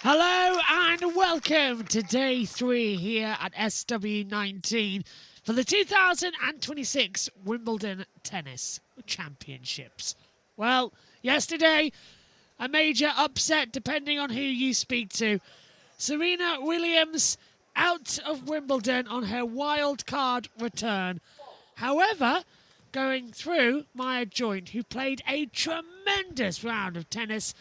Hello and welcome to day 3 here at SW19 for the 2026 Wimbledon Tennis Championships. Well, yesterday, a major upset depending on who you speak to. Serena Williams out of Wimbledon on her wild card return. However, going through, Maya Joint, who played a tremendous round of tennis,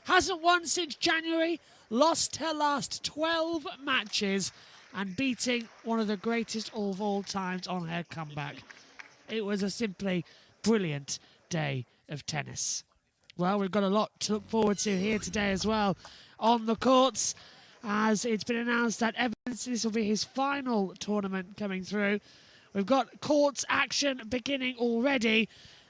hasn't won since January, lost her last 12 matches and beating one of the greatest of all times on her comeback. It was a simply brilliant day of tennis. Well, we've got a lot to look forward to here today as well on the courts, as it's been announced that this will be his final tournament coming through. We've got courts action beginning already,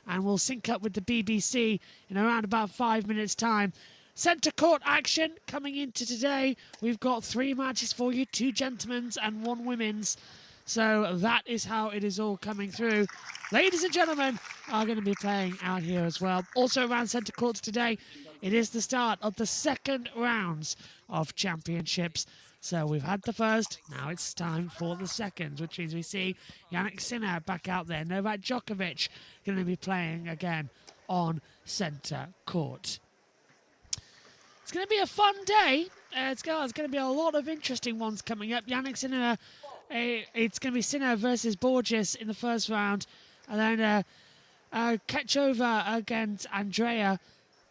and we'll sync up with the BBC in around about 5 minutes' time. Centre court action coming into today. We've got 3 matches for you, 2 gentlemen's and 1 women's. So that is how it is all coming through. Ladies and gentlemen are going to be playing out here as well. Also around centre courts today, it is the start of the second rounds of championships. So we've had the first, now it's time for the second, which means we see Jannik Sinner back out there. Novak Djokovic going to be playing again on centre court. It's going to be a fun day. It's going to be a lot of interesting ones coming up. Jannik Sinner, it's going to be Sinner versus Borges in the first round. And then Kechova against Andrea,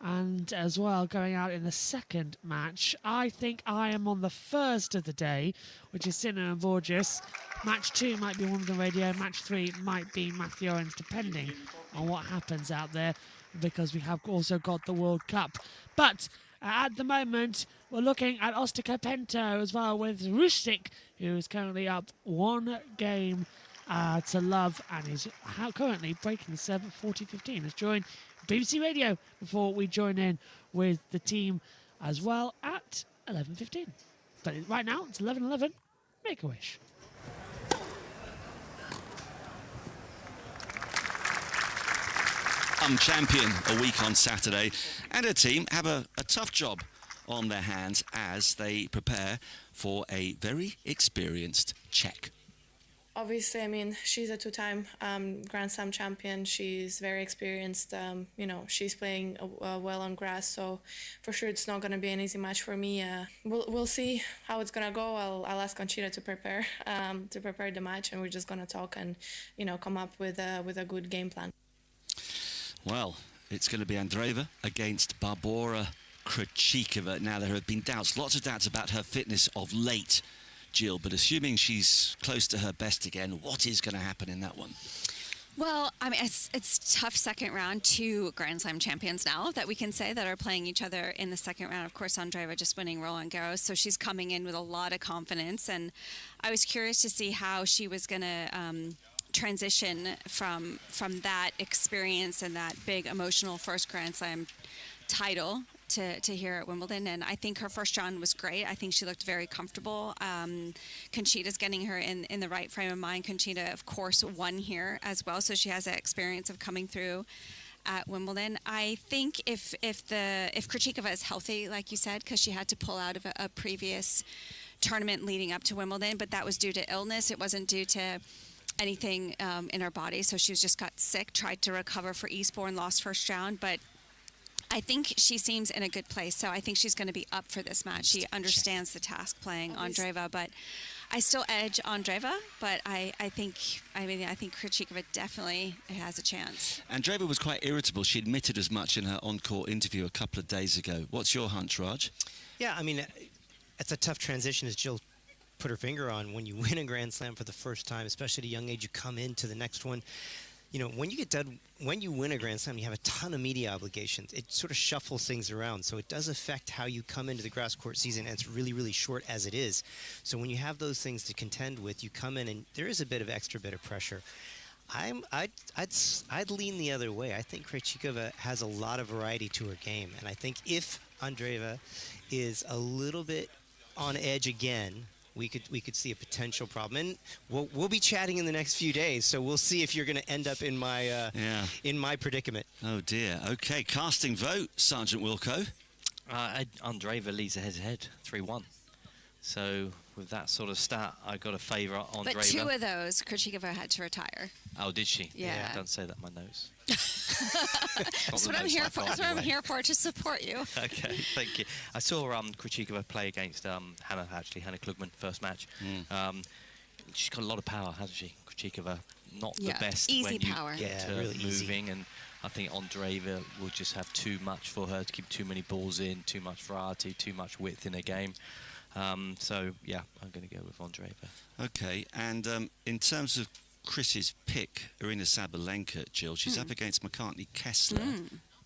and as well going out in the second match. I think I am on the first of the day, which is Sinner and Borges. Match 2 might be one of the radio. Match 3 might be Matthew Owens, depending on what happens out there, because we have also got the World Cup. But at the moment, we're looking at Ostapenko as well with Rustic, who is currently up 1 game to love and is currently breaking the serve at 40-15. Let's join BBC Radio before we join in with the team as well at 11:15. But right now, it's 11:11. Make a wish. Champion a week on Saturday, and her team have a tough job on their hands as they prepare for a very experienced Czech. Obviously, I mean, she's a 2-time Grand Slam champion. She's very experienced. She's playing well on grass, so for sure it's not going to be an easy match for me. We'll see how it's going to go. I'll ask Conchita to prepare the match, and we're just going to talk and come up with a good game plan. Well, it's going to be Andreeva against Barbora Krejcikova. Now, there have been doubts, lots of doubts about her fitness of late, Jill, but assuming she's close to her best again, what is going to happen in that one? Well, I mean, it's tough second round. 2 Grand Slam champions now that we can say that are playing each other in the second round. Of course, Andreeva just winning Roland Garros, so she's coming in with a lot of confidence. And I was curious to see how she was going to transition from that experience and that big emotional first Grand Slam title to here at Wimbledon. And I think her first round was great. I think she looked very comfortable. Conchita's getting her in the right frame of mind. Conchita, of course, won here as well, so she has that experience of coming through at Wimbledon. I think if Krejcikova is healthy, like you said, because she had to pull out of a previous tournament leading up to Wimbledon, but that was due to illness. It wasn't due to anything in her body, so she just got sick, tried to recover for Eastbourne, lost first round, but I think she seems in a good place, so I think she's going to be up for this match. She understands the task playing Andreeva, but I still edge Andreeva, but I think Krejcikova definitely has a chance. Andreeva was quite irritable. She admitted as much in her on-court interview a couple of days ago. What's your hunch, Raj? Yeah, I mean, it's a tough transition, as Jill put her finger on. When you win a Grand Slam for the first time, especially at a young age, you come into the next one. When you get done, when you win a Grand Slam, you have a ton of media obligations. It sort of shuffles things around, so it does affect how you come into the grass court season, and it's really, really short as it is. So when you have those things to contend with, you come in, and there is a bit of pressure. I'd lean the other way. I think Krejcikova has a lot of variety to her game, and I think if Andreeva is a little bit on edge again, we could see a potential problem. And we'll be chatting in the next few days, so we'll see if you're going to end up in my predicament. Oh dear. Okay, casting vote, Sergeant Wilco. Andreeva leads head-to-head, 3-1. So with that sort of stat, I got a favour Andreeva. But 2 of those, Krejcikova had to retire. Oh, did she? Yeah. Don't say that in my notes. That's what I'm here for. That's what I'm here for, to support you. Okay, thank you. I saw Krejcikova play against Hannah Klugman, first match. She's got a lot of power, hasn't she? Krejcikova, not the best easy when you power. get her really moving. And I think Andreeva will just have too much for her to keep too many balls in, too much variety, too much width in her game. So, yeah, I'm going to go with Andreeva. Okay, and in terms of Chris's pick, Aryna Sabalenka, Jill, she's up against McCartney Kessler.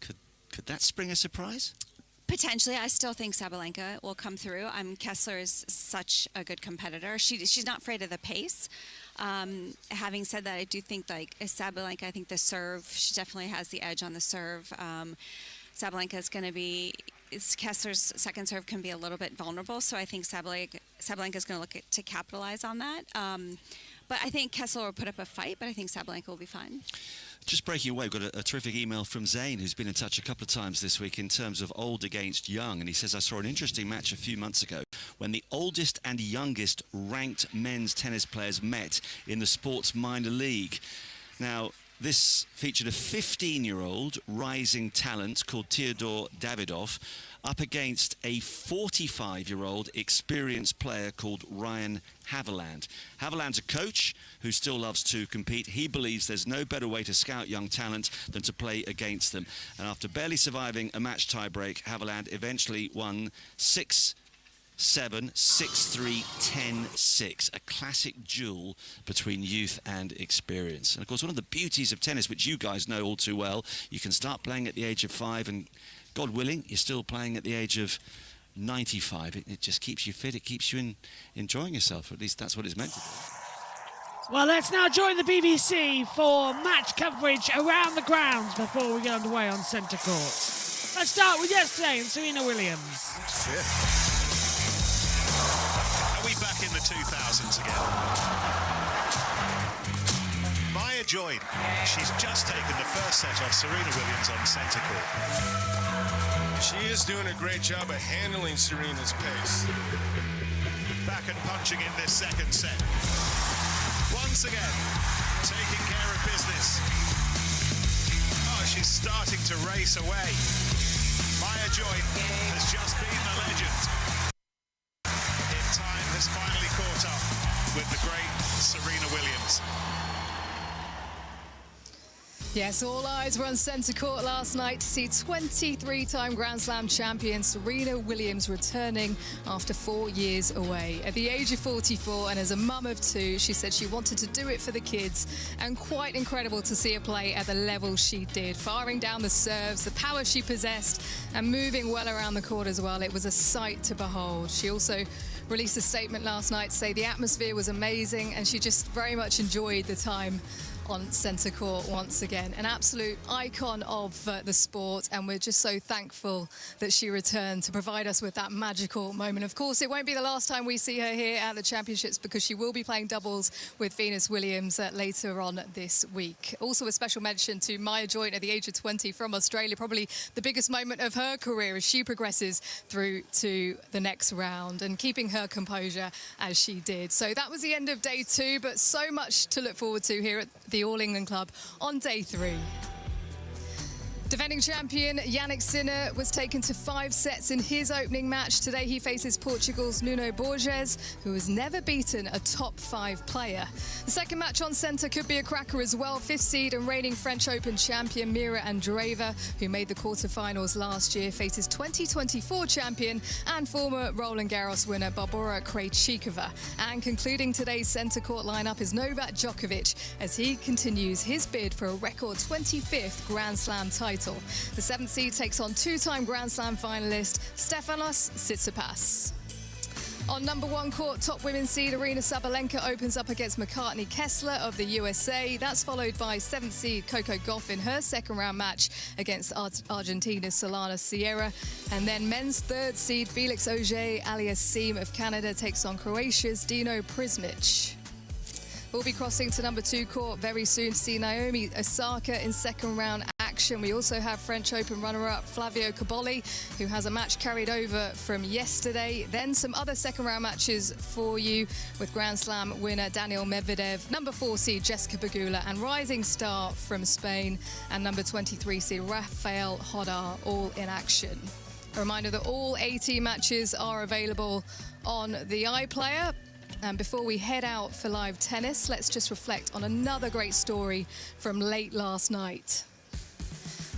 Could that spring a surprise? Potentially, I still think Sabalenka will come through. Kessler is such a good competitor. She's not afraid of the pace. Having said that, I do think, like Sabalenka, I think the serve, she definitely has the edge on the serve. Sabalenka is going to be, Kessler's second serve can be a little bit vulnerable, so I think Sabalenka is going to look to capitalize on that. But I think Kessler will put up a fight, but I think Sabalenka will be fine. Just breaking away, we've got a terrific email from Zane, who's been in touch a couple of times this week in terms of old against young. And he says, I saw an interesting match a few months ago when the oldest and youngest ranked men's tennis players met in the sports minor league. Now, this featured a 15-year-old rising talent called Theodor Davidov up against a 45-year-old experienced player called Ryan Haviland. Haviland's a coach who still loves to compete. He believes there's no better way to scout young talent than to play against them. And after barely surviving a match tiebreak, Haviland eventually won 6-7, 6-3, 10-6. A classic duel between youth and experience. And of course, one of the beauties of tennis, which you guys know all too well, you can start playing at the age of 5 and, God willing, you're still playing at the age of 95. It just keeps you fit. It keeps you enjoying yourself. At least that's what it's meant to do. Well, let's now join the BBC for match coverage around the grounds before we get underway on centre court. Let's start with yesterday and Serena Williams. Are we back in the 2000s again? Maya joined. She's just taken the first set off Serena Williams on centre court. She is doing a great job of handling Serena's pace. Back and punching in this second set. Once again, taking care of business. Oh, she's starting to race away. Maya Joy has just been the legend. In time has finally caught up with the great Serena Williams. Yes, all eyes were on centre court last night to see 23-time Grand Slam champion Serena Williams returning after 4 years away. At the age of 44 and as a mum of 2, she said she wanted to do it for the kids, and quite incredible to see her play at the level she did, firing down the serves, the power she possessed, and moving well around the court as well. It was a sight to behold. She also released a statement last night to say the atmosphere was amazing and she just very much enjoyed the time on centre court once again. An absolute icon of the sport, and we're just so thankful that she returned to provide us with that magical moment. Of course, it won't be the last time we see her here at the Championships, because she will be playing doubles with Venus Williams later on this week. Also a special mention to Maya Joynt at the age of 20 from Australia, probably the biggest moment of her career as she progresses through to the next round, and keeping her composure as she did. So that was the end of day 2, but so much to look forward to here at the All England Club on day 3. Defending champion Jannik Sinner was taken to 5 sets in his opening match. Today he faces Portugal's Nuno Borges, who has never beaten a top 5 player. The second match on centre could be a cracker as well. 5th seed and reigning French Open champion Mira Andreeva, who made the quarterfinals last year, faces 2024 champion and former Roland Garros winner Barbora Krejcikova. And concluding today's centre court lineup is Novak Djokovic, as he continues his bid for a record 25th Grand Slam title. The 7th seed takes on 2-time Grand Slam finalist Stefanos Tsitsipas. On number 1 court, top women's seed Aryna Sabalenka opens up against McCartney Kessler of the USA. That's followed by 7th seed Coco Gauff in her second round match against Argentina's Solana Sierra. And then men's 3rd seed Felix Auger alias Siem of Canada takes on Croatia's Dino Prismic. We'll be crossing to number 2 court very soon to see Naomi Osaka in second round action. We also have French Open runner-up Flavio Cobolli, who has a match carried over from yesterday. Then some other second-round matches for you with Grand Slam winner Daniel Medvedev, number 4 seed Jessica Pegula, and rising star from Spain, and number 23 seed Rafael Hodar, all in action. A reminder that all 18 matches are available on the iPlayer. And before we head out for live tennis, let's just reflect on another great story from late last night.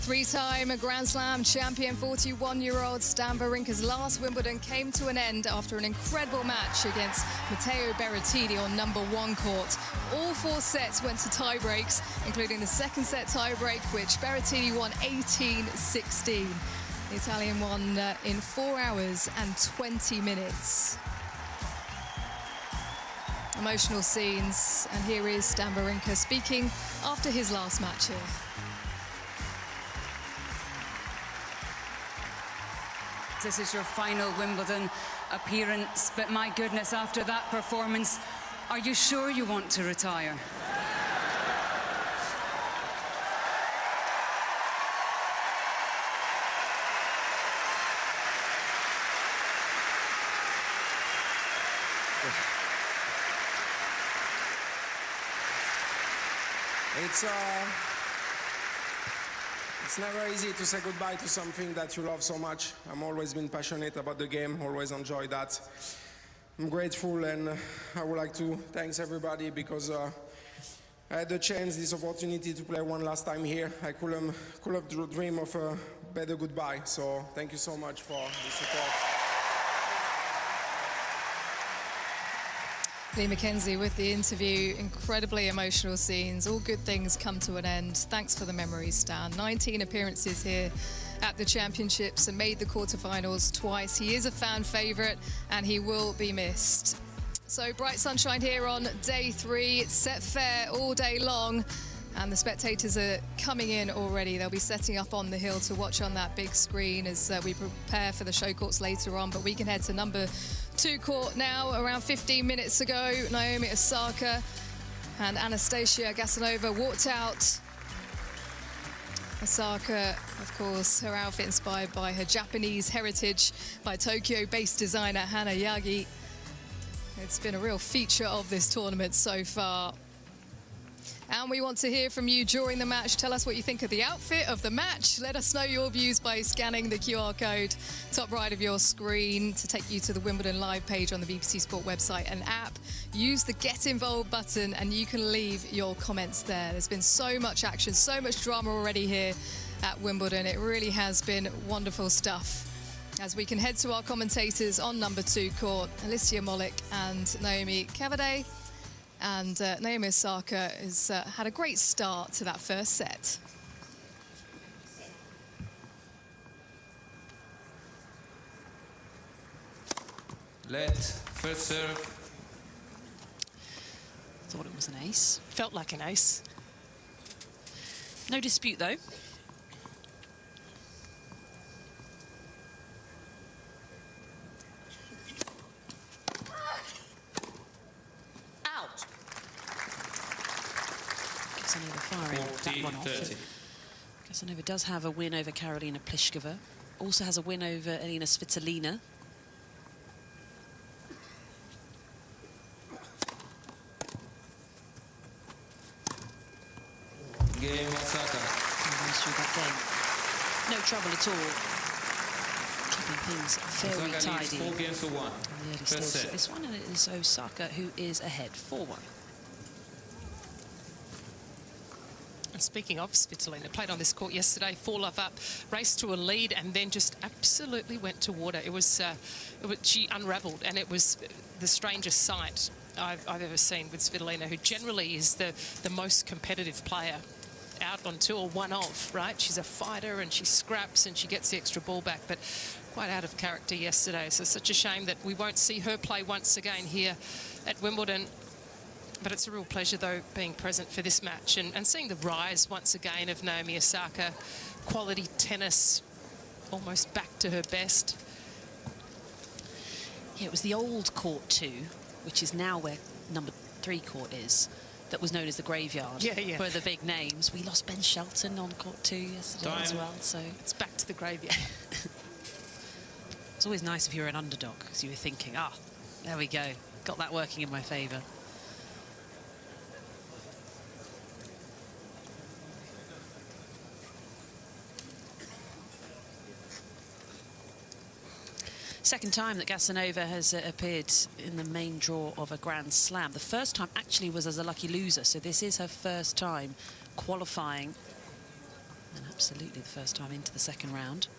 Three-time Grand Slam champion, 41-year-old Stan Wawrinka's last Wimbledon came to an end after an incredible match against Matteo Berrettini on number 1 court. All 4 sets went to tie-breaks, including the second set tie-break, which Berrettini won 18-16. The Italian won in 4 hours and 20 minutes. Emotional scenes, and here is Stan Wawrinka speaking after his last match here. This is your final Wimbledon appearance, but my goodness, after that performance, are you sure you want to retire? It's never easy to say goodbye to something that you love so much. I've always been passionate about the game, always enjoyed that. I'm grateful, and I would like to thank everybody because I had the chance, this opportunity to play one last time here. I could have dreamed of a better goodbye, so thank you so much for the support. Lee McKenzie with the interview. Incredibly emotional scenes. All good things come to an end. Thanks for the memories, Stan. 19 appearances here at the championships and made the quarterfinals twice. He is a fan favourite and he will be missed. So bright sunshine here on day 3. It's set fair all day long, and the spectators are coming in already. They'll be setting up on the hill to watch on that big screen as we prepare for the show courts later on. But we can head to number 2 court now. Around 15 minutes ago, Naomi Osaka and Anastasia Gasanova walked out. Osaka, of course, her outfit inspired by her Japanese heritage by Tokyo-based designer Hana Yagi. It's been a real feature of this tournament so far. And we want to hear from you during the match. Tell us what you think of the outfit of the match. Let us know your views by scanning the QR code top right of your screen to take you to the Wimbledon live page on the BBC Sport website and app. Use the Get Involved button and you can leave your comments there. There's been so much action, so much drama already here at Wimbledon. It really has been wonderful stuff. As we can head to our commentators on number 2 court, Alicia Molik and Naomi Cavaday. And Naomi Osaka has had a great start to that first set. First serve. Thought it was an ace. Felt like an ace. No dispute, though. Casanova firing that one off. Casanova does have a win over Karolina Pliskova. Also has a win over Elina Svitolina. Game Osaka. Through that game. No trouble at all. Keeping things very Osaka tidy. 4 games to 1. In the early stages of this one, and it is Osaka who is ahead 4-1. And speaking of Svitolina, played on this court yesterday, 4-love up, raced to a lead, and then just absolutely went to water. It was she unravelled, and it was the strangest sight I've ever seen with Svitolina, who generally is the most competitive player out on tour, one of, right? She's a fighter and she scraps and she gets the extra ball back, but quite out of character yesterday. So such a shame that we won't see her play once again here at Wimbledon. But it's a real pleasure, though, being present for this match and seeing the rise once again of Naomi Osaka. Quality tennis, almost back to her best. Yeah, it was the old court 2, which is now where number 3 court is. that was known as the graveyard for the big names. We lost Ben Shelton on court 2 yesterday as well, so it's back to the graveyard. It's always nice if you're an underdog, because you were thinking, there we go, got that working in my favour. Second time that Gasanova has appeared in the main draw of a Grand Slam. The first time actually was as a lucky loser, so this is her first time qualifying, and absolutely the first time into the second round.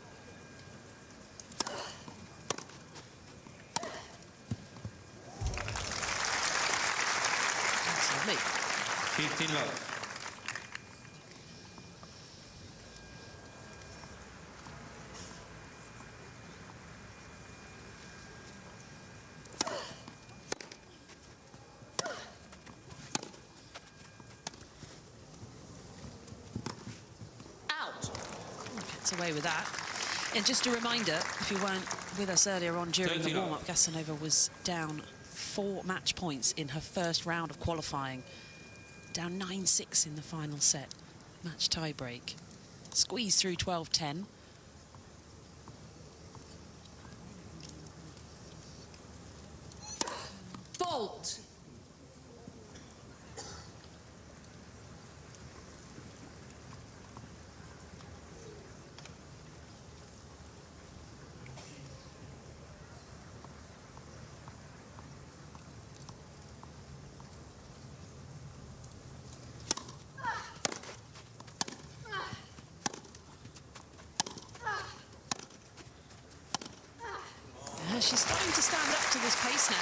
That's lovely. 15 love. Away with that. And just a reminder, if you weren't with us earlier on during the warm-up, Gasanova was down 4 match points in her first round of qualifying. Down 9-6 in the final set. Match tie break. Squeezed through 12-10. Fault. She's starting to stand up to this pace now.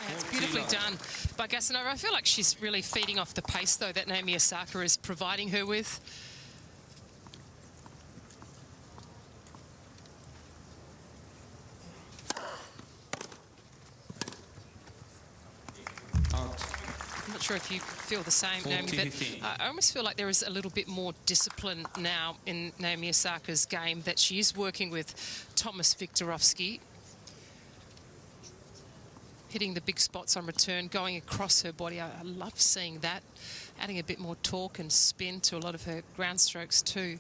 Yeah, it's beautifully done by Gasanova. I feel like she's really feeding off the pace, though, that Naomi Osaka is providing her with. I'm not sure if you feel the same, Naomi, but I almost feel like there is a little bit more discipline now in Naomi Osaka's game, that she is working with Thomas Viktorovski, hitting the big spots on return, going across her body. I love seeing that, adding a bit more torque and spin to a lot of her ground strokes too.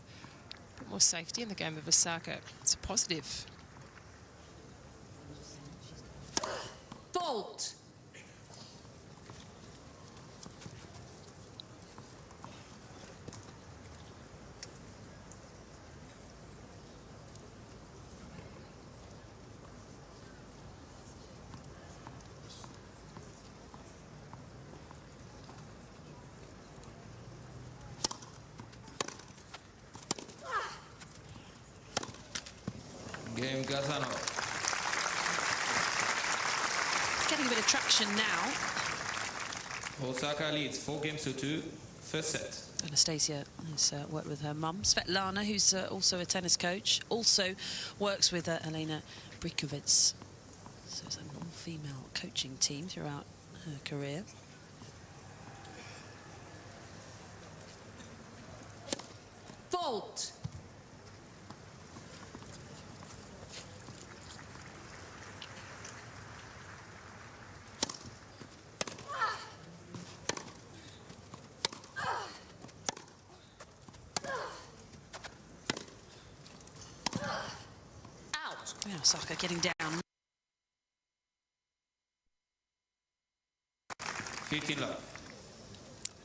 A bit more safety in the game of Osaka. It's a positive. Fault. Game Gasanova. Getting a bit of traction now. Osaka leads 4-2, first set. Anastasia has worked with her mum, Svetlana, who's also a tennis coach, also works with Elena Brikovets. So it's an all-female coaching team throughout her career. Fault. Yeah, Osaka getting down. 15 love.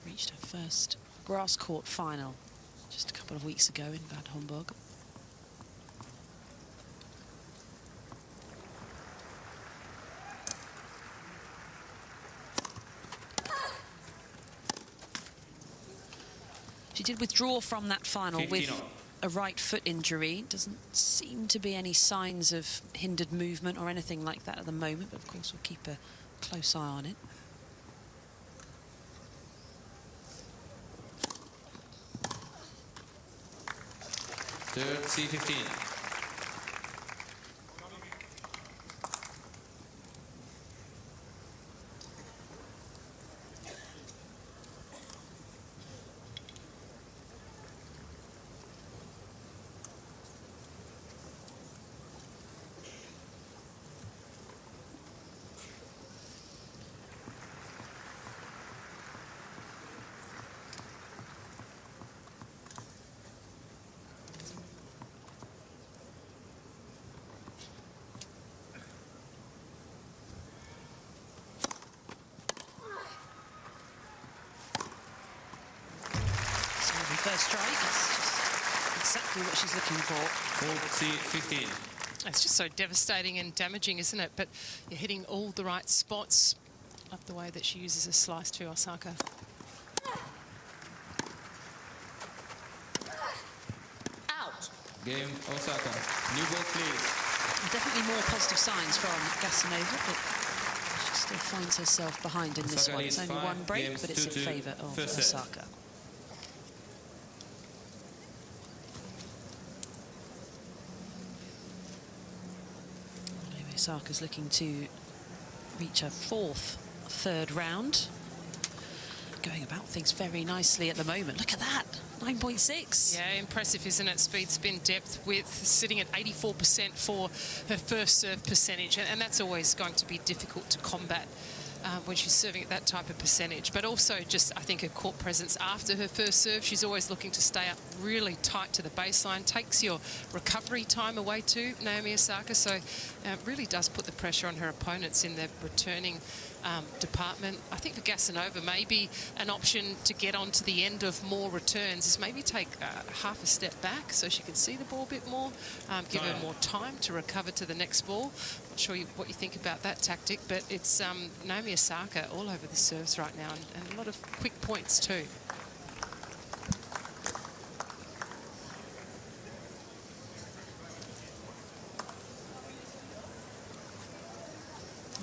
Reached her first grass court final just a couple of weeks ago in Bad Homburg. She did withdraw from that final with a right foot injury. Doesn't seem to be any signs of hindered movement or anything like that at the moment, but of course we'll keep a close eye on it. Third C15. strike. It's just exactly what she's looking for. 40-15. It's just so devastating and damaging, isn't it? But you're hitting all the right spots. Love the way that she uses a slice to Osaka. Out. Game Osaka. New ball, please. Definitely more positive signs from Gasanova, but she still finds herself behind in this Osaka one. It's leads only 5 one break, games, but it's in 2-2. favour of First set. Osaka. Naomi Osaka's looking to reach her fourth third round. Going about things very nicely at the moment. Look at that, 9.6. Yeah, impressive, isn't it? Speed, spin, depth, width, sitting at 84% for her first serve percentage. And that's always going to be difficult to combat when she's serving at that type of percentage. But also just, I think, her court presence after her first serve. She's always looking to stay up really tight to the baseline. Takes your recovery time away too, Naomi Osaka. So really does put the pressure on her opponents in their returning department. I think for Gasanova, maybe an option to get onto the end of more returns is maybe take half a step back so she can see the ball a bit more, give her more time to recover to the next ball. Not sure what you think about that tactic, but it's Naomi Osaka all over the serves right now, and a lot of quick points too.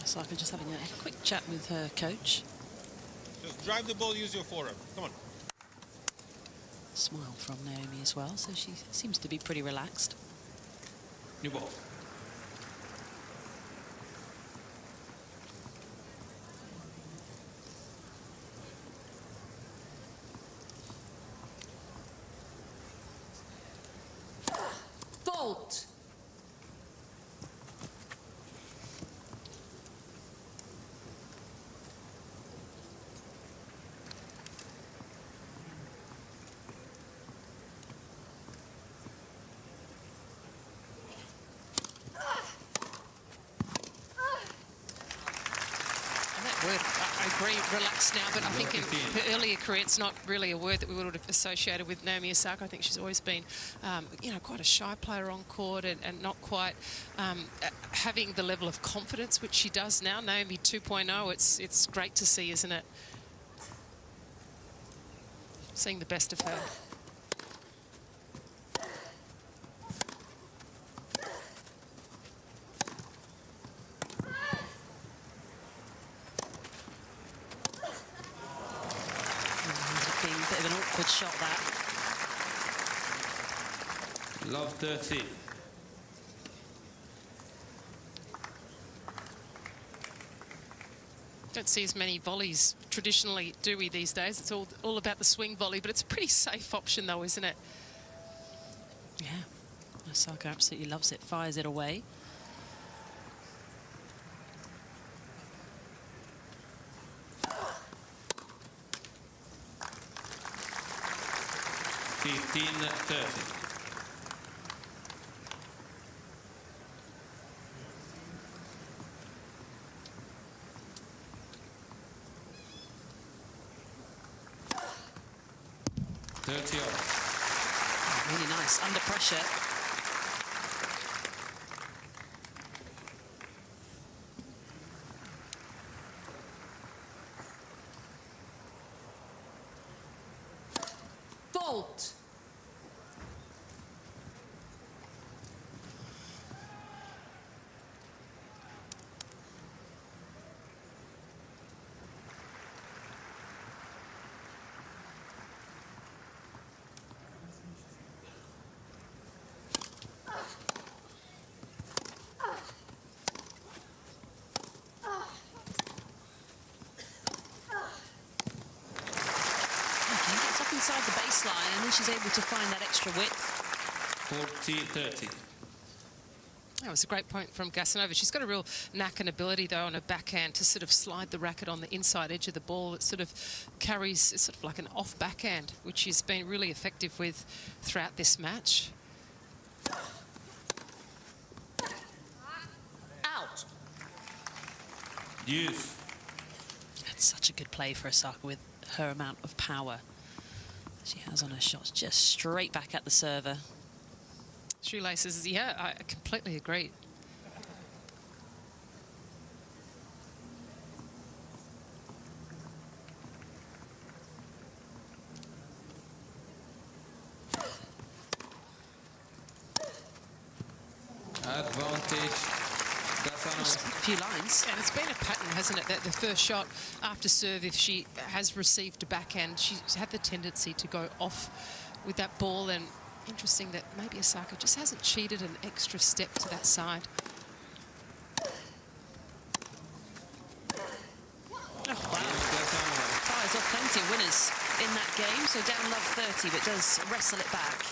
Osaka just having a quick chat with her coach. Just drive the ball, use your forehand. Come on. Smile from Naomi as well, so she seems to be pretty relaxed. New ball. Fault. I agree, relaxed now, but I think in her earlier career, it's not really a word that we would have associated with Naomi Osaka. I think she's always been, you know, quite a shy player on court and not quite having the level of confidence which she does now. Naomi 2.0, it's great to see, isn't it? Seeing the best of her. Bit of an awkward shot, that. Love 30. Don't see as many volleys traditionally, do we, these days? It's all about the swing volley, but it's a pretty safe option though, isn't it? Yeah, Osaka absolutely loves it, fires it away. Really nice, under pressure. Fault. Inside the baseline, and then she's able to find that extra width. 40-30. That was a great point from Gasanova. She's got a real knack and ability, though, on her backhand to sort of slide the racket on the inside edge of the ball. It sort of carries, it's sort of like an off backhand, which she's been really effective with throughout this match. Out. Use. That's such a good play for Osaka with her amount of power. she has on her shots, just straight back at the server. Shoelaces, yeah, I completely agree. Advantage. Just a few lines. And it's been a pattern, hasn't it, that the first shot after serve, if she has received a backhand, she's had the tendency to go off with that ball. And interesting that maybe Osaka just hasn't cheated an extra step to that side. Oh, wow. Fires off plenty of winners in that game. So down love 30, but does wrestle it back.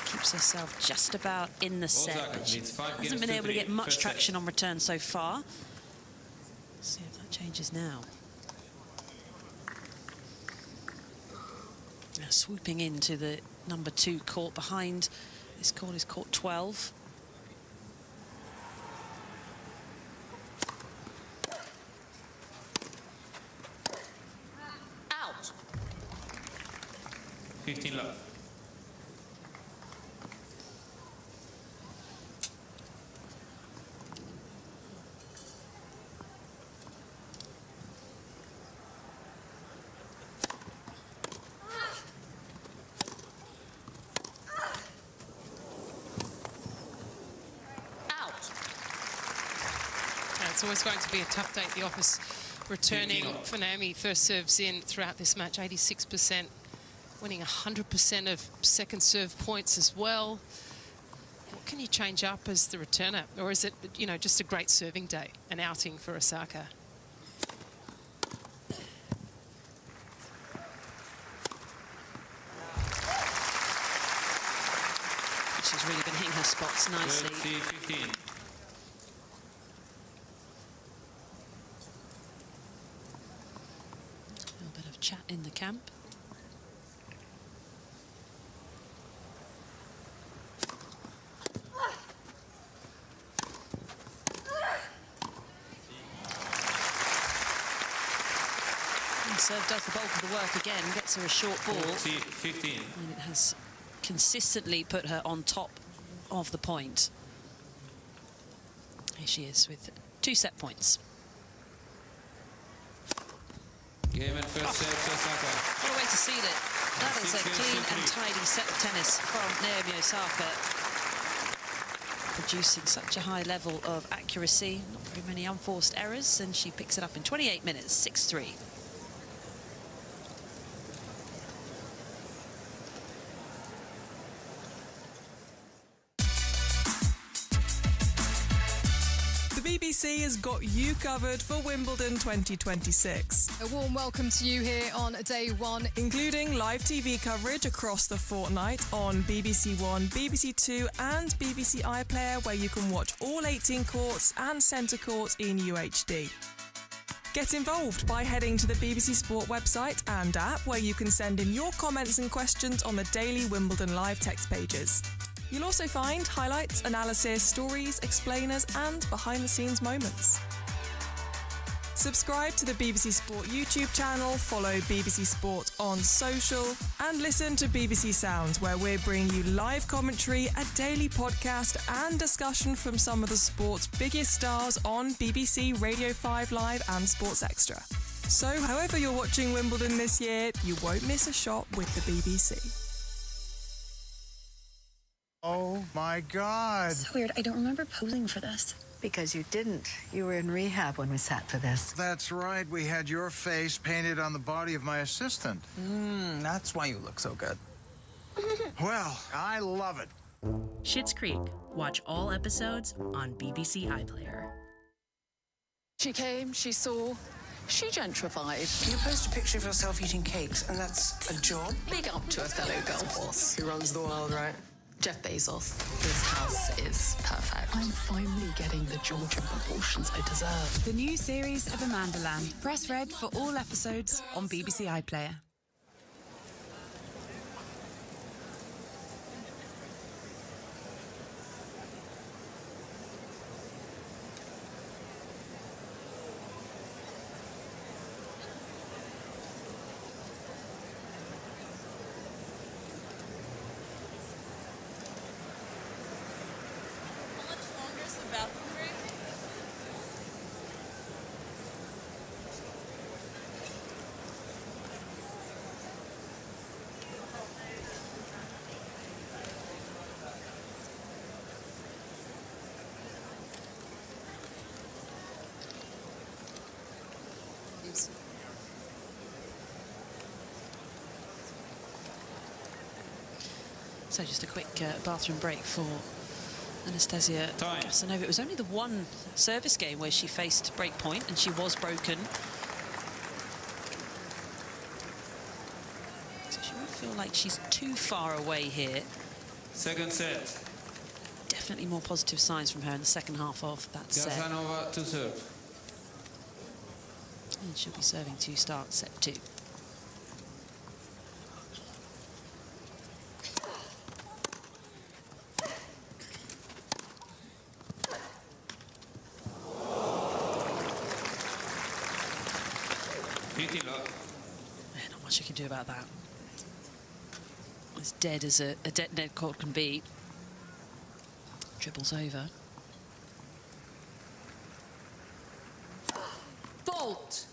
Keeps herself just about in the set. But she hasn't been able to get much traction on return so far. Let's see if that changes now. Now swooping into the number 2 court behind. This court is court 12. Out. 15 love. It's always going to be a tough day at the office. Returning for Naomi, first serves in throughout this match, 86%, winning 100% of second serve points as well. What can you change up as the returner? Or is it, you know, just a great serving day, an outing for Osaka? She's really been hitting her spots nicely. 15. Chat in the camp. And serve does the bulk of the work again, gets her a short ball. 15. And it has consistently put her on top of the point. Here she is with 2 set points. Game at first set, Osaka. What a way to seal it. That is a clean and tidy set of tennis from Naomi Osaka. Producing such a high level of accuracy, not very many unforced errors, and she picks it up in 28 minutes, 6-3. The BBC has got you covered for Wimbledon 2026. A warm welcome to you here on day 1. Including live TV coverage across the fortnight on BBC One, BBC Two and BBC iPlayer, where you can watch all 18 courts and centre courts in UHD. Get involved by heading to the BBC Sport website and app, where you can send in your comments and questions on the daily Wimbledon live text pages. You'll also find highlights, analysis, stories, explainers and behind-the-scenes moments. Subscribe to the BBC Sport YouTube channel, follow BBC Sport on social and listen to BBC Sounds, where we're bringing you live commentary, a daily podcast and discussion from some of the sport's biggest stars on BBC Radio 5 Live and Sports Extra. So however you're watching Wimbledon this year, you won't miss a shot with the BBC. Oh my God. So weird. I don't remember posing for this. Because you didn't. You were in rehab when we sat for this. That's right. We had your face painted on the body of my assistant. That's why you look so good. Well, I love it. Schitt's Creek. Watch all episodes on BBC iPlayer. She came, she saw, she gentrified. You post a picture of yourself eating cakes, and that's a job? Big up to a fellow girl boss. Who runs the world, right? Jeff Bezos. This house is perfect. I'm finally getting the Georgia proportions I deserve. The new series of Amanda Lamb. Press red for all episodes on BBC iPlayer. up. So just a quick bathroom break for Anastasia Casanova. It was only the one service game where she faced break point and she was broken. So she won't feel like she's too far away here. Second set. Definitely more positive signs from her in the second half of that set. Casanova to serve. And she'll be serving to start set 2. Not much you can do about that. As dead as a dead net court can be. Dribbles over. Fault.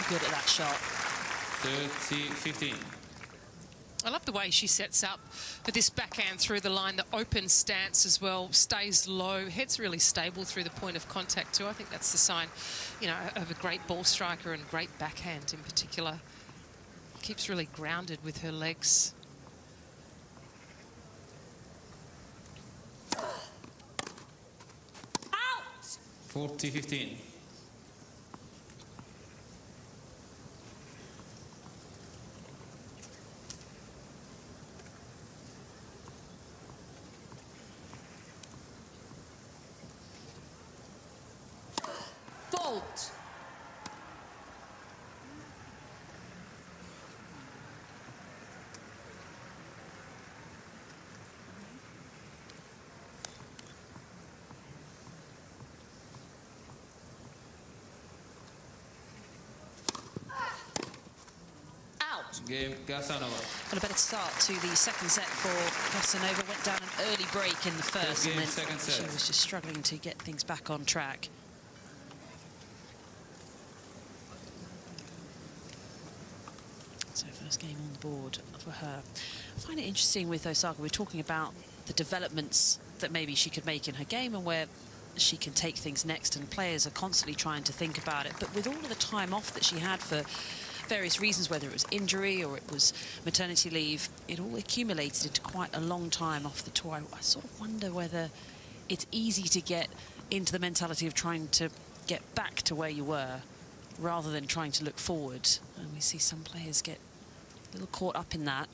Good at that shot. 30-15. I love the way she sets up for this backhand through the line, the open stance as well, stays low, head's really stable through the point of contact too. I think that's the sign, you know, of a great ball striker and great backhand in particular. Keeps really grounded with her legs. Out! 40-15. Fault. Game Casanova. Well, a better start to the second set for Casanova. Went down an early break in the first, Game, and then second set. she was just struggling to get things back on track. So first game on the board for her. I find it interesting with Osaka. We're talking about the developments that maybe she could make in her game and where she can take things next, and players are constantly trying to think about it. But with all of the time off that she had for various reasons, whether it was injury or it was maternity leave, it all accumulated into quite a long time off the tour. I sort of wonder whether it's easy to get into the mentality of trying to get back to where you were rather than trying to look forward. And we see some players get a little caught up in that.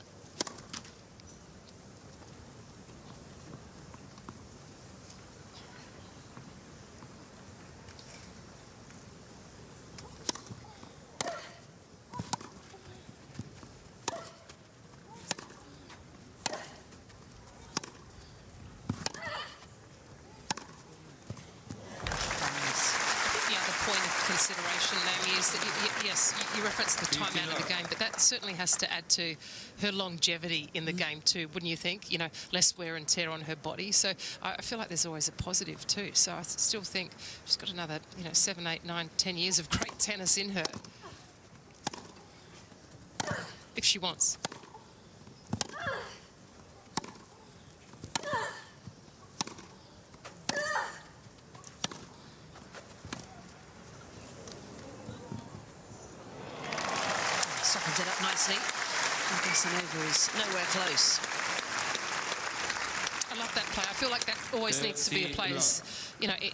Consideration, Naomi, is that yes, you referenced the time out of the game, but that certainly has to add to her longevity in the game too, wouldn't you think? You know, less wear and tear on her body. So I feel like there's always a positive too. So I still think she's got another, 7, 8, 9, 10 years of great tennis in her, if she wants. Softens it up nicely. And Casanova is nowhere close. love that play. I feel like that always needs to be a player's,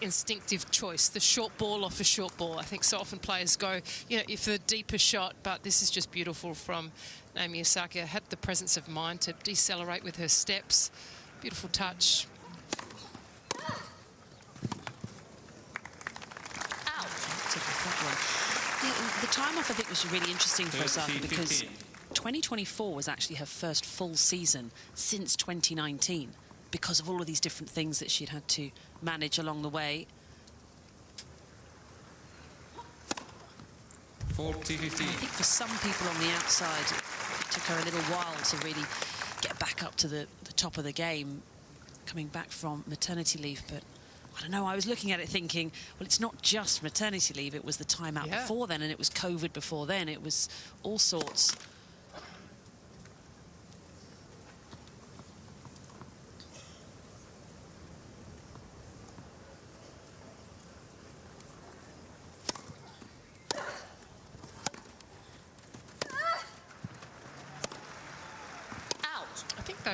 instinctive choice. The short ball off a short ball. I think so often players go, if the deeper shot, but this is just beautiful from Naomi Osaka. Had the presence of mind to decelerate with her steps. Beautiful touch. The time off, I think, was really interesting for Osaka because 2024 was actually her first full season since 2019 because of all of these different things that she'd had to manage along the way. 40-15. I think for some people on the outside, it took her a little while to really get back up to the top of the game, coming back from maternity leave. But I don't know, I was looking at it thinking, well, it's not just maternity leave, it was the time out before then, and it was COVID before then, it was all sorts.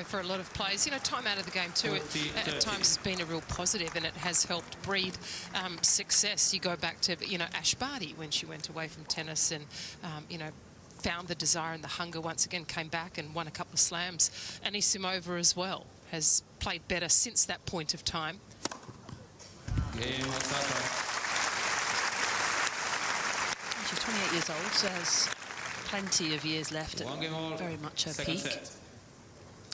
For a lot of players, time out of the game too, at times has been a real positive, and it has helped breed success. You go back to, Ash Barty when she went away from tennis and, found the desire and the hunger once again, came back and won a couple of slams. Anisimova as well has played better since that point of time. She's 28 years old, so has plenty of years left at very much her peak.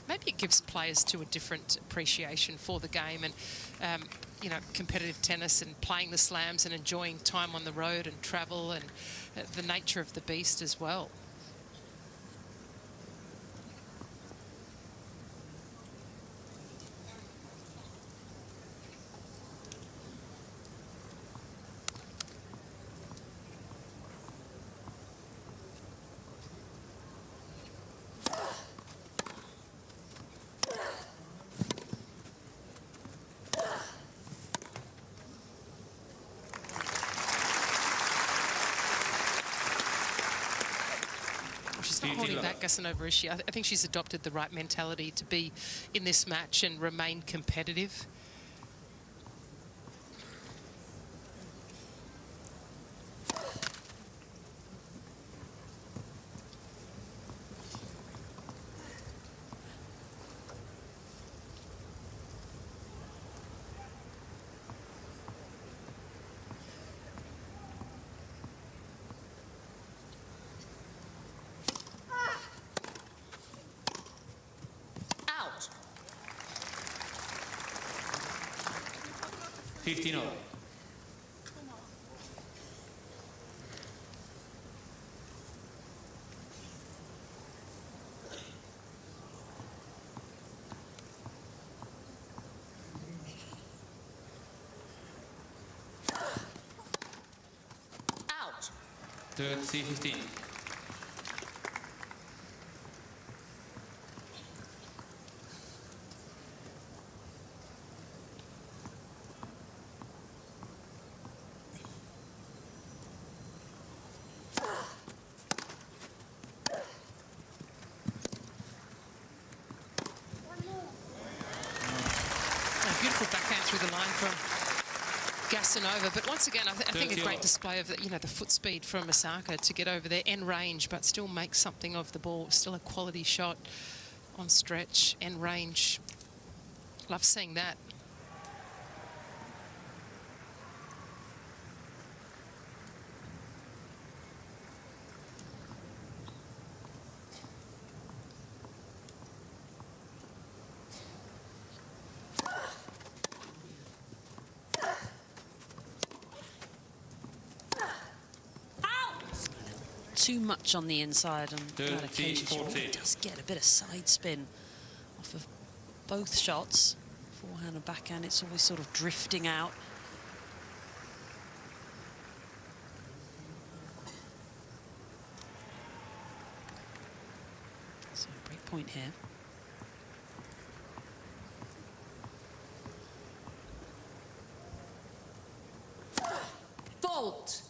Maybe it gives players a different appreciation for the game and, competitive tennis and playing the slams and enjoying time on the road and travel and the nature of the beast as well. Holding back Gasanova, is she? I think she's adopted the right mentality to be in this match and remain competitive. Out. 15-0. Out. Third C15. Beautiful backhand through the line from Gasanova, but once again, I think a great display of the foot speed from Osaka to get over there, end range, but still make something of the ball. Still a quality shot on stretch, end range. Love seeing that. Too much on the inside on that occasion. She does get a bit of side spin off of both shots, forehand and backhand. It's always sort of drifting out. So break point here. Fault.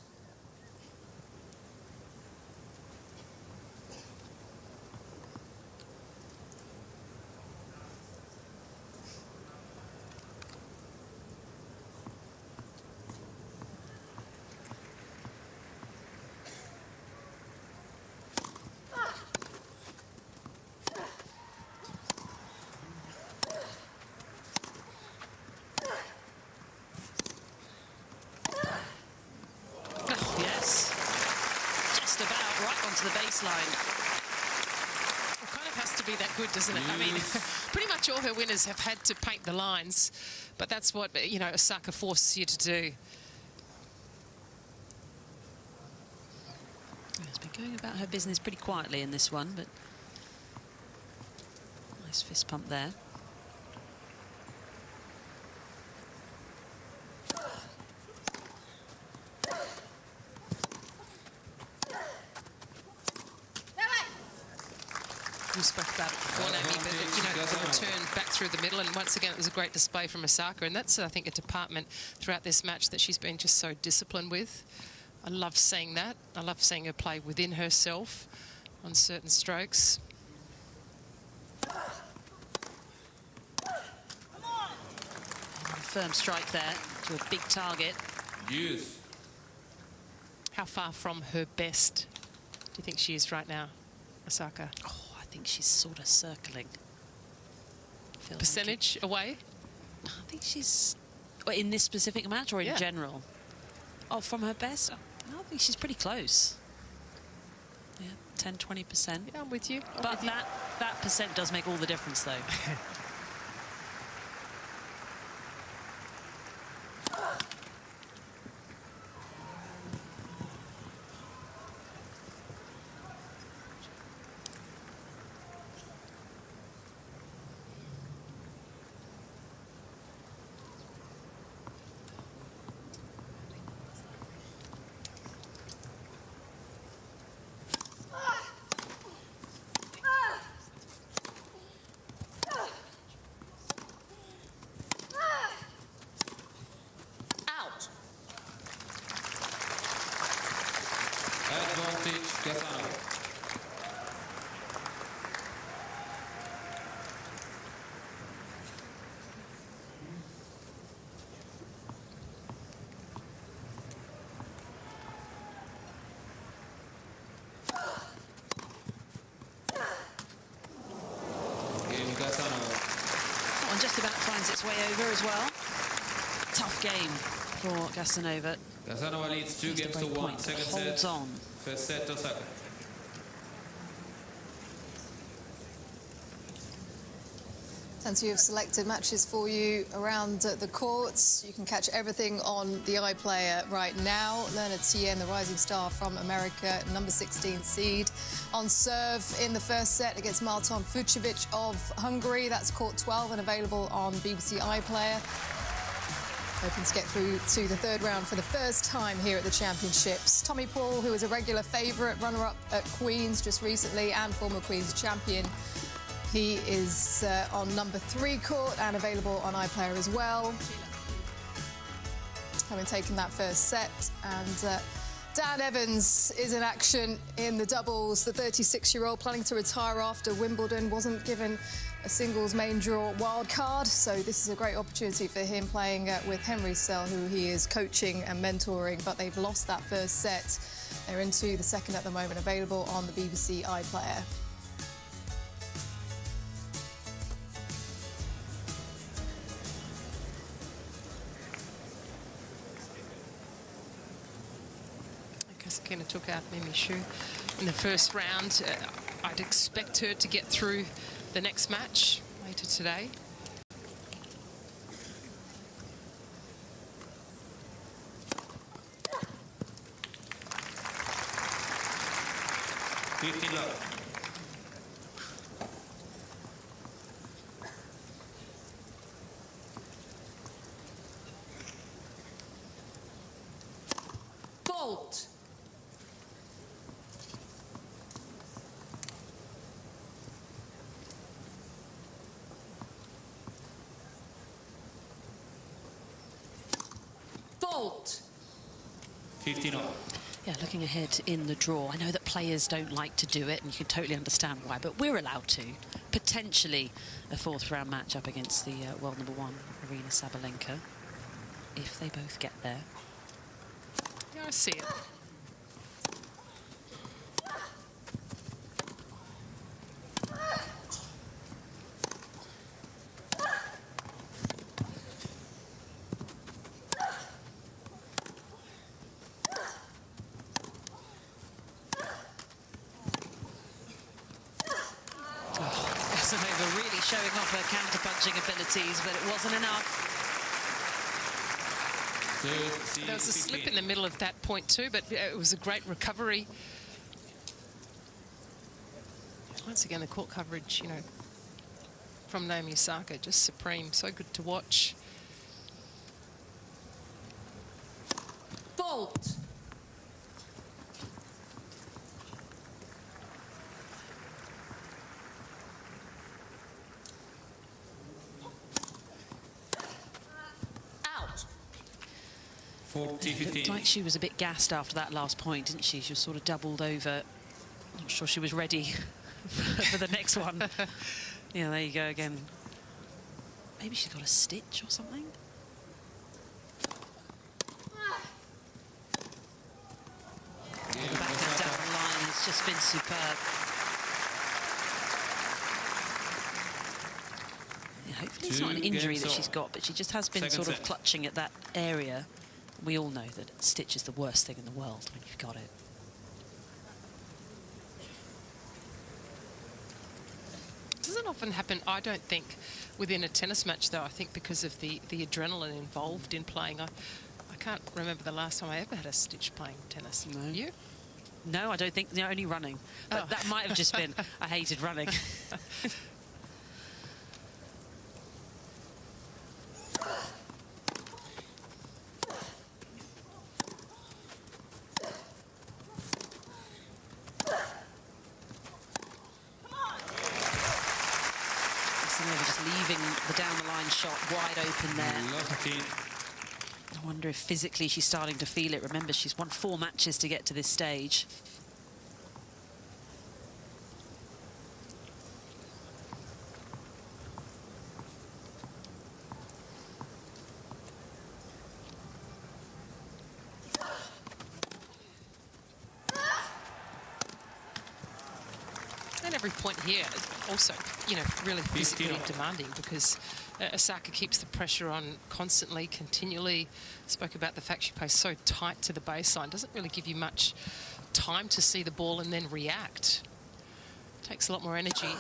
baseline. It kind of has to be that good, doesn't it? I mean, pretty much all her winners have had to paint the lines, but that's what, you know, Osaka forces you to do. She's been going about her business pretty quietly in this one, but nice fist pump there. We spoke about it before, Naomi, but you know, the return back through the middle, and once again, it was a great display from Osaka, and that's, I think, a department throughout this match that she's been just so disciplined with. I love seeing that. I love seeing her play within herself on certain strokes. Firm strike there to a big target. Yes. How far from her best do you think she is right now, Osaka? Oh, I think she's sort of circling. Percentage away? I think she's... in this specific match or in general? Oh, from her best? I think she's pretty close. Yeah, 10, 20%. Yeah, I'm with you. But that percent does make all the difference, though. Advantage, Gazzano. Game Gazzano. That one just about finds its way over as well. Tough game for Gasanova. Gazzano leads 2 games to 1. Second set. Holds on. First set, Osaka. Plenty of selected matches for you around the courts. You can catch everything on the iPlayer right now. Lerner Tien, the rising star from America, number 16 seed, on serve in the first set against Marton Fucsovics of Hungary. That's court 12 and available on BBC iPlayer. Hoping to get through to the third round for the first time here at the Championships. Tommy Paul, who is a regular favourite, runner-up at Queen's just recently and former Queen's champion. He is on number 3 court and available on iPlayer as well. Having taken that first set. And Dan Evans is in action in the doubles. The 36-year-old planning to retire after Wimbledon, wasn't given a singles main draw wild card, so this is a great opportunity for him playing with Henry Sell, who he is coaching and mentoring, but they've lost that first set. They're into the second at the moment, available on the BBC iPlayer. Kasatkina took out Mimi Xu in the first round. I'd expect her to get through the next match later today. Fault. Fault. 15 up. Yeah, looking ahead in the draw. I know that players don't like to do it, and you can totally understand why, but we're allowed to. Potentially a fourth-round match up against the world number 1, Aryna Sabalenka, if they both get there. Yeah, I see it. Casanova really showing off her counter-punching abilities, but it wasn't enough. There was a slip in the middle of that point too, but it was a great recovery. Once again, the court coverage, you know, from Naomi Osaka, just supreme. So good to watch. Fault. Out. It looked like she was a bit gassed after that last point, didn't she? She was sort of doubled over. Not sure she was ready for the next one. Yeah, there you go again. Maybe she's got a stitch or something. The backhand down the line has just been superb. Yeah, hopefully it's not an injury that she's got, but she just has been sort of clutching at that area. We all know that a stitch is the worst thing in the world when you've got it. Doesn't often happen, I don't think, within a tennis match, though. I think because of the adrenaline involved in playing. I can't remember the last time I ever had a stitch playing tennis. No. You? No, I don't think, only running. But that might have just been, I hated running. Just leaving the down the line shot wide open there. I wonder if physically she's starting to feel it. Remember, she's won 4 matches to get to this stage. And every point here also, you know, really physically demanding, because Osaka keeps the pressure on constantly, continually. Spoke about the fact she plays so tight to the baseline. Doesn't really give you much time to see the ball and then react. Takes a lot more energy.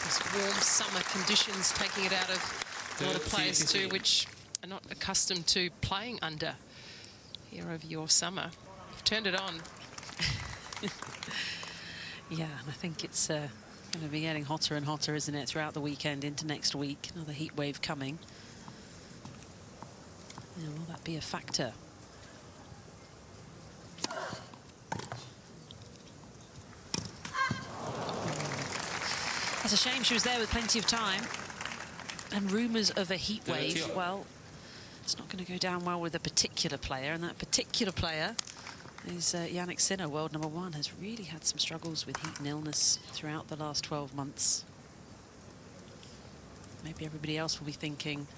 These warm summer conditions taking it out of a lot of players too, which are not accustomed to playing under here over your summer. You've turned it on. Yeah, and I think it's going to be getting hotter and hotter, isn't it, throughout the weekend into next week. Another heat wave coming. Yeah, will that be a factor? That's a shame. She was there with plenty of time. And rumours of a heat wave, well, it's not going to go down well with a particular player, and that particular player is Yannick Sinner, world #1, has really had some struggles with heat and illness throughout the last 12 months. Maybe everybody else will be thinking,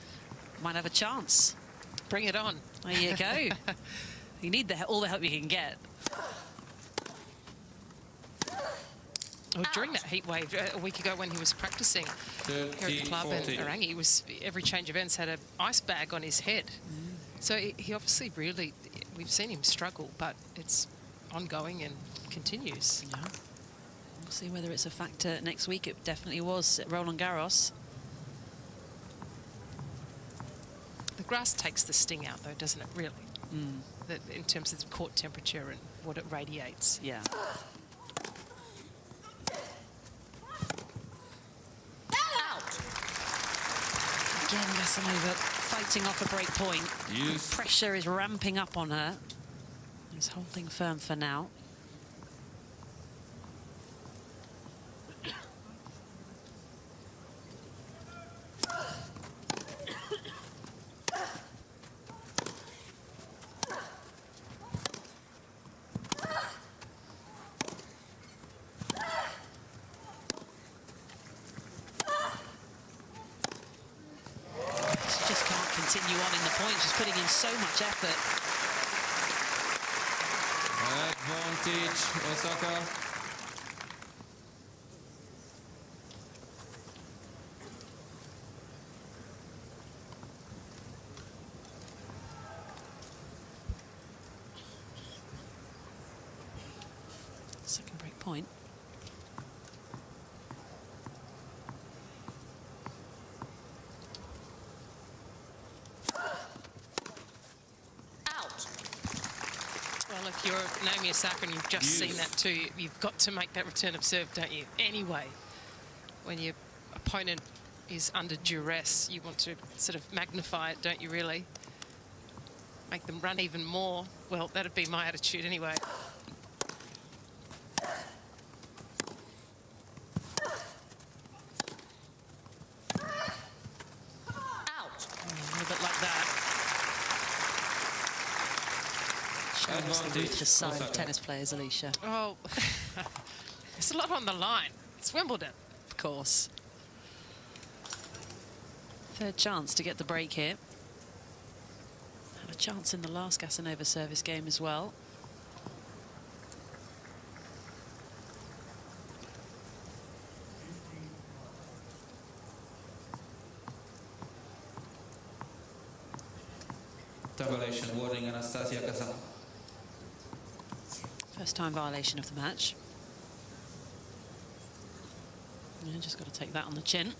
might have a chance. Bring it on. There you go. You need all the help you can get. Well, during that heat wave a week ago when he was practicing here at the club in Orangi, every change of ends had an ice bag on his head. So he obviously really, we've seen him struggle, but it's ongoing and continues. Yeah. We'll see whether it's a factor next week. It definitely was at Roland Garros. The grass takes the sting out, though, doesn't it, really? In terms of the court temperature and what it radiates. Yeah. Again, Gasanova fighting off a break point. The pressure is ramping up on her. He's holding firm for now. Continue on in the point. She's putting in so much effort. Advantage, Osaka. point. Well, if you're Naomi Osaka and you've just seen that too, you've got to make that return of serve, don't you? Anyway, when your opponent is under duress, you want to sort of magnify it, don't you really? Make them run even more. Well, that'd be my attitude anyway. Out. A little bit like that. Showing us the ruthless side of tennis players, Alicia. Oh, there's a lot on the line. It's Wimbledon. Of course. Third chance to get the break here. Had a chance in the last Gasanova service game as well. Violation, warning Anastasia Kazan. First time violation of the match. Yeah, just got to take that on the chin.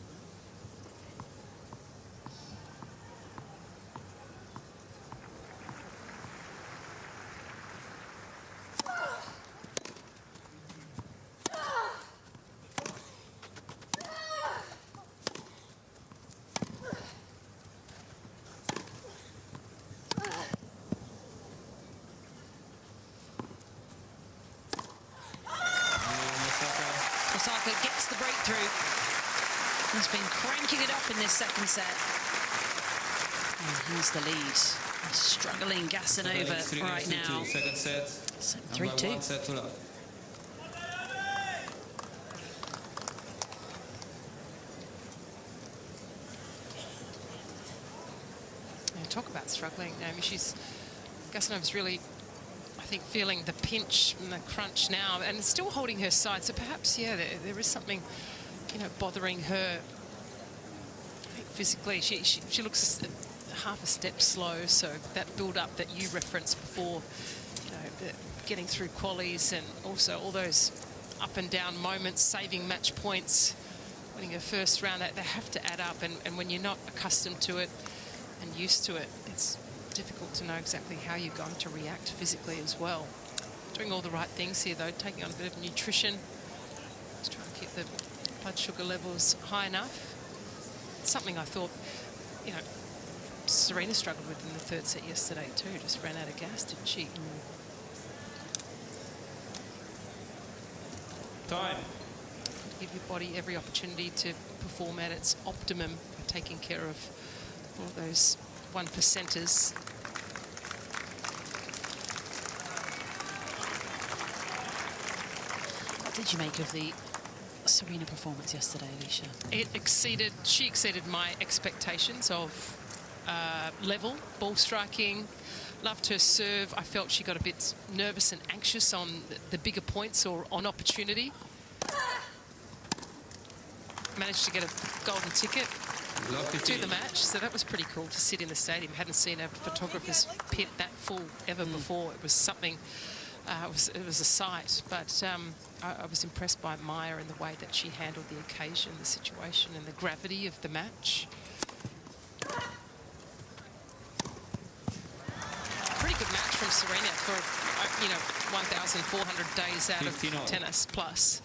Osaka gets the breakthrough. He's been cranking it up in this second set. And here's the lead. Struggling Gasanova right now. Second set. 3-2. 1 set to love. Yeah, talk about struggling. Gasanova's really, I think, feeling the pinch and the crunch now, and still holding her side. So perhaps, yeah, there is something, bothering her. I think physically, she looks half a step slow. So that build-up that you referenced before, getting through qualies, and also all those up and down moments, saving match points, winning her first round, they have to add up. And when you're not accustomed to it and used to it, it's difficult to know exactly how you're going to react physically as well. Doing all the right things here though, taking on a bit of nutrition, just trying to keep the blood sugar levels high enough. It's something I thought, Serena struggled with in the third set yesterday too, just ran out of gas, didn't she? Time. Give your body every opportunity to perform at its optimum by taking care of all those 1%ers. What did you make of the Serena performance yesterday, Alicia? She exceeded my expectations of level, ball striking. Loved her serve. I felt she got a bit nervous and anxious on the bigger points or on opportunity. Managed to get a golden ticket to the match, so that was pretty cool to sit in the stadium. Hadn't seen a photographer's pit that full ever before. It was something, it was a sight, but I was impressed by Maya and the way that she handled the occasion, the situation, and the gravity of the match. Pretty good match from Serena for 1,400 days out of tennis plus.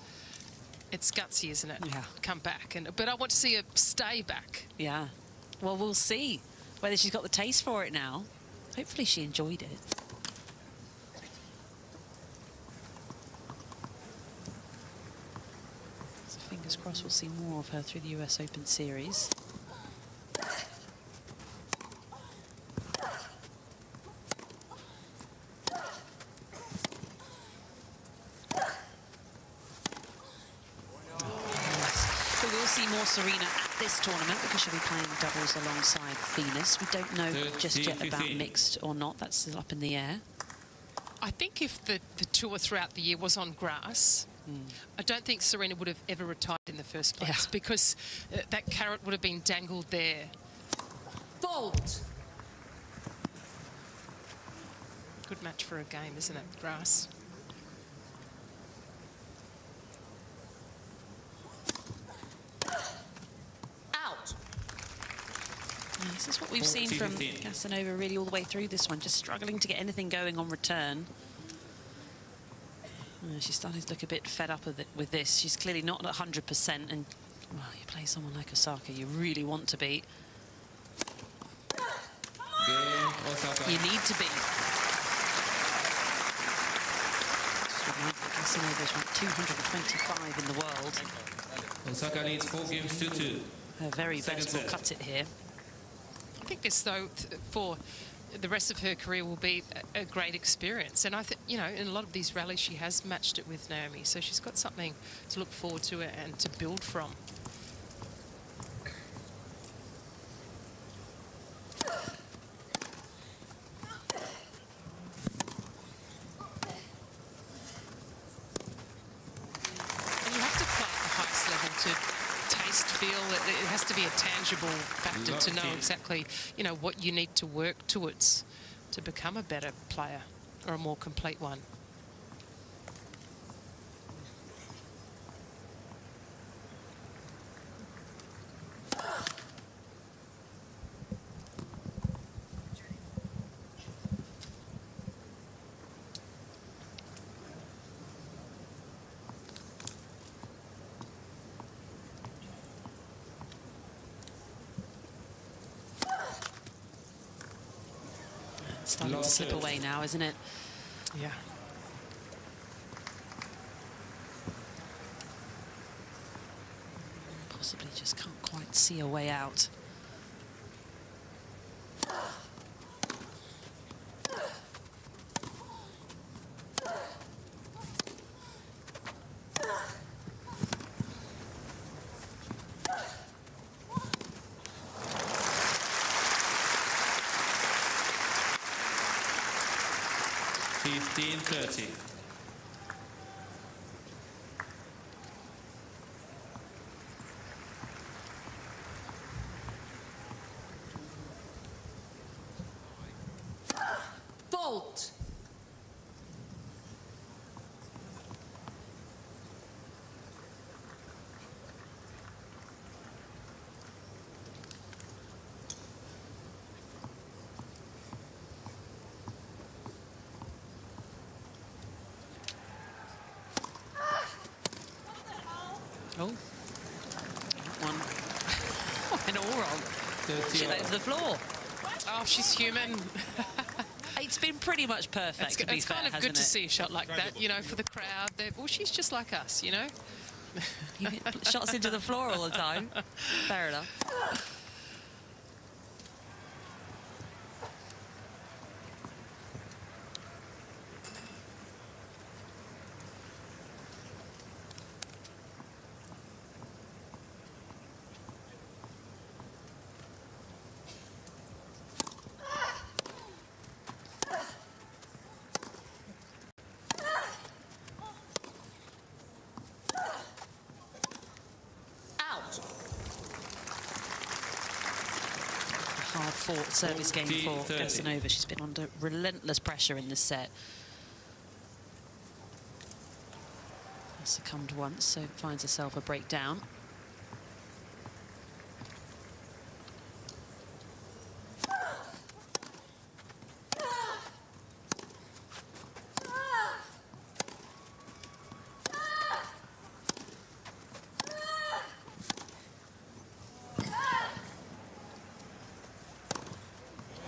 It's gutsy, isn't it? Yeah. Come back, but I want to see her stay back. Yeah. Well, we'll see whether she's got the taste for it now. Hopefully she enjoyed it. So fingers crossed we'll see more of her through the US Open Series. More Serena at this tournament because she'll be playing doubles alongside Venus. We don't know just yet about mixed or not. That's up in the air. I think if the tour throughout the year was on grass, I don't think Serena would have ever retired in the first place because that carrot would have been dangled there. Fault! Good match for a game, isn't it? Grass. This is what we've seen from Casanova really all the way through this one, just struggling to get anything going on return. She's starting to look a bit fed up with this. She's clearly not at 100%, and well, you play someone like Osaka, you really want to beat. You need to beat. Casanova's ranked 225 in the world. Osaka leads 4 games to 2. Her very best will cut it here. I think this, though, for the rest of her career will be a great experience. And I think, you know, in a lot of these rallies, she has matched it with Naomi. So she's got something to look forward to and to build from. It has to be a tangible factor to know exactly, you know, what you need to work towards to become a better player or a more complete one. Starting to slip away now, isn't it? Yeah. Possibly just can't quite see a way out. Fault. Oh, one. And all wrong. She went to the floor. Oh, she's human. It's been pretty much perfect, to be it's fair, kind of hasn't good to it? see a shot like that, you know, for the crowd. Well, she's just like us, you know. You hit shots into the floor all the time. Fair enough. Hard-fought service game for Casanova. She's been under relentless pressure in this set. Succumbed once, so finds herself a breakdown.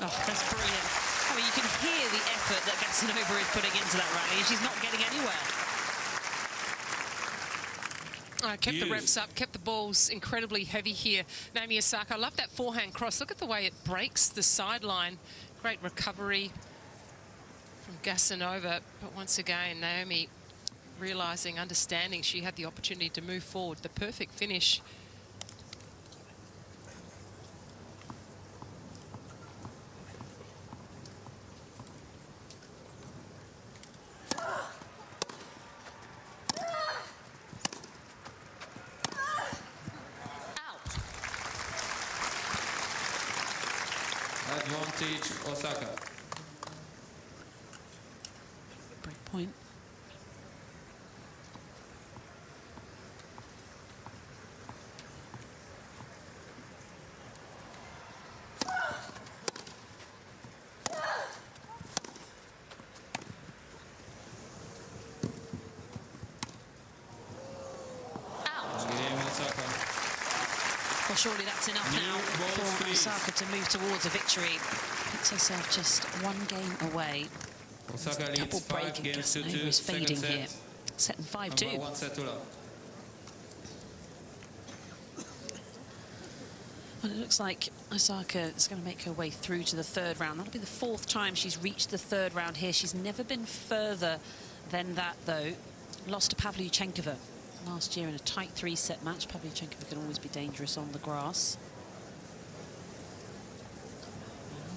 Oh, that's brilliant. I mean, you can hear the effort that Casanova is putting into that rally, and she's not getting anywhere. Kept the reps up, kept the balls incredibly heavy here. Naomi Osaka, I love that forehand cross. Look at the way it breaks the sideline. Great recovery from Casanova. But once again, Naomi realising, understanding she had the opportunity to move forward. The perfect finish. Advantage Osaka. Break point. surely that's enough now for Osaka to move towards a victory. Puts herself just one game away. Osaka leads Double 5 break and games to Casanova 2. is fading Second here. set. Set and 5-2. 1 set to love. Well, it looks like Osaka is going to make her way through to the third round. That'll be the 4th time she's reached the third round here. She's never been further than that, though. Lost to Pavlyuchenkova last year in a tight 3-set match. Pavlyuchenkova can always be dangerous on the grass.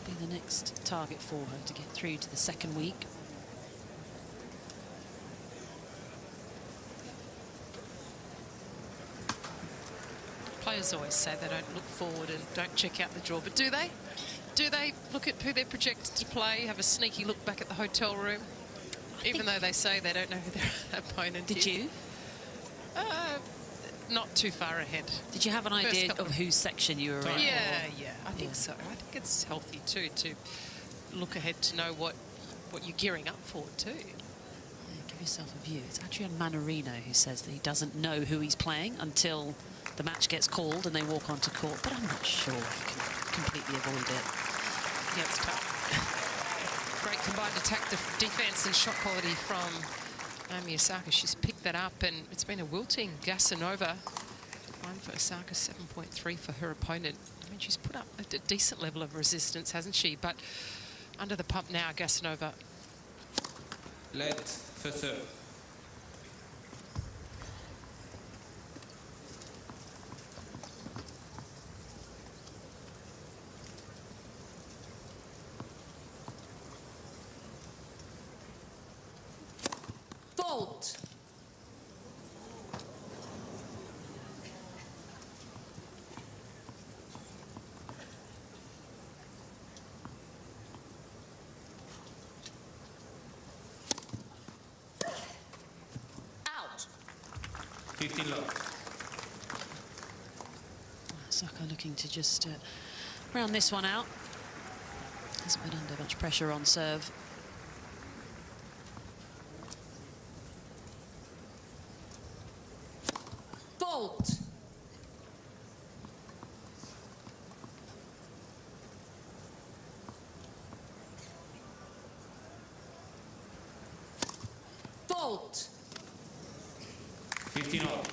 That'll be the next target for her to get through to the second week. Players always say they don't look forward and don't check out the draw, but do they? Do they look at who they're projected to play, have a sneaky look back at the hotel room, even though they say they don't know who their opponent is? Did you? Not too far ahead. Did you have an idea of whose section you were in? Yeah, I think so. I think it's healthy too to look ahead to know what you're gearing up for too. Yeah, give yourself a view. It's Adrian Manorino who says that he doesn't know who he's playing until the match gets called and they walk onto court, but I'm not sure he can completely avoid it. Yeah, it's tough. Great combined attack, defense and shot quality from Naomi Osaka. She's picked that up, and it's been a wilting Gasanova. 1 for Osaka, 7.3 for her opponent. I mean, she's put up a decent level of resistance, hasn't she? But under the pump now, Gasanova. Let for serve. Fault. Out. 15 love. Osaka looking to just round this one out. Hasn't been under much pressure on serve. Fault. Fault. 15 love.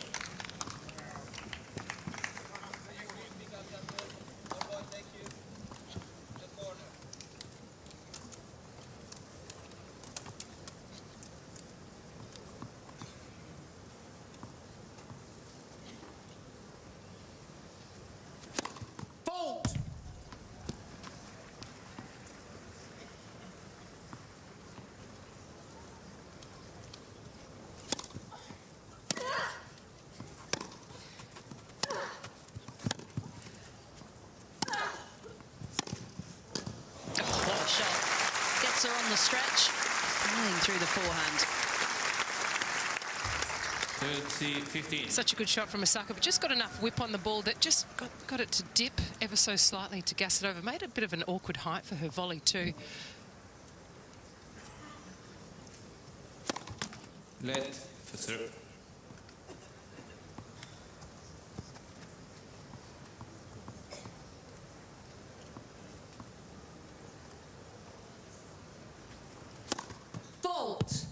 Fault. What a shot. Gets her on the stretch, flying through the forehand. 30-15. Such a good shot from Osaka, but just got enough whip on the ball that just got it to dip ever so slightly to Gasanova. Made a bit of an awkward height for her volley too. Let for serve. Fault.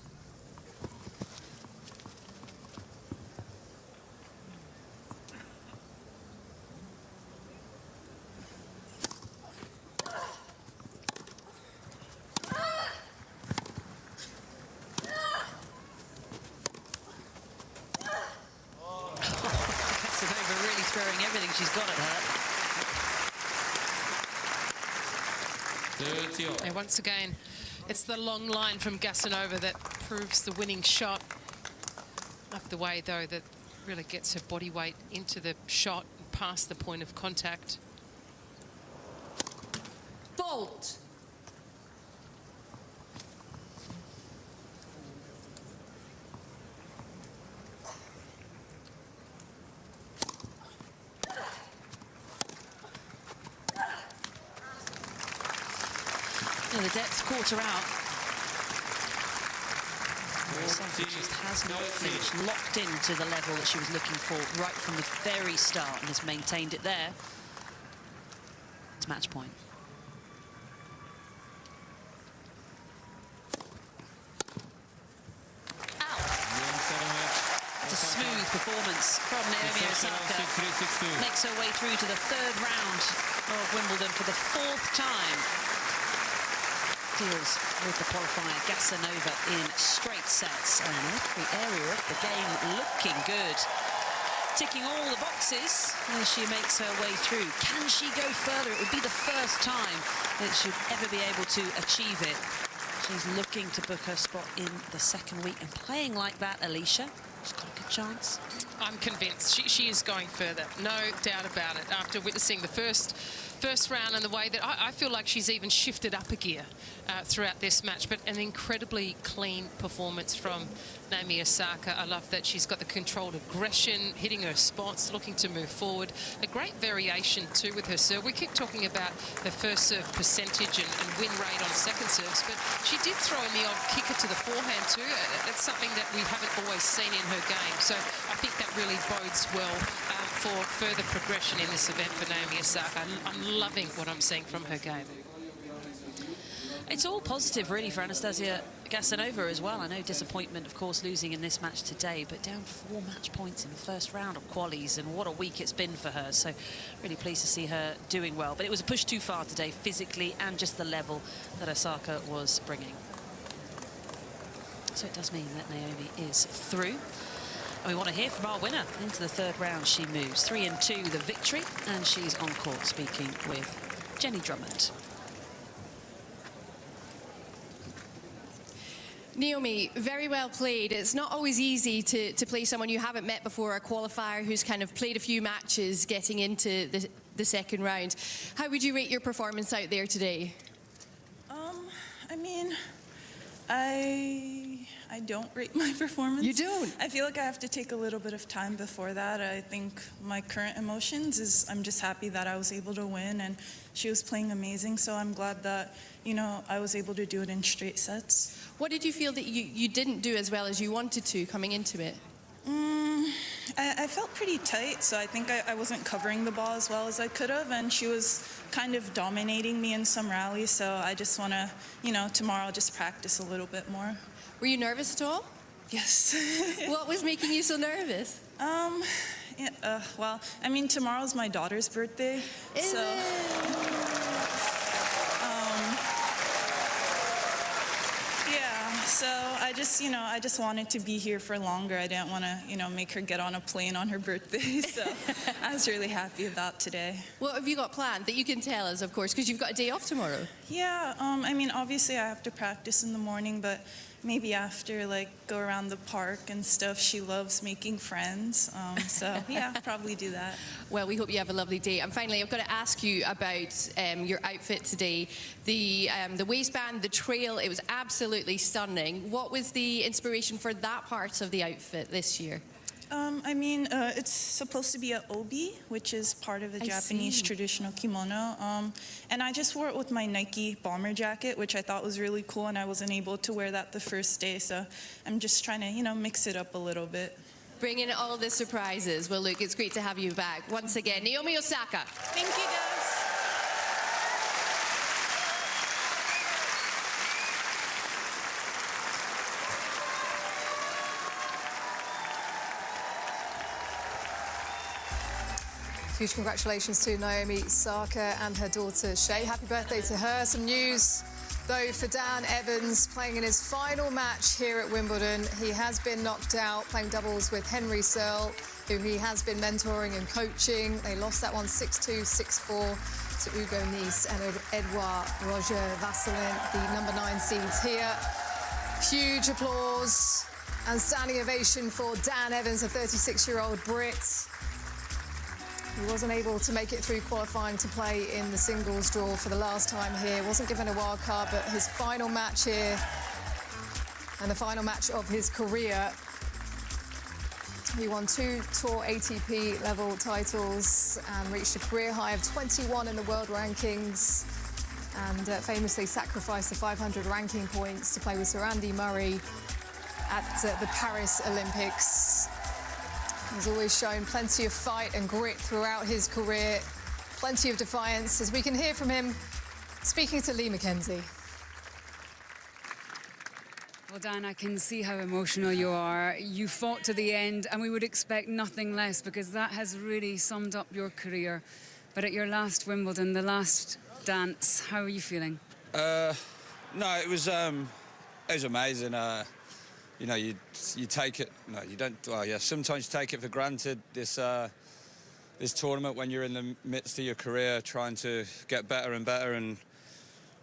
Casanova really throwing everything she's got at her. 30 off. And once again, it's the long line from Gasanova that proves the winning shot. Up the way, though, that really gets her body weight into the shot and past the point of contact. Fault. Yeah, the depth caught her out. just has not flinched, locked into the level that she was looking for right from the very start and has maintained it there. It's match point. It's a smooth performance from Naomi Osaka. Makes her way through to the third round of Wimbledon for the fourth time. Deals with the qualifier Gasanova in straight sets, and every area of the game looking good. Ticking all the boxes as she makes her way through. Can she go further? It would be the first time that she'd ever be able to achieve it. She's looking to book her spot in the second week, and playing like that, Alicia, she's got a good chance. I'm convinced she is going further, no doubt about it, after witnessing the first round and the way that I feel like she's even shifted up a gear throughout this match. But an incredibly clean performance from Naomi Osaka. I love that she's got the controlled aggression, hitting her spots, looking to move forward. A great variation too with her serve. We keep talking about her first serve percentage and win rate on second serves, but she did throw in the odd kicker to the forehand too. That's something that we haven't always seen in her game. So I think that really bodes well for further progression in this event for Naomi Osaka. I'm loving what I'm seeing from her game. It's all positive, really, for Anastasia Gasanova as well. I know disappointment, of course, losing in this match today, but down 4 match points in the first round of qualies, and what a week it's been for her. So really pleased to see her doing well. But it was a push too far today, physically, and just the level that Osaka was bringing. So it does mean that Naomi is through. And we want to hear from our winner. Into the third round she moves. 3-2 the victory, and she's on court speaking with Jenny Drummond. Naomi, very well played. It's not always easy to play someone you haven't met before, a qualifier who's kind of played a few matches getting into the second round. How would you rate your performance out there today? I mean, I don't rate my performance. You don't? I feel like I have to take a little bit of time before that. I think my current emotions is I'm just happy that I was able to win, and she was playing amazing, so I'm glad that, you know, I was able to do it in straight sets. What did you feel that you didn't do as well as you wanted to coming into it? I felt pretty tight, so I think I wasn't covering the ball as well as I could have, and she was kind of dominating me in some rallies, so I just want to, you know, tomorrow just practice a little bit more. Were you nervous at all? Yes. What was making you so nervous? Yeah, well, I mean, tomorrow's my daughter's birthday, So I just, you know, I just wanted to be here for longer. I didn't want to, you know, make her get on a plane on her birthday. So I was really happy about today. What have you got planned that you can tell us, of course, because you've got a day off tomorrow? Yeah, I mean, obviously I have to practice in the morning, but maybe after, like, go around the park and stuff. She loves making friends. So yeah, probably do that. Well, we hope you have a lovely day. And finally, I've got to ask you about your outfit today. The waistband, the trail, it was absolutely stunning. What was the inspiration for that part of the outfit this year? I mean, it's supposed to be an obi, which is part of the Japanese traditional kimono. And I just wore it with my Nike bomber jacket, which I thought was really cool, and I wasn't able to wear that the first day. So I'm just trying to, you know, mix it up a little bit. Bring in all the surprises. Well, look, it's great to have you back. Once again, Naomi Osaka. Thank you, guys. Huge congratulations to Naomi Osaka and her daughter Shay. Happy birthday to her. Some news, though, for Dan Evans playing in his final match here at Wimbledon. He has been knocked out playing doubles with Henry Searle, who he has been mentoring and coaching. They lost that one 6-2, 6-4 to Hugo Nice and Edouard Roger Vasselin, the number 9 seeds here. Huge applause and standing ovation for Dan Evans, a 36-year-old Brit. He wasn't able to make it through qualifying to play in the singles draw for the last time here. Wasn't given a wild card, but his final match here and the final match of his career. He won 2 Tour ATP level titles and reached a career high of 21 in the world rankings, and famously sacrificed the 500 ranking points to play with Sir Andy Murray at the Paris Olympics. He's always shown plenty of fight and grit throughout his career, plenty of defiance, as we can hear from him speaking to Lee McKenzie. Well, Dan, I can see how emotional you are. You fought to the end, and we would expect nothing less, because that has really summed up your career. But at your last Wimbledon, the last dance, how are you feeling? No, it was amazing. You know, you take it. No, you don't. Well, yeah, sometimes you take it for granted. This tournament, when you're in the midst of your career, trying to get better and better. And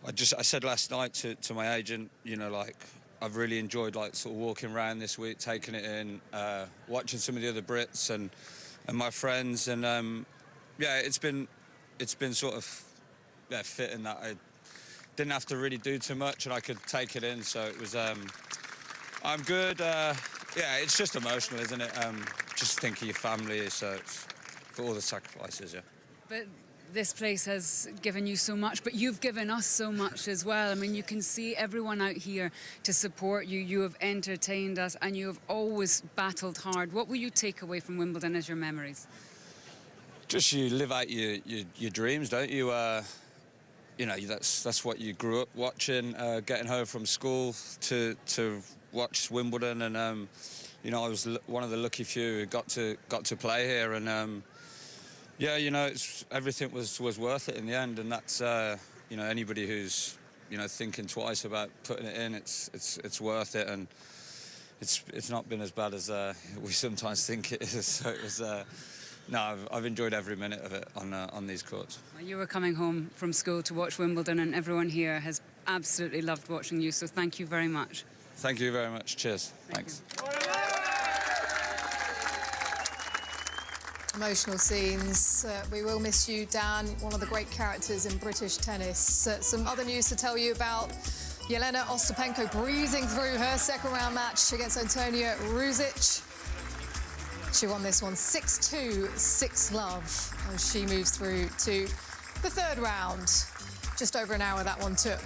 I said last night to my agent, you know, like, I've really enjoyed, like, sort of walking around this week, taking it in, watching some of the other Brits and my friends, and yeah, it's been sort of fitting that I didn't have to really do too much and I could take it in. So it was. I'm good. Yeah, it's just emotional, isn't it? Just think of your family, so it's for all the sacrifices. Yeah. But this place has given you so much, but you've given us so much as well. I mean, you can see everyone out here to support you. You have entertained us, and you have always battled hard. What will you take away from Wimbledon as your memories? Just you live out your dreams, don't you? You know, that's what you grew up watching. Getting home from school to watch Wimbledon, and you know, I was one of the lucky few who got to play here, and yeah, you know, everything was worth it in the end, and that's you know, anybody who's, you know, thinking twice about putting it in, it's worth it, and it's not been as bad as we sometimes think it is. So it was. No, I've enjoyed every minute of it on these courts. You were coming home from school to watch Wimbledon, and everyone here has absolutely loved watching you, so thank you very much. Thank you very much. Cheers. Thanks. Emotional scenes. We will miss you, Dan, one of the great characters in British tennis. Some other news to tell you about. Jelena Ostapenko breezing through her second-round match against Antonia Ruzic. She won this one 6-2, 6-love, as she moves through to the third round. Just over an hour that one took.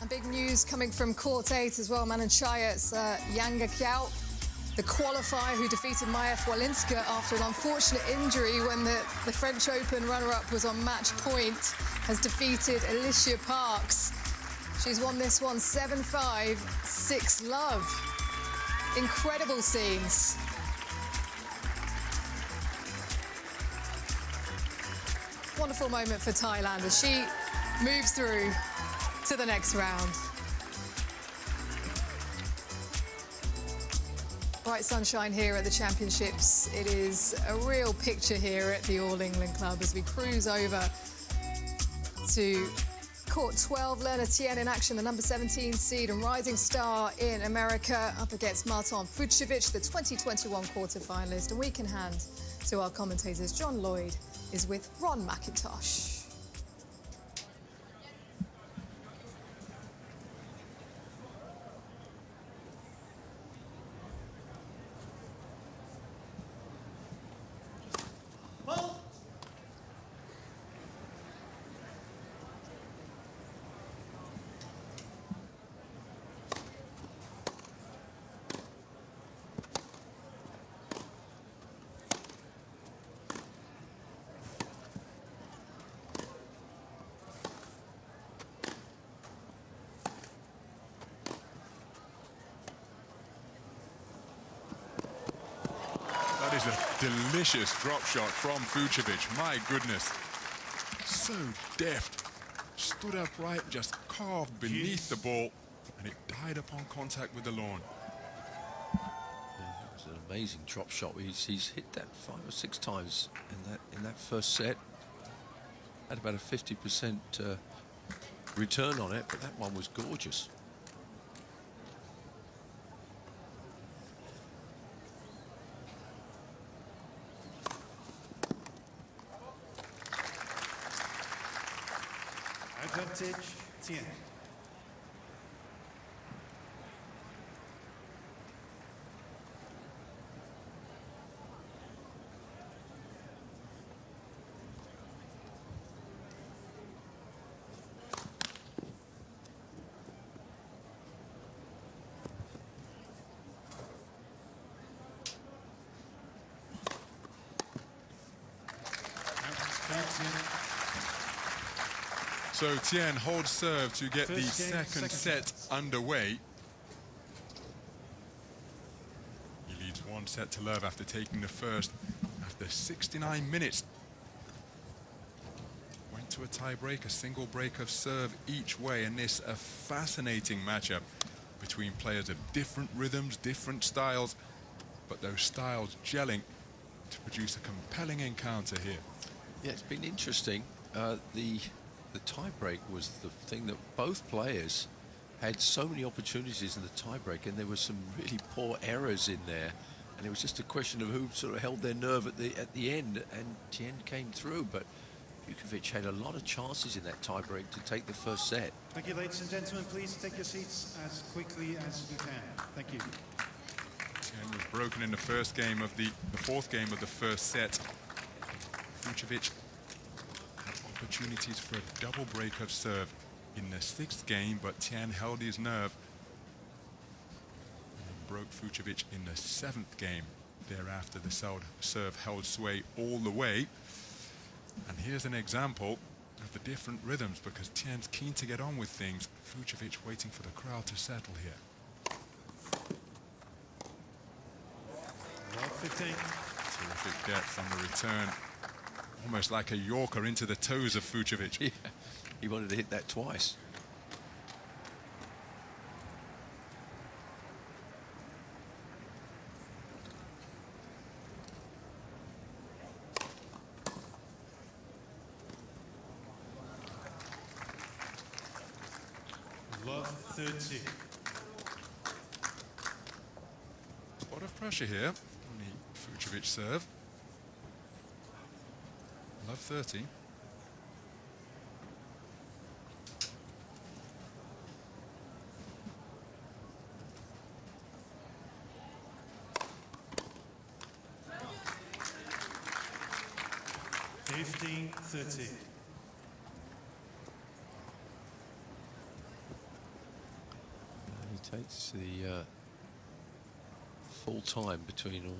And big news coming from Court 8 as well. Mananchaya's Yanga Kiao, the qualifier who defeated Maja Walinska after an unfortunate injury when the French Open runner-up was on match point, has defeated Alicia Parks. She's won this one 7-5, 6-love. Incredible scenes. Wonderful moment for Thailand as she moves through to the next round. Bright sunshine here at the championships. It is a real picture here at the All England Club as we cruise over to Court 12. Lerna Tien in action, the number 17 seed and rising star in America, up against Martin Fucsovics, the 2021 quarter-finalist. And we can hand to our commentators. John Lloyd is with Ron McIntosh. That is a delicious drop shot from Fucsovics. My goodness. So deft. Stood upright, just carved beneath the ball, and it died upon contact with the lawn. Yeah, that was an amazing drop shot. He's hit that 5 or 6 times in that first set. Had about a 50% return on it, but that one was gorgeous. Advantage 10. So Tien holds serve to get the First game, second second set underway. He leads 1 set to love after taking the first after 69 minutes. Went to a tie break, a single break of serve each way, and this a fascinating matchup between players of different rhythms, different styles, but those styles gelling to produce a compelling encounter here. Yeah, it's been interesting. The tie-break was the thing that both players had so many opportunities in the tie-break, and there were some really poor errors in there, and it was just a question of who sort of held their nerve at the end, and Tien came through, but Vukovic had a lot of chances in that tie-break to take the first set. Thank you, ladies and gentlemen. Please take your seats as quickly as you can. Thank you. Tien was broken in the fourth game of the first set. Vukovic had opportunities for a double break of serve in the 6th game, but Tien held his nerve and broke Vukovic in the 7th game. Thereafter, the serve held sway all the way. And here's an example of the different rhythms, because Tien's keen to get on with things. Vukovic waiting for the crowd to settle here. Love 15. Terrific depth on the return. Almost like a Yorker into the toes of Vukovic. Yeah, he wanted to hit that twice. Love 30. Spot of pressure here on the Vukovic serve. Love 30. $15-30. He takes the full time between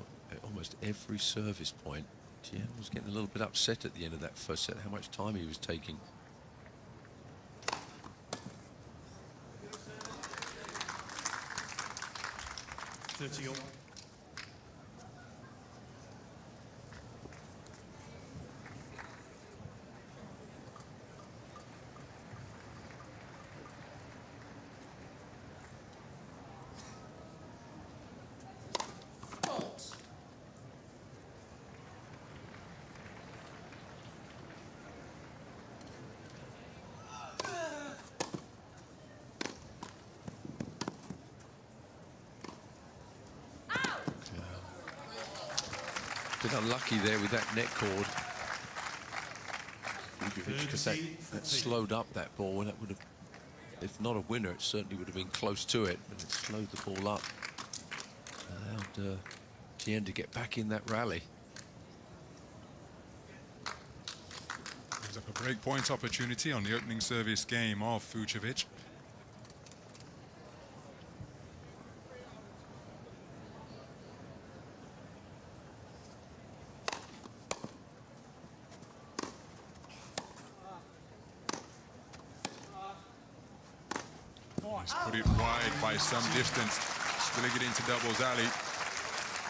almost every service point. Tien was getting a little bit upset at the end of that first set, how much time he was taking. $30 all. Bit unlucky there with that net cord. Because that slowed up that ball, and that would have, if not a winner, it certainly would have been close to it, but it slowed the ball up. Allowed Tien to get back in that rally. Brings up a break point opportunity on the opening service game of Vukovic. He's put it wide by some distance, spilling it into doubles alley.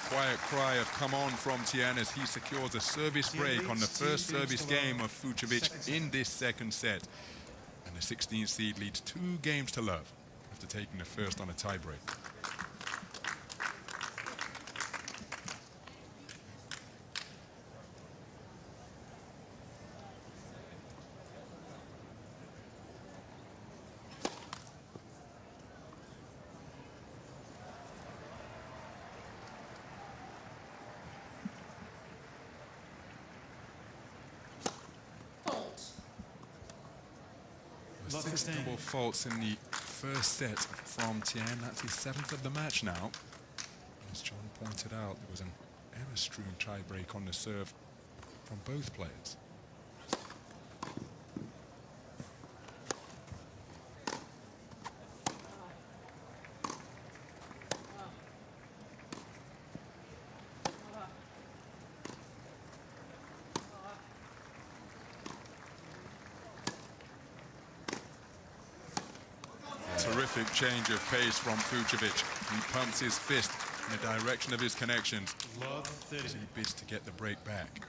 Quiet cry of come on from Tien as he secures a service break on the first service game of Vukovic in this second set. And the 16th seed leads 2 games to love after taking the first on a tie break. Six double faults in the first set from Tien. That's his 7th of the match now. As John pointed out, there was an error-strewn tie break on the serve from both players. Terrific change of pace from Fucsovics. He pumps his fist in the direction of his connections as he bids to get the break back.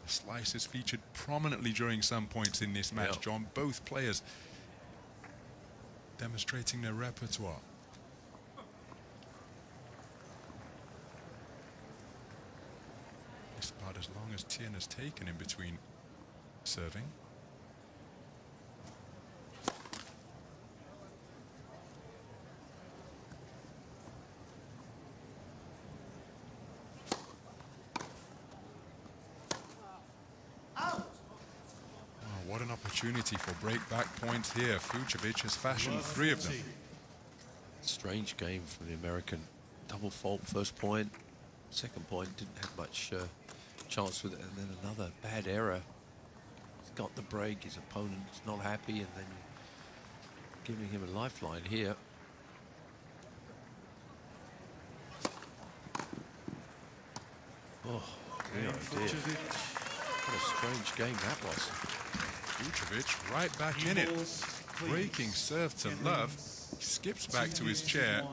The slices featured prominently during some points in this match, John. Both players demonstrating their repertoire. It's about as long as Tien has taken in between serving. What an opportunity for break-back points here. Fucsovics has fashioned 3 of them. Strange game from the American. Double fault, first point. Second point, didn't have much chance with it. And then another bad error. He's got the break, his opponent's not happy, and then giving him a lifeline here. Oh, dear, oh dear. What a strange game that was. Fucsovics right back in it. Breaking serve to love. He skips back to his chair.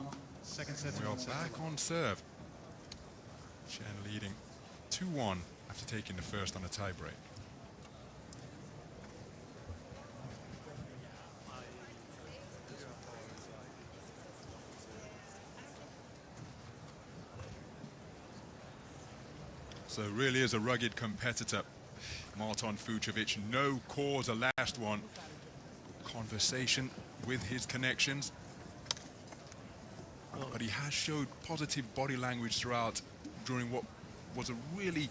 We are back on serve. Chen leading 2-1 after taking the first on a tie break. So really is a rugged competitor. Marton Fucsovics, no cause, a last one. Conversation with his connections. But he has showed positive body language throughout during what was a really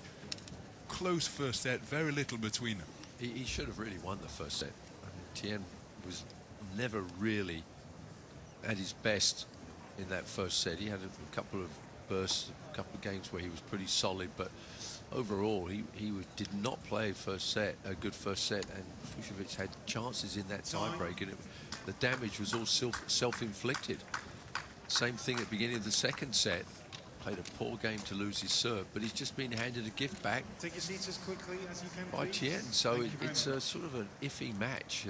close first set, very little between them. He should have really won the first set. I mean, Tien was never really at his best in that first set. He had a couple of bursts, a couple of games where he was pretty solid, but overall, he did not play a good first set, and Fucsovics had chances in that tiebreak, and the damage was all self-inflicted. Same thing at the beginning of the second set. Played a poor game to lose his serve, but he's just been handed a gift back Take your seats as quickly as you can, by please. Tien. So it's much. a sort of an iffy match.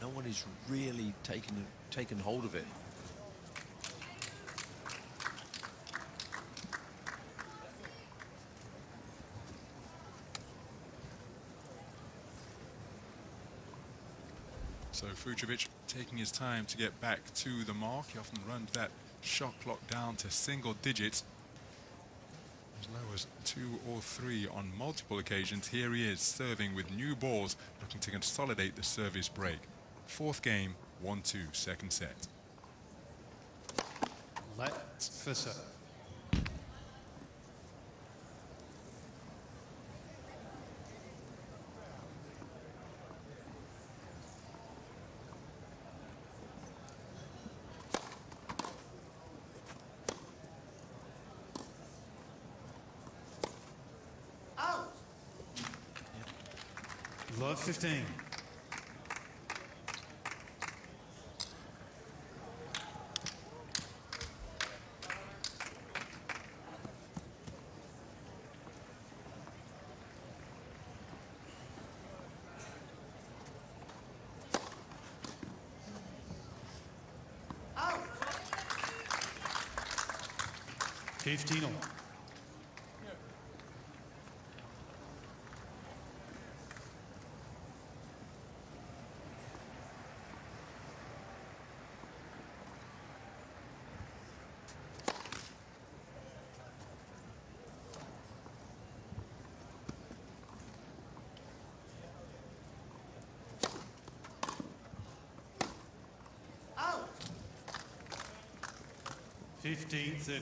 No one is really taken hold of it. So Fucsovics taking his time to get back to the mark. He often runs that shot clock down to single digits, as low as 2 or 3 on multiple occasions. Here he is serving with new balls, looking to consolidate the service break. Fourth game, 1-2, second set. Let's first set. Love 15. Out. 15 all. Out. 15-30.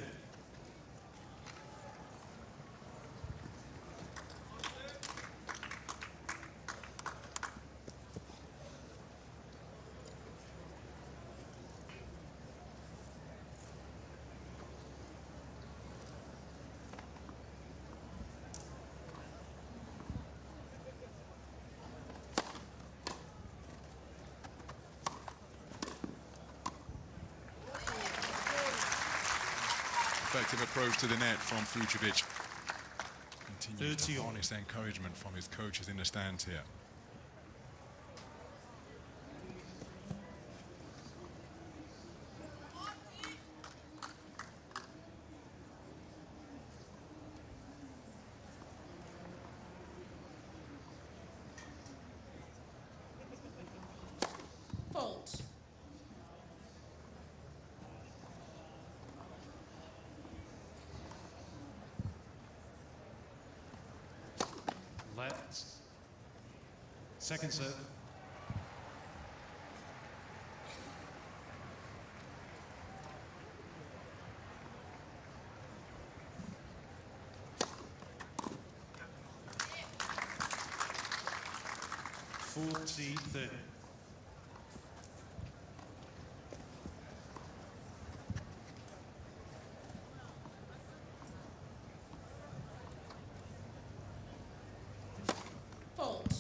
Effective approach to the net from Fucsovics. Continues to honest encouragement from his coaches in the stands here. Left. Second serve. Third. Fault.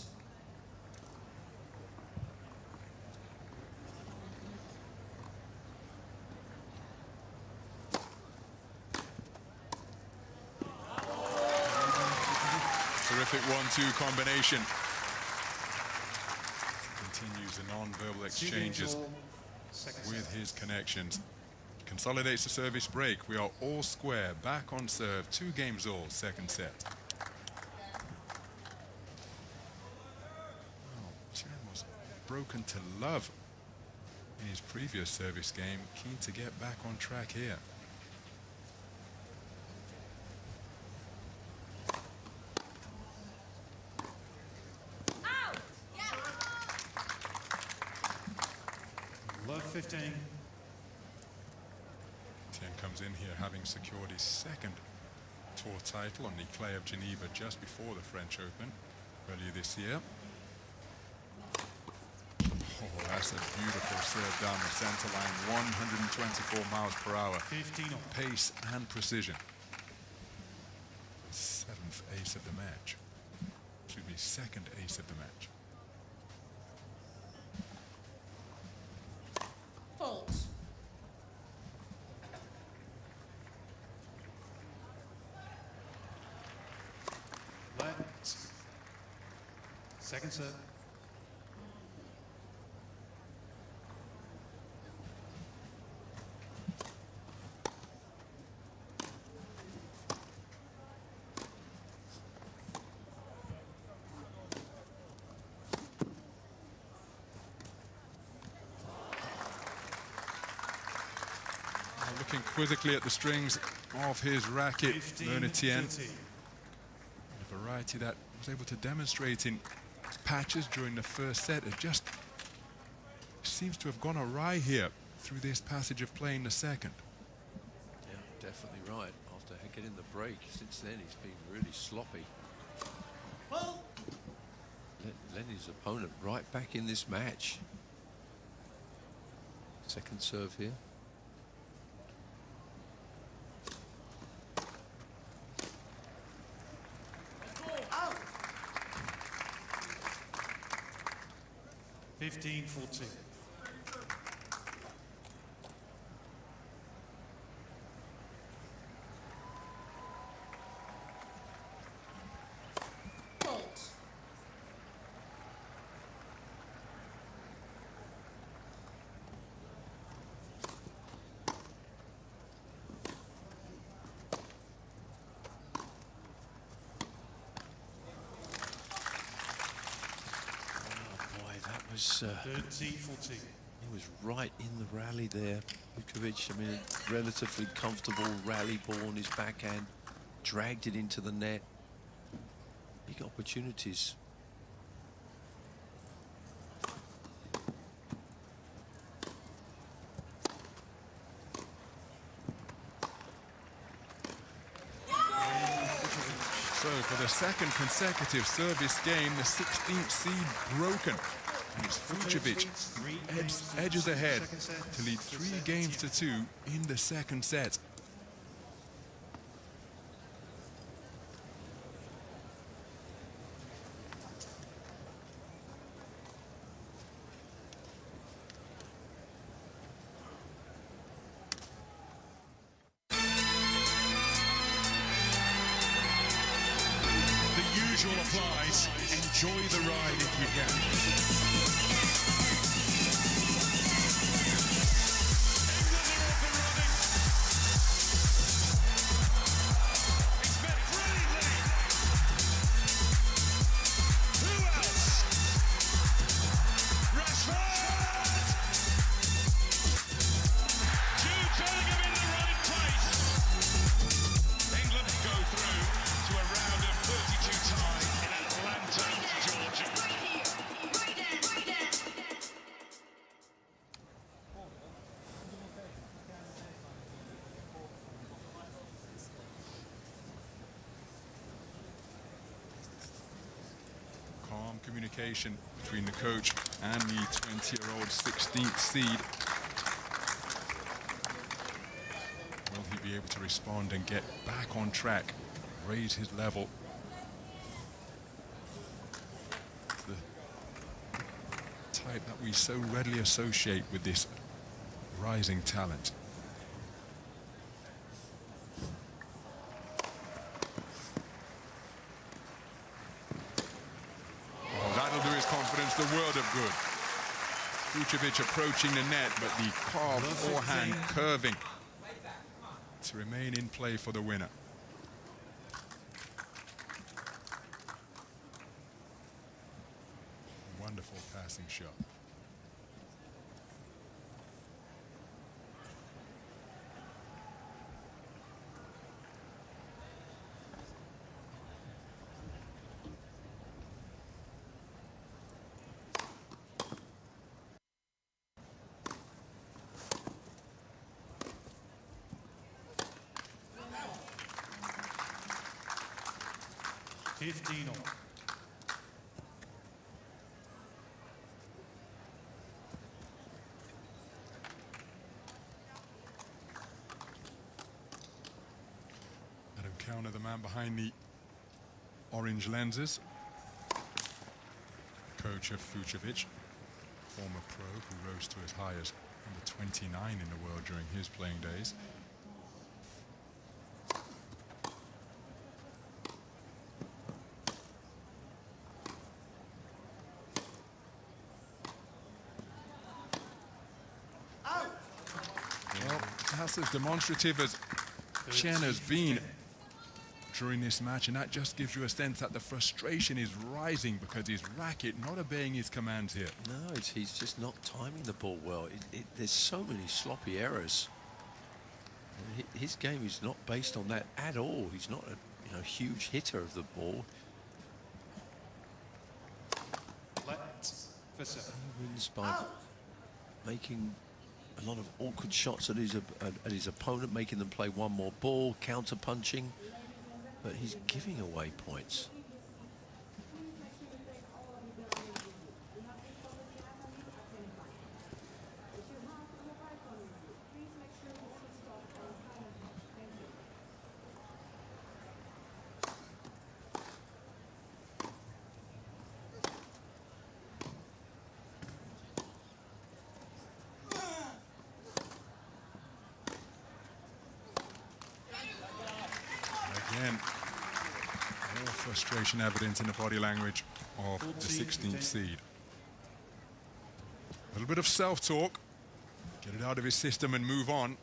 Terrific 1-2 combination. Continues the non-verbal exchanges with his connections. Consolidates the service break. We are all square. Back on serve. 2 games all. Second set. Chen was broken to love in his previous service game. Keen to get back on track here. Love 15. Tien comes in here having secured his second tour title on the clay of Geneva just before the French Open earlier this year. Oh, that's a beautiful serve down the center line. 124 miles per hour. 15 on. Pace and precision. 7th ace of the match. Should be 2nd ace of the match. Fault. Left. Second serve. Looking quizzically at the strings of his racket, Learner Tien. A variety that was able to demonstrate in patches during the first set. It just seems to have gone awry here through this passage of play in the second. Yeah, definitely right. After getting the break, since then he's been really sloppy. Letting his opponent right back in this match. Second serve here. Out. 15-14. Fault. Was 13-14. He was right in the rally there. Vukovic, I mean, relatively comfortable rally ball on his backhand, dragged it into the net. Big opportunities. So for the second consecutive service game, the 16th seed broken. And it's Vukovic edges ahead to lead 3-2 in the second set. The usual applies. Enjoy the ride if you can. communication between the coach and the 20-year-old 16th seed. Will he be able to respond and get back on track, raise his level? The type that we so readily associate with this rising talent. That'll do his confidence the world of good. Vucevic approaching the net, but the carved forehand curving to remain in play for the winner. Wonderful passing shot. Adam Counter, the man behind the orange lenses. Coach of Vucevic, former pro who rose to as high as number 29 in the world during his playing days. Well, that's as demonstrative as Chen has been during this match, and that just gives you a sense that the frustration is rising because his racket not obeying his commands here. No, he's just not timing the ball well. There's so many sloppy errors. His game is not based on that at all. He's not a huge hitter of the ball. He wins by making a lot of awkward shots at his opponent, making them play one more ball, counter punching, but he's giving away points. Again, more frustration evident in the body language of the 16th seed. A little bit of self-talk, get it out of his system and move on.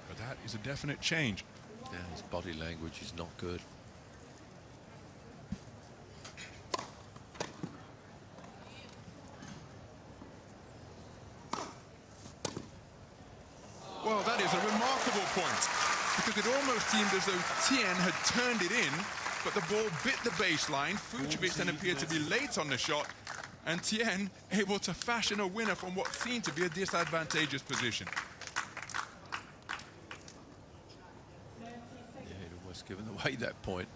But that is a definite change. Yeah, his body language is not good. Well, that is a remarkable point, because it almost seemed as though Tien had turned it in, but the ball bit the baseline. Vucevic then appeared to be late on the shot, and Tien able to fashion a winner from what seemed to be a disadvantageous position. Yeah, he'd almost given away that point.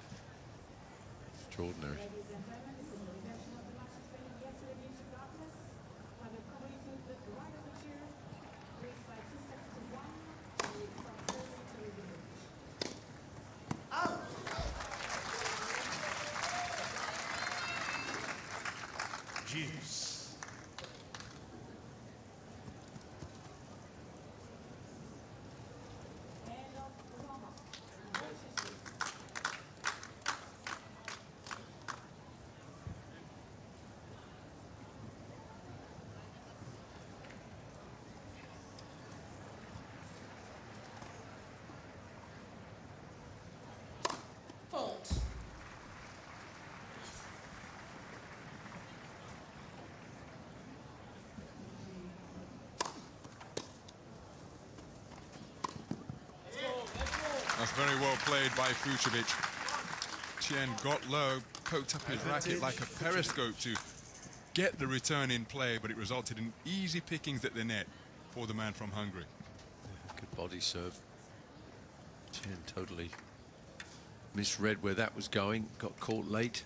Extraordinary. That's very well played by Vucevic. Tien got low, poked up his racket like a periscope to get the return in play, but it resulted in easy pickings at the net for the man from Hungary. Yeah, good body serve. Tien totally misread where that was going, got caught late.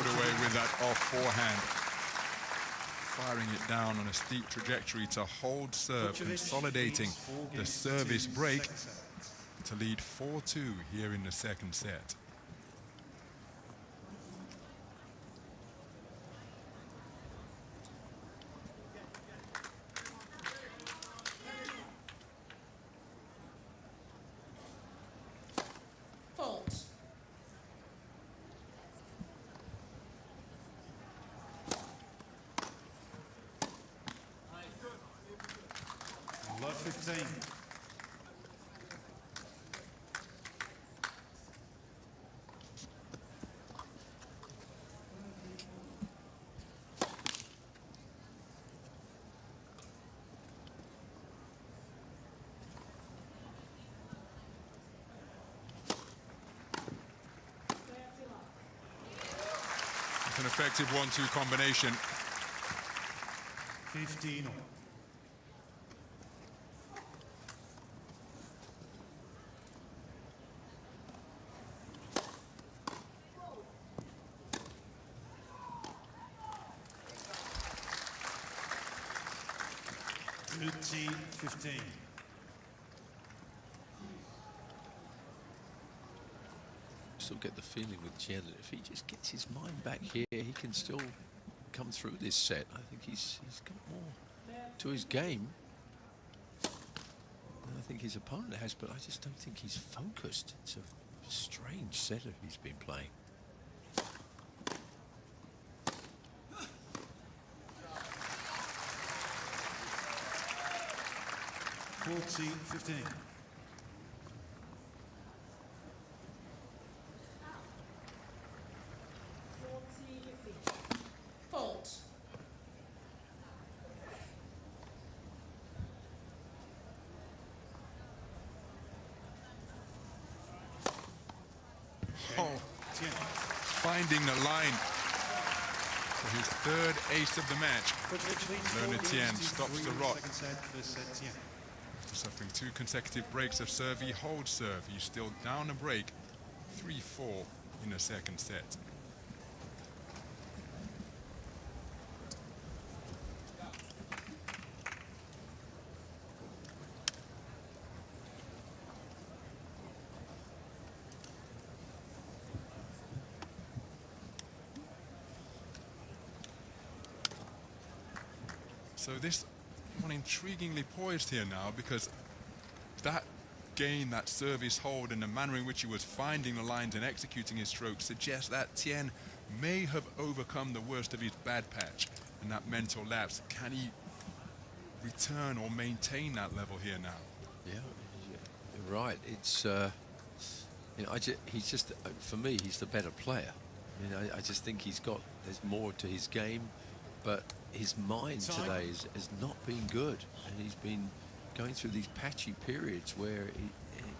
put away with that off forehand. Firing it down on a steep trajectory to hold serve, consolidating the service break to lead 4-2 here in the second set. Love 15. It's an effective 1-2 combination. 15. T 15. Still get the feeling with Tien that if he just gets his mind back here, he can still come through this set. I think he's got more to his game than I think his opponent has, but I just don't think he's focused. It's a strange set that he's been playing. T 15. Fault. Oh, finding the line for his third ace of the match. Learner Tien stops the rot. Suffering 2 consecutive breaks of serve, he holds serve. He's still down a break, 3-4 in the second set. So this one intriguingly poised here now, because that gain, that service hold, and the manner in which he was finding the lines and executing his strokes suggests that Tien may have overcome the worst of his bad patch and that mental lapse. Can he return or maintain that level here now? Yeah, you're right. It's you know, he's just, for me, he's the better player. I mean, I just think there's more to his game, but his mind today has not been good, and he's been going through these patchy periods where he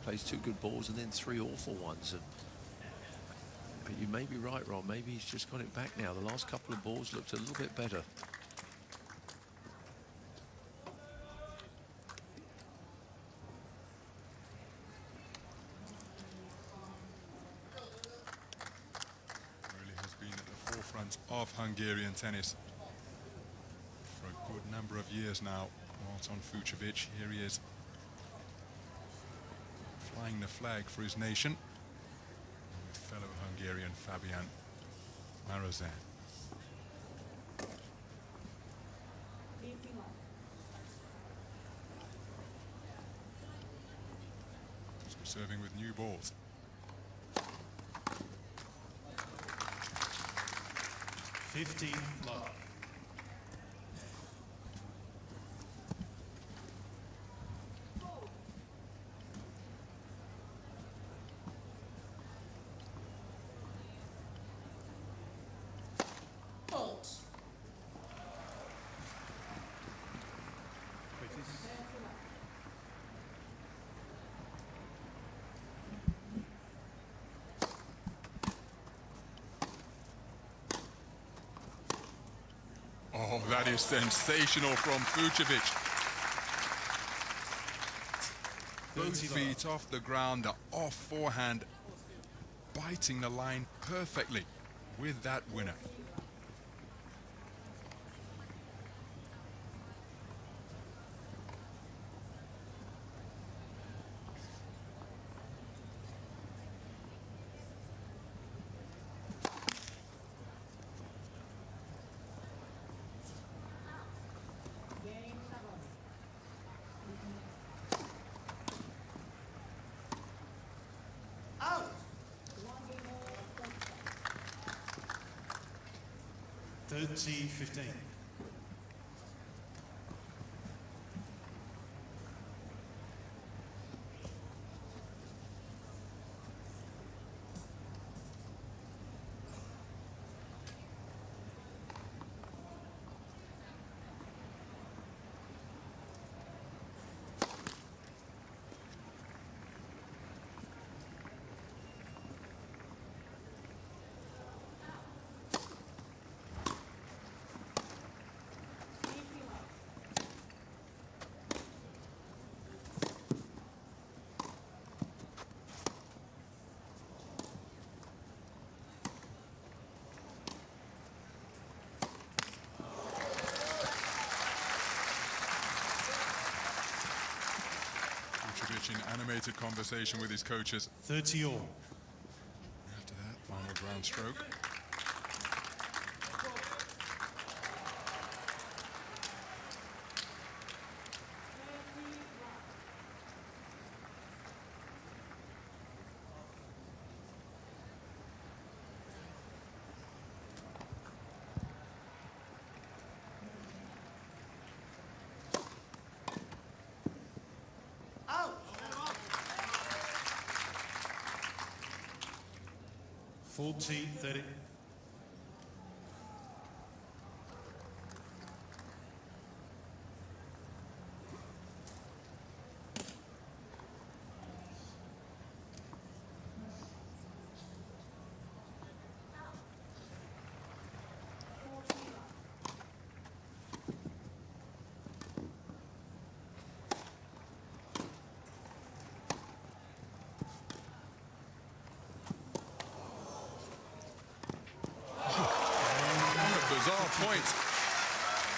plays 2 good balls and then 3 awful ones. But you may be right, Ron. Maybe he's just got it back now. The last couple of balls looked a little bit better. Really has been at the forefront of Hungarian tennis for a good number of years now. Marton Fucsovics, here he is, flying the flag for his nation with fellow Hungarian Fabian Marozsan. Serving with new balls. Love. Oh, that is sensational from Fucsovics. Both feet off the ground, the off forehand biting the line perfectly. with that winner. Out. 30-15. Vucevic in animated conversation with his coaches. 30 all. After that, final ground stroke. Out. 40-30. Bizarre point.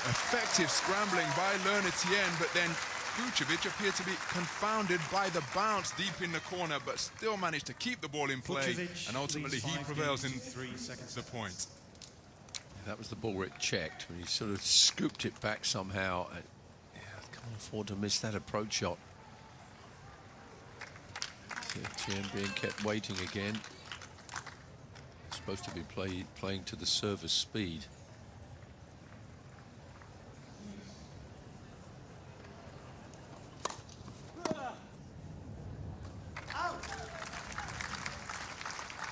Effective scrambling by Lerner Tien, but then Vucevic appeared to be confounded by the bounce deep in the corner, but still managed to keep the ball in play, and ultimately he prevails in the point. Yeah, that was the ball where it checked, when he sort of scooped it back somehow. And, yeah, can't afford to miss that approach shot. Tien being kept waiting again. Supposed to be playing to the server's speed. Out.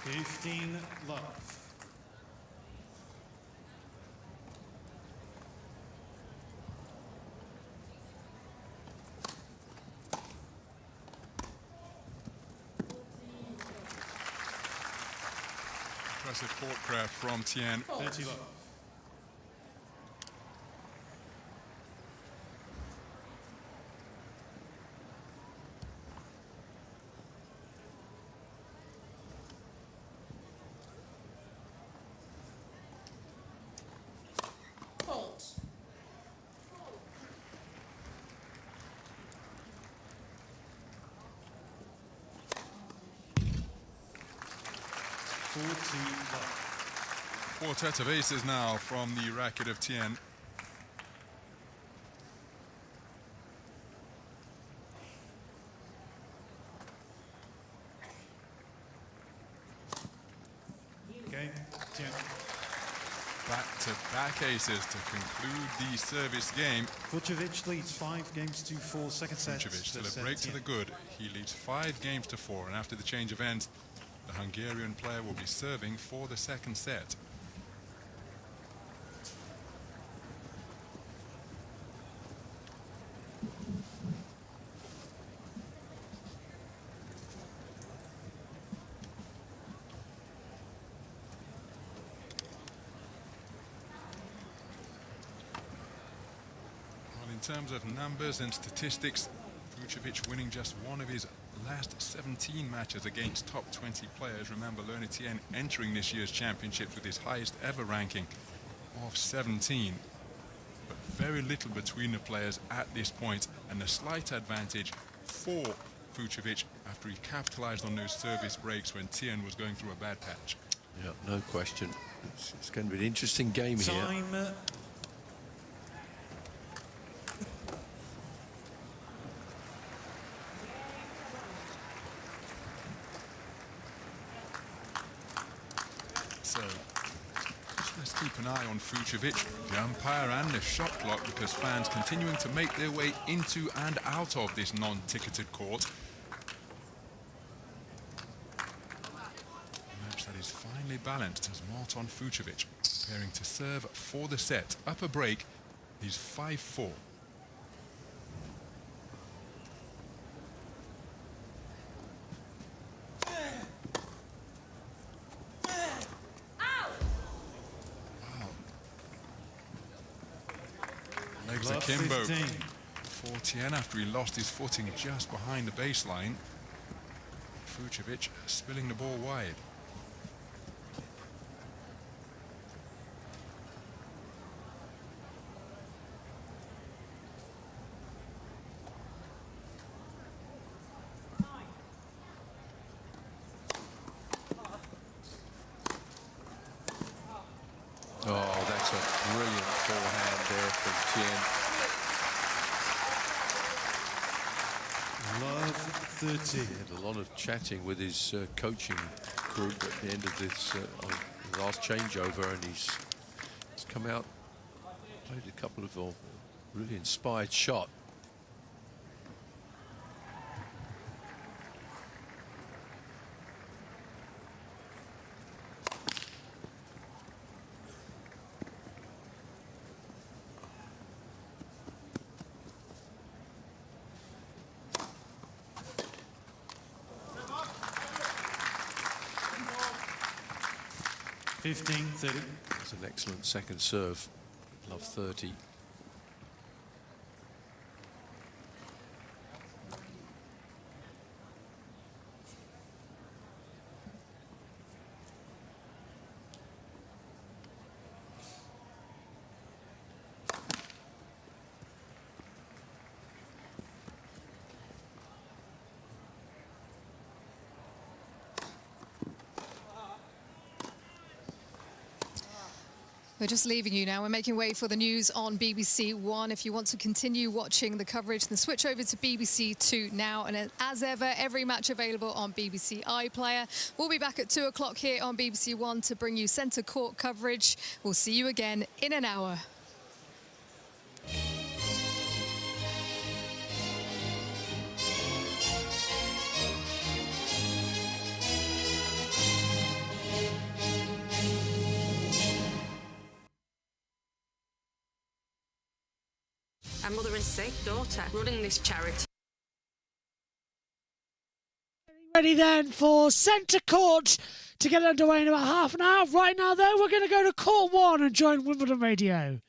15 love. Impressive court craft from Tien. 30 love. Fault. Quartet of aces now from the racket of Tien. Game 10. Back-to-back aces to conclude the service game. Vucevic leads 5 games to 4, second set. Vucevic still a break to the good. He leads 5 games to 4, and after the change of ends, the Hungarian player will be serving for the second set. Well, in terms of numbers and statistics, Vucevic winning just one of his last 17 matches against top 20 players. Remember, Le Etienne entering this year's championships with his highest ever ranking of 17. But very little between the players at this point, and a slight advantage for Fucsovics after he capitalized on those service breaks when Tien was going through a bad patch. Yeah, no question. It's going to be an interesting game here. So let's keep an eye on Fucsovics, the umpire and the shot clock, because fans continuing to make their way into and out of this non-ticketed court. A match that is finely balanced as Marton Fucsovics preparing to serve for the set. Up a break, he's 5-4. Legs akimbo for Tien after he lost his footing just behind the baseline. Fucsovics spilling the ball wide. Oh, that's a brilliant forehand there from Tien. Love 13. He had a lot of chatting with his coaching group at the end of this last changeover, and he's come out, played a couple of really inspired shots. That's an excellent second serve. Love 30. We're just leaving you now. We're making way for the news on BBC One. If you want to continue watching the coverage, then switch over to BBC Two now. And as ever, every match available on BBC iPlayer. We'll be back at 2 o'clock here on BBC One to bring you centre court coverage. We'll see you again in an hour. A mother and sick daughter running this charity. Ready then for centre court to get underway in about half an hour. Right now, though, we're going to go to court 1 and join Wimbledon Radio.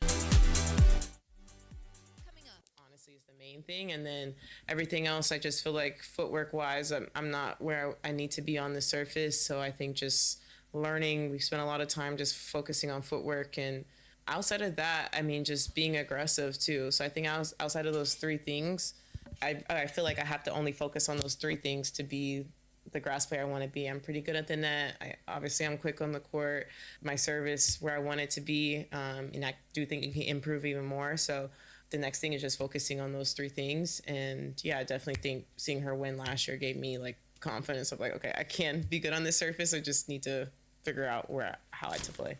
Honestly, is the main thing, and then everything else, I just feel like footwork-wise, I'm not where I need to be on the surface. So I think just learning, we spent a lot of time just focusing on footwork, and outside of that, I mean, just being aggressive too. So I think outside of those three things, I feel like I have to only focus on those three things to be the grass player I want to be. I'm pretty good at the net. Obviously, I'm quick on the court. My service where I want it to be, and I do think it can improve even more. So the next thing is just focusing on those three things. And yeah, I definitely think seeing her win last year gave me like confidence of like, okay, I can be good on this surface. I just need to figure out how I to play.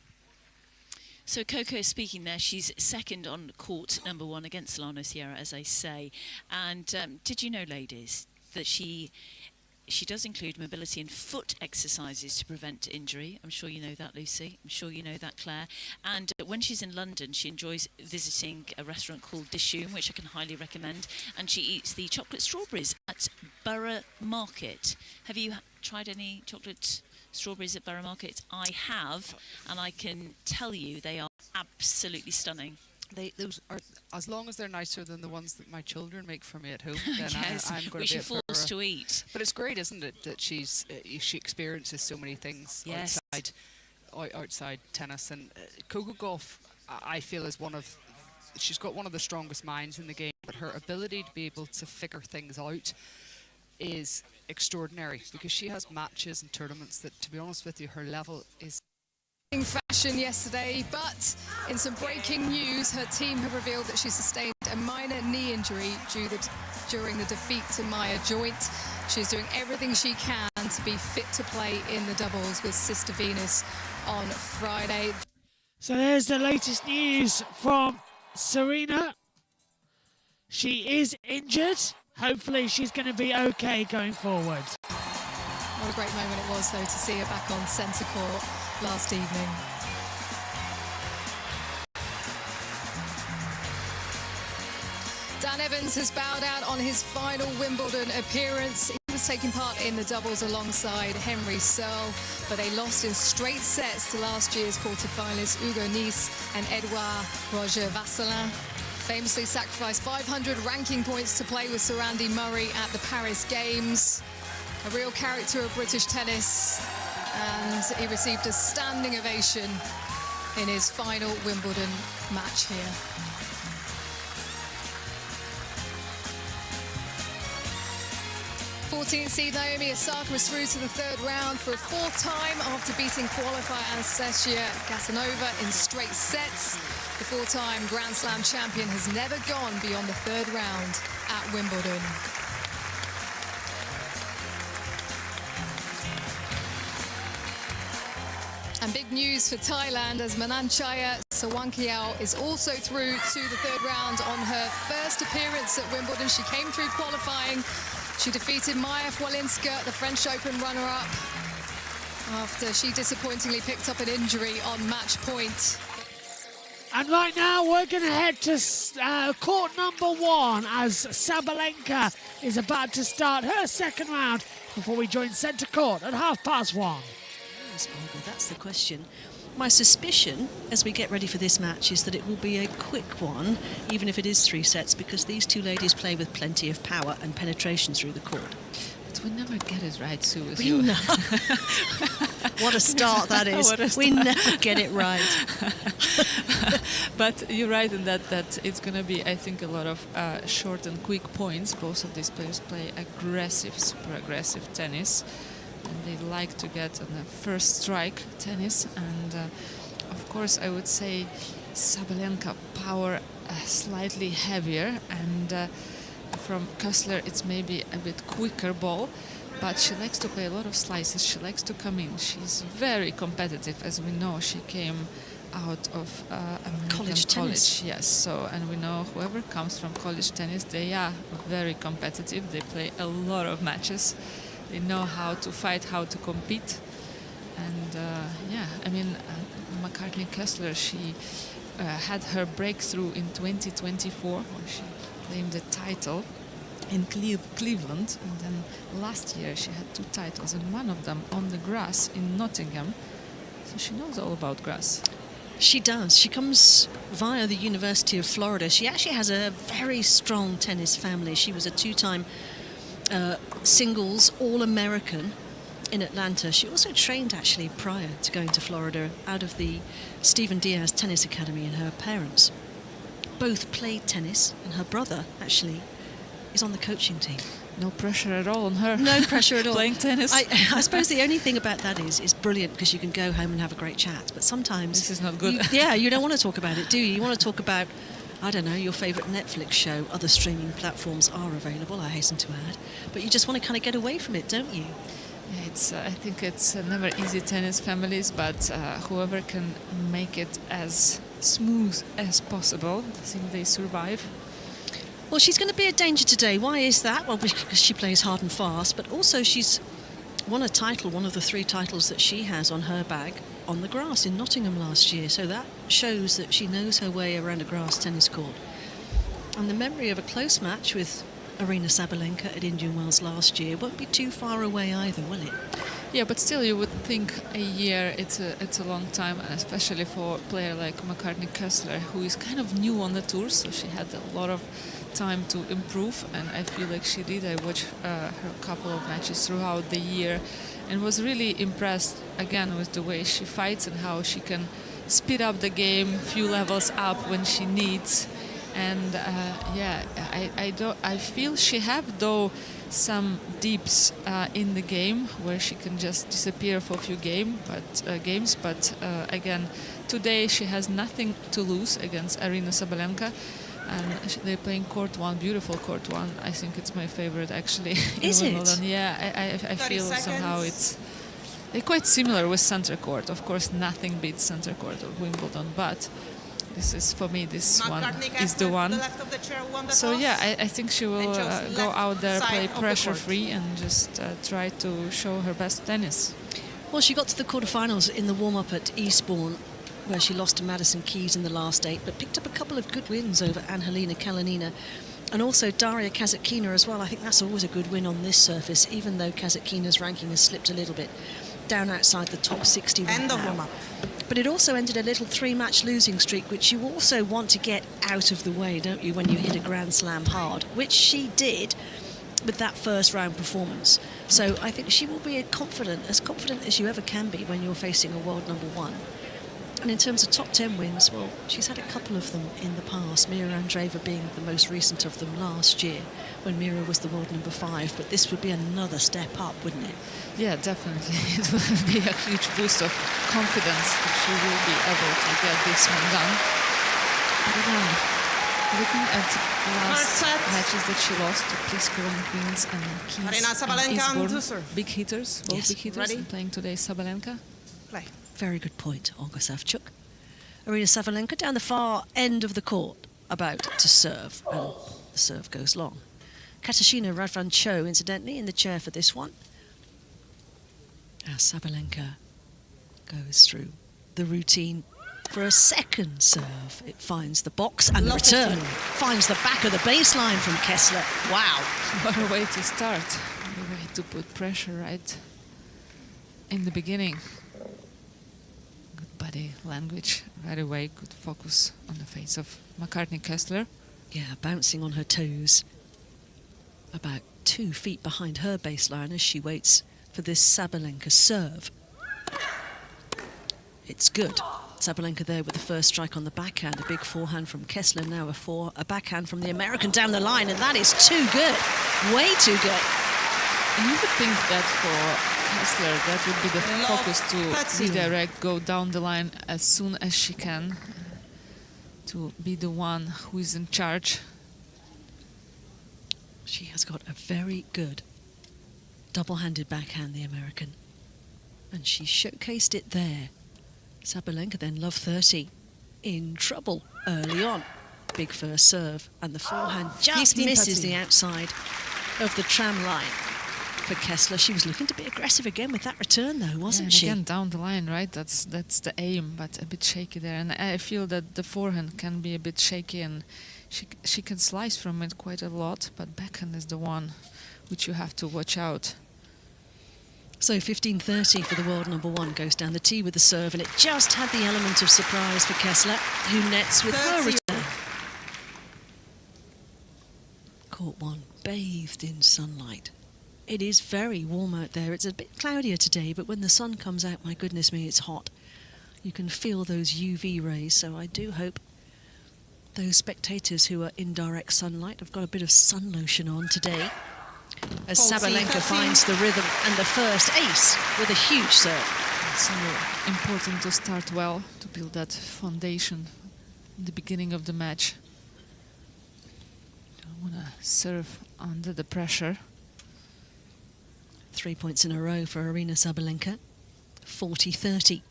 So Coco is speaking there. She's second on court number 1 against Solano Sierra, as I say. And did you know, ladies, that she does include mobility and foot exercises to prevent injury? I'm sure you know that, Lucy. I'm sure you know that, Claire. And when she's in London, she enjoys visiting a restaurant called Dishoom, which I can highly recommend. And she eats the chocolate strawberries at Borough Market. Have you tried any chocolate strawberries at Borough Market? I have, and I can tell you they are absolutely stunning. those are, as long as they're nicer than the ones that my children make for me at home, then Yes, I'm going which to be you're forced to eat. But it's great, isn't it, that she experiences so many things Yes. outside tennis. And Coco Gauff, I feel, is she's got one of the strongest minds in the game, but her ability to be able to figure things out is extraordinary, because she has matches and tournaments that, to be honest with you, her level is In fashion yesterday, but in some breaking news, her team have revealed that she sustained a minor knee injury during the defeat to Maya Joint. She's doing everything she can to be fit to play in the doubles with Sister Venus on Friday. So there's the latest news from Serena. She is injured. Hopefully she's going to be okay going forward. What a great moment it was, though, to see her back on centre court last evening. Dan Evans has bowed out on his final Wimbledon appearance. He was taking part in the doubles alongside Henry Searle, but they lost in straight sets to last year's quarterfinalists Hugo Nice and Edouard Roger Vasselin. Famously sacrificed 500 ranking points to play with Sir Andy Murray at the Paris Games. A real character of British tennis, and he received a standing ovation in his final Wimbledon match here. '14th seed Naomi Osaka was through to the third round for a fourth time after beating qualifier Anastasia Gasanova in straight sets. The four-time Grand Slam champion has never gone beyond the third round at Wimbledon. And big news for Thailand, as Mananchaya Sawankiao is also through to the third round on her first appearance at Wimbledon. She came through qualifying. She defeated Maya Walinska, the French Open runner-up, after she disappointingly picked up an injury on match point. And right now we're going to head to court number 1 as Sabalenka is about to start her second round before we join centre court at 1:30. Yes, Olga, that's the question. My suspicion, as we get ready for this match, is that it will be a quick one, even if it is 3 sets, because these two ladies play with plenty of power and penetration through the court. But we never get it right, Sue. We know. What a start that is. We never get it right. But you're right in that it's going to be, I think, a lot of short and quick points. Both of these players play aggressive, super aggressive tennis. And they like to get on the first strike tennis. And of course, I would say Sabalenka power slightly heavier. And from Kessler, it's maybe a bit quicker ball. But she likes to play a lot of slices. She likes to come in. She's very competitive, as we know. She came out of American college tennis. Yes, so, and we know whoever comes from college tennis, they are very competitive. They play a lot of matches. They know how to fight, how to compete. And I mean, McCartney Kessler, she had her breakthrough in 2024 when she claimed the title in Cleveland, and then last year she had 2 titles, and one of them on the grass in Nottingham. So she knows all about grass. She does. She comes via the University of Florida. She actually has a very strong tennis family. She was a 2-time singles All-American in Atlanta. She also trained actually prior to going to Florida out of the Stephen Diaz Tennis Academy, and her parents both played tennis, and her brother actually is on the coaching team. No pressure at all on her. No pressure at all. Playing tennis. I suppose the only thing about that is brilliant, because you can go home and have a great chat. But sometimes this is not good. You don't want to talk about it, do you? You want to talk about, I don't know, your favourite Netflix show. Other streaming platforms are available, I hasten to add. But you just want to kind of get away from it, don't you? Yeah, it's. I think it's never easy, tennis families, but whoever can make it as smooth as possible, I think they survive. Well, she's going to be a danger today. Why is that? Well, because she plays hard and fast, but also she's won a title, one of the 3 titles that she has on her bag, on the grass in Nottingham last year. So that shows that she knows her way around a grass tennis court. And the memory of a close match with Aryna Sabalenka at Indian Wells last year won't be too far away either, will it? Yeah, but still, you would think a year it's a long time, and especially for a player like McCartney Kessler, who is kind of new on the tour, so she had a lot of time to improve, and I feel like she did. I watched her couple of matches throughout the year, and was really impressed again with the way she fights and how she can speed up the game, few levels up when she needs. And yeah, I feel she have though some deeps in the game where she can just disappear for a few games. But again, today she has nothing to lose against Aryna Sabalenka, and they're playing court one, beautiful court one. I think it's my favorite actually. Is it? Wimbledon. Yeah, I feel somehow they're quite similar with center court. Of course, nothing beats center court of Wimbledon, but this is, for me, this one is the one. So yeah, I think she will go out there, play pressure-free, and just try to show her best tennis. Well, she got to the quarterfinals in the warm-up at Eastbourne, where she lost to Madison Keys in the last 8, but picked up a couple of good wins over Angelina Kalinina, and also Daria Kasatkina as well. I think that's always a good win on this surface, even though Kasatkina's ranking has slipped a little bit, down outside the top 60 right End of now. warm-up. But it also ended a little 3-match losing streak, which you also want to get out of the way, don't you, when you hit a Grand Slam hard, which she did with that first round performance. So I think she will be as confident as you ever can be when you're facing a world number 1. And in terms of top 10 wins, well, she's had a couple of them in the past, Mira Andreeva being the most recent of them last year, when Mira was the world number 5, but this would be another step up, wouldn't it? Yeah, definitely. It will be a huge boost of confidence if she will be able to get this one done. But again, looking at last matches that she lost to Pliskova and Queens and Keys and Eastbourne, big hitters, both big hitters, and playing today Sabalenka. Play. Very good point, Olga Savchuk. Aryna Sabalenka down the far end of the court, about to serve, and the serve goes long. Katarzyna Radwanchuk, incidentally, in the chair for this one. As Sabalenka goes through the routine for a second serve. It finds the box, and the return finds the back of the baseline from Kessler. Wow. What a way to start. What a way to put pressure right in the beginning. Good body language right away. Good focus on the face of McCartney Kessler. Yeah, bouncing on her toes. About 2 feet behind her baseline as she waits for this Sabalenka serve. It's good. Sabalenka there with the first strike on the backhand. A big forehand from Kessler, now a backhand from the American down the line, and that is too good. Way too good. You would think that for Kessler, that would be the focus to redirect, go down the line as soon as she can, to be the one who is in charge. She has got a very good double-handed backhand, the American, and she showcased it there. Sabalenka then, love 30, in trouble early on. Big first serve, and the forehand just misses the outside of the tram line for Kessler. She was looking to be aggressive again with that return, though, wasn't she? Again, down the line, right? That's the aim, but a bit shaky there. And I feel that the forehand can be a bit shaky, and she can slice from it quite a lot, but backhand is the one which you have to watch out. So 15-30 for the world number 1 goes down the tee with the serve, and it just had the element of surprise for Kessler, who nets with her return. Court 1, bathed in sunlight. It is very warm out there. It's a bit cloudier today, but when the sun comes out, my goodness me, it's hot. You can feel those UV rays, so I do hope those spectators who are in direct sunlight have got a bit of sun lotion on today. As Sabalenka finds the rhythm and the first ace with a huge serve. It's so important to start well, to build that foundation in the beginning of the match. Don't want to serve under the pressure. 3 points in a row for Aryna Sabalenka. 40-30.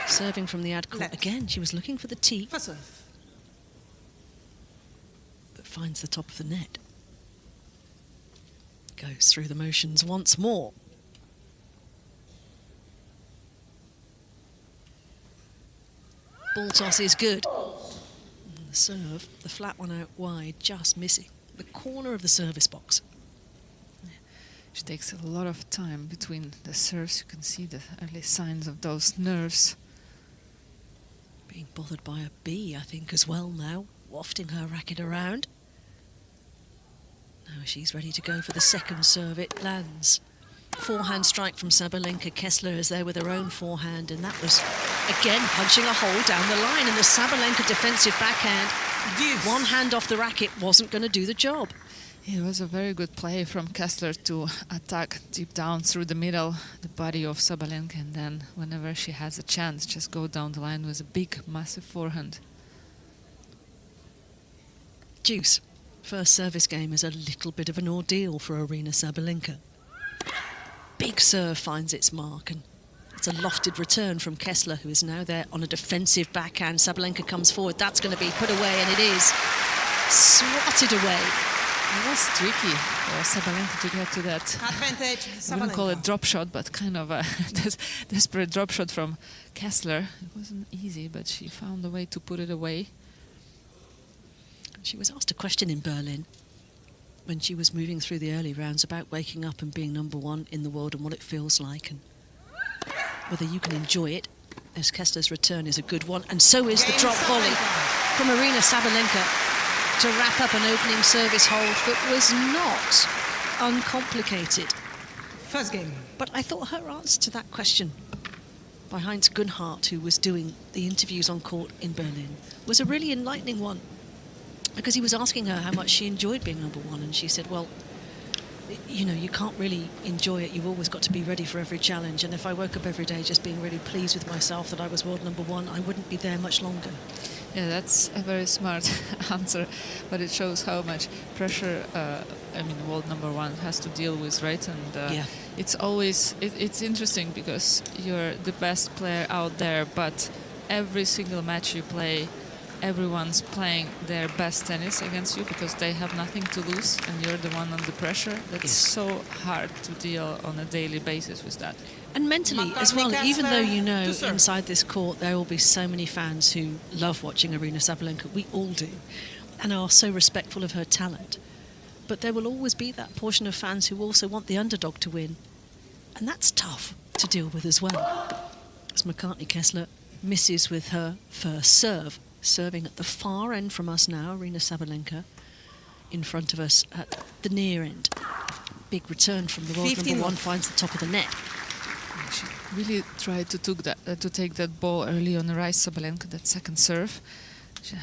Serving from the ad court again. She was looking for the tee, but finds the top of the net. Goes through the motions once more. Ball toss is good. And the serve, the flat one out wide, just missing the corner of the service box. She takes a lot of time between the serves. You can see the early signs of those nerves. Being bothered by a bee, I think, as well now, wafting her racket around. Now she's ready to go for the second serve. It lands. Forehand strike from Sabalenka. Kessler is there with her own forehand, and that was, again, punching a hole down the line. And the Sabalenka defensive backhand, one hand off the racket, wasn't going to do the job. It was a very good play from Kessler to attack deep down through the middle, the body of Sabalenka, and then whenever she has a chance, just go down the line with a big, massive forehand. Deuce. First service game is a little bit of an ordeal for Aryna Sabalenka. Big serve finds its mark, and it's a lofted return from Kessler, who is now there on a defensive backhand. Sabalenka comes forward. That's going to be put away, and it is swatted away. It was tricky for Sabalenka to get to that. Advantage, I wouldn't call it drop shot, but kind of a desperate drop shot from Kessler. It wasn't easy, but she found a way to put it away. She was asked a question in Berlin when she was moving through the early rounds about waking up and being #1 in the world and what it feels like and whether you can enjoy it, as Kessler's return is a good one, and so is the drop volley from Aryna Sabalenka to wrap up an opening service hold that was not uncomplicated. First game. But I thought her answer to that question by Heinz Gunhart, who was doing the interviews on court in Berlin, was a really enlightening one, because he was asking her how much she enjoyed being #1, and she said, well, you know, you can't really enjoy it. You've always got to be ready for every challenge, and if I woke up every day just being really pleased with myself that I was world #1, I wouldn't be there much longer. Yeah, that's a very smart answer, but it shows how much pressure, world #1 has to deal with, right? And yeah. It's always, it's interesting because you're the best player out there, but every single match you play, everyone's playing their best tennis against you because they have nothing to lose and you're the one under pressure. That's so hard to deal on a daily basis with that. And mentally as well, even though you know inside this court there will be so many fans who love watching Aryna Sabalenka, we all do, and are so respectful of her talent. But there will always be that portion of fans who also want the underdog to win, and that's tough to deal with as well. As McCartney Kessler misses with her first serve. Serving at the far end from us now, Aryna Sabalenka in front of us at the near end. Big return from the world #1, finds the top of the net. She really tried to take that ball early on the right, Sabalenka, that second serve.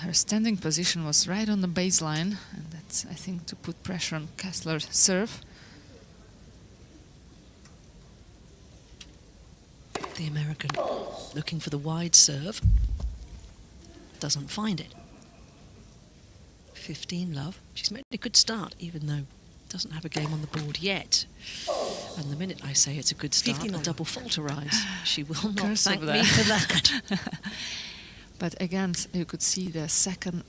Her standing position was right on the baseline, and that's, I think, to put pressure on Kessler's serve. The American looking for the wide serve. Doesn't find it. 15 love. She's made a good start, even though doesn't have a game on the board yet. And the minute I say it's a good start, a double fault arise. She will not thank me for that. But again, you could see the second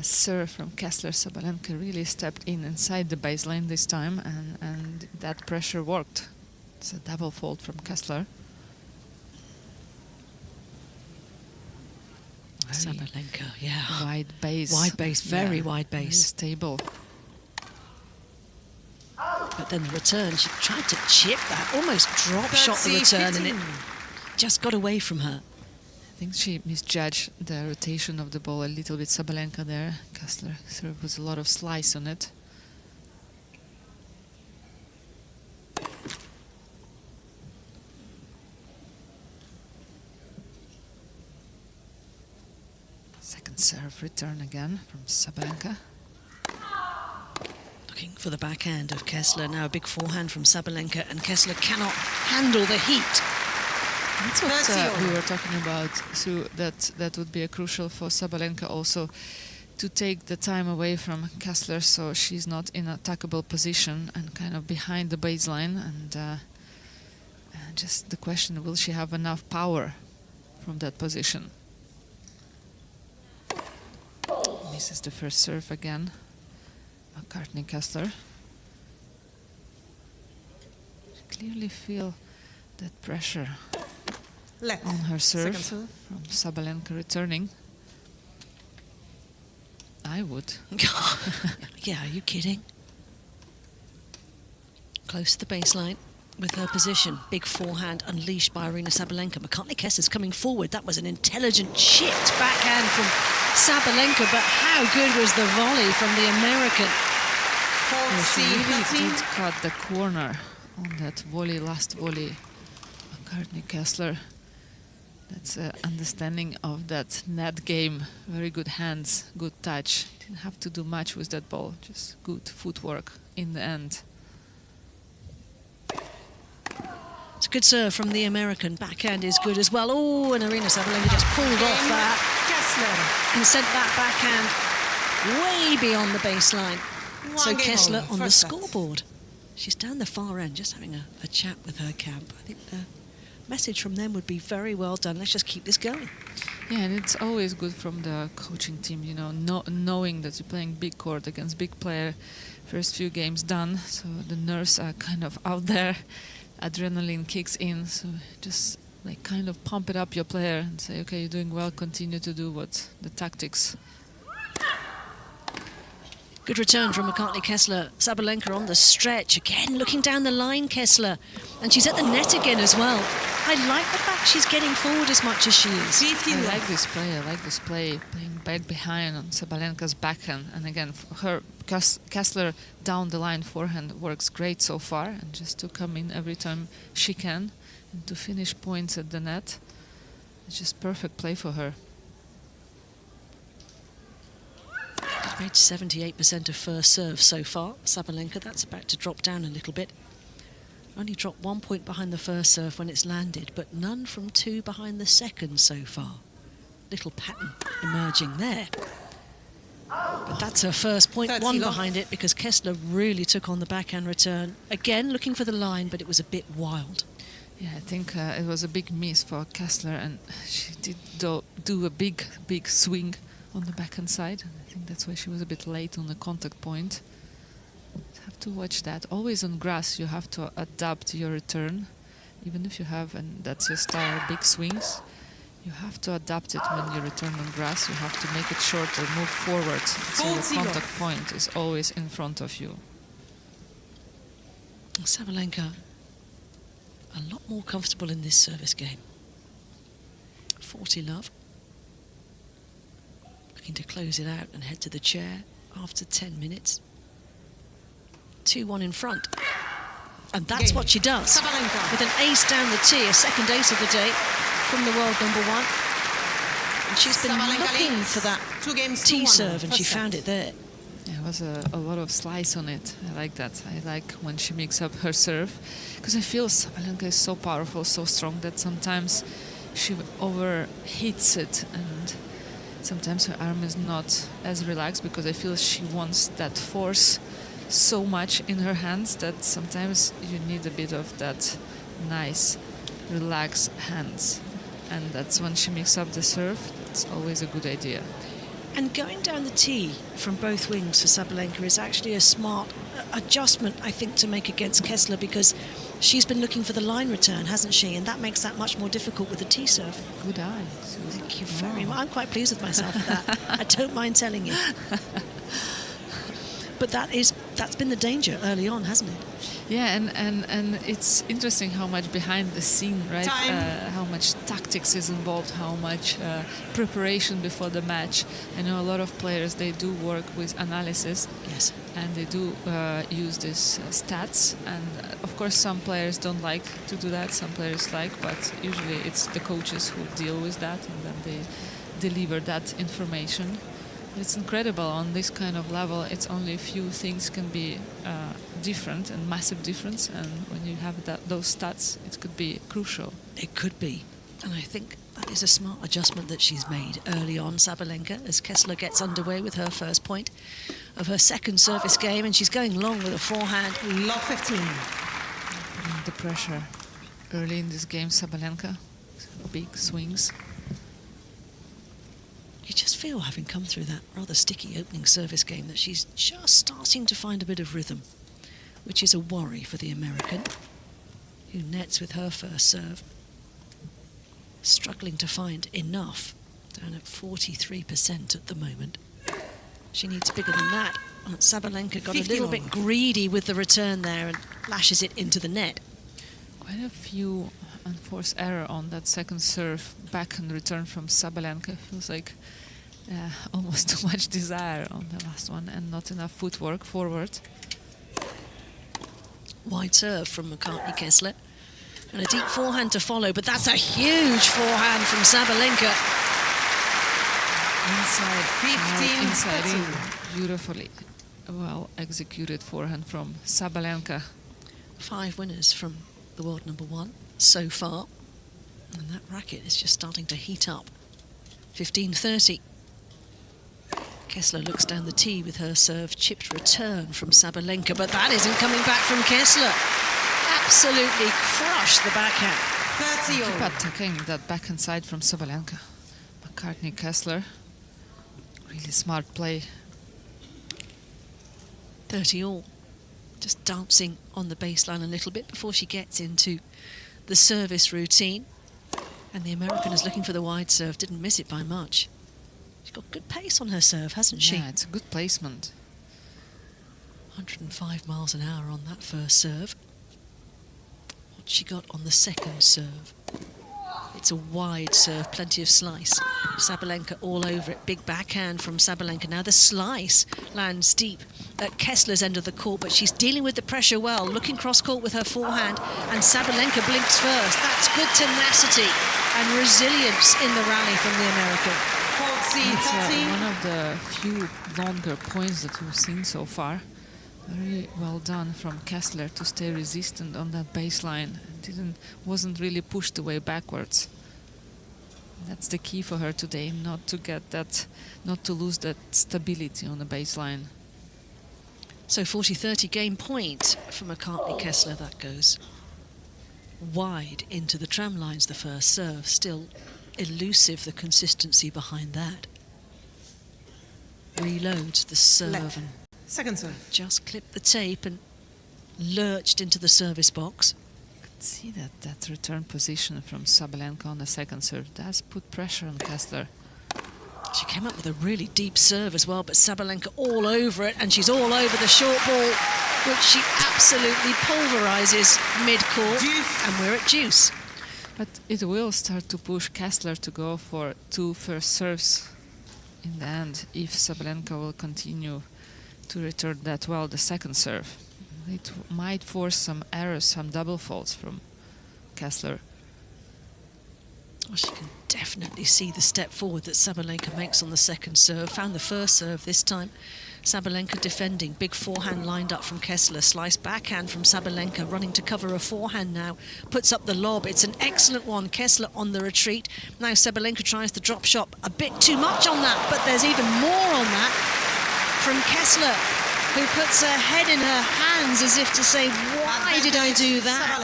serve from Kessler. Sabalenka really stepped inside the baseline this time, and that pressure worked. It's a double fault from Kessler. Sabalenka, yeah. Wide base. Wide base, very wide base. Very stable. But then the return, she tried to chip that, almost drop shot the return, and it just got away from her. I think she misjudged the rotation of the ball a little bit, Sabalenka there. Kessler serve was a lot of slice on it. Second serve return again from Sabalenka. Looking for the backhand of Kessler. Now a big forehand from Sabalenka, and Kessler cannot handle the heat. That's what we were talking about, Sue, that would be a crucial for Sabalenka also, to take the time away from Kessler so she's not in an attackable position and kind of behind the baseline. And just the question, will she have enough power from that position? Misses the first serve again. McCartney Kessler. Clearly feel that pressure on her serve from Sabalenka returning. I would. Yeah, are you kidding? Close to the baseline with her position. Big forehand unleashed by Aryna Sabalenka. McCartney Kessler's coming forward. That was an intelligent chipped backhand from Sabalenka, but how good was the volley from the American? She really did cut the corner on that volley, last volley. McCartney Kessler. That's an understanding of that net game. Very good hands, good touch. Didn't have to do much with that ball. Just good footwork in the end. It's a good serve from the American. Backhand is good as well. Oh, and Aryna Sabalenka just pulled off that. And sent that backhand way beyond the baseline. So Kessler on the scoreboard. She's down the far end, just having a chat with her camp. I think the message from them would be very well done. Let's just keep this going. Yeah, and it's always good from the coaching team, you know, knowing that you're playing big court against big player. First few games done, so the nerves are kind of out there. Adrenaline kicks in, so just like kind of pump it up your player and say, okay, you're doing well, continue to do what the tactics. Good return from McCartney Kessler. Sabalenka on the stretch again, looking down the line, Kessler, and she's at the net again as well. I like the fact she's getting forward as much as she is. I like this play. I like this play, playing back behind on Sabalenka's backhand, and again, for her Kessler down the line forehand works great so far, and just to come in every time she can and to finish points at the net. It's just perfect play for her. Made 78% of first serve so far. Sabalenka, that's about to drop down a little bit. Only dropped 1 point behind the first serve when it's landed, but none from 2 behind the second so far. Little pattern emerging there. But that's her first point, 1 behind it, because Kessler really took on the backhand return. Again, looking for the line, but it was a bit wild. Yeah, I think it was a big miss for Kessler, and she did do a big swing on the backhand side. I think that's why she was a bit late on the contact point. Have to watch that. Always on grass, you have to adapt your return, even if you have, and that's your style, big swings. You have to adapt it when you return on grass. You have to make it shorter, move forward, so your contact point is always in front of you. Sabalenka, a lot more comfortable in this service game. 40 love. Looking to close it out and head to the chair after 10 minutes. 2-1 in front. And that's what she does. With an ace down the tee, a second ace of the day from the world #1. And she's been looking for that tee serve, and she found it there. Yeah, it was a lot of slice on it. I like that. I like when she mixes up her serve, because I feel Sabalenka is so powerful, so strong, that sometimes she overhits it, and sometimes her arm is not as relaxed, because I feel she wants that force so much in her hands that sometimes you need a bit of that nice, relaxed hands. And that's when she mixes up the serve. It's always a good idea. And going down the tee from both wings for Sabalenka is actually a smart adjustment, I think, to make against Kessler, because she's been looking for the line return, hasn't she? And that makes that much more difficult with the tee serve. Good eye. Thank you very much. I'm quite pleased with myself for that. I don't mind telling you. But that's been the danger early on, hasn't it? Yeah, and it's interesting how much behind the scene, right? How much tactics is involved, how much preparation before the match. I know a lot of players, they do work with analysis. Yes. And they do use these stats. And of course, some players don't like to do that, some players like, but usually it's the coaches who deal with that, and then they deliver that information. It's incredible on this kind of level. It's only a few things can be different, and massive difference. And when you have those stats, it could be crucial. It could be. And I think that is a smart adjustment that she's made early on, Sabalenka, as Kessler gets underway with her first point of her second service game. And she's going long with a forehand. Love 15. The pressure early in this game, Sabalenka. Big swings. You just feel, having come through that rather sticky opening service game, that she's just starting to find a bit of rhythm, which is a worry for the American, who nets with her first serve. Struggling to find enough, down at 43% at the moment. She needs bigger than that. Sabalenka got a little bit greedy with the return there and lashes it into the net. Quite a few unforced error on that second serve, backhand return from Sabalenka. Feels like almost too much desire on the last one and not enough footwork forward. Wide serve from McCartney Kessler. And a deep forehand to follow, but that's a huge forehand from Sabalenka. Inside in. Beautifully well executed forehand from Sabalenka. 5 winners from the world number 1 so far. And that racket is just starting to heat up. 15-30. Kessler looks down the tee with her serve. Chipped return from Sabalenka, but that isn't coming back from Kessler. Absolutely crushed the backhand. Keep attacking that backhand side from Sabalenka. McCartney Kessler. Really smart play. 30 all. Just dancing on the baseline a little bit before she gets into the service routine. And the American is looking for the wide serve. Didn't miss it by much. She's got good pace on her serve, hasn't she? Yeah, it's a good placement. 105 miles an hour on that first serve. What she got on the second serve? It's a wide serve, plenty of slice. Sabalenka all over it. Big backhand from Sabalenka. Now the slice lands deep at Kessler's end of the court, but she's dealing with the pressure well, looking cross-court with her forehand, and Sabalenka blinks first. That's good tenacity and resilience in the rally from the American. It's one of the few longer points that we've seen so far. Very well done from Kessler to stay resistant on that baseline. Wasn't really pushed away backwards. That's the key for her today, not to lose that stability on the baseline. So 40-30 game point for McCartney Kessler. That goes wide into the tram lines, the first serve. Still elusive, the consistency behind that. Reloads the serve and second serve. Just clipped the tape and lurched into the service box. See that return position from Sabalenka on the second serve does put pressure on Kessler. She came up with a really deep serve as well, but Sabalenka all over it, and she's all over the short ball, which she absolutely pulverizes mid-court, and we're at deuce. But it will start to push Kessler to go for 2 first serves in the end, if Sabalenka will continue to return that well the second serve. It might force some errors, some double faults from Kessler. Well, she can definitely see the step forward that Sabalenka makes on the second serve. Found the first serve this time. Sabalenka defending. Big forehand lined up from Kessler. Slice backhand from Sabalenka, running to cover a forehand now. Puts up the lob. It's an excellent one. Kessler on the retreat. Now Sabalenka tries the drop shot. A bit too much on that, but there's even more on that from Kessler, who puts her head in her hands as if to say, why did I do that?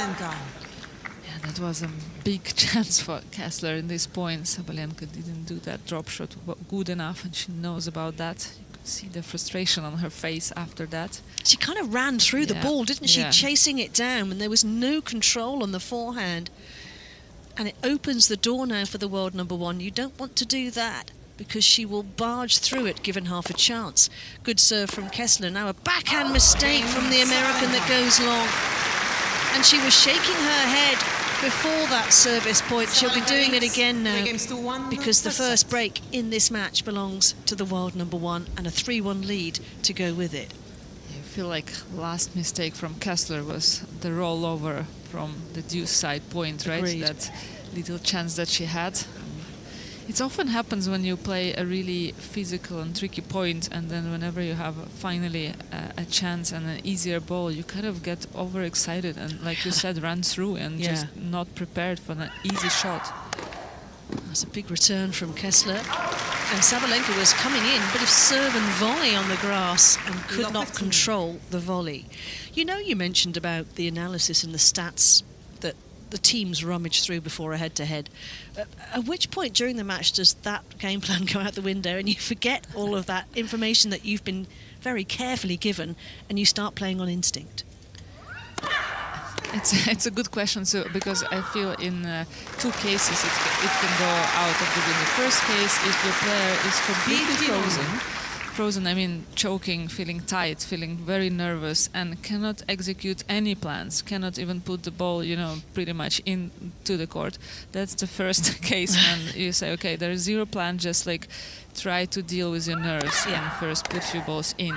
Yeah, that was a big chance for Kessler in this point. Sabalenka didn't do that drop shot good enough, and she knows about that. You could see the frustration on her face after that. She kind of ran through the ball, didn't she? Chasing it down, and there was no control on the forehand. And it opens the door now for the world number 1. You don't want to do that, because she will barge through it given half a chance. Good serve from Kessler. Now a backhand mistake from the American that goes long. And she was shaking her head before that service point. She'll be doing it again now, because the first break in this match belongs to the world number 1, and a 3-1 lead to go with it. I feel like last mistake from Kessler was the rollover from the deuce side point, right? Agreed. That little chance that she had. It often happens when you play a really physical and tricky point, and then whenever you have finally a chance and an easier ball, you kind of get overexcited and, like you said, run through and just not prepared for an easy shot. That's a big return from Kessler. And Sabalenka was coming in, a bit of serve and volley on the grass, and could not control the volley. You know, you mentioned about the analysis and the stats that the teams rummage through before a head-to-head. At which point during the match does that game plan go out the window and you forget all of that information that you've been very carefully given, and you start playing on instinct? It's a good question, so because I feel in 2 cases it can go out of the window. First case, if your player is completely frozen frozen, I mean choking, feeling tight, feeling very nervous, and cannot execute any plans, cannot even put the ball, you know, pretty much into the court. That's the first case when you say, okay, there is zero plan, just like try to deal with your nerves and first put few balls in.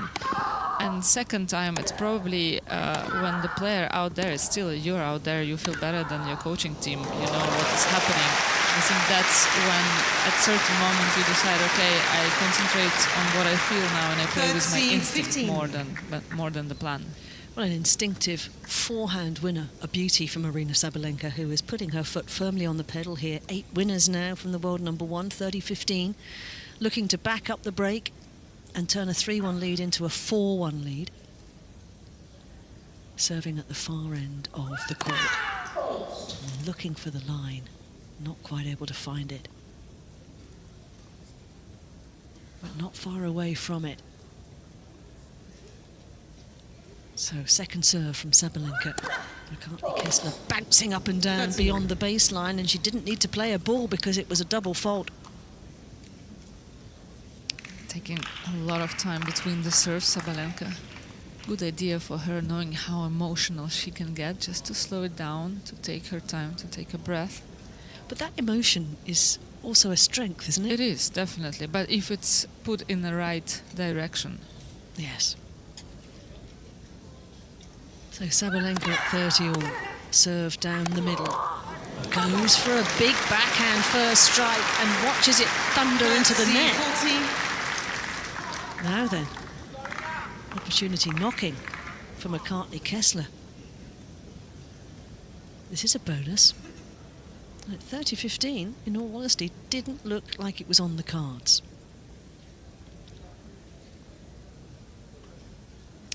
And second time, it's probably when the player out there is still, you're out there, you feel better than your coaching team, you know what is happening. I think that's when at certain moment you decide, okay, I concentrate on what I feel now and I play with my instinct more than the plan. Well, an instinctive forehand winner, a beauty from Aryna Sabalenka, who is putting her foot firmly on the pedal here. 8 winners now from the world number 1, 30-15, looking to back up the break and turn a 3-1 lead into a 4-1 lead. Serving at the far end of the court, looking for the line, not quite able to find it, but not far away from it. So second serve from Sabalenka. McCartney-Kessler bouncing up and down beyond the baseline, and she didn't need to play a ball because it was a double fault. Taking a lot of time between the serves, Sabalenka. Good idea for her, knowing how emotional she can get, just to slow it down, to take her time, to take a breath. But that emotion is also a strength, isn't it? It is, definitely, but if it's put in the right direction. Yes. So Sabalenka at 30 all, serve down the middle. Goes for a big backhand first strike and watches it thunder into the net. Now then, opportunity knocking for McCartney-Kessler. This is a bonus. And at 30-15, in all honesty, didn't look like it was on the cards.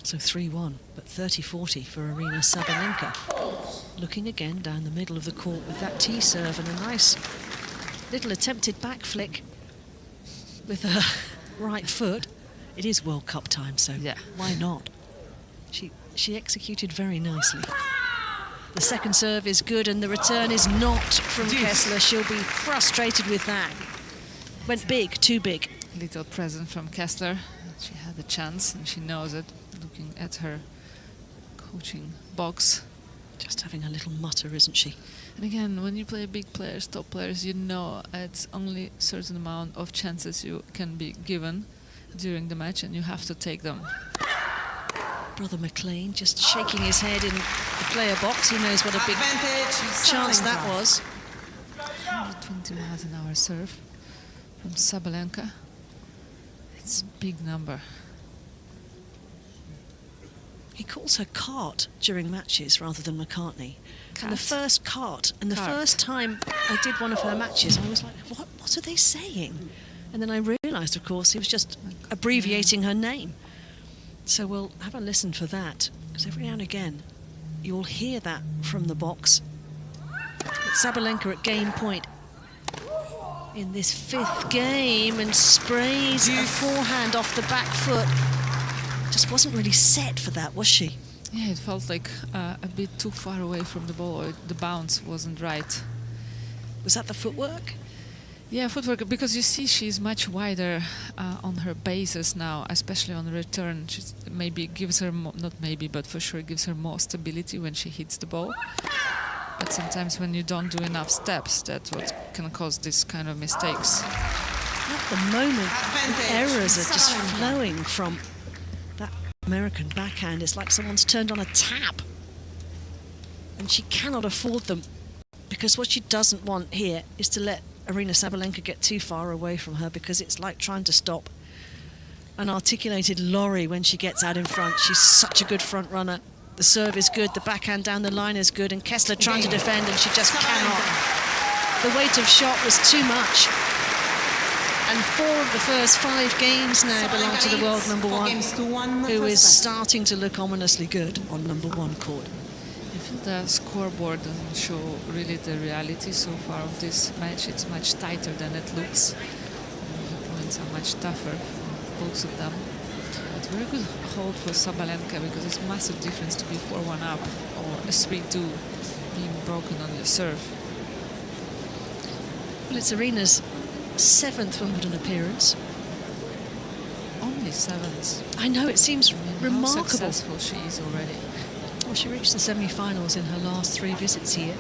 So 3-1, but 30-40 for Aryna Sabalenka. Looking again down the middle of the court with that tee serve and a nice little attempted back flick with her right foot. It is World Cup time, so why not? She executed very nicely. The second serve is good and the return is not from Kessler. She'll be frustrated with that. Went big, too big. Little present from Kessler. She had a chance and she knows it, looking at her coaching box. Just having a little mutter, isn't she? And again, when you play big players, top players, you know it's only a certain amount of chances you can be given during the match, and you have to take them. Brother McLean just shaking his head in the player box. He knows what a big chance that was. 120 miles an hour serve from Sabalenka. It's a big number. He calls her Cart during matches rather than McCartney. And the first Cart, and the first time I did one of her matches, I was like, what are they saying? And then I realised, of course, he was just abbreviating her name. So we'll have a listen for that, because every now and again you'll hear that from the box. It's Sabalenka at game point in this 5th game, and sprays a forehand off the back foot. Just wasn't really set for that, was she? Yeah, it felt like a bit too far away from the ball, or the bounce wasn't right. Was that the footwork? Yeah, footwork, because you see she's much wider on her bases now, especially on the return. She maybe gives her, not maybe, but for sure gives her more stability when she hits the ball. But sometimes when you don't do enough steps, that's what can cause this kind of mistakes. At the moment, the errors are just flowing from that American backhand. It's like someone's turned on a tap. And she cannot afford them, because what she doesn't want here is to let Aryna Sabalenka get too far away from her, because it's like trying to stop an articulated lorry when she gets out in front. She's such a good front runner. The serve is good, the backhand down the line is good, and Kessler trying to defend, and she just cannot. The weight of shot was too much. And 4 of the first 5 games now belong to the world number 1, who is starting to look ominously good on number 1 court. The scoreboard doesn't show really the reality so far of this match. It's much tighter than it looks. The points are much tougher for both of them. But very good hold for Sabalenka, because it's a massive difference to be 4-1 up or a 3-2 being broken on your serve. Well, it's Aryna's 7th Wimbledon appearance. Only 27s. I know, it seems remarkable. How successful she is already. Well, she reached the semi-finals in her last 3 visits here.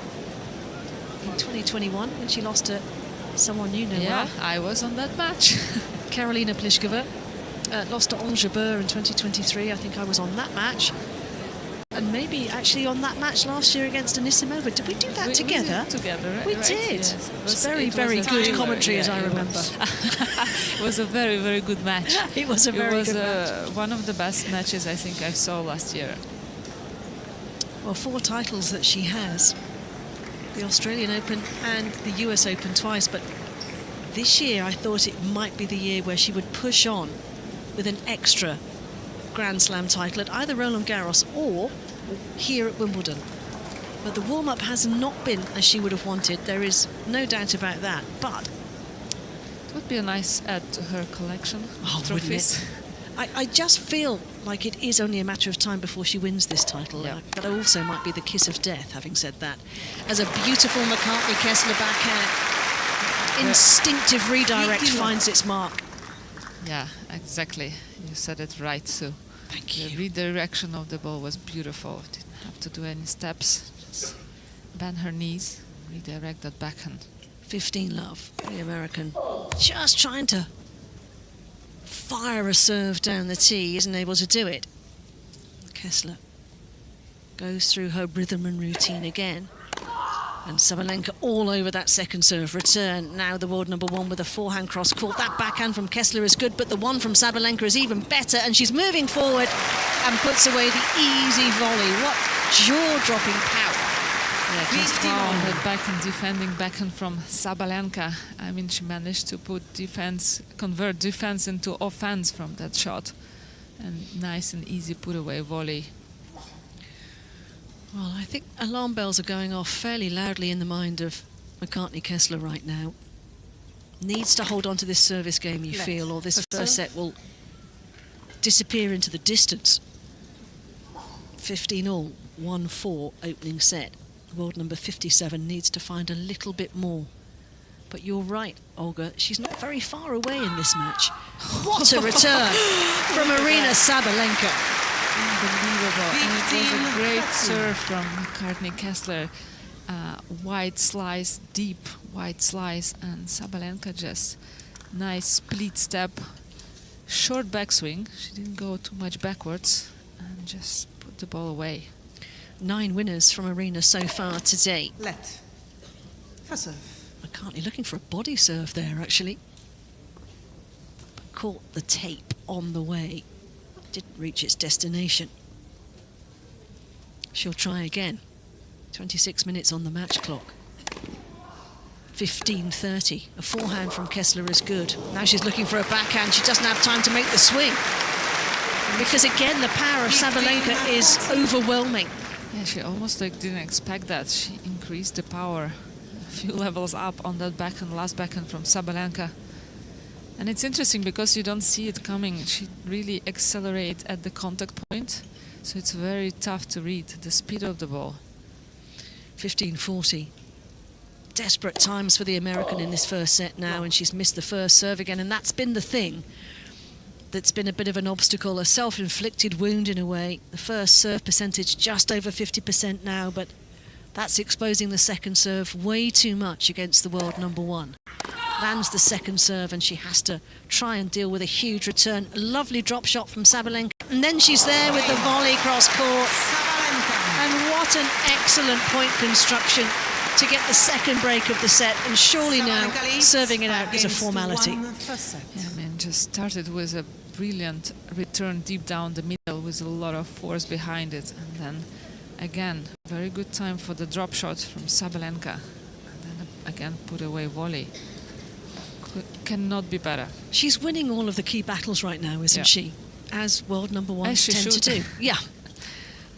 In 2021, when she lost to someone you know Yeah, well. I was on that match. Karolina Pliskova. Lost to Ange Jabeur in 2023. I think I was on that match. And maybe actually on that match last year against Anisimova. Did we do that together? We did together, right? We right, did. Yes. It was very good commentary, as I remember. It was a very, very good match. It was a very good match. One of the best matches I think I saw last year. Well, 4 titles that she has. The Australian Open and the US Open twice. But this year I thought it might be the year where she would push on with an extra Grand Slam title at either Roland Garros or here at Wimbledon. But the warm-up has not been as she would have wanted. There is no doubt about that. But it would be a nice add to her collection of trophies. I just feel like it is only a matter of time before she wins this title. Yeah. That also might be the kiss of death, having said that. As a beautiful McCartney-Kessler backhand, instinctive redirect finds its mark. Yeah, exactly. You said it right, Sue. Thank you. The redirection of the ball was beautiful. Didn't have to do any steps. Just bend her knees, redirect that backhand. 15 love, the American. Just trying to fire a serve down the tee, isn't able to do it. Kessler goes through her rhythm and routine again. And Sabalenka all over that second serve return. Now the world number 1 with a forehand cross court. That backhand from Kessler is good, but the one from Sabalenka is even better. And she's moving forward and puts away the easy volley. What jaw-dropping power. Yeah, just wow, the backhand, defending backhand from Sabalenka. I mean, she managed to convert defense into offense from that shot. And nice and easy put away volley. Well, I think alarm bells are going off fairly loudly in the mind of McCartney-Kessler right now. Needs to hold on to this service game, you feel, or this first set will disappear into the distance. 15-all, 1-4 opening set. World number 57 needs to find a little bit more. But you're right, Olga, she's not very far away in this match. What a return from Aryna Sabalenka. Unbelievable. And it was a great serve from McCartney-Kessler. Wide slice, deep wide slice, and Sabalenka just nice split step, short backswing. She didn't go too much backwards and just put the ball away. 9 winners from Aryna so far today. Let. First serve. McCartney looking for a body serve there, actually. But caught the tape on the way. Didn't reach its destination. She'll try again. 26 minutes on the match clock. 15:30. A forehand from Kessler is good. Now she's looking for a backhand. She doesn't have time to make the swing. Because again, the power of Sabalenka is overwhelming. Yeah, she almost didn't expect that. She increased the power a few levels up on that backhand, last backhand from Sabalenka. And it's interesting because you don't see it coming. She really accelerates at the contact point. So it's very tough to read the speed of the ball. 15:40. Desperate times for the American in this first set now, and she's missed the first serve again. And that's been the thing that's been a bit of an obstacle, a self-inflicted wound in a way. The first serve percentage just over 50% now, but that's exposing the second serve way too much against the world number 1. Lands the second serve and she has to try and deal with a huge return. A lovely drop shot from Sabalenka. And then she's there with the volley cross court. And what an excellent point construction to get the second break of the set. And surely now serving it out is a formality. Yeah, I mean, just started with a brilliant return deep down the middle with a lot of force behind it. And then again, very good time for the drop shot from Sabalenka. And then again, put away volley. Cannot be better. She's winning all of the key battles right now, isn't she? As world number 1 tend to do. Yeah.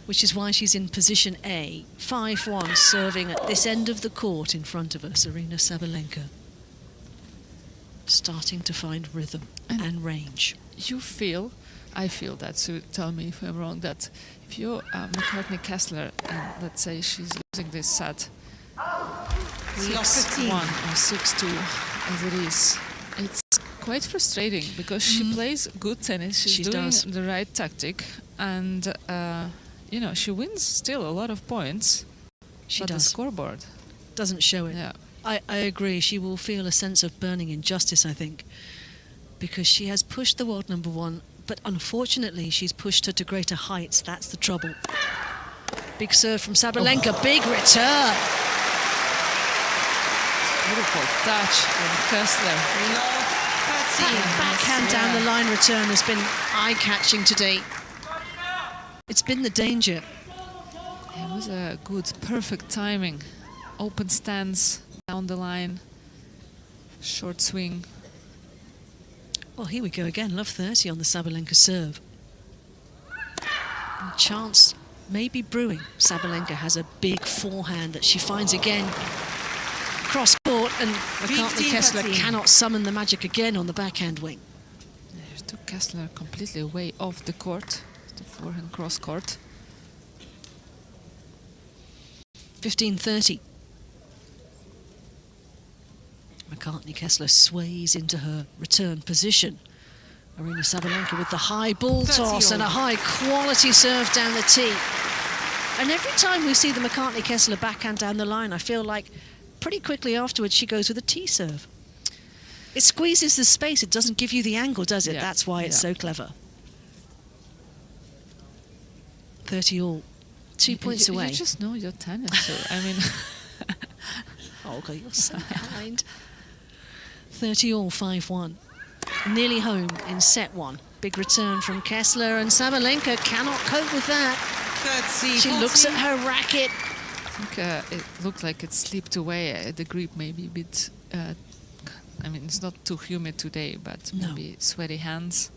Which is why she's in position A. 5-1 serving at this end of the court in front of us, Aryna Sabalenka. Starting to find rhythm and range. You feel, I feel that, so tell me if I'm wrong, that if you're McCartney-Kessler and let's say she's losing this set 6-1 or 6-2 as it is, it's quite frustrating because she plays good tennis. She's doing the right tactic, and you know, she wins still a lot of points. She but does. The scoreboard doesn't show it. Yeah. I agree. She will feel a sense of burning injustice, I think, because she has pushed the world number one, but unfortunately she's pushed her to greater heights. That's the trouble. Big serve from Sabalenka, big return. Beautiful touch from Kessler. That backhand down the line return has been eye-catching today. It's been the danger. It was a good, perfect timing. Open stance, down the line, short swing. Well, here we go again. Love 30 on the Sabalenka serve. And chance may be brewing. Sabalenka has a big forehand that she finds again. Cross court, and McCartney Kessler cannot summon the magic again on the backhand wing. She took Kessler completely away off the court, the forehand cross court. 15-30. McCartney Kessler sways into her return position. Aryna Sabalenka with the high ball toss and a high quality serve down the tee. And every time we see the McCartney Kessler backhand down the line, I feel like pretty quickly afterwards she goes with a tee serve. It squeezes the space, it doesn't give you the angle, does it? Yeah. That's why it's so clever. 30 all. 2 points away. You just know your tennis, so I mean... Olga, you're so kind. 30 all, 5-1. Nearly home in set one. Big return from Kessler, and Sabalenka cannot cope with that. She looks at her racket. I think it looked like it slipped away. The grip maybe a bit... I mean, it's not too humid today, but maybe sweaty hands.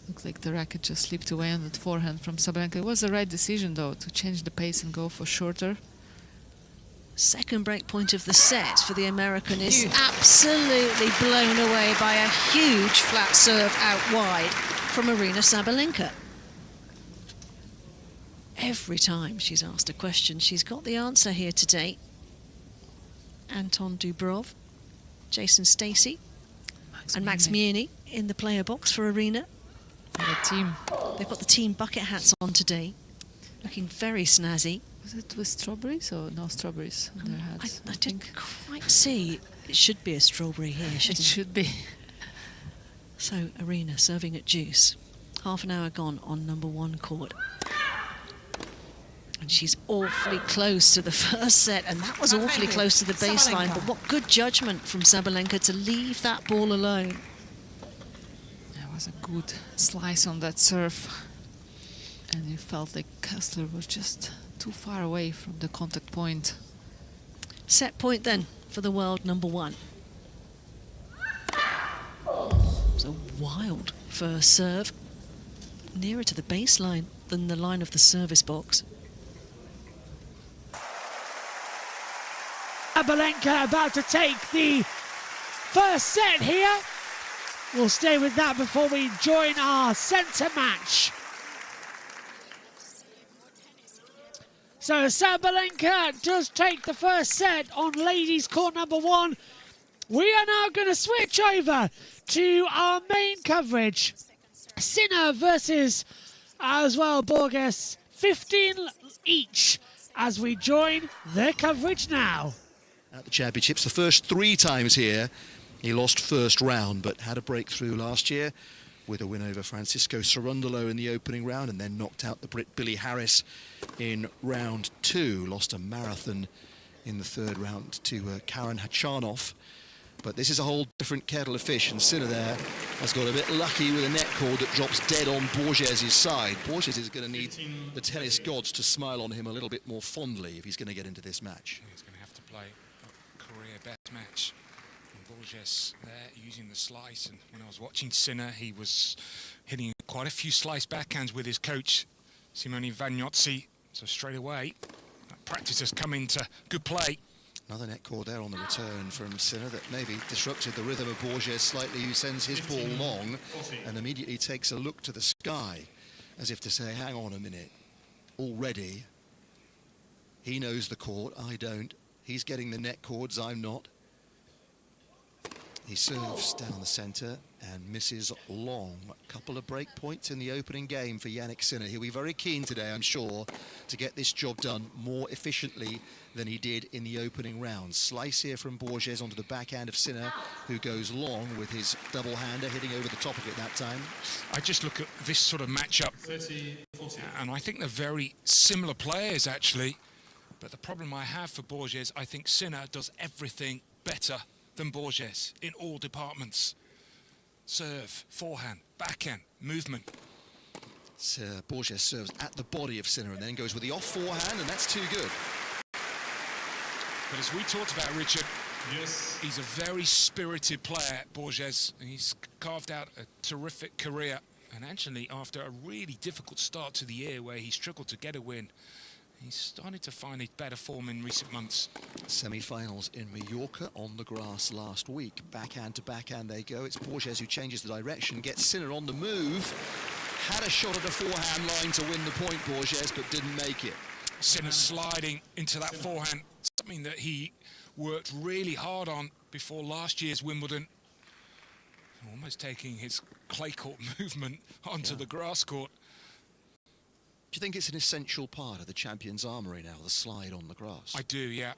Looked like the racket just slipped away on that forehand from Sabalenka. It was the right decision, though, to change the pace and go for shorter. Second break point of the set for the American is absolutely blown away by a huge flat serve out wide from Aryna Sabalenka. Every time she's asked a question, she's got the answer here today. Anton Dubrov, Jason Stacey, and Max Mieni in the player box for Aryna. The team. They've got the team bucket hats on today, looking very snazzy. Was it with strawberries or no strawberries on their hats? I didn't quite see. It should be a strawberry here, shouldn't it? It should be. So Aryna serving at deuce. Half an hour gone on number one court. And she's awfully close to the first set, and that was awfully close to the baseline. But what good judgment from Sabalenka to leave that ball alone. That was a good slice on that serve. And you felt like Kessler was just too far away from the contact point. Set point then for the world number one. It's a wild first serve. Nearer to the baseline than the line of the service box. Sabalenka about to take the first set here. We'll stay with that before we join our centre match. So Sabalenka does take the first set on ladies court number one. We are now going to switch over to our main coverage. Sinner versus, as well, Borges, 15 each, as we join the coverage now. At the championships, the first 3 times here, he lost first round, but had a breakthrough last year with a win over Francisco Cerundolo in the opening round, and then knocked out the Brit Billy Harris in round 2. Lost a marathon in the third round to Karen Hachanov. But this is a whole different kettle of fish, and Sinner there has got a bit lucky with a net cord that drops dead on Borges' side. Borges is going to need the tennis gods to smile on him a little bit more fondly if he's going to get into this match. He's going to have to play a career best match. And Borges there using the slice, and when I was watching Sinner, he was hitting quite a few slice backhands with his coach, Simone Vagnozzi. So straight away, that practice has come into good play. Another net cord there on the return from Sinner that maybe disrupted the rhythm of Borges slightly, who sends his ball long and immediately takes a look to the sky as if to say, hang on a minute, already he knows the court, I don't. He's getting the net cords, I'm not. He serves down the centre and misses long. A couple of break points in the opening game for Jannik Sinner. He'll be very keen today, I'm sure, to get this job done more efficiently than he did in the opening round. Slice here from Borges onto the backhand of Sinner, who goes long with his double-hander, hitting over the top of it that time. I just look at this sort of matchup, and I think they're very similar players, actually. But the problem I have for Borges, I think Sinner does everything better than Borges in all departments. Serve, forehand, backhand, movement. Borges serves at the body of Sinner and then goes with the off forehand, and that's too good. But as we talked about, Richard, he's a very spirited player, Borges, and he's carved out a terrific career. And actually, after a really difficult start to the year where he struggled to get a win, he's started to find a better form in recent months. Semi-finals in Mallorca on the grass last week. Backhand to backhand they go. It's Borges who changes the direction, gets Sinner on the move. Had a shot at a forehand line to win the point, Borges, but didn't make it. Sinner sliding into that forehand, something that he worked really hard on before last year's Wimbledon. Almost taking his clay court movement onto the grass court. Do you think it's an essential part of the champion's armoury now, the slide on the grass? I do, yeah.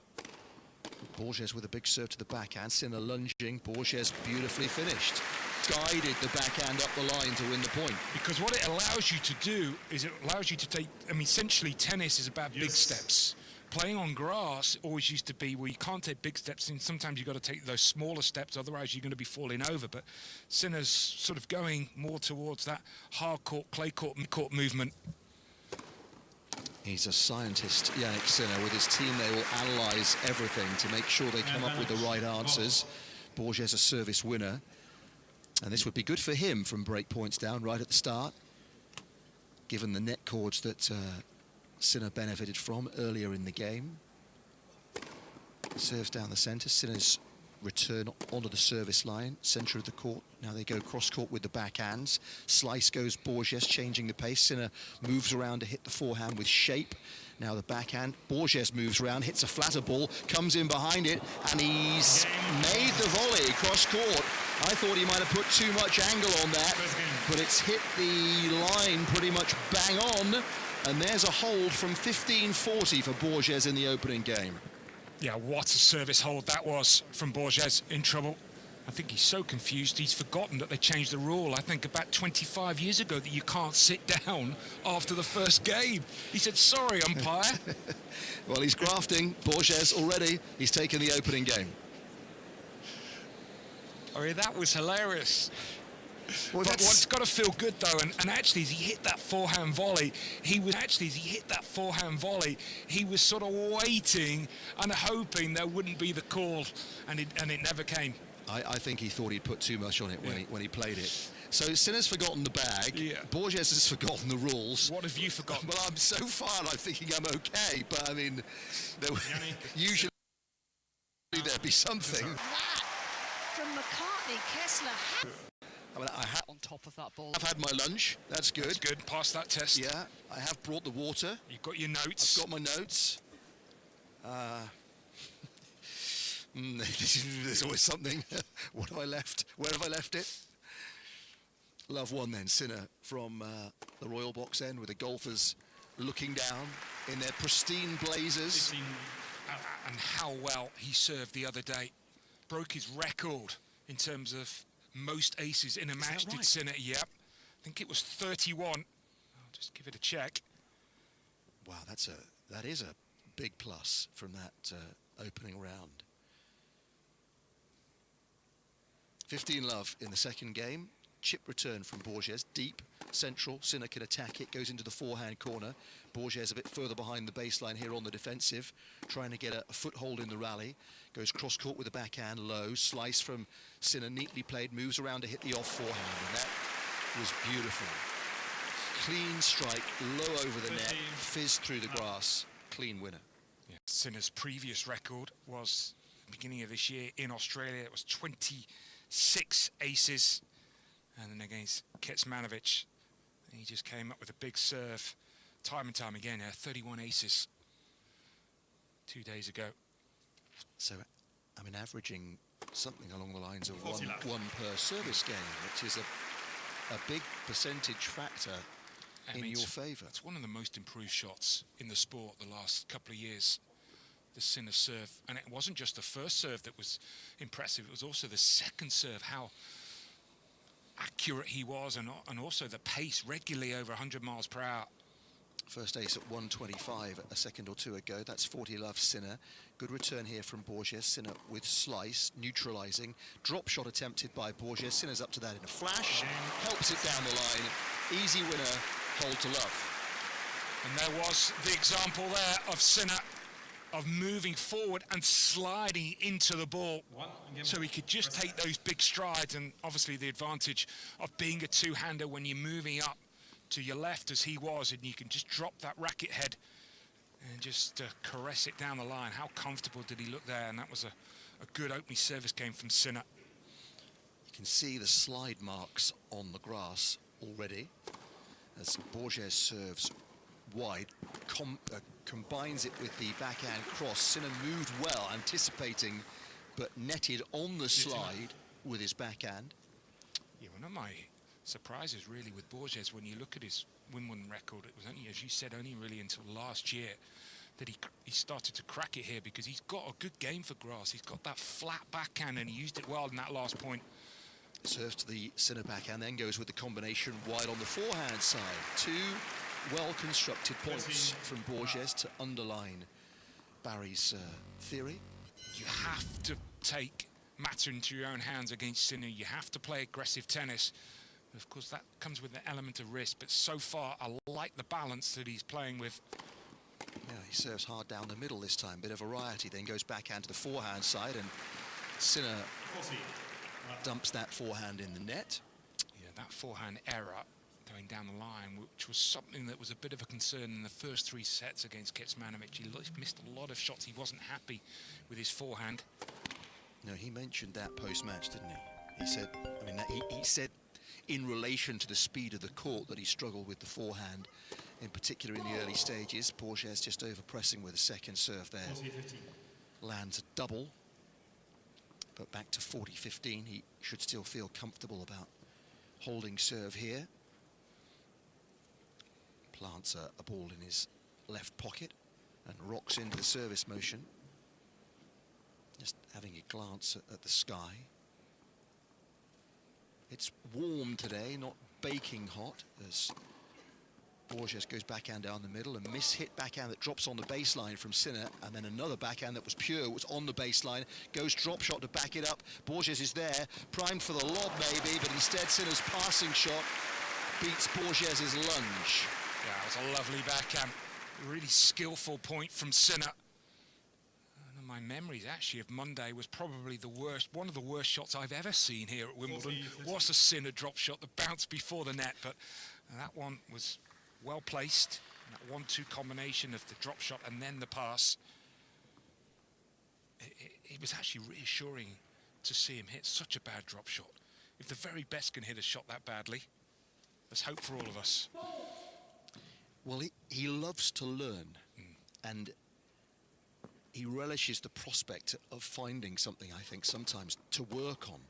Borges with a big serve to the backhand, Sinner lunging, Borges beautifully finished. Guided the backhand up the line to win the point. Because what it allows you to do is it allows you to take, I mean, essentially tennis is about big steps. Playing on grass always used to be where you can't take big steps, and sometimes you've got to take those smaller steps, otherwise you're going to be falling over. But Sinner's sort of going more towards that hard court, clay court movement. He's a scientist, Jannik Sinner. With his team, they will analyse everything to make sure they come up with the right answers. Borges a service winner. And this would be good for him from break points down right at the start, given the net cords that Sinner benefited from earlier in the game. Serves down the centre. Sinner's return onto the service line, centre of the court. Now they go cross-court with the backhands. Slice goes Borges, changing the pace. Sinner moves around to hit the forehand with shape. Now the backhand. Borges moves around, hits a flatter ball, comes in behind it, and he's made the volley cross-court. I thought he might have put too much angle on that, but it's hit the line pretty much bang on, and there's a hold from 15-40 for Borges in the opening game. Yeah, what a service hold that was from Borges. In trouble. I think he's so confused, he's forgotten that they changed the rule, I think about 25 years ago, that you can't sit down after the first game. He said, sorry, umpire. Well, he's grafting, Borges already. He's taken the opening game. I mean, that was hilarious. Well, but what's got to feel good though, and actually as he hit that forehand volley, he was sort of waiting and hoping there wouldn't be the call, and it never came. I think he thought he'd put too much on it when he played it. So Sinner's forgotten the bag. Yeah. Borges has forgotten the rules. What have you forgotten? Well, I'm so far I'm thinking I'm okay, but I mean, usually there'd be something. That from McCartney, Kessler. I mean, I have on top of that ball. I've had my lunch. That's good. That's good. Pass that test. Yeah, I have brought the water. You've got your notes. I've got my notes. There's always something. What have I left? Where have I left it? Love one then. Sinner from the Royal Box End with the golfers looking down in their pristine blazers. And how well he served the other day. Broke his record in terms of most aces in a match, did Sinner? Yep. I think it was 31. I'll just give it a check. Wow, that is a big plus from that opening round. 15-love in the second game. Chip return from Borges, deep, central. Sinner can attack it, goes into the forehand corner. Borges a bit further behind the baseline here on the defensive, trying to get a foothold in the rally. Goes cross-court with the backhand, low. Slice from Sinner, neatly played, moves around to hit the off forehand, and that was beautiful. Clean strike, low over the net, fizz through the grass. Clean winner. Yeah. Sinner's previous record was, beginning of this year in Australia, it was 26 aces. And then against Kecmanovic, he just came up with a big serve time and time again. 31 aces 2 days ago. So, I mean, averaging something along the lines of one per service game, which is a big percentage factor in your favour. It's one of the most improved shots in the sport the last couple of years, the Sinner serve. And it wasn't just the first serve that was impressive, it was also the second serve, how accurate he was, and also the pace regularly over 100 miles per hour. First ace at 125 a second or two ago. That's 40 love Sinner. Good return here from Borges. Sinner with slice, neutralising. Drop shot attempted by Borges. Sinner's up to that in a flash. Helps it down the line. Easy winner, hold to love. And there was the example there of Sinner of moving forward and sliding into the ball, so he could just take those big strides. And obviously the advantage of being a two-hander when you're moving up to your left as he was, and you can just drop that racket head and just caress it down the line. How comfortable did he look there? And that was a good opening service game from Sinner. You can see the slide marks on the grass already as Borges serves wide, combines it with the backhand cross. Sinner moved well, anticipating, but netted on the slide with his backhand. Yeah, one of my surprises really with Borges, when you look at his Wimbledon record, it was only, as you said, only really until last year that he started to crack it here, because he's got a good game for grass. He's got that flat backhand, and he used it well in that last point. Serves to the Sinner backhand, then goes with the combination wide on the forehand side. Two well-constructed points from Borges to underline Barry's theory. You have to take matter into your own hands against Sinner. You have to play aggressive tennis. Of course, that comes with an element of risk, but so far I like the balance that he's playing with. Yeah, he serves hard down the middle this time, bit of variety, then goes backhand to the forehand side, and Sinner dumps that forehand in the net. Yeah, that forehand error going down the line, which was something that was a bit of a concern in the first three sets against Kecmanovic. He missed a lot of shots. He wasn't happy with his forehand. No, he mentioned that post-match, didn't he? He said, I mean, he said in relation to the speed of the court that he struggled with the forehand, in particular in the early stages. Borges just over-pressing with a second serve there. Lands a double, but back to 40-15. He should still feel comfortable about holding serve here. Plants a ball in his left pocket and rocks into the service motion. Just having a glance at the sky. It's warm today, not baking hot, as Borges goes backhand down the middle, a miss-hit backhand that drops on the baseline from Sinner, and then another backhand that was pure, was on the baseline, goes drop shot to back it up. Borges is there, primed for the lob maybe, but instead Sinner's passing shot beats Borges' lunge. Yeah, it was a lovely backhand, really skillful point from Sinner. My memories actually of Monday was probably the worst, one of the worst shots I've ever seen here at Wimbledon. Was a Sinner drop shot that bounced before the net, but that one was well placed. That 1-2 combination of the drop shot and then the pass. It was actually reassuring to see him hit such a bad drop shot. If the very best can hit a shot that badly, there's hope for all of us. Well, he loves to learn, and he relishes the prospect of finding something, I think, sometimes to work on.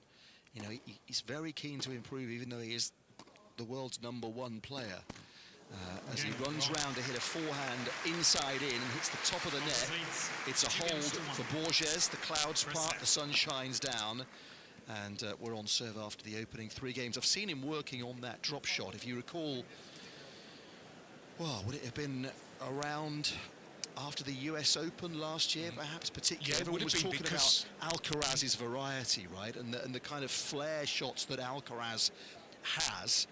You know, he's very keen to improve, even though he is the world's #1 player. As he runs round to hit a forehand inside in and hits the top of the net, it's a hold for Borges. The clouds part, the sun shines down, and we're on serve after the opening 3 games. I've seen him working on that drop shot. If you recall, well, would it have been around after the US Open last year, perhaps, particularly? Yeah, everyone was talking about Alcaraz's variety, right? And the kind of flare shots that Alcaraz has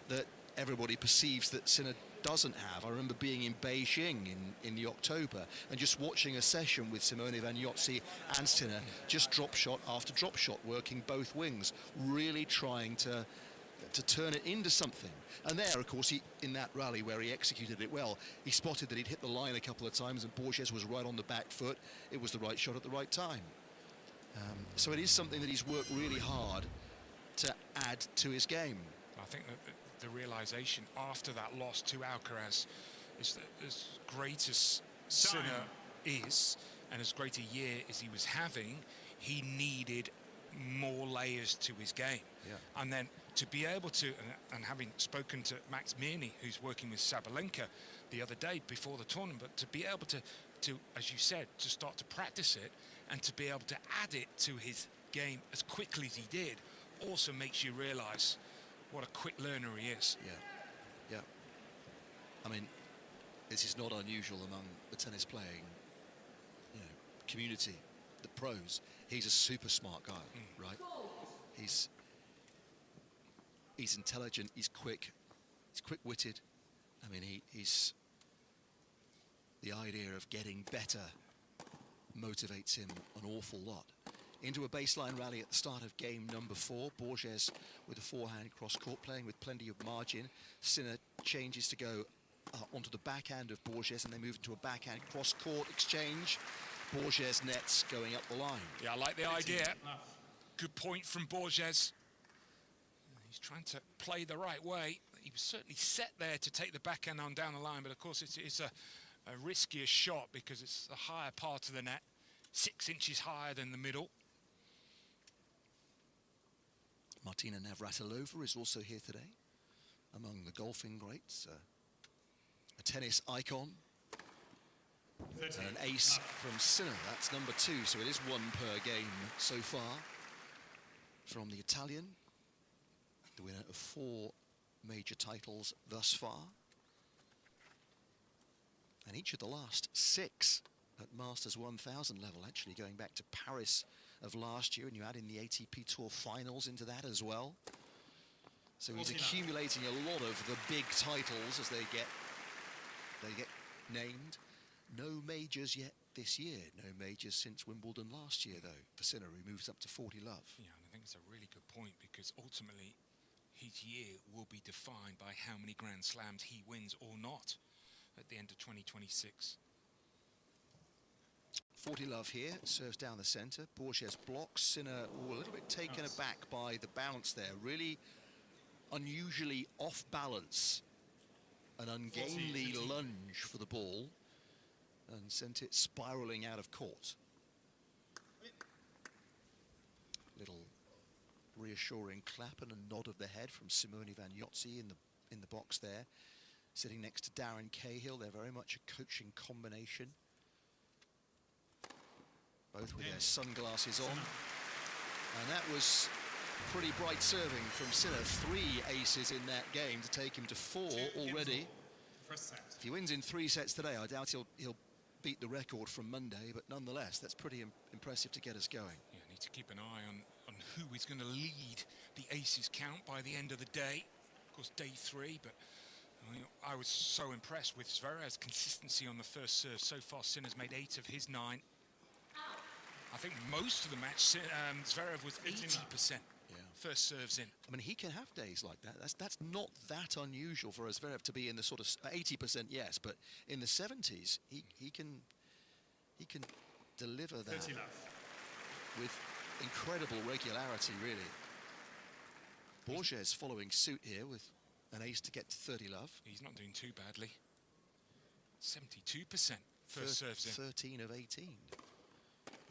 that everybody perceives that Sinner doesn't have. I remember being in Beijing in the October and just watching a session with Simone Vagnozzi and Sinner, just drop shot after drop shot, working both wings, really trying to turn it into something. And there, of course, in that rally where he executed it well, he spotted that he'd hit the line a couple of times and Borges was right on the back foot. It was the right shot at the right time. So it is something that he's worked really hard to add to his game. I think that the realisation after that loss to Alcaraz is that as great as Sinner is, and as great a year as he was having, he needed more layers to his game. Yeah. And then to be able to, and having spoken to Max Mirny, who's working with Sabalenka the other day before the tournament, but to be able to, as you said, to start to practice it and to be able to add it to his game as quickly as he did also makes you realise what a quick learner he is. Yeah. I mean, this is not unusual among the tennis playing, community, the pros. He's a super smart guy, right? He's intelligent, he's quick, he's quick-witted. I mean, he's the idea of getting better motivates him an awful lot. Into a baseline rally at the start of game number 4. Borges with a forehand cross-court, playing with plenty of margin. Sinner changes to go onto the backhand of Borges, and they move into a backhand cross-court exchange. Borges nets going up the line. Yeah, I like the idea. Good point from Borges. He's trying to play the right way. He was certainly set there to take the backhand on down the line, but of course it's a riskier shot because it's the higher part of the net, 6 inches higher than the middle. Martina Navratilova is also here today, among the golfing greats. A tennis icon. And an ace from Sinner. That's number 2, so it is 1 per game so far from the Italian. The winner of 4 major titles thus far. And each of the last 6 at Masters 1000 level, actually going back to Paris of last year, and you add in the ATP Tour finals into that as well. So he's accumulating a lot of the big titles as they get named. No majors yet this year. No majors since Wimbledon last year, though, for Sinner, who moves up to 40 love. Yeah, and I think it's a really good point because ultimately his year will be defined by how many Grand Slams he wins or not at the end of 2026. 40 love here, serves down the centre. Borges blocks. Sinner a little bit taken aback by the bounce there. Really unusually off balance. An ungainly lunge for the ball and sent it spiralling out of court. Little reassuring clap and a nod of the head from Simone Van Yotzi in the box there. Sitting next to Darren Cahill, they're very much a coaching combination. Both with their sunglasses on. And that was pretty bright serving from Sinner. 3 aces in that game to take him to 4 already. If he wins in 3 sets today, I doubt he'll beat the record from Monday, but nonetheless, that's pretty impressive to get us going. Yeah, need to keep an eye on who is going to lead the aces count by the end of the day. Of course, day 3, but I was so impressed with Zverev's consistency on the first serve. So far, Sinner's made 8 of his 9. I think most of the match, Zverev was 80%. First serves in. I mean, he can have days like that. That's not that unusual for Zverev to be in the sort of 80%, yes, but in the 70s, he can deliver that with incredible regularity, really. Borges following suit here with an ace to get to 30 love. He's not doing too badly. 72% first serves in. 13 of 18.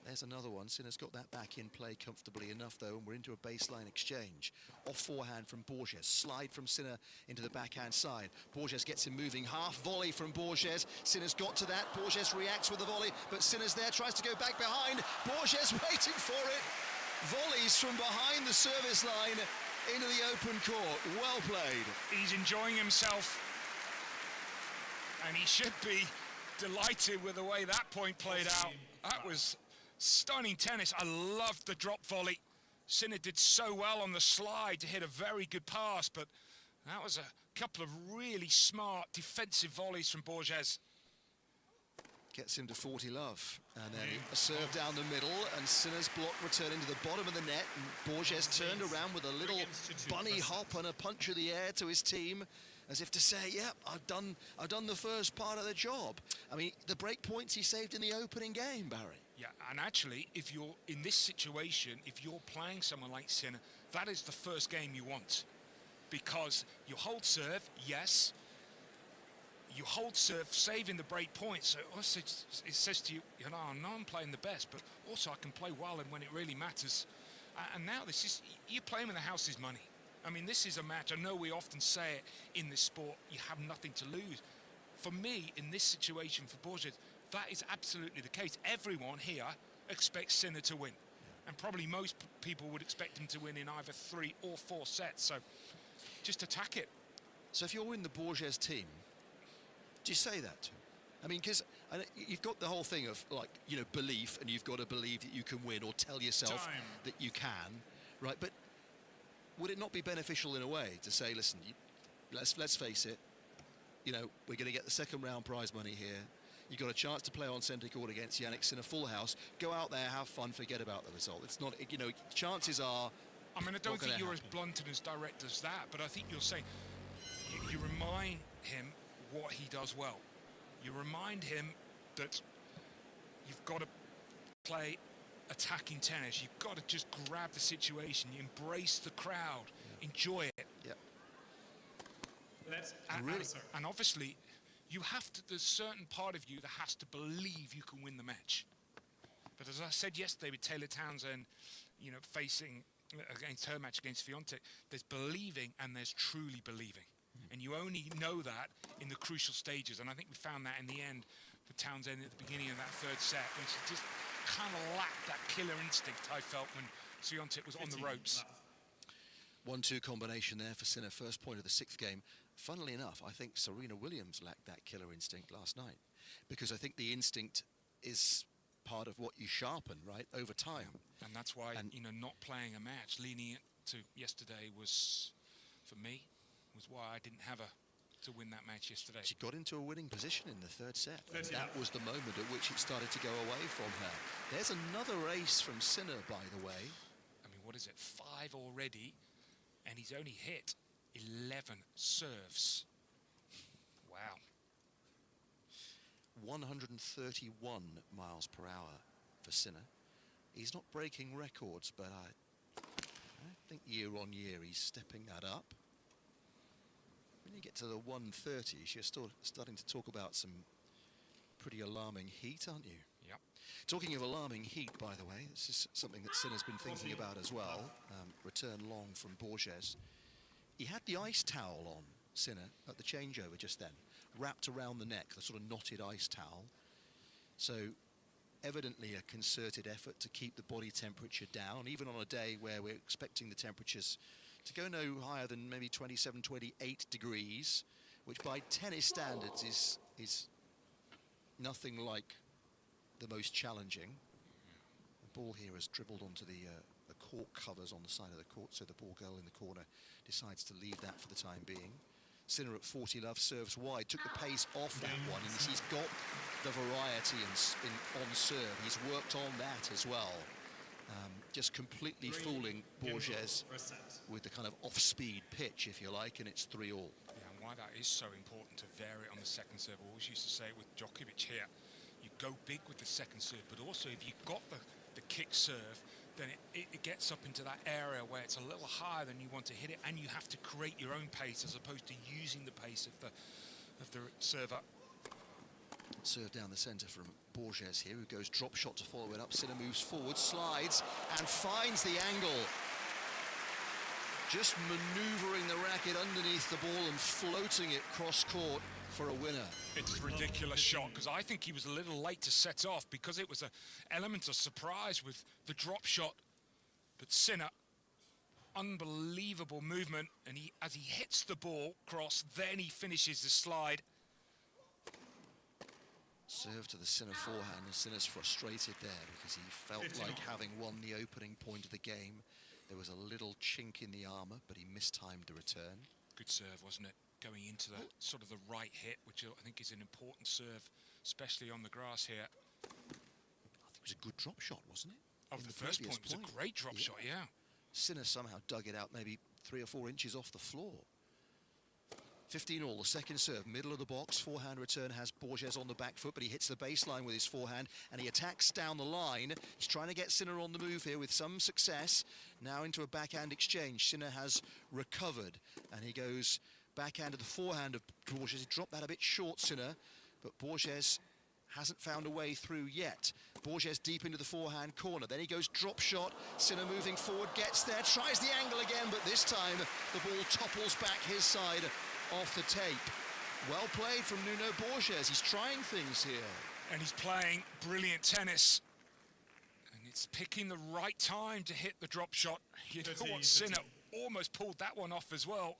There's another one. Sinner's got that back in play comfortably enough, though, and we're into a baseline exchange. Off forehand from Borges. Slide from Sinner into the backhand side. Borges gets him moving. Half volley from Borges. Sinner's got to that. Borges reacts with the volley, but Sinner's there, tries to go back behind. Borges waiting for it. Volleys from behind the service line into the open court. Well played. He's enjoying himself, and he should be delighted with the way that point played out. That was stunning tennis. I loved the drop volley. Sinner did so well on the slide to hit a very good pass, but that was a couple of really smart defensive volleys from Borges. Gets him to 40 love, and then a serve down the middle, and Sinner's block returning to the bottom of the net, and Borges turned around with a little bunny hop and a punch of the air to his team, as if to say, yeah, I've done the first part of the job. I mean, the break points he saved in the opening game, Barry. Yeah, and actually, if you're in this situation, if you're playing someone like Sinner, that is the first game you want. Because you hold serve, yes. You hold serve, saving the break points. So also it says to you, I know I'm playing the best, but also I can play well and when it really matters. And now this is, you're playing with the house's money. I mean, this is a match. I know we often say it in this sport, you have nothing to lose. For me, in this situation for Borges, that is absolutely the case. Everyone here expects Sinner to win. And probably most people would expect him to win in either 3 or 4 sets. So just attack it. So if you're in the Borges team, do you say that to him? I mean, because you've got the whole thing of, like, you know, belief, and you've got to believe that you can win or tell yourself that you can, right? But would it not be beneficial in a way to say, listen, let's face it, you know, we're going to get the second round prize money here. You've got a chance to play on centre court against Yannick in a full house. Go out there, have fun, forget about the result. It's not, you know, chances are... I mean, I don't think you're as blunt and as direct as that, but I think you're saying you remind him what he does well. You remind him that you've got to play attacking tennis. You've got to just grab the situation. You embrace the crowd. Enjoy it. Yeah. And obviously, you have to, there's a certain part of you that has to believe you can win the match. But as I said yesterday with Taylor Townsend, you know, facing against her match against Fiontek, there's believing and there's truly believing. And you only know that in the crucial stages. And I think we found that in the end for Townsend at the beginning of that 3rd set, when she just kind of lacked that killer instinct, I felt, when Swiatek was on the ropes. 1-2 combination there for Sinner, first point of the 6th game. Funnily enough, I think Serena Williams lacked that killer instinct last night, because I think the instinct is part of what you sharpen, right, over time. And that's why, you know, not playing a match, leaning it to yesterday was, for me, was why I didn't have to win that match yesterday. She got into a winning position in the 3rd set. And that was the moment at which it started to go away from her. There's another ace from Sinner, by the way. I mean, what is it, 5 already, and he's only hit 11 serves. Wow. 131 miles per hour for Sinner. He's not breaking records, but I think year on year he's stepping that up. When you get to the 130s, you're still starting to talk about some pretty alarming heat, aren't you? Yep. Talking of alarming heat, by the way, this is something that Sinner's been thinking about as well. Return long from Borges. He had the ice towel on, Sinner, at the changeover just then, wrapped around the neck, the sort of knotted ice towel. So evidently a concerted effort to keep the body temperature down, even on a day where we're expecting the temperatures to go no higher than maybe 27, 28 degrees, which by tennis standards is nothing like the most challenging. The ball here has dribbled onto the court covers on the side of the court, so the ball girl in the corner decides to leave that for the time being. Sinner at 40 love serves wide, took the pace off that one, and he's got the variety on serve. He's worked on that as well. Just completely fooling Borges with the kind of off-speed pitch, if you like, and it's 3-all. Yeah, and why that is so important to vary on the second serve. I always used to say it with Djokovic here, you go big with the second serve, but also if you've got the kick serve, then it gets up into that area where it's a little higher than you want to hit it, and you have to create your own pace as opposed to using the pace of the server. Serve down the centre from Borges here, who goes drop shot to follow it up. Sinner moves forward, slides, and finds the angle. Just manoeuvring the racket underneath the ball and floating it cross-court for a winner. It's a ridiculous shot, because I think he was a little late to set off, because it was an element of surprise with the drop shot. But Sinner, unbelievable movement, and as he hits the ball cross, then he finishes the slide. Serve to the Sinner forehand, and Sinner's frustrated there because he felt like having won the opening point of the game. There was a little chink in the armour, but he mistimed the return. Good serve, wasn't it? Going into the sort of the right hit, which I think is an important serve, especially on the grass here. I think it was a good drop shot, wasn't it? Oh, the first point was a great drop shot, yeah. Sinner somehow dug it out maybe 3 or 4 inches off the floor. 15-all, the second serve, middle of the box. Forehand return has Borges on the back foot, but he hits the baseline with his forehand, and he attacks down the line. He's trying to get Sinner on the move here with some success. Now into a backhand exchange. Sinner has recovered, and he goes backhand to the forehand of Borges. He dropped that a bit short, Sinner, but Borges hasn't found a way through yet. Borges deep into the forehand corner. Then he goes drop shot. Sinner moving forward, gets there, tries the angle again, but this time the ball topples back his side off the tape. Well played from Nuno Borges. He's trying things here. And he's playing brilliant tennis. And it's picking the right time to hit the drop shot. You know what, Sinner almost pulled that one off as well.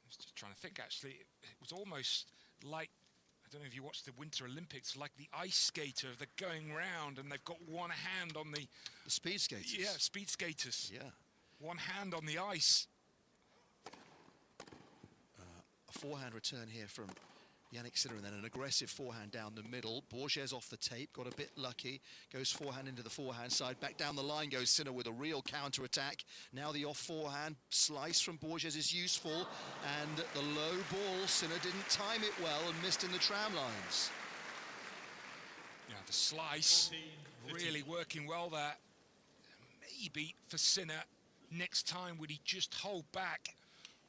I was just trying to think, actually. It was almost like, I don't know if you watched the Winter Olympics, like the ice skater. They're going round and they've got one hand on the speed skaters. Yeah, speed skaters. Yeah. One hand on the ice. A forehand return here from Yannick Sinner, and then an aggressive forehand down the middle. Borges off the tape, got a bit lucky. Goes forehand into the forehand side. Back down the line goes Sinner with a real counter-attack. Now the off forehand slice from Borges is useful. And the low ball, Sinner didn't time it well and missed in the tram lines. Yeah, the slice really working well there. Maybe for Sinner, next time would he just hold back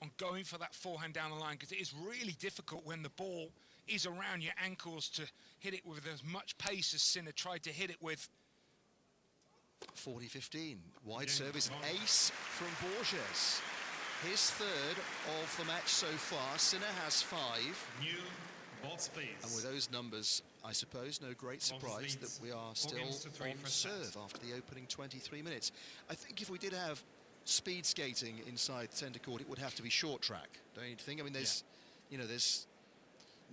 on going for that forehand down the line, because it is really difficult when the ball is around your ankles to hit it with as much pace as Sinner tried to hit it with. 40-15, wide service ace from Borges. His third of the match so far. Sinner has 5. New balls, please. And with those numbers, I suppose, no great surprise that we are still on serve after the opening 23 minutes. I think if we did have speed skating inside centre court, it would have to be short track, don't you think? I mean, there's, you know, there's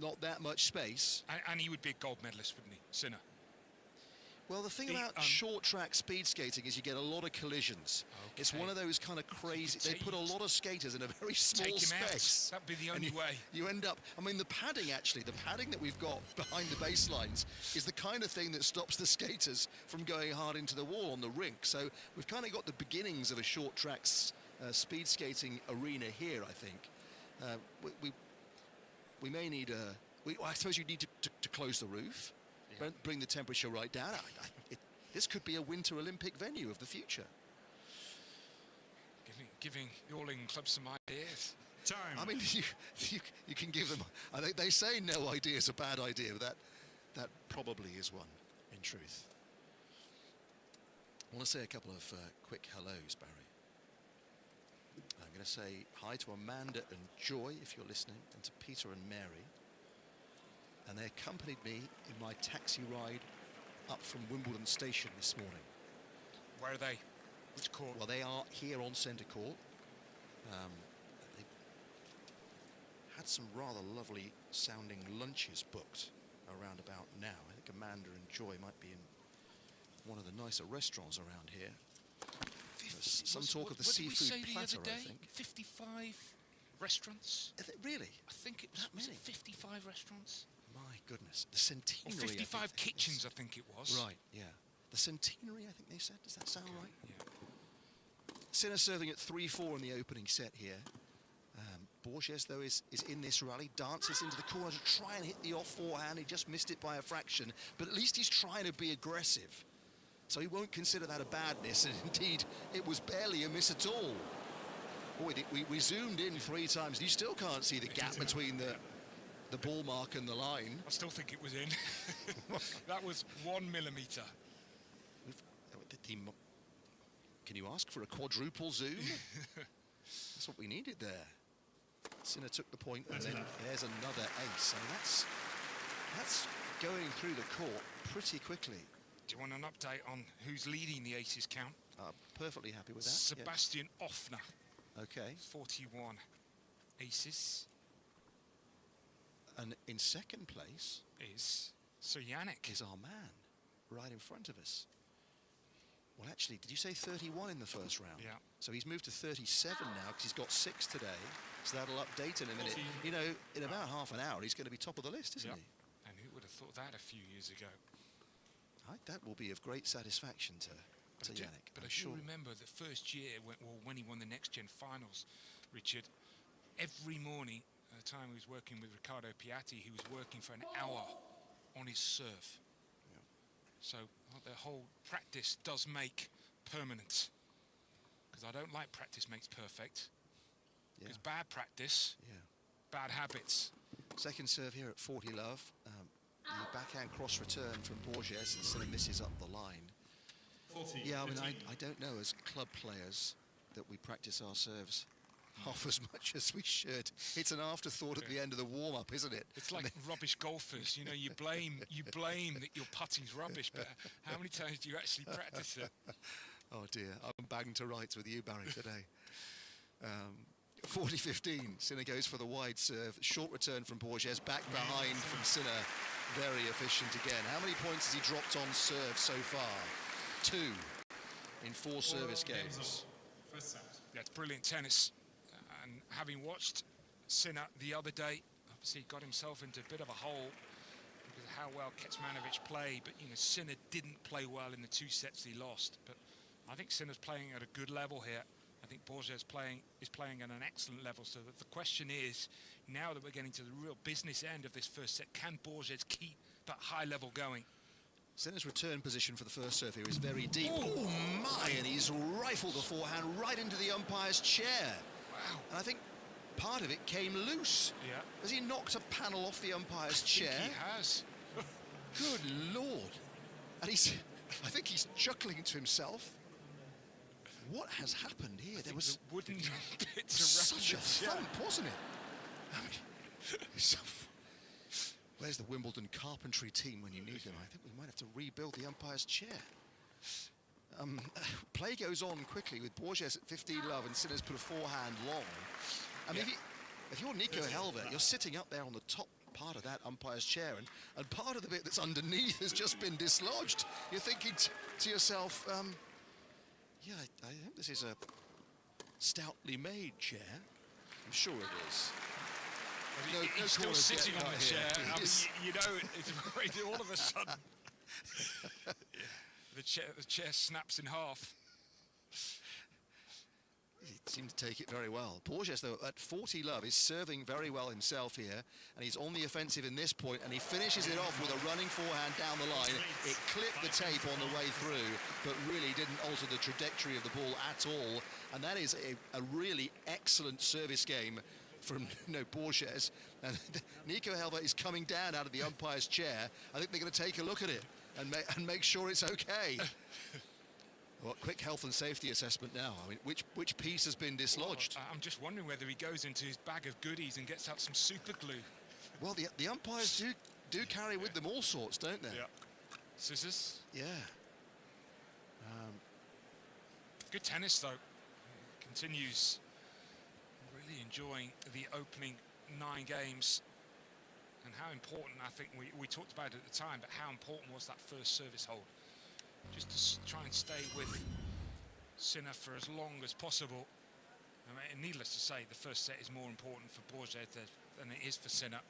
not that much space. And he would be a gold medalist, wouldn't he, Sinner? Well, the thing about short track speed skating is you get a lot of collisions. Okay. It's one of those kind of crazy, they put a lot of skaters in a very small space. That'd be the only way. You end up, I mean, the padding actually, the padding that we've got behind the baselines is the kind of thing that stops the skaters from going hard into the wall on the rink. So we've kind of got the beginnings of a short track speed skating arena here, I think. We may need a, I suppose you need to close the roof. Yeah. Bring the temperature right down. This could be a Winter Olympic venue of the future. Giving the All England club some ideas. Time. I mean, you can give them. I think they say no idea is a bad idea, but that probably is one, in truth. I want to say a couple of quick hellos, Barry. I'm going to say hi to Amanda and Joy, if you're listening, and to Peter and Mary. And they accompanied me in my taxi ride up from Wimbledon station this morning. Where are they? Which court? Well, they are here on centre court. They had some rather lovely sounding lunches booked around about now. I think Amanda and Joy might be in one of the nicer restaurants around here. Some talk of the seafood platter, I think. 55 restaurants? Really? I think it was 55 restaurants. My goodness, the Centenary. Or 55 kitchens, I think it was. Right, yeah. The Centenary, I think they said. Does that sound right? Yeah. Sinner serving at 3-4 in the opening set here. Borges, though, is in this rally, dances into the corner to try and hit the off forehand. He just missed it by a fraction, but at least he's trying to be aggressive. So he won't consider that a badness, and indeed, it was barely a miss at all. Boy, we zoomed in 3 times, and you still can't see the gap between the ball mark and the line. I still think it was in. That was 1 millimetre. Can you ask for a quadruple zoom? That's what we needed there. Sinner took the point, and then there's another ace. I mean, that's going through the court pretty quickly. Do you want an update on who's leading the aces count? Perfectly happy with that. Sebastian Offner. Okay. 41 aces. And in second place is Sir Yannick. Is our man, right in front of us. Well, actually, did you say 31 in the first round? Yeah. So he's moved to 37 now because he's got 6 today. So that'll update in a minute. You know, in about half an hour, he's going to be top of the list, isn't he? And who would have thought that a few years ago? That will be of great satisfaction to Yannick. But I sure remember the first year when he won the Next Gen finals, Richard, every morning at the time he was working with Riccardo Piatti, he was working for an hour on his serve. Yeah. So the whole practice does make permanent. Because I don't like practice makes perfect. Because bad practice, bad habits. Second serve here at 40 love. The backhand cross return from Borges, and Sinner misses up the line. Yeah, I mean, I don't know, as club players, that we practice our serves half as much as we should. It's an afterthought at the end of the warm-up, isn't it? It's like rubbish golfers. You know, you blame that your putting's rubbish, but how many times do you actually practice it? Oh dear, I'm banged to rights with you, Barry, today. 40-15, Sinner goes for the wide serve. Short return from Borges, back behind from Sinner. Very efficient again. How many points has he dropped on serve so far? 2 in 4 service games. Yeah, it's brilliant tennis. And having watched Sinner the other day, obviously got himself into a bit of a hole because of how well Kecmanovic played. But, you know, Sinner didn't play well in the 2 sets he lost. But I think Sinner's playing at a good level here. I think Borges is playing at an excellent level. So that the question is, now that we're getting to the real business end of this first set, can Borges keep that high level going? Sinner's return position for the first serve here is very deep. Oh my, and he's rifled the forehand right into the umpire's chair. Wow. And I think part of it came loose. Yeah. Has he knocked a panel off the umpire's chair? I think he has. Good Lord. And I think he's chuckling to himself. What has happened here? There was the wooden bits such a around thump, wasn't it? I mean, where's the Wimbledon carpentry team when you need them? I think we might have to rebuild the umpire's chair. Play goes on quickly with Borges at 15 love and Sinner's put a forehand long. I mean, if you're Nico Helvet, you're sitting up there on the top part of that umpire's chair, and part of the bit that's underneath has just been dislodged. You're thinking to yourself, yeah, I hope this is a stoutly made chair. I'm sure it is. He's still sitting on the chair. I mean, you know, it's very, all of a sudden, the chair snaps in half. He seemed to take it very well. Borges, though, at 40 love, is serving very well himself here, and he's on the offensive in this point, and he finishes it off with a running forehand down the line. It clipped the tape on the way through, but really didn't alter the trajectory of the ball at all. And that is a really excellent service game from Borges. And Nico Helvet is coming down out of the umpire's chair. I think they're going to take a look at it and make sure it's okay. Well, quick health and safety assessment now. I mean, which piece has been dislodged? Well, I'm just wondering whether he goes into his bag of goodies and gets out some super glue. Well, the umpires do carry with them all sorts, don't they? Yeah. Scissors. Yeah. Good tennis, though. Continues really enjoying the opening 9 games. And how important, I think, we talked about it at the time, but how important was that first service hold? Just to try and stay with Sinner for as long as possible. I mean, and needless to say, the first set is more important for Borges than it is for Sinner.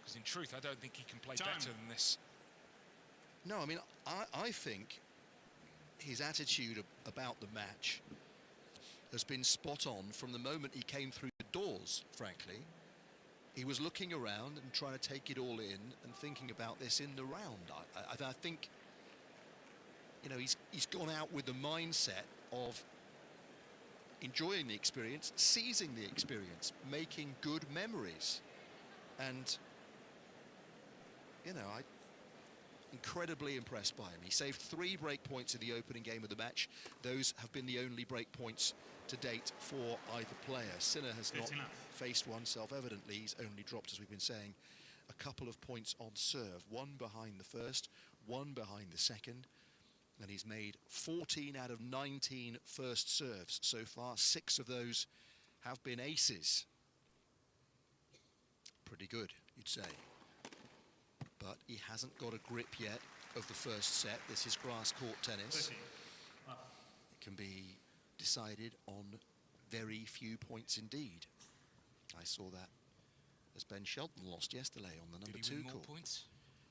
Because in truth, I don't think he can play better than this. No, I mean, I think his attitude about the match has been spot on from the moment he came through the doors, frankly. He was looking around and trying to take it all in and thinking about this in the round. I think, you know, he's gone out with the mindset of enjoying the experience, seizing the experience, making good memories. And, you know, I'm incredibly impressed by him. He saved 3 break points in the opening game of the match. Those have been the only break points to date for either player. Sinner has not faced one self-evidently. He's only dropped, as we've been saying, a couple of points on serve. 1 behind the first, 1 behind the second. And he's made 14 out of 19 first serves so far. 6 of those have been aces. Pretty good, you'd say. But he hasn't got a grip yet of the first set. This is grass court tennis. It can be decided on very few points indeed. I saw that as Ben Shelton lost yesterday on the number 2 court. Points?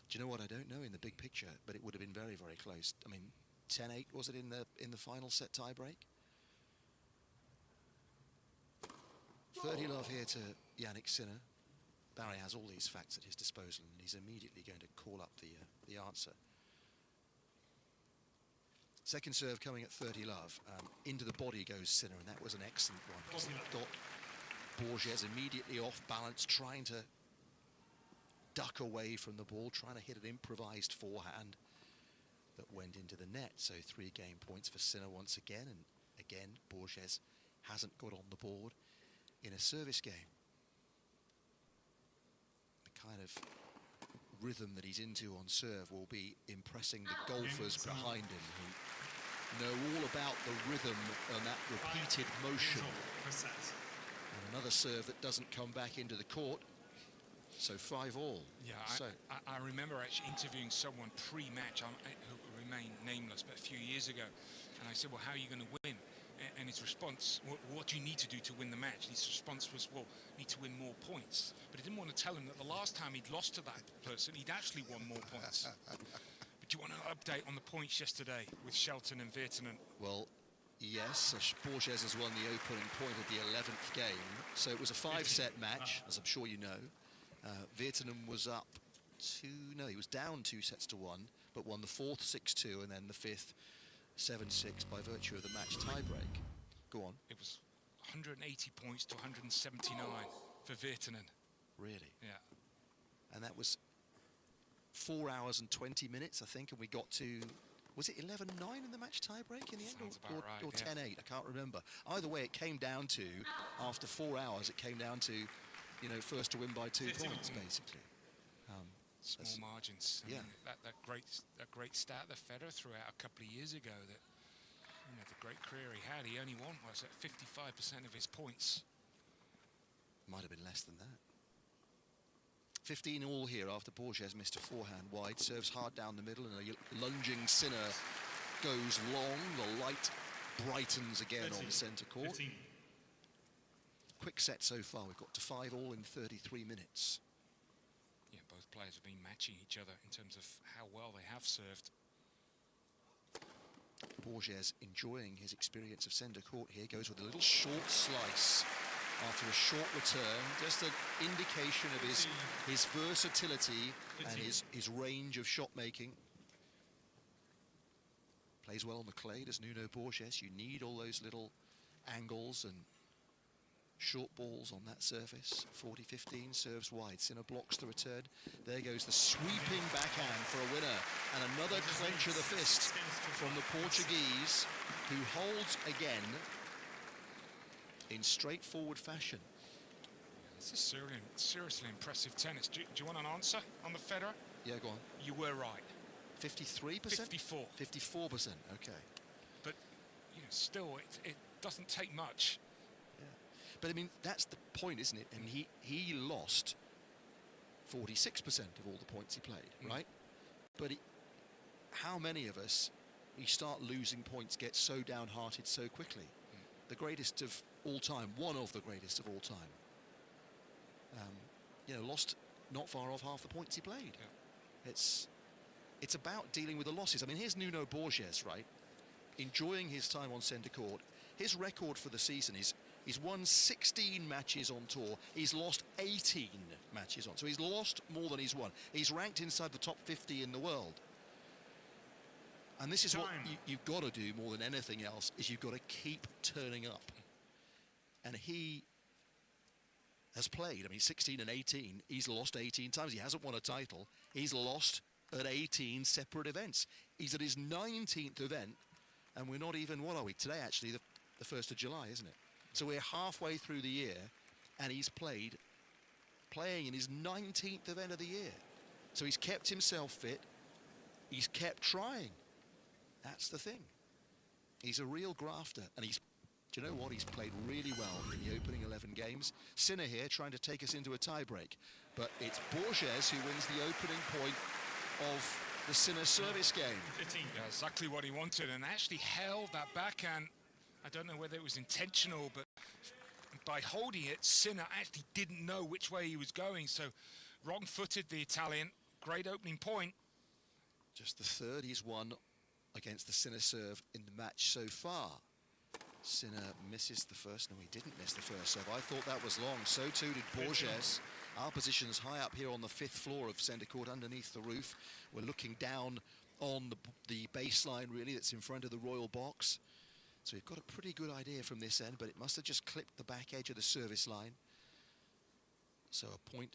Do you know what? I don't know in the big picture, but it would have been very, very close. I mean, 10-8 was it in the final set tiebreak? 30 love here to Yannick Sinner. Barry has all these facts at his disposal, and he's immediately going to call up the answer. Second serve coming at 30 love. Into the body goes Sinner, and that was an excellent one. Got Borges immediately off balance, trying to duck away from the ball, trying to hit an improvised forehand that went into the net. So 3 game points for Sinner once again, and again Borges hasn't got on the board in a service game. The kind of rhythm that he's into on serve will be impressing the golfers behind him, who know all about the rhythm and that repeated motion. And another serve that doesn't come back into the court. So 5-all. Yeah, so I remember actually interviewing someone pre-match who remained nameless, but a few years ago, and I said, well, how are you going to win? And his response, what do you need to do to win the match? And his response was, well, you need to win more points. But he didn't want to tell him that the last time he'd lost to that person, he'd actually won more points. But do you want an update on the points yesterday with Shelton and Virtanen? Well, yes, Borges has won the opening point of the 11th game. So it was a 5-set match, as I'm sure you know. Virtanen was up he was down 2-1, but won the 4th 6-2, and then the 5th 7-6 by virtue of the match tiebreak. Go on. It was 180 points to 179 for Virtanen. Really? Yeah. And that was 4 hours and 20 minutes, I think, and we got to, was it 11-9 in the match tiebreak in the end, or 10-8? I can't remember. Either way, it came down to, after 4 hours, it came down to, you know, first to win by 2 points, basically. Small margins. I mean, that great stat that Federer threw out a couple of years ago, that, you know, the great career he had, he only won was at 55% of his points. Might have been less than that. 15-all here after Borges missed a forehand wide, serves hard down the middle, and a lunging Sinner goes long. The light brightens again on centre court. 15. Quick set so far. We've got to 5-all in 33 minutes. Yeah, both players have been matching each other in terms of how well they have served. Borges enjoying his experience of centre court here, goes with a little short slice after a short return, just an indication of his versatility and his range of shot making. Plays well on the clay, does Nuno Borges. You need all those little angles and short balls on that surface. 40-15, serves wide. Sinner blocks the return. There goes the sweeping backhand for a winner. And another clench of the fist from the Portuguese, who holds again in straightforward fashion. This is seriously impressive tennis. Do you want an answer on the Federer? Yeah, go on. You were right. 53%? 54. 54%, okay. But, you know, still, it doesn't take much. Yeah. But, I mean, that's the point, isn't it? And he lost 46% of all the points he played, right? But how many of us, we start losing points, get so downhearted so quickly? The greatest of all time, one of the greatest of all time, you know, lost not far off half the points he played. Yeah. It's about dealing with the losses. I mean, here's Nuno Borges, right? Enjoying his time on centre court. His record for the season is he's won 16 matches on tour. He's lost 18 matches on. So he's lost more than he's won. He's ranked inside the top 50 in the world. And this is what you've got to do more than anything else, is you've got to keep turning up. And he has played, I mean, 16 and 18. He's lost 18 times. He hasn't won a title. He's lost at 18 separate events. He's at his 19th event, and we're not even, what are we? Today, actually, the 1st of July, isn't it? So we're halfway through the year, and he's playing in his 19th event of the year. So he's kept himself fit. He's kept trying. That's the thing. He's a real grafter, and do you know what? He's played really well in the opening 11 games. Sinner here trying to take us into a tiebreak, but it's Borges who wins the opening point of the Sinner service game. 15. Yeah, exactly what he wanted, and actually held that backhand. I don't know whether it was intentional, but by holding it, Sinner actually didn't know which way he was going, so wrong-footed the Italian. Great opening point. Just the third he's won against the Sinner serve in the match so far. Sinner misses the first. No, he didn't miss the first serve. I thought that was long. So too did Borges. Our position's high up here on the 5th floor of centre court, underneath the roof. We're looking down on the baseline, really, that's in front of the royal box. So we've got a pretty good idea from this end, but it must have just clipped the back edge of the service line. So a point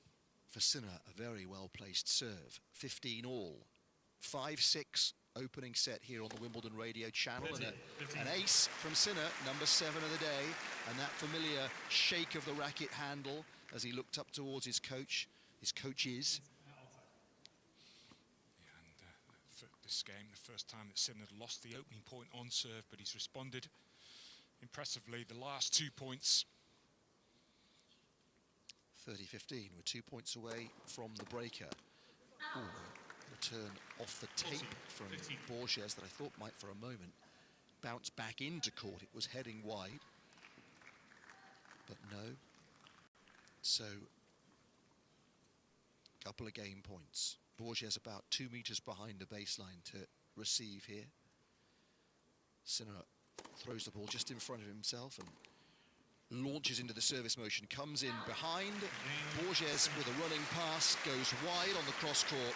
for Sinner, a very well-placed serve. 15 all. 5-6 opening set here on the Wimbledon radio channel. And an ace from Sinner, number 7 of the day. And that familiar shake of the racket handle as he looked up towards his coach. His coaches. For this game, the first time that Sinner had lost the opening point on serve, but he's responded impressively the last 2 points. 30-15, we're 2 points away from the breaker. Ooh, return off the tape from Borges that I thought might for a moment bounce back into court. It was heading wide, but no. So, couple of game points. Borges about 2 meters behind the baseline to receive here. Sinner throws the ball just in front of himself and launches into the service motion, comes in behind. Borges with a running pass goes wide on the cross court,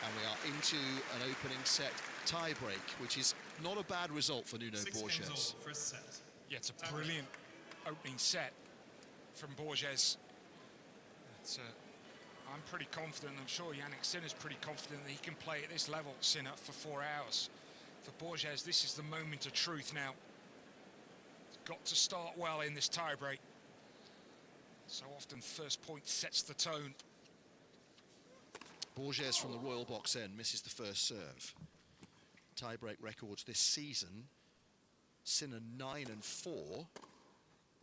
and we are into an opening set tie-break, which is not a bad result for Nuno Borges. First set. Yeah, it's a brilliant opening set from Borges. I'm pretty confident, I'm sure Yannick Sinner's pretty confident that he can play at this level, Sinner, for 4 hours. For Borges, this is the moment of truth now. He's got to start well in this tiebreak. So often first point sets the tone. Borges from the Royal Box End misses the first serve. Tiebreak records this season. Sinner 9-4.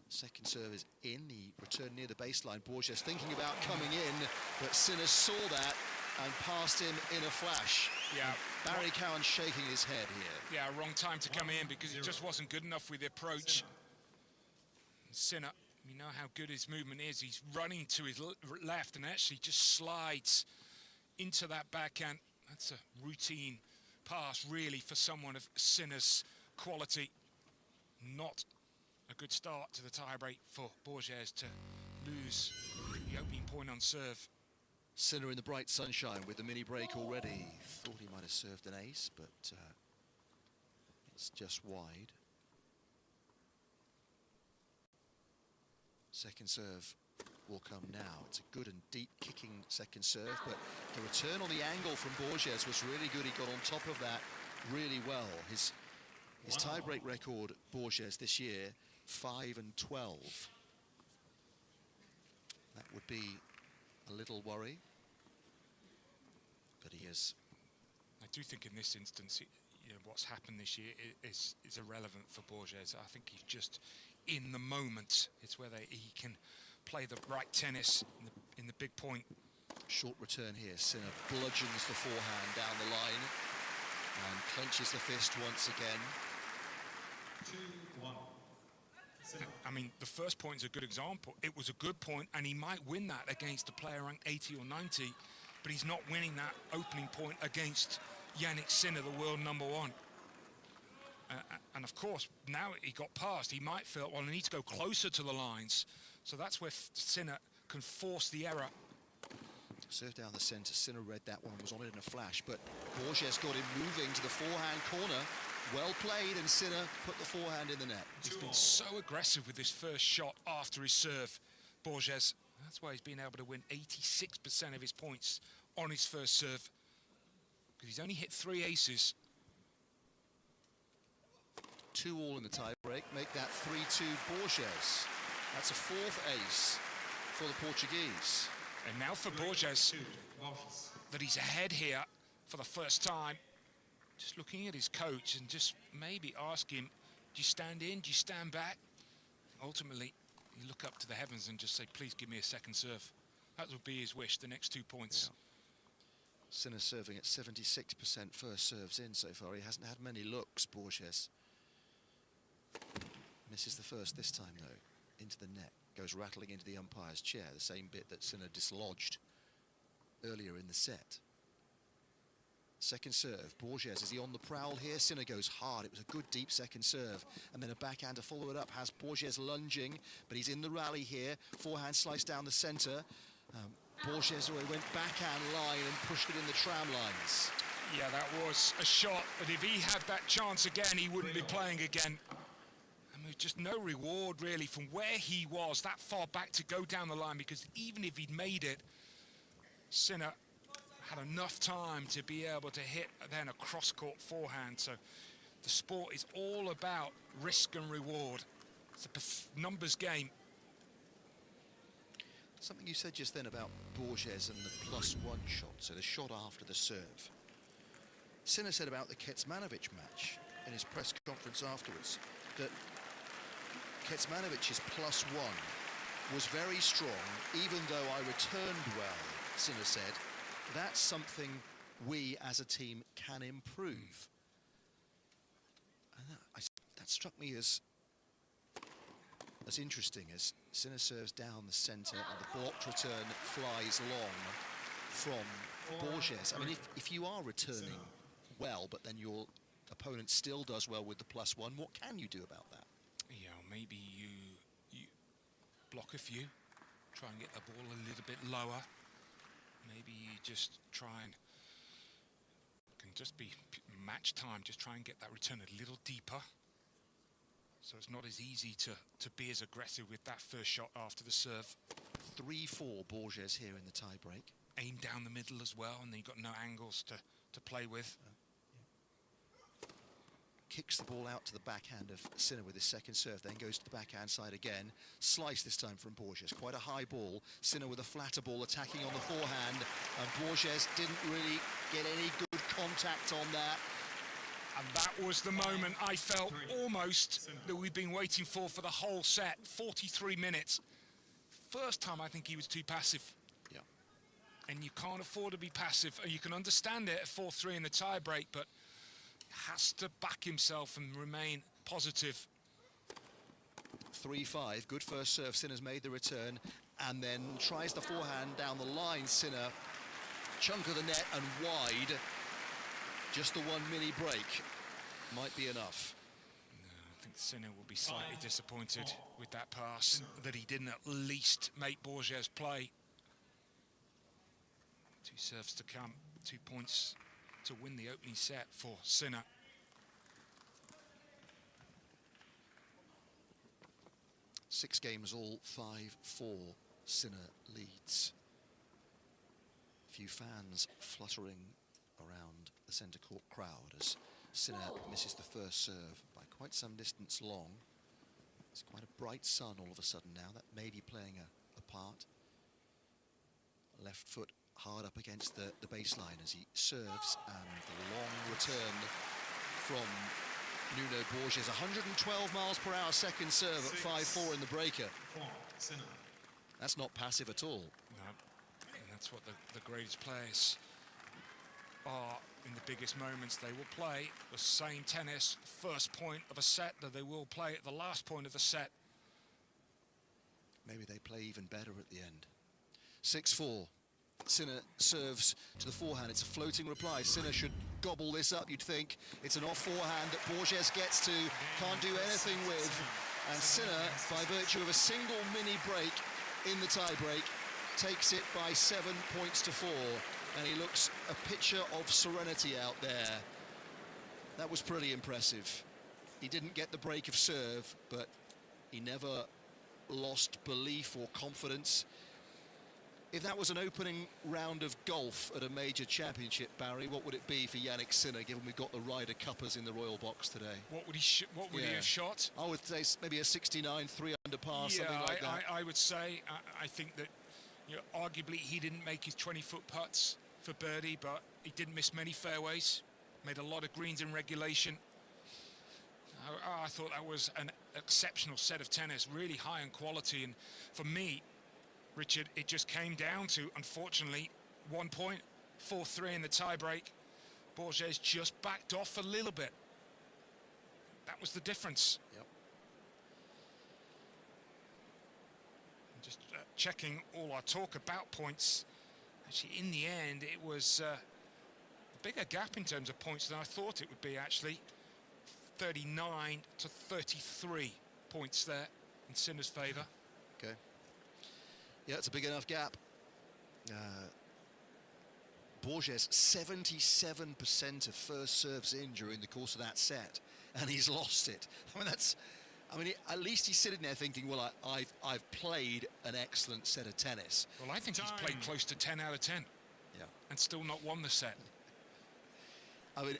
Second serve is in, the return near the baseline. Borges thinking about coming in, but Sinner saw that and passed him in a flash. Yeah. Barry Cowan shaking his head here. Yeah, wrong time to come in because it just wasn't good enough with the approach. Sinner, you know how good his movement is. He's running to his left and actually just slides into that backhand. That's a routine pass, really, for someone of Sinner's quality. Not a good start to the tiebreak for Borges to lose the opening point on serve. Sinner in the bright sunshine with the mini break already. Thought he might have served an ace, but it's just wide. Second serve will come now. It's a good and deep kicking second serve, but the return on the angle from Borges was really good. He got on top of that really well. His tiebreak record, Borges, this year, 5-12. That would be a little worry, but he is. I do think in this instance, you know, what's happened this year is irrelevant for Borges. I think he's just in the moment. It's whether he can play the right tennis in the big point. Short return here. Sinner bludgeons the forehand down the line and clenches the fist once again. 2-1. I mean, the first point is a good example. It was a good point, and he might win that against a player ranked 80 or 90, but he's not winning that opening point against Yannick Sinner, the world #1. And of course, now he got past, he might feel, well, I need to go closer to the lines. So that's where Sinner can force the error. Serve down the centre. Sinner read that one, was on it in a flash, but Borges got him moving to the forehand corner. Well played, and Sinner put the forehand in the net. He's been so aggressive with his first shot after his serve, Borges. That's why he's been able to win 86% of his points on his first serve, because he's only hit 3 aces. 2 all in the tie-break, make that 3-2 Borges. That's a 4th ace for the Portuguese. And now for Borges, that he's ahead here for the first time. Just looking at his coach and just maybe ask him, do you stand in, do you stand back? Ultimately, you look up to the heavens and just say, please give me a second serve. That would be his wish, the next 2 points. Yeah. Sinner serving at 76% first serves in so far. He hasn't had many looks, Borges. Misses the first this time, though, into the net. Goes rattling into the umpire's chair, the same bit that Sinner dislodged earlier in the set. Second serve, Borges, is he on the prowl here? Sinner goes hard. It was a good deep second serve, and then a backhand to follow it up. Has Borges lunging, but he's in the rally here. Forehand slice down the centre. Borges went backhand line and pushed it in the tram lines. Yeah, that was a shot, but if he had that chance again, he wouldn't be playing again. And there's just no reward, really, from where he was that far back to go down the line, because even if he'd made it, Sinner had enough time to be able to hit then a cross-court forehand. So the sport is all about risk and reward. It's a numbers game. Something you said just then about Borges and the +1 shot, so the shot after the serve. Sinner said about the Kecmanovic match in his press conference afterwards that Kecmanovic's +1 was very strong, even though I returned well, Sinner said. That's something we as a team can improve. And that struck me as interesting as Sinner serves down the centre and the blocked return flies long from Borges. I mean, if you are returning well, but then your opponent still does well with the +1, what can you do about that? Yeah, maybe you block a few, try and get the ball a little bit lower. Maybe you just try and, can just be match time, just try and get that return a little deeper. So it's not as easy to be as aggressive with that first shot after the serve. 3-4 Borges here in the tie-break. Aim down the middle as well, and then you've got no angles to play with. Kicks the ball out to the backhand of Sinner with his second serve, then goes to the backhand side again. Slice this time from Borges. Quite a high ball. Sinner with a flatter ball attacking on the forehand, and Borges didn't really get any good contact on that. And that was the moment I felt almost that we'd been waiting for the whole set. 43 minutes. First time I think he was too passive. Yeah. And you can't afford to be passive. And you can understand it at 4-3 in the tie-break, but has to back himself and remain positive. 3-5, good first serve. Sinner's made the return and then tries the forehand down the line. Sinner, chunk of the net and wide. Just the one mini break might be enough. No, I think Sinner will be slightly disappointed with that pass, that he didn't at least make Borges play. 2 serves to come, 2 points to win the opening set for Sinner. Six games all, 5-4. Sinner leads. Few fans fluttering around the centre court crowd as Sinner misses the first serve by quite some distance long. It's quite a bright sun all of a sudden now. That may be playing a part. Left foot hard up against the baseline as he serves, and the long return from Nuno Borges. 112 miles per hour second serve at 5-4 in the breaker. That's not passive at all. No, and that's what the greatest players are in the biggest moments. They will play the same tennis, first point of a set, that they will play at the last point of the set. Maybe they play even better at the end. 6-4. Sinner serves to the forehand. It's a floating reply. Sinner should gobble this up, you'd think. It's an off forehand that Borges gets to, can't do anything with. And Sinner, by virtue of a single mini break in the tie-break, takes it by 7 points to 4. And he looks a picture of serenity out there. That was pretty impressive. He didn't get the break of serve, but he never lost belief or confidence. If that was an opening round of golf at a major championship, Barry, what would it be for Yannick Sinner, given we've got the Ryder Cuppers in the Royal Box today? What would he have shot? I would say maybe a 69, 3 under par, something like that. I would say, I think that, you know, arguably he didn't make his 20-foot putts for birdie, but he didn't miss many fairways, made a lot of greens in regulation. I thought that was an exceptional set of tennis, really high in quality, and for me, Richard, it just came down to, unfortunately, 1 point, 4-3 in the tie-break. Borges just backed off a little bit. That was the difference. Yep. Just checking all our talk about points. Actually, in the end, it was a bigger gap in terms of points than I thought it would be, actually. 39 to 33 points there in Sinner's favour. Okay. Yeah, it's a big enough gap. Borges, 77% of first serves in during the course of that set, and he's lost it. At least he's sitting there thinking, well, I've played an excellent set of tennis. Well, I think he's played close to 10 out of 10. and still not won the set. I mean,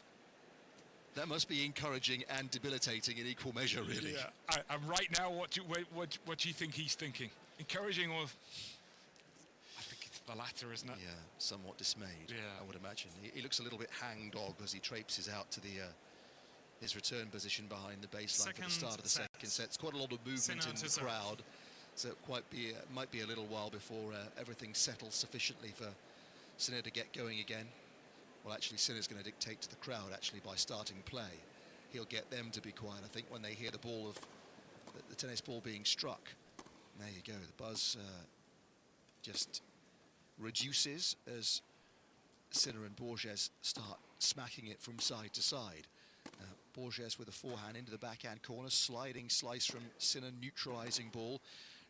that must be encouraging and debilitating in equal measure, really. Yeah. And right now, what do you think he's thinking? Encouraging, or I think it's the latter, isn't it? Yeah, somewhat dismayed. Yeah. I would imagine. He looks a little bit hangdog as he traipses out to the his return position behind the baseline for the start of the second set. It's quite a lot of movement in the crowd, so it might be a little while before everything settles sufficiently for Sinner to get going again. Well, actually, Sinner's going to dictate to the crowd, actually, by starting play. He'll get them to be quiet, I think, when they hear the ball of the tennis ball being struck. There you go. The buzz just reduces as Sinner and Borges start smacking it from side to side. Borges with a forehand into the backhand corner, sliding slice from Sinner, neutralising ball.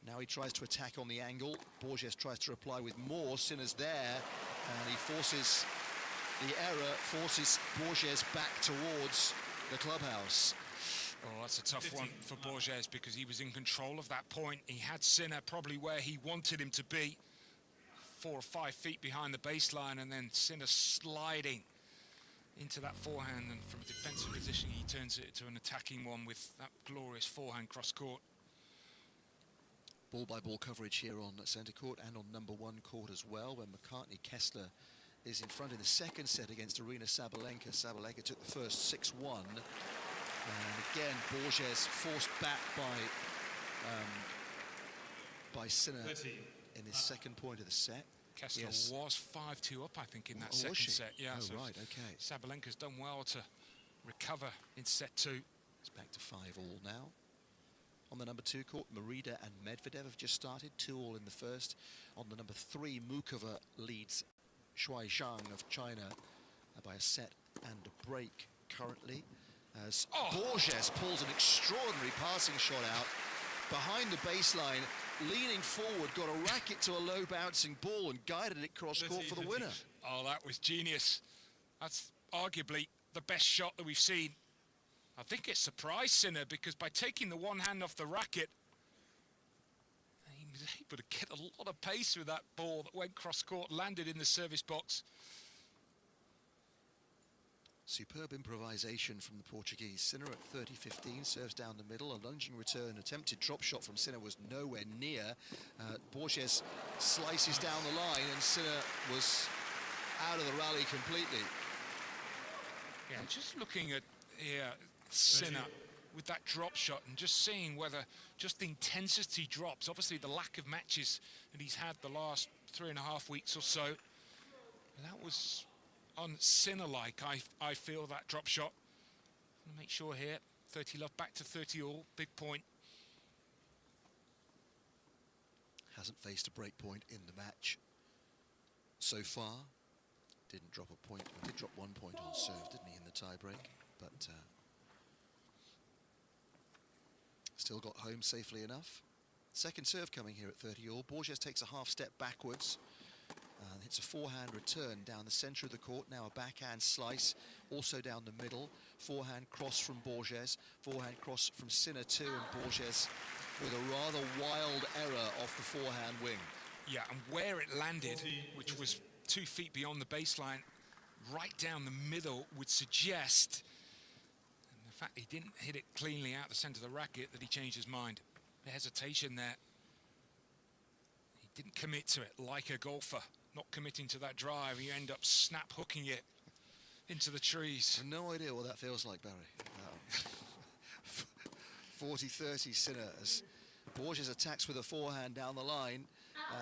Now he tries to attack on the angle. Borges tries to reply with more. Sinner's there, and he forces the error, forces Borges back towards the clubhouse. Oh, that's a tough one for Borges, because he was in control of that point. He had Sinner probably where he wanted him to be, 4 or 5 feet behind the baseline, and then Sinner sliding into that forehand, and from a defensive position he turns it into an attacking one with that glorious forehand cross court. Ball-by-ball coverage here on centre court and on number 1 court as well, when McCartney-Kessler is in front in the second set against Aryna Sabalenka. Sabalenka took the first 6-1. And again, Borges forced back by Sinner in his second point of the set. Kessler was 5-2 up, I think, in that second set. Yeah, so right, okay. Sabalenka's done well to recover in set 2. It's back to 5-all now. On the number 2 court, Merida and Medvedev have just started, 2-all in the first. On the number 3, Mukova leads Shuai Zhang of China by a set and a break currently, as Borges pulls an extraordinary passing shot out behind the baseline, leaning forward, got a racket to a low bouncing ball and guided it cross court for the winner. Oh, that was genius. That's arguably the best shot that we've seen. I think it surprised Sinner, because by taking the one hand off the racket, he was able to get a lot of pace with that ball that went cross court, landed in the service box. Superb improvisation from the Portuguese. Sinner at 30-15, serves down the middle, a lunging return, attempted drop shot from Sinner was nowhere near. Borges slices down the line, and Sinner was out of the rally completely. Yeah, just looking at here, Sinner with that drop shot, and just seeing whether just the intensity drops. Obviously, the lack of matches that he's had the last 3.5 weeks or so, that was on Sinner-like, I feel, that drop shot. I'm gonna make sure here, 30 love, back to 30-all, big point. Hasn't faced a break point in the match so far. Didn't drop a point, did drop 1 point on serve, didn't he, in the tie-break? But still got home safely enough. Second serve coming here at 30-all. Borges takes a half step backwards and hits a forehand return down the centre of the court. Now a backhand slice, also down the middle. Forehand cross from Borges, forehand cross from Sinner too, and Borges with a rather wild error off the forehand wing. Yeah, and where it landed, which was 2 feet beyond the baseline, right down the middle, would suggest, and the fact he didn't hit it cleanly out the centre of the racket, that he changed his mind. The hesitation there. He didn't commit to it like a golfer. Not committing to that drive, you end up snap hooking it into the trees. I have no idea what that feels like, Barry. 40-30 Sinner as Borges attacks with a forehand down the line,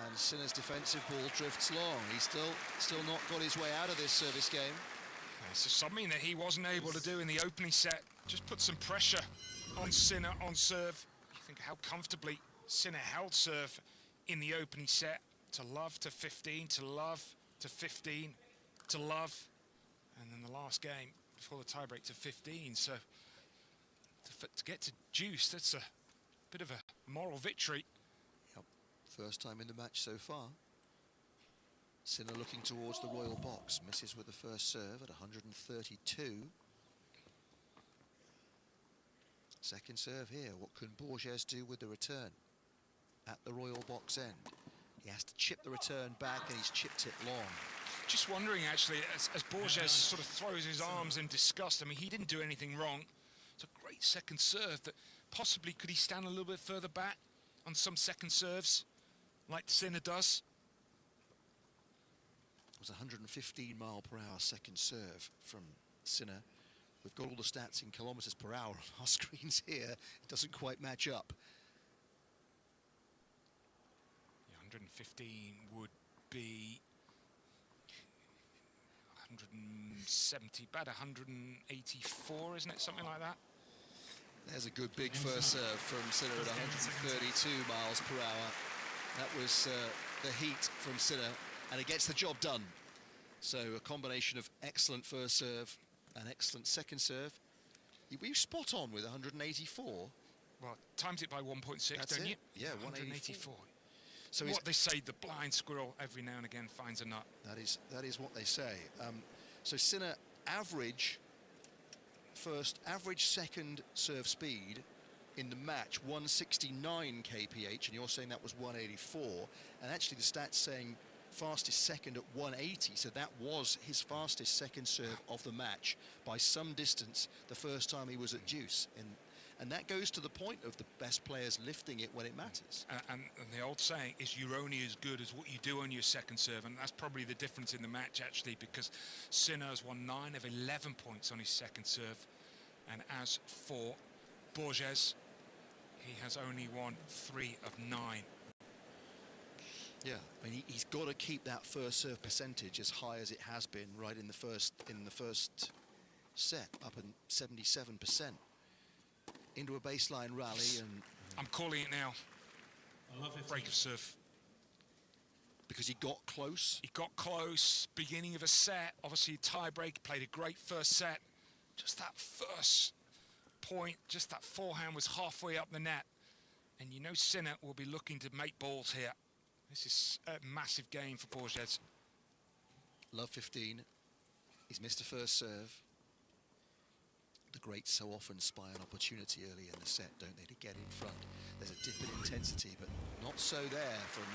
and Sinner's defensive ball drifts long. He's still not got his way out of this service game. This is something that he wasn't able to do in the opening set. Just put some pressure on Sinner on serve. You think how comfortably Sinner held serve in the opening set. To love, to 15, to love, to 15, to love. And then the last game before the tiebreak to 15. So to get to deuce, that's a bit of a moral victory. Yep, first time in the match so far. Sinner looking towards the royal box, misses with the first serve at 132. Second serve here, what can Borges do with the return at the royal box end? He has to chip the return back, and he's chipped it long. Just wondering, actually, as Borges sort of throws his arms in disgust. I mean, he didn't do anything wrong. It's a great second serve that possibly could he stand a little bit further back on some second serves, like Sinner does. It was a 115-mile-per-hour second serve from Sinner. We've got all the stats in kilometres per hour on our screens here. It doesn't quite match up. Yeah, 115 would be 170, about 184, isn't it? Something like that. There's a good big first serve from Sinner at 132 miles per hour. That was the heat from Sinner, and it gets the job done. So a combination of excellent first serve and excellent second serve. Were you spot on with 184? Well, times it by 1.6, don't you? Yeah, 184. So what they say, the blind squirrel every now and again finds a nut. That is what they say. So Sinner average second serve speed in the match 169 kph, and you're saying that was 184, and actually the stats saying fastest second at 180, so that was his fastest second serve of the match by some distance the first time he was at deuce. And that goes to the point of the best players lifting it when it matters. And the old saying is you're only as good as what you do on your second serve, and that's probably the difference in the match, actually, because Sinner has won 9 of 11 points on his second serve, and as for Borges, he has only won 3 of 9. Yeah, I mean, he's got to keep that first serve percentage as high as it has been right in the first set, up at 77%. Into a baseline rally, and I'm calling it now. Break of serve. Because he got close? He got close, beginning of a set, obviously a tie break, played a great first set. Just that first point, just that forehand was halfway up the net. And you know Sinner will be looking to make balls here. This is a massive game for Borges. Love 15. He's missed a first serve. The greats so often spy an opportunity early in the set, don't they, to get in front. There's a dip in intensity, but not so there from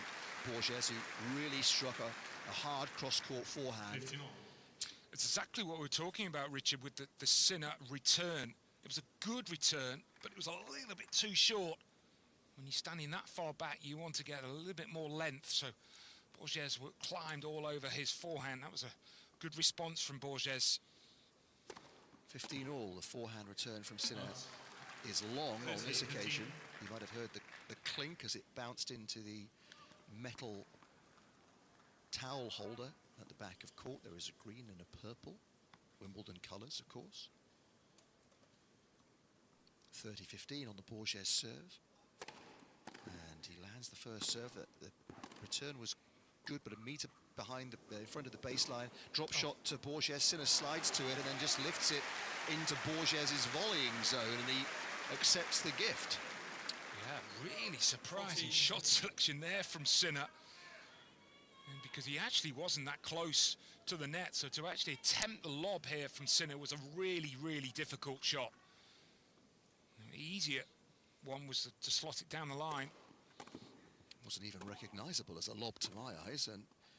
Borges, who really struck a hard cross-court forehand. It's exactly what we're talking about, Richard, with the Sinner return. It was a good return, but it was a little bit too short. When you're standing that far back, you want to get a little bit more length, so Borges climbed all over his forehand. That was a good response from Borges. 15 all, the forehand return from Sinner is long on this occasion. You might have heard the clink as it bounced into the metal towel holder at the back of court. There is a green and a purple, Wimbledon colours, of course. 30-15 on the Borges serve. And he lands the first serve. The return was good, but a metre behind in front of the baseline. Drop shot to Borges. Sinner slides to it and then just lifts it into Borges's volleying zone, and he accepts the gift. Yeah, really surprising shot selection there from Sinner. And because he actually wasn't that close to the net, so to actually attempt the lob here from Sinner was a really, really difficult shot. The easier one was to slot it down the line. Wasn't even recognisable as a lob to my eyes,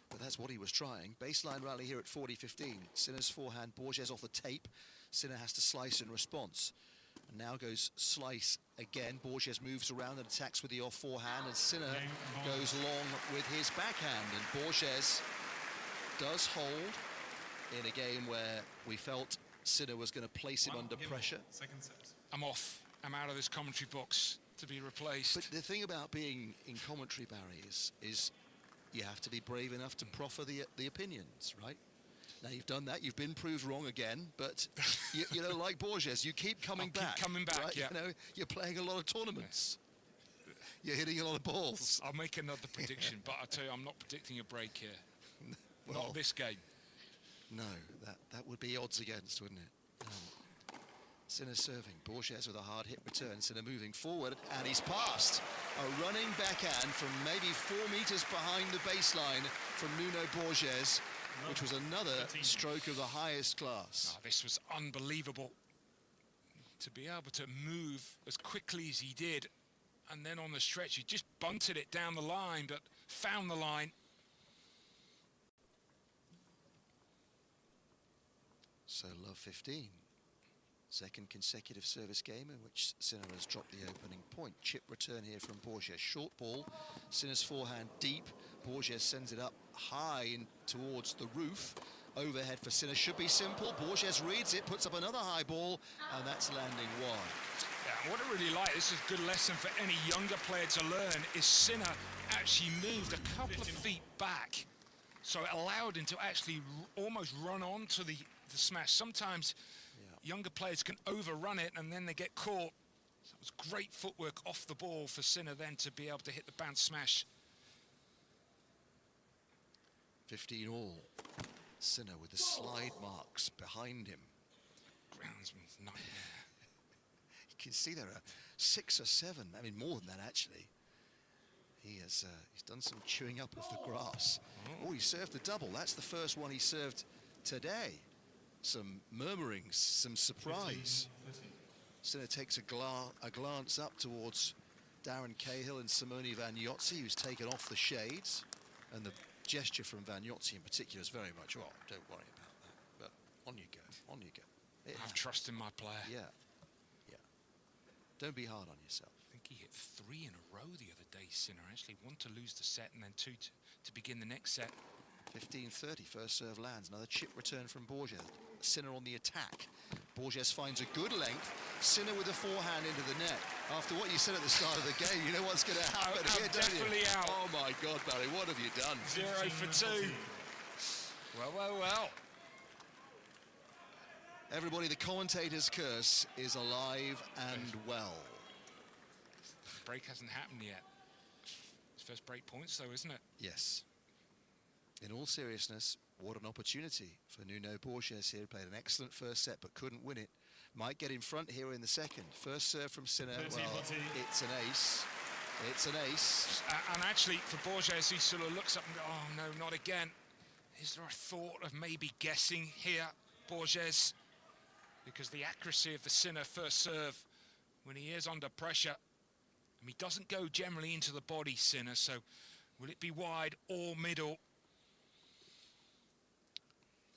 but that's what he was trying. Baseline rally here at 40-15. Sinner's forehand, Borges off the tape. Sinner has to slice in response. And now goes slice again. Borges moves around and attacks with the off forehand, and Sinner goes long with his backhand. And Borges does hold in a game where we felt Sinner was going to place him under pressure. Second set. I'm off. I'm out of this commentary box to be replaced. But the thing about being in commentary, Barry, is you have to be brave enough to proffer the opinions, right? Now, you've done that. You've been proved wrong again, but, you know, like Borges, you keep coming back. Keep coming back, right? yeah. You know, you're playing a lot of tournaments. You're hitting a lot of balls. I'll make another prediction, but I tell you, I'm not predicting a break here. Well, not this game. No, that would be odds against, wouldn't it? Sinner serving. Borges with a hard hit return. Sinner moving forward, and he's passed. A running backhand from maybe 4 meters behind the baseline from Nuno Borges, which was another stroke of the highest class. Oh, this was unbelievable. To be able to move as quickly as he did And then on the stretch, he just bunted it down the line, but found the line. So love 15. Second consecutive service game in which Sinner has dropped the opening point. Chip return here from Borges. Short ball. Sinner's forehand deep. Borges sends it up high in towards the roof. Overhead for Sinner should be simple. Borges reads it, puts up another high ball, and that's landing wide. Yeah, what I really like, this is a good lesson for any younger player to learn, is Sinner actually moved a couple of feet back. So it allowed him to actually almost run onto the smash. Sometimes younger players can overrun it and then they get caught. So it was great footwork off the ball for Sinner then to be able to hit the bounce smash. 15 all. Sinner with the slide marks behind him. Groundsman's nightmare. You can see there are 6 or 7, I mean more than that actually. He's done some chewing up of the grass. Oh, he served the double. That's the first one he served today. Some murmurings, some surprise. Sinner takes a glance up towards Darren Cahill and Simone Vagnozzi, who's taken off the shades. And the gesture from Vagnozzi in particular is very much, oh, don't worry about that. But on you go, on you go. Have trust in my player. Yeah, yeah. Don't be hard on yourself. I think he hit 3 in a row the other day, Sinner. Actually, 1 to lose the set and then 2 to begin the next set. 15-30, first serve lands. Another chip return from Borges. Sinner on the attack. Borges finds a good length. Sinner with a forehand into the net. After what you said at the start of the game, you know what's going to happen here, don't you? Definitely out. Oh my God, Barry, what have you done? 0 for 2. Well, well, well. Everybody, the commentator's curse is alive and well. Break hasn't happened yet. It's first break points, though, isn't it? Yes. In all seriousness, what an opportunity for Nuno Borges here. Played an excellent first set, but couldn't win it. Might get in front here in the second. First serve from Sinner. Well, it's an ace. It's an ace. And actually, for Borges, he sort of looks up and goes, oh, no, not again. Is there a thought of maybe guessing here, Borges? Because the accuracy of the Sinner first serve, when he is under pressure, and he doesn't go generally into the body, Sinner, so will it be wide or middle?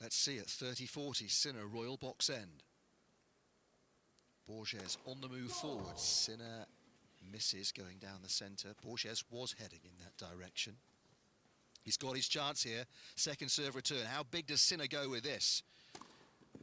Let's see at 30-40, Sinner, Royal Box End. Borges on the move forward. Sinner misses going down the centre. Borges was heading in that direction. He's got his chance here. Second serve return. How big does Sinner go with this?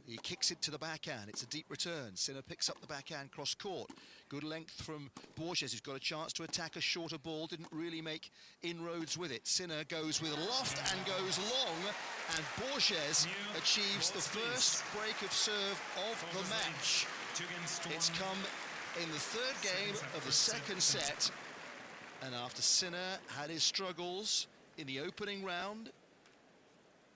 He kicks it to the backhand. It's a deep return. Sinner picks up the backhand cross court. Good length from Borges, who's got a chance to attack a shorter ball. Didn't really make inroads with it. Sinner goes with loft and goes long. And Borges achieves the first break of serve of the match. It's come in the third game of the second set. And after Sinner had his struggles in the opening round,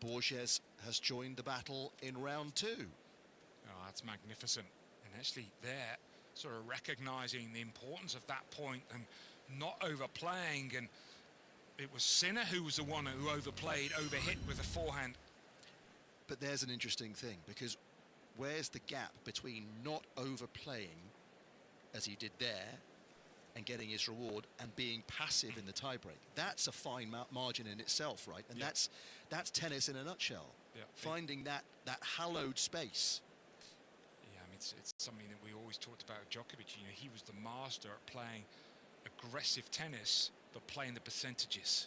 Borges has joined the battle in round 2. Oh, that's magnificent. And actually there, sort of recognising the importance of that point and not overplaying. And it was Sinner who was the one who overplayed, overhit with a forehand. But there's an interesting thing, because where's the gap between not overplaying, as he did there, and getting his reward, and being passive in the tiebreak? That's a fine margin in itself, right? And that's tennis in a nutshell. Yeah. Finding that hallowed space. Yeah, I mean, it's something that we always talked about Djokovic. You know, he was the master at playing aggressive tennis, but playing the percentages.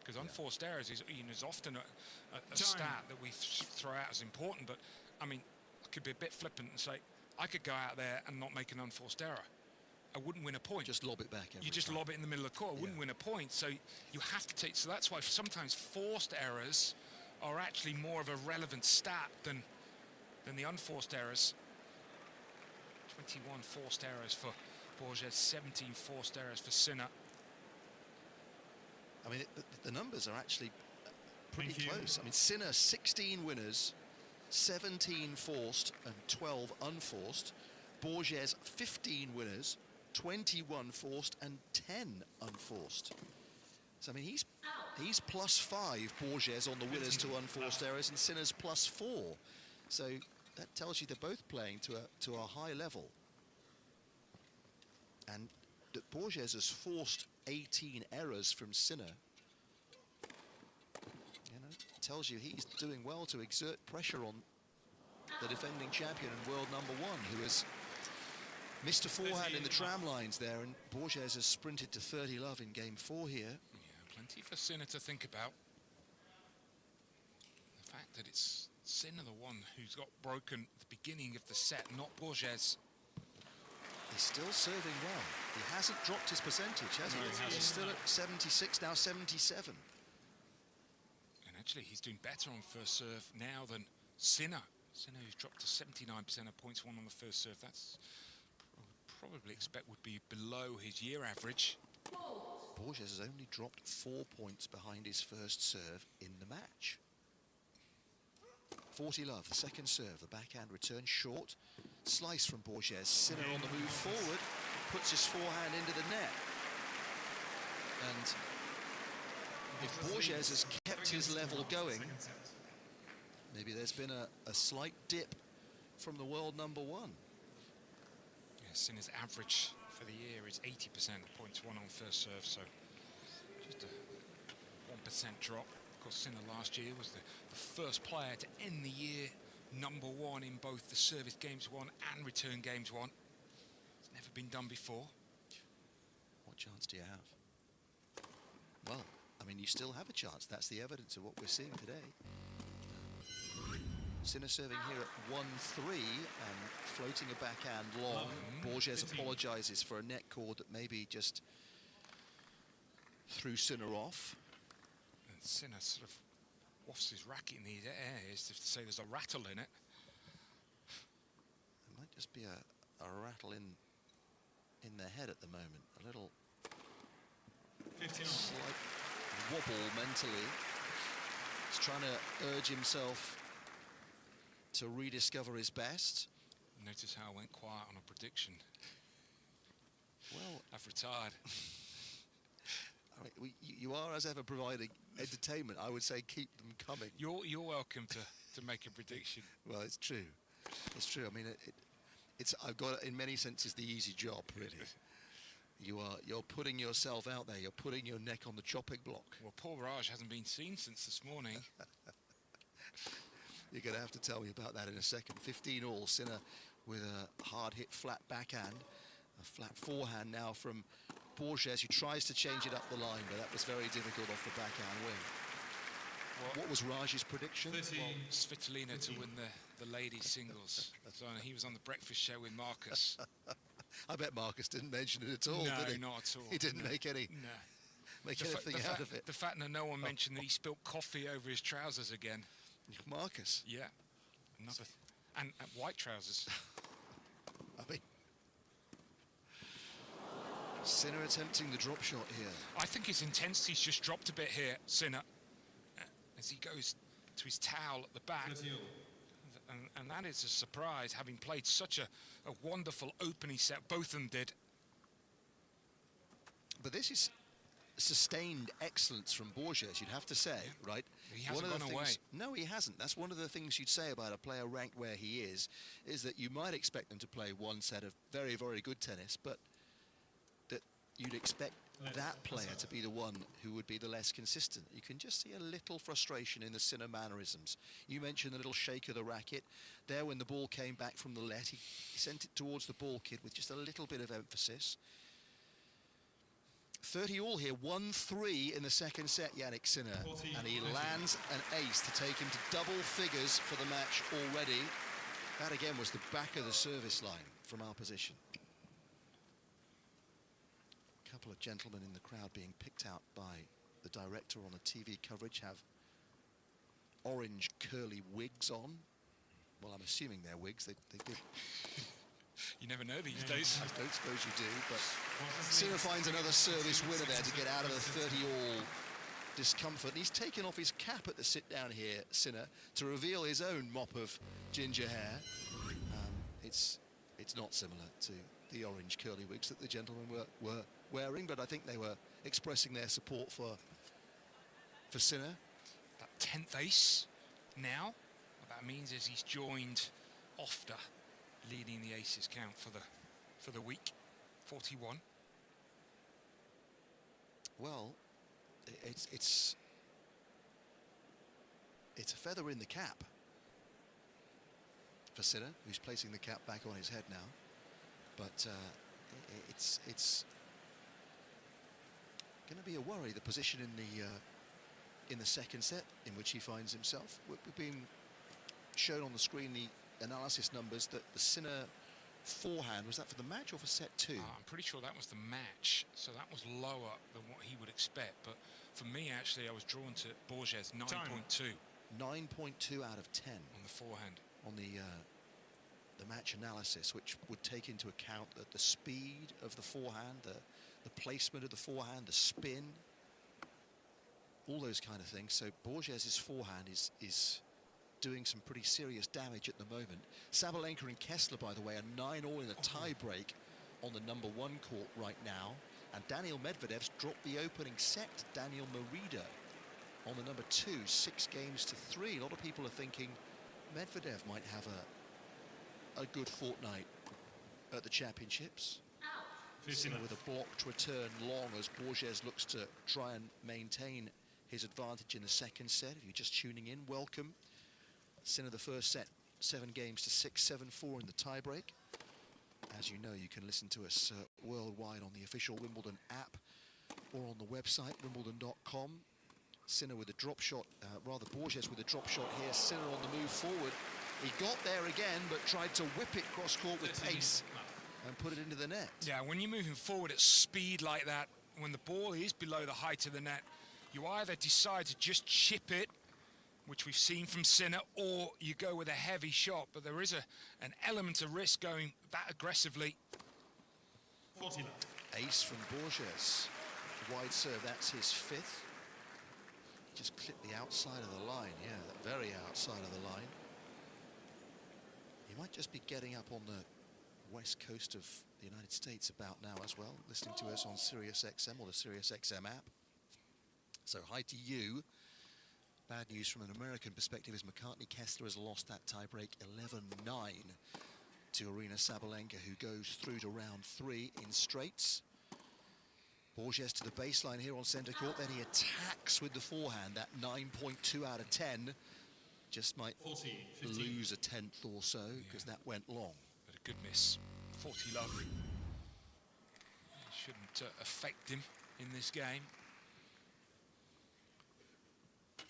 Because unforced errors is often a stat that we throw out as important. But I mean, I could be a bit flippant and say I could go out there and not make an unforced error. I wouldn't win a point. Just lob it back. You just lob it in the middle of the court. I wouldn't win a point. So you have to take. So that's why sometimes forced errors are actually more of a relevant stat than the unforced errors. 21 forced errors for Borges, 17 forced errors for Sinner. I mean, the numbers are actually pretty close. I mean, Sinner 16 winners, 17 forced and 12 unforced. Borges 15 winners, 21 forced and 10 unforced. So I mean, he's +5, Borges, on the winners to unforced errors, and Sinner's +4. So that tells you they're both playing to a high level. And that Borges has forced 18 errors from Sinner, you know, tells you he's doing well to exert pressure on the defending champion and world #1, who has missed a forehand in the tram lines there, and Borges has sprinted to 30 love in game 4 here. Yeah, plenty for Sinner to think about. The fact that it's Sinner the one who's got broken at the beginning of the set, not Borges. He's still serving well. He hasn't dropped his percentage, has he? No, he hasn't. He's still at 76, now 77. And actually, he's doing better on first serve now than Sinner. Sinner, who's dropped to 79% of points won on the first serve. That's probably expect would be below his year average. Borges has only dropped 4 points behind his first serve in the match. 40 love, the second serve, the backhand return short. Slice from Borges. Sinner on the move forward, puts his forehand into the net. And if Borges has kept his level going, maybe there's been a slight dip from the world #1. Yeah, Sinner's average for the year is 80% of points won on first serve, so just a 1% drop. Of course, Sinner last year was the first player to end the year #1 in both the service games won and return games won. It's never been done before. What chance do you have? Well, I mean, you still have a chance. That's the evidence of what we're seeing today. Sinner serving here at 1-3 and floating a backhand long. Borges apologises for a net cord that maybe just threw Sinner off. And Sinner sort of wafts his racket in the air as if to say there's a rattle in it. There might just be a rattle in their head at the moment. A little slight wobble mentally. He's trying to urge himself to rediscover his best. Notice how I went quiet on a prediction. Well, I've retired. I mean, you are, as ever, providing entertainment. I would say keep them coming. You're welcome to make a prediction. Well, it's true. It's true. I mean, it's I've got, in many senses, the easy job, really. You're putting yourself out there. You're putting your neck on the chopping block. Well, Paul Raj hasn't been seen since this morning. You're going to have to tell me about that in a second. 15 all, Sinner with a hard-hit flat backhand. A flat forehand now from Borges, who tries to change it up the line, but that was very difficult off the backhand wing. What was Raj's prediction? Well, Svitolina to win the ladies singles. So he was on the breakfast show with Marcus. I bet Marcus didn't mention it at all, no, did he? Not at all. He didn't make anything out of it. The fact that no one mentioned that he spilt coffee over his trousers again. Marcus? Yeah. Another... And white trousers. I mean... Sinner attempting the drop shot here. I think his intensity's just dropped a bit here, Sinner, as he goes to his towel at the back. And that is a surprise, having played such a wonderful opening set. Both of them did. But this is sustained excellence from Borges, you'd have to say, right? He hasn't gone away. No, he hasn't. That's one of the things you'd say about a player ranked where he is that you might expect them to play one set of very, very good tennis, but that you'd expect that player to be the one who would be the less consistent. You can just see a little frustration in the Sinner mannerisms. You mentioned the little shake of the racket. There, when the ball came back from the let, he sent it towards the ball kid with just a little bit of emphasis. 30 all here, 1-3 in the second set, Jannik Sinner. And he lands an ace to take him to double figures for the match already. That again was the back of the service line from our position. A couple of gentlemen in the crowd being picked out by the director on the TV coverage have orange curly wigs on. Well, I'm assuming they're wigs. They did. You never know these days. I don't suppose you do, but Sinner finds another service winner there to get out of the 30-all discomfort. And he's taken off his cap at the sit-down here, Sinner, to reveal his own mop of ginger hair. It's not similar to the orange curly wigs that the gentlemen were wearing, but I think they were expressing their support for Sinner. That 10th ace now. What that means is he's joined Ofter, leading the aces count for the week, 41. well, it's a feather in the cap for Sinner, who's placing the cap back on his head now. But it's going to be a worry, the position in the second set in which he finds himself. We've been shown on the screen the analysis numbers that the Sinner forehand, was that for the match or for set 2? I'm pretty sure that was the match, so that was lower than what he would expect. But for me, actually, I was drawn to Borges 9.2. 9.2 out of 10 on the forehand. On the match analysis, which would take into account the speed of the forehand, the placement of the forehand, the spin, all those kind of things. So Borges' forehand is doing some pretty serious damage at the moment. Sabalenka and Kessler, by the way, are 9-all in a tie-break on the number 1 court right now. And Daniil Medvedev's dropped the opening set to Daniel Merida on the number 2, 6 games to 3. A lot of people are thinking Medvedev might have a good fortnight at the championships. Sinner with a blocked return long as Borges looks to try and maintain his advantage in the second set. If you're just tuning in, welcome. Sinner the first set, 7 games to 6, 7-4 in the tiebreak. As you know, you can listen to us worldwide on the official Wimbledon app or on the website, wimbledon.com. Sinner with a drop shot, Borges with a drop shot here. Sinner on the move forward. He got there again, but tried to whip it cross-court with pace and put it into the net. Yeah, when you're moving forward at speed like that, when the ball is below the height of the net, you either decide to just chip it, which we've seen from Sinner, or you go with a heavy shot. But there is an element of risk going that aggressively. 40 ace from Borges. Wide serve, that's his 5th. Just clipped the outside of the line, yeah, the very outside of the line. He might just be getting up on the west coast of the United States about now as well, listening to us on SiriusXM or the SiriusXM app. So hi to you. Bad news from an American perspective is McCartney Kessler has lost that tiebreak 11-9 to Arina Sabalenka, who goes through to round 3 in straights. Borges to the baseline here on centre court, then he attacks with the forehand, that 9.2 out of 10. Just might lose a 10th or so, because that went long. But a good miss. 40 love. It shouldn't affect him in this game.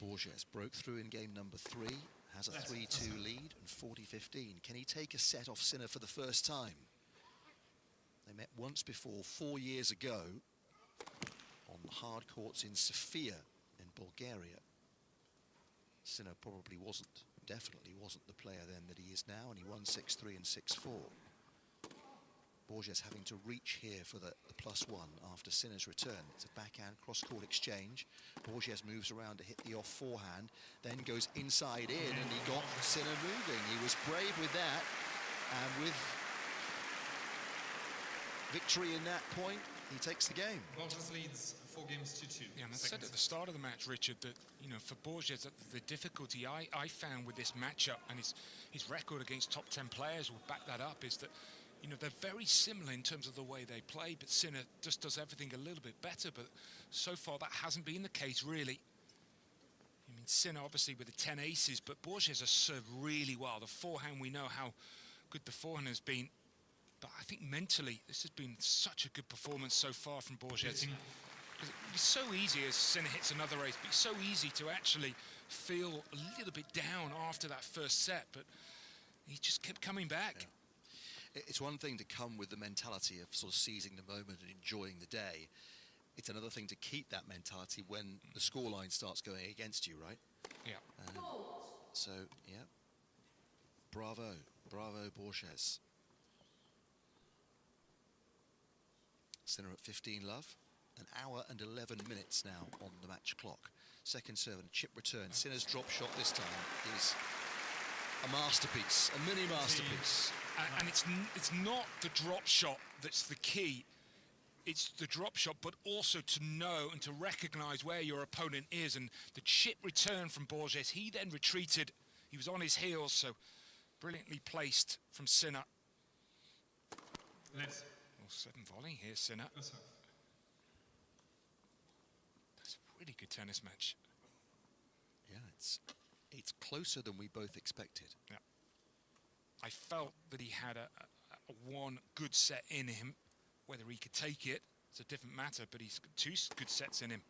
Borges broke through in game number 3, has a 3-2 lead and 40-15. Can he take a set off Sinner for the first time? They met once before, 4 years ago, on the hard courts in Sofia in Bulgaria. Sinner definitely wasn't the player then that he is now, and he won 6-3 and 6-4. Borges having to reach here for the +1 after Sinner's return. It's a backhand cross-court exchange. Borges moves around to hit the off forehand, then goes inside in, and he got Sinner moving. He was brave with that, and with victory in that point, he takes the game. Borges leads 4 games to 2. Yeah, and I said at the start of the match, Richard, that, you know, for Borges, the difficulty I found with this matchup, and his record against top 10 players will back that up, is that, you know, they're very similar in terms of the way they play, but Sinner just does everything a little bit better. But so far, that hasn't been the case, really. I mean, Sinner obviously with the 10 aces, but Borges has served really well. The forehand, we know how good the forehand has been. But I think mentally, this has been such a good performance so far from Borges. It's so easy as Sinner hits another ace, but it's so easy to actually feel a little bit down after that first set, but he just kept coming back. Yeah. It's one thing to come with the mentality of sort of seizing the moment and enjoying the day. It's another thing to keep that mentality when the scoreline starts going against you, right? Yeah. So, yeah. Bravo, Borges. Sinner at 15 love. An hour and 11 minutes now on the match clock. Second serve and chip return. Sinner's drop shot this time is a masterpiece, a mini masterpiece. And it's not the drop shot that's the key. It's the drop shot, but also to know and to recognise where your opponent is. And the chip return from Borges, he then retreated. He was on his heels, so brilliantly placed from Sinner. Let's. Well, 7 volley here, Sinner. really good tennis match. Yeah, it's closer than we both expected. Yeah. I felt that he had a one good set in him. Whether he could take it, it's a different matter, but he's got 2 good sets in him.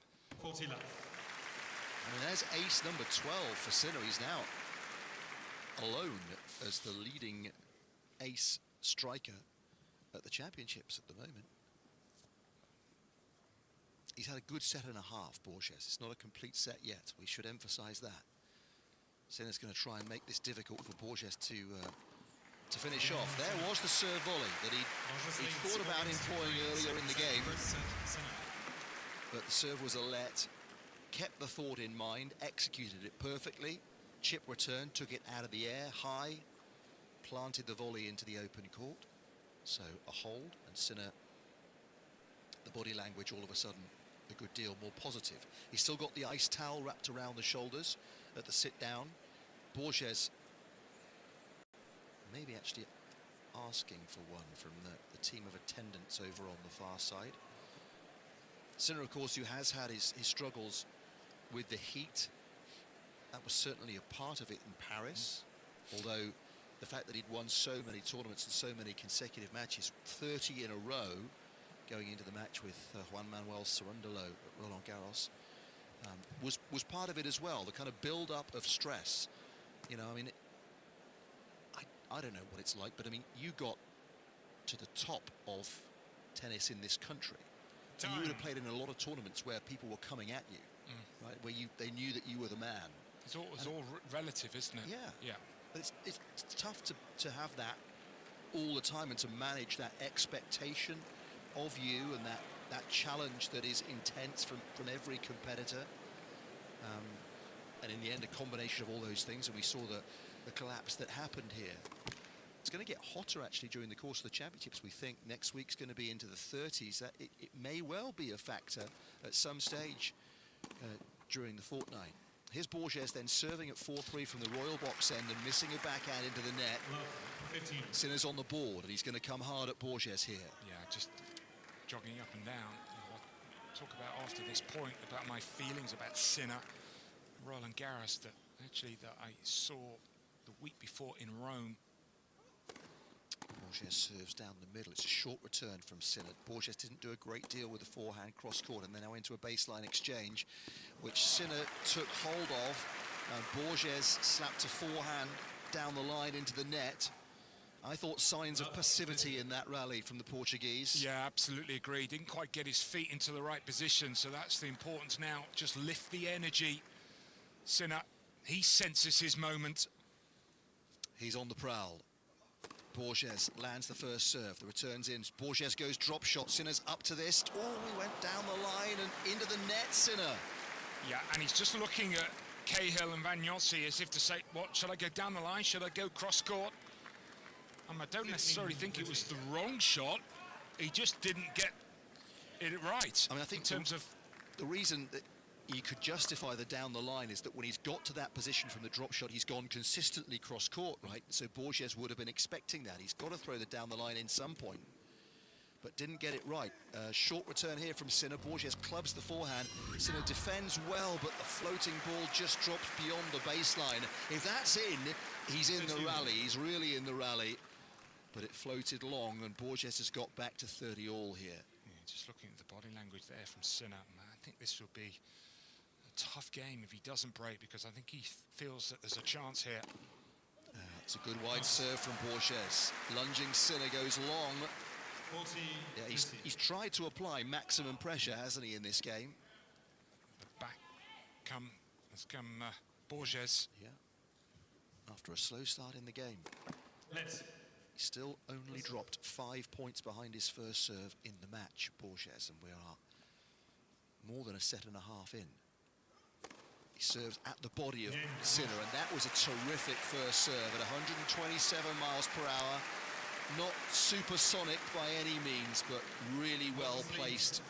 40 left. I mean, there's ace number 12 for Sinner. He's now alone as the leading ace striker at the championships at the moment. He's had a good set and a half, Borges. It's not a complete set yet. We should emphasize that. Sinner's going to try and make this difficult for Borges to finish off. There was the serve volley that he thought about employing earlier in the game. But the serve was a let, kept the thought in mind, executed it perfectly. Chip return, took it out of the air, high, planted the volley into the open court. So a hold, and Sinner, the body language all of a sudden a good deal more positive. He's still got the ice towel wrapped around the shoulders at the sit down. Borges maybe actually asking for one from the team of attendants over on the far side. Sinner, of course, who has had his struggles with the heat. That was certainly a part of it in Paris, although the fact that he'd won so many tournaments and so many consecutive matches, 30 in a row, going into the match with Juan Manuel Cerundolo at Roland Garros, was part of it as well. The kind of build-up of stress. You know, I mean, I don't know what it's like, but I mean, you got to the top of tennis in this country. And you would have played in a lot of tournaments where people were coming at you, right? Where they knew that you were the man. It's all relative, isn't it? Yeah. Yeah. But it's tough to have that all the time and to manage that expectation of you and that challenge that is intense from every competitor. And in the end, a combination of all those things, and we saw the collapse that happened here. It's going to get hotter, actually, during the course of the championships. We think next week's going to be into the 30s. That it may well be a factor at some stage during the fortnight. Here's Borges then serving at 4-3 from the Royal box end and missing a backhand into the net. 15. Sinner's on the board, and he's going to come hard at Borges here. Yeah, just jogging up and down. I'll talk about after this point about my feelings about Sinner, Roland Garros, that I saw the week before in Rome. Borges serves down the middle. It's a short return from Sinner. Borges didn't do a great deal with the forehand cross-court, and then now into a baseline exchange, which Sinner took hold of. Borges slapped a forehand down the line into the net. I thought signs of passivity in that rally from the Portuguese. Yeah, absolutely agree. Didn't quite get his feet into the right position, so that's the importance now. Just lift the energy. Sinner, he senses his moment. He's on the prowl. Borges lands the first serve. The return's in. Borges goes drop shot. Sinner's up to this. Oh, he went down the line and into the net, Sinner. Yeah, and he's just looking at Cahill and Vagnozzi as if to say, what, should I go down the line? Should I go cross-court? I don't necessarily think it was the wrong shot. He just didn't get it right. I mean, I think in terms of the reason that he could justify the down the line is that when he's got to that position from the drop shot, he's gone consistently cross-court, right? So Borges would have been expecting that. He's got to throw the down the line in some point, but didn't get it right. Short return here from Sinner. Borges clubs the forehand. Sinner defends well, but the floating ball just drops beyond the baseline. If that's in, he's in the rally. He's really in the rally. But it floated long, and Borges has got back to 30 all here. Yeah, just looking at the body language there from Sinner, I think this will be a tough game if he doesn't break, because I think he feels that there's a chance here. It's a good wide serve from Borges. Lunging Sinner goes long. 40. Yeah, he's tried to apply maximum pressure, hasn't he, in this game? But back has come Borges. Yeah. After a slow start in the game. Let's. He still only dropped 5 points behind his first serve in the match, Borges, and we are more than a set and a half in. He serves at the body of Sinner, and that was a terrific first serve at 127 miles per hour. Not supersonic by any means, but really well placed,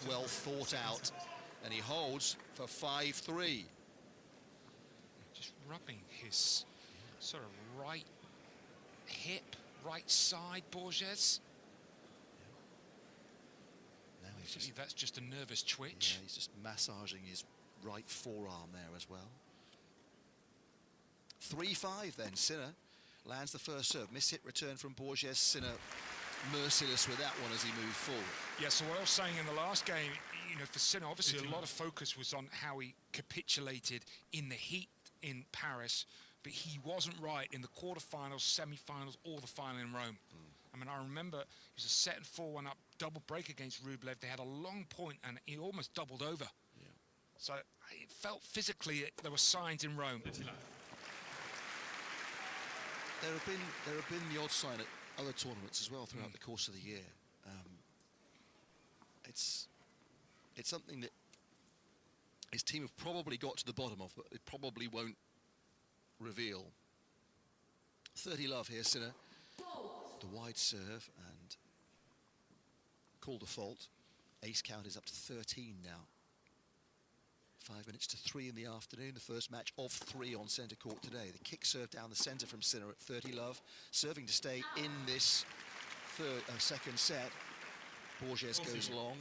well thought out. And he holds for 5-3. Just rubbing his sort of right hip, right side, Borges. Now Obviously, that's just a nervous twitch. Yeah, he's just massaging his right forearm there as well. 3-5 then. Sinner lands the first serve. Miss-hit return from Borges. Sinner merciless with that one as he moved forward. Yeah, so what I was saying in the last game, you know, for Sinner, obviously a lot of focus was on how he capitulated in the heat in Paris, but he wasn't right in the quarterfinals, semi-finals, or the final in Rome. I mean, I remember it was a set and 4-1 up double break against Rublev. They had a long point and he almost doubled over. Yeah. So it felt physically there were signs in Rome. There have been the odd sign at other tournaments as well throughout the course of the year. It's something that his team have probably got to the bottom of, but it probably won't reveal. 30 love here, Sinner. The wide serve and called a fault. Ace count is up to 13 now. 5 minutes to 3 in the afternoon, the first match of 3 on centre court today. The kick serve down the centre from Sinner at 30 love, serving to stay in this second set. Borges goes long,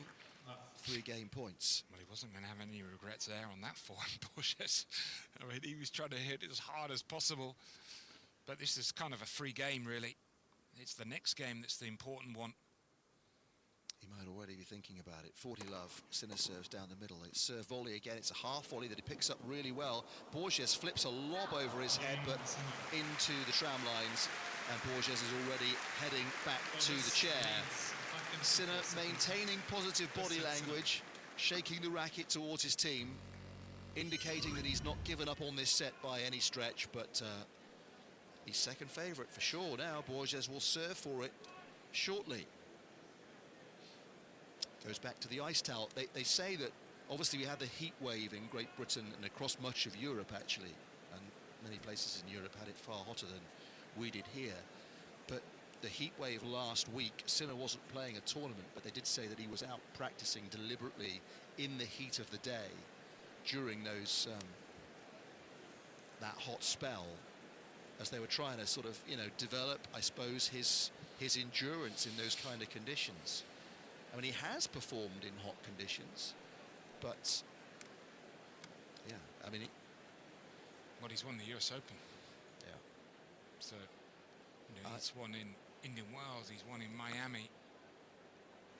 3 game points. Well, he wasn't going to have any regrets there on that forehand, Borges. I mean, he was trying to hit it as hard as possible, but this is kind of a free game, really. It's the next game that's the important one. He might already be thinking about it. 40 love, Sinner serves down the middle. It's serve volley again. It's a half volley that he picks up really well. Borges flips a lob over his head, but into the tram lines, and Borges is already heading back to the chair. Sinner maintaining positive body language, shaking the racket towards his team, indicating that he's not given up on this set by any stretch, but he's second favourite for sure now. Borges will serve for it shortly. Goes back to the ice towel. They say that obviously we had the heat wave in Great Britain and across much of Europe actually, and many places in Europe had it far hotter than we did here. But the heat wave last week, Sinner wasn't playing a tournament, but they did say that he was out practicing deliberately in the heat of the day during those that hot spell, as they were trying to sort of, you know, develop, I suppose, his endurance in those kind of conditions. I mean, he has performed in hot conditions, but yeah, I mean, Well, he's won the US Open. Yeah. So, you know, he's won in Indian Wells, he's won in Miami.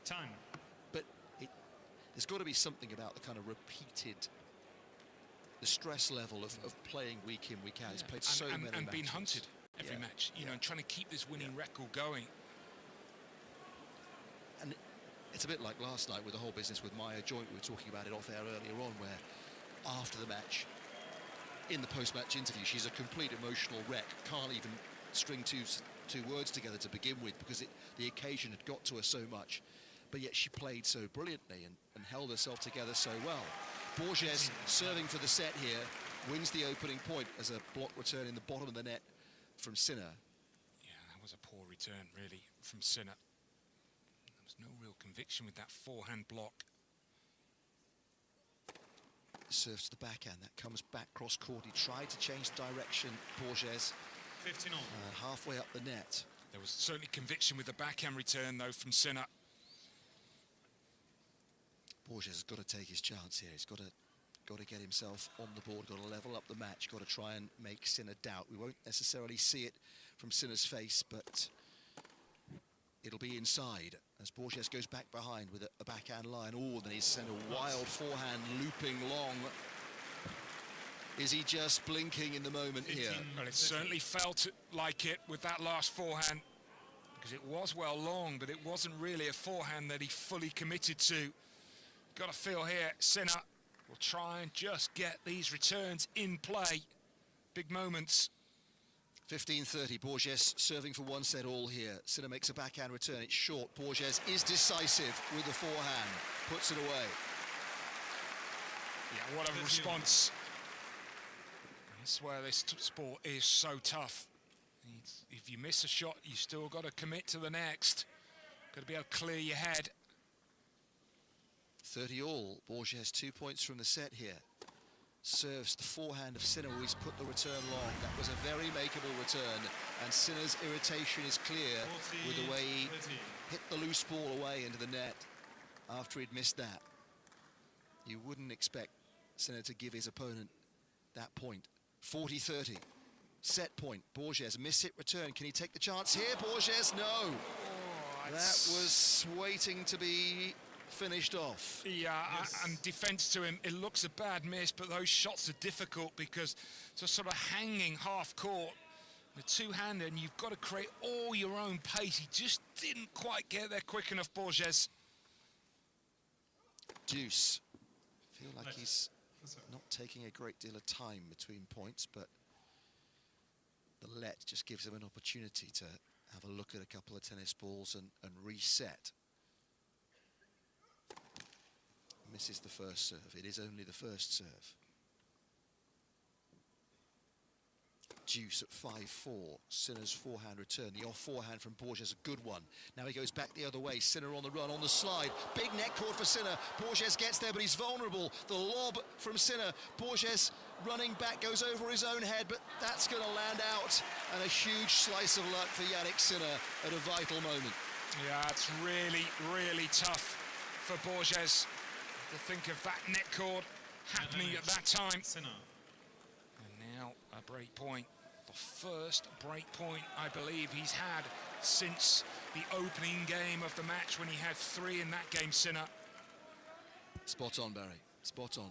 Time. But there's got to be something about the kind of repeated, the stress level of playing week in, week out. He's played so many matches. And being hunted every match, you know, and trying to keep this winning record going. And it's a bit like last night with the whole business with Maya Joint. We were talking about it off air earlier on, where after the match, in the post-match interview, she's a complete emotional wreck. Can't even string two words together to begin with, because the occasion had got to her so much. But yet she played so brilliantly and held herself together so well. Borges serving for the set here, wins the opening point as a block return in the bottom of the net from Sinner. Yeah, that was a poor return, really, from Sinner. There was no real conviction with that forehand block. Serves to the backhand, that comes back cross court. He tried to change direction, Borges. 15 on. Halfway up the net. There was certainly conviction with the backhand return, though, from Sinner. Borges has got to take his chance here. He's got to get himself on the board, got to level up the match, got to try and make Sinner doubt. We won't necessarily see it from Sinner's face, but it'll be inside as Borges goes back behind with a backhand line. Oh, then he's sent a wild forehand looping long. Is he just blinking in the moment here? Well, it certainly felt like it with that last forehand, because it was well long, but it wasn't really a forehand that he fully committed to. Got to feel here, Sinner will try and just get these returns in play. Big moments. 15-30, Borges serving for one set all here. Sinner makes a backhand return, it's short. Borges is decisive with the forehand, puts it away. Yeah, what a response. That's where this sport is so tough. If you miss a shot, you still got to commit to the next. Got to be able to clear your head. 30 all, Borges 2 points from the set here. Serves the forehand of Sinner, who he's put the return long. That was a very makeable return, and Sinner's irritation is clear with the way he hit the loose ball away into the net. after he'd missed that. You wouldn't expect Sinner to give his opponent that point. 40-30. Set point. Borges, miss hit return. Can he take the chance here? Borges, no. That was waiting to be finished off. Yeah, and defence to him, it looks a bad miss, but those shots are difficult because it's a sort of hanging half court. The two-hander, and you've got to create all your own pace. He just didn't quite get there quick enough, Borges. Deuce. I feel like he's not taking a great deal of time between points, but the let just gives him an opportunity to have a look at a couple of tennis balls and reset. Misses the first serve. It is only the first serve. Deuce at 5-4. Sinner's forehand return. The off forehand from Borges, a good one. Now he goes back the other way. Sinner on the run, on the slide. Big net cord for Sinner. Borges gets there, but he's vulnerable. The lob from Sinner. Borges running back, goes over his own head, but that's going to land out. And a huge slice of luck for Jannik Sinner at a vital moment. Yeah, it's really, really tough for Borges to think of that net cord happening at that time. Sinner. And now a break point. The first break point I believe he's had since the opening game of the match when he had 3 in that game, Sinner. Spot on, Barry. Spot on.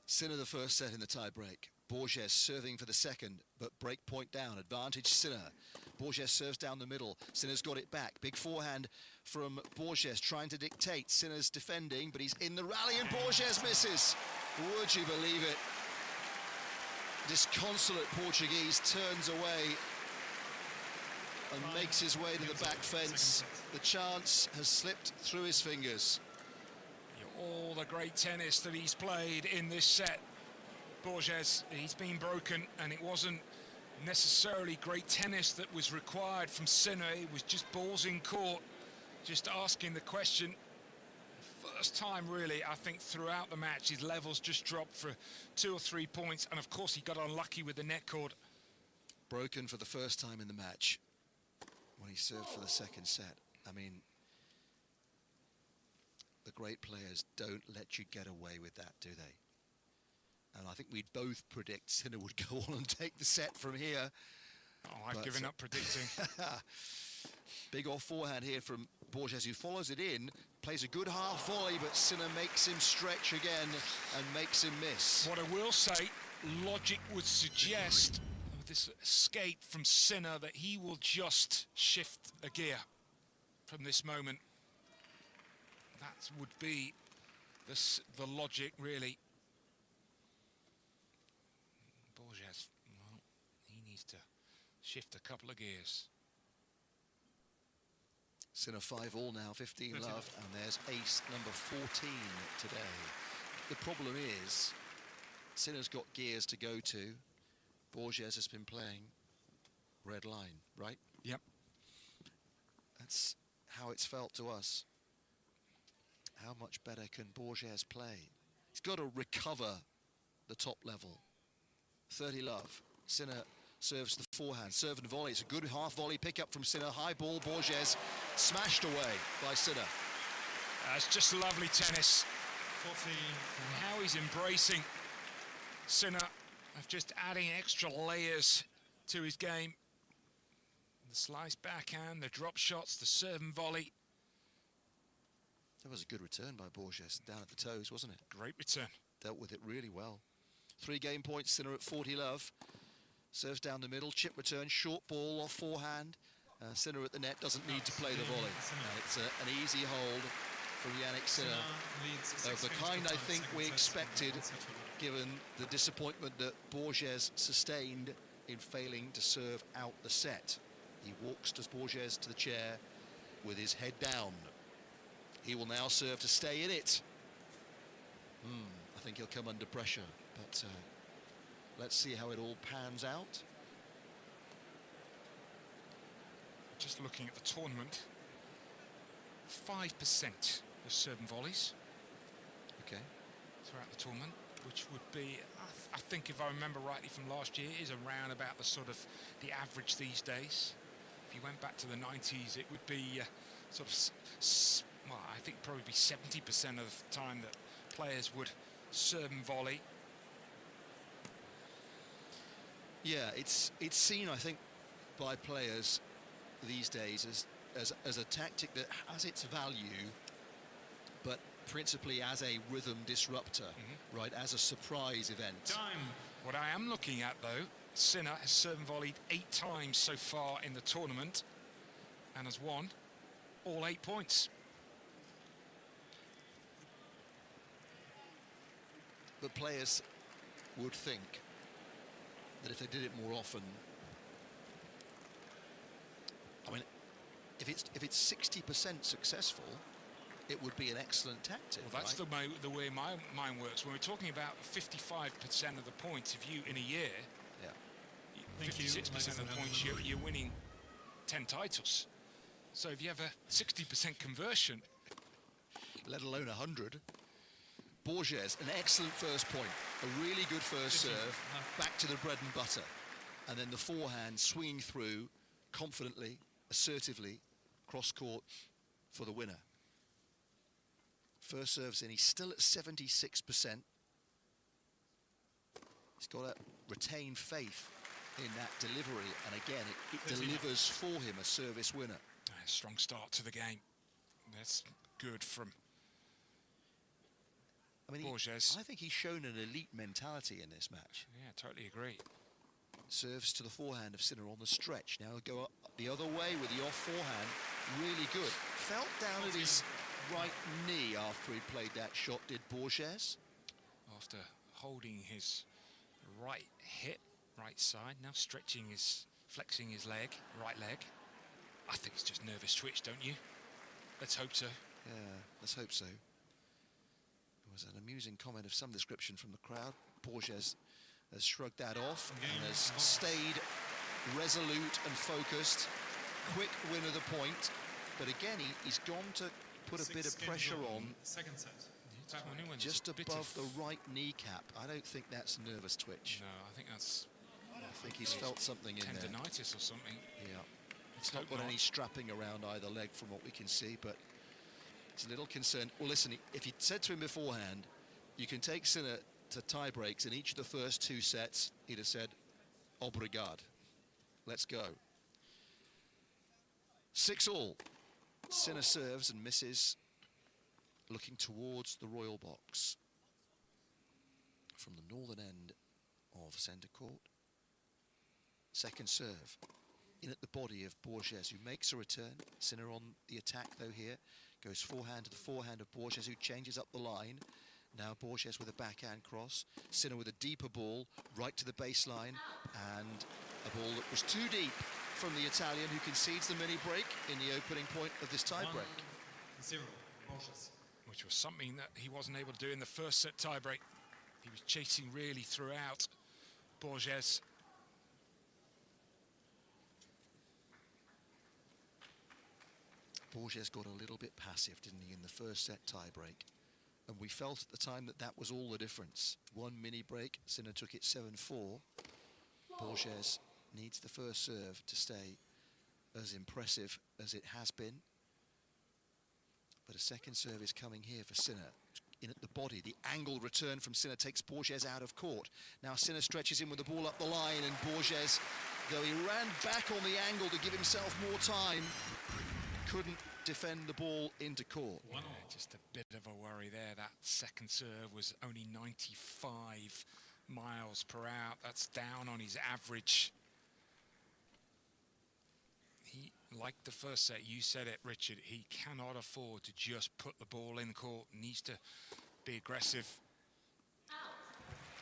Sinner the first set in the tie break. Borges serving for the second, but break point down. Advantage Sinner. Borges serves down the middle. Sinner's got it back. Big forehand from Borges trying to dictate. Sinner's defending, but he's in the rally and Borges misses. Would you believe it? Disconsolate Portuguese turns away and makes his way to the back fence. The chance has slipped through his fingers. All the great tennis that he's played in this set, Borges, he's been broken, and it wasn't necessarily great tennis that was required from Sinner. It was just balls in court, just asking the question. First time, really, I think, throughout the match, his levels just dropped for 2 or 3 points, and of course he got unlucky with the net cord. Broken for the first time in the match when he served for the second set. I mean, the great players don't let you get away with that, do they? And I think we'd both predict Sinner would go on and take the set from here. Oh, I've given up predicting. Big off forehand here from Borges, who follows it in, plays a good half volley, but Sinner makes him stretch again and makes him miss. What I will say, logic would suggest with this escape from Sinner that he will just shift a gear from this moment. That would be the logic, really. Borges, well, he needs to shift a couple of gears. Sinner 5-all now, 15 love, and there's ace number 14 today. The problem is, Sinner's got gears to go to. Borges has been playing red line, right? Yep. That's how it's felt to us. How much better can Borges play? He's got to recover the top level. 30 love. Sinner serves the forehand. Serve and volley. It's a good half volley pickup from Sinner. High ball. Borges smashed away by Sinner. It's just lovely tennis. 14. And how he's embracing Sinner of just adding extra layers to his game. The slice backhand, the drop shots, the serve and volley. That was a good return by Borges down at the toes, wasn't it? Great return. Dealt with it really well. 3 game points, Sinner at 40 love. Serves down the middle, chip return, short ball off forehand. Sinner at the net, doesn't need to play the volley. It's an easy hold from Jannik Sinner. Of the kind I think we expected, given the disappointment that Borges sustained in failing to serve out the set. He walks to Borges to the chair with his head down. He will now serve to stay in it. I think he'll come under pressure, but let's see how it all pans out. Just looking at the tournament, 5% of serve and volleys. Okay. Throughout the tournament, which would be, I think if I remember rightly from last year, is around about the sort of the average these days. If you went back to the 90s, it would be sort of, well, I think probably be 70% of the time that players would serve and volley. Yeah, it's seen, I think, by players these days as a tactic that has its value, but principally as a rhythm disruptor, right, as a surprise event. Time. What I am looking at, though, Sinner has served and volleyed 8 times so far in the tournament and has won all 8 points. But players would think that if they did it more often, I mean, if it's 60% successful, it would be an excellent tactic. Well, that's right? the way my mind works. When we're talking about 55% of the points, if you in a year, 56% of the points, you're winning 10 titles. So if you have a 60% conversion, let alone 100. Borges, an excellent first point, a really good first serve, back to the bread and butter, and then the forehand swinging through confidently, assertively, cross court for the winner. First serves in, he's still at 76%. He's got to retain faith in that delivery, and again, it delivers for him a service winner. A strong start to the game. That's good from Borges. I think he's shown an elite mentality in this match. Yeah, totally agree. Serves to the forehand of Sinner on the stretch. Now he'll go up the other way with the off forehand. Really good. Felt down at his right knee after he played that shot, did Borges. After holding his right hip, right side, now stretching flexing his leg, right leg. I think it's just nervous twitch, don't you? Let's hope so. Yeah, let's hope so. There was an amusing comment of some description from the crowd. Borges has shrugged that off and has stayed resolute and focused. Quick win of the point, but again, he's gone to put a bit of pressure on. Second set. Just above the right kneecap. I don't think that's nervous twitch. No, I think that's... I think he's felt something in there. Tendinitis or something. Yeah. It's not got any strapping around either leg from what we can see, but it's a little concerned. Well, listen, if you'd said to him beforehand, you can take Sinner to tie breaks in each of the first 2 sets, he'd have said, obrigado. Let's go. 6-all. Sinner serves and misses, looking towards the royal box from the northern end of centre court. Second serve in at the body of Borges, who makes a return. Sinner on the attack though here, goes forehand to the forehand of Borges, who changes up the line. Now Borges with a backhand cross, Sinner with a deeper ball right to the baseline, and a ball that was too deep from the Italian, who concedes the mini break in the opening point of this tie break. 1-0, Borges. Which was something that he wasn't able to do in the first set tie break. He was chasing really throughout. Borges. Borges got a little bit passive, didn't he, in the first set tie break? And we felt at the time that that was all the difference. One mini break, Sinner took it 7-4. Borges needs the first serve to stay as impressive as it has been. But a second serve is coming here for Sinner. In at the body, the angled return from Sinner takes Borges out of court. Now Sinner stretches in with the ball up the line, and Borges, though he ran back on the angle to give himself more time, couldn't defend the ball into court. Yeah, just a bit of a worry there. That second serve was only 95 miles per hour. That's down on his average. He, like the first set, you said it, Richard, he cannot afford to just put the ball in court. Needs to be aggressive.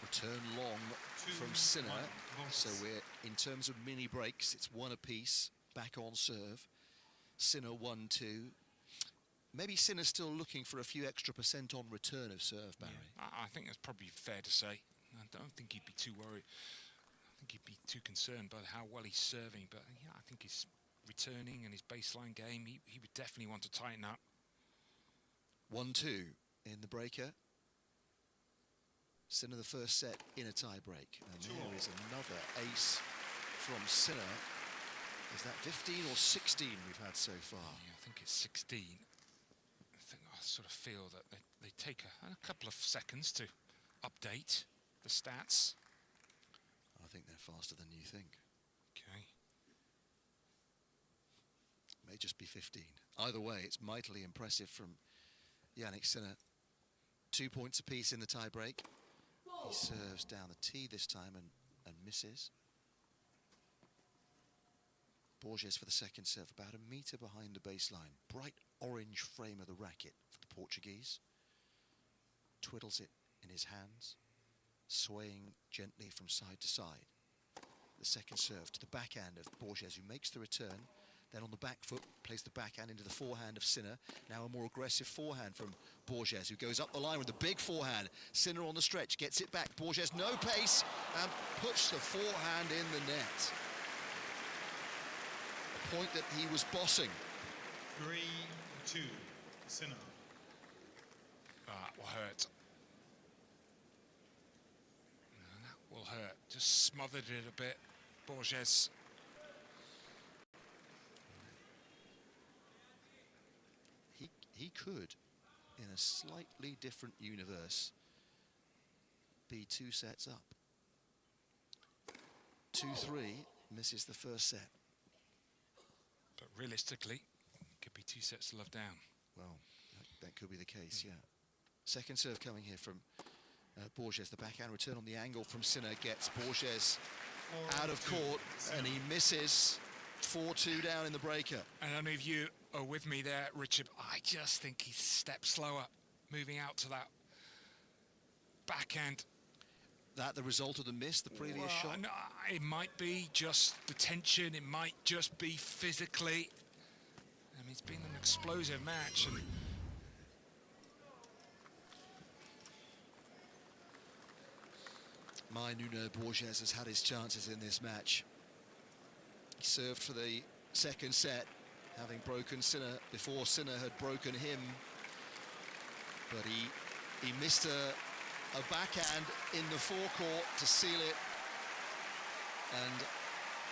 Return long from Sinner. So we're, in terms of mini breaks, it's one apiece, back on serve. Sinner 1-2. Maybe Sinner's still looking for a few extra % on return of serve, Barry. Yeah, I think that's probably fair to say. I don't think he'd be too worried. I think he'd be too concerned by how well he's serving. But yeah, I think he's returning and his baseline game, he would definitely want to tighten up. 1-2 in the breaker. Sinner the first set in a tie break. And there is another ace from Sinner. Is that 15 or 16 we've had so far? Yeah, I think it's 16. I sort of feel that they take a couple of seconds to update the stats. I think they're faster than you think. Okay. May just be 15. Either way, it's mightily impressive from Yannick Sinner. 2 points apiece in the tie-break. He serves down the tee this time and misses. Borges for the second serve, about a metre behind the baseline. Bright orange frame of the racket for the Portuguese. Twiddles it in his hands, swaying gently from side to side. The second serve to the backhand of Borges, who makes the return. Then on the back foot, plays the backhand into the forehand of Sinner. Now a more aggressive forehand from Borges, who goes up the line with the big forehand. Sinner on the stretch, gets it back. Borges, no pace, and puts the forehand in the net. A point that he was bossing. 3-2, Sinner. That will hurt. No, that will hurt. Just smothered it a bit, Borges. He could, in a slightly different universe, be 2 sets up. 2-3, misses the first set. But realistically, it could be 2 sets to love down. Well, that could be the case, yeah. Second serve coming here from Borges. The backhand return on the angle from Sinner gets Borges out of court, and he misses. 4-2 down in the breaker. And I don't know if you are with me there, Richard. I just think he's a step slower, moving out to that backhand. That the result of the miss, the previous shot? No, it might be just the tension. It might just be physically. I mean, it's been an explosive match. And my Nuno Borges has had his chances in this match. He served for the second set, having broken Sinner before Sinner had broken him. But he missed a backhand in the forecourt to seal it. And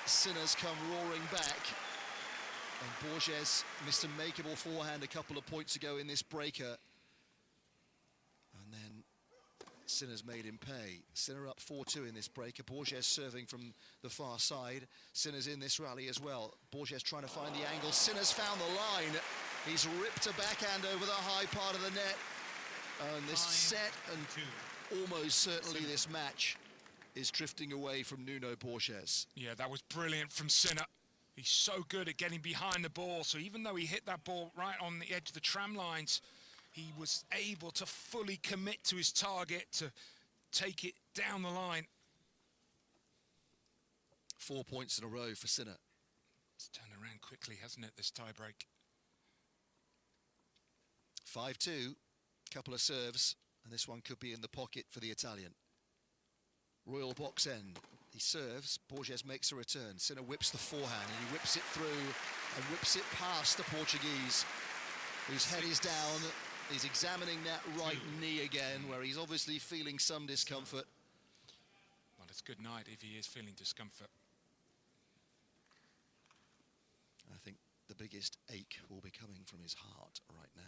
Sinner's come roaring back. And Borges missed a makeable forehand a couple of points ago in this breaker. And then Sinner's made him pay. Sinner up 4-2 in this breaker. Borges serving from the far side. Sinner's in this rally as well. Borges trying to find the angle. Sinner's found the line. He's ripped a backhand over the high part of the net. And this set and almost certainly this match is drifting away from Nuno Borges. yeah, that was brilliant from Sinner. He's so good at getting behind the ball. So even though he hit that ball right on the edge of the tram lines, he was able to fully commit to his target, to take it down the line. 4 points in a row for Sinner. It's turned around quickly, hasn't it, this tie-break? 5-2, couple of serves, and this one could be in the pocket for the Italian. Royal box end. He serves, Borges makes a return. Sinner whips the forehand, and he whips it through and whips it past the Portuguese, whose head is down. He's examining that right knee again, where he's obviously feeling some discomfort. Well, it's good night if he is feeling discomfort. I think the biggest ache will be coming from his heart right now.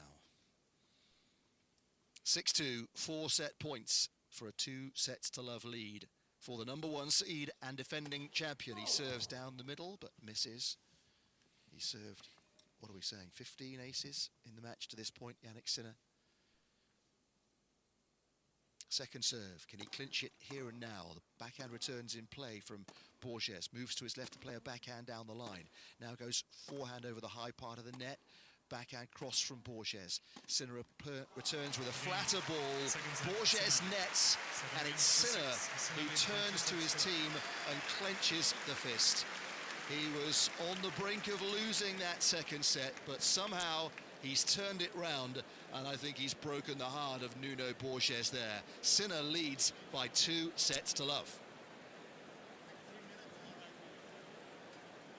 6-2, 4 set points for a 2 sets to love lead for the number 1 seed and defending champion. He serves down the middle, but misses. He served, what are we saying, 15 aces in the match to this point, Yannick Sinner. Second serve, can he clinch it here and now? The backhand returns in play from Borges, moves to his left to play a backhand down the line. Now goes forehand over the high part of the net. Backhand cross from Borges. Sinner returns with a flatter ball. Borges nets, and it's Sinner who turns to his team and clenches the fist. He was on the brink of losing that second set, but somehow he's turned it round, and I think he's broken the heart of Nuno Borges there. Sinner leads by 2 sets to love.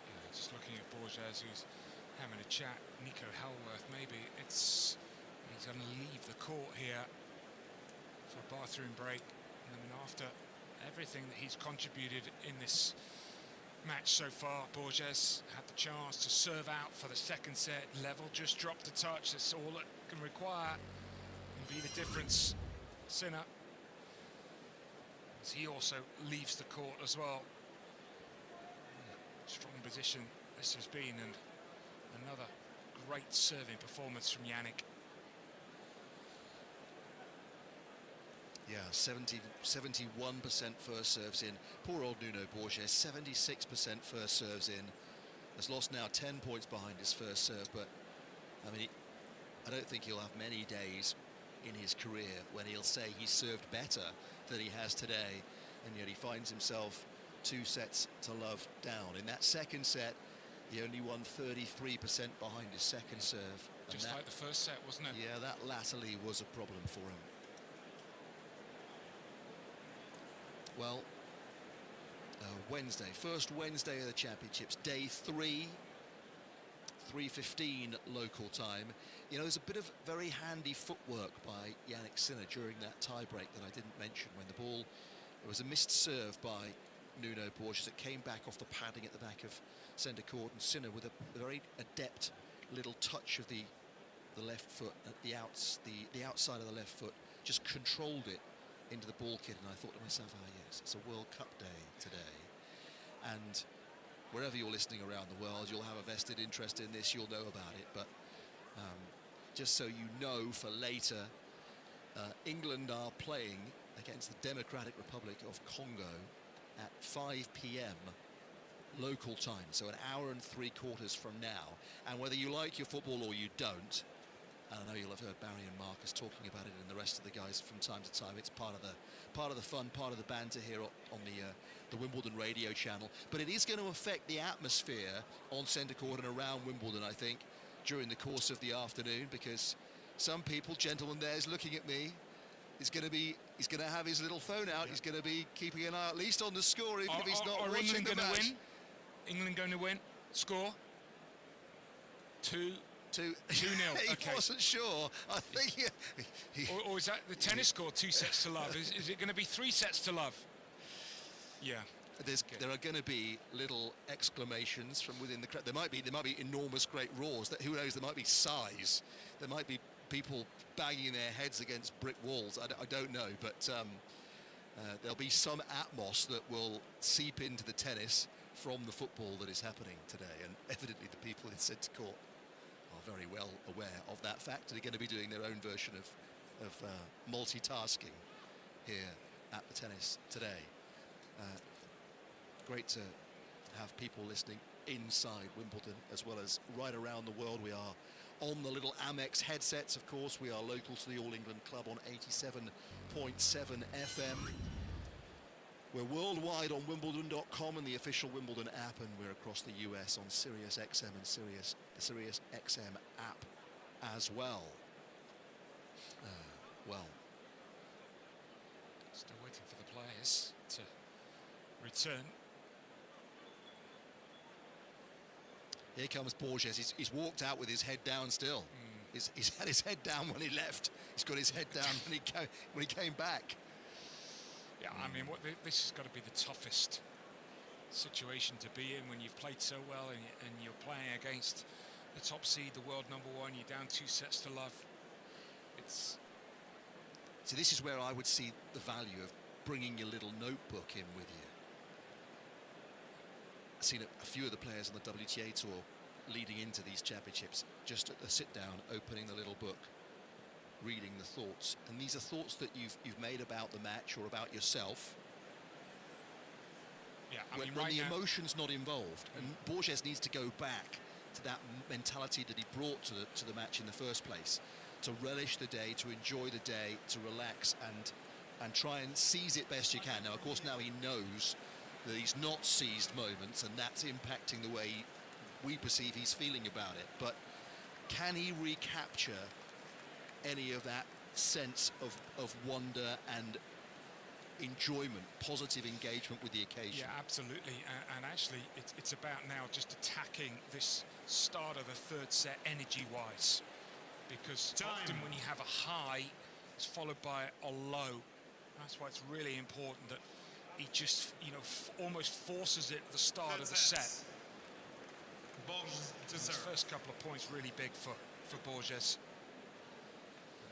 Yeah, just looking at Borges, who's having a chat. Nico Halworth, maybe he's going to leave the court here for a bathroom break. And then after everything that he's contributed in this match so far. Borges had the chance to serve out for the second set. Level just dropped a touch. That's all it can require and be the difference. Sinner, as he also leaves the court as well. Strong position this has been, and another great serving performance from Yannick. Yeah, 71% first serves in. Poor old Nuno Borges, 76% first serves in. Has lost now 10 points behind his first serve, but I mean, I don't think he'll have many days in his career when he'll say he served better than he has today, and yet he finds himself 2 sets to love down. In that second set, he only won 33% behind his second serve. Just like the first set, wasn't it? Yeah, that latterly was a problem for him. Well, Wednesday, first Wednesday of the championships, day 3, 3:15 local time. You know, there's a bit of very handy footwork by Yannick Sinner during that tie-break that I didn't mention, when the ball, it was a missed serve by Nuno Borges. It came back off the padding at the back of centre court, and Sinner, with a very adept little touch of the left foot at the outside of the left foot, just controlled it into the ball kit, and I thought to myself, ah yes, it's a World Cup day today, and wherever you're listening around the world, you'll have a vested interest in this, you'll know about it, but just so you know for later, England are playing against the Democratic Republic of Congo at 5 p.m. local time, so an hour and 3/4 from now, and whether you like your football or you don't, and I know you'll have heard Barry and Marcus talking about it, and the rest of the guys from time to time. It's part of the fun, part of the banter here on the Wimbledon radio channel. But it is going to affect the atmosphere on centre court and around Wimbledon, I think, during the course of the afternoon, because some people, gentleman there's looking at me, he's going to have his little phone out. Yeah. He's going to be keeping an eye at least on the score, even if he's not watching England the match. Win? England going to win? Score? 2-0. He wasn't sure. I think or is that the tennis score, 2 sets to love? Is it going to be 3 sets to love? Yeah. There are going to be little exclamations from within the crowd. There might be enormous, great roars. Who knows? There might be sighs. There might be people banging their heads against brick walls. I don't know, but there'll be some atmos that will seep into the tennis from the football that is happening today, and evidently the people in centre court are very well aware of that fact, and are going to be doing their own version of multitasking here at the tennis today. Great to have people listening inside Wimbledon as well as right around the world. We are on the little Amex headsets, of course. We are local to the All England Club on 87.7 FM. We're worldwide on Wimbledon.com and the official Wimbledon app, and we're across the US on Sirius XM and the Sirius XM app as well. Still waiting for the players to return. Here comes Borges. He's walked out with his head down still. He's had his head down when he left. He's got his head down when he came back. Yeah, I mean, this has got to be the toughest situation to be in when you've played so well and you're playing against the top seed, the world #1. You're down 2 sets to love. So this is where I would see the value of bringing your little notebook in with you. I've seen a few of the players on the WTA Tour leading into these championships just at the sit-down, opening the little book, reading the thoughts. And these are thoughts that you've made about the match or about yourself. Yeah, when the emotion's not involved. And Borges needs to go back to that mentality that he brought to the match in the first place, to relish the day, to enjoy the day, to relax and try and seize it best you can. Now, of course, now he knows that he's not seized moments, and that's impacting the way we perceive he's feeling about it. But can he recapture any of that sense of wonder and enjoyment, positive engagement with the occasion? Yeah, absolutely. And actually, it's about now just attacking this start of the third set energy-wise, because often when you have a high, it's followed by a low. That's why it's really important that he just, you know, almost forces it at the start of the set. His first couple of points really big for Borges.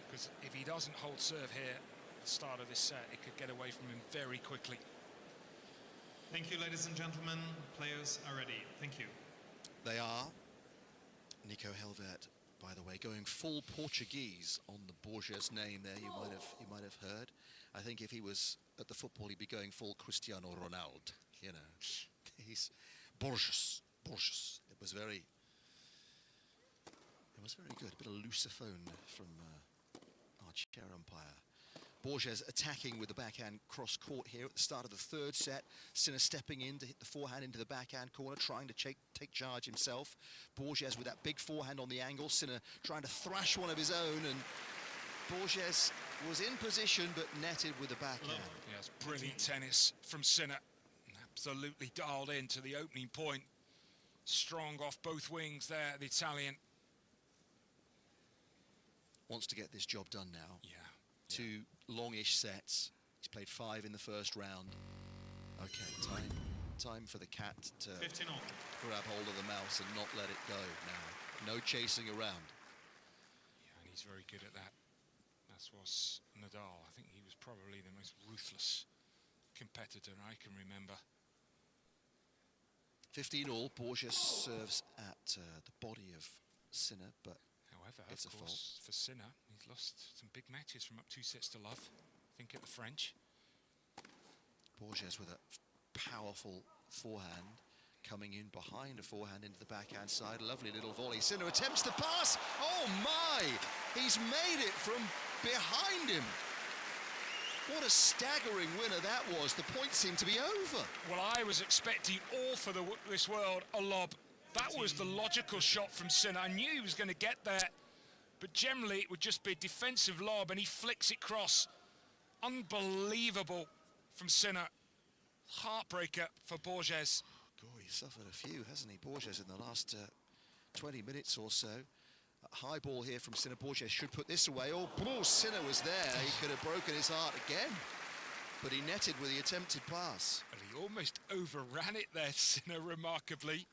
Because if he doesn't hold serve here at the start of this set, it could get away from him very quickly. Thank you, ladies and gentlemen. Players are ready. Thank you. They are. Nico Helvet, by the way, going full Portuguese on the Borges name there. You might have heard. I think if he was at the football, he'd be going full Cristiano Ronaldo. You know, he's Borges. It was very good. A bit of Lusophone from our chair umpire. Borges attacking with the backhand cross court here at the start of the third set. Sinner stepping in to hit the forehand into the backhand corner, trying to take charge himself. Borges with that big forehand on the angle. Sinner trying to thrash one of his own, and Borges was in position but netted with the backhand. Yes, brilliant tennis from Sinner. Absolutely dialed in to the opening point. Strong off both wings there, the Italian. Wants to get this job done now. Yeah. 2 longish sets. He's played 5 in the first round. Okay, time for the cat to grab hold of the mouse and not let it go now. No chasing around. Yeah, and he's very good at that. As was Nadal. I think he was probably the most ruthless competitor I can remember. 15-all. Borges serves at the body of Sinner, but however, it's of a course, for Sinner, he's lost some big matches from up 2 sets to love. I think at the French. Borges with a powerful forehand, coming in behind a forehand into the backhand side. Lovely little volley. Sinner attempts the pass. Oh my! He's made it from behind him. What a staggering winner that was. The point seemed to be over. Well, I was expecting all for this world a lob. That was the logical shot from Sinner. I knew he was going to get there, but generally it would just be a defensive lob, and he flicks it cross. Unbelievable from Sinner. Heartbreaker for Borges. God, he's suffered a few, hasn't he, Borges, in the last 20 minutes or so. A high ball here from Sinner. Borges should put this away. Oh, Sinner was there. He could have broken his heart again, but he netted with the attempted pass. And he almost overran it there, Sinner, remarkably.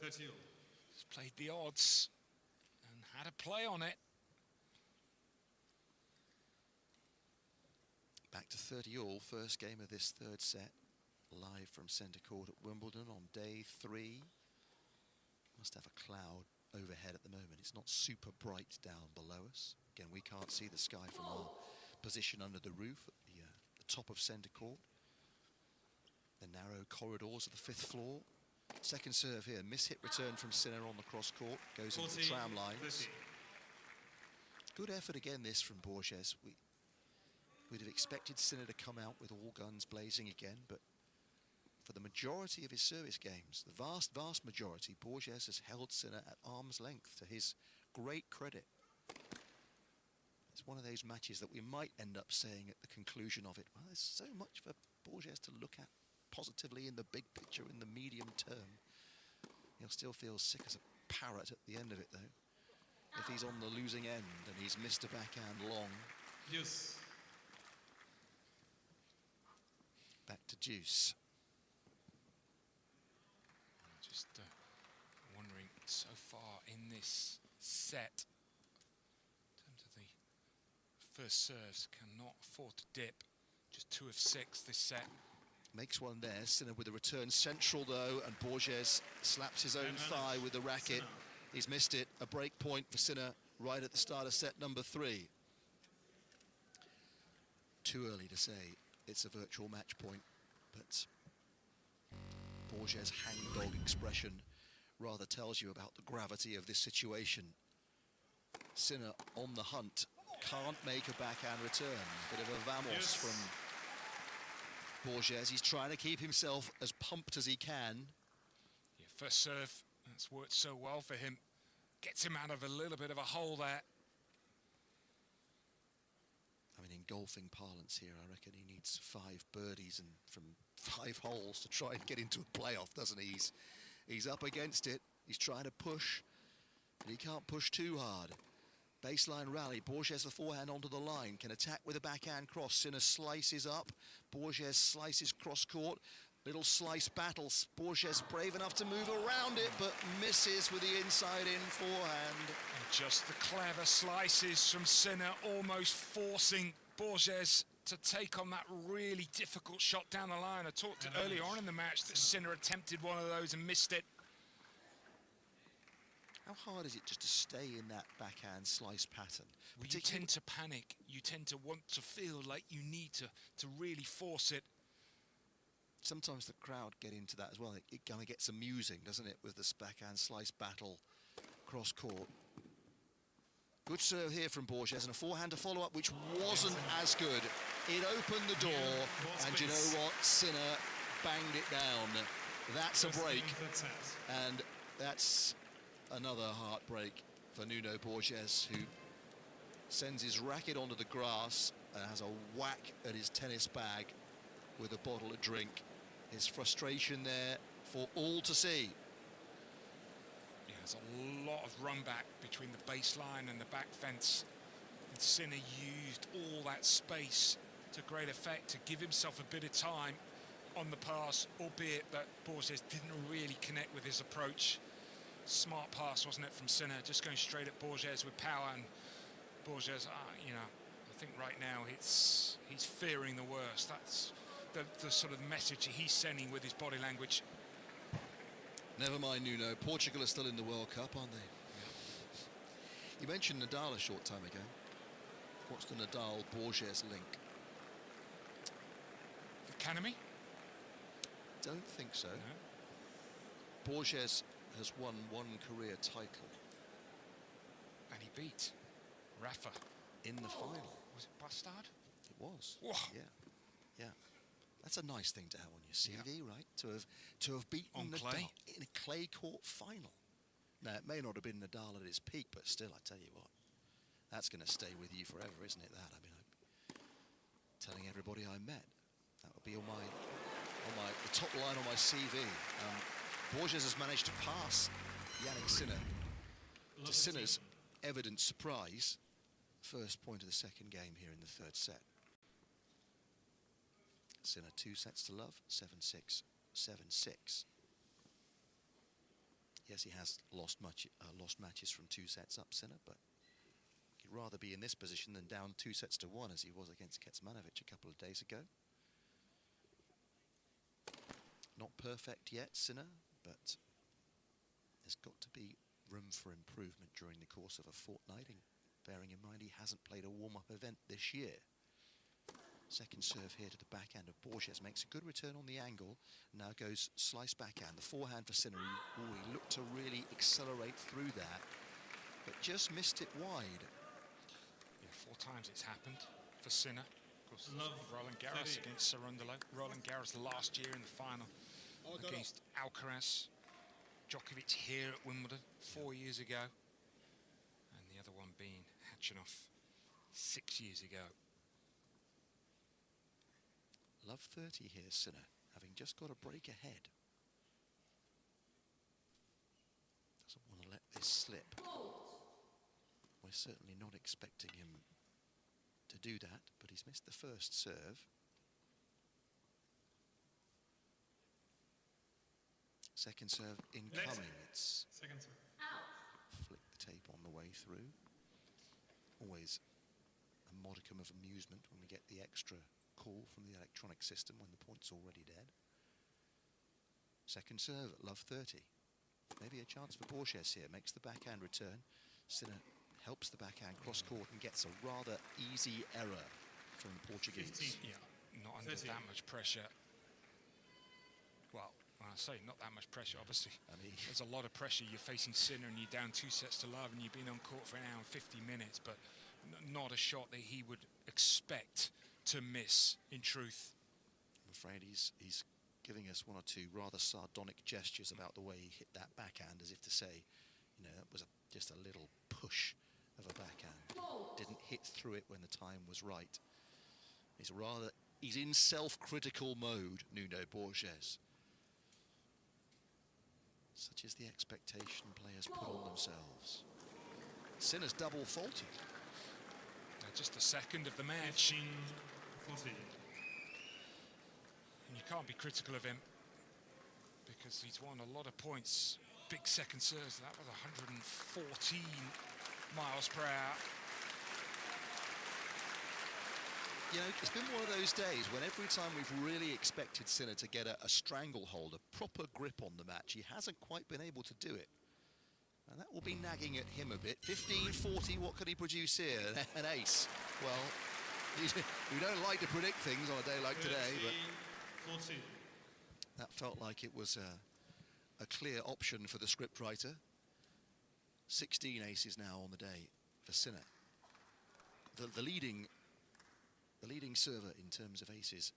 30. He's played the odds and had a play on it. Back to 30-all, first game of this third set, live from centre court at Wimbledon on day 3. Must have a cloud overhead at the moment. It's not super bright down below us. Again, we can't see the sky from our position under the roof at the top of centre court. The narrow corridors of the 5th floor. Second serve here, miss-hit return from Sinner on the cross court, goes into the tram lines. 30. Good effort again this from Borges. We'd have expected Sinner to come out with all guns blazing again, but for the majority of his service games, the vast majority, Borges has held Sinner at arm's length, to his great credit. It's one of those matches that we might end up saying at the conclusion of it, well, there's so much for Borges to look at positively in the big picture, in the medium term. He'll still feel sick as a parrot at the end of it, though, if he's on the losing end and he's missed a backhand long. Yes. Back to deuce. Just wondering, so far in this set, in terms of the first serves, cannot afford to dip. Just 2 of 6 this set. Makes one there. Sinner with a return central, though, and Borges slaps his own thigh with the racket. He's missed it. A break point for Sinner right at the start of set number 3. Too early to say it's a virtual match point, but Borges' hangdog expression rather tells you about the gravity of this situation. Sinner on the hunt, can't make a backhand return. Bit of a vamos from Borges. He's trying to keep himself as pumped as he can. Yeah, first serve, that's worked so well for him. Gets him out of a little bit of a hole there. I mean, in golfing parlance here, I reckon he needs 5 birdies and from 5 holes to try and get into a playoff, doesn't he? He's up against it. He's trying to push, but he can't push too hard. Baseline rally, Borges the forehand onto the line, can attack with a backhand cross. Sinner slices up, Borges slices cross court, little slice battle. Borges brave enough to move around it, but misses with the inside in forehand. And just the clever slices from Sinner, almost forcing Borges to take on that really difficult shot down the line. I talked earlier on in the match that Sinner attempted one of those and missed it. How hard is it just to stay in that backhand slice pattern? Well, you tend to panic. You tend to want to feel like you need to really force it. Sometimes the crowd get into that as well. It kind of gets amusing, doesn't it, with this backhand slice battle cross court. Good serve here from Borges, and a forehand to follow up, which wasn't as good. It opened the door, and you know what? Sinner banged it down. That's a break, and that's another heartbreak for Nuno Borges, who sends his racket onto the grass and has a whack at his tennis bag with a bottle of drink. His frustration there for all to see. Yeah, there's a lot of run back between the baseline and the back fence. And Sinner used all that space to great effect to give himself a bit of time on the pass, albeit that Borges didn't really connect with his approach. Smart pass, wasn't it, from Sinner, just going straight at Borges with power. And Borges, you know, I think right now he's fearing the worst. That's the sort of message he's sending with his body language. Never mind, Nuno. Portugal are still in the World Cup, aren't they? Yeah. You mentioned Nadal a short time ago. What's the Nadal-Borges link? Academy? Don't think so. No. Borges has won one career title. And he beat Rafa. In the final. Was it Bastard? It was. Whoa. Yeah. Yeah. That's a nice thing to have on your CV, right? To have beaten on Nadal clay. in a clay court final. Now, it may not have been Nadal at his peak, but still, I tell you what, that's going to stay with you forever, isn't it, that? I mean, I'm telling everybody I met. That would be on the top line on my CV. Borges has managed to pass Yannick Sinner to Sinner's evident surprise. First point of the second game here in the third set. Sinner 2 sets to love, 7-6, 7-6. Yes, he has lost matches from 2 sets up, Sinner, but he'd rather be in this position than down 2 sets to 1 as he was against Kecmanovic a couple of days ago. Not perfect yet, Sinner, but there's got to be room for improvement during the course of a fortnight, bearing in mind he hasn't played a warm-up event this year. Second serve here to the backhand of Borges, makes a good return on the angle, now goes slice backhand. The forehand for Sinner, he looked to really accelerate through that, but just missed it wide. Yeah, 4 times it's happened for Sinner. Of course, Roland Garros against Cerundolo. Roland Garros last year in the final against Alcaraz. Djokovic here at Wimbledon 4 years ago. And the other one being Khachanov 6 years ago. Love 30 here, Sinner, having just got a break ahead. Doesn't want to let this slip. We're certainly not expecting him to do that, but he's missed the first serve. Second serve incoming. It's second serve. Flick the tape on the way through. Always a modicum of amusement when we get the extra call from the electronic system when the point's already dead. Second serve at love 30. Maybe a chance for Borges here. Makes the backhand return. Sinner helps the backhand cross court and gets a rather easy error from the Portuguese. 15. Yeah, not under that much pressure. Well, when I say not that much pressure, obviously, I mean, there's a lot of pressure. You're facing Sinner and you're down 2 sets to love and you've been on court for an hour and 50 minutes, but not a shot that he would expect to miss, in truth. I'm afraid he's giving us 1 or 2 rather sardonic gestures about the way he hit that backhand, as if to say, you know, that was just a little push of a backhand. Didn't hit through it when the time was right. He's in self-critical mode, Nuno Borges. Such is the expectation players put on themselves. Sinner's double faulted. Just the second of the match. 40. And you can't be critical of him because he's won a lot of points. Big second serves. That was 114 miles per hour. You know, it's been one of those days when every time we've really expected Sinner to get a stranglehold, a proper grip on the match, he hasn't quite been able to do it. And that will be nagging at him a bit. 15-40, what can he produce here? An ace. Well, we don't like to predict things on a day like today, but 40. that felt like it was a clear option for the scriptwriter. 16 aces now on the day for Sinner. The leading server in terms of aces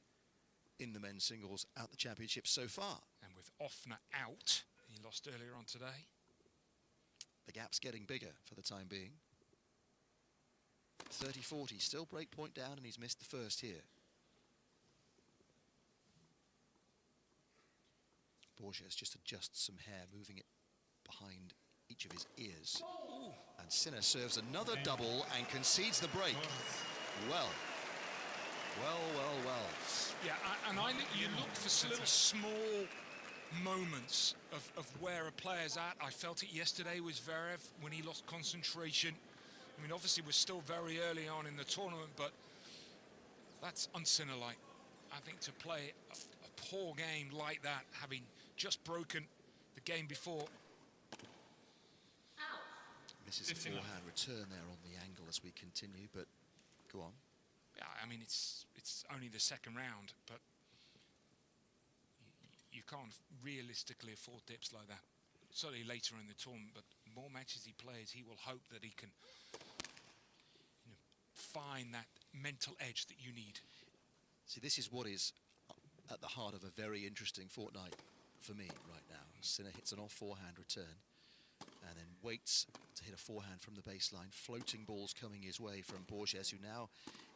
in the men's singles at the championship so far. And with Offner out, he lost earlier on today. The gap's getting bigger for the time being. 30-40, still break point down, and he's missed the first here. Borges just adjusts some hair, moving it behind each of his ears. And Sinner serves another double and concedes the break. Well. Yeah, and I think you look for little small moments of where a player's at. I felt it yesterday with Zverev when he lost concentration. I mean, obviously we're still very early on in the tournament, but that's un-Sinner-like. I think to play a poor game like that, having just broken the game before. Misses a forehand return there on the angle as we continue, but go on. Yeah, I mean, it's only the second round, but you can't realistically afford dips like that. Certainly later in the tournament, but more matches he plays, he will hope that he can find that mental edge that you need. See, this is what is at the heart of a very interesting fortnight for me right now. Sinner hits an off forehand return and then waits to hit a forehand from the baseline. Floating balls coming his way from Borges, who now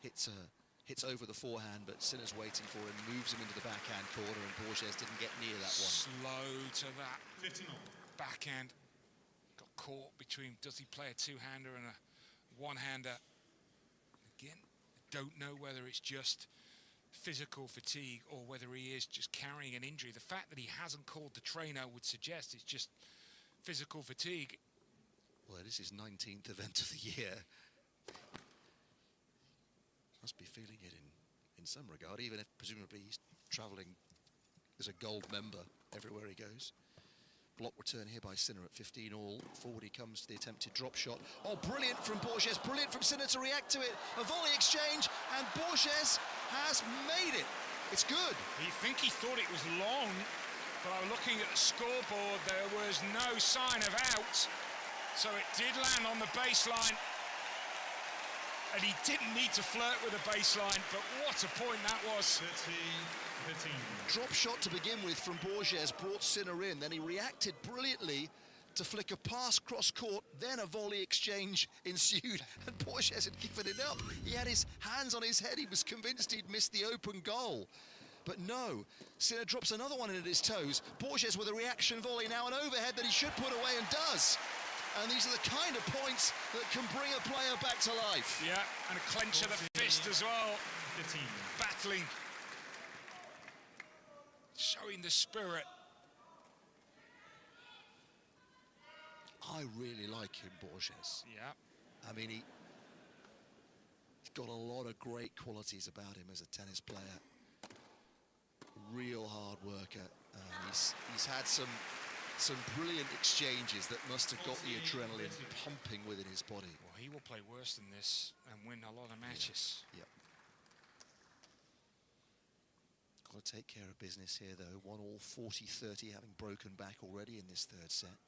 hits over the forehand, but Sinner's waiting for him, moves him into the backhand corner, and Borges didn't get near that one. Slow to that 50 more. backhand. Got caught between, does he play a two-hander and a one-hander? Again, don't know whether it's just physical fatigue or whether he is just carrying an injury. The fact that he hasn't called the trainer would suggest it's just physical fatigue. Well, it is his 19th event of the year. Must be feeling it in some regard, even if presumably he's travelling as a gold member everywhere he goes. Block return here by Sinner at 15 all. Forward he comes to the attempted drop shot. Oh, brilliant from Borges, brilliant from Sinner to react to it. A volley exchange, and Borges has made it. It's good. You think he thought it was long, but I'm looking at the scoreboard, there was no sign of out. So it did land on the baseline. And he didn't need to flirt with the baseline, but what a point that was. 15. Drop shot to begin with from Borges brought Sinner in. Then he reacted brilliantly to flick a pass cross court. Then a volley exchange ensued, and Borges had given it up. He had his hands on his head. He was convinced he'd missed the open goal. But no, Sinner drops another one in at his toes. Borges with a reaction volley, now an overhead that he should put away and does. And these are the kind of points that can bring a player back to life. Yeah, and a clench of the fist as well. 15. Battling. Showing the spirit. I really like him, Borges. Yeah. I mean, he's got a lot of great qualities about him as a tennis player. Real hard worker. He's had some brilliant exchanges that must have got the adrenaline pumping within his body. Well, he will play worse than this and win a lot of matches. Yep. Got to take care of business here, though. 1-all, 40-30, having broken back already in this third set.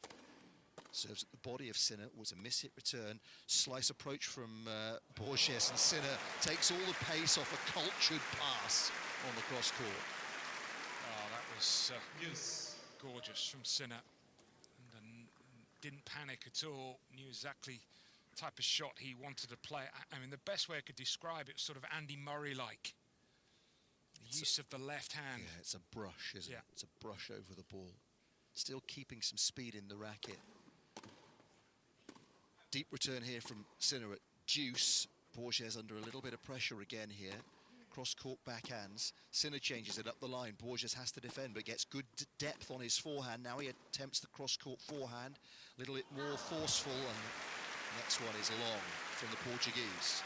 Serves at the body of Sinner, was a miss-hit return. Slice approach from Borges, and Sinner takes all the pace off a cultured pass on the cross-court. Oh, that was gorgeous from Sinner. And didn't panic at all, knew exactly the type of shot he wanted to play. I mean, the best way I could describe it was sort of Andy Murray-like. The use of the left hand. Yeah, it's a brush, isn't it? It's a brush over the ball. Still keeping some speed in the racket. Deep return here from Sinner at deuce. Borges under a little bit of pressure again here. Cross-court backhands. Sinner changes it up the line. Borges has to defend, but gets good depth on his forehand. Now he attempts the cross-court forehand. A little bit more forceful, and the next one is long from the Portuguese.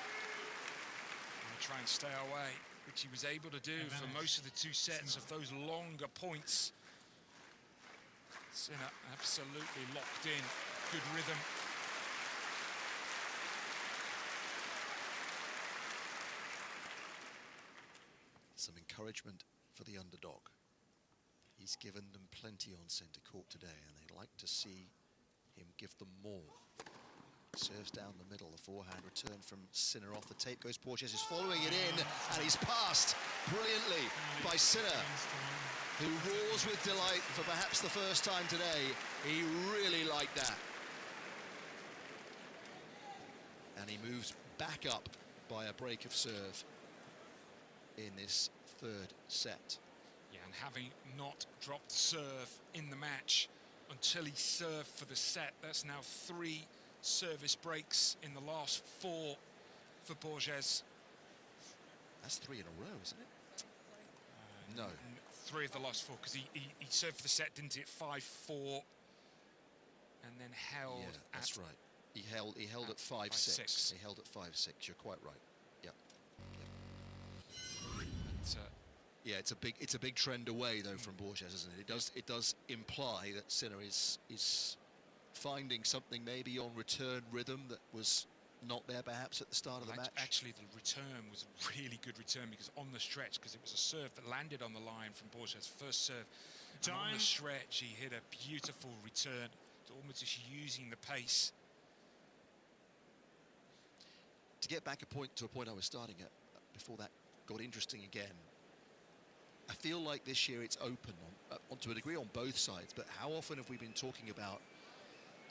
And try and stay away, which he was able to do for most of the 2 sets of those longer points. Sinner absolutely locked in. Good rhythm. Some encouragement for the underdog. He's given them plenty on centre court today, and they'd like to see him give them more. Serves down the middle, the forehand return from Sinner off the tape goes Borges, is following it in, and he's passed brilliantly by Sinner, who roars with delight for perhaps the first time today. He really liked that. And he moves back up by a break of serve in this third set. Yeah, and having not dropped serve in the match until he served for the set, that's now 3 service breaks in the last 4 for Borges. That's 3 in a row, isn't it? No. 3 of the last 4, because he served for the set, didn't he, at 5-4, and then held. Yeah, that's right. He held at 5-6. He held at 5-6. You're quite right. Yep. Yeah, it's a big trend away though from Borges, isn't it? It does imply that Sinner is finding something maybe on return rhythm that was not there perhaps at the start of the match. Actually, the return was a really good return, because on the stretch, because it was a serve that landed on the line from Borges' first serve. And on the stretch, he hit a beautiful return, almost just using the pace. To get back to a point I was starting at before that got interesting again. I feel like this year it's open to a degree on both sides, but how often have we been talking about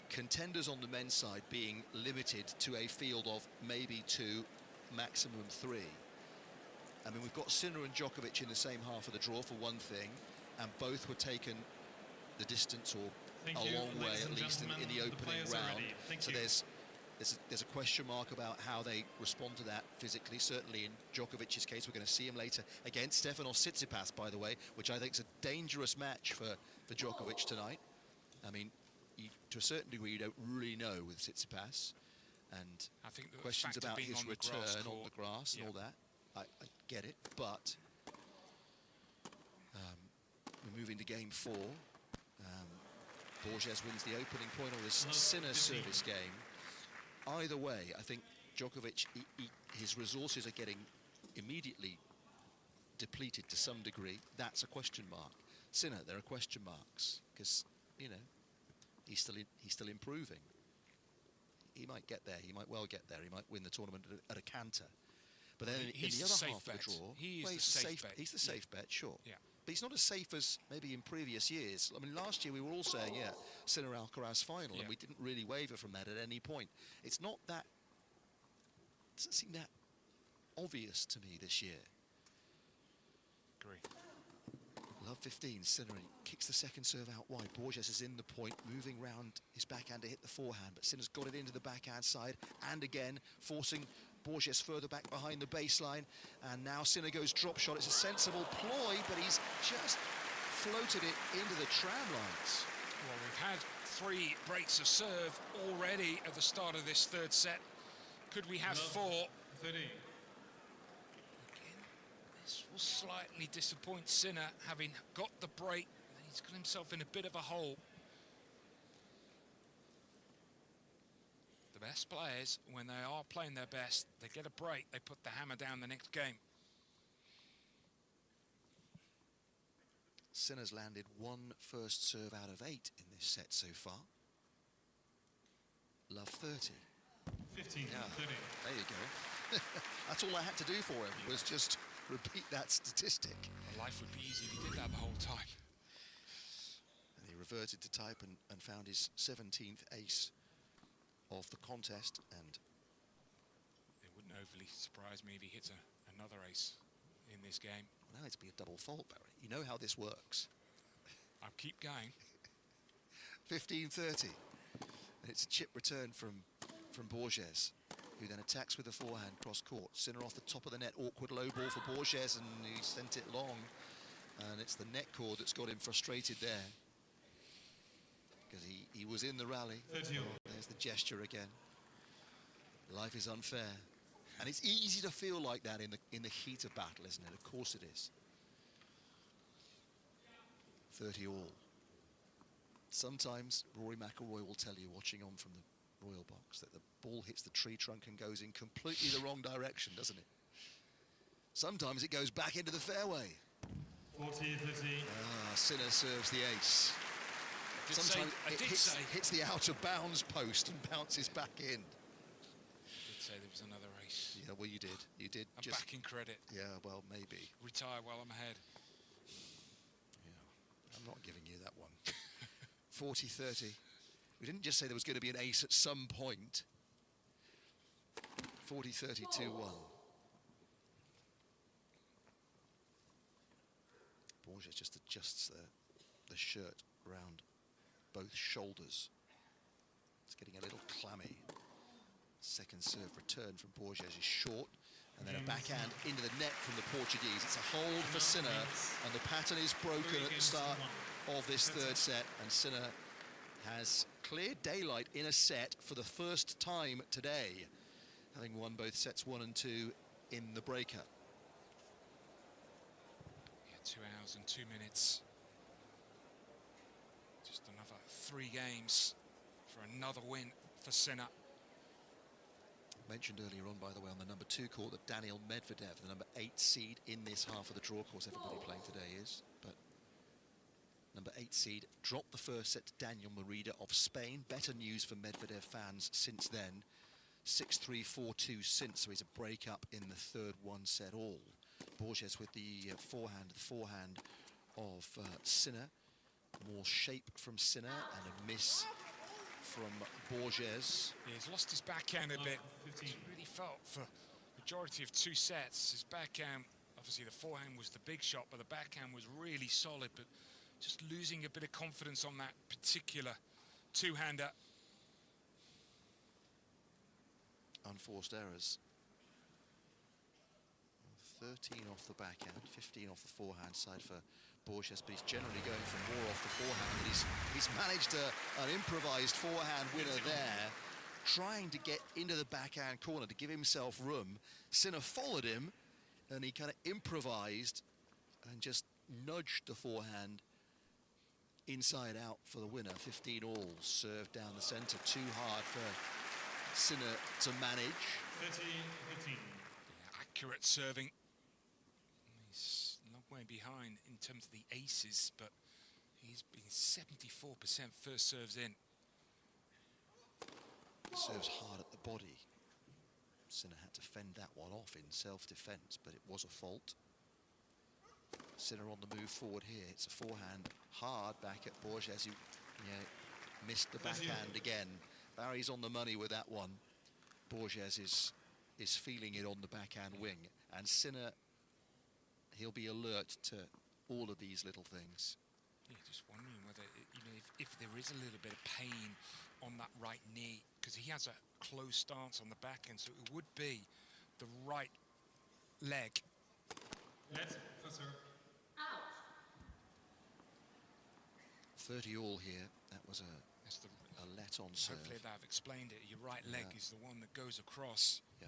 contenders on the men's side being limited to a field of maybe 2, maximum 3? I mean, we've got Sinner and Djokovic in the same half of the draw for one thing, and both were taken the distance or a long way at least in the opening round. So there's a question mark about how they respond to that physically. Certainly in Djokovic's case, we're going to see him later against Stefanos Tsitsipas, by the way, which I think is a dangerous match for Djokovic tonight. I mean, to a certain degree, you don't really know with Tsitsipas, and I think the questions about his return on the grass and all that. I get it, but we're moving to game 4. Borges wins the opening point on this Sinner service game. Either way, I think Djokovic, his resources are getting immediately depleted to some degree. That's a question mark. Sinner, there are question marks because, you know, he's still improving. He might get there. He might well get there. He might win the tournament at a canter. But then in the other half of the draw, he's the safe bet, sure. Yeah. But he's not as safe as maybe in previous years. I mean, last year we were all saying, yeah, Sinner Alcaraz final, and we didn't really waver from that at any point. It's not that, it doesn't seem that obvious to me this year. Agree. Love 15, Sinner, he kicks the second serve out wide. Borges is in the point, moving round his backhand to hit the forehand, but Sinner's got it into the backhand side, and again, forcing Borges further back behind the baseline, and now Sinner goes drop shot. It's a sensible ploy, but he's just floated it into the tram lines. Well, we've had 3 breaks of serve already at the start of this third set. Could we have 4? 30. Again, this will slightly disappoint Sinner, having got the break. He's got himself in a bit of a hole. The best players, when they are playing their best, they get a break, they put the hammer down the next game. Sinner's landed 1 first serve out of 8 in this set so far. Love 30. 15, yeah, 30. There you go. That's all I had to do for him, was just repeat that statistic. Life would be easy if he did that the whole time. And he reverted to type and found his 17th ace of the contest, and it wouldn't overly surprise me if he hits another ace in this game. Well, now it's be a double fault, Barry. You know how this works. I'll keep going. 15-30. And it's a chip return from from Borges, who then attacks with the forehand cross court. Sinner off the top of the net, awkward low ball for Borges, and he sent it long. And it's the net cord that's got him frustrated there, because he was in the rally. There's the gesture again. Life is unfair. And it's easy to feel like that in the heat of battle, isn't it? Of course it is. 30 all. Sometimes Rory McIlroy will tell you, watching on from the Royal Box, that the ball hits the tree trunk and goes in completely the wrong direction, doesn't it? Sometimes it goes back into the fairway. 40-30. Sinner serves the ace. Sometimes it hits the out of bounds post and bounces back in. I did say there was another ace. Yeah, well, you did. You did. I'm back in credit. Yeah, well, maybe. Retire while I'm ahead. Yeah, I'm not giving you that one. 40-30. We didn't just say there was going to be an ace at some point. 40-30, 2-1. Borges just adjusts the shirt around both shoulders. It's getting a little clammy. Second serve return from Borges is short, and then a backhand into the net from the Portuguese. It's a hold for Sinner, and the pattern is broken at the start of this third set, and Sinner has cleared daylight in a set for the first time today, having won both sets 1 and 2 in the breaker. 2 hours and 2 minutes. Just another 3 games for another win for Sinner. Mentioned earlier on, by the way, on the number 2 court, that Daniil Medvedev, the number 8 seed in this half of the draw. Of course, everybody playing today is, but number 8 seed dropped the first set to Daniel Merida of Spain. Better news for Medvedev fans since then. 6-3, 4-2 since, so he's a break-up in the third 1-set all. Borges with the forehand of Sinner. More shape from Sinner and a miss from Borges. Yeah, he's lost his backhand a bit. He really felt for the majority of 2 sets. His backhand, obviously the forehand was the big shot, but the backhand was really solid, but just losing a bit of confidence on that particular two-hander. Unforced errors. 13 off the backhand, 15 off the forehand side for Borges, but he's generally going for more off the forehand. He's managed an improvised forehand winner there, trying to get into the backhand corner to give himself room. Sinner followed him, and he kind of improvised and just nudged the forehand inside out for the winner. 15 all, served down the centre, too hard for Sinner to manage. 30-15. Yeah, accurate serving. He's a long way behind in terms of the aces, but he's been 74% first serves in. Serves hard at the body. Sinner had to fend that one off in self-defence, but it was a fault. Sinner on the move forward here. It's a forehand hard back at Borges, who missed the backhand again. Barry's on the money with that one. Borges is feeling it on the backhand wing, and Sinner, he'll be alert to all of these little things. Yeah, just wondering whether, if there is a little bit of pain on that right knee, because he has a close stance on the backhand, so it would be the right leg. Let for serve. 30 all here. That was a let on serve. Hopefully I've explained it. Your right leg is the one that goes across. Yeah.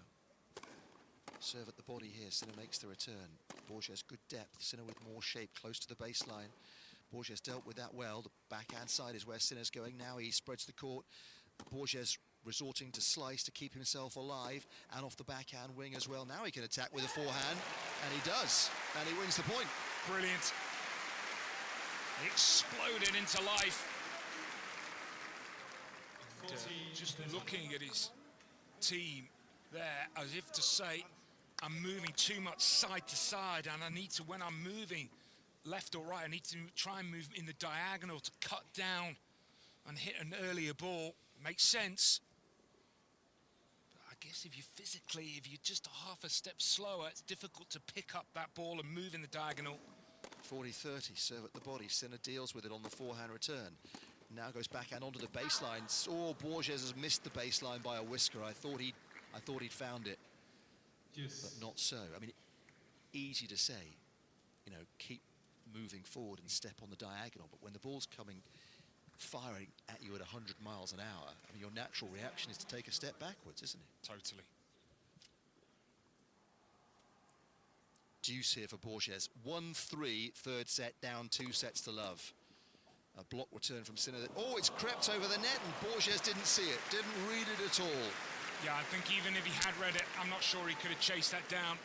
Serve at the body here. Sinner makes the return. Borges, good depth. Sinner with more shape, close to the baseline. Borges dealt with that well. The backhand side is where Sinner's going now. He spreads the court. Borges resorting to slice to keep himself alive, and off the backhand wing as well. Now he can attack with a forehand, and he does, and he wins the point. Brilliant. He exploded into life. And, just looking at his team there, as if to say, I'm moving too much side to side, and I need to, when I'm moving left or right, I need to try and move in the diagonal to cut down and hit an earlier ball. Makes sense. But I guess if you're just a half a step slower, it's difficult to pick up that ball and move in the diagonal. 40-30, serve at the body. Sinner deals with it on the forehand return. Now goes backhand onto the baseline. Oh, Borges has missed the baseline by a whisker. I thought he'd found it, but not so. I mean, easy to say, you know, keep moving forward and step on the diagonal, but when the ball's coming, firing at you at 100 miles an hour, I mean, your natural reaction is to take a step backwards, isn't it? Totally. Deuce here for Borges. 1-3, third set, down 2 sets to love. A block return from Sinner. Oh, it's crept over the net, and Borges didn't see it, didn't read it at all. Yeah, I think even if he had read it, I'm not sure he could have chased that down.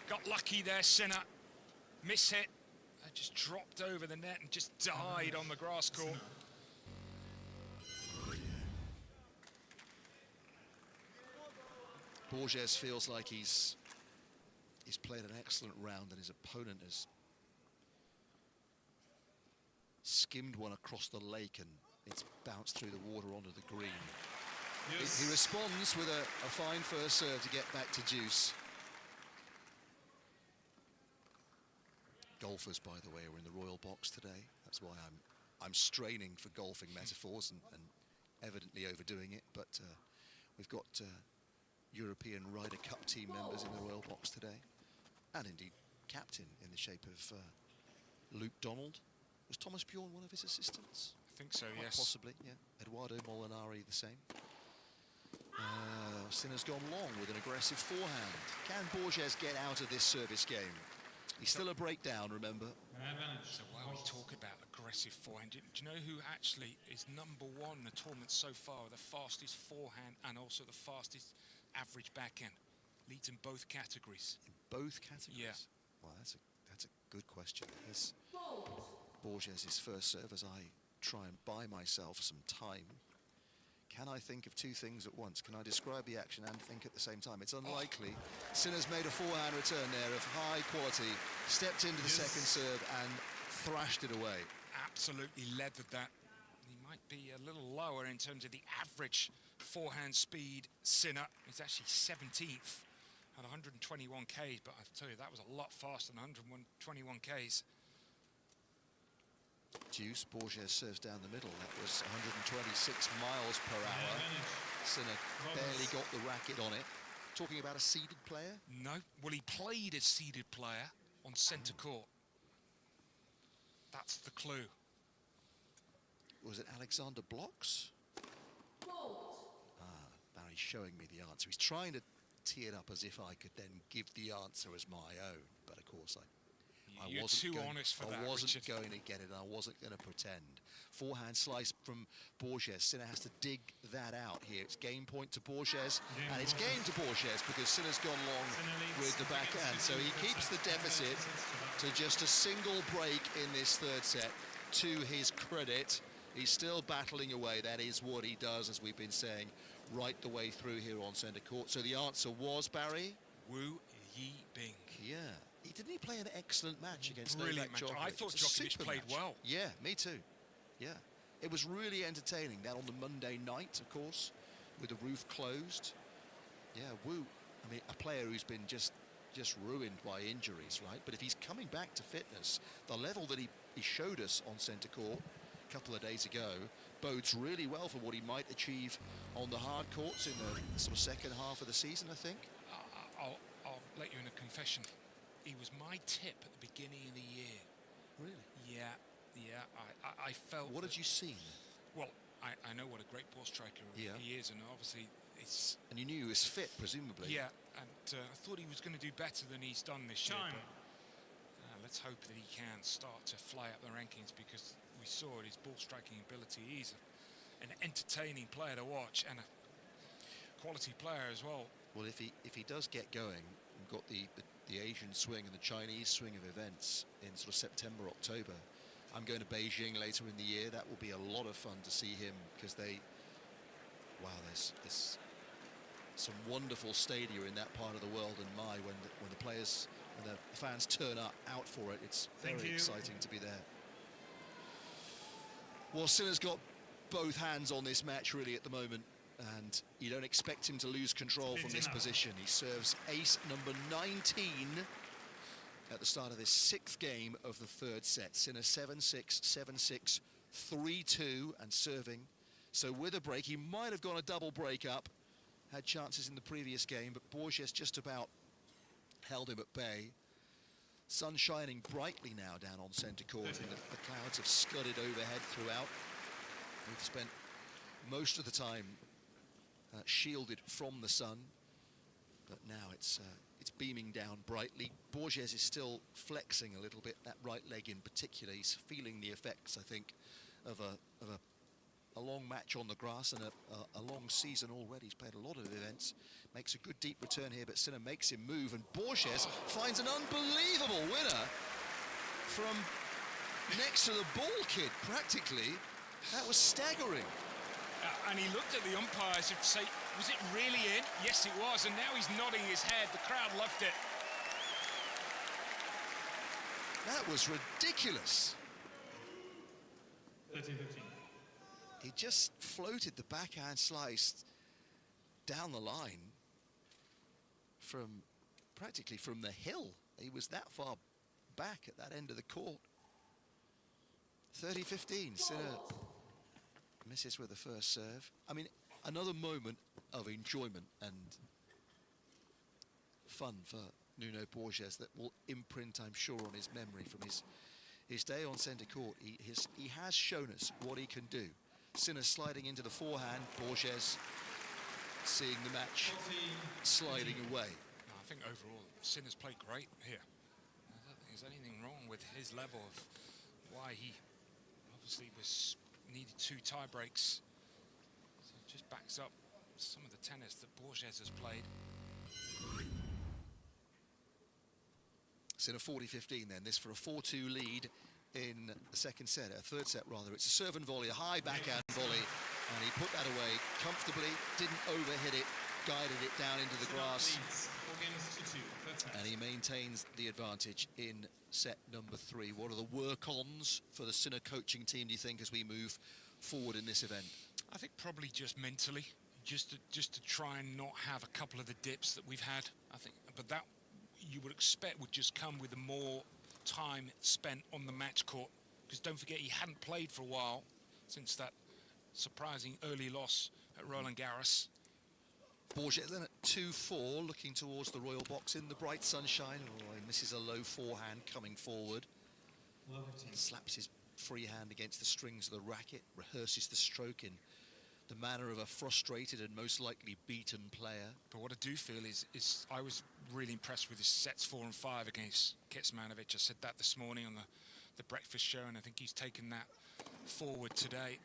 Got lucky there, Sinner. Miss hit. Just dropped over the net and just died on the grass court. Borges feels like he's played an excellent round, and his opponent has skimmed one across the lake and it's bounced through the water onto the green. Yes. He responds with a fine first serve to get back to deuce. Golfers, by the way, are in the royal box today. That's why I'm straining for golfing metaphors and evidently overdoing it. But we've got European Ryder Cup team members in the royal box today, and indeed captain in the shape of Luke Donald. Was Thomas Bjorn one of his assistants? I think so, Quite yes. Possibly, yeah. Eduardo Molinari the same. Sinner's gone long with an aggressive forehand. Can Borges get out of this service game? He's still a breakdown, remember. So while we talk about aggressive forehand, do you know who actually is #1 in the tournament so far, the fastest forehand and also the fastest average backhand? Leads in both categories. In both categories? Yeah. Well, that's a good question. Here's Borges' first serve as I try and buy myself some time. Can I think of two things at once? Can I describe the action and think at the same time? It's unlikely. Sinner's made a forehand return there of high quality, stepped into the second serve and thrashed it away. Absolutely leathered that. He might be a little lower in terms of the average forehand speed. Sinner is actually 17th at 121 Ks, but I tell you, that was a lot faster than 121 Ks. Deuce, Borges serves down the middle. That was 126 miles per hour. Sinner barely got the racket on it. Talking about a seeded player? No. Well, he played a seeded player on centre court. That's the clue. Was it Alexander Blocks? Barry's showing me the answer. He's trying to tee it up as if I could then give the answer as my own. But of course, You're too honest for that, I wasn't Richard. going to get it, and I wasn't going to pretend. Forehand slice from Borges. Sinner has to dig that out here. It's game point to Borges, and it's game to Borges because Sinner's gone long with the backhand. So he keeps the deficit to just a single break in this third set. To his credit, he's still battling away. That is what he does, as we've been saying, right the way through here on centre court. So the answer was, Barry? Wu Yi Bing. Yeah. Didn't he play an excellent match against Brilliant Novak match. Djokovic? I thought It was a Djokovic super played match. well. Yeah, me too. Yeah. It was really entertaining. That on the Monday night, of course, with the roof closed. Yeah, Wu, I mean, a player who's been just ruined by injuries, right? But if he's coming back to fitness, the level that he showed us on centre court a couple of days ago bodes really well for what he might achieve on the hard courts in the sort of second half of the season, I think. I'll let you in a confession. He was my tip at the beginning of the year. Really? Yeah. I felt... What had you seen? Well, I know what a great ball striker he is, and obviously it's... And you knew he was fit, presumably. Yeah, and I thought he was going to do better than he's done this year. But, let's hope that he can start to fly up the rankings, because we saw his ball striking ability. He's an entertaining player to watch and a quality player as well. Well, if he does get going, we've got the Asian swing and the Chinese swing of events in sort of September, October. I'm going to Beijing later in the year. That will be a lot of fun to see him, because there's some wonderful stadia in that part of the world, and when the players and the fans turn out for it, it's very exciting to be there. Well, Sinner's got both hands on this match really at the moment, and you don't expect him to lose control from this position. He serves ace number 19 at the start of this 6th game of the third set. Sinner 7-6, 7-6, 3-2 and serving. So with a break, he might have gone a double break up. Had chances in the previous game, but Borges just about held him at bay. Sun shining brightly now down on centre court, and the clouds have scudded overhead throughout. We've spent most of the time shielded from the sun, but now it's beaming down brightly. Borges is still flexing a little bit, that right leg in particular. He's feeling the effects, I think, of a long match on the grass and a long season already. He's played a lot of events, makes a good deep return here, but Sinner makes him move, and Borges finds an unbelievable winner from next to the ball kid, practically. That was staggering. And he looked at the umpires to say, was it really in? Yes, it was, and now he's nodding his head. The crowd loved it. That was ridiculous. 13-15. He just floated the backhand slice down the line from practically from the hill. He was that far back at that end of the court. 30-15, Sinner misses with the first serve. I mean, another moment of enjoyment and fun for Nuno Borges that will imprint, I'm sure, on his memory from his day on centre court. He has shown us what he can do. Sinner sliding into the forehand, Borges seeing the match sliding away. No, I think overall, Sinner's played great here. I don't think there's anything wrong with his level of why he obviously needed 2 tie breaks. So it just backs up some of the tennis that Borges has played. Sinner 40-15 then, this for a 4-2 lead in the second set, a third set rather. It's a serve and volley, a high backhand volley, and he put that away comfortably, didn't overhit it, guided it down into the grass, and he maintains the advantage in set number 3. What are the work-ons for the Sinner coaching team, do you think, as we move forward in this event? I think probably just mentally, just to try and not have a couple of the dips that we've had. I think, but that you would expect would just come with the more time spent on the match court, because don't forget he hadn't played for a while since that surprising early loss at Roland Garros. Borges then at 2-4, looking towards the royal box in the bright sunshine. Oh, he misses a low forehand coming forward. Slaps his free hand against the strings of the racket, rehearses the stroke in the manner of a frustrated and most likely beaten player. But what I do feel is I was really impressed with his sets 4 and 5 against Kecmanovic. I said that this morning on the breakfast show, and I think he's taken that forward today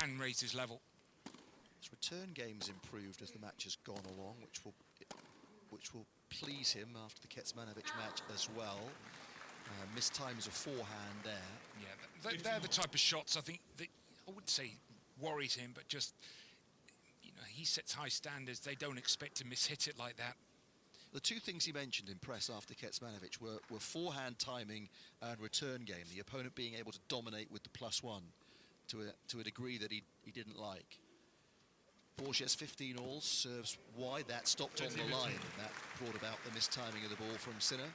and raised his level. His return game's improved as the match has gone along, which will please him after the Kecmanovic match as well. Missed times of forehand there. Yeah, they're the type of shots I think that I would say worries him, but just, you know, he sets high standards. They don't expect to miss-hit it like that. The 2 things he mentioned in press after Kecmanovic were forehand timing and return game, the opponent being able to dominate with the +1 to a degree that he didn't like. Borges 15 all, serves wide, that stopped on the line, and that brought about the mistiming of the ball from Sinner.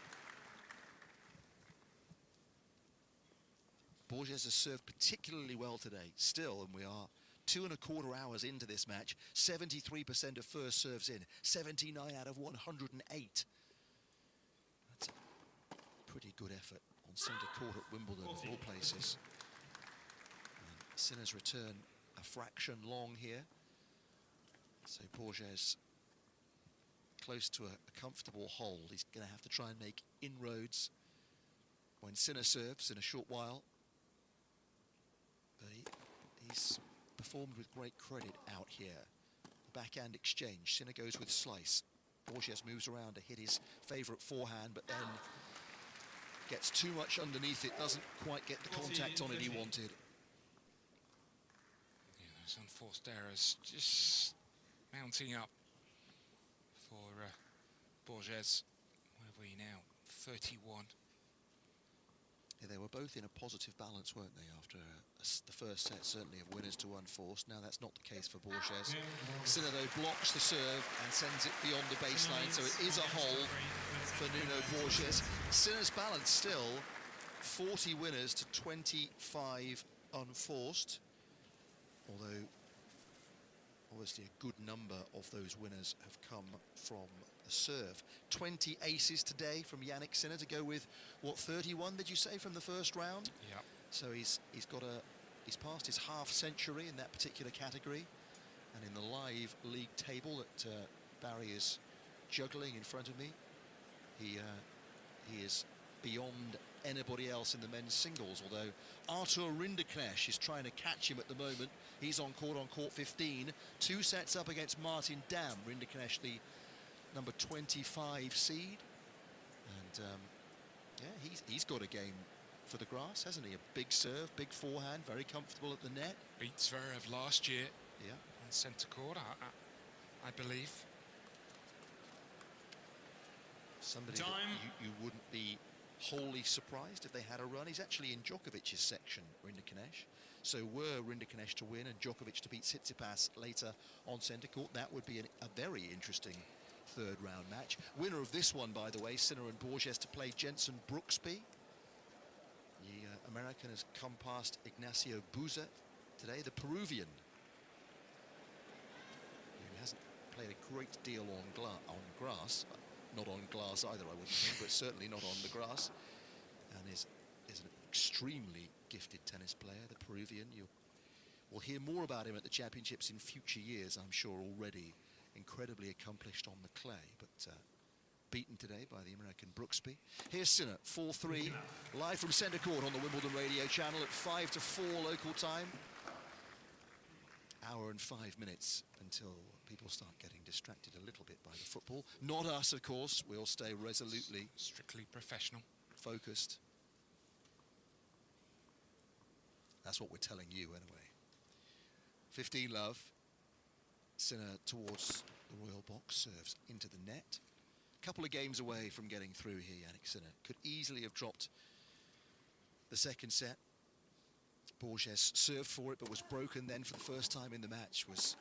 Borges has served particularly well today, still, and we are 2¼ hours into this match. 73% of first serves in, 79 out of 108. That's a pretty good effort on centre court at Wimbledon, of all places. And Sinner's return a fraction long here. So Borges close to a comfortable hold. He's going to have to try and make inroads when Sinner serves in a short while. But he's performed with great credit out here. The backhand exchange. Sinner goes with slice. Borges moves around to hit his favourite forehand, but then gets too much underneath it. Doesn't quite get the contact on it he wanted. Yeah, those unforced errors just mounting up for Borges. Where are we now? 31. Yeah, they were both in a positive balance, weren't they, after the first set, certainly of winners to unforced. Now that's not the case for Borges. Sinner, though, blocks the serve and sends it beyond the baseline, so it is a hold for Nuno Borges. Sinner's balance still 40 winners to 25 unforced, although obviously a good number of those winners have come from the serve. 20 aces today from Yannick Sinner to go with, what, 31 did you say from the first round? Yeah. So he's passed his half century in that particular category, and in the live league table that Barry is juggling in front of me, he is beyond anybody else in the men's singles, although Artur Rinderknecht is trying to catch him at the moment. He's on court 15, 2 sets up against Martin Dam. Rinderknecht, the number 25 seed, and yeah, he's got a game for the grass, hasn't he? A big serve, big forehand, very comfortable at the net. Beat Zverev last year. Yeah. On centre court, I believe. Somebody that you wouldn't be wholly surprised if they had a run. He's actually in Djokovic's section, Rinderknecht. So were Rinderknecht to win and Djokovic to beat Tsitsipas later on centre court, that would be a very interesting third round match. Winner of this one, by the way, Sinner and Borges to play Jenson Brooksby. The American has come past Ignacio Buza today, the Peruvian, who hasn't played a great deal on grass. Not on glass either, I wouldn't think, but certainly not on the grass. And is an extremely gifted tennis player, the Peruvian. We'll hear more about him at the championships in future years, I'm sure. Already incredibly accomplished on the clay, but beaten today by the American Brooksby. Here's Sinner, 4-3, live from centre court on the Wimbledon radio channel at 5-4 local time. Hour and 5 minutes until people start getting distracted a little bit by the football. Not us, of course. We'll stay resolutely, strictly professional, focused. That's what we're telling you anyway. 15 love. Sinner towards the royal box, serves into the net. A couple of games away from getting through here, Yannick Sinner. Could easily have dropped the second set. Borges served for it, but was broken then for the first time in the match. Was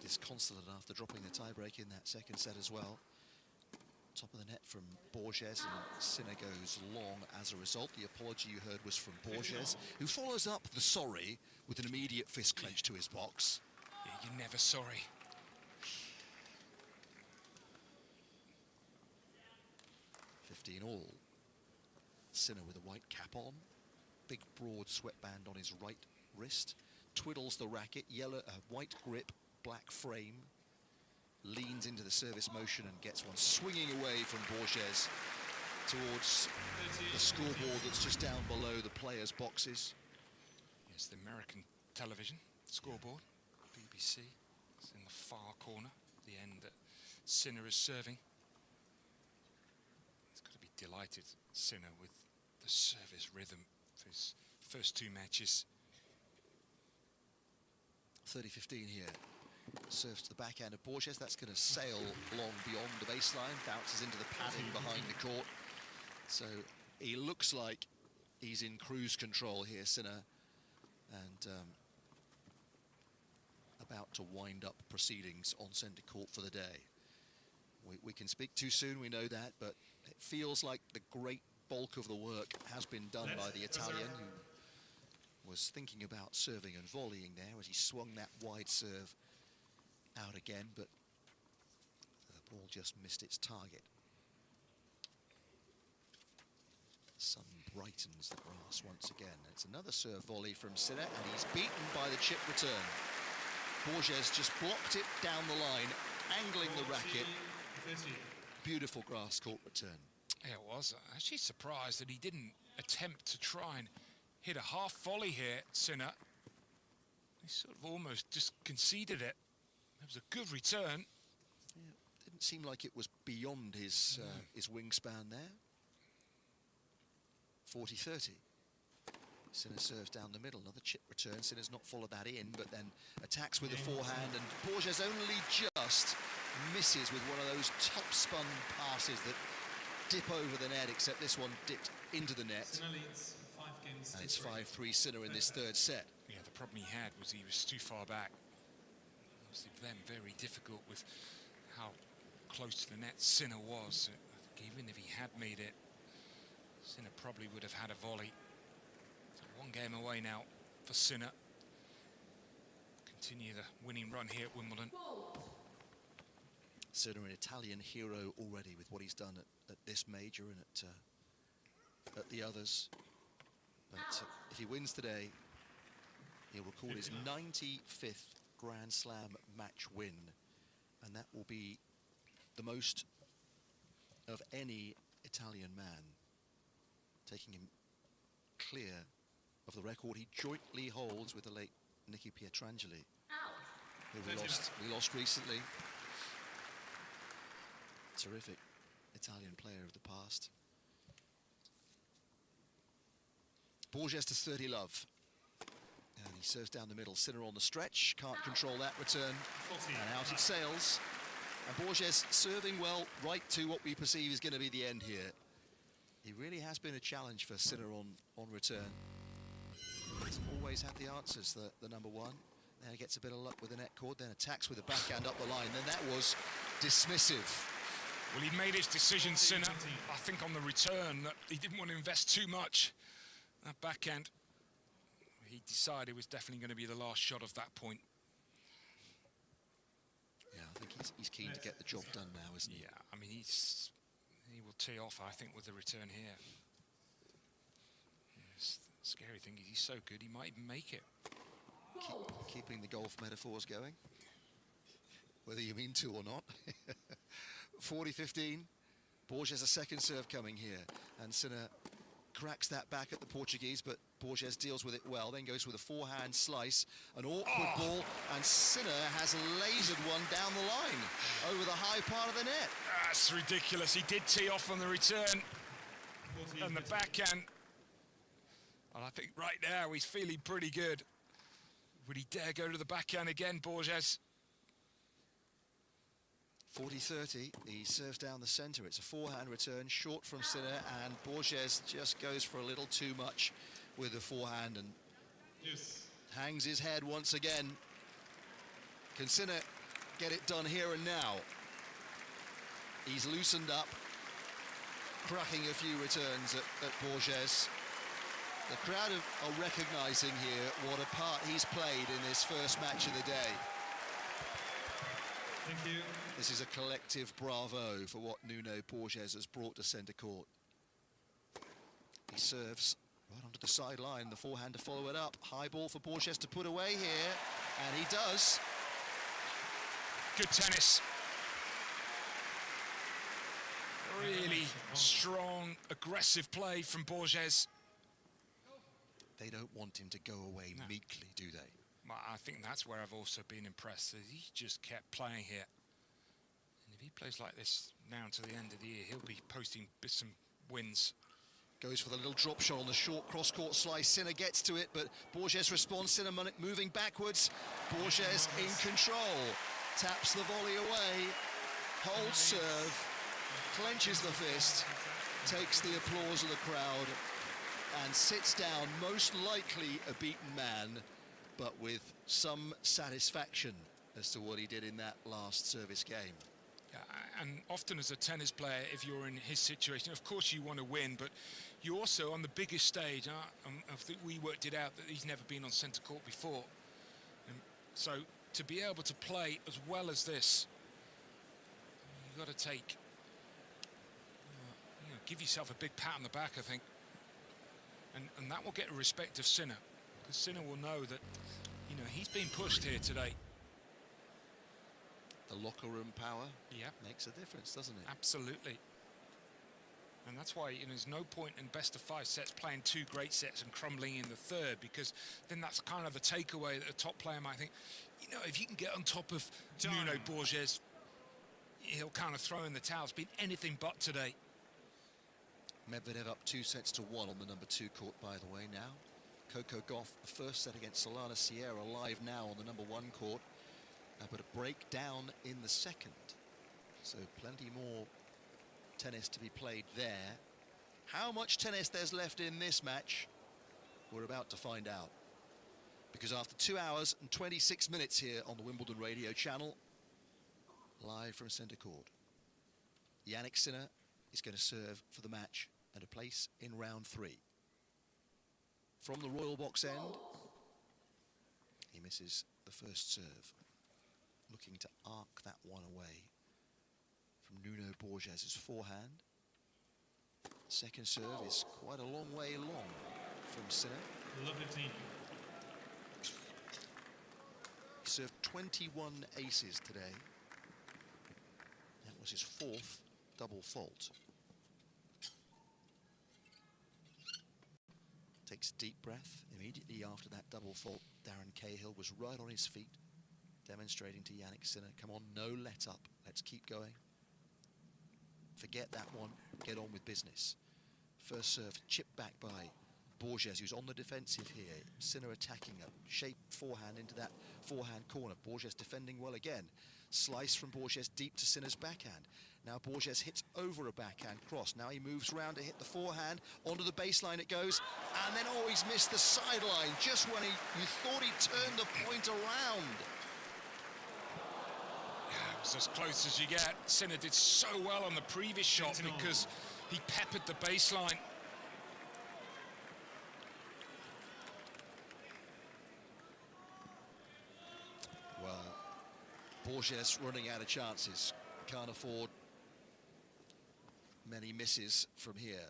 disconsolate after dropping the tiebreak in that second set as well. Top of the net from Borges, and Sinner goes long as a result. The apology you heard was from Borges, who follows up the sorry with an immediate fist clench to his box. Yeah, you're never sorry. 15 all. Sinner with a white cap on. Big broad sweatband on his right wrist. Twiddles the racket, white grip, black frame. Leans into the service motion and gets one swinging away from Borges towards the scoreboard that's just down below the players' boxes. Yes, the American television scoreboard, BBC. It's in the far corner, the end that Sinner is serving. He's got to be delighted, Sinner, with the service rhythm for his first 2 matches. 30-15 here. Serves to the backhand of Borges. That's going to sail long beyond the baseline. Bounces into the padding behind the court. So he looks like he's in cruise control here, Sinner. And about to wind up proceedings on centre court for the day. We can speak too soon, we know that, but it feels like the great bulk of the work has been done by the Italian, who was thinking about serving and volleying there as he swung that wide serve out again, but the ball just missed its target. Sun brightens the grass once again. It's another serve volley from Sinner, and he's beaten by the chip return. Borges just blocked it down the line, angling the racket. Beautiful grass court return. Yeah, it was. I'm actually surprised that he didn't attempt to try and hit a half volley here, Sinner. He sort of almost just conceded it. It was a good return. Yeah, didn't seem like it was beyond his wingspan there. 40-30. Sinner serves down the middle. Another chip return. Sinner's not followed that in, but then attacks with the forehand, and Borges only just misses with one of those top-spun passes that dip over the net, except this one dipped into the net. Sinner leads 5 games. And it's 5-3 Sinner in this third set. Yeah, the problem he had was he was too far back. Obviously, for them, very difficult with how close to the net Sinner was. I think even if he had made it, Sinner probably would have had a volley. So 1 game away now. for Sinner. Continue the winning run here at Wimbledon. Sinner, an Italian hero already with what he's done at this major and at the others. But if he wins today, he'll record his 95th Grand Slam match win, and that will be the most of any Italian man, taking him clear of the record he jointly holds with the late Nicky Pietrangeli, who we lost recently. Terrific Italian player of the past. Borges to 30 love. And he serves down the middle. Sinner on the stretch. Can't control that return. And out it sails. And Borges serving well right to what we perceive is going to be the end here. He really has been a challenge for Sinner on return. He's always had the answers, the number one. Then he gets a bit of luck with the net cord, then attacks with the backhand up the line. Then that was dismissive. Well, he made his decision, Sinner. I think on the return that he didn't want to invest too much. That backhand, he decided it was definitely going to be the last shot of that point. Yeah, I think he's keen to get the job done now, isn't he? Yeah, I mean, he will tee off, I think, with the return here. Yes, the scary thing is he's so good, he might even make it. Keeping the golf metaphors going, whether you mean to or not. 40-15. Borges a second serve coming here, and Sinner cracks that back at the Portuguese, but Borges deals with it well, then goes with a forehand slice, an awkward ball, and Sinner has lasered one down the line over the high part of the net. That's ridiculous. He did tee off on the return, and the backhand. And I think right now he's feeling pretty good. Would he dare go to the backhand again, Borges? 40-30, he serves down the centre. It's a forehand return, short from Sinner, and Borges just goes for a little too much with the forehand and hangs his head once again. Can Sinner get it done here and now? He's loosened up, cracking a few returns at Borges. The crowd are recognising here what a part he's played in this first match of the day. Thank you. This is a collective bravo for what Nuno Borges has brought to centre court. He serves right onto the sideline, the forehand to follow it up. High ball for Borges to put away here, and he does. Good tennis. Really strong, aggressive play from Borges. They don't want him to go away meekly, do they? I think that's where I've also been impressed. He just kept playing here. And if he plays like this now until the end of the year, he'll be posting some wins. Goes for the little drop shot on the short cross-court slice. Sinner gets to it, but Borges responds. Sinner moving backwards. Borges in control. Taps the volley away. Holds serve. Clenches the fist. Takes the applause of the crowd. And sits down, most likely a beaten man, but with some satisfaction as to what he did in that last service game. Yeah, and often as a tennis player, if you're in his situation, of course you want to win, but you also, on the biggest stage, I think we worked it out that he's never been on centre court before. And so to be able to play as well as this, you've got to take, give yourself a big pat on the back, I think. And that will get the respect of Sinner, because Sinner will know that, he's been pushed here today. The locker room power makes a difference, doesn't it? Absolutely. And that's why there's no point in best of 5 sets playing 2 great sets and crumbling in the third, because then that's kind of the takeaway that a top player might think, if you can get on top of Nuno Borges, he'll kind of throw in the towel. It's been anything but today. Medvedev up 2-1 on the number 2 court, by the way, now. Coco Gauff, the first set against Solana Sierra, live now on the number 1 court. But a break down in the second. So plenty more tennis to be played there. How much tennis there's left in this match, we're about to find out. Because after 2 hours and 26 minutes here on the Wimbledon radio channel, live from centre court, Jannik Sinner is going to serve for the match and a place in round 3. From the Royal Box end, He misses the first serve. Looking to arc that one away from Nuno Borges' forehand. Second serve is quite a long way long from Sinner. Love 15. He served 21 aces today. That was his 4th double fault. Takes a deep breath. Immediately after that double fault, Darren Cahill was right on his feet, demonstrating to Yannick Sinner, come on, no let up, let's keep going. Forget that one, get on with business. First serve, chipped back by Borges, who's on the defensive here. Sinner attacking a shaped forehand into that forehand corner. Borges defending well again. Slice from Borges deep to Sinner's backhand. Now Borges hits over a backhand cross. Now he moves round to hit the forehand. Onto the baseline it goes. And then, oh, he's missed the sideline just when you thought he'd turned the point around. Yeah, it was as close as you get. Sinner did so well on the previous shot because he peppered the baseline. Well, Borges running out of chances. Can't afford many misses from here.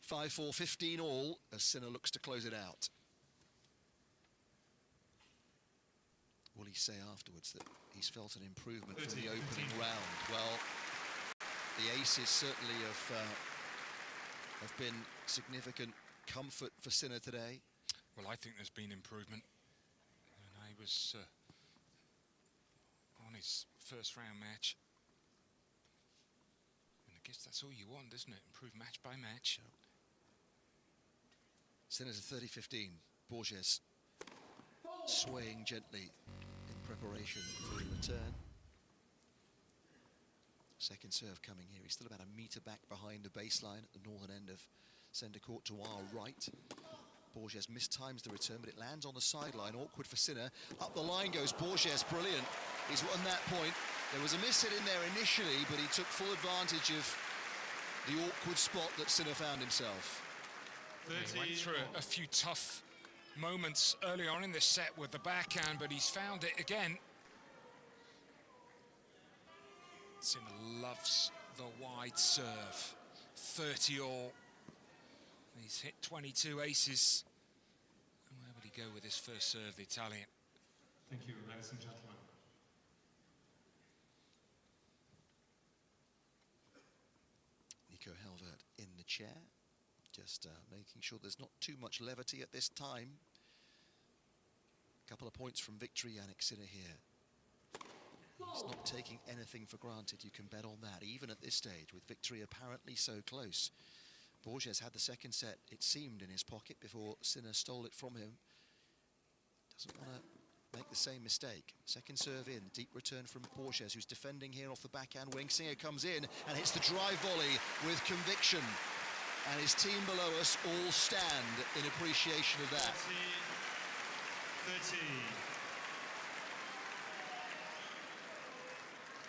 5-4, 15 all as Sinner looks to close it out. Will he say afterwards that he's felt an improvement from the opening round? Well, the aces certainly have been significant comfort for Sinner today. Well, I think there's been improvement. And he was on his first round match. And I guess that's all you want, isn't it? Improve match by match. Sinner's a 30-15. Borges swaying gently in preparation for a return. Second serve coming here. He's still about a metre back behind the baseline at the northern end of centre court to our right. Borges mistimes the return, but it lands on the sideline. Awkward for Sinner. Up the line goes Borges. Brilliant. He's won that point. There was a miss hit in there initially, but he took full advantage of the awkward spot that Sinner found himself. He went through a few tough moments early on in this set with the backhand, but he's found it again. Sinner loves the wide serve. 30 all. He's hit 22 aces. And where would he go with his first serve, the Italian? Thank you, ladies and gentlemen. Nico Helvert in the chair, just making sure there's not too much levity at this time. A couple of points from victory, Yannick Sinner here. He's not taking anything for granted, you can bet on that, even at this stage, with victory apparently so close. Borges had the second set, it seemed, in his pocket before Sinner stole it from him. Doesn't want to make the same mistake. Second serve in, deep return from Borges, who's defending here off the backhand wing. Singer comes in and hits the drive volley with conviction. And his team below us all stand in appreciation of that. 30.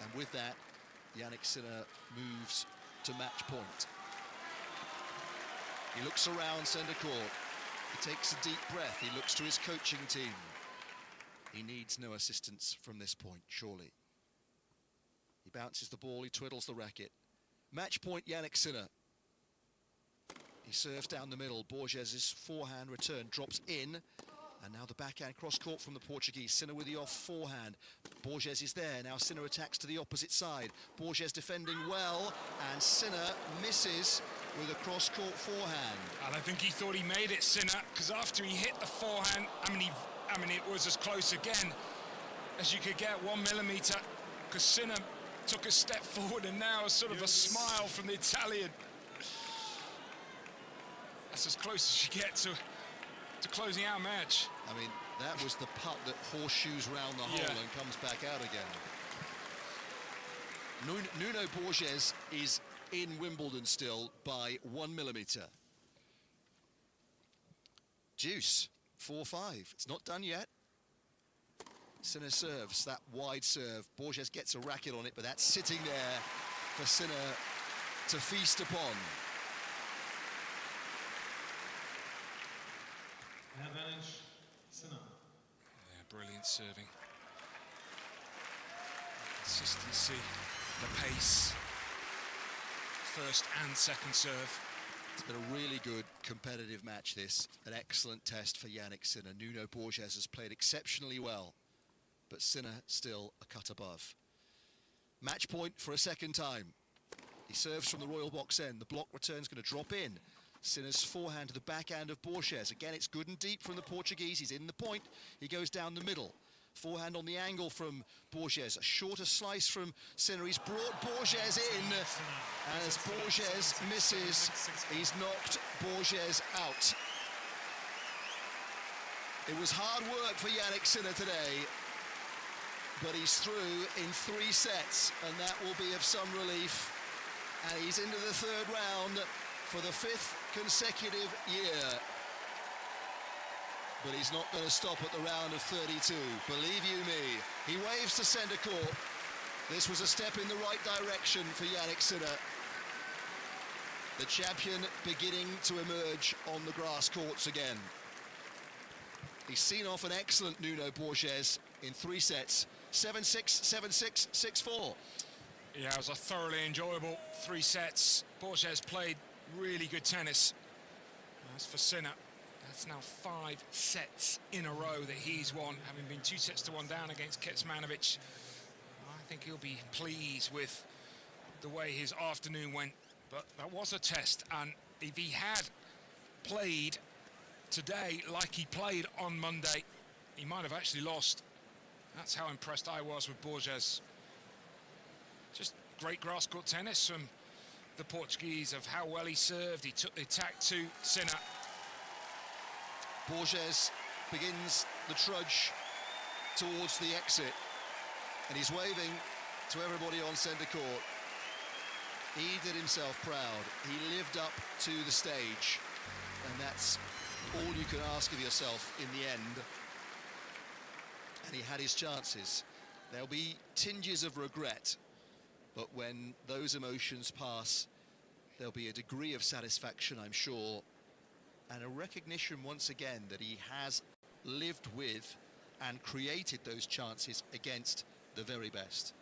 And with that, Yannick Sinner moves to match point. He looks around centre court. He takes a deep breath. He looks to his coaching team. He needs no assistance from this point, surely. He bounces the ball. He twiddles the racket. Match point, Yannick Sinner. He serves down the middle. Borges' forehand return drops in. And now the backhand cross-court from the Portuguese. Sinner with the off forehand. Borges is there. Now Sinner attacks to the opposite side. Borges defending well. And Sinner misses with a cross-court forehand. And I think he thought he made it, Sinner, because after he hit the forehand, I mean, it was as close again as you could get, 1 millimetre, because Sinner took a step forward and now sort of a smile from the Italian. That's as close as you get to closing out a match. I mean, that was the putt that horseshoes round the hole and comes back out again. Nuno Borges is in Wimbledon still by 1 millimetre. Deuce, 4-5. It's not done yet. Sinner serves that wide serve. Borges gets a racket on it, but that's sitting there for Sinner to feast upon. Advantage, Sinner. brilliant serving. Consistency, the pace, first and second serve. It's been a really good competitive match, this. An excellent test for Jannik Sinner. Nuno Borges has played exceptionally well, but Sinner still a cut above. Match point for a second time. He serves from the royal box end. The block return's going to drop in. Sinner's forehand to the backhand of Borges. Again, it's good and deep from the Portuguese. He's in the point. He goes down the middle. Forehand on the angle from Borges. A shorter slice from Sinner. He's brought Borges in. And as Borges misses, he's knocked Borges out. It was hard work for Jannik Sinner today, but he's through in 3 sets, and that will be of some relief. And he's into the third round for the 5th consecutive year. But he's not going to stop at the round of 32, believe you me. He waves to centre court. This was a step in the right direction for Jannik Sinner. The champion beginning to emerge on the grass courts again. He's seen off an excellent Nuno Borges in 3 sets. 7-6, 7-6, 6-4. Yeah, it was a thoroughly enjoyable 3 sets. Borges played really good tennis. As for Sinner, that's now 5 sets in a row that he's won, having been 2-1 down against Kecmanovic. I think he'll be pleased with the way his afternoon went, but that was a test, and if he had played today like he played on Monday, he might have actually lost. That's how impressed I was with Borges. Just great grass court tennis from the Portuguese of how well he served. He took the attack to Sinner. Borges begins the trudge towards the exit, and he's waving to everybody on centre court. He did himself proud. He lived up to the stage, and that's all you can ask of yourself in the end. And he had his chances. There'll be tinges of regret, but when those emotions pass, there'll be a degree of satisfaction, I'm sure, and a recognition once again that he has lived with and created those chances against the very best.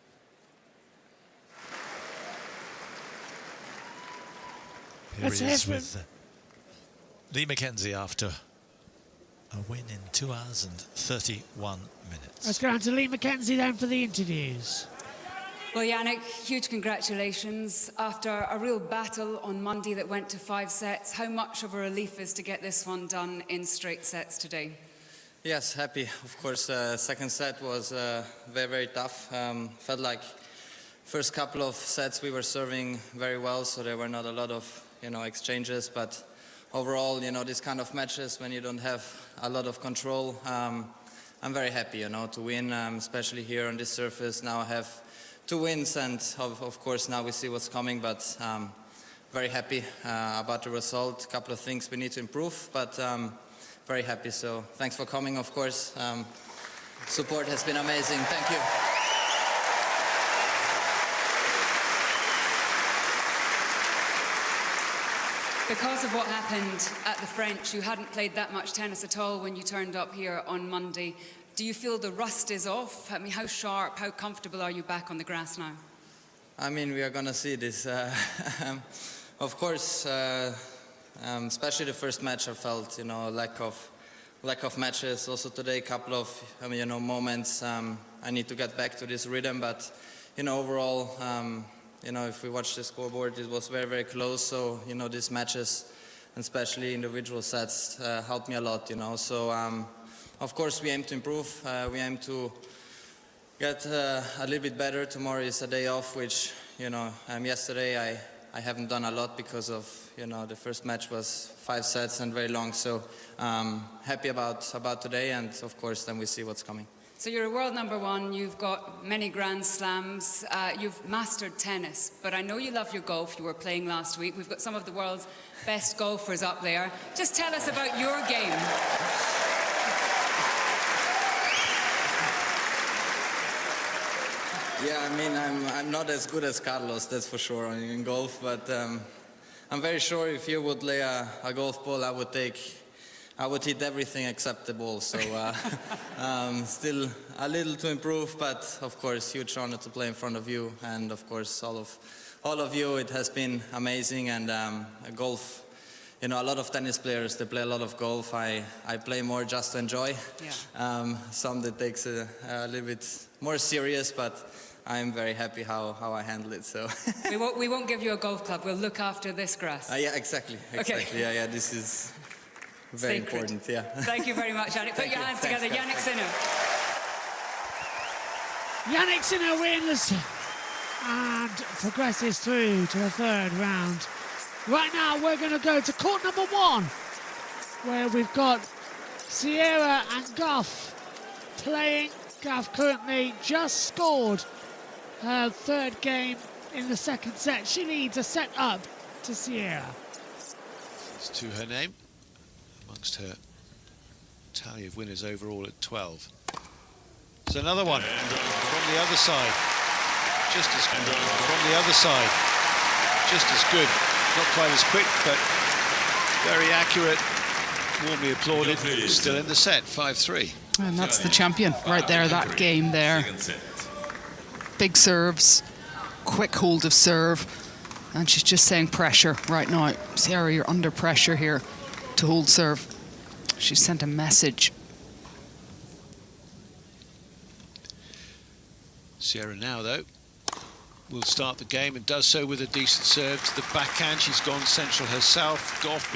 Here he is with Lee Mackenzie after a win in 2 hours and 31 minutes. Let's go on to Lee Mackenzie then for the interviews. Well, Jannik, huge congratulations. After a real battle on Monday that went to 5 sets, how much of a relief is to get this one done in straight sets today? Yes, happy. Of course, second set was very, very tough. Felt like first couple of sets we were serving very well, so there were not a lot of, exchanges. But overall, these kind of matches when you don't have a lot of control, I'm very happy, to win, especially here on this surface. Now I have 2 wins, and of course now we see what's coming, but very happy about the result. A couple of things we need to improve, but very happy. So thanks for coming, of course. Support has been amazing. Thank you. Because of what happened at the French, you hadn't played that much tennis at all when you turned up here on Monday. Do you feel the rust is off? I mean, how sharp, how comfortable are you back on the grass now? I mean, we are going to see this. Of course, especially the first match, I felt, lack of matches. Also today, a couple of, moments. I need to get back to this rhythm, but, overall, if we watch the scoreboard, it was very, very close. So, these matches, and especially individual sets, helped me a lot, So, of course, we aim to improve. We aim to get a little bit better. Tomorrow is a day off, which, yesterday I haven't done a lot because of, the first match was 5 sets and very long. So, happy about today, and of course, then we see what's coming. So you're a world #1, you've got many Grand Slams, you've mastered tennis, but I know you love your golf. You were playing last week. We've got some of the world's best golfers up there. Just tell us about your game. Yeah, I mean, I'm not as good as Carlos, that's for sure, in golf, but I'm very sure if he would lay a golf ball, I would take I would hit everything except the ball. So still a little to improve, but of course, huge honor to play in front of you, and of course, all of you. It has been amazing, and golf. You know, a lot of tennis players, they play a lot of golf. I play more just to enjoy. Yeah. Some that takes a little bit more serious, but I'm very happy how I handle it. So we won't give you a golf club. We'll look after this grass. Yeah, exactly. Okay. Yeah, this is very important. Yeah. Thank you very much, Yannick. Put your hands together, Yannick Sinner. Yannick Sinner wins and progresses through to the third round. Right now, we're going to go to court number 1, where we've got Sierra and Goff playing. Goff currently just scored her third game in the second set. She leads a set up to Sierra. It's to her name amongst her tally of winners overall at 12. There's another one from the other side. Just as good. From the other side. Just as good. Not quite as quick, but very accurate. Warmly applauded. Still in the set, 5-3. And that's the champion right there, that game there. Big serves, quick hold of serve, and she's just saying pressure right now. Sierra, you're under pressure here to hold serve. She sent a message. Sierra now, though, will start the game and does so with a decent serve to the backhand. She's gone central herself. Goff.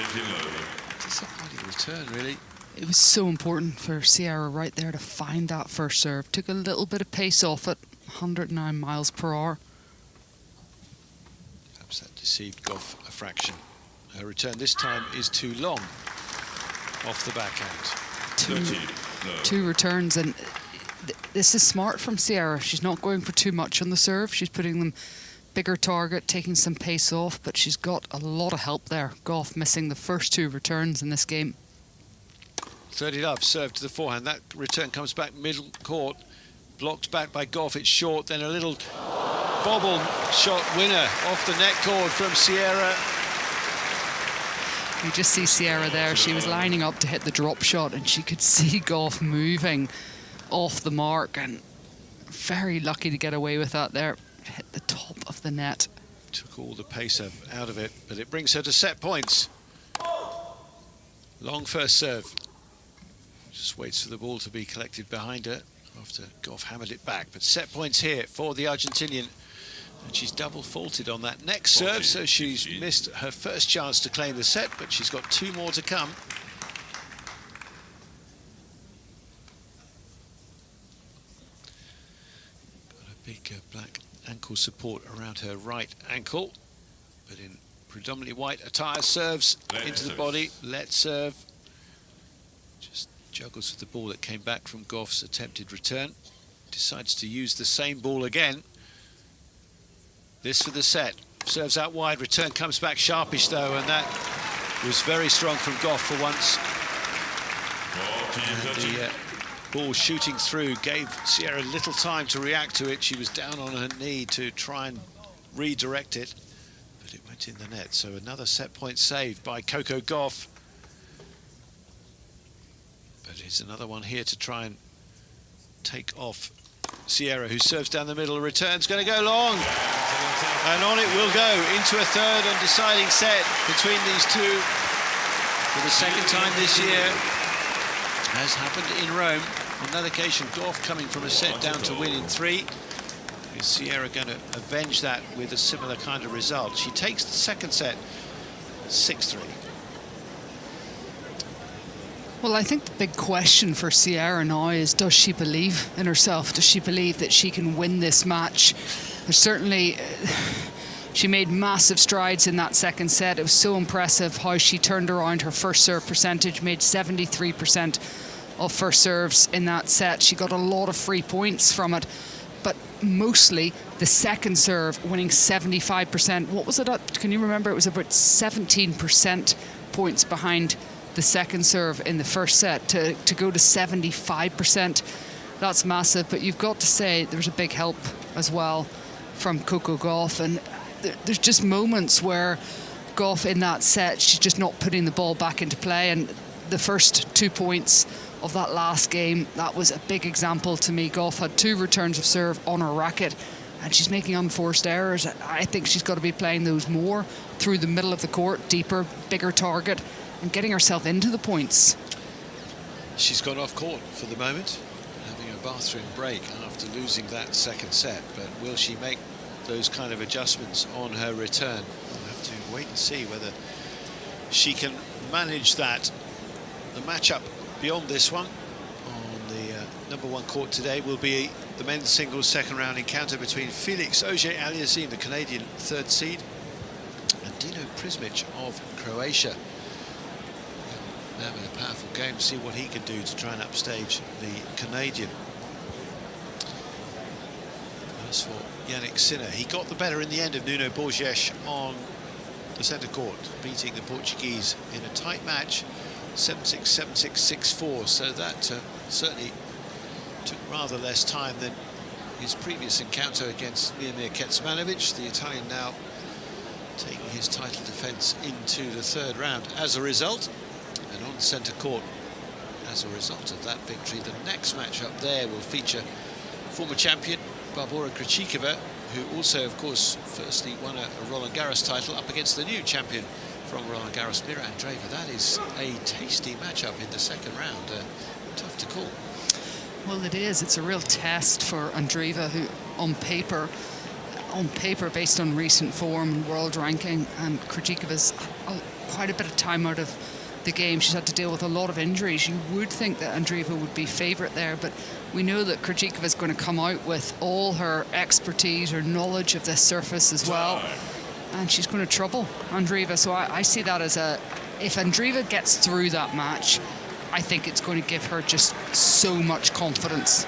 Disappointing return, really. It was so important for Sierra right there to find that first serve. Took a little bit of pace off it, 109 miles per hour. Perhaps that deceived Goff a fraction. Her return this time is too long off the backhand. Two returns, and this is smart from Sierra. She's not going for too much on the serve. She's putting them bigger target, taking some pace off, but she's got a lot of help there. Goff missing the first 2 returns in this game. 30 love, serve to the forehand. That return comes back middle court. Blocked back by Goff, it's short. Then a little bobble shot winner off the net cord from Sierra. You just see Sierra there. She was lining up to hit the drop shot, and she could see Goff moving off the mark, and very lucky to get away with that there. Hit the top of the net. Took all the pace out of it, but it brings her to set points. Long first serve. Just waits for the ball to be collected behind her after Goff hammered it back. But set points here for the Argentinian. And she's double faulted on that next serve, so she's missed her first chance to claim the set, but she's got 2 more to come. Got a big black ankle support around her right ankle, but in predominantly white attire. Serves into the body, let serve. Just juggles with the ball that came back from Goff's attempted return. Decides to use the same ball again. This for the set. Serves out wide, return comes back sharpish though, and that was very strong from Goff for once. And the ball shooting through gave Sierra little time to react to it. She was down on her knee to try and redirect it, but it went in the net. So another set point saved by Coco Gauff. But it's another one here to try and take off Sierra, who serves down the middle. Return's going to go long, and on it will go into a third and deciding set between these two for the second time this year, as happened in Rome. On that occasion, Gauff coming from a set down to win in 3. Is Sierra going to avenge that with a similar kind of result? She takes the second set 6-3. Well, I think the big question for Sierra now is, does she believe in herself? Does she believe that she can win this match? Certainly, she made massive strides in that second set. It was so impressive how she turned around her first serve percentage, made 73% of first serves in that set. She got a lot of free points from it, but mostly the second serve, winning 75%. What was it at? Can you remember? It was about 17% points behind the second serve in the first set to go to 75%. That's massive, but you've got to say there's a big help as well from Coco Gauff, and there's just moments where Gauff in that set, she's just not putting the ball back into play, and the first 2 points of that last game, that was a big example to me. Goff had 2 returns of serve on her racket, and she's making unforced errors. I think she's got to be playing those more through the middle of the court, deeper, bigger target, and getting herself into the points. She's gone off court for the moment, having a bathroom break after losing that second set. But will she make those kind of adjustments on her return? We'll have to wait and see whether she can manage that. The matchup beyond this one on the #1 court today will be the men's singles second round encounter between Felix Auger-Aliassime, the Canadian 3rd seed, and Dino Prismic of Croatia. Having a powerful game, see what he can do to try and upstage the Canadian. As for Yannick Sinner, he got the better in the end of Nuno Borges on the centre court, beating the Portuguese in a tight match, 7-6, 7-6, 6-4. So that certainly took rather less time than his previous encounter against Miomir Kecmanovic. The Italian now taking his title defence into the 3rd round as a result. And on centre court, as a result of that victory, the next matchup there will feature former champion Barbora Krejcikova, who also, of course, firstly won a Roland Garros title, up against the new champion from Roland Garros, Mira Andreeva. That is a tasty matchup in the second round. Tough to call. Well, it is. It's a real test for Andreeva, who on paper, based on recent form and world ranking, and Krejcikova's quite a bit of time out of the game. She's had to deal with a lot of injuries. You would think that Andreeva would be favourite there, but we know that Krejcikova is going to come out with all her expertise, her knowledge of this surface as well, and she's going to trouble Andreeva. So I see that as if Andreeva gets through that match, I think it's going to give her just so much confidence.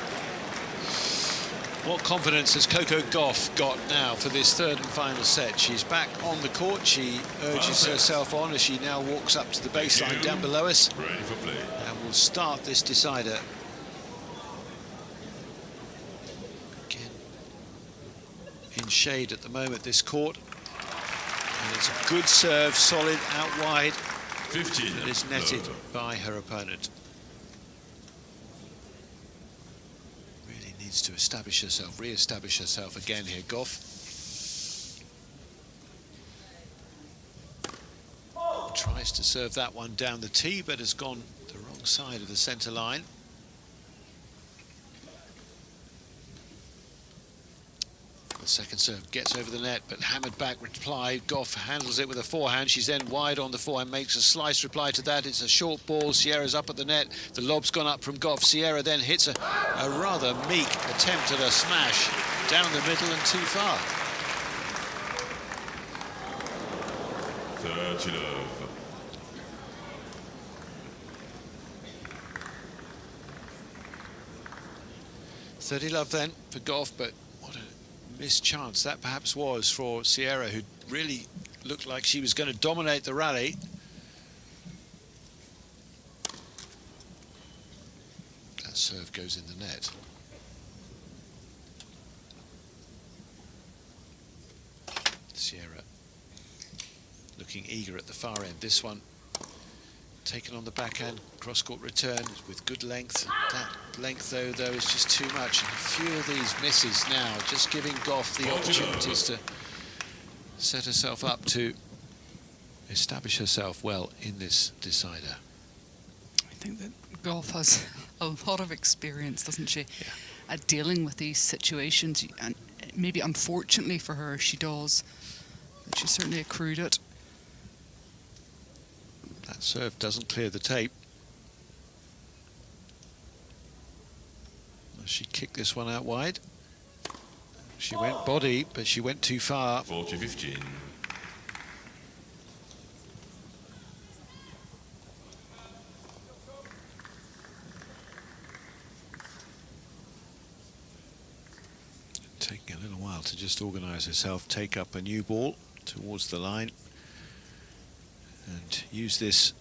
What confidence has Coco Gauff got now for this 3rd and final set? She's back on the court. She urges herself on as she now walks up to the baseline down below us. Ready for play. And we'll start this decider. Again, in shade at the moment, this court. And it's a good serve, solid out wide. 15. That is netted by her opponent. Needs to establish herself, re-establish herself again here, Gauff. Tries to serve that one down the tee, but has gone the wrong side of the centre line. The second serve gets over the net, but hammered back reply. Gauff handles it with a forehand. She's then wide on the forehand, makes a slice reply to that. It's a short ball. Sierra's up at the net. The lob's gone up from Gauff. Sierra then hits a rather meek attempt at a smash down the middle and too far. 30 love. .30 love then for Gauff, but what a missed chance that perhaps was for Sierra, who really looked like she was going to dominate the rally. That serve goes in the net. Sierra looking eager at the far end. This one taken on the backhand, cross-court return with good length. That length, though, is just too much. And a few of these misses now, just giving Gauff the opportunities to set herself up to establish herself well in this decider. I think that Gauff has a lot of experience, doesn't she, at dealing with these situations. And maybe unfortunately for her, she does. But she certainly accrued it. That serve doesn't clear the tape. She kicked this one out wide. She went body, but she went too far. 40-15. Taking a little while to just organise herself, take up a new ball towards the line, and use this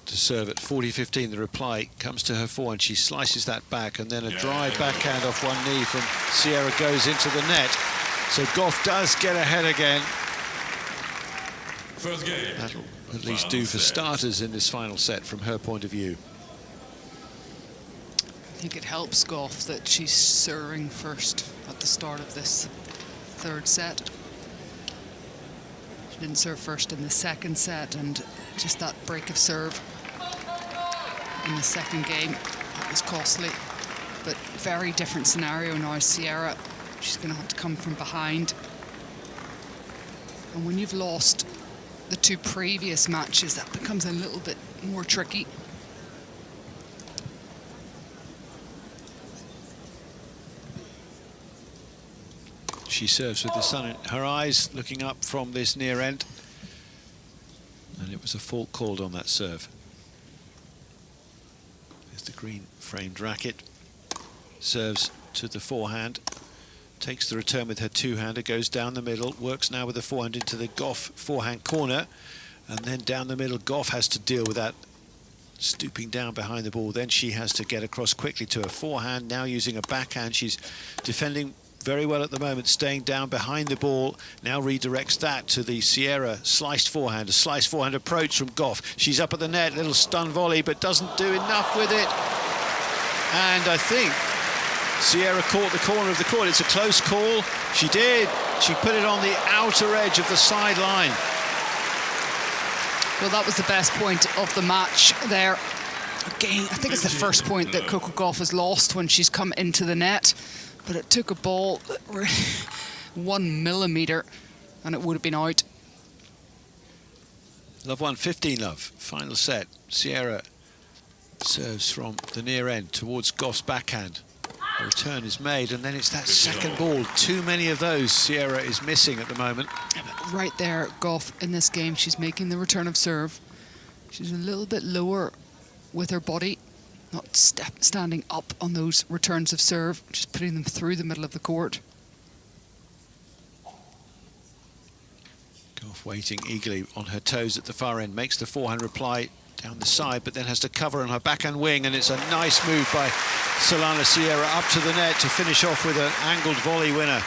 to serve at 40-15. The reply comes to her forehand. She slices that back, and then a dry backhand off one knee from Sierra goes into the net. So Gauff does get ahead again. First game. That'll at least do for starters in this final set from her point of view. I think it helps Goff that she's serving first at the start of this third set. She didn't serve first in the second set, and just that break of serve in the second game, that was costly. But very different scenario now. Sierra, she's going to have to come from behind. And when you've lost the two previous matches, that becomes a little bit more tricky. She serves with the sun in her eyes, looking up from this near end. And it was a fault called on that serve. There's the green framed racket. Serves to the forehand. Takes the return with her two-hander, goes down the middle, works now with the forehand into the Goff forehand corner. And then down the middle, Goff has to deal with that, stooping down behind the ball. Then she has to get across quickly to her forehand, now using a backhand. She's defending very well at the moment, staying down behind the ball. Now redirects that to the Sierra sliced forehand. A sliced forehand approach from Goff. She's up at the net, little stun volley, but doesn't do enough with it. And I think Sierra caught the corner of the court. It's a close call. She did. She put it on the outer edge of the sideline. Well, that was the best point of the match there. Again, I think it's the first point that Coco Gauff has lost when she's come into the net. But it took a ball 1 millimetre and it would have been out. Love 1-15 love. Final set. Sierra serves from the near end towards Goff's backhand. The return is made, and then it's that second ball. Too many of those Sierra is missing at the moment. Right there, Goff in this game, she's making the return of serve. She's a little bit lower with her body, not standing up on those returns of serve, just putting them through the middle of the court. Goff waiting eagerly on her toes at the far end, makes the forehand reply down the side, but then has to cover on her backhand wing, and it's a nice move by Solana Sierra up to the net to finish off with an angled volley winner.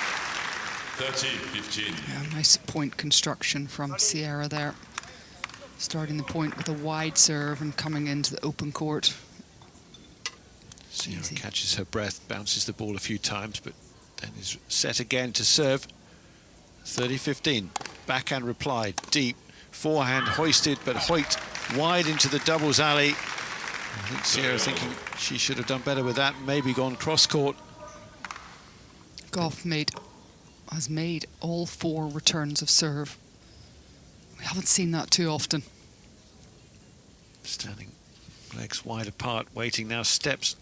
30-15. Yeah, nice point construction from Sierra there. Starting the point with a wide serve and coming into the open court. Sierra catches her breath, bounces the ball a few times, but then is set again to serve. 30-15. Backhand reply, deep. Forehand hoisted, but Hoyt wide into the doubles alley. I think Sierra thinking she should have done better with that, maybe gone cross-court. Goff has made all 4 returns of serve. We haven't seen that too often. Standing legs wide apart, waiting now, steps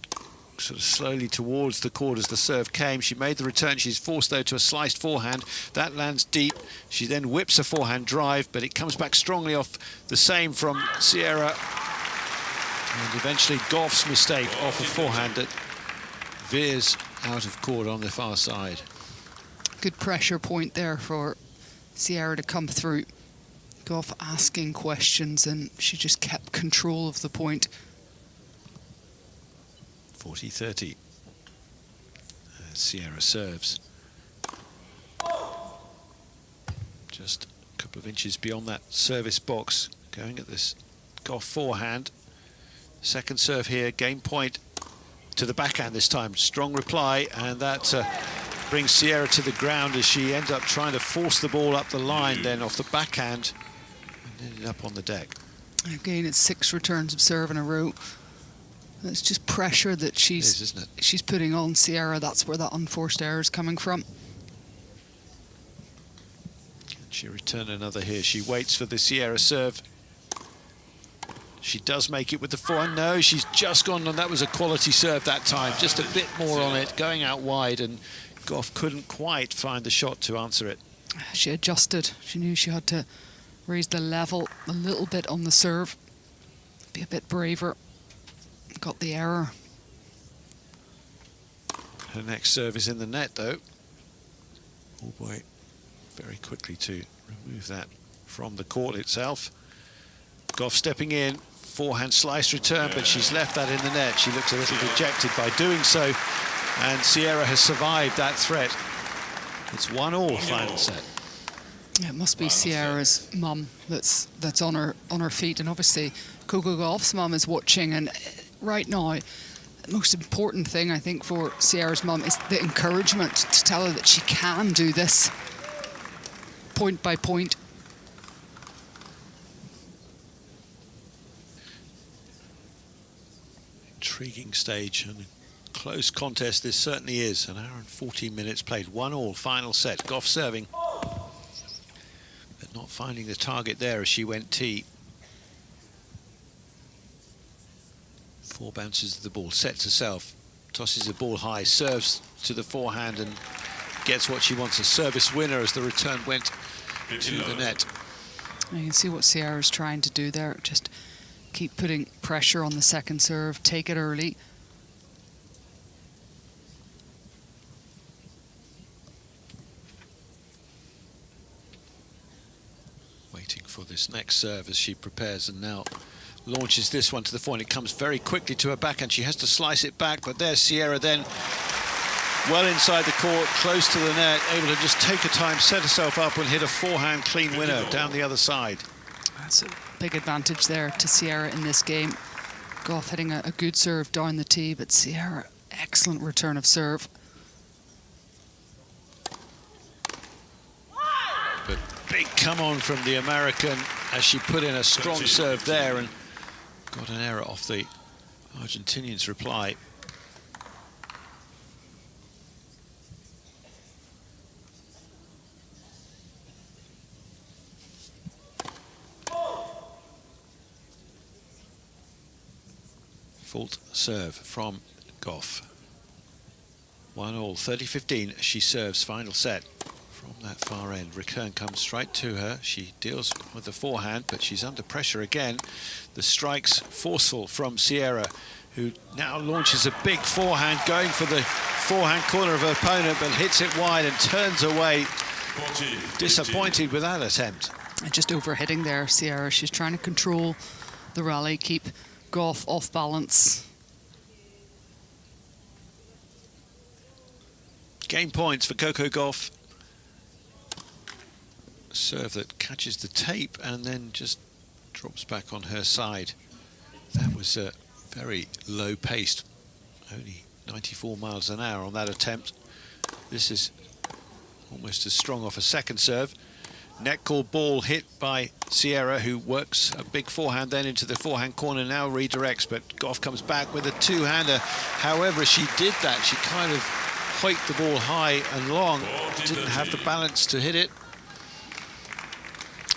sort of slowly towards the court as the serve came. She made the return. She's forced, though, to a sliced forehand. That lands deep. She then whips a forehand drive, but it comes back strongly off the same from Sierra. And eventually Goff's mistake off a forehand that veers out of court on the far side. Good pressure point there for Sierra to come through. Goff asking questions, and she just kept control of the point. 40-30. Sierra serves. Just a couple of inches beyond that service box, going at this Goff forehand. Second serve here, game point to the backhand this time. Strong reply, and that brings Sierra to the ground as she ends up trying to force the ball up the line then off the backhand and ended up on the deck. Again, it's 6 returns of serve in a row. It's just pressure that she's putting on Sierra. That's where that unforced error is coming from. Can she return another here? She waits for the Sierra serve. She does make it with the forehand. No, she's just gone, and that was a quality serve that time. Just a bit more on it, going out wide, and Goff couldn't quite find the shot to answer it. She adjusted. She knew she had to raise the level a little bit on the serve. Be a bit braver. Got the error. Her next serve is in the net, though. Oh boy, very quickly to remove that from the court itself. Goff stepping in, forehand slice return, but she's left that in the net. She looks a little dejected by doing so, and Sierra has survived that threat. It's 1-1 final set. Yeah, it must be Sierra's mum that's on her feet, and obviously Coco Gauff's mum is watching. And right now, the most important thing I think for Sierra's mum is the encouragement to tell her that she can do this point by point. Intriguing stage and close contest this certainly is. An hour and 14 minutes played, 1-1 final set. Gauff serving, but not finding the target there as she went tee. 4 bounces of the ball, sets herself, tosses the ball high, serves to the forehand and gets what she wants, a service winner as the return went to the net. You can see what Sierra's trying to do there, just keep putting pressure on the second serve, take it early. Waiting for this next serve as she prepares and now launches this one to the forehand. It comes very quickly to her backhand. She has to slice it back, but there's Sierra then well inside the court, close to the net, able to just take her time, set herself up and hit a forehand clean winner down the other side. That's a big advantage there to Sierra in this game. Gauff hitting a good serve down the tee, but Sierra, excellent return of serve. But big come on from the American as she put in a strong serve there and got an error off the Argentinian's reply. Fault serve from Gauff. 1-1, 30-15 as she serves final set from that far end. Return comes straight to her. She deals with the forehand, but she's under pressure again. The strikes forceful from Sierra, who now launches a big forehand, going for the forehand corner of her opponent, but hits it wide and turns away. Disappointed with that attempt. And just overhitting there, Sierra. She's trying to control the rally, keep Gauff off balance. Game points for Coco Gauff. Serve that catches the tape and then just drops back on her side. That was very low paced, only 94 miles an hour on that attempt. This is almost as strong off a second serve. Net call ball hit by Sierra, who works a big forehand then into the forehand corner, now redirects, but Gauff comes back with a two-hander. However, she did that. She kind of hiked the ball high and long, didn't have the balance to hit it.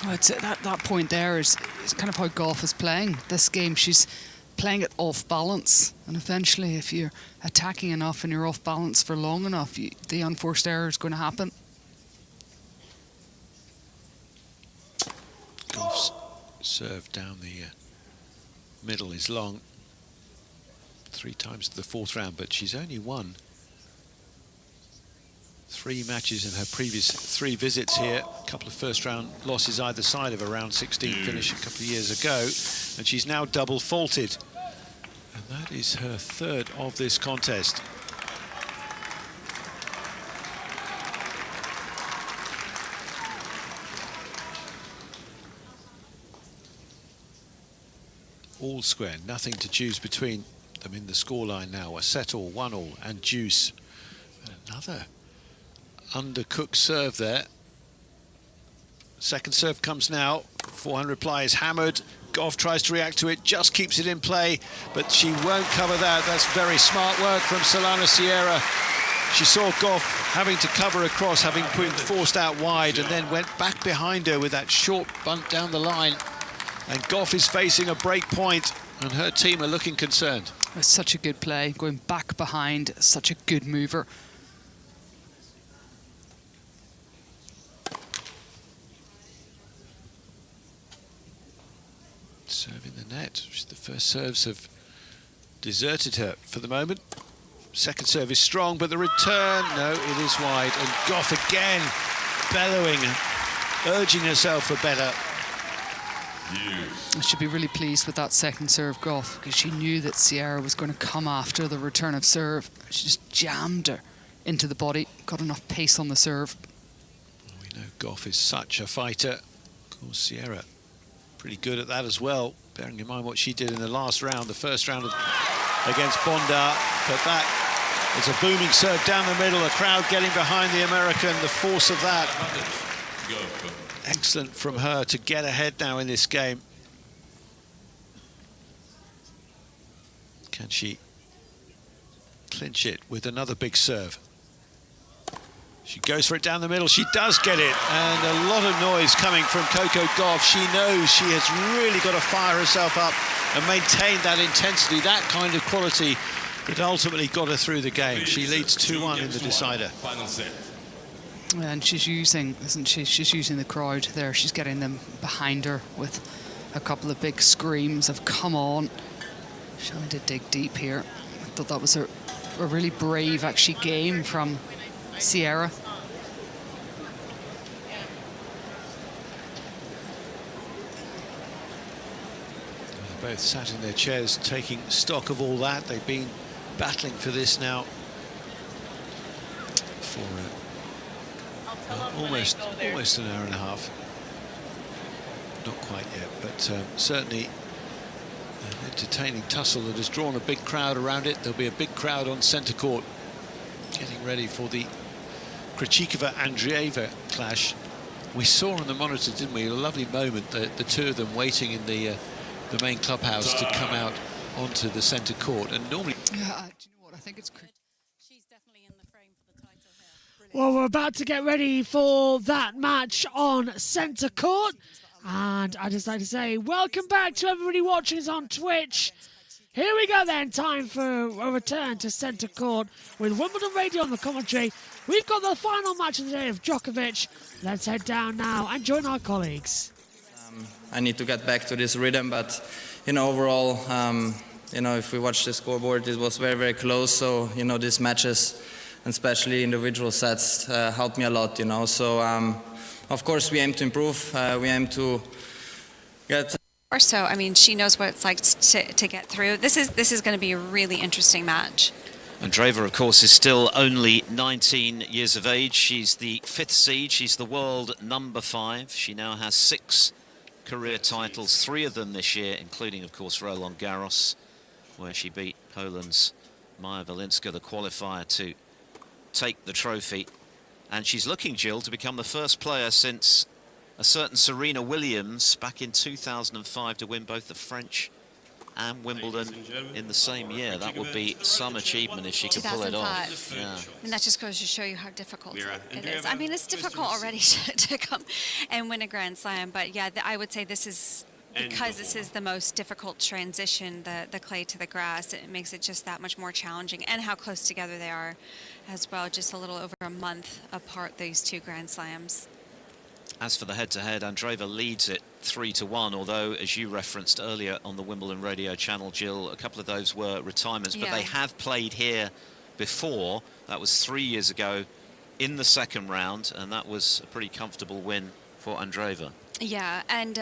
Oh, it's that point there is kind of how Gauff is playing this game. She's playing it off balance, and eventually if you're attacking enough and you're off balance for long enough, the unforced error is going to happen. Gauff's serve down the middle is long, 3 times to the 4th round, but she's only won 3 matches in her previous 3 visits here. A couple of first-round losses either side of a round 16 finish a couple of years ago, and she's now double faulted. And that is her 3rd of this contest. All square, nothing to choose between them in the scoreline now. A set all, 1-1, and deuce. And another undercooked serve there. Second serve comes now. Forehand reply is hammered. Gauff tries to react to it, just keeps it in play, but she won't cover that. That's very smart work from Solana Sierra. She saw Gauff having to cover across, having been forced out wide, and then went back behind her with that short bunt down the line. And Gauff is facing a break point, and her team are looking concerned. It's such a good play, going back behind, such a good mover. Serving the net. The first serves have deserted her for the moment. Second serve is strong, but the return, no, it is wide. And Gauff again bellowing, urging herself for better. I should be really pleased with that second serve, Gauff, because she knew that Sierra was going to come after the return of serve. She just jammed her into the body, got enough pace on the serve. We No, Goff is such a fighter. Of course, Sierra pretty good at that as well, bearing in mind what she did in the last round, the first round against Bondar. But that is a booming serve down the middle, the crowd getting behind the American, the force of that. Excellent from her to get ahead now in this game. Can she clinch it with another big serve? She goes for it down the middle. She does get it, and a lot of noise coming from Coco Gauff. She knows she has really got to fire herself up and maintain that intensity, that kind of quality that ultimately got her through the game. She leads 2-1 in the decider. Final set. And she's using, isn't she? She's using the crowd there. She's getting them behind her with a couple of big screams of "Come on!" She's trying to dig deep here. I thought that was a really brave, actually, game from Sierra. They're both sat in their chairs taking stock of all that. They've been battling for this now for almost an hour and a half. Not quite yet, but certainly an entertaining tussle that has drawn a big crowd around it. There'll be a big crowd on centre court getting ready for the Krejcikova-Andreeva clash. We saw on the monitor, didn't we, a lovely moment, the two of them waiting in the main clubhouse to come out onto the centre court. And normally, Yeah, do you know what? I think it's. Well, we're about to get ready for that match on centre court. And I'd just like to say welcome back to everybody watching us on Twitch. Here we go then, time for a return to centre court with Wimbledon Radio on the commentary. We've got the final match of the day of Djokovic. Let's head down now and join our colleagues. I need to get back to this rhythm, but, you know, overall, you know, if we watch the scoreboard, it was very, very close. So, you know, these matches, and especially individual sets, helped me a lot, you know. So, of course, we aim to improve. We aim to get... Or so, I mean, she knows what it's like to get through. This is going to be a really interesting match. Andreeva, of course, is still only 19 years of age. She's the 5th seed. She's the world number 5. She now has 6 career titles, 3 of them this year, including, of course, Roland Garros, where she beat Poland's Maja Walinska, the qualifier, to take the trophy. And she's looking, Jill, to become the first player since a certain Serena Williams back in 2005 to win both the French and Wimbledon in the same year. That would be some achievement if she could pull it off. Yeah. And that just goes to show you how difficult it is. I mean, it's difficult already to come and win a Grand Slam. But yeah, I would say this is, because this is the most difficult transition, the clay to the grass, it makes it just that much more challenging. And how close together they are as well, just a little over a month apart, these 2 Grand Slams. As for the head-to-head, Andreeva leads it 3-1, although, as you referenced earlier on the Wimbledon radio channel, Jill, a couple of those were retirements, but they have played here before. That was 3 years ago in the second round, and that was a pretty comfortable win for Andreeva. Yeah, and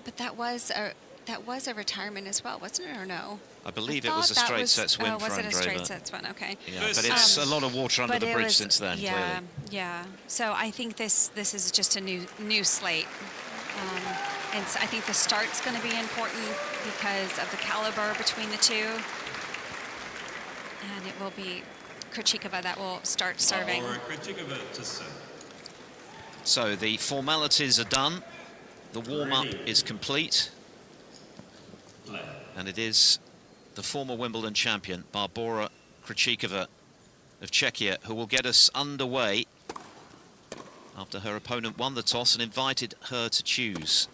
but that was a retirement as well, wasn't it, or no? I believe it was a straight sets win for Andreeva. Was it a straight sets win? Okay. Yeah, but it's a lot of water under the bridge since then, yeah, clearly. Yeah. So I think this is just a new slate. And so I think the start's going to be important because of the caliber between the two. And it will be Krejcikova that will start serving. So the formalities are done. The warm-up is complete. And it is the former Wimbledon champion, Barbora Krejcikova of Czechia, who will get us underway after her opponent won the toss and invited her to choose.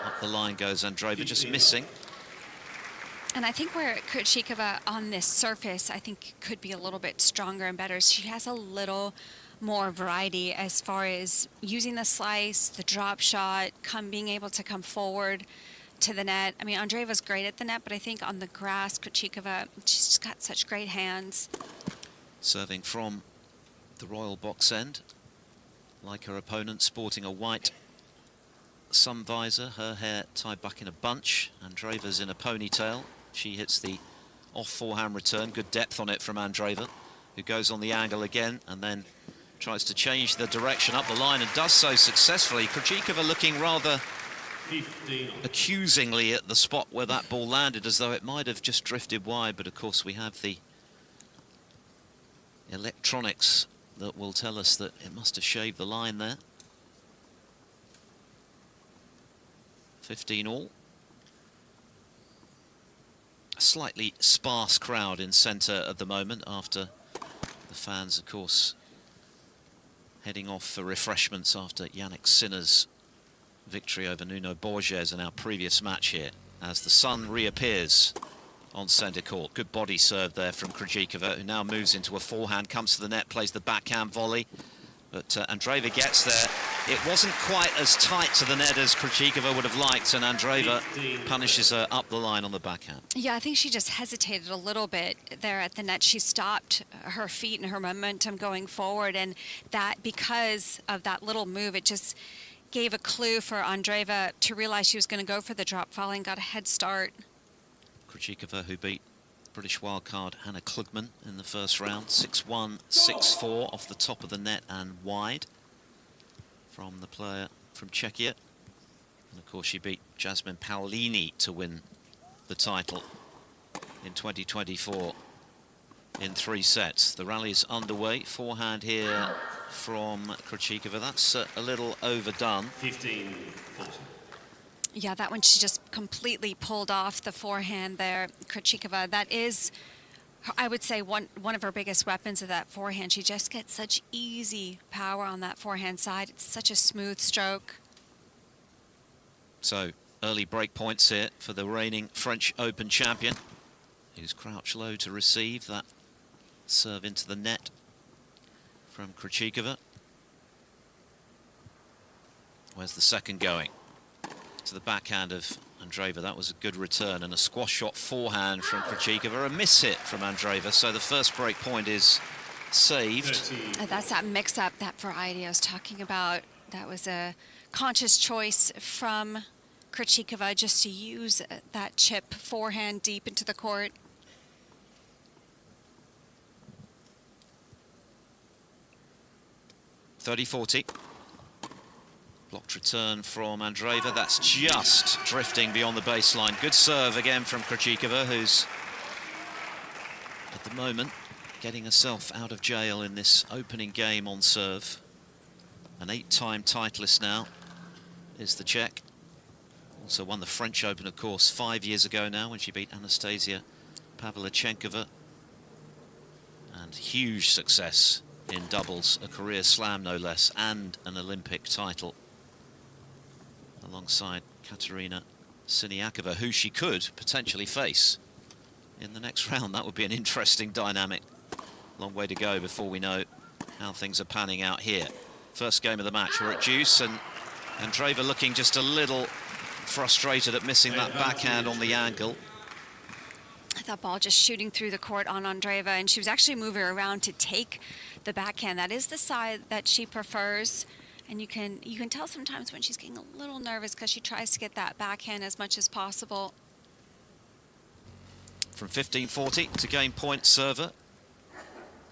Up the line goes Andreeva, just missing. And I think where Krejcikova on this surface, I think could be a little bit stronger and better. She has a little more variety as far as using the slice, the drop shot, being able to come forward to the net. I mean, Andreeva's great at the net, but I think on the grass, Krejcikova, she's just got such great hands. Serving from the royal box end, like her opponent, sporting a white sun visor, her hair tied back in a bunch. Andreeva's in a ponytail. She hits the off forehand return. Good depth on it from Andreeva, who goes on the angle again and then Tries to change the direction up the line and does so successfully. Krejcikova looking rather accusingly at the spot where that ball landed, as though it might have just drifted wide, but of course we have the electronics that will tell us that it must have shaved the line there. 15 all. A slightly sparse crowd in centre at the moment after the fans, of course, heading off for refreshments after Yannick Sinner's victory over Nuno Borges in our previous match here, as the sun reappears on centre court. Good body serve there from Krejcikova, who now moves into a forehand, comes to the net, plays the backhand volley, but Andreeva gets there. It wasn't quite as tight to the net as Krejcikova would have liked, and Andreeva punishes her up the line on the backhand. Yeah, I think she just hesitated a little bit there at the net. She stopped her feet and her momentum going forward, and that, because of that little move, it just gave a clue for Andreeva to realize she was going to go for the drop volley and got a head start. Krejcikova, who beat British wildcard Hannah Klugman in the first round, 6-1, 6-4 off the top of the net and wide from the player from Czechia. And of course she beat Jasmine Paolini to win the title in 2024 in 3 sets. The rally is underway. Forehand here from Krejcikova. That's a little overdone. 15-14. Yeah, that one she just completely pulled off the forehand there, Krejcikova. That is, I would say, one of her biggest weapons of that forehand. She just gets such easy power on that forehand side. It's such a smooth stroke. So early break points here for the reigning French Open champion, who's crouched low to receive that serve into the net from Krejcikova. Where's the second going? To the backhand of Andreeva. That was a good return, and a squash shot forehand from Krejcikova. A miss hit from Andreeva, so the first break point is saved. That's that mix-up, that variety I was talking about. That was a conscious choice from Krejcikova, just to use that chip forehand deep into the court. .30-40. Blocked return from Andreeva. That's just drifting beyond the baseline. Good serve again from Krejcikova, who's at the moment getting herself out of jail in this opening game on serve. An 8-time titleist now is the Czech. Also won the French Open, of course, 5 years ago now when she beat Anastasia Pavlyuchenkova. And huge success in doubles, a career slam no less, and an Olympic title, alongside Katerina Siniakova, who she could potentially face in the next round. That would be an interesting dynamic. Long way to go before we know how things are panning out here. First game of the match, we're at deuce, and Andreeva looking just a little frustrated at missing that backhand on the angle. That ball just shooting through the court on Andreeva, and she was actually moving around to take the backhand. That is the side that she prefers. And you can tell sometimes when she's getting a little nervous, because she tries to get that backhand as much as possible. From 15-40 to game point server.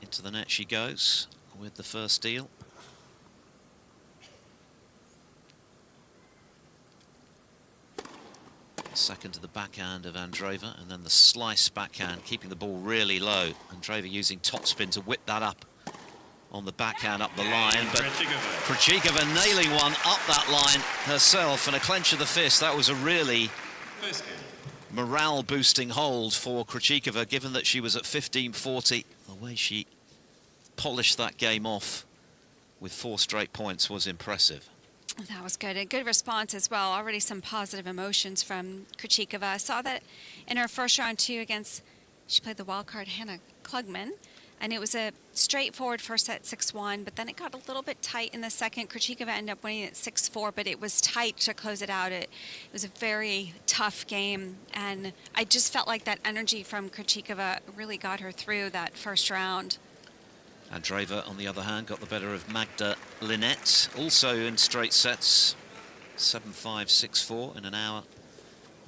Into the net she goes with the first deal. Second to the backhand of Andreeva, and then the slice backhand, keeping the ball really low. Andreeva using topspin to whip that up on the backhand up the line, but Krejcikova nailing one up that line herself, and a clench of the fist. That was a really morale-boosting hold for Krejcikova, given that she was at 15-40. The way she polished that game off with 4 straight points was impressive. That was good. A good response as well. Already some positive emotions from Krejcikova. I saw that in her first round too against, she played the wildcard Hannah Klugman. And it was a straightforward first set, 6-1, but then it got a little bit tight in the second. Krejcikova ended up winning at 6-4, but it was tight to close it out. It was a very tough game, and I just felt like that energy from Krejcikova really got her through that first round. Andreeva, on the other hand, got the better of Magda Linette, also in straight sets, 7-5, 6-4 in an hour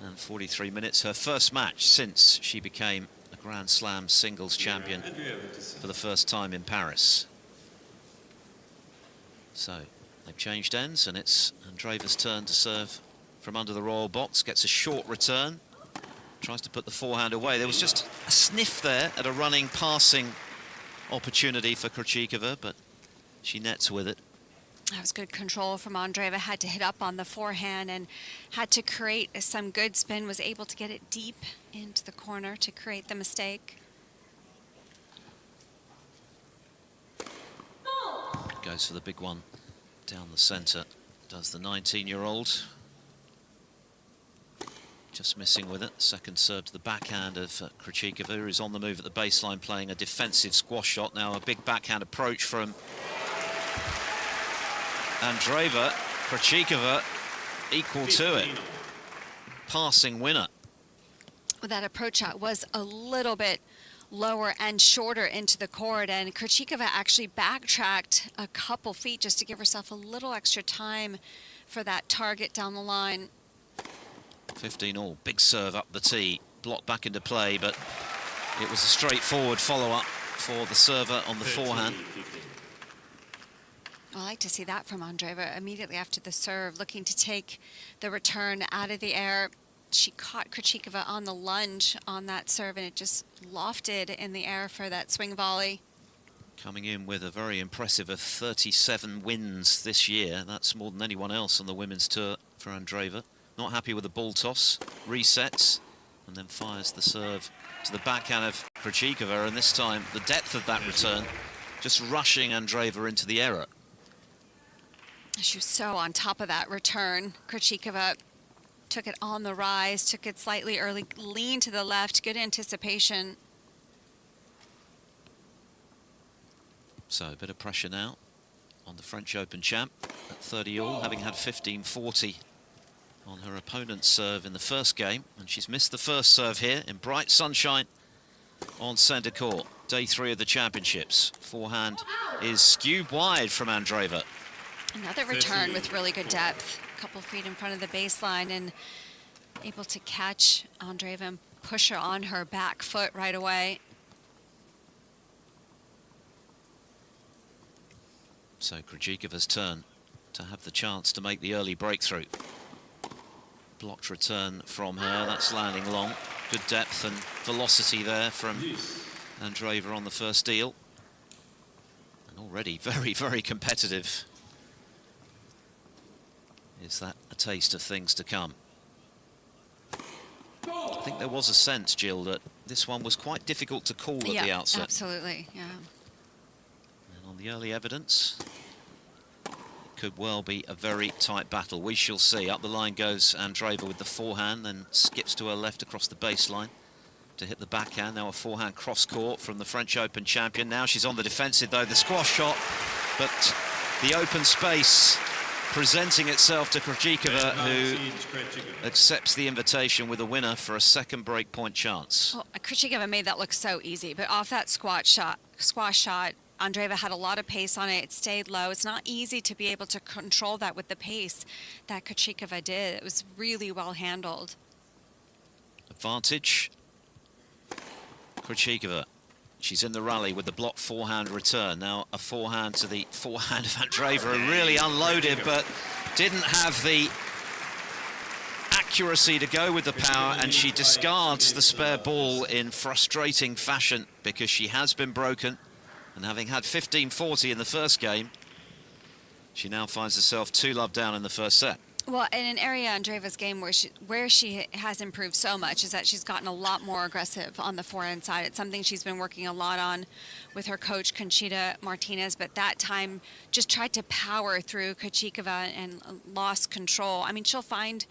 and 43 minutes. Her first match since she became Grand Slam singles champion for the first time in Paris. So they've changed ends, and it's Andreeva's turn to serve from under the royal box. Gets a short return, tries to put the forehand away. There was just a sniff there at a running, passing opportunity for Krejcikova, but she nets with it. That was good control from Andreeva. Had to hit up on the forehand and had to create some good spin. Was able to get it deep into the corner to create the mistake. Goes for the big one down the centre. Does the 19-year-old. Just missing with it. Second serve to the backhand of Krejcikova, who is on the move at the baseline, playing a defensive squash shot. Now a big backhand approach from Andreeva. Krejcikova equal to it. Passing winner. Well, that approach shot was a little bit lower and shorter into the court, and Krejcikova actually backtracked a couple feet just to give herself a little extra time for that target down the line. 15 all. Big serve up the tee. Blocked back into play, but it was a straightforward follow-up for the server on the forehand. I like to see that from Andreeva immediately after the serve, looking to take the return out of the air. She caught Krejcikova on the lunge on that serve, and it just lofted in the air for that swing volley. Coming in with a very impressive of 37 wins this year. That's more than anyone else on the women's tour for Andreeva. Not happy with the ball toss, resets, and then fires the serve to the backhand of Krejcikova, and this time the depth of that return just rushing Andreeva into the error. She was so on top of that return. Krejcikova took it on the rise, took it slightly early, lean to the left, good anticipation. So a bit of pressure now on the French Open champ at 30 all, having had 15-40 on her opponent's serve in the first game, and she's missed the first serve here in bright sunshine on centre court. Day 3 of the championships. Forehand is skewed wide from Andreeva. Another return with really good depth, a couple feet in front of the baseline, and able to catch Andreeva and push her on her back foot right away. So Krejcikova's turn to have the chance to make the early breakthrough. Blocked return from her, that's landing long. Good depth and velocity there from Andreeva on the first deal. And already very, very competitive. Is that a taste of things to come? I think there was a sense, Jill, that this one was quite difficult to call at the outset. Absolutely, yeah. And on the early evidence, it could well be a very tight battle. We shall see. Up the line goes Andreeva with the forehand, then skips to her left across the baseline to hit the backhand. Now a forehand cross-court from the French Open champion. Now she's on the defensive, though. The squash shot, but the open space presenting itself to Krejcikova, who accepts the invitation with a winner for a second break point chance. Well, Krejcikova made that look so easy, but off that squash shot, Andreeva had a lot of pace on it. It stayed low. It's not easy to be able to control that with the pace that Krejcikova did. It was really well handled. Advantage. Krejcikova. She's in the rally with the block forehand return. Now a forehand to the forehand of Andreeva, who really unloaded, but didn't have the accuracy to go with the power, and she discards the spare ball in frustrating fashion because she has been broken. And having had 15-40 in the first game, she now finds herself 2-love down in the first set. Well, in an area in Andreeva's game where she has improved so much is that she's gotten a lot more aggressive on the forehand side. It's something she's been working a lot on with her coach, Conchita Martinez, but that time just tried to power through Krejcikova and lost control. I mean, she'll find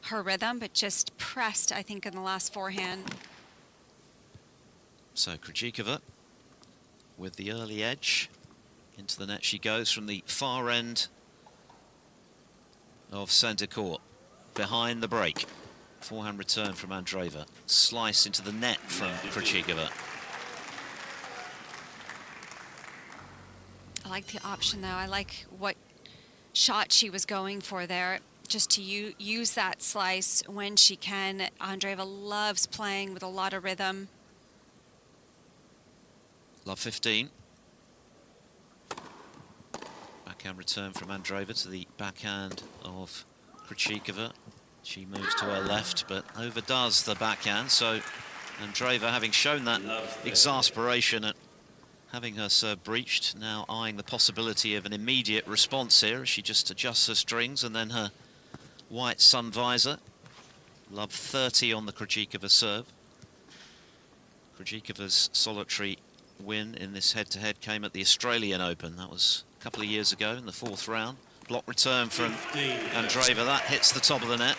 her rhythm, but just pressed, I think, in the last forehand. So Krejcikova with the early edge. Into the net she goes from the far end of centre court, behind the break. Forehand return from Andreeva. Slice into the net from Krejcikova. I like the option, though. I like what shot she was going for there, just to use that slice when she can. Andreeva loves playing with a lot of rhythm. Love 15. Back Backhand return from Andreeva to the backhand of Krejcikova. She moves to her left, but overdoes the backhand. So Andreeva, having shown that exasperation at having her serve breached, now eyeing the possibility of an immediate response here as she just adjusts her strings and then her white sun visor. Love 30 on the Krejcikova serve. Krejcikova's solitary win in this head-to-head came at the Australian Open. That was a couple of years ago in the 4th round. Block return from Andreeva. That hits the top of the net.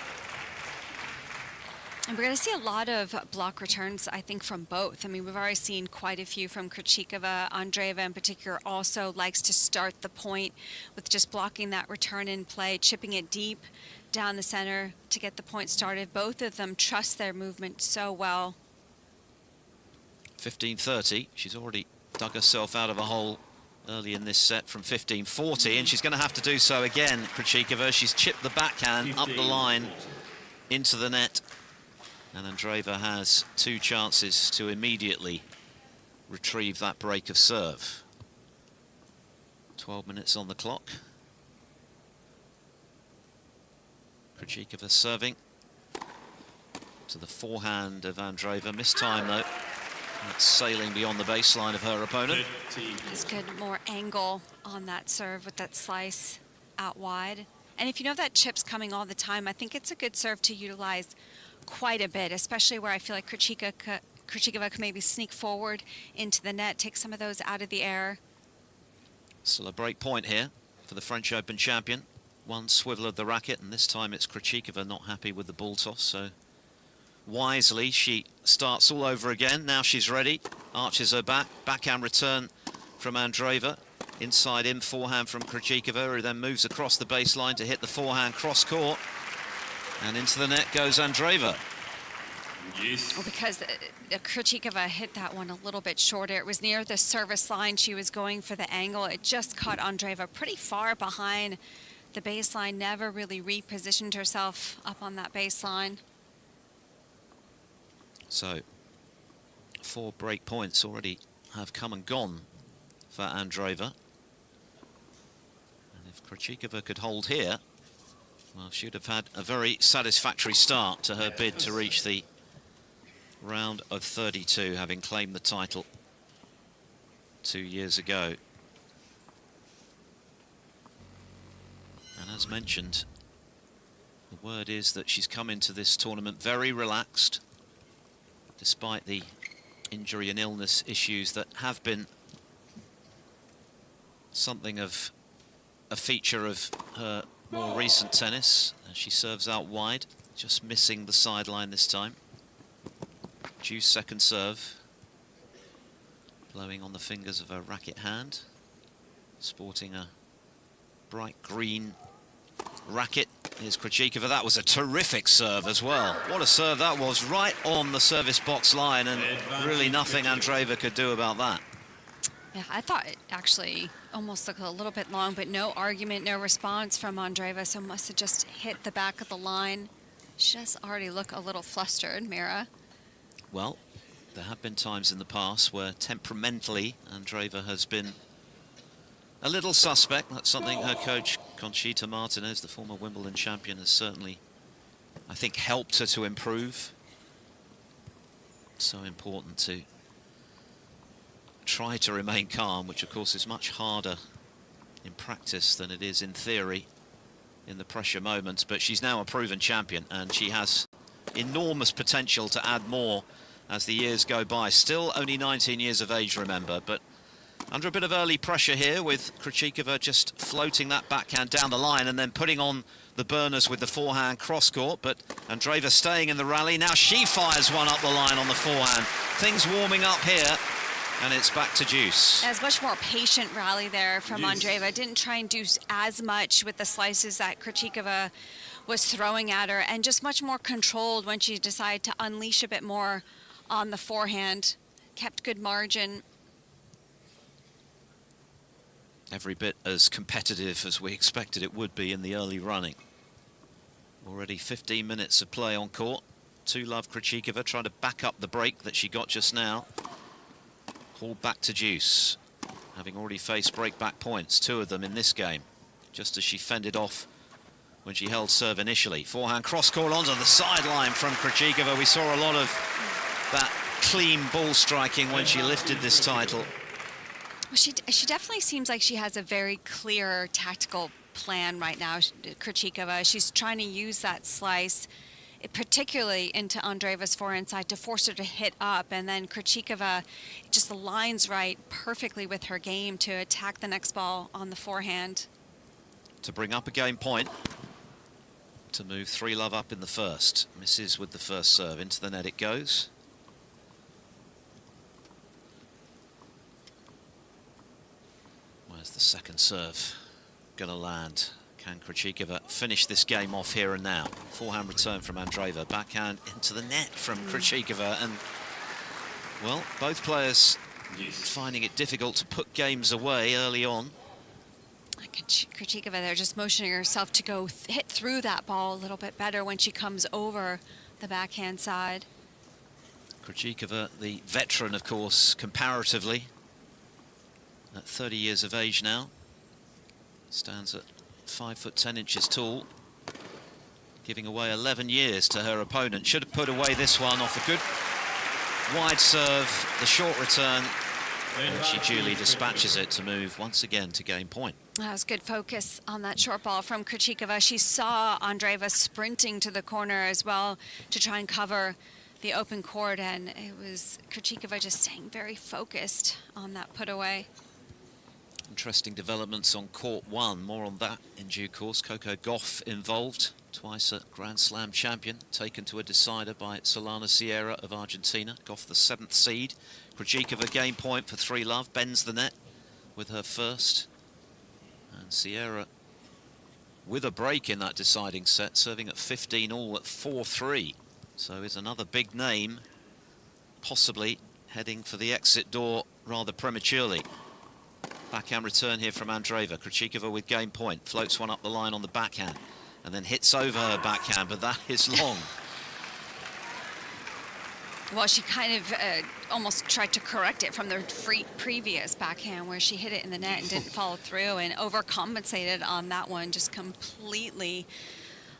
And we're going to see a lot of block returns, I think, from both. I mean, we've already seen quite a few from Krejcikova. Andreeva, in particular, also likes to start the point with just blocking that return in play, chipping it deep down the center to get the point started. Both of them trust their movement so well. 15-30. She's already dug herself out of a hole early in this set from 15-40, and she's going to have to do so again, Krejcikova. She's chipped the backhand up the line into the net. And Andreeva has 2 chances to immediately retrieve that break of serve. 12 minutes on the clock. Krejcikova serving to the forehand of Andreeva. Missed time though. That's sailing beyond the baseline of her opponent. It's good, more angle on that serve with that slice out wide. And if you know that chip's coming all the time, I think it's a good serve to utilize quite a bit, especially where I feel like Krejcikova can maybe sneak forward into the net, take some of those out of the air. Still a break point here for the French Open champion. One swivel of the racket, and this time it's Krejcikova not happy with the ball toss, so wisely she starts all over again. Now she's ready, arches her back, backhand return from Andreeva. Inside in forehand from Krejcikova, who then moves across the baseline to hit the forehand cross court. And into the net goes Andreeva. Well, because Krejcikova hit that one a little bit shorter. It was near the service line. She was going for the angle. It just caught Andreeva pretty far behind the baseline. Never really repositioned herself up on that baseline. So 4 break points already have come and gone for Andreeva. And if Krejcikova could hold here, well, she would have had a very satisfactory start to her bid to reach the round of 32, having claimed the title 2 years ago. And as mentioned, the word is that she's come into this tournament very relaxed, despite the injury and illness issues that have been something of a feature of her more recent tennis. She serves out wide, just missing the sideline this time. Due second serve, blowing on the fingers of her racket hand, sporting a bright green racket. Here's Krejcikova. That was a terrific serve as well. What a serve that was, right on the service box line, and really nothing Andreeva could do about that. Yeah, I thought it actually almost looked a little bit long, but no argument, no response from Andreeva, so must have just hit the back of the line. She does already look a little flustered, Mira. Well, there have been times in the past where temperamentally Andreeva has been a little suspect. That's something her coach, Conchita Martinez, the former Wimbledon champion, has certainly, I think, helped her to improve. So important to try to remain calm, which of course is much harder in practice than it is in theory in the pressure moments. But she's now a proven champion, and she has enormous potential to add more as the years go by. Still only 19 years of age, remember, but under a bit of early pressure here with Krejcikova just floating that backhand down the line and then putting on the burners with the forehand cross-court. But Andreeva staying in the rally. Now she fires one up the line on the forehand. Things warming up here, and it's back to deuce. As much more patient rally there from Andreeva. Didn't try and do as much with the slices that Krejcikova was throwing at her, and just much more controlled when she decided to unleash a bit more on the forehand. Kept good margin. Every bit as competitive as we expected it would be in the early running. Already 15 minutes of play on court. 2-love Krejcikova trying to back up the break that she got just now. Hauled back to deuce, having already faced break back points, 2 of them in this game. just as she fended off when she held serve initially. Forehand cross-court onto the sideline from Krejcikova. We saw a lot of that clean ball striking when she lifted this title. Well, she definitely seems like she has a very clear tactical plan right now, Krejcikova. She's trying to use that slice, particularly into Andreeva's forehand side, to force her to hit up, and then Krejcikova just aligns right perfectly with her game to attack the next ball on the forehand. To bring up a game point, to move 3-love up in the first. Misses with the first serve. Into the net it goes. Where's the second serve gonna land? Can Krejcikova finish this game off here and now? Forehand return from Andreeva. Backhand into the net from Krejcikova. And, well, both players finding it difficult to put games away early on. Krejcikova there just motioning herself to go hit through that ball a little bit better when she comes over the backhand side. Krejcikova, the veteran, of course, comparatively, at 30 years of age now. Stands at 5'10" tall, giving away 11 years to her opponent. Should have put away this one off a good wide serve, the short return, and she duly dispatches it to move once again to game point. That was good focus on that short ball from Krejcikova. She saw Andreeva sprinting to the corner as well to try and cover the open court, and it was Krejcikova just staying very focused on that put away. Interesting developments on court one. More on that in due course. Coco Gauff involved, twice a Grand Slam champion, taken to a decider by Solana Sierra of Argentina. Gauff the 7th seed. Krejcikova game point for 3-love, bends the net with her first. And Sierra with a break in that deciding set, serving at 15-all at 4-3. So is another big name, possibly heading for the exit door rather prematurely. Backhand return here from Andreeva. Krejcikova with game point, floats one up the line on the backhand, and then hits over her backhand, but that is long. Well, she kind of almost tried to correct it from the previous backhand where she hit it in the net and didn't follow through, and overcompensated on that one, just completely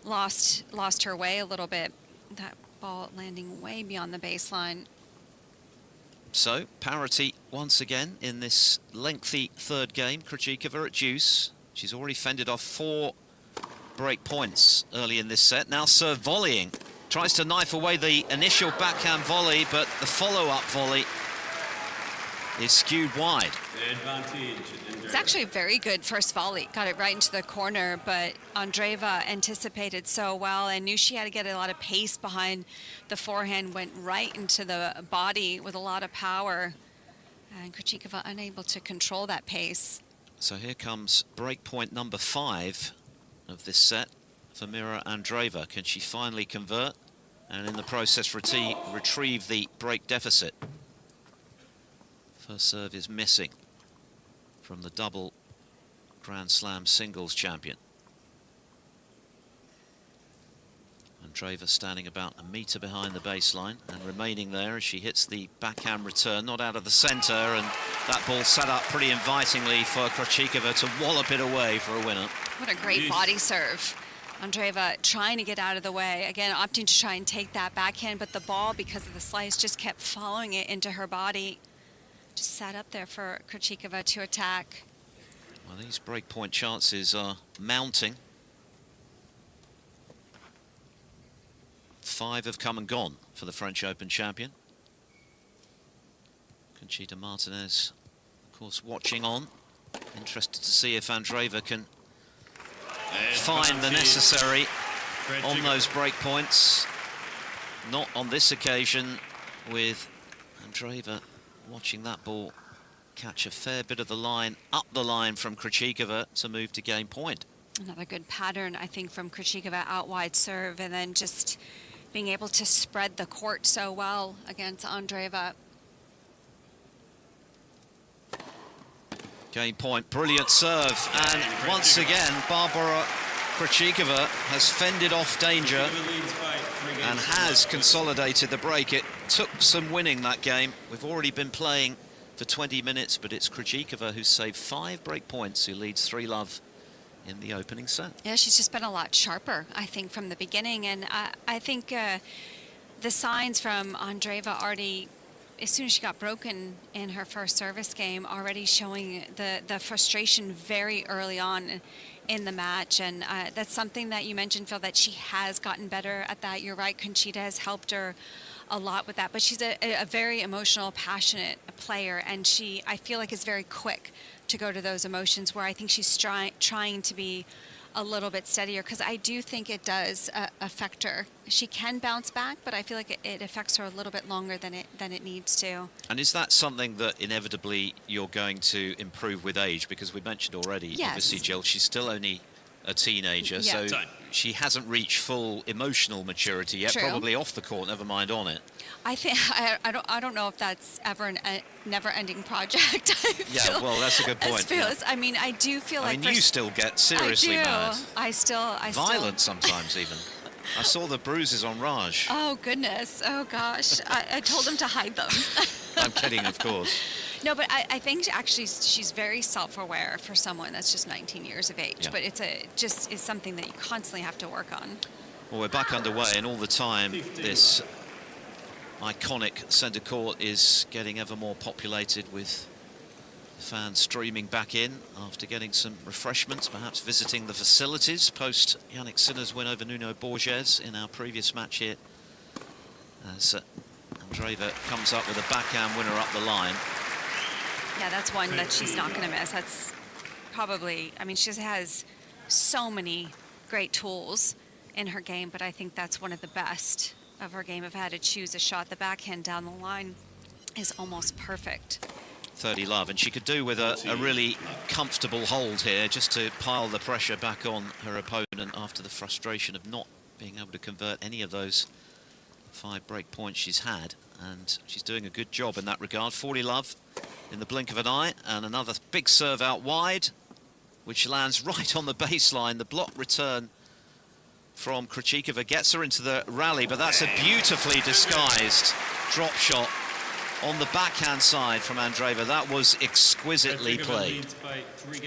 lost her way a little bit. That ball landing way beyond the baseline. So, parity once again in this lengthy third game. Krejcikova at deuce. She's already fended off 4 break points early in this set. Now serve volleying. Tries to knife away the initial backhand volley, but the follow-up volley is skewed wide. It's actually a very good first volley. Got it right into the corner, but Andreeva anticipated so well and knew she had to get a lot of pace behind the forehand, went right into the body with a lot of power, and Krejcikova unable to control that pace. So here comes break point number 5 of this set for Mira Andreeva. Can she finally convert and in the process retrieve the break deficit? First serve is missing from the double Grand Slam singles champion. Andreeva standing about a metre behind the baseline and remaining there as she hits the backhand return, not out of the centre, and that ball set up pretty invitingly for Krejcikova to wallop it away for a winner. What a great body serve. Andreeva trying to get out of the way, again opting to try and take that backhand, but the ball, because of the slice, just kept following it into her body. Just sat up there for Krejcikova to attack. Well, these breakpoint chances are mounting. 5 have come and gone for the French Open champion. Conchita Martinez, of course, watching on. Interested to see if Andreeva can find the necessary on those breakpoints. Not on this occasion, with Andreeva watching that ball catch a fair bit of the line, up the line from Krejcikova to move to game point. Another good pattern, I think, from Krejcikova, out wide serve, and then just being able to spread the court so well against Andreeva. Game point, brilliant serve, and once again, Barbara Krejcikova has fended off danger and has consolidated the break. It took some winning that game. We've already been playing for 20 minutes, but it's Krejcikova who saved 5 break points, who leads 3-love in the opening set. Yeah, she's just been a lot sharper, I think, from the beginning. And I think the signs from Andreeva already, as soon as she got broken in her first service game, already showing the frustration very early on in the match. And that's something that you mentioned, Phil, that she has gotten better at that. You're right, Conchita has helped her a lot with that. But she's a very emotional, passionate player, and I feel like is very quick to go to those emotions, where I think she's trying to be a little bit steadier, because I do think it does affect her. She can bounce back, but I feel like it affects her a little bit longer than it needs to. And is that something that inevitably you're going to improve with age? Because we mentioned already, Yes. obviously, Jill, she's still only a teenager, Yeah. so she hasn't reached full emotional maturity yet, True. probably off the court, never mind on it. I think I don't know if that's ever a never-ending project. Yeah, well, that's a good point. Yeah. I mean, I do feel like you still get seriously mad. I still Violent sometimes even. I saw the bruises on Raj. Oh goodness! Oh gosh! I told him to hide them. I'm kidding, of course. No, but I think actually she's very self-aware for someone that's just 19 years of age. Yeah. But it's something that you constantly have to work on. Well, we're back underway, and all the time this iconic centre court is getting ever more populated with fans streaming back in after getting some refreshments, perhaps visiting the facilities post Yannick Sinner's win over Nuno Borges in our previous match here, as Andreeva comes up with a backhand winner up the line. Yeah, that's one that she's not going to miss. That's probably, I mean, she has so many great tools in her game, but I think that's one of the best of her game. If I had to choose a shot, the backhand down the line is almost perfect. 30 love, and she could do with a really comfortable hold here, just to pile the pressure back on her opponent after the frustration of not being able to convert any of those 5 break points she's had, and she's doing a good job in that regard. 40 love in the blink of an eye, and another big serve out wide, which lands right on the baseline. The block return from Krejcikova gets her into the rally, but that's a beautifully disguised drop shot on the backhand side from Andreeva. That was exquisitely played.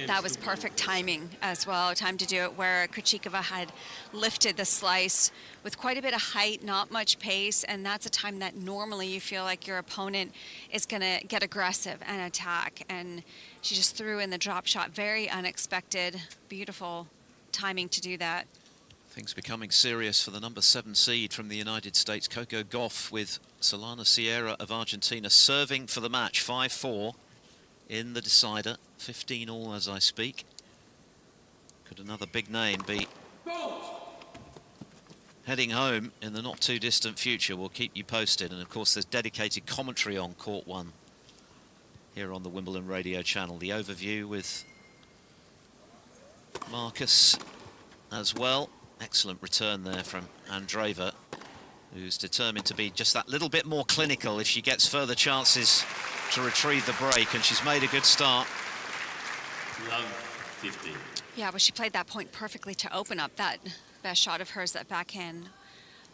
That was perfect timing as well, time to do it, where Krejcikova had lifted the slice with quite a bit of height, not much pace, and that's a time that normally you feel like your opponent is going to get aggressive and attack, and she just threw in the drop shot. Very unexpected, beautiful timing to do that. Things becoming serious for the number 7 seed from the United States, Coco Gauff, with Solana Sierra of Argentina serving for the match. 5-4 in the decider, 15 all as I speak. Could another big name be heading home in the not too distant future? We'll keep you posted, and of course there's dedicated commentary on Court 1 here on the Wimbledon radio channel. The overview with Marcus as well. Excellent return there from Andreeva, who's determined to be just that little bit more clinical if she gets further chances to retrieve the break, and she's made a good start. Love 50. Yeah, well, she played that point perfectly to open up that best shot of hers, that backhand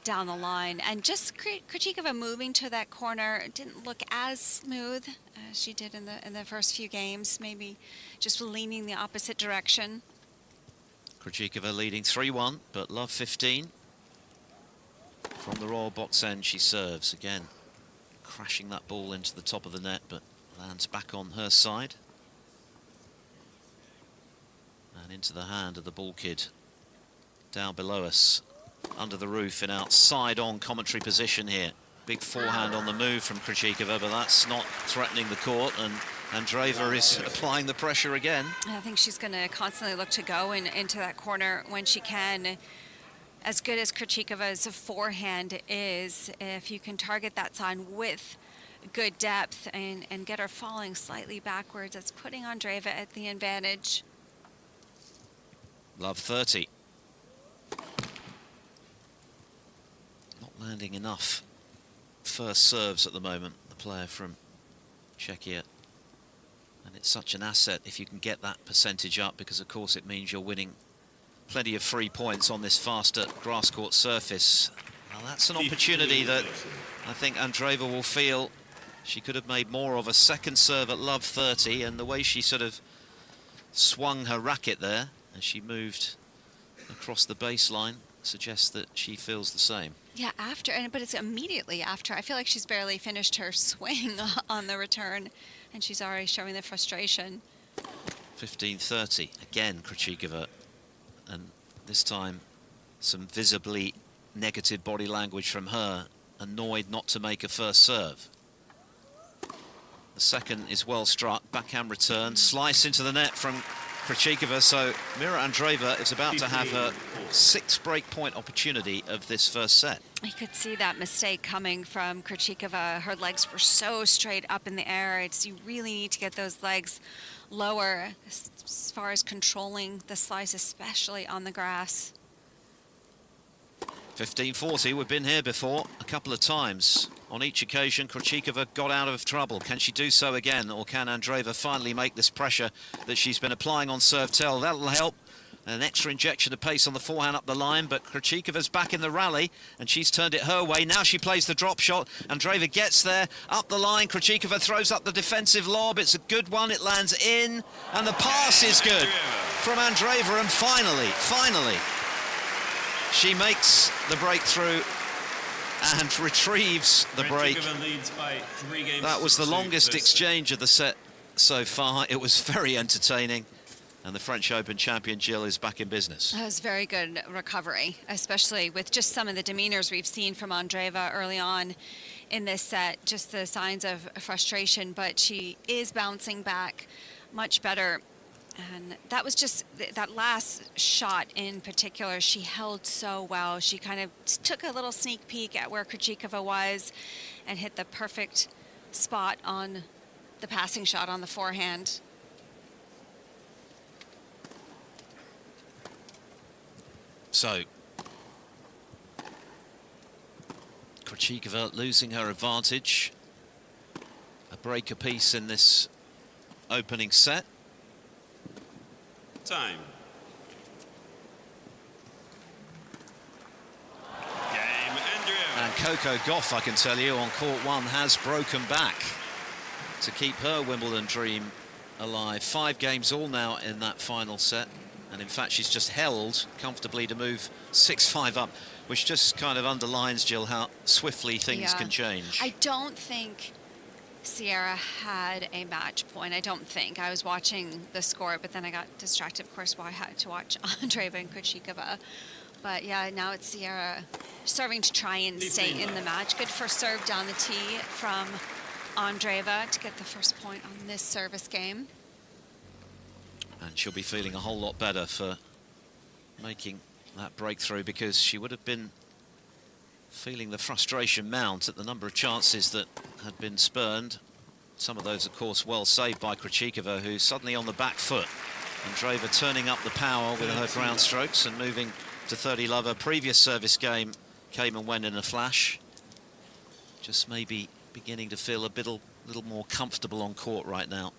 down the line. And just Krejcikova moving to that corner didn't look as smooth as she did in the first few games, maybe just leaning the opposite direction. Krejcikova leading 3-1, but love 15. From the Royal box end, she serves again, crashing that ball into the top of the net, but lands back on her side. And into the hand of the ball kid down below us, under the roof in outside-on commentary position here. Big forehand on the move from Krejcikova, but that's not threatening the court, and Andreeva is applying the pressure again. I think she's going to constantly look to go into that corner when she can. As good as Krejcikova's forehand is, if you can target that side with good depth and get her falling slightly backwards, that's putting Andreeva at the advantage. Love 30. Not landing enough first serves at the moment, the player from Czechia. And it's such an asset if you can get that percentage up, because of course it means you're winning plenty of free points on this faster grass court surface. Well, that's an opportunity that I think Andreeva will feel she could have made more of. A second serve at love 30, and the way she sort of swung her racket there as she moved across the baseline suggests that she feels the same. Yeah, but it's immediately after. I feel like she's barely finished her swing on the return, and she's already showing the frustration. 15-30, again Krejcikova, and this time some visibly negative body language from her, annoyed not to make a first serve. The second is well struck, backhand return, slice into the net from Krejcikova, so Mira Andreeva is about to have her 6th break point opportunity of this first set. I could see that mistake coming from Krejcikova. Her legs were so straight up in the air. You really need to get those legs lower as far as controlling the slice, especially on the grass. 15-40, we've been here before a couple of times. On each occasion, Krejcikova got out of trouble. Can she do so again, or can Andreeva finally make this pressure that she's been applying on serve tell? That'll help. An extra injection of pace on the forehand up the line, but Krejcikova's back in the rally, and she's turned it her way. Now she plays the drop shot. Andreeva gets there, up the line. Krejcikova throws up the defensive lob. It's a good one. It lands in, and the pass is good from Andreeva, and finally, she makes the breakthrough and retrieves the break. That was the longest exchange of the set so far. It was very entertaining, and the French Open champion Jill is back in business. That was very good recovery, especially with just some of the demeanors we've seen from Andreeva early on in this set, just the signs of frustration, but she is bouncing back much better. And that was just that last shot in particular, she held so well. She kind of took a little sneak peek at where Krejcikova was and hit the perfect spot on the passing shot on the forehand. So, Krejcikova losing her advantage. A break apiece in this opening set. Time. And Coco Gauff, I can tell you, on court 1 has broken back to keep her Wimbledon dream alive. 5 games all now in that final set. And in fact, she's just held comfortably to move 6-5 up, which just kind of underlines, Jill, how swiftly things can change. I don't think Sierra had a match point. I don't think. I was watching the score, but then I got distracted, of course, while I had to watch Andreeva and Krejcikova. But yeah, now it's Sierra serving to try and stay in the match. Good first serve down the tee from Andreeva to get the first point on this service game. And she'll be feeling a whole lot better for making that breakthrough, because she would have been feeling the frustration mount at the number of chances that had been spurned. Some of those, of course, well saved by Krejcikova, who's suddenly on the back foot. Andreeva turning up the power with her ground strokes and moving to 30 love. Her previous service game came and went in a flash. Just maybe beginning to feel a little more comfortable on court right now.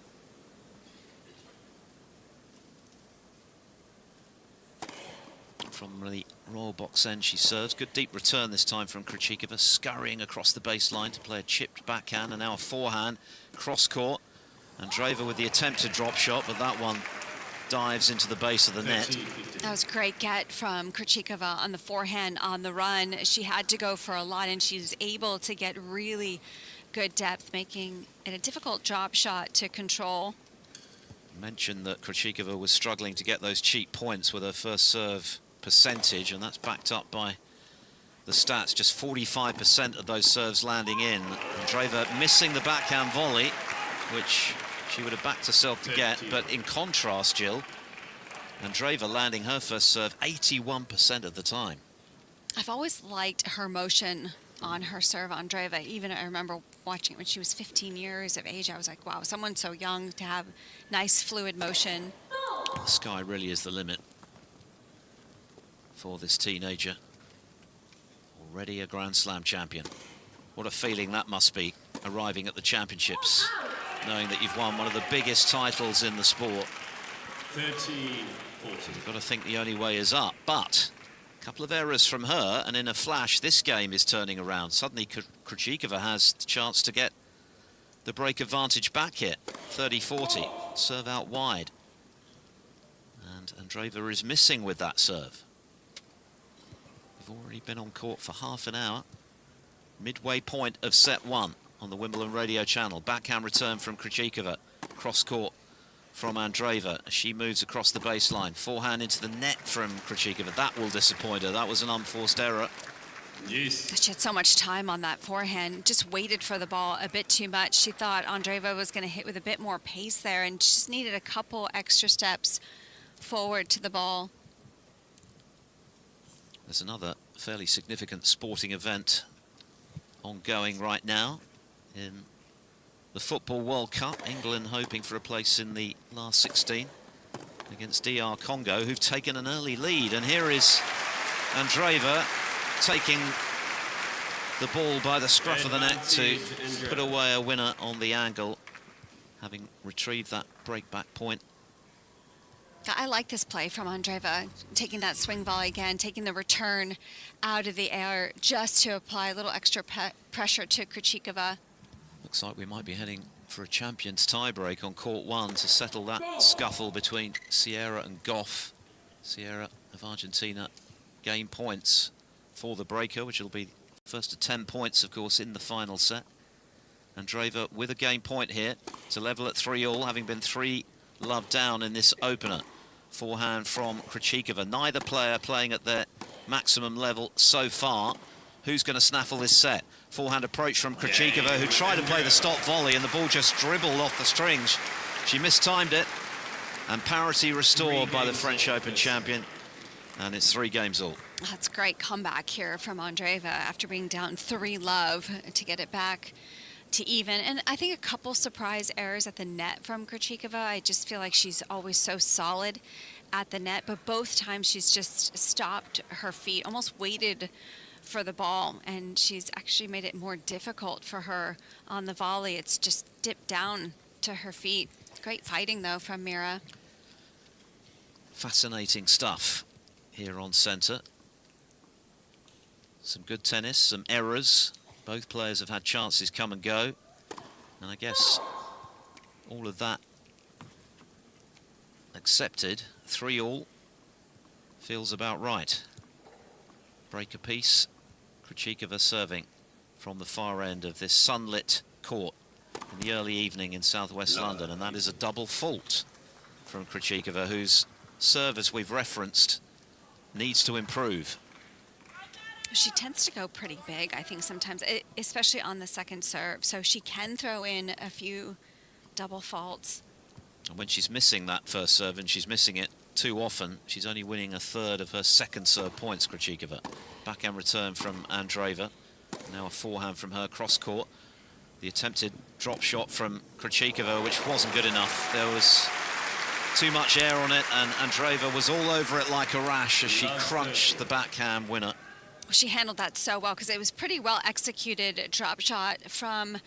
From the royal box end, she serves. Good deep return this time from Krejcikova, scurrying across the baseline to play a chipped backhand, and now a forehand cross court. Andreeva with the attempted drop shot, but that one dives into the base of the net. That was a great get from Krejcikova on the forehand on the run. She had to go for a lot, and she was able to get really good depth, making it a difficult drop shot to control. Mentioned that Krejcikova was struggling to get those cheap points with her first serve percentage, and that's backed up by the stats. Just 45% of those serves landing in. Andreeva missing the backhand volley, which she would have backed herself to get, but in contrast, Jill, Andreeva landing her first serve 81% of the time. I've always liked her motion on her serve, Andreeva. Even I remember watching it when she was 15 years of age. I was like, wow, someone so young to have nice fluid motion. The sky really is the limit for this teenager. Already a Grand Slam champion. What a feeling that must be, arriving at the championships, knowing that you've won one of the biggest titles in the sport. 30-40. You've got to think the only way is up, but a couple of errors from her, and in a flash, this game is turning around. Suddenly, Krejcikova has the chance to get the break advantage back here. 30-40, serve out wide. And Andreeva is missing with that serve. We've already been on court for half an hour. Midway point of set 1 on the Wimbledon radio channel. Backhand return from Krejcikova. Cross court from Andreeva. She moves across the baseline. Forehand into the net from Krejcikova. That will disappoint her. That was an unforced error. Yes. She had so much time on that forehand, just waited for the ball a bit too much. She thought Andreeva was going to hit with a bit more pace there and just needed a couple extra steps forward to the ball. There's another fairly significant sporting event ongoing right now in the Football World Cup. England hoping for a place in the last 16 against DR Congo, who've taken an early lead. And here is Andreeva taking the ball by the scruff of the neck to put away a winner on the angle, having retrieved that break-back point. I like this play from Andreeva, taking that swing volley again, taking the return out of the air just to apply a little extra pressure to Krejcikova. Looks like we might be heading for a champions tiebreak on court 1 to settle that scuffle between Sierra and Goff. Sierra of Argentina gain points for the breaker, which will be first to 10 points, of course, in the final set. Andreeva with a game point here to level at 3-all, having been 3-love down in this opener. Forehand from Krejcikova. Neither player playing at their maximum level so far. Who's going to snaffle this set? Forehand approach from Krejcikova, who tried to play the stop volley, and the ball just dribbled off the strings. She mistimed it, and parity restored by the French Open champion, and it's 3 games all. That's a great comeback here from Andreeva after being down 3-love to get it back to even. And I think a couple surprise errors at the net from Krejcikova. I just feel like she's always so solid at the net, but both times she's just stopped her feet, almost waited for the ball, and she's actually made it more difficult for her on the volley. It's just dipped down to her feet. Great fighting, though, from Mira. Fascinating stuff here on centre. Some good tennis, some errors. Both players have had chances come and go. And I guess all of that accepted. 3-all feels about right. Break a piece. Krejcikova serving from the far end of this sunlit court in the early evening in southwest London. And that is a double fault from Krejcikova, whose serve, as we've referenced, needs to improve. She tends to go pretty big, I think, sometimes, especially on the second serve. So she can throw in a few double faults. And when she's missing that first serve, and she's missing it too often, she's only winning 1/3 of her second serve points, Krejcikova. Backhand return from Andreeva. Now a forehand from her cross court. The attempted drop shot from Krejcikova, which wasn't good enough. There was too much air on it, and Andreeva was all over it like a rash as she crunched the backhand winner. She handled that so well because it was pretty well executed drop shot from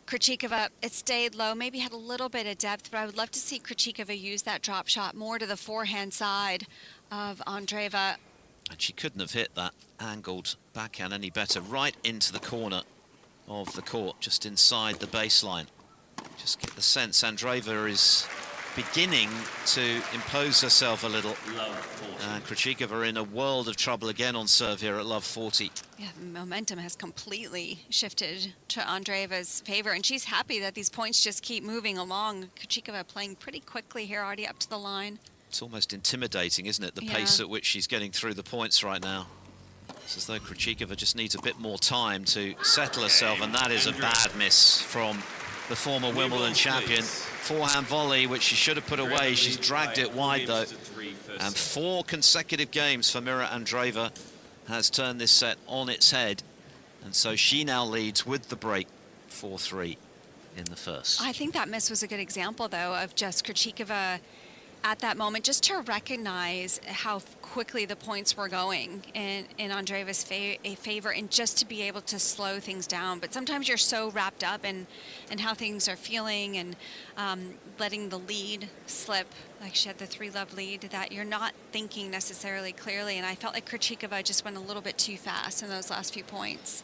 Krejcikova. It stayed low, maybe had a little bit of depth, but I would love to see Krejcikova use that drop shot more to the forehand side of Andreeva. And she couldn't have hit that angled backhand any better, right into the corner of the court, just inside the baseline. Just get the sense Andreeva is beginning to impose herself a little. And Krejcikova in a world of trouble again on serve here at love 40. Yeah, the momentum has completely shifted to Andreeva's favor, and she's happy that these points just keep moving along. Krejcikova playing pretty quickly here, already up to the line. It's almost intimidating, isn't it, the pace at which she's getting through the points right now. It's as though Krejcikova just needs a bit more time to settle herself, and that is a bad miss from the former Wimbledon champion. Forehand volley, which she should have put away. She's dragged it wide, though. And 4 consecutive games for Mira Andreeva has turned this set on its head. And so she now leads with the break 4-3 in the first. I think that miss was a good example, though, of just Krejcikova at that moment, just to recognize how quickly the points were going in Andreeva's favor, and just to be able to slow things down. But sometimes you're so wrapped up in how things are feeling, and letting the lead slip, like she had the 3-love lead, that you're not thinking necessarily clearly. And I felt like Krejcikova just went a little bit too fast in those last few points.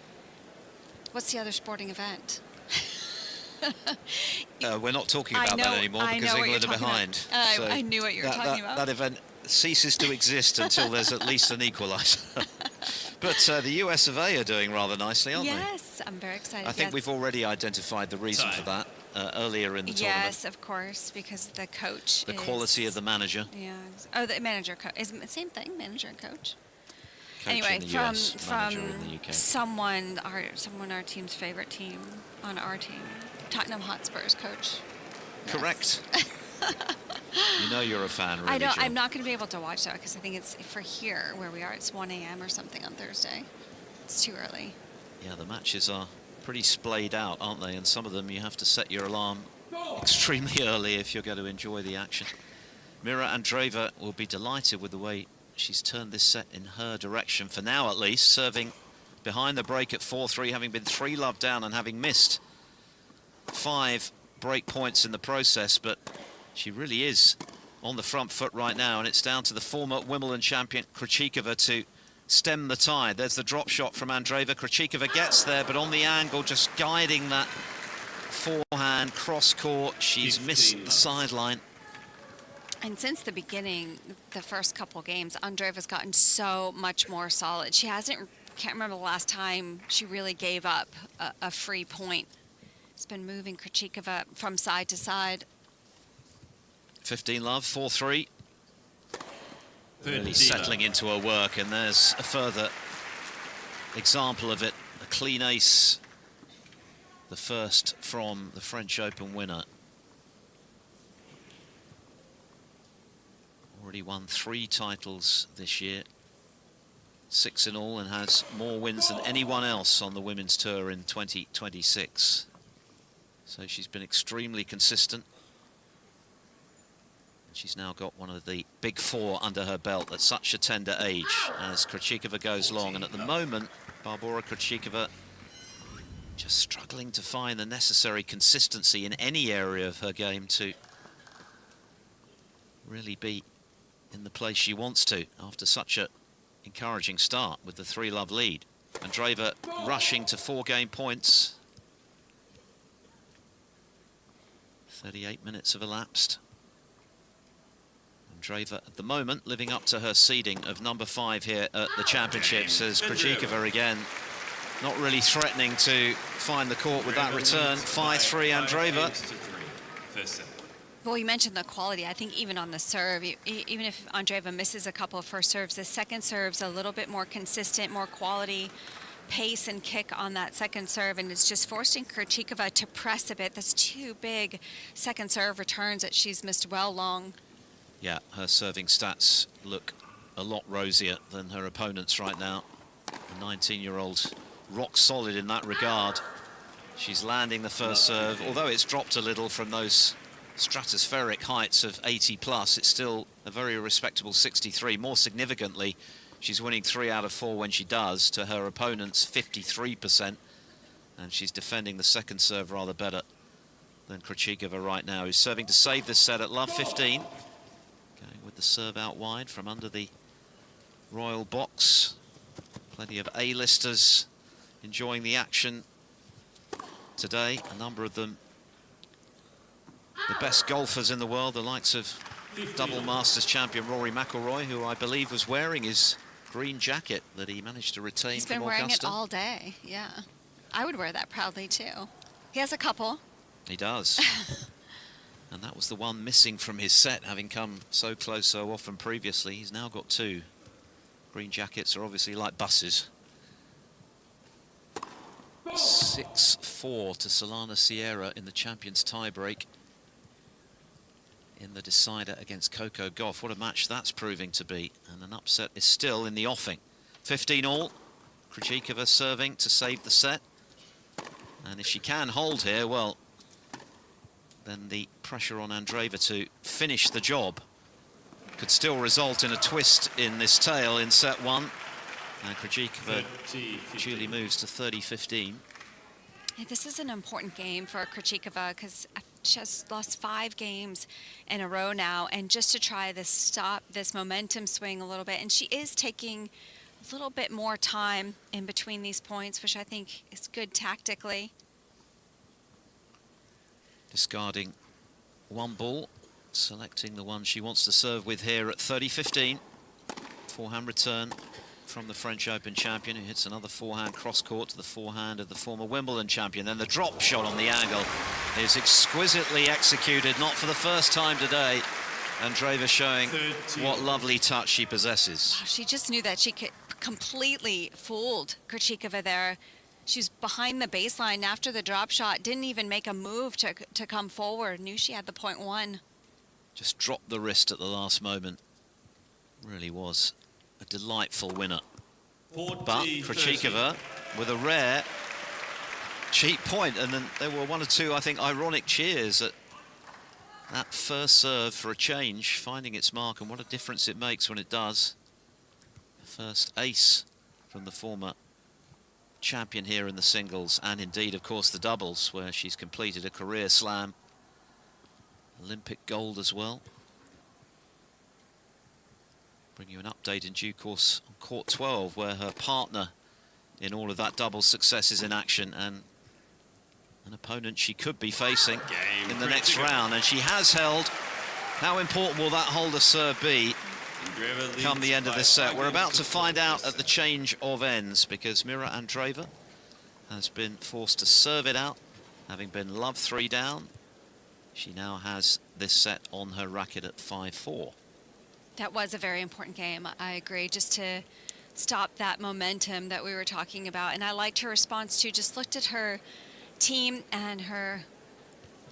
What's the other sporting event? We're not talking about that anymore because England are behind. I knew what you were talking about. That event ceases to exist until there's at least an equaliser. But the US of A are doing rather nicely, aren't they? Yes, I'm very excited. I think we've already identified the reason for that earlier in the tournament. Yes, of course, because the coach The quality of the manager. Yeah. Oh, the manager coach. Is it the same thing, manager and coach? Coach Anyway, in the from US, manager in the UK. someone our team's favorite team on our team, Tottenham Hotspur's coach. Correct. You know you're a fan, really. I don't. Jill. I'm not going to be able to watch that because I think it's for here where we are. It's 1 a.m. or something on Thursday. It's too early. Yeah, the matches are pretty splayed out, aren't they? And some of them you have to set your alarm extremely early if you're going to enjoy the action. Mira Andreeva will be delighted with the way she's turned this set in her direction, for now at least, serving behind the break at 4-3, having been 3-love down and having missed 5 break points in the process, but she really is on the front foot right now, and it's down to the former Wimbledon champion Krejcikova to stem the tide. There's the drop shot from Andreeva. Krejcikova gets there, but on the angle, just guiding that forehand cross court. She's missed the sideline. And since the beginning, the first couple games, Andreeva's gotten so much more solid. She can't remember the last time she really gave up a free point. It's been moving Krejcikova from side to side. 15-love, 4-3. Really settling into her work, and there's a further example of it. A clean ace, the first from the French Open winner. Already won 3 titles this year, 6 in all, and has more wins than anyone else on the Women's Tour in 2026. So she's been extremely consistent. She's now got one of the big 4 under her belt at such a tender age as Krejcikova goes long. And at the moment, Barbora Krejcikova just struggling to find the necessary consistency in any area of her game to really be in the place she wants to after such a encouraging start with the 3-love lead. Andreeva rushing to 4-game points. 38 minutes have elapsed. Andreeva at the moment living up to her seeding of number 5 here at the championships, as Krejcikova again not really threatening to find the court with that return. 5-3 Andreeva. Well, you mentioned the quality. I think even on the serve, even if Andreeva misses a couple of first serves, the second serve's a little bit more consistent, more quality pace and kick on that second serve, and it's just forcing Krejcikova to press a bit. That's 2 big second serve returns that she's missed well long. Yeah, her serving stats look a lot rosier than her opponents right now. The 19-year-old rock solid in that regard. She's landing the first serve, although it's dropped a little from those stratospheric heights of 80 plus, it's still a very respectable 63. More significantly, she's winning 3 out of 4 when she does, to her opponent's 53%, and she's defending the second serve rather better than Krejcikova right now, who's serving to save this set at love 15. Going with the serve out wide from under the royal box. Plenty of A-listers enjoying the action today, a number of them the best golfers in the world, the likes of double Masters champion Rory McIlroy, who I believe was wearing his green jacket that he managed to retain. He's been wearing it all day, yeah. I would wear that proudly too. He has a couple. He does. And that was the one missing from his set, having come so close so often previously. He's now got 2. Green jackets are obviously like buses. 6-4 to Solana Sierra in the champions tiebreak in the decider against Coco Gauff. What a match that's proving to be, and an upset is still in the offing. 15 all. Krejcikova serving to save the set, and if she can hold here, well, then the pressure on Andreeva to finish the job could still result in a twist in this tail in set 1. And Krejcikova duly moves to 30-15. This is an important game for Krejcikova because she has lost 5 games in a row now, and just to try to stop this momentum swing a little bit, and she is taking a little bit more time in between these points, which I think is good tactically. Discarding 1 ball selecting the one she wants to serve with here at 30-15. Forehand return from the French Open champion, who hits another forehand cross-court to the forehand of the former Wimbledon champion. Then the drop shot on the angle is exquisitely executed, not for the first time today. Andreeva showing what lovely touch she possesses. She just knew that she could completely fooled Krejcikova there. She was behind the baseline after the drop shot, didn't even make a move to come forward, knew she had the .1. Just dropped the wrist at the last moment. Really was a delightful winner. But Krejcikova with a rare cheap point, and then there were one or two, I think, ironic cheers at that first serve for a change, finding its mark, and what a difference it makes when it does. The first ace from the former champion here in the singles, and indeed, of course, the doubles, where she's completed a career slam. Olympic gold as well. Bring you an update in due course on court 12, where her partner in all of that doubles success is in action, and an opponent she could be facing in the next round, and she has held. How important will that hold of serve be come the end of this set? We're about to find out at the change of ends, because Mira Andreeva has been forced to serve it out, having been love 3 down. She now has this set on her racket at 5-4. That was a very important game, I agree, just to stop that momentum that we were talking about. And I liked her response too, just looked at her team and her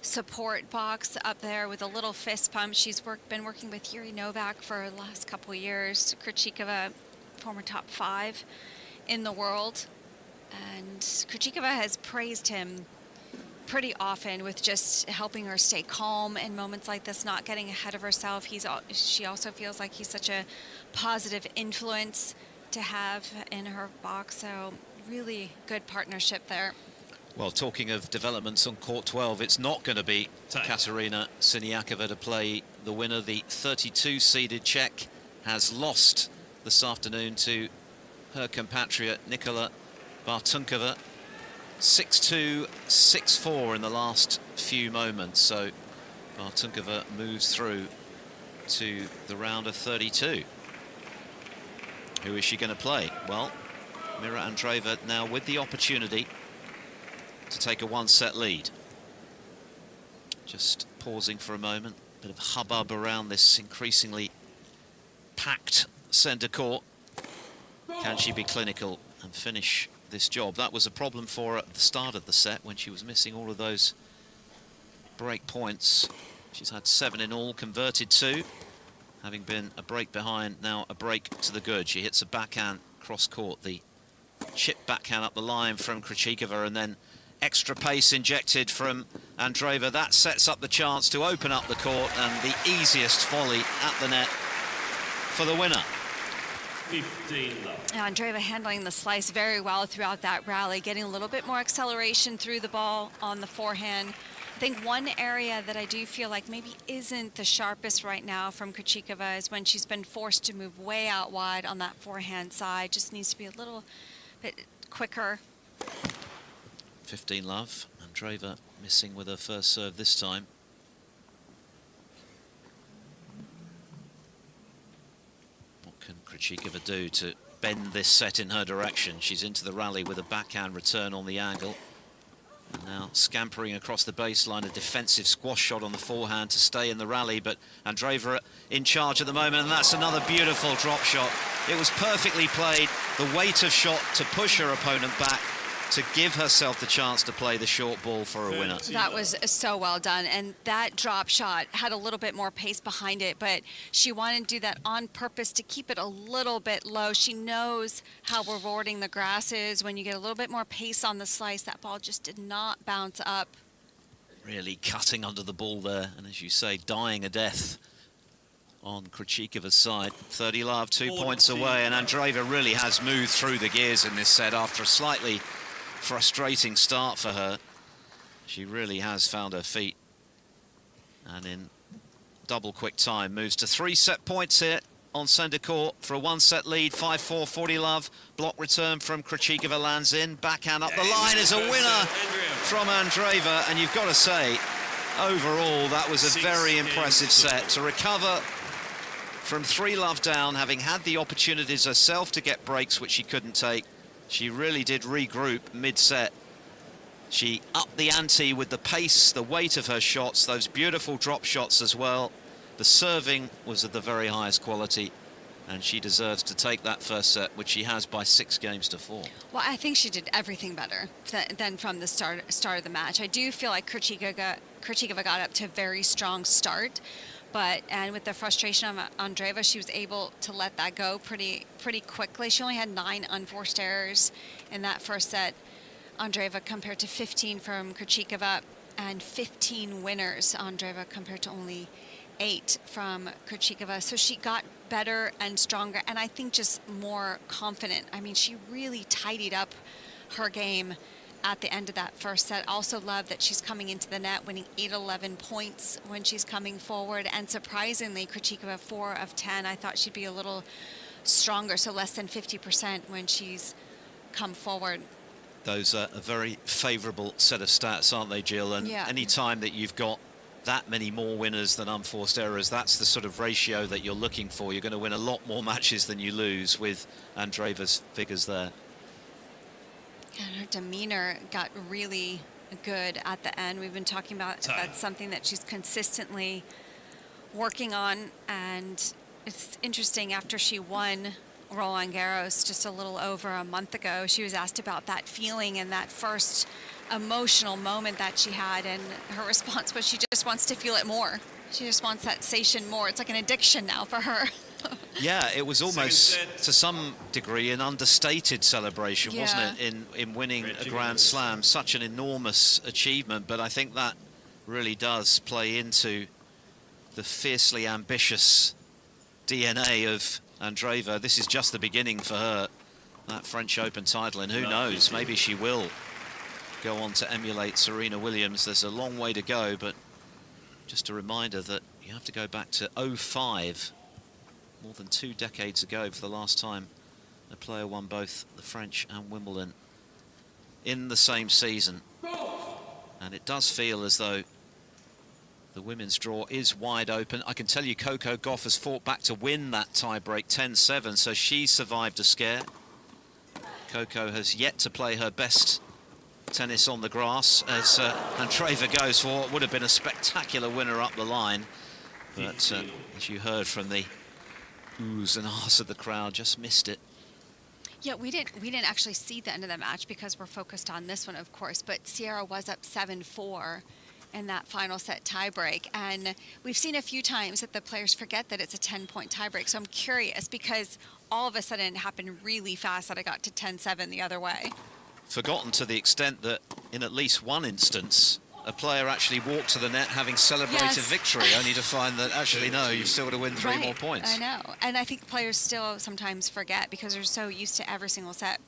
support box up there with a little fist pump. She's been working with Yuri Novak for the last couple of years. Krejcikova, former top 5 in the world. And Krejcikova has praised him pretty often with just helping her stay calm in moments like this, not getting ahead of herself. She also feels like he's such a positive influence to have in her box. So really good partnership there. Well, talking of developments on court 12, it's not going to be Katerina Siniakova to play the winner. The 32-seeded Czech has lost this afternoon to her compatriot Nikola Bartunkova. 6-2, 6-4 in the last few moments. So Bartunkova moves through to the round of 32. Who is she going to play? Well, Mira Andreeva now with the opportunity to take a 1-set lead. Just pausing for a moment, bit of hubbub around this increasingly packed centre court. Can she be clinical and finish this job? That was a problem for her at the start of the set when she was missing all of those break points. She's had 7 in all, converted 2, having been a break behind, now a break to the good. She hits a backhand cross court, the chip backhand up the line from Krejcikova, and then extra pace injected from Andreeva. That sets up the chance to open up the court, and the easiest volley at the net for the winner. 15 love. Andreeva handling the slice very well throughout that rally, getting a little bit more acceleration through the ball on the forehand. I think one area that I do feel like maybe isn't the sharpest right now from Krejcikova is when she's been forced to move way out wide on that forehand side. Just needs to be a little bit quicker. 15 love. Andreeva missing with her first serve this time. What can Krejcikova do to bend this set in her direction? She's into the rally with a backhand return on the angle. And now scampering across the baseline, a defensive squash shot on the forehand to stay in the rally, but Andreeva in charge at the moment, and that's another beautiful drop shot. It was perfectly played, the weight of shot to push her opponent back, to give herself the chance to play the short ball for a winner. That was so well done, and that drop shot had a little bit more pace behind it, but she wanted to do that on purpose to keep it a little bit low. She knows how rewarding the grass is when you get a little bit more pace on the slice. That ball just did not bounce up. Really cutting under the ball there, and as you say, dying a death on Krejcikova's side. 30 love, 2 points away, and Andreeva really has moved through the gears in this set after a slightly frustrating start for her. She really has found her feet, and in double quick time moves to 3 set points here on centre court for a 1-set lead. 5-4, 40 love. Block return from Krejcikova lands in. Backhand up the line is a winner from Andreeva, and you've got to say overall, that was a very impressive set. To recover from 3-love down, having had the opportunities herself to get breaks which she couldn't take, she really did regroup mid-set. She upped the ante with the pace, the weight of her shots, those beautiful drop shots as well. The serving was of the very highest quality, and she deserves to take that first set, which she has by 6 games to 4. Well, I think she did everything better than from the start of the match. I do feel like Krejcikova got up to a very strong start, and with the frustration of Andreeva, she was able to let that go pretty quickly. She only had 9 unforced errors in that first set, Andreeva, compared to 15 from Krejcikova, and 15 winners, Andreeva, compared to only 8 from Krejcikova. So she got better and stronger, and I think just more confident. I mean, she really tidied up her game at the end of that first set. Also love that she's coming into the net, winning 8-11 points when she's coming forward. And surprisingly, Krejcikova 4 of 10. I thought she'd be a little stronger, so less than 50% when she's come forward. Those are a very favourable set of stats, aren't they, Jill? And any time that you've got that many more winners than unforced errors, that's the sort of ratio that you're looking for. You're going to win a lot more matches than you lose with Andreeva's figures there. And her demeanor got really good at the end. We've been talking about that's something that she's consistently working on, and it's interesting, after she won Roland Garros just a little over a month ago, she was asked about that feeling and that first emotional moment that she had, and her response was she just wants to feel it more. She just wants that sensation more. It's like an addiction now for her. Yeah, it was almost, to some degree, an understated celebration, wasn't it, in winning a Grand Slam. Such an enormous achievement, but I think that really does play into the fiercely ambitious DNA of Andreeva. This is just the beginning for her, that French Open title, and who knows, maybe she will go on to emulate Serena Williams. There's a long way to go, but just a reminder that you have to go back to 2005, more than 2 decades ago, for the last time a player won both the French and Wimbledon in the same season. And it does feel as though the women's draw is wide open. I can tell you Coco Gauff has fought back to win that tie-break 10-7, so she survived a scare. Coco has yet to play her best tennis on the grass, as Andreeva goes for what would have been a spectacular winner up the line. But as you heard from the oohs and ahs of the crowd, just missed it. Yeah, we didn't actually see the end of the match because we're focused on this one, of course, but Sierra was up 7-4 in that final set tiebreak, and we've seen a few times that the players forget that it's a 10-point tiebreak. So I'm curious, because all of a sudden it happened really fast that I got to 10-7 the other way. Forgotten to the extent that in at least one instance a player actually walked to the net having celebrated victory, only to find that actually no, you've still got to win 3 more points. I know, and I think players still sometimes forget because they're so used to every single set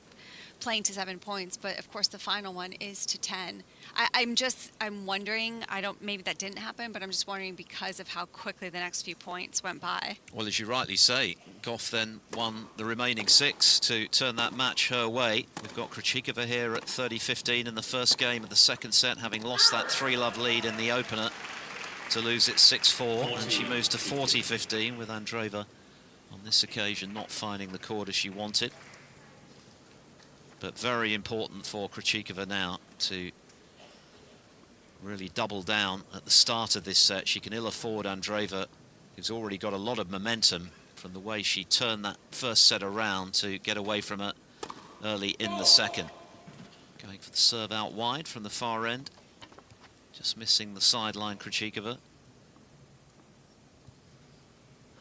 playing to 7 points, but of course the final one is to 10. I'm wondering, maybe that didn't happen, but I'm just wondering because of how quickly the next few points went by. Well, as you rightly say, Gauff then won the remaining 6 to turn that match her way. We've got Krejcikova here at 30-15 in the first game of the second set, having lost that 3-love lead in the opener to lose it 6-4, and she moves to 40-15 with Andreeva on this occasion not finding the chord as she wanted. But very important for Krejcikova now to really double down at the start of this set. She can ill afford Andreeva, who's already got a lot of momentum from the way she turned that first set around, to get away from her early in the second. Going for the serve out wide from the far end. Just missing the sideline, Krejcikova.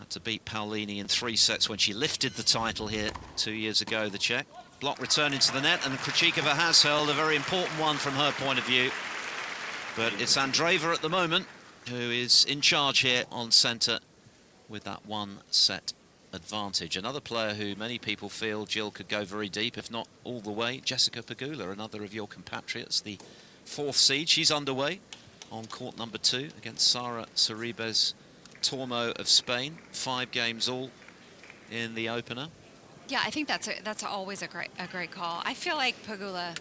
Had to beat Paolini in 3 sets when she lifted the title here 2 years ago, the Czech. Block return into the net, and Krejcikova has held a very important one from her point of view. But it's Andreeva at the moment who is in charge here on centre with that 1-set advantage. Another player who many people feel, Jill, could go very deep, if not all the way, Jessica Pegula, another of your compatriots, the 4th seed. She's underway on court number 2 against Sara Sorribes Tormo of Spain. 5 games all in the opener. Yeah, I think that's always a great call. I feel like Pegula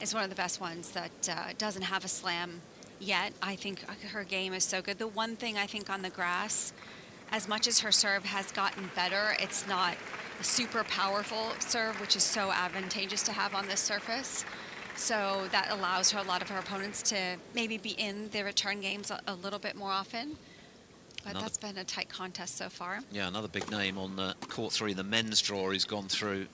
is one of the best ones that doesn't have a slam yet. I think her game is so good. The one thing I think on the grass, as much as her serve has gotten better, it's not a super powerful serve, which is so advantageous to have on this surface. So that allows her, a lot of her opponents, to maybe be in the return games a little bit more often. But that's been a tight contest so far. Yeah, another big name on court 3, the men's draw, who's gone through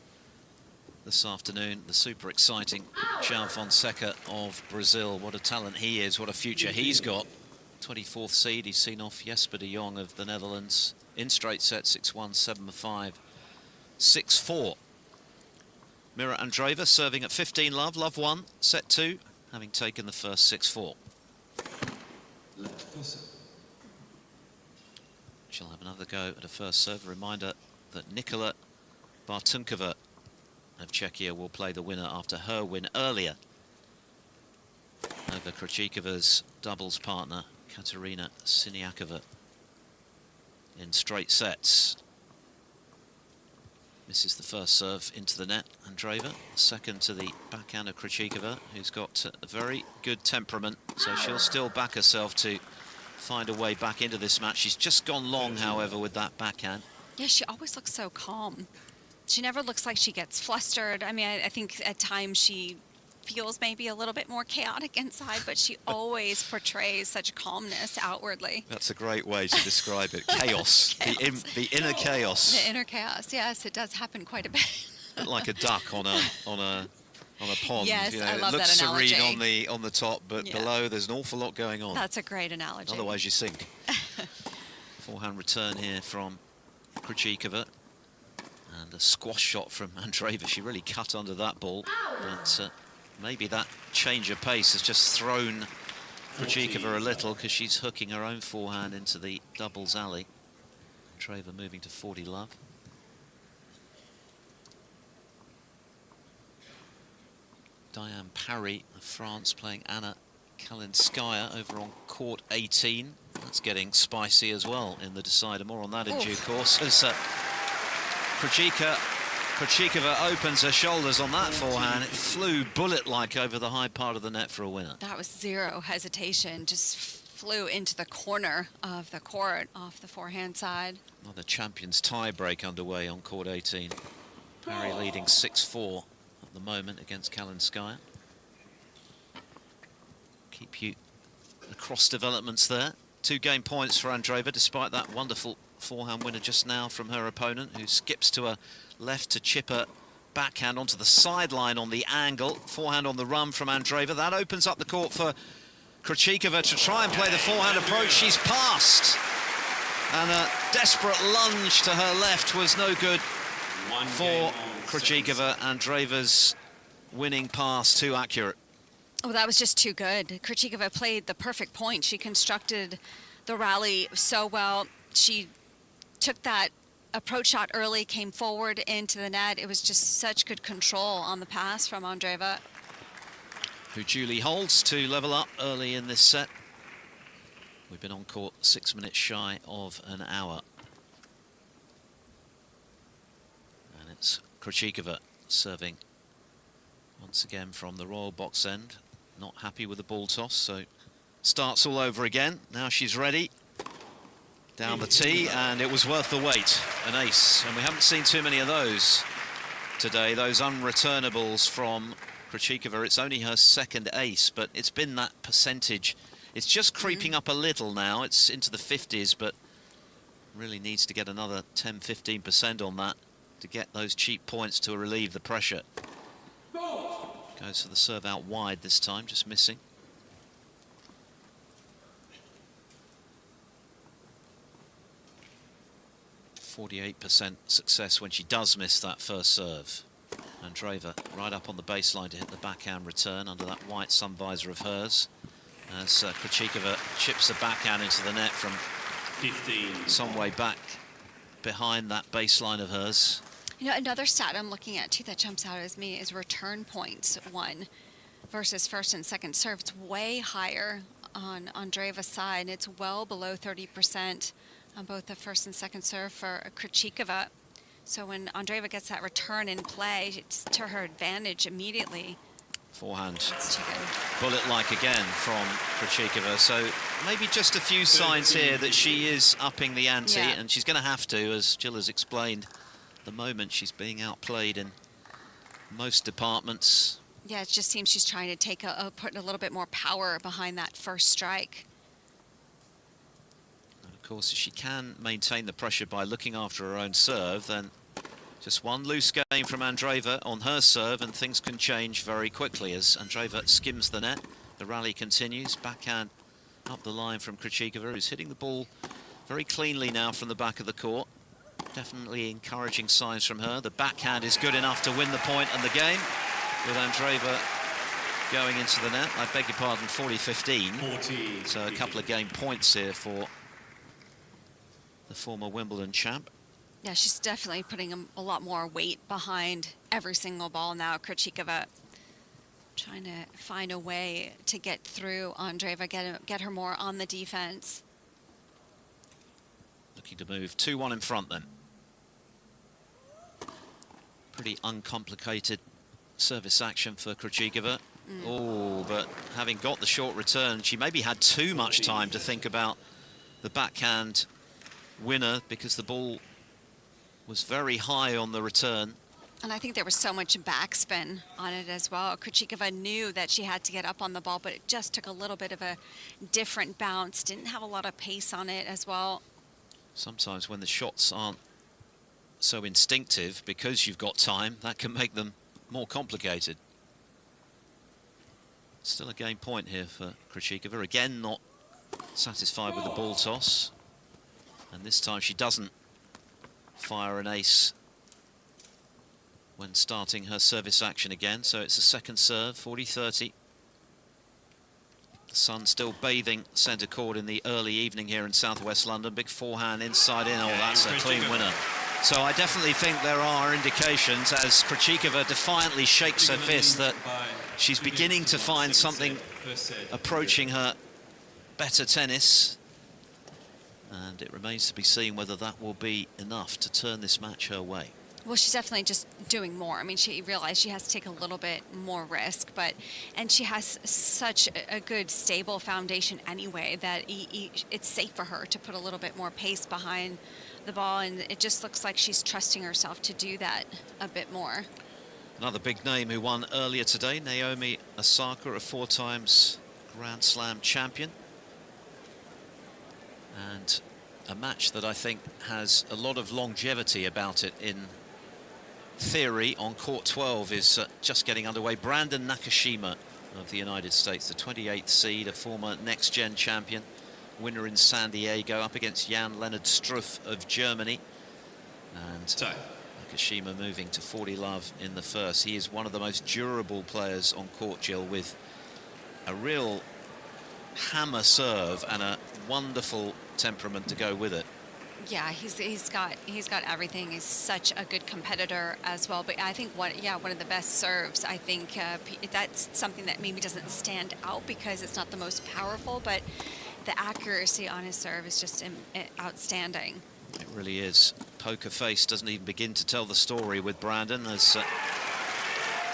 this afternoon. The super exciting João Fonseca of Brazil. What a talent he is, what a future he's got. 24th seed, he's seen off Jesper de Jong of the Netherlands in straight sets, 6-1, 7-5, 6-4. Mira Andreeva serving at 15 love, love 1, set 2, having taken the first 6-4. She'll have another go at a first serve. A reminder that Nikola Bartunkova of Czechia will play the winner after her win earlier over Krejcikova's doubles partner, Katerina Siniakova, in straight sets. Misses the first serve into the net, Andreeva. Second to the backhand of Krejcikova, who's got a very good temperament, so she'll still back herself to find a way back into this match. She's just gone long, however, with that backhand. Yeah, she always looks so calm. She never looks like she gets flustered. I mean, I think at times she feels maybe a little bit more chaotic inside, but she always portrays such calmness outwardly. That's a great way to describe it. Chaos. The inner chaos. The inner chaos, yes, it does happen quite a bit. Bit like a duck on a pond. Yes, you know, I love it looks that analogy. serene on the top, but Yeah. below there's an awful lot going on. That's a great analogy. Otherwise you sink. Forehand return here from Krejcikova. And a squash shot from Andreeva. She really cut under that ball, but maybe that change of pace has just thrown Krejcikova a little, because she's hooking her own forehand into the doubles alley. Andreeva moving to 40 love. Diane Parry of France playing Anna Kalinskaya over on court 18. That's getting spicy as well in the decider. More on that in due course. As Krejcikova opens her shoulders on that forehand. It flew bullet-like over the high part of the net for a winner. That was zero hesitation, just flew into the corner of the court off the forehand side. Another champions tie break underway on court 18. Parry leading 6-4 at the moment against Kalinskaya. Keep you across developments there. 2 game points for Andreeva, despite that wonderful forehand winner just now from her opponent, who skips to a left to chip a backhand onto the sideline on the angle. Forehand on the run from Andreeva. That opens up the court for Krejcikova to try and play the forehand approach. She's passed. And a desperate lunge to her left was no good for Krejcikova. Andreeva's winning pass too accurate. Oh, that was just too good. Krejcikova played the perfect point. She constructed the rally so well. She took that approach shot early, came forward into the net. It was just such good control on the pass from Andreeva, who duly holds to level up early in this set. We've been on court 6 minutes shy of an hour. And it's Krejcikova serving once again from the royal box end. Not happy with the ball toss, so starts all over again. Now she's ready. Down the tee, and it was worth the wait. An ace, and we haven't seen too many of those today, those unreturnables from Krejcikova. It's only her second ace, but it's been that percentage. It's just creeping up a little now. It's into the 50s, but really needs to get another 10-15% on that to get those cheap points to relieve the pressure. Goes for the serve out wide this time, just missing. 48% success when she does miss that first serve. Andreeva right up on the baseline to hit the backhand return under that white sun visor of hers, as Krejcikova chips the backhand into the net from 15. Some way back behind that baseline of hers. You know, another stat I'm looking at too that jumps out at me is return points won versus first and second serve. It's way higher on Andreeva's side. It's well below 30% on both the first and second serve for Krejcikova. So when Andreeva gets that return in play, it's to her advantage immediately. Forehand bullet-like again from Krejcikova. So maybe just a few signs here that she is upping the ante, and she's going to have to, as Jill has explained. At the moment, she's being outplayed in most departments. Yeah, it just seems she's trying to put a little bit more power behind that first strike. And of course, if she can maintain the pressure by looking after her own serve, then just one loose game from Andreeva on her serve and things can change very quickly as Andreeva skims the net. The rally continues. Backhand up the line from Krejcikova, who's hitting the ball very cleanly now from the back of the court. Definitely encouraging signs from her. The backhand is good enough to win the point and the game, with Andreeva going into the net. I beg your pardon, 40-15. So a couple of game points here for the former Wimbledon champ. Yeah, she's definitely putting a lot more weight behind every single ball now. Krejcikova trying to find a way to get through Andreeva, get her more on the defense. Looking to move 2-1 in front then. Pretty uncomplicated service action for Krejcikova. Oh, but having got the short return, she maybe had too much time to think about the backhand winner because the ball was very high on the return. And I think there was so much backspin on it as well. Krejcikova knew that she had to get up on the ball, but it just took a little bit of a different bounce. Didn't have a lot of pace on it as well. Sometimes when the shots aren't so instinctive, because you've got time, that can make them more complicated. Still a game point here for Krejcikova. Again, not satisfied with the ball toss. And this time she doesn't fire an ace when starting her service action again. So it's a second serve, 40-30. The sun still bathing centre court in the early evening here in southwest London. Big forehand inside in. Oh, that's a clean winner. So I definitely think there are indications as Krejcikova defiantly shakes her fist that she's beginning to find something approaching her better tennis. And it remains to be seen whether that will be enough to turn this match her way. Well, she's definitely just doing more. I mean, she realized she has to take a little bit more risk, and she has such a good, stable foundation anyway that it's safe for her to put a little bit more pace behind the ball, and it just looks like she's trusting herself to do that a bit more. Another big name who won earlier today, Naomi Osaka, a 4 times Grand Slam champion. And a match that I think has a lot of longevity about it in theory. On court 12 is just getting underway. Brandon Nakashima of the United States, the 28th seed, a former next-gen champion, winner in San Diego, up against Jan-Lennard Struff of Germany. And Nakashima moving to 40 love in the first. He is one of the most durable players on court, Jill, with a real hammer serve and a wonderful temperament to go with it. Yeah, he's got everything. He's such a good competitor as well. But I think one of the best serves. I think that's something that maybe doesn't stand out because it's not the most powerful, but the accuracy on his serve is just outstanding. It really is. Poker face doesn't even begin to tell the story with Brandon as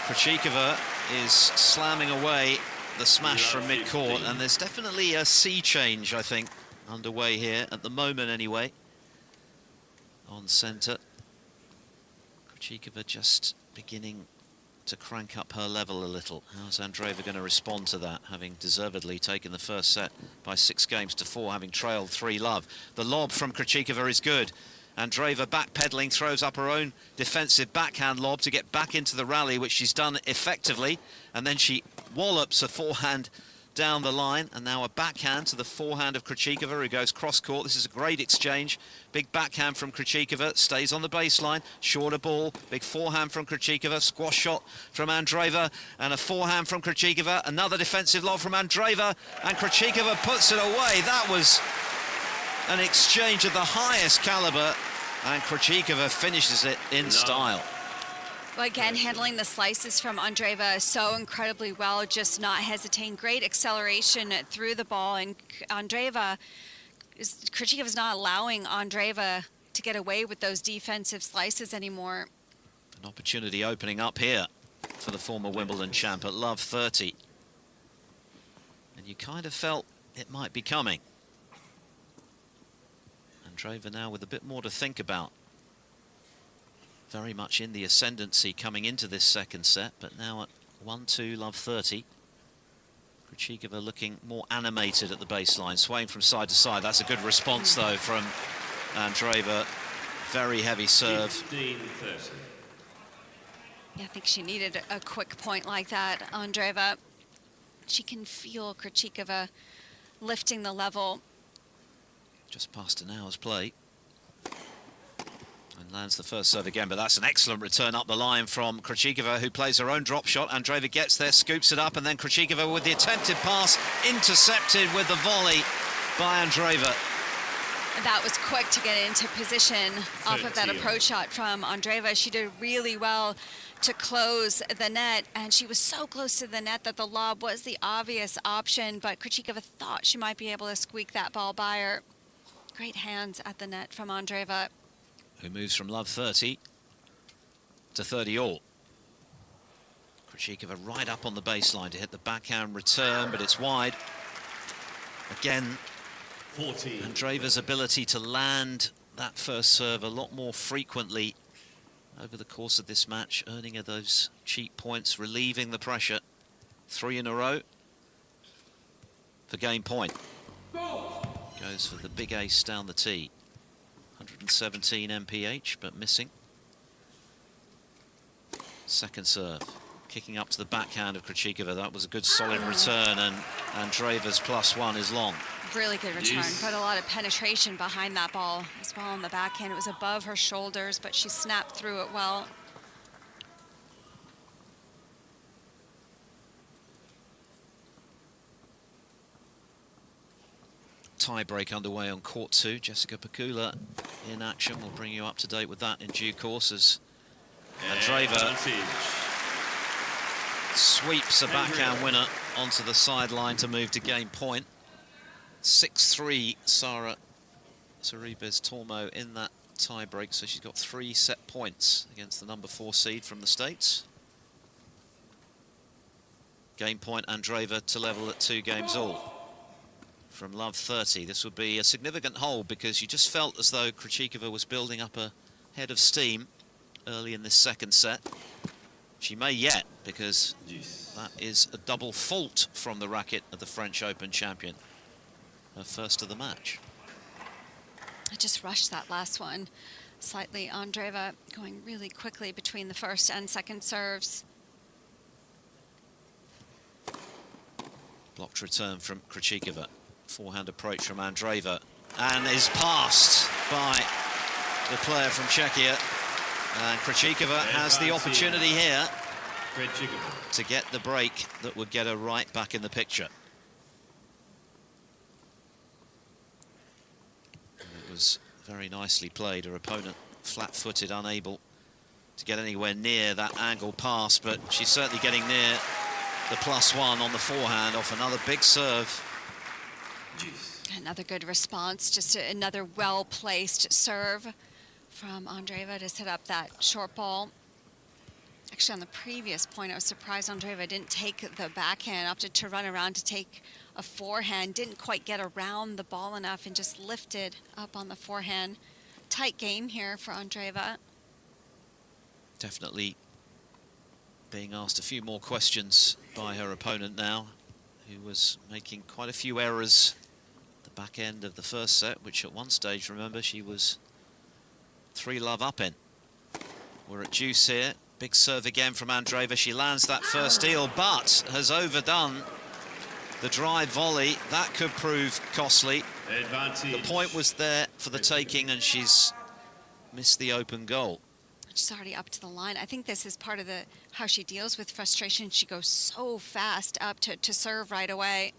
Krejcikova is slamming away the smash from mid-court, and there's definitely a sea change, I think, underway here at the moment anyway. On centre, Krejcikova just beginning to crank up her level a little. How's Andreeva going to respond to that, having deservedly taken the first set by 6 games to 4, having trailed 3 love? The lob from Krejcikova is good. Andreeva backpedaling, throws up her own defensive backhand lob to get back into the rally, which she's done effectively, and then she wallops a forehand down the line, and now a backhand to the forehand of Krejcikova, who goes cross-court. This is a great exchange. Big backhand from Krejcikova, stays on the baseline, shorter ball, big forehand from Krejcikova, squash shot from Andreeva, and a forehand from Krejcikova, another defensive lob from Andreeva, and Krejcikova puts it away. That was an exchange of the highest caliber, and Krejcikova finishes it in style. Well, again, handling the slices from Andreeva so incredibly well, just not hesitating. Great acceleration through the ball, and Krejcikova's not allowing Andreeva to get away with those defensive slices anymore. An opportunity opening up here for the former Wimbledon champ at love 30. And you kind of felt it might be coming. Andreeva now with a bit more to think about. Very much in the ascendancy coming into this second set, but now at 1-2, love 30. Krejcikova looking more animated at the baseline, swaying from side to side. That's a good response, though, from Andreeva. Very heavy serve. 15-30. Yeah, I think she needed a quick point like that, Andreeva. She can feel Krejcikova lifting the level. Just past an hour's play. And lands the first serve again, but that's an excellent return up the line from Krejcikova, who plays her own drop shot. Andreeva gets there, scoops it up, and then Krejcikova with the attempted pass, intercepted with the volley by Andreeva. That was quick to get into position off of that approach shot from Andreeva. She did really well to close the net, and she was so close to the net that the lob was the obvious option, but Krejcikova thought she might be able to squeak that ball by her. Great hands at the net from Andreeva, who moves from love 30 to 30 all. Krejcikova right up on the baseline to hit the backhand return, but it's wide. Again, 14. Andreeva's ability to land that first serve a lot more frequently over the course of this match, earning her those cheap points, relieving the pressure. 3 in a row for game point. Goes for the big ace down the tee. 117 mph, but missing. Second serve, kicking up to the backhand of Krejcikova. That was a good solid return, and Andreeva's +1 is long. really good return. Put a lot of penetration behind that ball as well on the backhand. It was above her shoulders, but she snapped through it well. Tie break underway on court 2. Jessica Pegula in action. We'll bring you up to date with that in due course as Andreeva sweeps a backhand winner onto the sideline to move to game point. 6-3 Sara Sorribes-Tormo in that tie break, so she's got 3 set points against the number 4 seed from the States. Game point Andreeva to level at 2 games all. From love 30, this would be a significant hole because you just felt as though Krejcikova was building up a head of steam early in this second set. She may yet, because that is a double fault from the racket of the French Open champion. Her first of the match. I just rushed that last one slightly. Andreeva going really quickly between the first and second serves. Blocked return from Krejcikova. Forehand approach from Andreeva, and is passed by the player from Czechia. And Krejcikova has the opportunity here to get the break that would get her right back in the picture. And it was very nicely played. Her opponent flat-footed, unable to get anywhere near that angle pass, but she's certainly getting near the +1 on the forehand off another big serve. Another good response, just another well-placed serve from Andreeva to set up that short ball. Actually, on the previous point, I was surprised Andreeva didn't take the backhand, opted to run around to take a forehand, didn't quite get around the ball enough and just lifted up on the forehand. Tight game here for Andreeva. Definitely being asked a few more questions by her opponent now, who was making quite a few errors at the back end of the first set, which at one stage, remember, she was 3-love up in. We're at deuce here. Big serve again from Andreeva. She lands that first deal, but has overdone the drive volley. That could prove costly. Advantage. The point was there for the taking, and she's missed the open goal. She's already up to the line. I think this is part of how she deals with frustration. She goes so fast up to serve right away.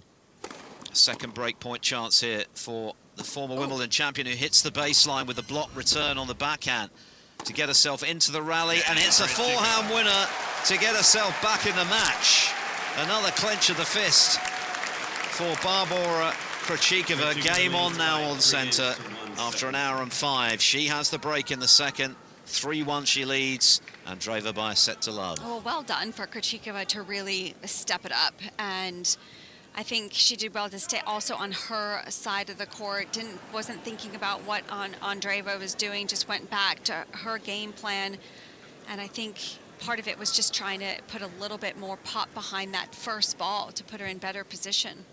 Second break point chance here for the former Wimbledon champion, who hits the baseline with a block return on the backhand to get herself into the rally, and hits a forehand winner to get herself back in the match. Another clench of the fist for Barbora Krejcikova. Game on now on centre after an hour and 5. She has the break in the second. 3-1 she leads, Andreeva by a set to love. Oh, well done for Krejcikova to really step it up, and I think she did well to stay also on her side of the court. Wasn't thinking about what Andreeva was doing, just went back to her game plan, and I think part of it was just trying to put a little bit more pop behind that first ball to put her in better position.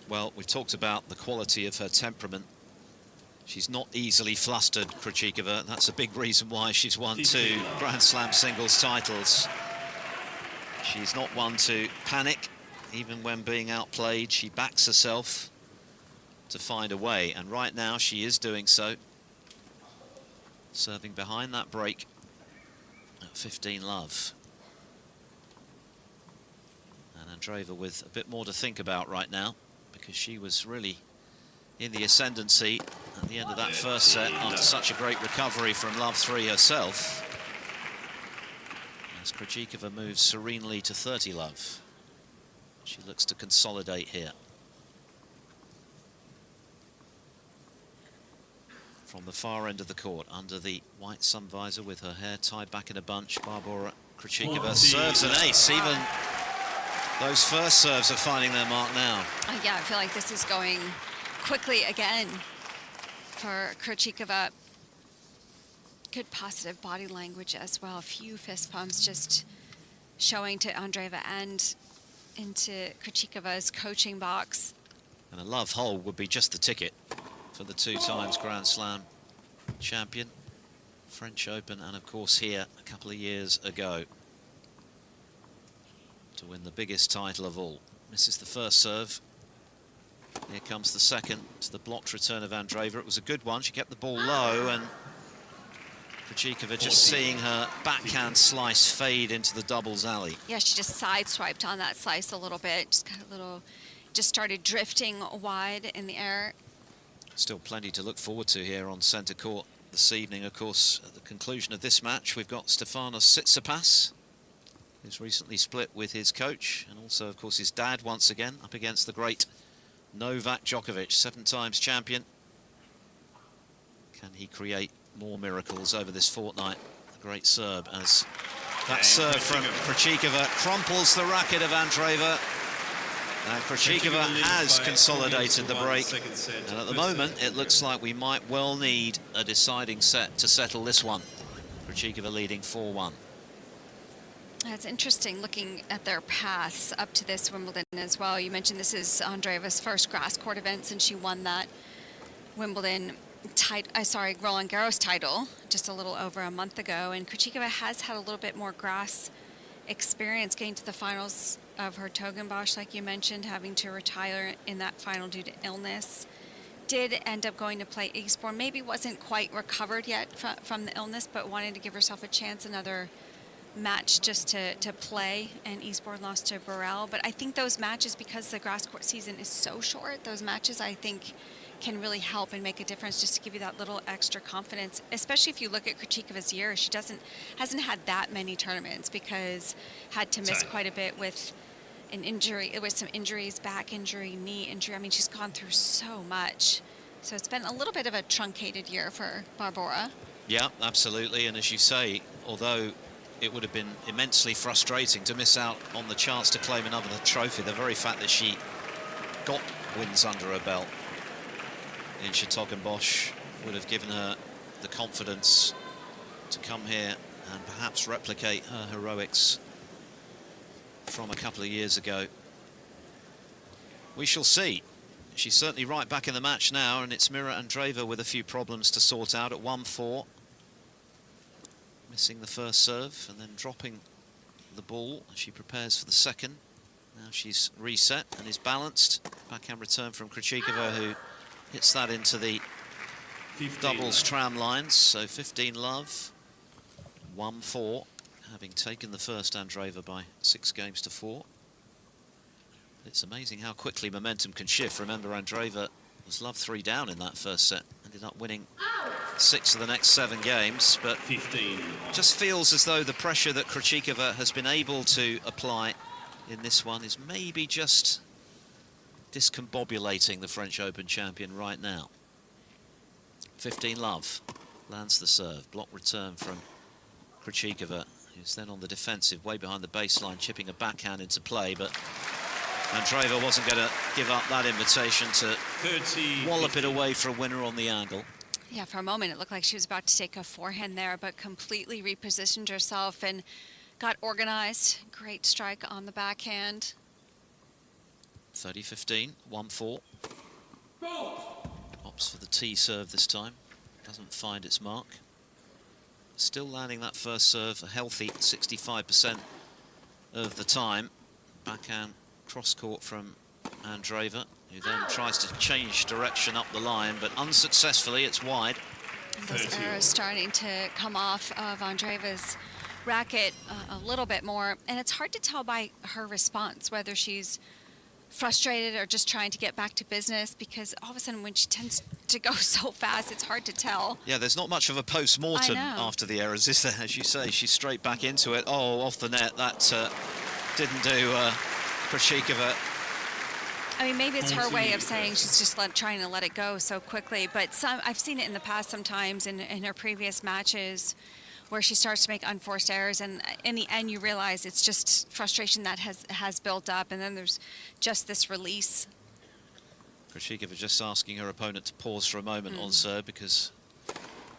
Well, we've talked about the quality of her temperament. She's not easily flustered, Krejcikova. That's a big reason why she's won 2 Grand Slam singles titles. She's not one to panic, even when being outplayed. She backs herself to find a way, and right now she is doing so. Serving behind that break at 15 love. And Andreeva with a bit more to think about right now, because she was really in the ascendancy at the end of that first set after such a great recovery from love 3 herself. As Krejcikova moves serenely to 30 love. She looks to consolidate here. From the far end of the court, under the white sun visor with her hair tied back in a bunch, Barbora Krejcikova serves an ace. Even those first serves are finding their mark now. Yeah, I feel like this is going quickly again for Krejcikova. Good positive body language as well. A few fist pumps just showing to Andreeva and into Krejcikova's coaching box. And a love hole would be just the ticket for the 2 times Grand Slam champion. French Open, and of course here a couple of years ago to win the biggest title of all. Misses the first serve. Here comes the second to the blocked return of Andreeva. It was a good one. She kept the ball low, and Krejcikova just seeing her backhand slice fade into the doubles alley. Yeah, she just sideswiped on that slice a little bit. Just got a little, just started drifting wide in the air. Still plenty to look forward to here on centre court this evening. Of course, at the conclusion of this match, we've got Stefanos Tsitsipas, who's recently split with his coach, and also, of course, his dad once again up against the great Novak Djokovic, 7 times champion. Can he create more miracles over this fortnight? The great Serb, as that serve from Krejcikova crumples the racket of Andreeva. And Krejcikova has consolidated the break. And at the moment, it looks like we might well need a deciding set to settle this one. Krejcikova leading 4-1. That's interesting, looking at their paths up to this Wimbledon as well. You mentioned this is Andreeva's first grass court event since she won that Wimbledon Roland Garros title just a little over a month ago. And Krejcikova has had a little bit more grass experience getting to the finals of her Togenbosch, like you mentioned, having to retire in that final due to illness. Did end up going to play Eastbourne. Maybe wasn't quite recovered yet from the illness, but wanted to give herself a chance, another match just to play, and Eastbourne lost to Burrell. But I think those matches, because the grass court season is so short, those matches I think can really help and make a difference, just to give you that little extra confidence, especially if you look at Krejcikova's year. She hasn't had that many tournaments, because had to miss quite a bit with an injury. It was some injuries, back injury, knee injury. I mean, she's gone through so much. So it's been a little bit of a truncated year for Barbora. Yeah, absolutely. And as you say, although it would have been immensely frustrating to miss out on the chance to claim another trophy, the very fact that she got wins under her belt in Togenbosch would have given her the confidence to come here and perhaps replicate her heroics from a couple of years ago. We shall see. She's certainly right back in the match now, and it's Mira Andreeva with a few problems to sort out at 1-4. Missing the first serve and then dropping the ball as she prepares for the second. Now she's reset and is balanced. Backhand return from Krejcikova, who hits that into the doubles tram lines. So 15 love, 1-4, having taken the first Andreeva by 6 games to 4. It's amazing how quickly momentum can shift. Remember, Andreeva was love 3 down in that first set, ended up winning 6 of the next 7 games, but 15. Just feels as though the pressure that Krejcikova has been able to apply in this one is maybe just discombobulating the French Open champion right now. 15 love. lands the serve. Block return from Krejcikova, who's then on the defensive, way behind the baseline, chipping a backhand into play, but Andreeva wasn't going to give up that invitation to wallop it away for a winner on the angle. Yeah, for a moment it looked like she was about to take a forehand there, but completely repositioned herself and got organized. Great strike on the backhand. 30-15, 1-4. Opts for the tee serve this time. Doesn't find its mark. Still landing that first serve a healthy 65% of the time. Backhand cross-court from Andreeva, who then tries to change direction up the line, but unsuccessfully. It's wide. Those arrows starting to come off of Andreeva's racket a little bit more, and it's hard to tell by her response whether she's frustrated or just trying to get back to business, because all of a sudden when she tends to go so fast, it's hard to tell. Yeah, there's not much of a post-mortem after the errors, is there? As you say, she's straight back into it. Oh, off the net. That didn't do Krejcikova. I mean, maybe it's her way of saying she's just trying to let it go so quickly, but I've seen it in the past sometimes in her previous matches where she starts to make unforced errors, and in the end you realize it's just frustration that has built up, and then there's just this release. Krejcikova just asking her opponent to pause for a moment on serve, because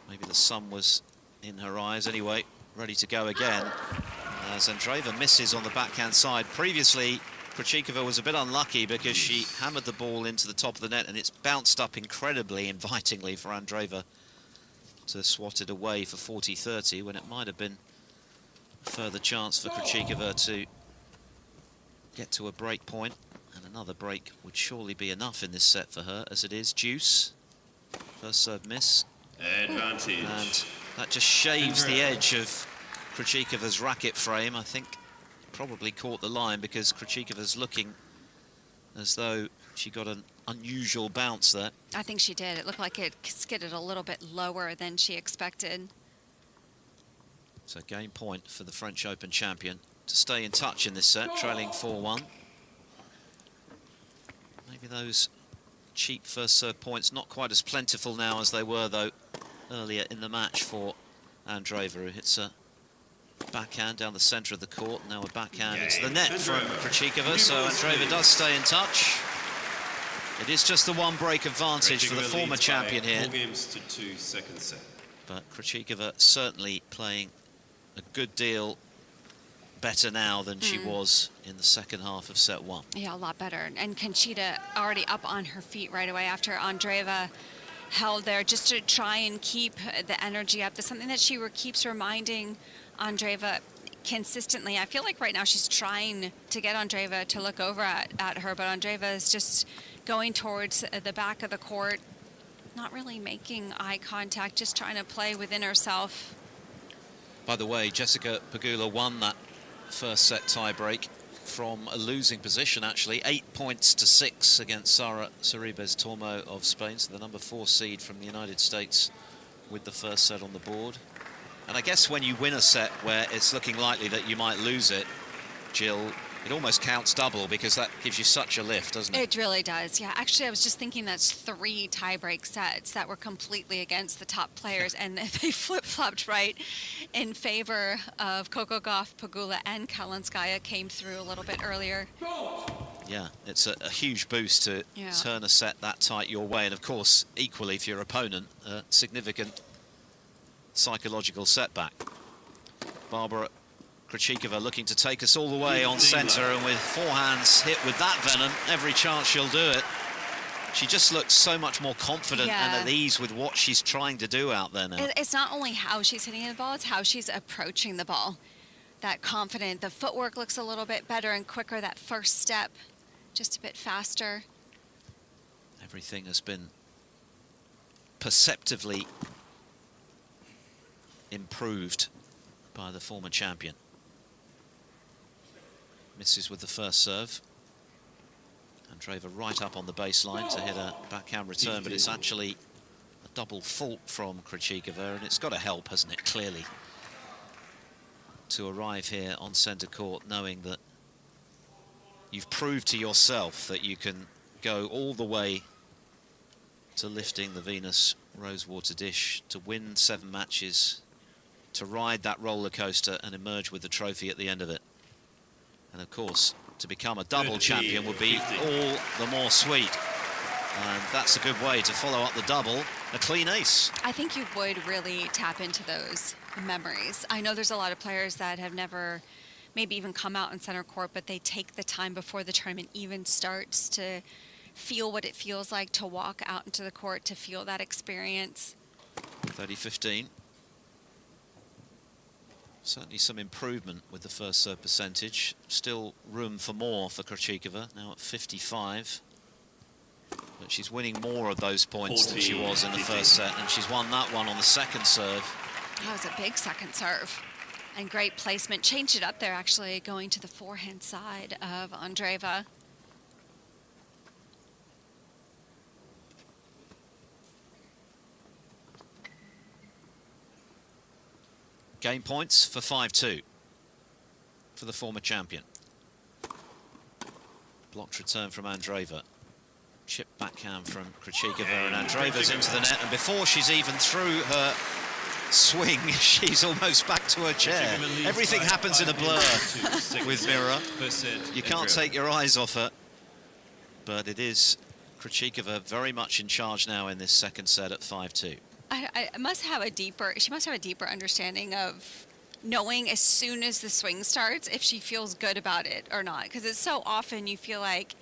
maybe the sun was in her eyes. Anyway, ready to go again. As Andreeva misses on the backhand side. Previously, Krejcikova was a bit unlucky because she hammered the ball into the top of the net, and it's bounced up incredibly invitingly for Andreeva to swat it away for 40-30, when it might have been a further chance for Krejcikova to get to a break point, and another break would surely be enough in this set for her, as it is deuce. First serve miss. Advantage. And that just shaves the edge of Krejcikova's racket frame. I think probably caught the line, because Krejcikova's looking as though she got an unusual bounce there. I think she did. It looked like it skidded a little bit lower than she expected. So game point for the French Open champion to stay in touch in this set, trailing 4-1. Maybe those cheap first serve points not quite as plentiful now as they were, though, earlier in the match for Andreeva, who hits a backhand down the centre of the court. Now a backhand into the net from Krejcikova, so Andreeva does stay in touch. It is just the one break advantage for the former champion here. 4 games to 2, second set. But Krejcikova certainly playing a good deal better now than she was in the second half of set 1. Yeah, a lot better. And Conchita already up on her feet right away after Andreeva held there, just to try and keep the energy up. That's something that she keeps reminding Andreeva consistently. I feel like right now she's trying to get Andreeva to look over at her, but Andreeva is just going towards the back of the court, not really making eye contact, just trying to play within herself. By the way, Jessica Pegula won that first set tiebreak from a losing position, actually, 8-6 against Sara Sorribes-Tormo of Spain, so the number 4 seed from the United States, with the first set on the board. And I guess when you win a set where it's looking likely that you might lose it, Jill, it almost counts double, because that gives you such a lift, doesn't it? It really does, yeah. Actually, I was just thinking that's 3 tiebreak sets that were completely against the top players, and they flip-flopped right in favor of Coco Gauff, Pegula, and Kalinskaya came through a little bit earlier. Yeah, it's a huge boost to turn a set that tight your way, and of course, equally for your opponent, a significant psychological setback. Barbara Krejcikova looking to take us all the way on centre, and with forehands hit with that venom, every chance she'll do it. She just looks so much more confident and at ease with what she's trying to do out there now. It's not only how she's hitting the ball, it's how she's approaching the ball. That confident, the footwork looks a little bit better and quicker, that first step just a bit faster. Everything has been perceptively improved by the former champion. Misses with the first serve. Andreeva right up on the baseline to hit a backhand return, but it's actually a double fault from Krejcikova, and it's got to help, hasn't it, clearly, to arrive here on centre court knowing that you've proved to yourself that you can go all the way to lifting the Venus Rosewater dish to win 7 matches, to ride that roller coaster and emerge with the trophy at the end of it. And of course, to become a double champion would be all the more sweet. And that's a good way to follow up the double, a clean ace. I think you would really tap into those memories. I know there's a lot of players that have never maybe even come out in center court, but they take the time before the tournament even starts to feel what it feels like to walk out into the court, to feel that experience. 30-15. Certainly some improvement with the first serve percentage. Still room for more for Krejcikova, now at 55. But she's winning more of those points than she was in the first set, and she's won that one on the second serve. That was a big second serve. And great placement. Changed it up there, actually, going to the forehand side of Andreeva. Game points for 5-2 for the former champion. Blocked return from Andreeva. Chip backhand from Krejcikova, and Andreeva's into the net, and before she's even through her swing, she's almost back to her chair. Everything happens in a blur with Mira. You can't take your eyes off her, but it is Krejcikova very much in charge now in this second set at 5-2. She must have a deeper understanding of knowing as soon as the swing starts if she feels good about it or not, because it's so often you feel like,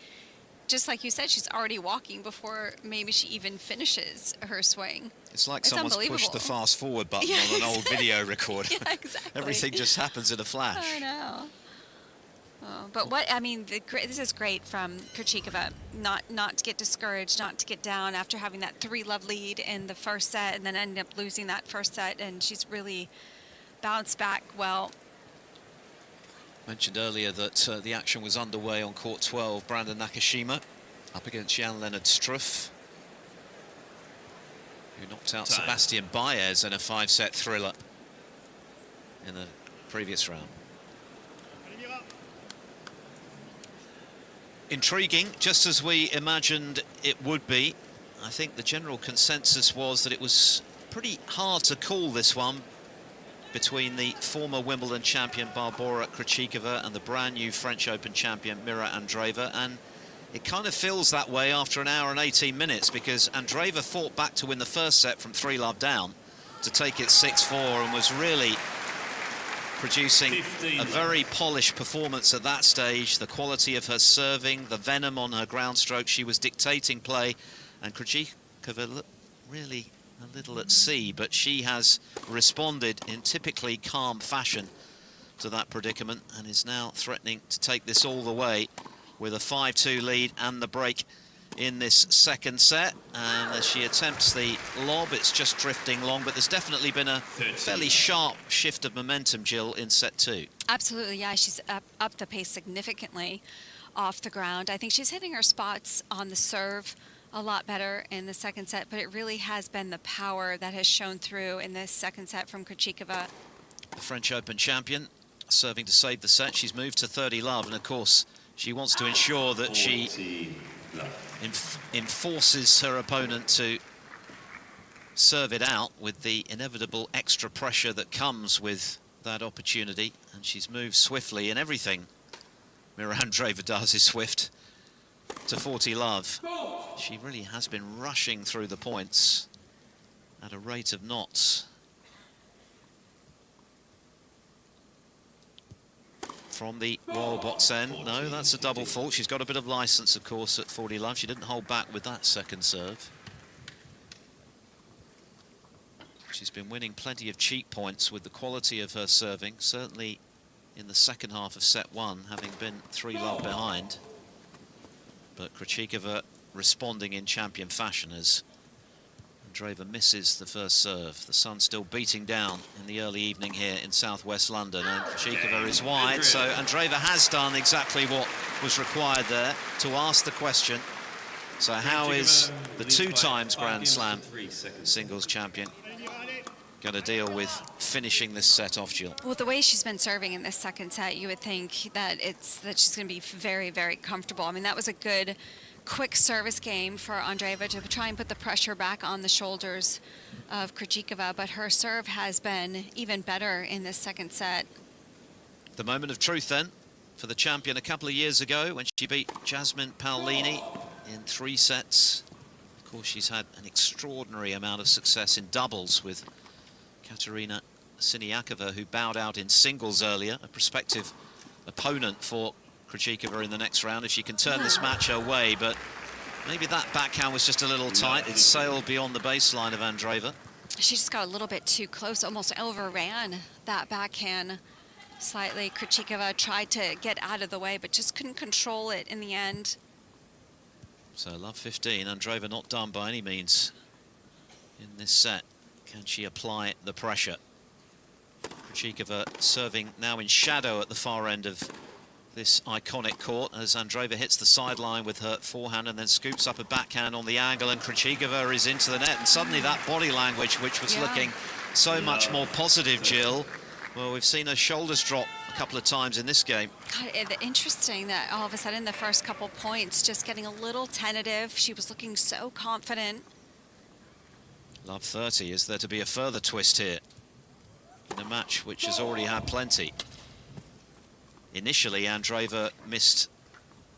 just like you said, she's already walking before maybe she even finishes her swing. It's like someone's pushed the fast forward button on an old video recorder. Yeah, exactly. Everything just happens in a flash. I know. Oh, but what, I mean, this is great from Krejcikova, not to get discouraged, not to get down after having that 3-love lead in the first set and then ended up losing that first set, and she's really bounced back well. Mentioned earlier that the action was underway on court 12. Brandon Nakashima up against Jan-Lennard Struff, who knocked out Sebastian Baez in a 5-set thriller in the previous round. Intriguing, just as we imagined it would be. I think the general consensus was that it was pretty hard to call this one between the former Wimbledon champion Barbora Krejcikova and the brand new French Open champion Mira Andreeva, and it kind of feels that way after an hour and 18 minutes, because Andreeva fought back to win the first set from 3-love down to take it 6-4 and was really producing a very polished performance at that stage. The quality of her serving, the venom on her ground stroke, she was dictating play, and Krejcikova looked really a little at sea, but she has responded in typically calm fashion to that predicament and is now threatening to take this all the way with a 5-2 lead and the break in this second set. And as she attempts the lob, it's just drifting long, but there's definitely been a fairly sharp shift of momentum, Jill, in set 2. Absolutely, yeah, she's up the pace significantly off the ground. I think she's hitting her spots on the serve a lot better in the second set, but it really has been the power that has shown through in this second set from Krejcikova. The French Open champion serving to save the set. She's moved to 30-love, and of course she wants to ensure that she enforces her opponent to serve it out with the inevitable extra pressure that comes with that opportunity. And she's moved swiftly, and everything Mira Andreeva does is swift, to 40-love. She really has been rushing through the points at a rate of knots. From the royal box end, no, that's a double fault. She's got a bit of license, of course, at 40-love. She didn't hold back with that second serve. She's been winning plenty of cheap points with the quality of her serving, certainly in the second half of set 1, having been 3-love behind. But Krejcikova responding in champion fashion as Andreeva misses the first serve. The sun's still beating down in the early evening here in southwest London, and Krejcikova is wide, so Andreeva has done exactly what was required there, to ask the question. So how is the 2 times Grand Slam singles champion going to deal with finishing this set off, Jill? Well, the way she's been serving in this second set, you would think that she's going to be very, very comfortable. I mean, that was a good quick service game for Andreeva to try and put the pressure back on the shoulders of Krejcikova, but her serve has been even better in this second set. The moment of truth then for the champion a couple of years ago when she beat Jasmine Paolini in 3 sets. Of course, she's had an extraordinary amount of success in doubles with Katerina Siniakova, who bowed out in singles earlier, a prospective opponent for Krejcikova in the next round if she can turn this match her way, but maybe that backhand was just a little tight. It sailed beyond the baseline of Andreeva. She just got a little bit too close, almost overran that backhand slightly. Krejcikova tried to get out of the way, but just couldn't control it in the end. So love 15, Andreeva not done by any means in this set. Can she apply the pressure? Krejcikova serving now in shadow at the far end of this iconic court as Andreeva hits the sideline with her forehand and then scoops up a backhand on the angle, and Krejcikova is into the net, and suddenly that body language, which was looking so much more positive, Jill, well, we've seen her shoulders drop a couple of times in this game. God, interesting that all of a sudden the first couple points just getting a little tentative. She was looking so confident. Love 30, is there to be a further twist here in a match which has already had plenty? Initially, Andreeva missed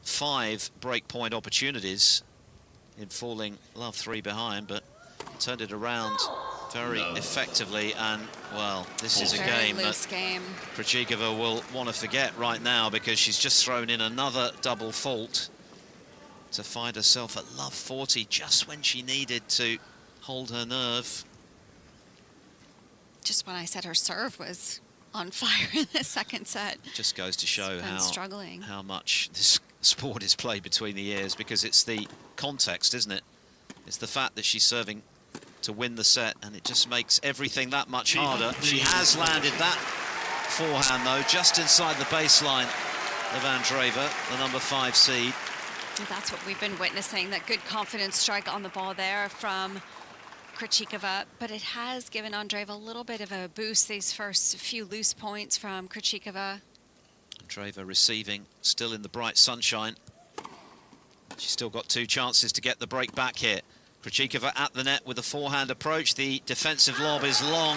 5 breakpoint opportunities in falling love 3 behind, but turned it around very effectively, and, well, this is a game that Krejcikova will want to forget right now, because she's just thrown in another double fault to find herself at love 40 just when she needed to hold her nerve. Just when I said her serve was on fire in the second set. It just goes to show struggling. how much this sport is played between the ears, because it's the context, isn't it? It's the fact that she's serving to win the set, and it just makes everything that much harder. She has landed that forehand, though, just inside the baseline of Andreeva, the number 5 seed. That's what we've been witnessing, that good confidence strike on the ball there from Krejcikova, but it has given Andreeva a little bit of a boost, these first few loose points from Krejcikova. Andreeva receiving, still in the bright sunshine. She's still got 2 chances to get the break back here. Krejcikova at the net with a forehand approach. The defensive lob is long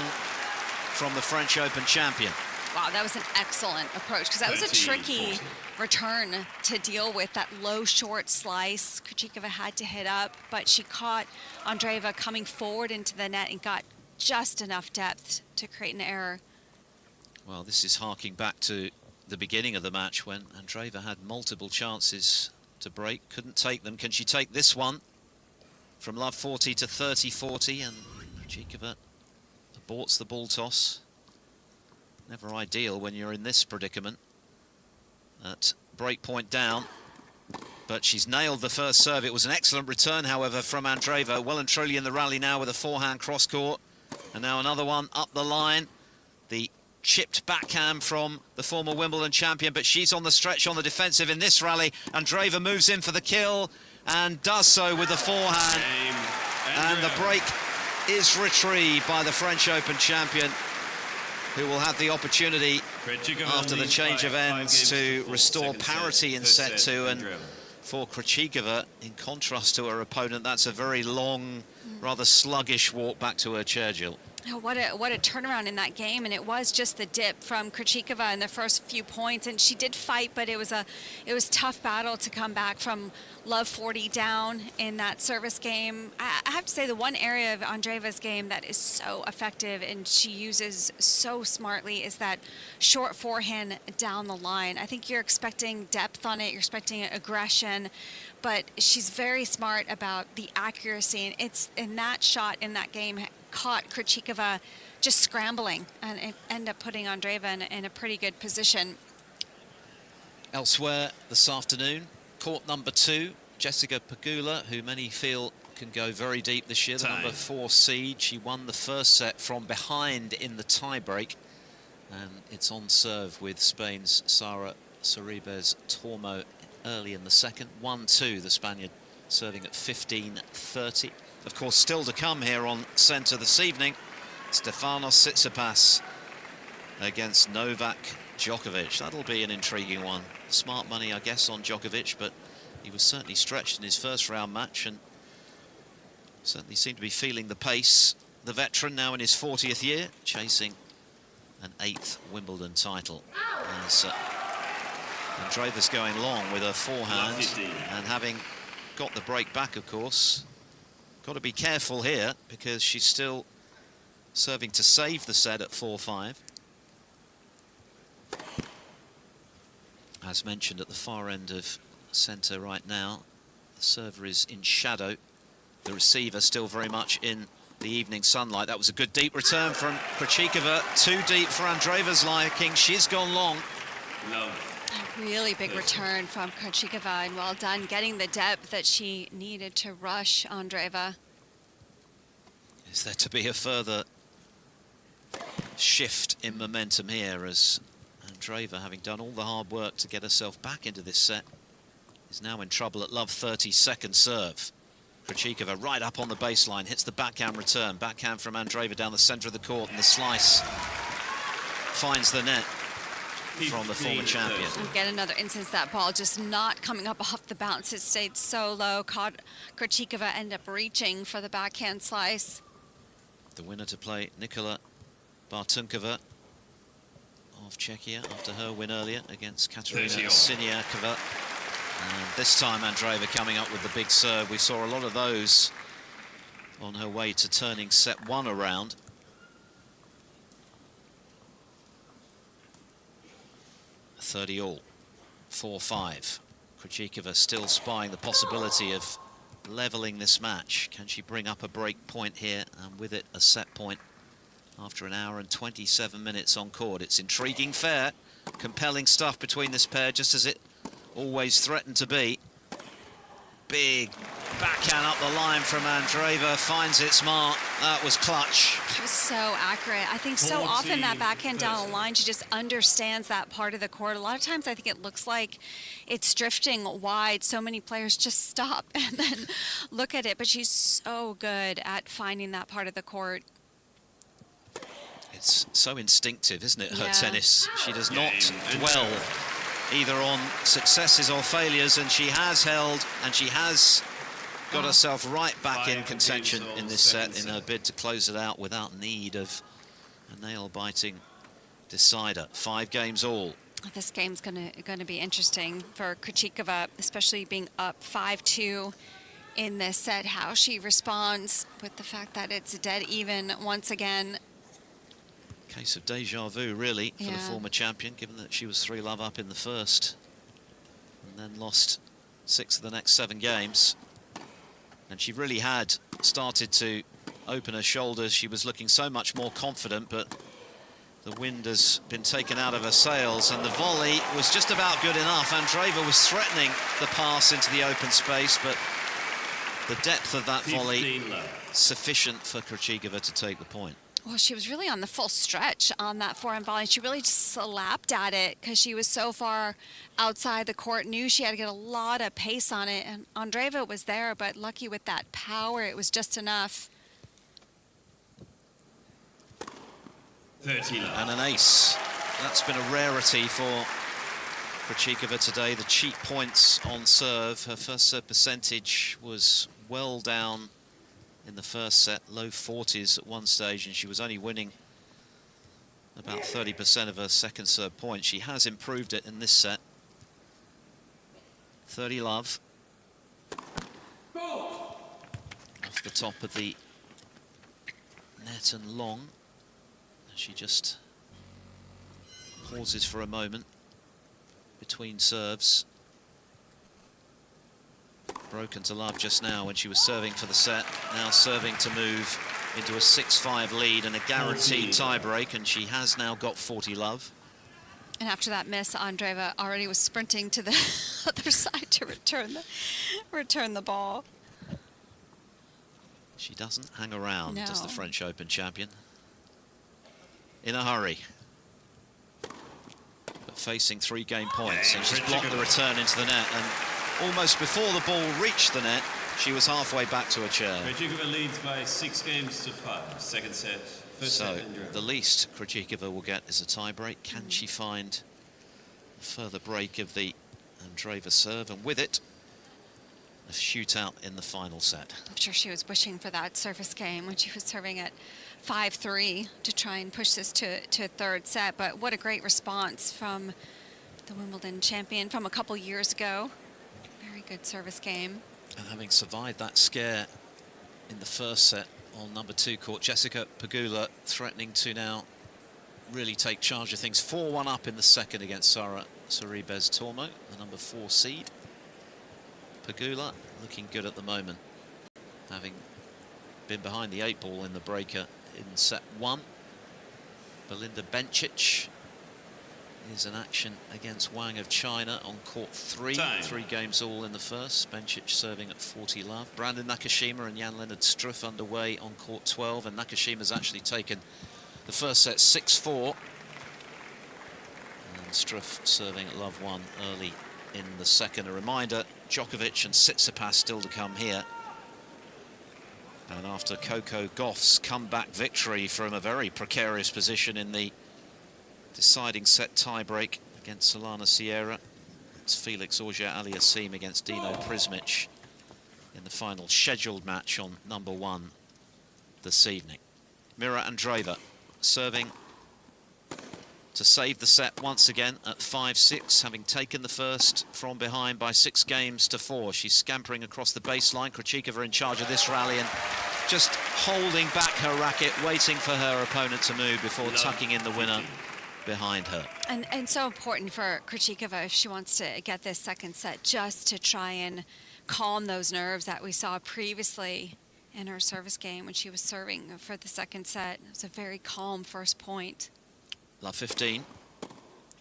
from the French Open champion. Wow, that was an excellent approach, because that was a tricky return to deal with, that low short slice. Krejcikova had to hit up, but she caught Andreeva coming forward into the net and got just enough depth to create an error. Well, this is harking back to the beginning of the match when Andreeva had multiple chances to break, couldn't take them. Can she take this one? From love 40 to 30-40, and Krejcikova aborts the ball toss. Never ideal when you're in this predicament. At break point down, but she's nailed the first serve. It was an excellent return, however, from Andreeva. Well and truly in the rally now with a forehand cross court, and now another one up the line. The chipped backhand from the former Wimbledon champion, but she's on the stretch on the defensive in this rally. Andreeva moves in for the kill and does so with the forehand, and the break is retrieved by the French Open champion, who will have the opportunity after the change of ends to restore parity in set 2. And for Krejcikova, in contrast to her opponent, that's a very long, rather sluggish walk back to her chair, Jill. Oh, what a turnaround in that game, and it was just the dip from Krejcikova in the first few points, and she did fight, but it was tough battle to come back from love 40 down in that service game. I have to say, the one area of Andreeva's game that is so effective and she uses so smartly is that short forehand down the line. I think you're expecting depth on it, you're expecting aggression, but she's very smart about the accuracy, and it's in that shot in that game caught Krejcikova just scrambling, and it ended up putting Andreeva in a pretty good position. Elsewhere this afternoon, court number 2, Jessica Pegula, who many feel can go very deep this year, the number 4 seed. She won the first set from behind in the tiebreak, and it's on serve with Spain's Sara Sorribes Tormo early in the second. 1-2, the Spaniard serving at 15-30. Of course, still to come here on centre this evening, Stefanos Tsitsipas against Novak Djokovic. That'll be an intriguing one. Smart money, I guess, on Djokovic, but He was certainly stretched in his first round match and certainly seemed to be feeling the pace. The veteran now in his 40th year, chasing an 8th Wimbledon title. As Andreeva's going long with her forehand and having got the break back, of course. Got to be careful here because she's still serving to save the set at 4-5. As mentioned at the far end of centre right now, the server is in shadow. The receiver still very much in the evening sunlight. That was a good deep return from Krejcikova. Too deep for Andreeva's liking. She's gone long. A really big return from Krejcikova, and well done getting the depth that she needed to rush Andreeva. Is there to be a further shift in momentum here as Andreeva, having done all the hard work to get herself back into this set, is now in trouble at love 32nd serve. Krejcikova right up on the baseline, hits the backhand return. Backhand from Andreeva down the centre of the court, and the slice finds the net from the former champion. And get another instance, that ball just not coming up off the bounce. It stayed so low. Krejcikova ended up reaching for the backhand slice. The winner to play, Nikola Bartunkova of Czechia, after her win earlier against Katerina Siniakova. And this time Andreeva coming up with the big serve. We saw a lot of those on her way to turning set 1 around. .30 all, 4-5. Krejcikova still spying the possibility of levelling this match. Can she bring up a break point here and with it a set point after an hour and 27 minutes on court? It's intriguing, fair, compelling stuff between this pair, just as it always threatened to be. Big backhand up the line from Andreeva, finds its mark. That was clutch. She was so accurate. I think so often that backhand down the line, she just understands that part of the court. A lot of times I think it looks like it's drifting wide. So many players just stop and then look at it, but she's so good at finding that part of the court. It's so instinctive, isn't it, her tennis? She does not dwell either on successes or failures, and she has held, and she has got herself right back in contention in this set in her bid to close it out without need of a nail-biting decider. 5 games all. This game's gonna be interesting for Krejcikova, especially being up 5-2 in this set. How she responds with the fact that it's dead even once again. Case of deja vu, really, for the former champion, given that she was 3-love up in the first and then lost 6 of the next 7 games. And she really had started to open her shoulders. She was looking so much more confident, but the wind has been taken out of her sails, and the volley was just about good enough. Andreeva was threatening the pass into the open space, but the depth of that volley sufficient for Krejcikova to take the point. Well, she was really on the full stretch on that forehand volley. She really just slapped at it because she was so far outside the court, knew she had to get a lot of pace on it. And Andreeva was there, but lucky with that power, it was just enough. 30 and an ace. That's been a rarity for Krejcikova today. The cheap points on serve. Her first serve percentage was well down in the first set, low 40s at one stage, and she was only winning about 30% of her second serve points. She has improved it in this set. 30-love. Off the top of the net and long. She just pauses for a moment between serves. Broken to love just now when she was serving for the set. Now serving to move into a 6-5 lead and a guaranteed tiebreak, and she has now got 40-love. And after that miss, Andreeva already was sprinting to the other side to return the ball. She doesn't hang around, No. does the French Open champion. In a hurry. But facing 3 game points, and she's blocked the return into the net, and almost before the ball reached the net, she was halfway back to a chair. Krejcikova leads by 6 games to 5. Second set. First So set in draw. the least Krejcikova will get is a tie break. Can she find a further break of the Andreeva serve? And with it, a shootout in the final set. I'm sure she was wishing for that service game when she was serving at 5-3 to try and push this to a third set. But what a great response from the Wimbledon champion from a couple years ago. Very good service game. And having survived that scare in the first set on number 2 court, Jessica Pegula threatening to now really take charge of things. 4-1 up in the second against Sara Sorribes-Tormo, the number 4 seed. Pegula looking good at the moment, having been behind the 8 ball in the breaker in set 1. Belinda Bencic is in action against Wang of China on court 3. Time. 3 games all in the first. Bencic serving at 40 love. Brandon Nakashima and Jan-Lennard Struff underway on court 12, and Nakashima's actually taken the first set 6-4. And Struff serving at love 1 early in the second. A reminder, Djokovic and Tsitsipas still to come here. And after Coco Gauff's comeback victory from a very precarious position in the deciding set tiebreak against Solana Sierra, it's Felix Auger-Aliassime against Dino Prismic in the final scheduled match on number 1 this evening. Mira Andreeva serving to save the set once again at 5-6, having taken the first from behind by 6 games to 4. She's scampering across the baseline. Krejcikova in charge of this rally and just holding back her racket, waiting for her opponent to move before tucking in the winner behind her. And so important for Krejcikova if she wants to get this second set, just to try and calm those nerves that we saw previously in her service game when she was serving for the second set. It was a very calm first point. Love 15.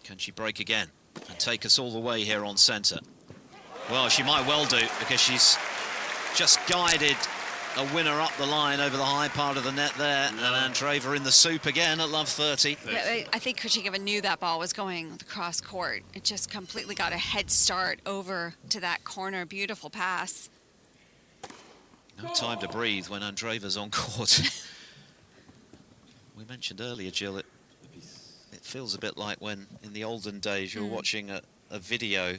Can she break again and take us all the way here on centre? Well, she might well do, because she's just guided a winner up the line over the high part of the net there. And Andreeva in the soup again at love 30. Yeah, I think Krejcikova knew that ball was going across court. It just completely got a head start over to that corner. Beautiful pass. No time to breathe when Andreeva's on court. We mentioned earlier, Jill, it feels a bit like when in the olden days you're watching a video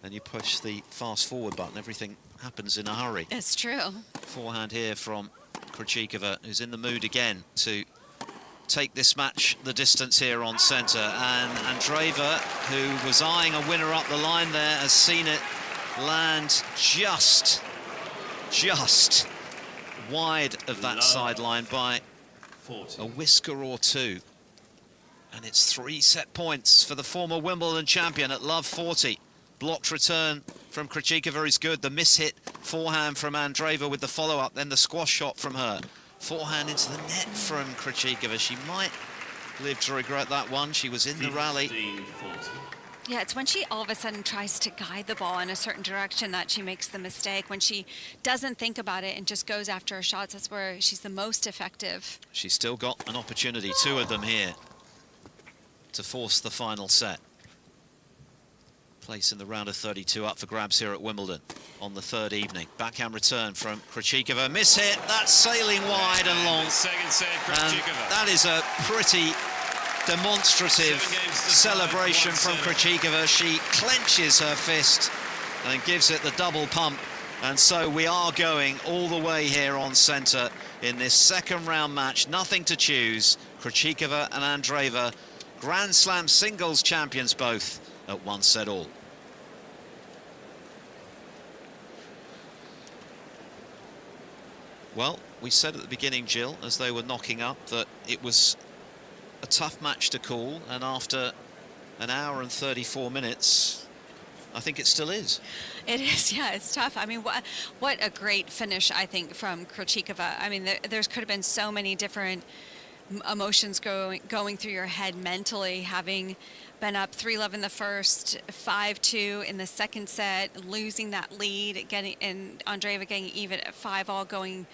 and you push the fast forward button, everything happens in a hurry. It's true. Forehand here from Krejcikova, who's in the mood again to take this match the distance here on centre. And Andreeva, who was eyeing a winner up the line there, has seen it land just wide of that sideline by 40. a whisker or 2. And it's 3 set points for the former Wimbledon champion at love 40. Blocked return from Krejcikova is good. The miss-hit forehand from Andreeva with the follow-up, then the squash shot from her. Forehand into the net from Krejcikova. She might live to regret that one. She was in the rally. 15-40. Yeah, it's when she all of a sudden tries to guide the ball in a certain direction that she makes the mistake. When she doesn't think about it and just goes after her shots, that's where she's the most effective. She's still got an opportunity, 2 of them here, to force the final set. Place in the round of 32 up for grabs here at Wimbledon on the 3rd evening. Backhand return from Krejcikova. Miss hit, that's sailing wide and long. Second set, And Krejcikova. that is a pretty demonstrative celebration from Krejcikova. She clenches her fist and gives it the double pump. And so we are going all the way here on centre in this second round match. Nothing to choose. Krejcikova and Andreeva, Grand Slam singles champions both, at 1 set all. Well, we said at the beginning, Jill, as they were knocking up, that it was a tough match to call, and after an hour and 34 minutes, I think it still is. It is, yeah, it's tough. I mean, what a great finish, I think, from Krejcikova. I mean, there could have been so many different emotions going through your head mentally, having been up 3-love in the first, 5-2 in the second set, losing that lead, and Andreeva getting even at 5-all, going,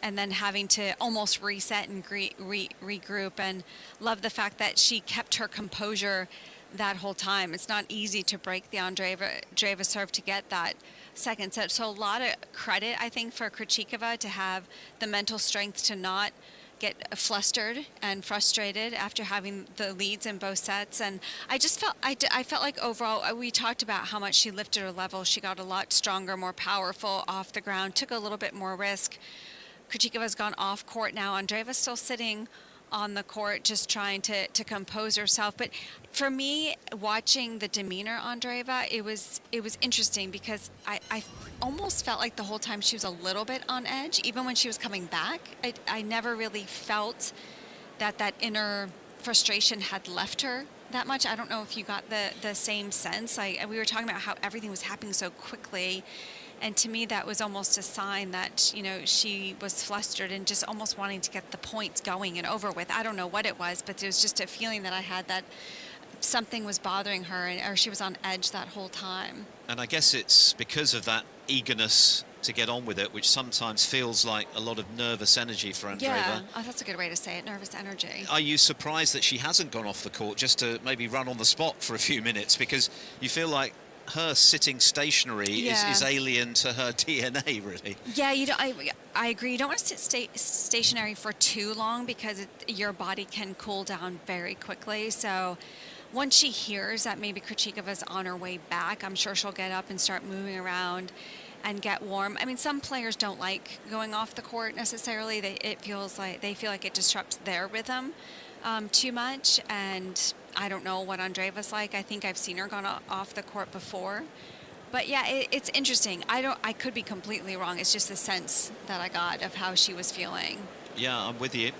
and then having to almost reset and regroup. And love the fact that she kept her composure that whole time. It's not easy to break the Andreeva serve to get that second set. So a lot of credit, I think, for Krejcikova to have the mental strength to not get flustered and frustrated after having the leads in both sets. And I just felt, I felt like overall, we talked about how much she lifted her level. She got a lot stronger, more powerful off the ground, took a little bit more risk. Krejcikova's gone off court now. Andreeva's still sitting on the court just trying to compose herself. But for me, watching the demeanor on Andreeva, it was interesting because I almost felt like the whole time she was a little bit on edge. Even when she was coming back, I never really felt that inner frustration had left her that much. I don't know if you got the same sense. We were talking about how everything was happening so quickly. And to me, that was almost a sign that, you know, she was flustered and just almost wanting to get the points going and over with. I don't know what it was, but it was just a feeling that I had that something was bothering her, or she was on edge that whole time. And I guess it's because of that eagerness to get on with it, which sometimes feels like a lot of nervous energy for Andreeva. Yeah, oh, that's a good way to say it, nervous energy. Are you surprised that she hasn't gone off the court just to maybe run on the spot for a few minutes? Because you feel like her sitting stationary is alien to her DNA, really. Yeah, I agree. You don't want to sit stationary for too long because your body can cool down very quickly. So once she hears that maybe Krejcikova's on her way back, I'm sure she'll get up and start moving around and get warm. I mean, some players don't like going off the court necessarily. They feel like it disrupts their rhythm too much. And I don't know what Andreeva's like. I think I've seen her gone off the court before. But yeah, it's interesting. I could be completely wrong. It's just the sense that I got of how she was feeling. Yeah, I'm with you.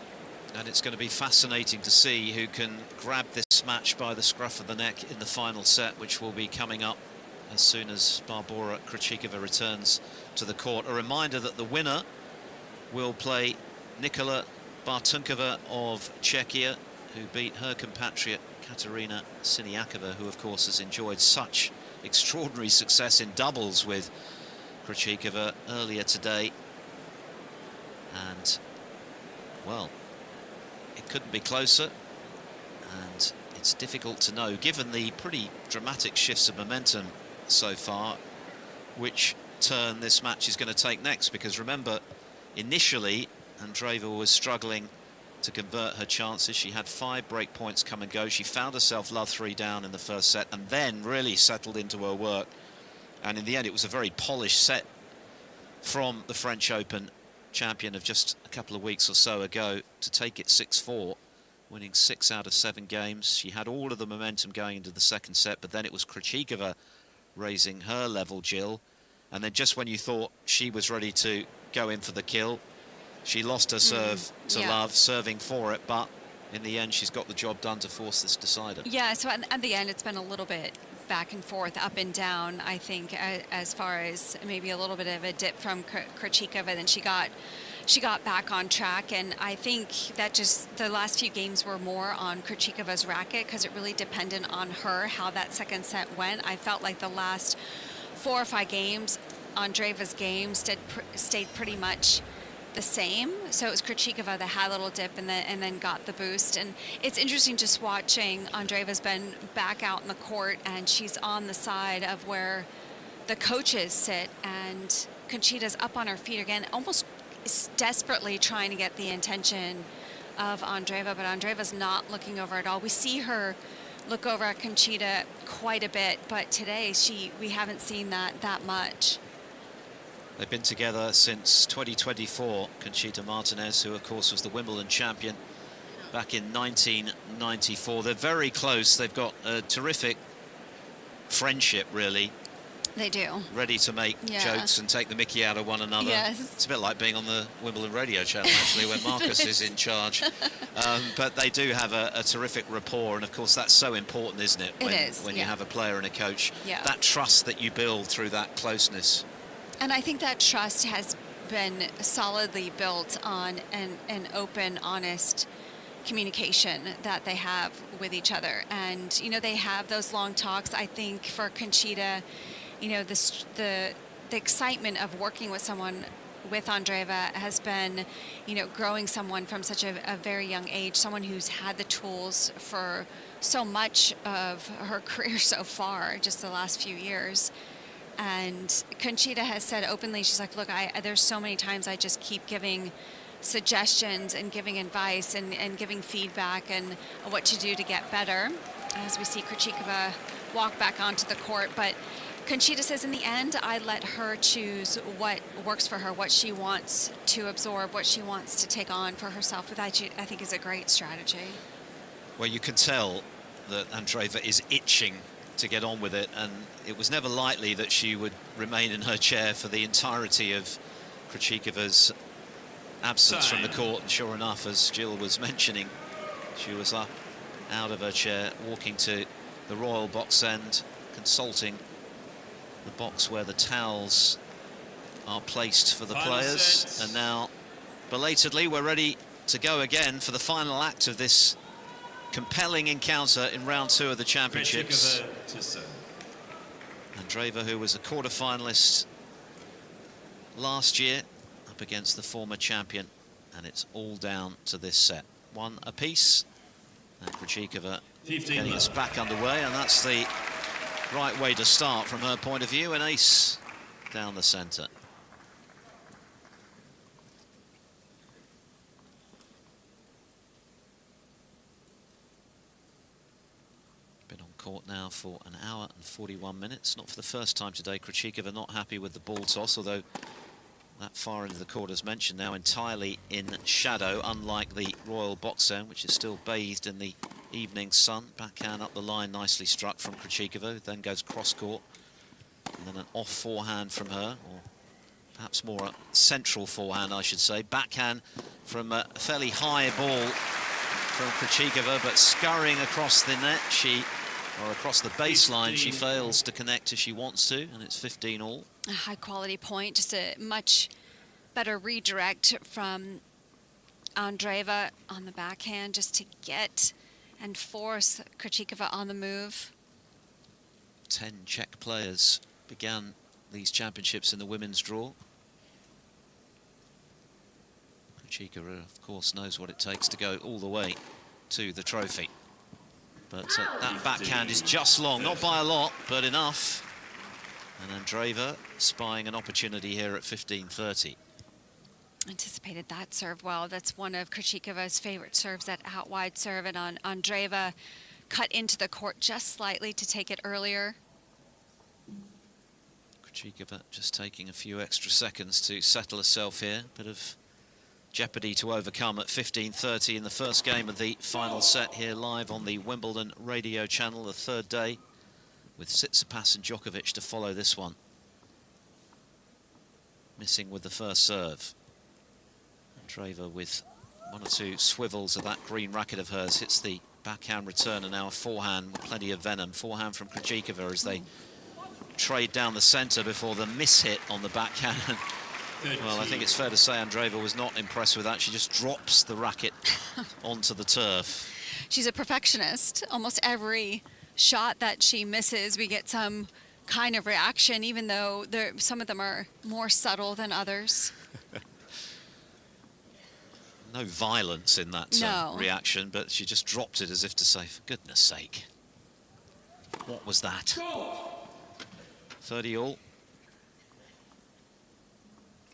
And it's going to be fascinating to see who can grab this match by the scruff of the neck in the final set, which will be coming up as soon as Barbora Krejcikova returns to the court. A reminder that the winner will play Nikola Bartunkova of Czechia, who beat her compatriot Katerina Siniakova, who of course has enjoyed such extraordinary success in doubles with Krejcikova earlier today. And, well, it couldn't be closer, and it's difficult to know, given the pretty dramatic shifts of momentum so far, which turn this match is going to take next. Because remember, initially Andreeva was struggling to convert her chances. She had 5 break points come and go. She found herself love 3 down in the first set and then really settled into her work. And in the end, it was a very polished set from the French Open champion of just a couple of weeks or so ago to take it 6-4, winning 6 out of 7 games. She had all of the momentum going into the second set, but then it was Krejcikova raising her level, Jill. And then just when you thought she was ready to go in for the kill, she lost her serve to Love, serving for it, but in the end, she's got the job done to force this decider. Yeah, so at the end, it's been a little bit back and forth, up and down, I think, as far as maybe a little bit of a dip from Krejcikova, then she got back on track. And I think that just the last few games were more on Krejcikova's racket because it really depended on her, how that second set went. I felt like the last 4 or 5 games, Andreeva's games stayed pretty much the same. So it was Krejcikova that had a little dip and then got the boost. And it's interesting just watching. Andreeva's been back out in the court and she's on the side of where the coaches sit, and Conchita's up on her feet again, almost desperately trying to get the attention of Andreeva, but Andreeva's not looking over at all. We see her look over at Conchita quite a bit, but today we haven't seen that much. They've been together since 2024. Conchita Martinez, who of course was the Wimbledon champion back in 1994. They're very close. They've got a terrific friendship, really. They do. Ready to make jokes and take the mickey out of one another. Yes. It's a bit like being on the Wimbledon radio channel, actually, when Marcus is in charge. But they do have a terrific rapport, and of course that's so important, isn't it? When you have a player and a coach. Yeah. That trust that you build through that closeness. And I think that trust has been solidly built on an open, honest communication that they have with each other. And, you know, they have those long talks. I think for Conchita, you know, the excitement of working with someone with Andreeva has been, you know, growing someone from such a very young age, someone who's had the tools for so much of her career so far, just the last few years. And Conchita has said openly, she's like, look, there's so many times I just keep giving suggestions and giving advice and giving feedback and what to do to get better as we see Krejcikova walk back onto the court. But Conchita says in the end, I let her choose what works for her, what she wants to absorb, what she wants to take on for herself. But that, I think, is a great strategy. Well, you can tell that Andreeva is itching to get on with it, and it was never likely that she would remain in her chair for the entirety of Krejcikova's absence from the court. And sure enough, as Jill was mentioning, she was up out of her chair, walking to the royal box end, consulting the box where the towels are placed for the players. And now, belatedly, we're ready to go again for the final act of this compelling encounter in round 2 of the championships. Andreeva, who was a quarter-finalist last year, up against the former champion, and it's all down to this set. 1 apiece, and Krejcikova getting us back underway, and that's the right way to start from her point of view. An ace down the centre. Been on court now for an hour and 41 minutes. Not for the first time today. Krejcikova not happy with the ball toss, although that far into the court, as mentioned, now entirely in shadow, unlike the royal box zone, which is still bathed in the evening sun. Backhand up the line, nicely struck from Krejcikova, then goes cross-court, and then an off forehand from her, or perhaps more a central forehand, I should say. Backhand from a fairly high ball from Krejcikova, but scurrying across the net, or across the baseline, she fails to connect as she wants to, and it's 15 all. A high-quality point, just a much better redirect from Andreeva on the backhand, just to get and force Krejcikova on the move. 10 Czech players began these championships in the women's draw. Krejcikova, of course, knows what it takes to go all the way to the trophy. But that backhand is just long, not by a lot, but enough. And Andreeva spying an opportunity here at 15:30. Anticipated that serve well. That's one of Krejcikova's favorite serves, that out wide serve. And on Andreeva cut into the court just slightly to take it earlier. Krejcikova just taking a few extra seconds to settle herself here. Bit of jeopardy to overcome at 15:30 in the first game of the final set here live on the Wimbledon radio channel, the third day, with Tsitsipas and Djokovic to follow this one. Missing with the first serve. Andreeva with 1 or 2 swivels of that green racket of hers, hits the backhand return, and now a forehand with plenty of venom. Forehand from Krejcikova as they trade down the centre before the miss-hit on the backhand. Well, I think it's fair to say Andreeva was not impressed with that. She just drops the racket onto the turf. She's a perfectionist. Almost every shot that she misses, we get some kind of reaction, even though some of them are more subtle than others. No violence in that reaction, but she just dropped it as if to say, for goodness sake, what was that? 30 all.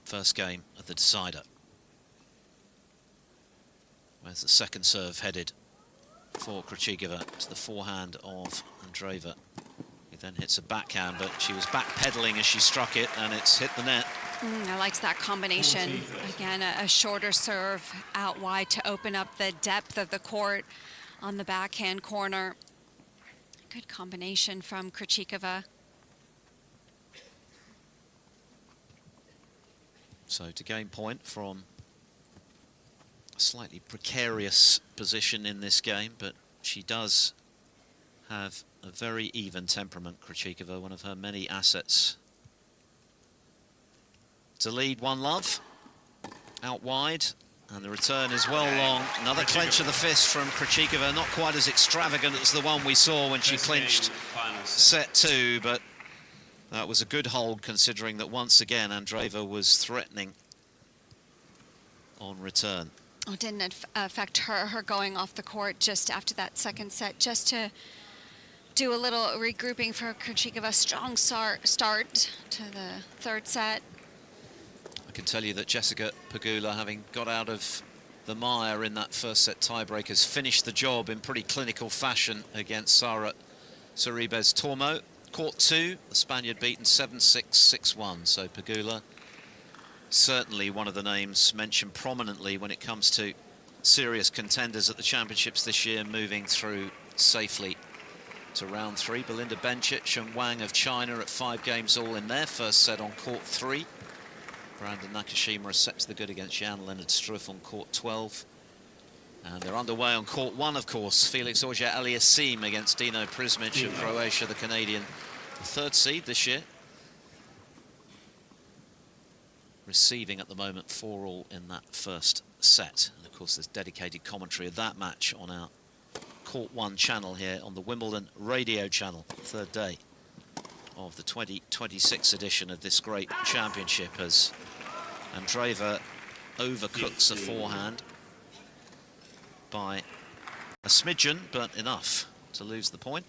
First game of the decider. Where's the second serve headed for Krejcikova? To the forehand of Andreeva. He then hits a backhand, but she was backpedaling as she struck it, and it's hit the net. I liked that combination. Again, a shorter serve out wide to open up the depth of the court on the backhand corner. Good combination from Krejcikova. So to gain point from a slightly precarious position in this game, but she does have a very even temperament, Krejcikova, one of her many assets. To lead 1-love, out wide, and the return is well long. Another clench of the fist from Krejcikova, not quite as extravagant as the one we saw when she clinched set 2, but that was a good hold, considering that once again Andreeva was threatening on return. It didn't affect her going off the court just after that second set, just to do a little regrouping for Krejcikova. Strong start to the third set. I can tell you that Jessica Pegula, having got out of the mire in that first set tiebreak, has finished the job in pretty clinical fashion against Sara Sorribes Tormo. Court 2, the Spaniard beaten 7-6, 6-1. So Pegula, certainly one of the names mentioned prominently when it comes to serious contenders at the championships this year, moving through safely to round 3. Belinda Bencic and Wang of China at 5 games all in their first set on court 3. Brandon Nakashima is set to the good against Jan-Leonard Struff on court 12. And they're underway on court 1, of course. Felix Auger-Aliassime against Dino Prismic of Croatia, the Canadian, the 3rd seed this year. Receiving at the moment 4-all in that first set. And of course there's dedicated commentary of that match on our Court 1 channel here on the Wimbledon radio channel, 3rd day of the 2026 edition of this great championship, as Andreeva overcooks a forehand by a smidgen, but enough to lose the point.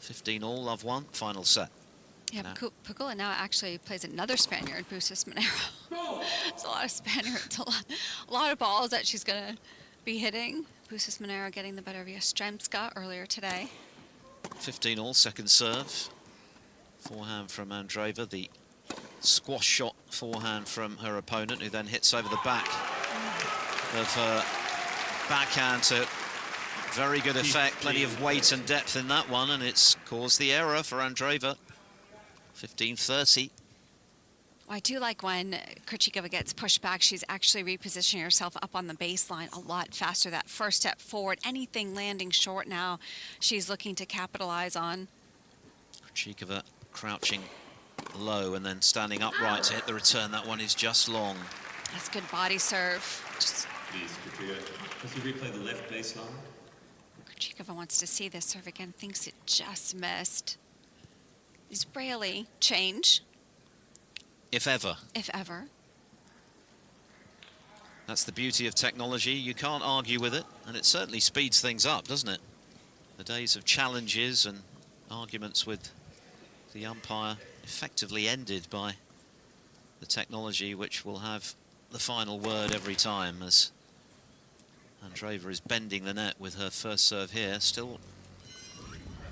15-all, love 1, final set. Yeah, Pegula now actually plays another Spaniard, Buses Monero. There's a lot of Spaniards, a lot of balls that she's going to be hitting. Buses Monero getting the better of Yastremska earlier today. 15-all, second serve. Forehand from Andreeva, the squash shot forehand from her opponent, who then hits over the back of her backhand to very good effect. Plenty of weight and depth in that one, and it's caused the error for Andreeva. 15-30. Well, I do like when Krejcikova gets pushed back, she's actually repositioning herself up on the baseline a lot faster. That first step forward, anything landing short now, she's looking to capitalize on. Krejcikova crouching low and then standing upright to hit the return. That one is just long. That's good body serve. Please, could you replay the left baseline? Krejcikova wants to see this serve again, thinks it just missed. Israeli change. If ever. If ever. That's the beauty of technology. You can't argue with it, and it certainly speeds things up, doesn't it? The days of challenges and arguments with the umpire effectively ended by the technology, which will have the final word every time, as Andreeva is bending the net with her first serve here. Still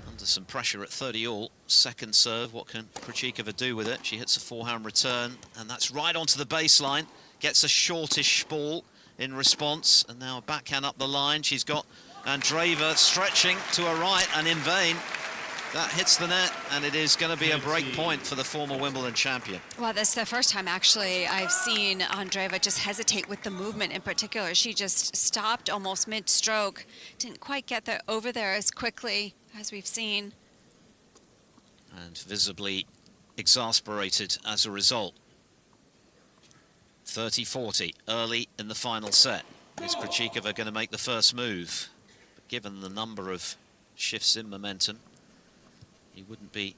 under some pressure at 30-all. Second serve, what can Krejcikova do with it? She hits a forehand return, and that's right onto the baseline. Gets a shortish ball in response, and now a backhand up the line. She's got Andreeva stretching to her right, and in vain. That hits the net, and it is going to be a break point for the former Wimbledon champion. Well, that's the first time, actually, I've seen Andreeva just hesitate with the movement in particular. She just stopped almost mid-stroke. Didn't quite get over there as quickly as we've seen. And visibly exasperated as a result. 30-40 early in the final set. Is Krejcikova going to make the first move? But given the number of shifts in momentum, you wouldn't be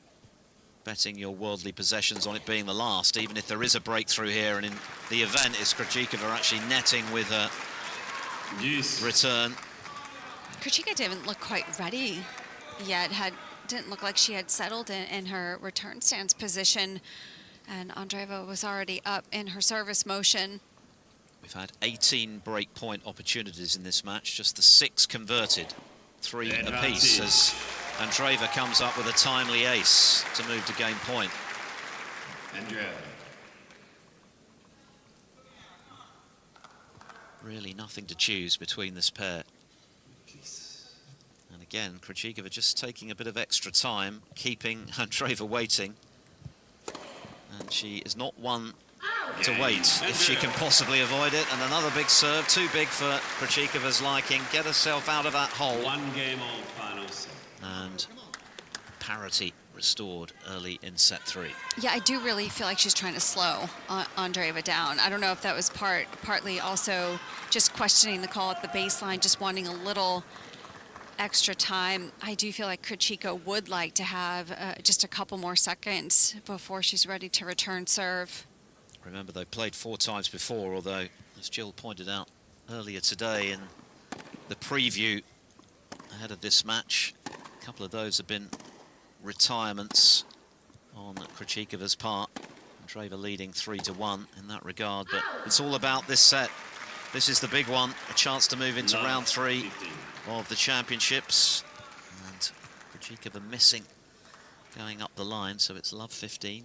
betting your worldly possessions on it being the last, even if there is a breakthrough here. And in the event, is Krejcikova actually netting with a return. Krejcikova didn't look quite ready yet. Didn't look like she had settled in her return stance position. And Andreeva was already up in her service motion. We've had 18 break point opportunities in this match, just the 6 converted. 3 apiece as Andreeva comes up with a timely ace to move to game point. Andreeva. Really nothing to choose between this pair. And again, Krejcikova just taking a bit of extra time, keeping Andreeva waiting. And she is not one to wait if she can possibly avoid it. And another big serve, too big for Krejcikova's liking. Get herself out of that hole. 1 game old final set. And parity restored early in set 3. Yeah, I do really feel like she's trying to slow Andreeva down. I don't know if that was partly also just questioning the call at the baseline, just wanting a little extra time. I do feel like Krejcikova would like to have just a couple more seconds before she's ready to return serve. Remember, they played 4 times before, although, as Jill pointed out earlier today in the preview ahead of this match, a couple of those have been retirements on Krejcikova's part. Andreeva leading 3-1 in that regard, but it's all about this set. This is the big one, a chance to move into round 3 of the championships. And Krejcikova missing going up the line, so it's love 15.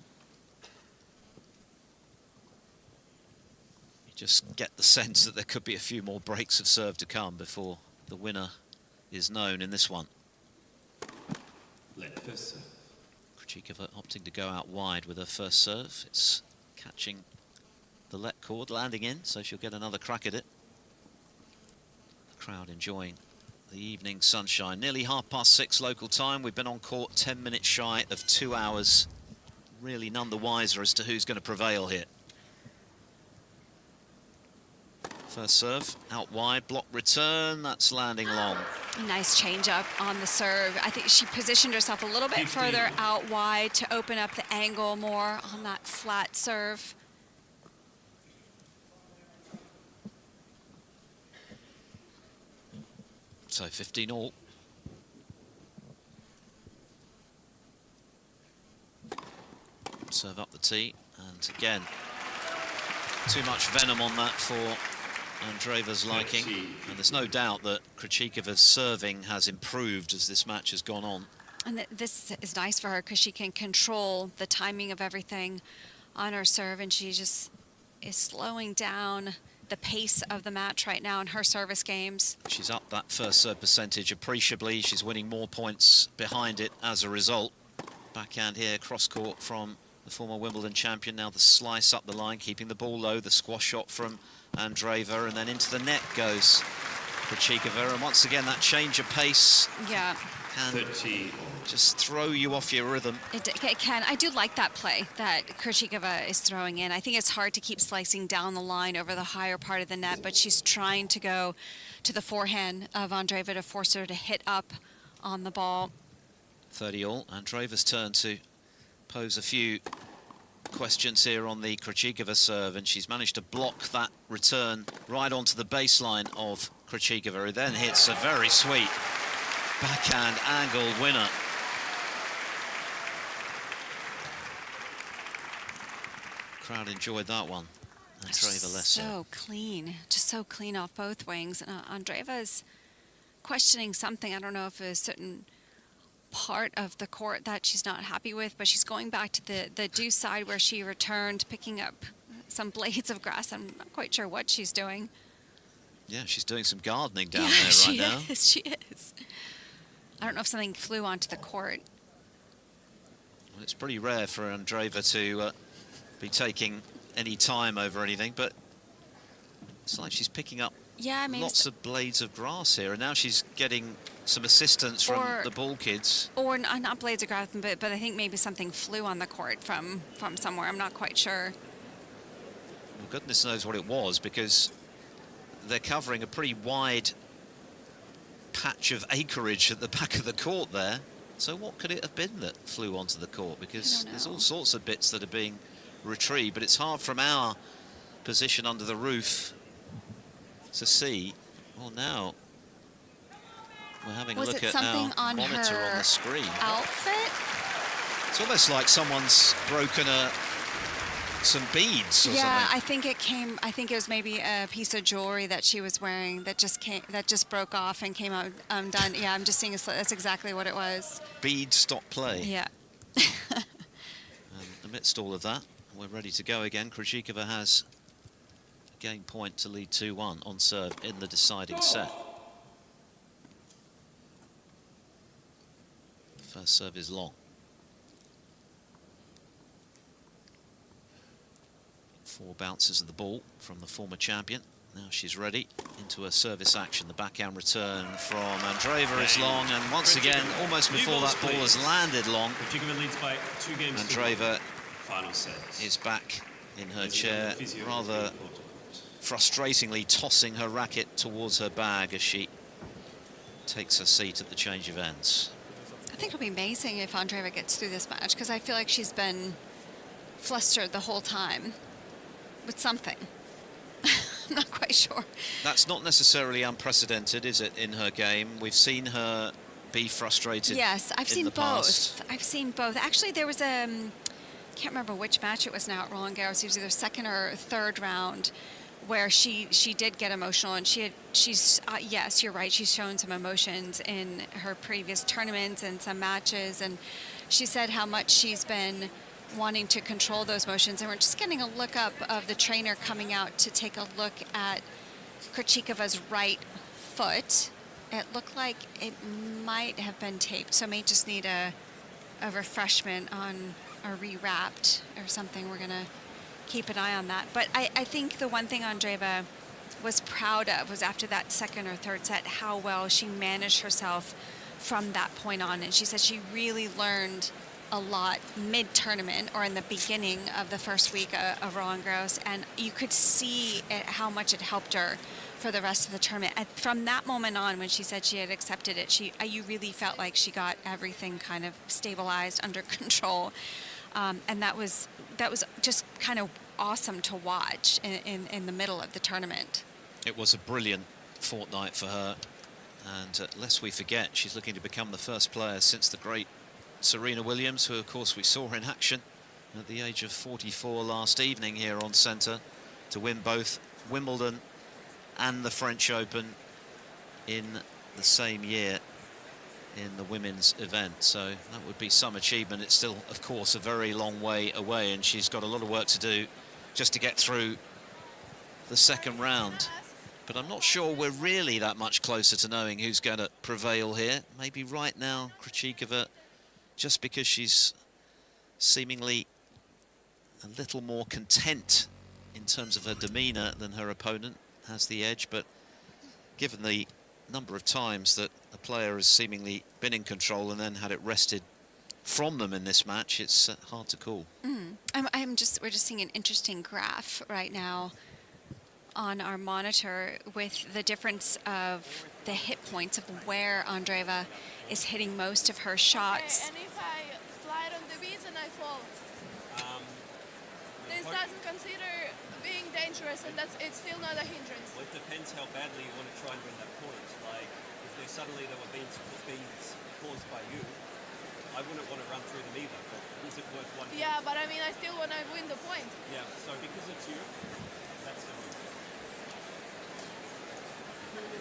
You just get the sense that there could be a few more breaks of serve to come before the winner is known in this one. Krejcikova opting to go out wide with her first serve. It's catching the let cord, landing in, so she'll get another crack at it. The crowd enjoying the evening sunshine. Nearly 6:30 local time. We've been on court 10 minutes shy of 2 hours. Really none the wiser as to who's going to prevail here. First serve, out wide, block return, that's landing long. A nice change up on the serve. I think she positioned herself a little bit further out wide to open up the angle more on that flat serve. So 15 all. Serve up the tee, and again, too much venom on that for Andreeva's liking. And there's no doubt that Krejcikova's serving has improved as this match has gone on. And this is nice for her because she can control the timing of everything on her serve, and she just is slowing down the pace of the match right now in her service games. She's up that first serve percentage appreciably. She's winning more points behind it as a result. Backhand here, cross court from the former Wimbledon champion. Now the slice up the line, keeping the ball low. The squash shot from Andreeva, and then into the net goes Krejcikova. And once again, that change of pace Yeah. can just throw you off your rhythm. It can. I do like that play that Krejcikova is throwing in. I think it's hard to keep slicing down the line over the higher part of the net, but she's trying to go to the forehand of Andreeva to force her to hit up on the ball. 30 all. Andreeva's turn to pose a few questions here on the Krejcikova serve, and she's managed to block that return right onto the baseline of Krejcikova, who then hits a very sweet backhand angle winner. Crowd enjoyed that one. Andreeva less so clean, just so clean off both wings. Andreeva's questioning something. I don't know if it's a certain part of the court that she's not happy with, but she's going back to the deuce side where she returned, picking up some blades of grass. I'm not quite sure what she's doing. Yeah, she's doing some gardening down there right now. She is. I don't know if something flew onto the court. Well, it's pretty rare for Andreeva to be taking any time over anything, but it's like she's picking up lots of blades of grass here, and now she's getting some assistance from the ball kids. Or not blades of grass, but I think maybe something flew on the court from somewhere. I'm not quite sure. Well, goodness knows what it was, because they're covering a pretty wide patch of acreage at the back of the court there. So what could it have been that flew onto the court? Because there's all sorts of bits that are being retrieved, but it's hard from our position under the roof to see. Well, now we're having a look at our monitor on the screen. Outfit? It's almost like someone's broken some beads or something. I think it was maybe a piece of jewelry that she was wearing that just broke off and came out undone. Yeah, I'm just seeing that's exactly what it was. Bead stop play. Yeah. Amidst all of that, we're ready to go again. Krejcikova has a game point to lead 2-1 on serve in the deciding set. The first serve is long. 4 bounces of the ball from the former champion. Now she's ready into a service action. The backhand return from Andreeva is long, and once again, almost before that ball has landed long, Andreeva is back in her chair, rather frustratingly tossing her racket towards her bag as she takes her seat at the change of ends. I think it'll be amazing if Andreeva gets through this match, because I feel like she's been flustered the whole time with something. I'm not quite sure. That's not necessarily unprecedented, is it, in her game? We've seen her be frustrated. Yes, I've seen both. I've seen both. Actually, there was a can't remember which match it was now at Roland Garros. It was either second or third round, where she did get emotional, and she's yes, you're right. She's shown some emotions in her previous tournaments and some matches, and she said how much she's been wanting to control those motions. And we're just getting a look up of the trainer coming out to take a look at Krejcikova's right foot. It looked like it might have been taped, so may just need a refreshment on or rewrapped or something. We're gonna keep an eye on that. But I think the one thing Andreeva was proud of was after that second or third set, how well she managed herself from that point on. And she said she really learned a lot mid-tournament or in the beginning of the first week of Roland Garros, and you could see how much it helped her for the rest of the tournament. And from that moment on, when she said she had accepted it, you really felt like she got everything kind of stabilized, under control. And that was just kind of awesome to watch in the middle of the tournament. It was a brilliant fortnight for her, and lest we forget, she's looking to become the first player since the great Serena Williams, who of course we saw in action at the age of 44 last evening here on Centre, to win both Wimbledon and the French Open in the same year in the women's event. So that would be some achievement. It's still, of course, a very long way away, and she's got a lot of work to do just to get through the second round. But I'm not sure we're really that much closer to knowing who's going to prevail here. Maybe right now Krejcikova, just because she's seemingly a little more content in terms of her demeanour than her opponent, has the edge. But given the number of times that the player has seemingly been in control and then had it wrested from them in this match, it's hard to call. We're just seeing an interesting graph right now on our monitor with the difference of the hit points of where Andreeva is hitting most of her shots. Okay, and if I slide on the beads and I fall, this doesn't consider being dangerous, and it's still not a hindrance. Well, it depends how badly you want to try and win that point. Like, if they suddenly there were beans caused by you, I wouldn't want to run through them either, but is it worth one point? Yeah, but I mean, I still want to win the point. Yeah, so because it's you, that's the move.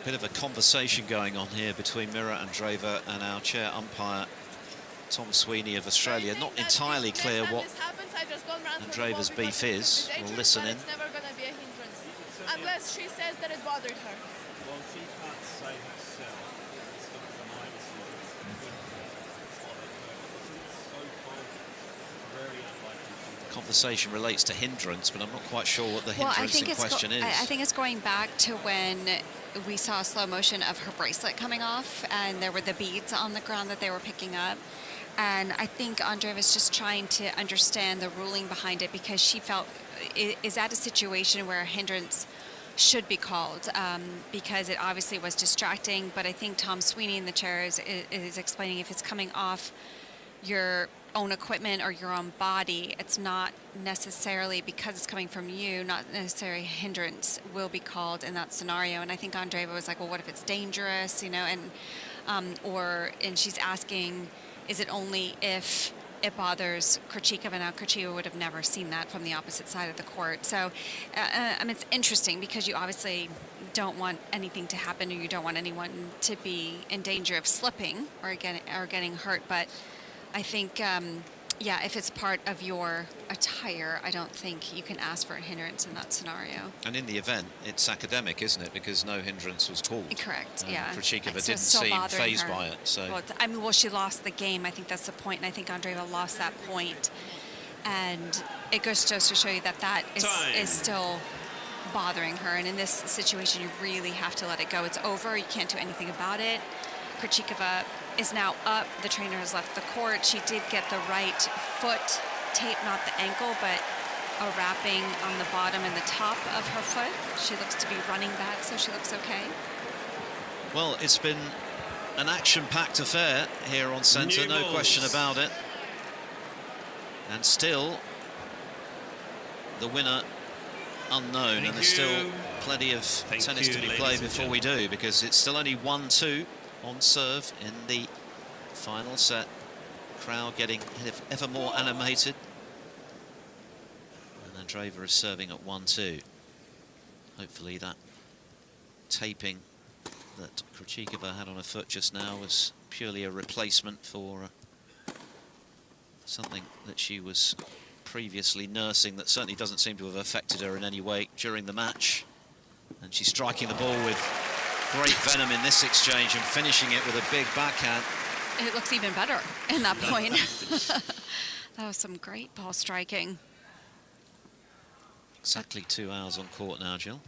Bit of a conversation going on here between Mira Andreeva and our chair umpire, Tom Sweeney of Australia. Not entirely clear what Andreeva's beef is. We'll listen in. It's never going to be a hindrance, unless she says that it bothered her. Well, she can't say herself. It's not the minus so very unlikely. Conversation relates to hindrance, but I'm not quite sure what the hindrance in question is. I think it's going back to when we saw a slow motion of her bracelet coming off, and there were the beads on the ground that they were picking up. And I think Andreeva's just trying to understand the ruling behind it, because she felt is that a situation where a hindrance should be called, because it obviously was distracting. But I think Tom Sweeney in the chair is explaining if it's coming off your own equipment or your own body, it's not necessarily, because it's coming from you, not necessarily a hindrance will be called in that scenario. And I think Andreeva was like, well, what if it's dangerous, you know, and she's asking, is it only if it bothers Krejcikova? Now, Krejcikova would have never seen that from the opposite side of the court. So, I mean, it's interesting because you obviously don't want anything to happen, or you don't want anyone to be in danger of slipping or getting hurt. But I think, yeah, if it's part of your attire, I don't think you can ask for a hindrance in that scenario. And in the event, it's academic, isn't it? Because no hindrance was called. Correct, yeah. Krejcikova So didn't it's still seem bothering fazed her. by it. So. Well, she lost the game. I think that's the point, and I think Andreeva lost that point. And it goes just to show you that is still bothering her. And in this situation, you really have to let it go. It's over. You can't do anything about it. Krejcikova is now up. The trainer has left the court. She did get the right foot tape, not the ankle, but a wrapping on the bottom and the top of her foot. She looks to be running back, so she looks okay. Well, it's been an action-packed affair here on Centre, no question about it. And still, the winner unknown, and there's still plenty of tennis to be played before we do, because it's still only 1-2 on serve in the final set. Crowd getting ever more animated. Andreeva is serving at 1-2. Hopefully that taping that Krejcikova had on her foot just now was purely a replacement for something that she was previously nursing that certainly doesn't seem to have affected her in any way during the match. And she's striking the ball with great venom in this exchange and finishing it with a big backhand. It looks even better in that point. That was some great ball striking. Exactly 2 hours on court now, Jill.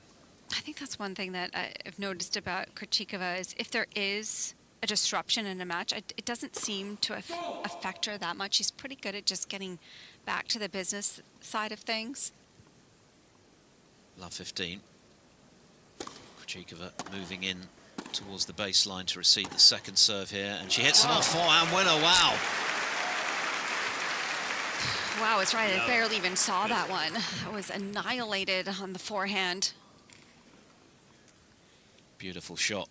I think that's one thing that I've noticed about Krejcikova is if there is a disruption in a match, it doesn't seem to affect her that much. She's pretty good at just getting back to the business side of things. Love 15. Krejcikova moving in towards the baseline to receive the second serve here, and she hits an off-forehand winner. Wow. Wow, it's right. I barely even saw that one. I was annihilated on the forehand. Beautiful shot.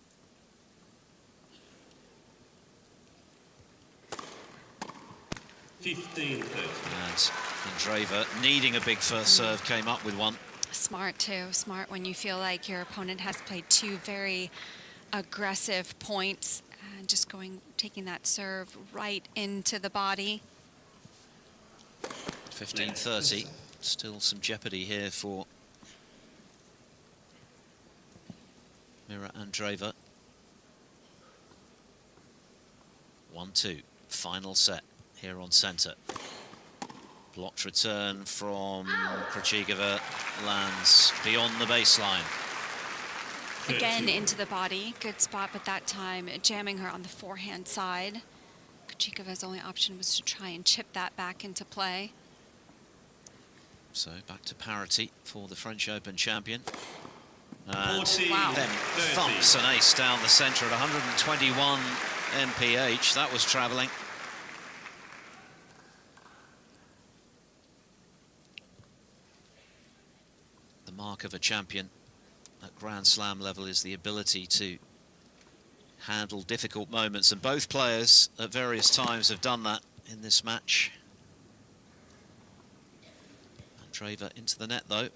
And Andreeva, needing a big first serve, came up with one. Smart, too. Smart when you feel like your opponent has played two very aggressive points and just taking that serve right into the body. 15-30. Still some jeopardy here for Mira Andreeva. 1-2. Final set here on centre. Blocked return from Krejcikova lands beyond the baseline. Again into the body. Good spot, but that time jamming her on the forehand side. Krejcikova's only option was to try and chip that back into play. So back to parity for the French Open champion. And wow. then thumps an ace down the centre at 121 mph. That was travelling. The mark of a champion at Grand Slam level is the ability to handle difficult moments, and both players at various times have done that in this match. Andreeva into the net though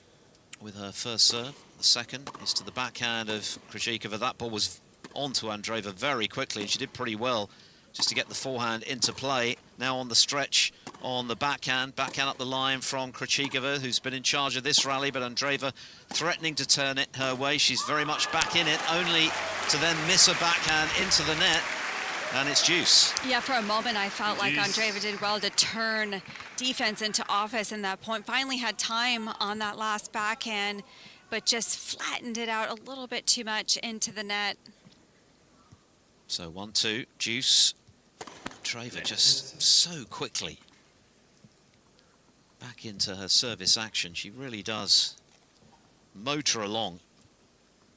with her first serve. The second is to the backhand of Krejcikova. That ball was onto Andreeva very quickly, and she did pretty well just to get the forehand into play. Now on the stretch on the backhand up the line from Krejcikova, who's been in charge of this rally, but Andreeva threatening to turn it her way. She's very much back in it, only to then miss a backhand into the net, and it's deuce. Yeah, for a moment I felt like Andreeva did well to turn defense into offense in that point. Finally had time on that last backhand, but just flattened it out a little bit too much into the net. So 1-2, deuce. Andreeva just so quickly back into her service action. She really does motor along.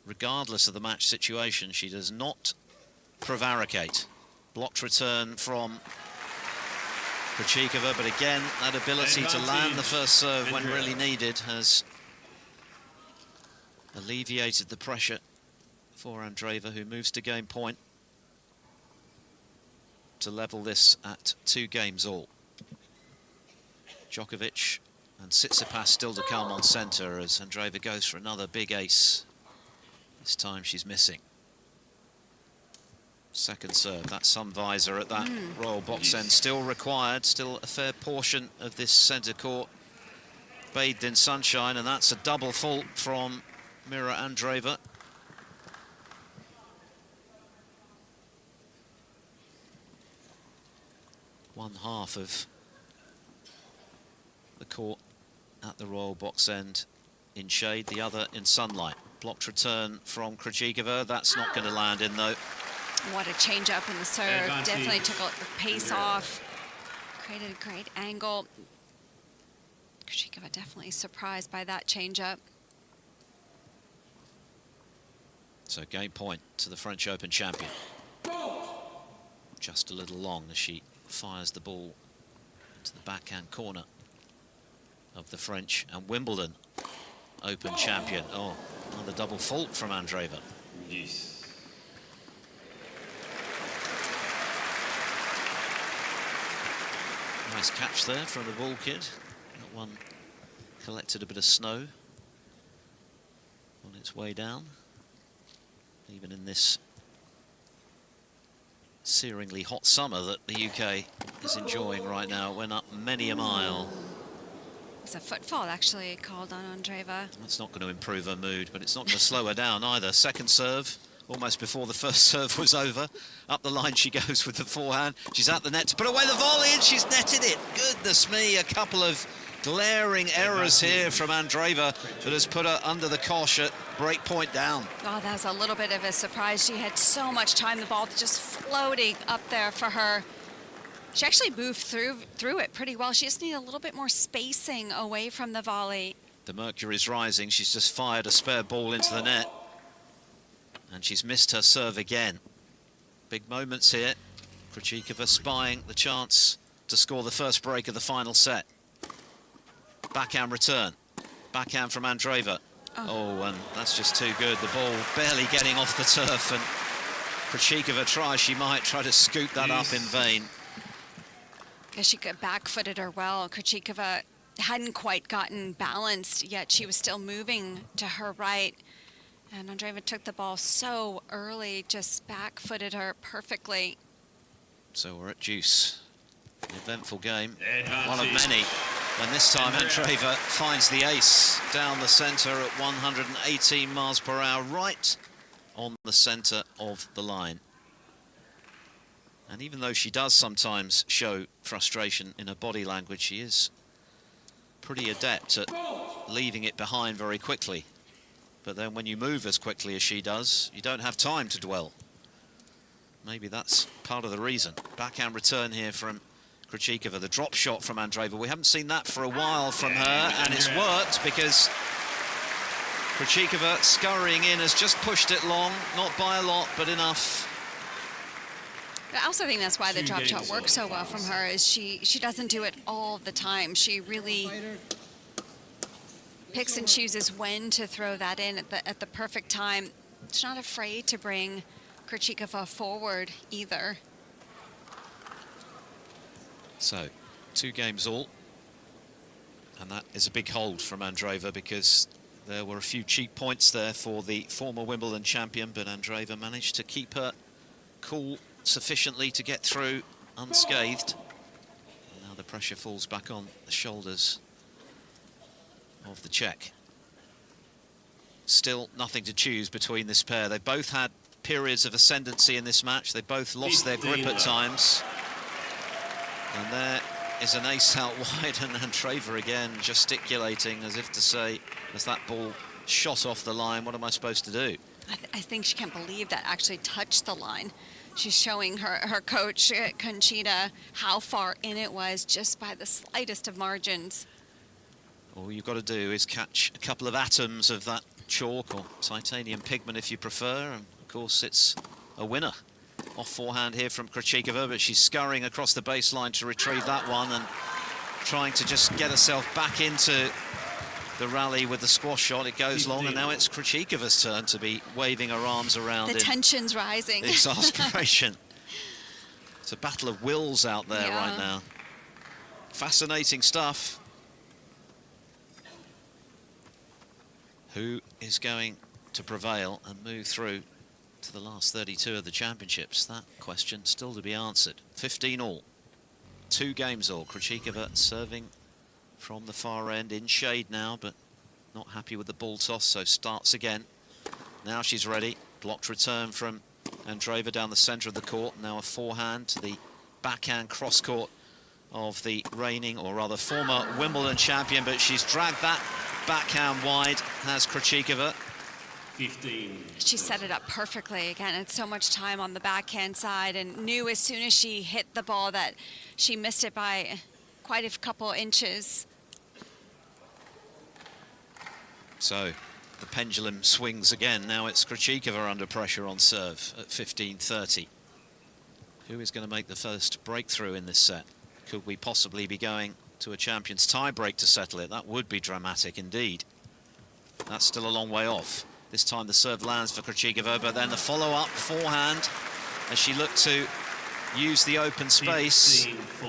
Regardless of the match situation, she does not prevaricate. Blocked return from Krejcikova, but again, that ability to land the first serve when really needed has alleviated the pressure for Andreeva, who moves to game point to level this at 2 games all. Djokovic and Tsitsipas still to come on centre as Andreeva goes for another big ace. This time she's missing. Second serve, that's some visor at that royal box end. Still required, still a fair portion of this centre court bathed in sunshine, and that's a double fault from Mira Andreeva. One half of the court at the royal box end in shade, the other in sunlight. Blocked return from Krejcikova. That's not going to land in though. What a change up in the serve. Definitely took the pace off. Created a great angle. Krejcikova definitely surprised by that change up. So game point to the French Open champion. Just a little long as she fires the ball into the backhand corner of the French and Wimbledon Open champion. Oh, another double fault from Andreeva. Yes. Nice catch there from the ball kid. That one collected a bit of snow on its way down, even in this searingly hot summer that the UK is enjoying right now. It went up many a mile. It's a footfall actually called on Andreeva. That's not going to improve her mood, but it's not going to slow her down either. Second serve, almost before the first serve was over. Up the line she goes with the forehand. She's at the net to put away the volley, and she's netted it. Goodness me, a couple of glaring errors here from Andreeva that has put her under the cosh at break point down. Oh, that was a little bit of a surprise. She had so much time, the ball just floating up there for her. She actually moved through it pretty well. She just needed a little bit more spacing away from the volley. The mercury's rising. She's just fired a spare ball into the net. And she's missed her serve again. Big moments here. Krejcikova spying the chance to score the first break of the final set. Backhand return. Backhand from Andreeva. Oh, and that's just too good. The ball barely getting off the turf, and Krejcikova tries, she might try to scoop that up in vain. She back-footed her well. Krejcikova hadn't quite gotten balanced yet. She was still moving to her right. And Andreeva took the ball so early, just back-footed her perfectly. So we're at deuce. An eventful game, one of many. And this time Andreeva finds the ace down the centre at 118 miles per hour, right on the centre of the line. And even though she does sometimes show frustration in her body language, she is pretty adept at leaving it behind very quickly. But then when you move as quickly as she does, you don't have time to dwell. Maybe that's part of the reason. Backhand return here from Krejcikova, the drop shot from Andreeva. We haven't seen that for a while from her, and it's worked because Krejcikova scurrying in has just pushed it long, not by a lot, but enough. I also think that's why the drop shot works so well from her, is she doesn't do it all the time. She really picks and chooses when to throw that in at the perfect time. She's not afraid to bring Krejcikova forward either. So, 2 games all, and that is a big hold from Andreeva because there were a few cheap points there for the former Wimbledon champion, but Andreeva managed to keep her cool sufficiently to get through unscathed. And now the pressure falls back on the shoulders of the Czech. Still nothing to choose between this pair. They both had periods of ascendancy in this match. They both lost their grip at times. And there is an ace out wide, and Andreeva again gesticulating as if to say, as that ball shot off the line, what am I supposed to do? I think she can't believe that actually touched the line. She's showing her coach, Conchita, how far in it was just by the slightest of margins. All you've got to do is catch a couple of atoms of that chalk or titanium pigment if you prefer, and of course it's a winner. Off forehand here from Krejcikova, but she's scurrying across the baseline to retrieve that one and trying to just get herself back into the rally with the squash shot. It goes long, and now it's Krejcikova's turn to be waving her arms around. The tension's rising. Exasperation. It's a battle of wills out there right now. Fascinating stuff. Who is going to prevail and move through to the last 32 of the championships? That question still to be answered. 15 all. 2 games all. Krejcikova serving from the far end, in shade now, but not happy with the ball toss, so starts again. Now she's ready. Blocked return from Andreeva down the centre of the court. Now a forehand to the backhand cross-court of the reigning, or rather former Wimbledon champion, but she's dragged that backhand wide, has Krejcikova. 15. She set it up perfectly. Again, it's so much time on the backhand side, and knew as soon as she hit the ball that she missed it by quite a couple inches. So the pendulum swings again. Now it's Krejcikova under pressure on serve at 15-30. Who is going to make the first breakthrough in this set? Could we possibly be going to a champion's tie-break to settle it? That would be dramatic indeed. That's still a long way off. This time the serve lands for Krejcikova, but then the follow-up forehand as she looked to use the open space,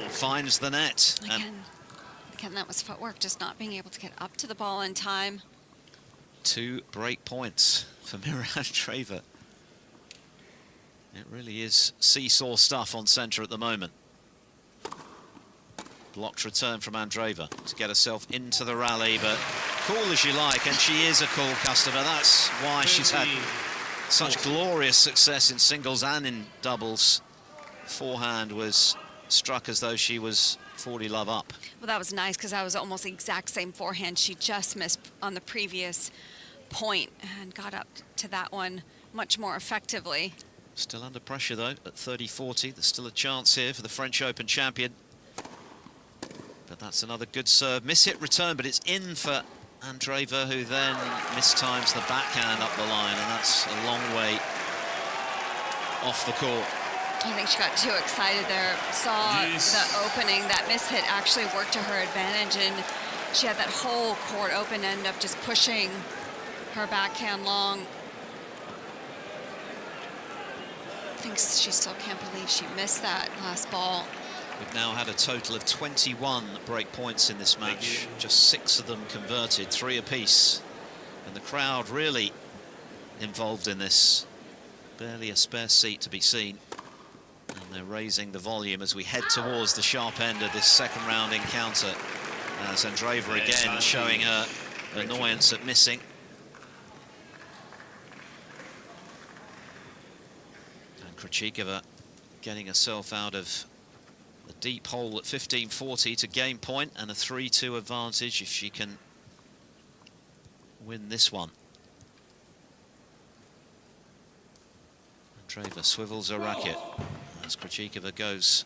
finds the net. And Again, that was footwork, just not being able to get up to the ball in time. 2 break points for Mira Andreeva. It really is seesaw stuff on centre at the moment. Blocked return from Andreeva to get herself into the rally, but cool as you like, and she is a cool customer. That's why she's had such glorious success in singles and in doubles. Forehand was struck as though she was 40 love up. Well, that was nice because that was almost the exact same forehand she just missed on the previous point and got up to that one much more effectively. Still under pressure though at 30-40. There's still a chance here for the French Open champion. But that's another good serve. Miss-hit return, but it's in for Andreeva, who then mistimes the backhand up the line, and that's a long way off the court. I think she got too excited there, saw the opening. That miss-hit actually worked to her advantage, and she had that whole court open, ended up just pushing her backhand long. I think she still can't believe she missed that last ball. We've now had a total of 21 break points in this match, just 6 of them converted, 3 apiece. And the crowd really involved in this. Barely a spare seat to be seen. And they're raising the volume as we head towards the sharp end of this second round encounter. As Andreeva again showing her annoyance at missing. And Krejcikova getting herself out of the deep hole at 15-40 to game point, and a 3-2 advantage if she can win this one. Andreeva swivels her racket as Krejcikova goes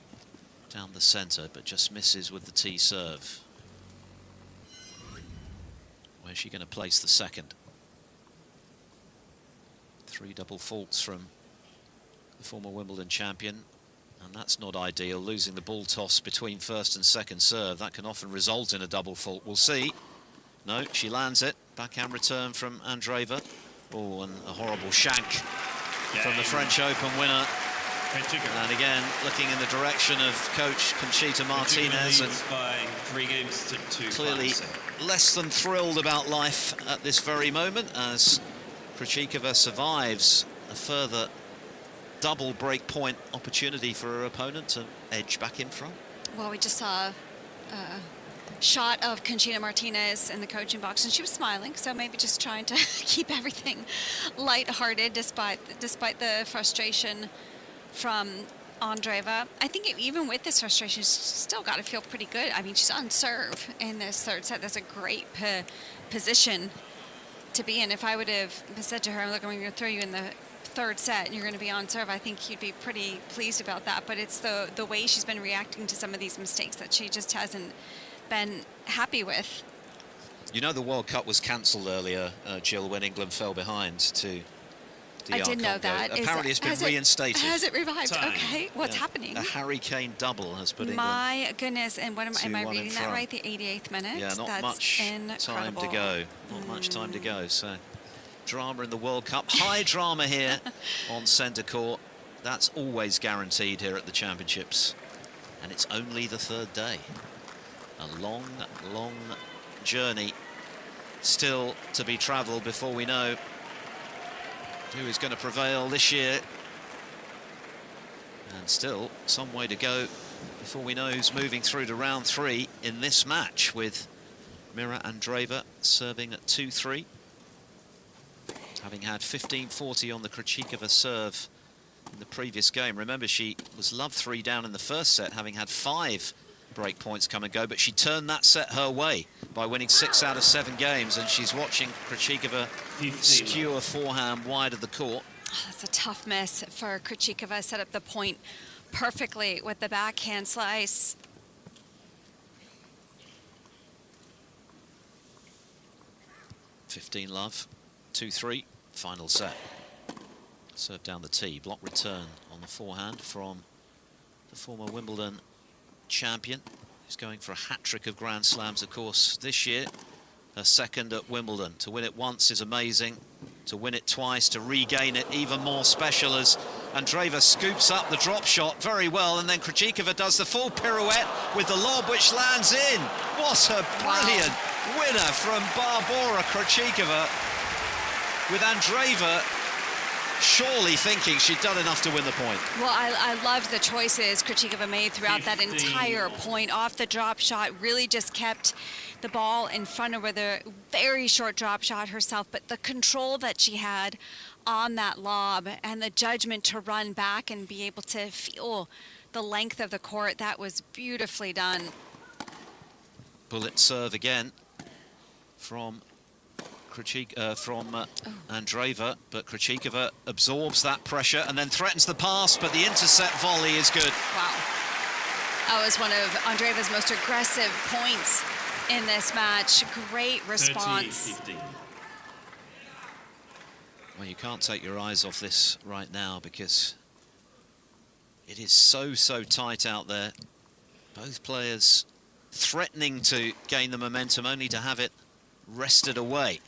down the centre, but just misses with the tee serve. Where's she going to place the second? 3 double faults from the former Wimbledon champion. And that's not ideal, losing the ball toss between first and second serve. That can often result in a double fault. We'll see. No, she lands it. Backhand return from Andreeva. Oh, and a horrible shank from the French Open winner. And again, looking in the direction of coach Conchita Martinez. And by 3 games to 2. Clearly less than thrilled about life at this very moment as Krejcikova survives a further double break point opportunity for her opponent to edge back in front. Well, we just saw a shot of Conchita Martinez in the coaching box, and she was smiling, so maybe just trying to keep everything lighthearted despite the frustration from Andreeva. I think even with this frustration, she's still got to feel pretty good. I mean, she's on serve in this third set. That's a great position to be in. If I would have said to her, look, I'm going to throw you in the third set and you're going to be on serve, I think you'd be pretty pleased about that. But it's the way she's been reacting to some of these mistakes that she just hasn't been happy with. You know, the World Cup was cancelled earlier, Jill, when England fell behind to DR I did know Congo. that. Apparently it's been reinstated. Has it revived? Okay, what's happening? A Harry Kane double has put England. My goodness, and what am I 2-1 reading that right? The 88th minute? Yeah, not That's much time to go. Not much time to go, so drama in the World Cup. High drama here on centre court. That's always guaranteed here at the Championships. And it's only the third day. A long, long journey still to be travelled before we know who is going to prevail this year. And still some way to go before we know who's moving through to round 3 in this match, with Mira Andreeva serving at 2-3. Having had 15-40 on the Krejcikova serve in the previous game. Remember, she was love 3 down in the first set, having had 5 break points come and go, but she turned that set her way by winning 6 out of 7 games, and she's watching Krejcikova skew a forehand wide of the court. Oh, that's a tough miss for Krejcikova. Set up the point perfectly with the backhand slice. Love, 2-3, final set. Serve down the tee, block return on the forehand from the former Wimbledon champion, who's going for a hat-trick of Grand Slams, of course, this year. Her second at Wimbledon. To win it once is amazing. To win it twice, to regain it, even more special, as Andreeva scoops up the drop shot very well, and then Krejcikova does the full pirouette with the lob, which lands in. What a brilliant winner from Barbora Krejcikova, with Andreeva surely thinking she'd done enough to win the point. Well, I loved the choices Krejcikova made throughout that entire point. Off the drop shot, really just kept the ball in front of her, the very short drop shot herself, but the control that she had on that lob and the judgment to run back and be able to feel the length of the court, that was beautifully done. Bullet serve again from Andreeva, but Krejcikova absorbs that pressure and then threatens the pass, but the intercept volley is good. Wow. That was one of Andreeva's most aggressive points in this match. Great response. 30-15. Well, you can't take your eyes off this right now because it is so tight out there. Both players threatening to gain the momentum, only to have it wrested away.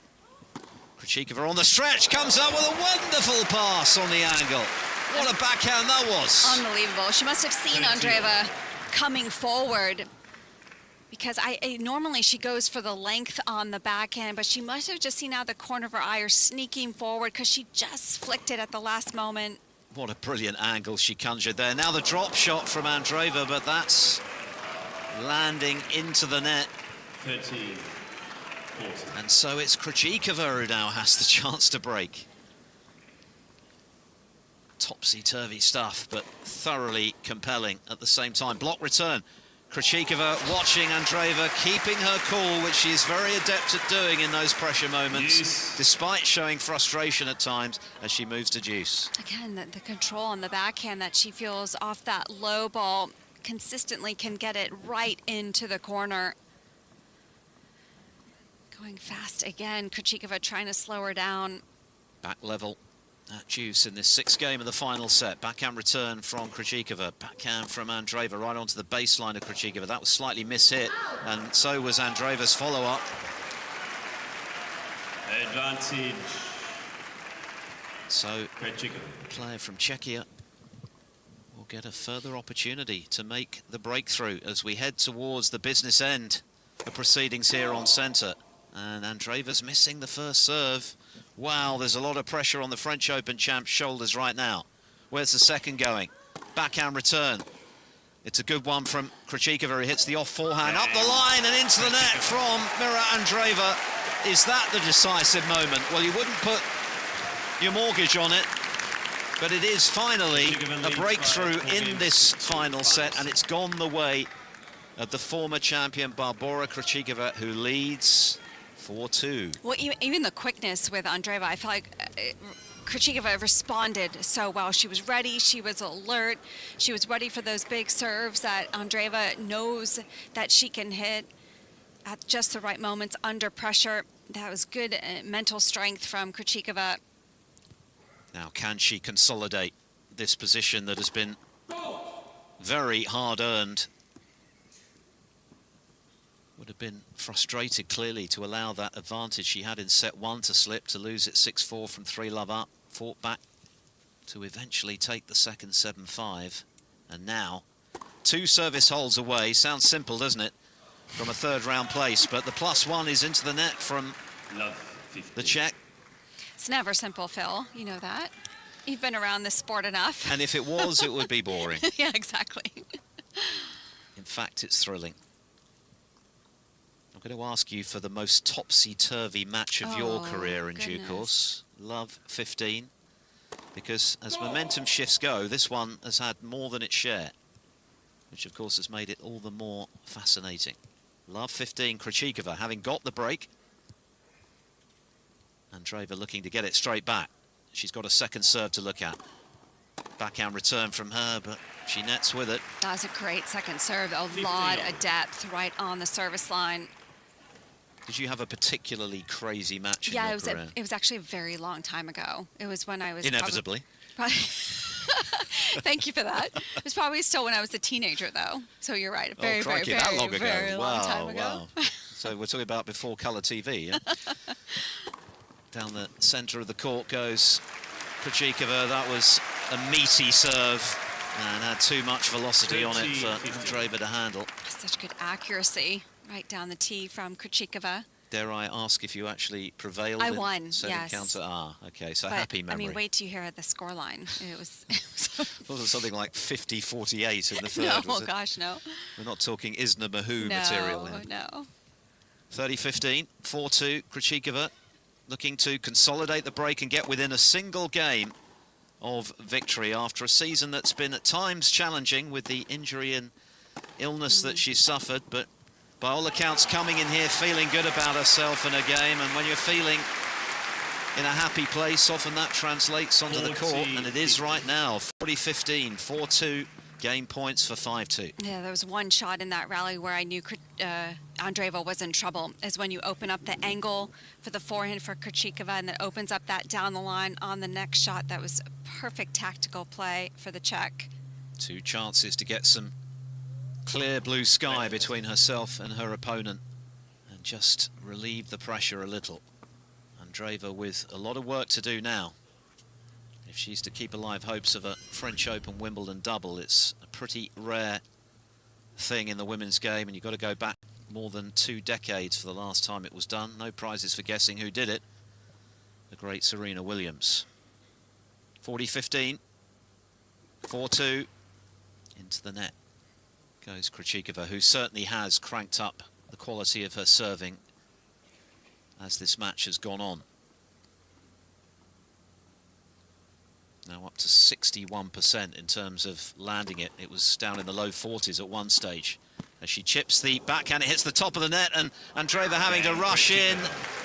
Krejcikova on the stretch, comes up with a wonderful pass on the angle. What a backhand that was. Unbelievable. She must have seen Andreeva coming forward, because normally she goes for the length on the backhand, but she must have just seen out the corner of her eye or sneaking forward, because she just flicked it at the last moment. What a brilliant angle she conjured there. Now the drop shot from Andreeva, but that's landing into the net. 13. And so it's Krejcikova who now has the chance to break. Topsy-turvy stuff, but thoroughly compelling at the same time. Block return. Krejcikova watching Andreeva, keeping her cool, which she is very adept at doing in those pressure moments, despite showing frustration at times as she moves to deuce. Again, the control on the backhand that she feels off that low ball consistently can get it right into the corner. Going fast again, Krejcikova trying to slow her down. Back level at deuce in this sixth game of the final set. Backhand return from Krejcikova. Backhand from Andreeva right onto the baseline of Krejcikova. That was slightly mishit, and so was Andreeva's follow-up. Advantage. So, player from Czechia will get a further opportunity to make the breakthrough as we head towards the business end of proceedings here on centre. And Andreeva's missing the first serve. Wow, there's a lot of pressure on the French Open champ's shoulders right now. Where's the second going? Backhand return. It's a good one from Krejcikova, who hits the off forehand up the line and into the net from Mira Andreeva. Is that the decisive moment? Well, you wouldn't put your mortgage on it, but it is finally a breakthrough in this final set, and it's gone the way of the former champion Barbora Krejcikova, who leads 4-2. Well, even the quickness with Andreeva, I feel like Krejcikova responded so well. She was ready, she was alert, she was ready for those big serves that Andreeva knows that she can hit at just the right moments under pressure. That was good mental strength from Krejcikova. Now, can she consolidate this position that has been very hard-earned? Would have been frustrated, clearly, to allow that advantage she had in set one to slip, to lose it 6-4 from 3-love up, fought back to eventually take the second 7-5. And now, 2 service holes away. Sounds simple, doesn't it, from a third-round place, but the +1 is into the net from the Czech. It's never simple, Phil. You know that. You've been around this sport enough. And if it was, it would be boring. Yeah, exactly. In fact, it's thrilling. I'm going to ask you for the most topsy-turvy match of your career in due course. Love 15. Because as momentum shifts go, this one has had more than its share, which of course has made it all the more fascinating. Love 15, Krejcikova having got the break. Andreeva looking to get it straight back. She's got a second serve to look at. Backhand return from her, but she nets with it. That was a great second serve. A lot of depth right on the service line. Did you have a particularly crazy match in your career? It was actually a very long time ago. It was when I was... Inevitably. Thank you for that. It was probably still when I was a teenager, though. So you're right. Very, very, very, that long ago. very long time ago. Wow. So we're talking about before colour TV, yeah? Down the centre of the court goes Krejcikova. That was a meaty serve and had too much velocity on it for Andreeva to handle. Such good accuracy right down the tee from Krejcikova. Dare I ask if you actually prevailed? I in won, setting yes. counter? Ah, okay, so But, happy memory. I mean, wait till you hear the scoreline. It was Wasn't something like 50-48 in the third, no, was it? gosh, no. We're not talking Isna Mahu No, material here. no. 30-15, 4-2, Krejcikova looking to consolidate the break and get within a single game of victory after a season that's been at times challenging with the injury and illness that she's suffered, but by all accounts coming in here feeling good about herself and her game, and when you're feeling in a happy place, often that translates onto the court, and it is right now. 40-15, 4-2, game points for 5-2. Yeah, there was one shot in that rally where I knew Andreeva was in trouble, is when you open up the angle for the forehand for Krejcikova and then opens up that down the line on the next shot. That was a perfect tactical play for the Czech. 2 chances to get some clear blue sky between herself and her opponent and just relieve the pressure a little. Andreeva with a lot of work to do now. If she's to keep alive hopes of a French Open Wimbledon double, it's a pretty rare thing in the women's game, and you've got to go back more than 2 decades for the last time it was done. No prizes for guessing who did it. The great Serena Williams. 40-15, 4-2, into the net goes Krejcikova, who certainly has cranked up the quality of her serving as this match has gone on. Now up to 61% in terms of landing it. It was down in the low 40s at one stage. As she chips the backhand, it hits the top of the net, and Andreeva having to rush in,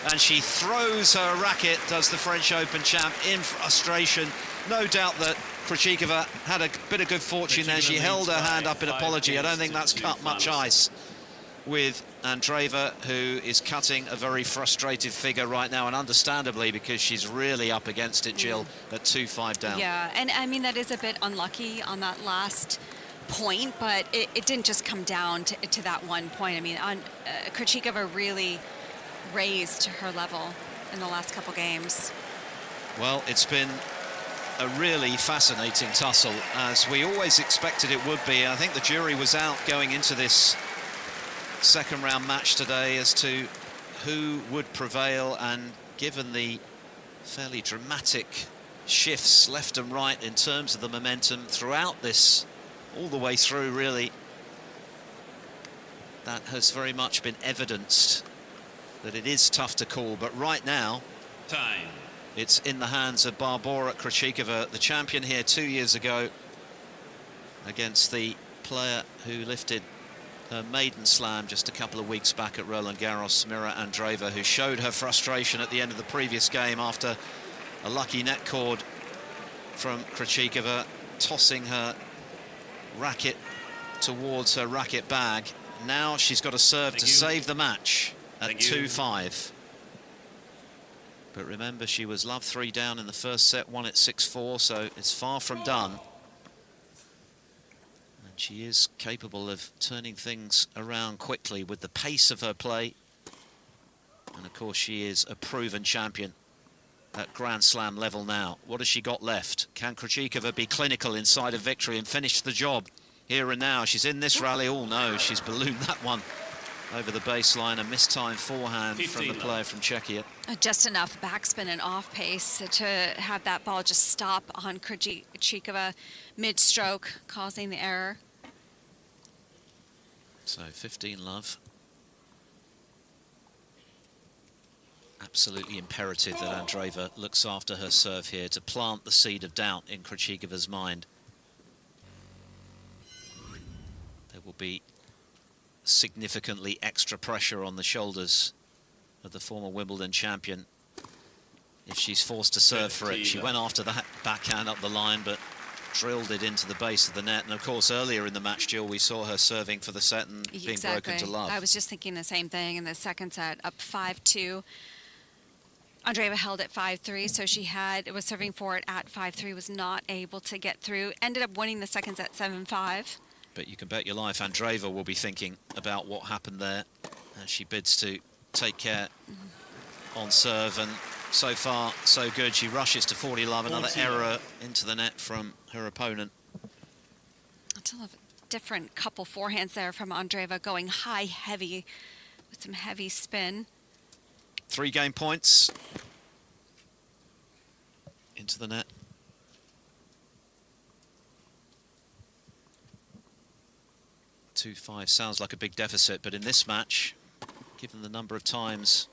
and she throws her racket, does the French Open champ, in frustration. No doubt that Krejcikova had a bit of good fortune there. She held her hand up in apology. I don't think that's cut much ice with Andreeva, who is cutting a very frustrated figure right now, and understandably, because she's really up against it, Jill, at 2-5 down. Yeah, and I mean, that is a bit unlucky on that last point, but it didn't just come down to that one point. I mean, Krejcikova really raised her level in the last couple games. Well, it's been a really fascinating tussle, as we always expected it would be. I think the jury was out going into this second round match today as to who would prevail, and given the fairly dramatic shifts left and right in terms of the momentum throughout this, all the way through really, that has very much been evidenced that it is tough to call. But right now, it's in the hands of Barbora Krejcikova, the champion here 2 years ago, against the player who lifted her maiden slam just a couple of weeks back at Roland Garros, Mira Andreeva, who showed her frustration at the end of the previous game after a lucky net cord from Krejcikova, tossing her racket towards her racket bag. Now she's got to serve to save the match at 2-5. But remember, she was love 3 down in the first set, won at 6-4, so it's far from done. She is capable of turning things around quickly with the pace of her play. And of course, she is a proven champion at Grand Slam level now. What has she got left? Can Krejcikova be clinical inside of victory and finish the job here and now? She's in this rally. Oh no, she's ballooned that one over the baseline. A mistimed forehand from the player from Czechia. Just enough backspin and off pace to have that ball just stop on Krejcikova mid-stroke, causing the error. So 15 love. Absolutely imperative that Andreeva looks after her serve here to plant the seed of doubt in Krejcikova's mind. There will be significantly extra pressure on the shoulders of the former Wimbledon champion if she's forced to serve for it. She went after that backhand up the line, but drilled it into the base of the net. And of course, earlier in the match, Jill, we saw her serving for the set and being broken to love. I was just thinking the same thing in the second set, up 5-2. Andreeva held at 5-3, so she was serving for it at 5-3, was not able to get through. Ended up winning the second set 7-5. But you can bet your life Andreeva will be thinking about what happened there as she bids to take care on serve and so far, so good. She rushes to 40 love, another error into the net from her opponent. A different couple forehands there from Andreeva, going high, heavy, with some heavy spin. 3 game points into the net. 2-5 sounds like a big deficit, but in this match, given the number of times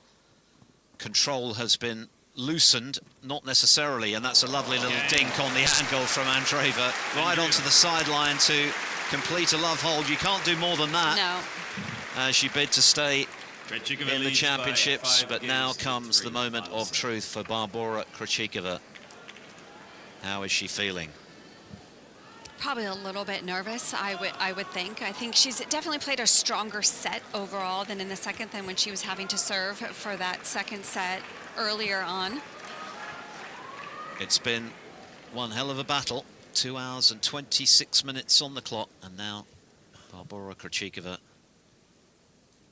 control has been loosened, not necessarily, and that's a lovely little dink on the angle from Andreeva, right onto the sideline to complete a love hold. You can't do more than that. No. As she bid to stay in the championships, but now comes the moment of truth for Barbora Krejcikova. How is she feeling? Probably a little bit nervous, I would think. I think she's definitely played a stronger set overall than in the second, than when she was having to serve for that second set earlier on. It's been one hell of a battle. 2 hours and 26 minutes on the clock, and now Barbora Krejcikova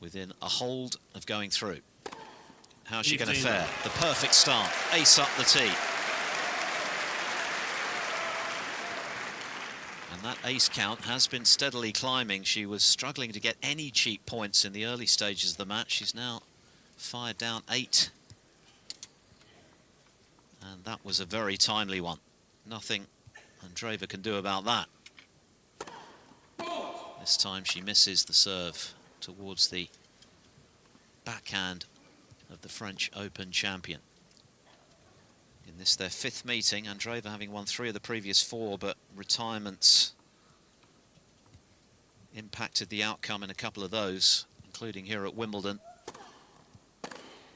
within a hold of going through. How's she going to fare? The perfect start. Ace up the tee. And that ace count has been steadily climbing. She was struggling to get any cheap points in the early stages of the match. She's now fired down 8. And that was a very timely one. Nothing Andreeva can do about that. This time she misses the serve towards the backhand of the French Open champion. In this, their 5th meeting, Andreeva having won 3 of the previous 4, but retirements impacted the outcome in a couple of those, including here at Wimbledon.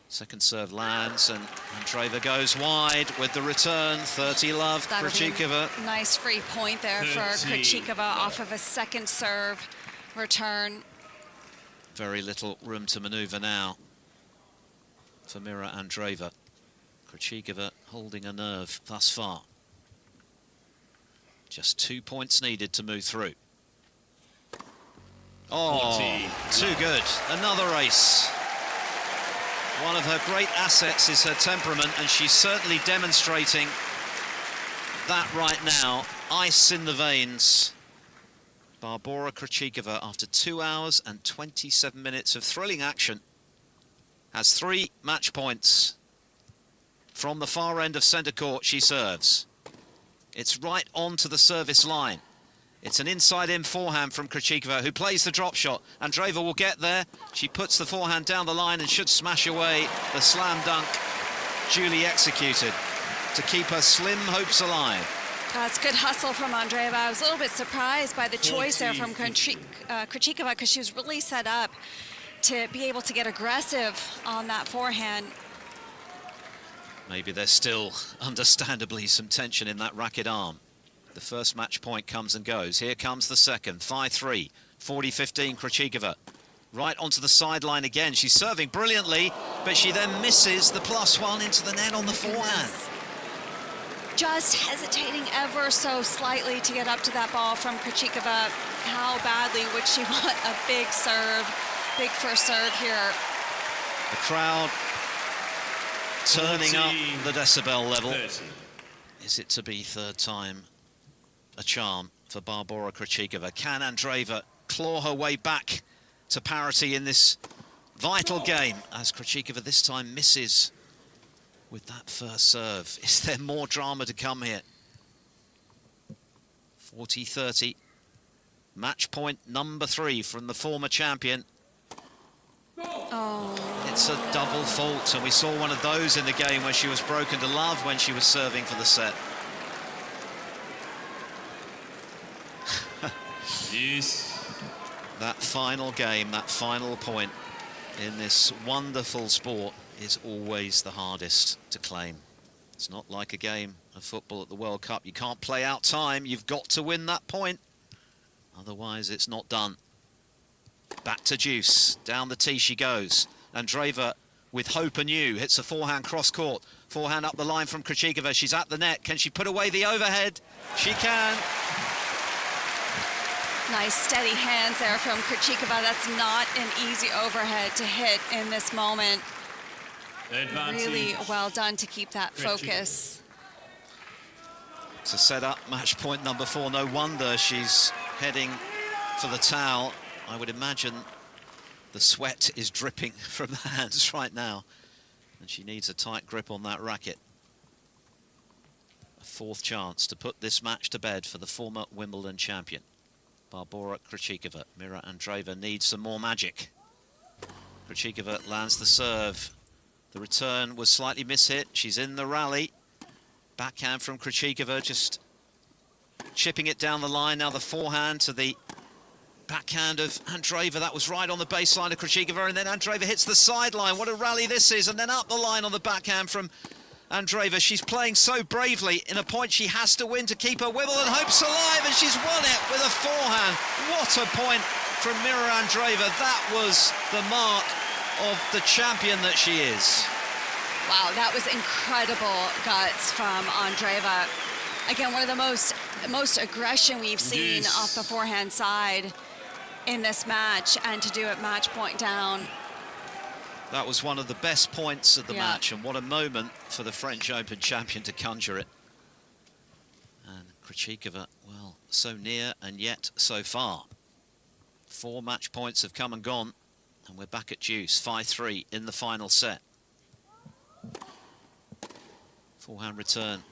Second serve lands, and Andreeva goes wide with the return. 30 love, Krejcikova. Nice free point there for Krejcikova off of a second serve return. Very little room to maneuver now for Mira Andreeva. Krejcikova holding a nerve thus far. Just 2 points needed to move through. Oh, too good. Another ace. One of her great assets is her temperament, and she's certainly demonstrating that right now. Ice in the veins. Barbora Krejcikova, after 2 hours and 27 minutes of thrilling action, has 3 match points. From the far end of centre court, she serves. It's right onto the service line. It's an inside-in forehand from Krejcikova, who plays the drop shot. Andreeva will get there. She puts the forehand down the line and should smash away the slam dunk duly executed to keep her slim hopes alive. That's good hustle from Andreeva. I was a little bit surprised by the choice there from Krejcikova, because she was really set up to be able to get aggressive on that forehand. Maybe there's still, understandably, some tension in that racket arm. The first match point comes and goes. Here comes the second. 5-3, 40-15, Krejcikova. Right onto the sideline again. She's serving brilliantly, but she then misses the +1 into the net on the forehand. Just hesitating ever so slightly to get up to that ball from Krejcikova. How badly would she want a big serve, big first serve here? The crowd turning up the decibel level. 30. Is it to be third time a charm for Barbora Krejcikova? Can Andreeva claw her way back to parity in this vital game, as Krejcikova this time misses with that first serve? Is there more drama to come here? 40-30. Match point number 3 from the former champion. Oh. It's a double fault, and we saw one of those in the game where she was broken to love when she was serving for the set. That final game, that final point in this wonderful sport is always the hardest to claim. It's not like a game of football at the World Cup. You can't play out time. You've got to win that point. Otherwise, it's not done. Back to deuce. Down the tee she goes. Andreeva with hope anew. Hits a forehand cross-court. Forehand up the line from Krejcikova. She's at the net. Can she put away the overhead? She can. Nice steady hands there from Krejcikova. That's not an easy overhead to hit in this moment. Really well done to keep that focus. To set up match point number 4, no wonder she's heading for the towel. I would imagine the sweat is dripping from the hands right now, and she needs a tight grip on that racket. A 4th chance to put this match to bed for the former Wimbledon champion, Barbora Krejcikova. Mira Andreeva needs some more magic. Krejcikova lands the serve. The return was slightly mishit. She's in the rally. Backhand from Krejcikova, just chipping it down the line. Now the forehand to the backhand of Andreeva. That was right on the baseline of Krejcikova, and then Andreeva hits the sideline. What a rally this is, and then up the line on the backhand from Andreeva. She's playing so bravely in a point she has to win to keep her Wimbledon hopes alive, and she's won it with a forehand. What a point from Mira Andreeva. That was the mark of the champion that she is. Wow, that was incredible guts from Andreeva. Again, one of the most aggression we've seen off the forehand side in this match, and to do it match point down. That was one of the best points of the match, and what a moment for the French Open champion to conjure it. And Krejcikova, well, so near and yet so far. 4 match points have come and gone, and we're back at deuce, 5-3 in the final set. Forehand return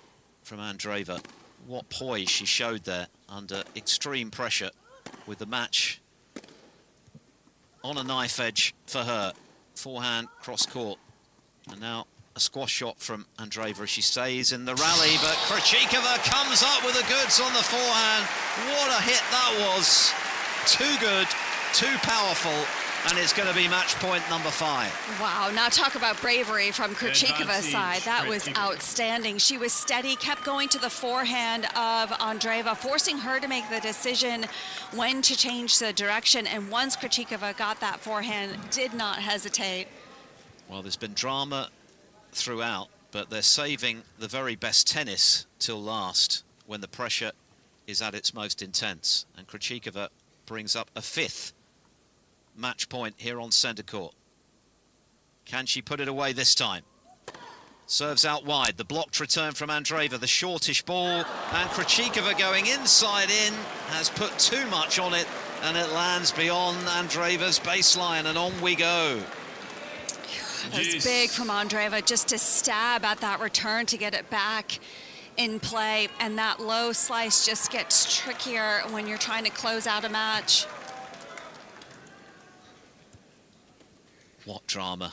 from Andreeva. What poise she showed there under extreme pressure, with the match on a knife edge for her. Forehand cross court, and now a squash shot from Andreeva as she stays in the rally, but Krejcikova comes up with the goods on the forehand. What a hit that was. Too good, too powerful, and it's going to be match point number 5. Wow, now talk about bravery from Krejcikova's side. That was outstanding. She was steady, kept going to the forehand of Andreeva, forcing her to make the decision when to change the direction. And once Krejcikova got that forehand, did not hesitate. Well, there's been drama throughout, but they're saving the very best tennis till last, when the pressure is at its most intense. And Krejcikova brings up a 5th match point here on centre court. Can she put it away this time? Serves out wide. The blocked return from Andreeva, the shortish ball, and Krejcikova going inside in, has put too much on it, and it lands beyond Andreeva's baseline, and on we go. That was big from Andreeva, just to stab at that return to get it back in play, and that low slice just gets trickier when you're trying to close out a match. What drama,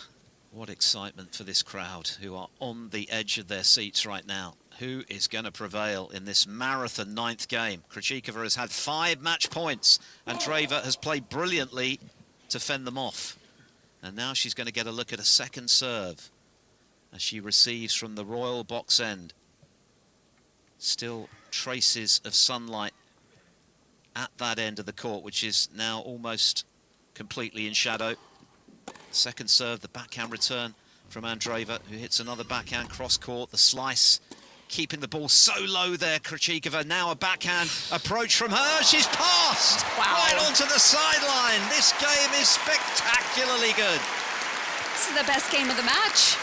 what excitement for this crowd who are on the edge of their seats right now. Who is going to prevail in this marathon 9th game? Krejcikova has had 5 match points. Andreeva has played brilliantly to fend them off. And now she's going to get a look at a second serve as she receives from the royal box end. Still traces of sunlight at that end of the court, which is now almost completely in shadow. Second serve, the backhand return from Andreeva, who hits another backhand cross-court. The slice, keeping the ball so low there, Krejcikova. Now a backhand approach from her. She's passed right onto the sideline. This game is spectacularly good. This is the best game of the match.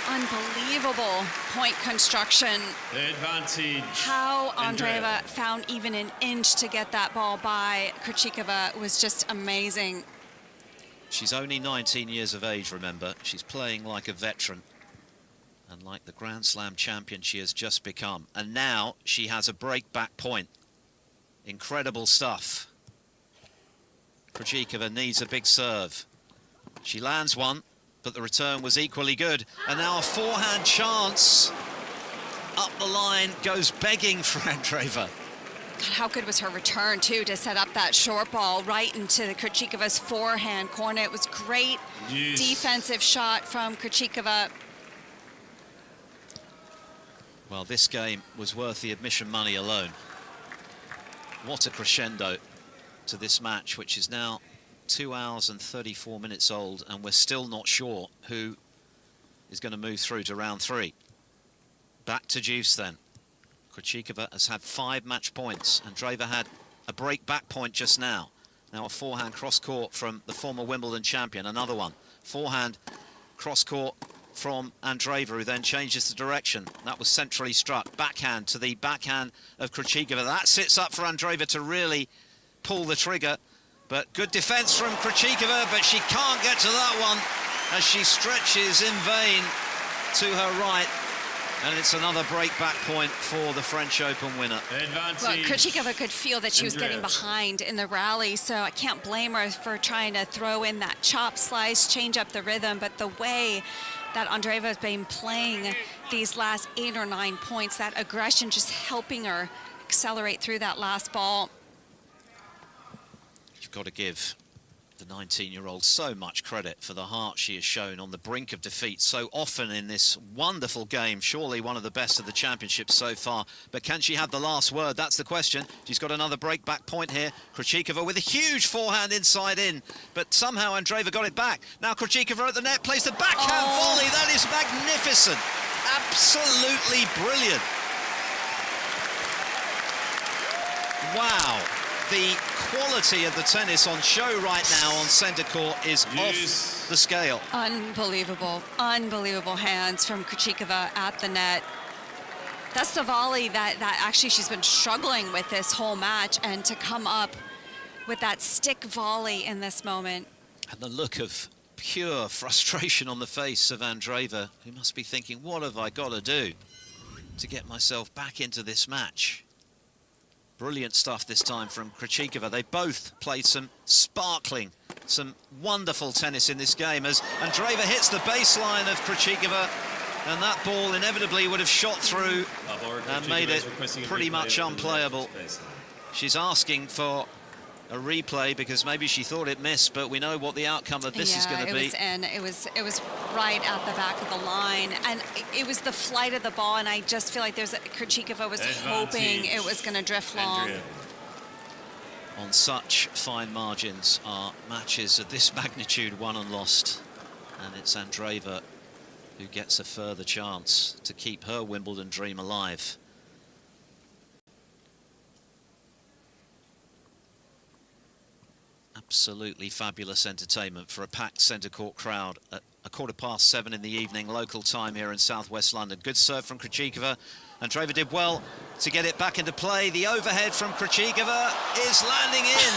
Unbelievable point construction. Advantage. How Andreeva found even an inch to get that ball by Krejcikova was just amazing. She's only 19 years of age, remember. She's playing like a veteran, and like the Grand Slam champion she has just become. And now she has a break-back point. Incredible stuff. Krejcikova needs a big serve. She lands one, but the return was equally good. And now a forehand chance. Up the line, goes begging for Andreeva. God, how good was her return, too, to set up that short ball right into Krejcikova's forehand corner. It was great defensive shot from Krejcikova. Well, this game was worth the admission money alone. What a crescendo to this match, which is now 2 hours and 34 minutes old, and we're still not sure who is going to move through to round 3. Back to deuce then. Krejcikova has had 5 match points. Andreeva had a break-back point just now. Now a forehand cross-court from the former Wimbledon champion, another one. Forehand cross-court from Andreeva, who then changes the direction. That was centrally struck. Backhand to the backhand of Krejcikova. That sits up for Andreeva to really pull the trigger. But good defence from Krejcikova, but she can't get to that one as she stretches in vain to her right. And it's another break-back point for the French Open winner. Well, Krejcikova could feel that she was getting behind in the rally, so I can't blame her for trying to throw in that chop slice, change up the rhythm, but the way that Andreeva has been playing these last 8 or 9 points, that aggression just helping her accelerate through that last ball. You've got to give the 19-year-old so much credit for the heart she has shown on the brink of defeat so often in this wonderful game. Surely one of the best of the championship so far. But can she have the last word? That's the question. She's got another break-back point here. Krejcikova with a huge forehand inside in, but somehow Andreeva got it back. Now Krejcikova at the net, plays the backhand volley. That is magnificent. Absolutely brilliant. Wow. The quality of the tennis on show right now on centre court is off the scale. Unbelievable, unbelievable hands from Krejcikova at the net. That's the volley that actually she's been struggling with this whole match, and to come up with that stick volley in this moment. And the look of pure frustration on the face of Andreeva, who must be thinking, what have I got to do to get myself back into this match? Brilliant stuff this time from Krejcikova. They both played some sparkling, some wonderful tennis in this game as Andreeva hits the baseline of Krejcikova, and that ball inevitably would have shot through and made it pretty much unplayable. She's asking for a replay because maybe she thought it missed, but we know what the outcome of this is going to be. It was right at the back of the line, and it was the flight of the ball, and I just feel like Krejcikova was hoping it was going to drift long. On such fine margins are matches of this magnitude won and lost, and it's Andreeva who gets a further chance to keep her Wimbledon dream alive. Absolutely fabulous entertainment for a packed centre court crowd at 7:15 in the evening, local time here in southwest London. Good serve from Krejcikova. Andreeva did well to get it back into play. The overhead from Krejcikova is landing in.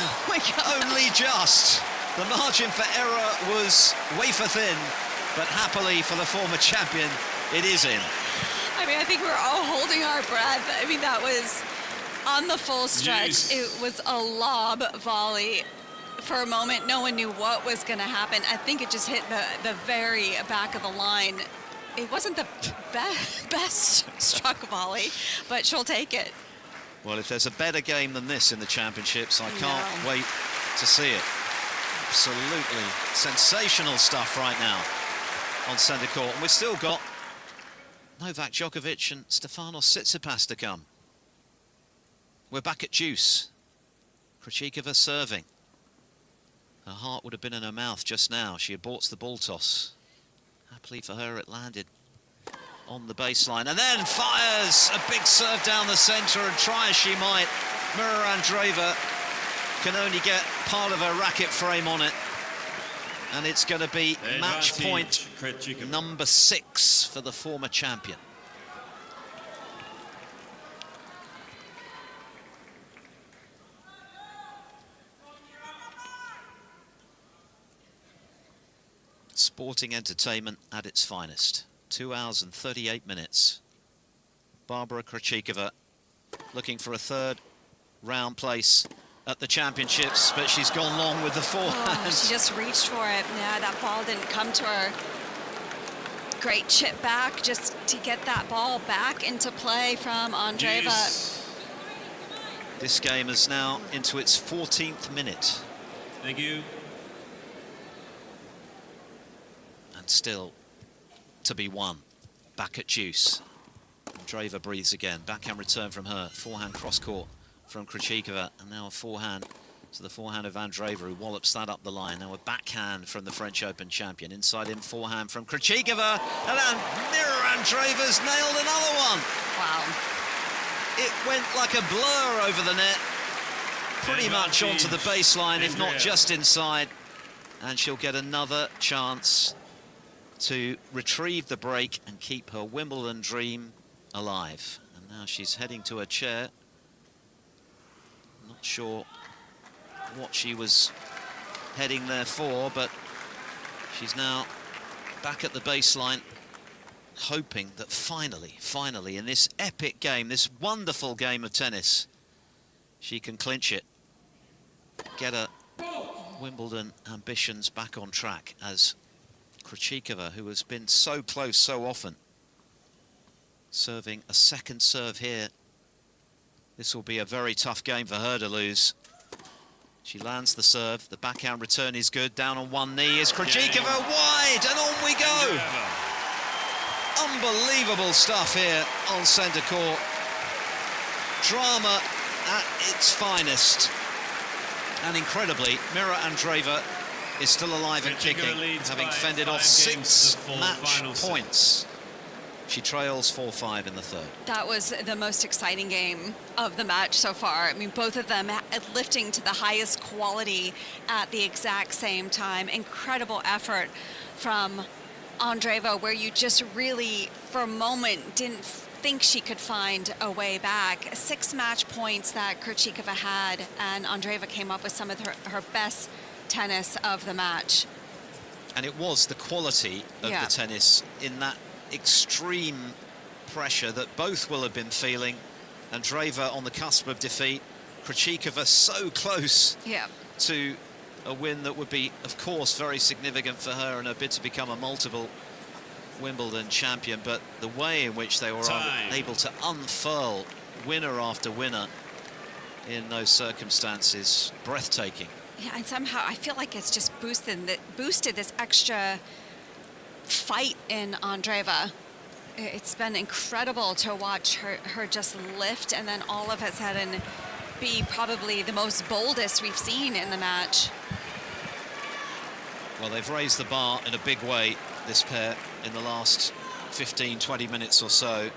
Only just. The margin for error was wafer thin, but happily for the former champion, it is in. I mean, I think we're all holding our breath. I mean, that was on the full stretch. It was a lob volley. For a moment, no one knew what was going to happen. I think it just hit the very back of the line. It wasn't the best struck volley, but she'll take it. Well, if there's a better game than this in the championships, I can't wait to see it. Absolutely sensational stuff right now on centre court. And we've still got Novak Djokovic and Stefanos Tsitsipas to come. We're back at deuce. Krejcikova serving. Her heart would have been in her mouth just now. She aborts the ball toss. Happily for her, it landed on the baseline. And then fires a big serve down the centre, and try as she might, Mira Andreeva can only get part of her racket frame on it. And it's going to be match point number 6 for the former champion. Sporting entertainment at its finest. 2 hours and 38 minutes. Barbara Krejcikova looking for a third round place at the championships, but she's gone long with the forehand. She just reached for it. Yeah, that ball didn't come to her. Great chip back just to get that ball back into play from Andreeva. This game is now into its 14th minute. Thank you. Still to be won. Back at deuce. Andreeva breathes again. Backhand return from her. Forehand cross-court from Krejcikova. And now a forehand to the forehand of Andreeva, who wallops that up the line. Now a backhand from the French Open champion. Inside in forehand from Krejcikova. And then Mira Andreeva's nailed another one. Wow. It went like a blur over the net. Pretty much onto the baseline, if not just inside. And she'll get another chance to retrieve the break and keep her Wimbledon dream alive. And now she's heading to her chair. Not sure what she was heading there for, but she's now back at the baseline, hoping that finally, in this epic game, this wonderful game of tennis, she can clinch it, get her Wimbledon ambitions back on track, as Krejcikova, who has been so close so often, serving a second serve here. This will be a very tough game for her to lose. She lands the serve, the backhand return is good, down on one knee is Krejcikova, wide, and on we go! Unbelievable stuff here on centre court. Drama at its finest. And incredibly, Mira Andreeva is still alive and kicking, having fended off 6 match points. She trails 4-5 in the third. That was the most exciting game of the match so far. I mean, both of them lifting to the highest quality at the exact same time. Incredible effort from Andreeva, where you just really, for a moment, didn't think she could find a way back. 6 match points that Krejcikova had, and Andreeva came up with some of her best tennis of the match. And it was the quality of the tennis in that extreme pressure that both will have been feeling. Andreeva on the cusp of defeat, Krejcikova so close to a win that would be, of course, very significant for her in her bid to become a multiple Wimbledon champion. But the way in which they were able to unfurl winner after winner in those circumstances, breathtaking. Yeah, and somehow I feel like it's just boosted this extra fight in Andreeva. It's been incredible to watch her just lift, and then all of a sudden be probably the most boldest we've seen in the match. Well, they've raised the bar in a big way, this pair, in the last 15-20 minutes or so.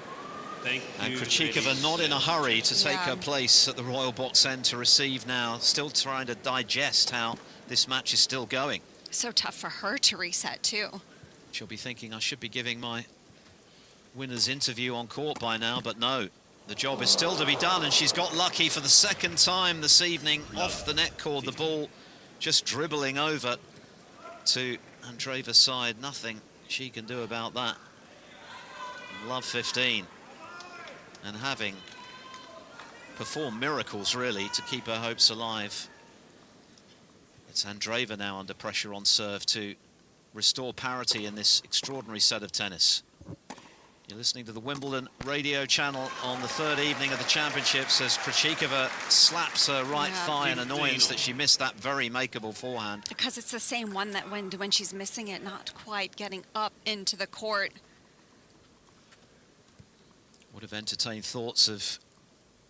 And Krejcikova not in a hurry to take her place at the Royal Box End to receive now, still trying to digest how this match is still going. So tough for her to reset too. She'll be thinking, I should be giving my winner's interview on court by now, but no, the job is still to be done, and she's got lucky for the second time this evening off the net cord. The ball just dribbling over to Andreeva's side. Nothing she can do about that. Love 15. And having performed miracles, really, to keep her hopes alive. It's Andreeva now under pressure on serve to restore parity in this extraordinary set of tennis. You're listening to the Wimbledon radio channel on the third evening of the championships as Krejcikova slaps her right thigh in annoyance that she missed that very makeable forehand. Because it's the same one that when she's missing it, not quite getting up into the court. Would have entertained thoughts of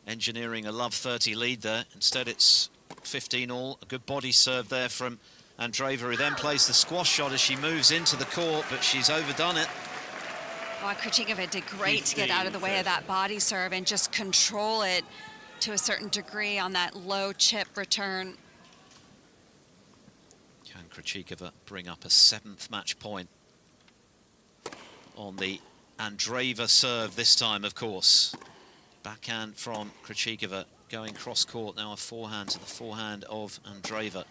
engineering a love 30 lead there. Instead, it's 15 all. A good body serve there from Andreeva, who then plays the squash shot as she moves into the court, but she's overdone it. Well, Krejcikova did great to get out of the way of that body serve and just control it to a certain degree on that low chip return. Can Krejcikova bring up a 7th match point on the Andreeva serve this time, of course. Backhand from Krejcikova going cross-court, now a forehand to the forehand of Andreeva.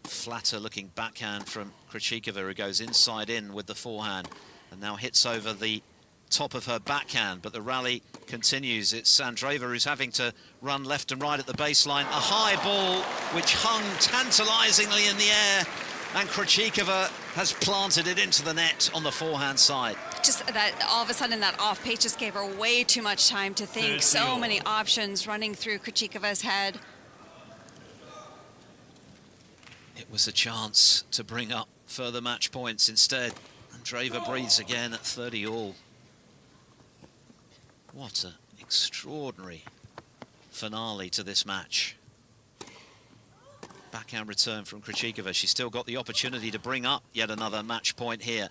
Flatter looking backhand from Krejcikova, who goes inside in with the forehand and now hits over the top of her backhand, but the rally continues. It's Andreeva who's having to run left and right at the baseline. A high ball which hung tantalizingly in the air, and Krejcikova has planted it into the net on the forehand side. Just that all of a sudden that off pace just gave her way too much time to think. So many options running through Krejcikova's head. It was a chance to bring up further match points. Instead, Andreeva breathes again at 30 all. What an extraordinary finale to this match. Backhand return from Krejcikova. She's still got the opportunity to bring up yet another match point here.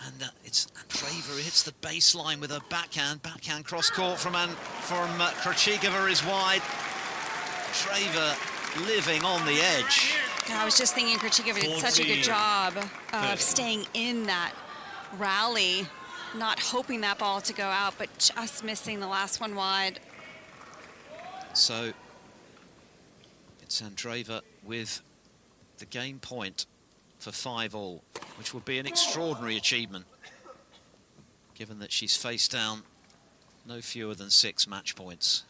And it's Andreeva who hits the baseline with her backhand. Backhand cross-court from Krejcikova is wide. Andreeva living on the edge. I was just thinking Krejcikova did such a good job of staying in that rally, not hoping that ball to go out, but just missing the last one wide. So it's Andreeva with the game point for 5-all, which would be an extraordinary achievement, given that she's faced down no fewer than 6 match points.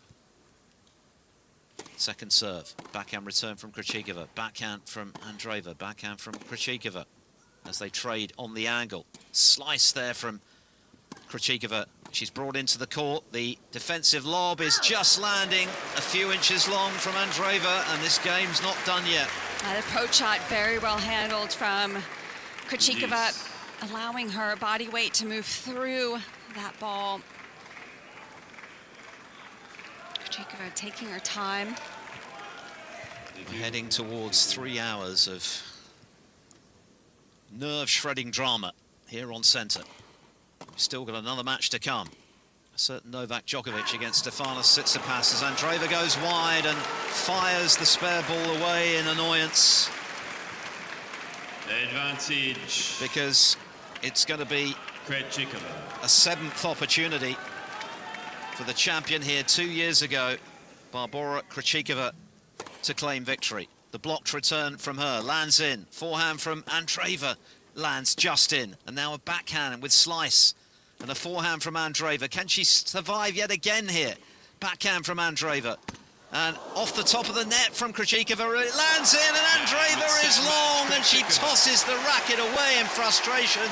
Second serve, backhand return from Krejcikova, backhand from Andreeva, backhand from Krejcikova as they trade on the angle. Slice there from Krejcikova. She's brought into the court. The defensive lob is just landing a few inches long from Andreeva, and this game's not done yet. The approach shot very well handled from Krejcikova, allowing her body weight to move through that ball. Krejcikova taking her time. We're heading towards 3 hours of nerve-shredding drama here on centre. We've still got another match to come. A certain Novak Djokovic against Stefanos Tsitsipas as Andreeva goes wide and fires the spare ball away in annoyance. Advantage. Because it's going to be a 7th opportunity for the champion here 2 years ago, Barbora Krejcikova, to claim victory. The blocked return from her lands in. Forehand from Andreeva lands just in. And now a backhand with slice. And a forehand from Andreeva. Can she survive yet again here? Backhand from Andreeva. And off the top of the net from Krejcikova, it lands in, and Andreeva is long, and she tosses the racket away in frustration.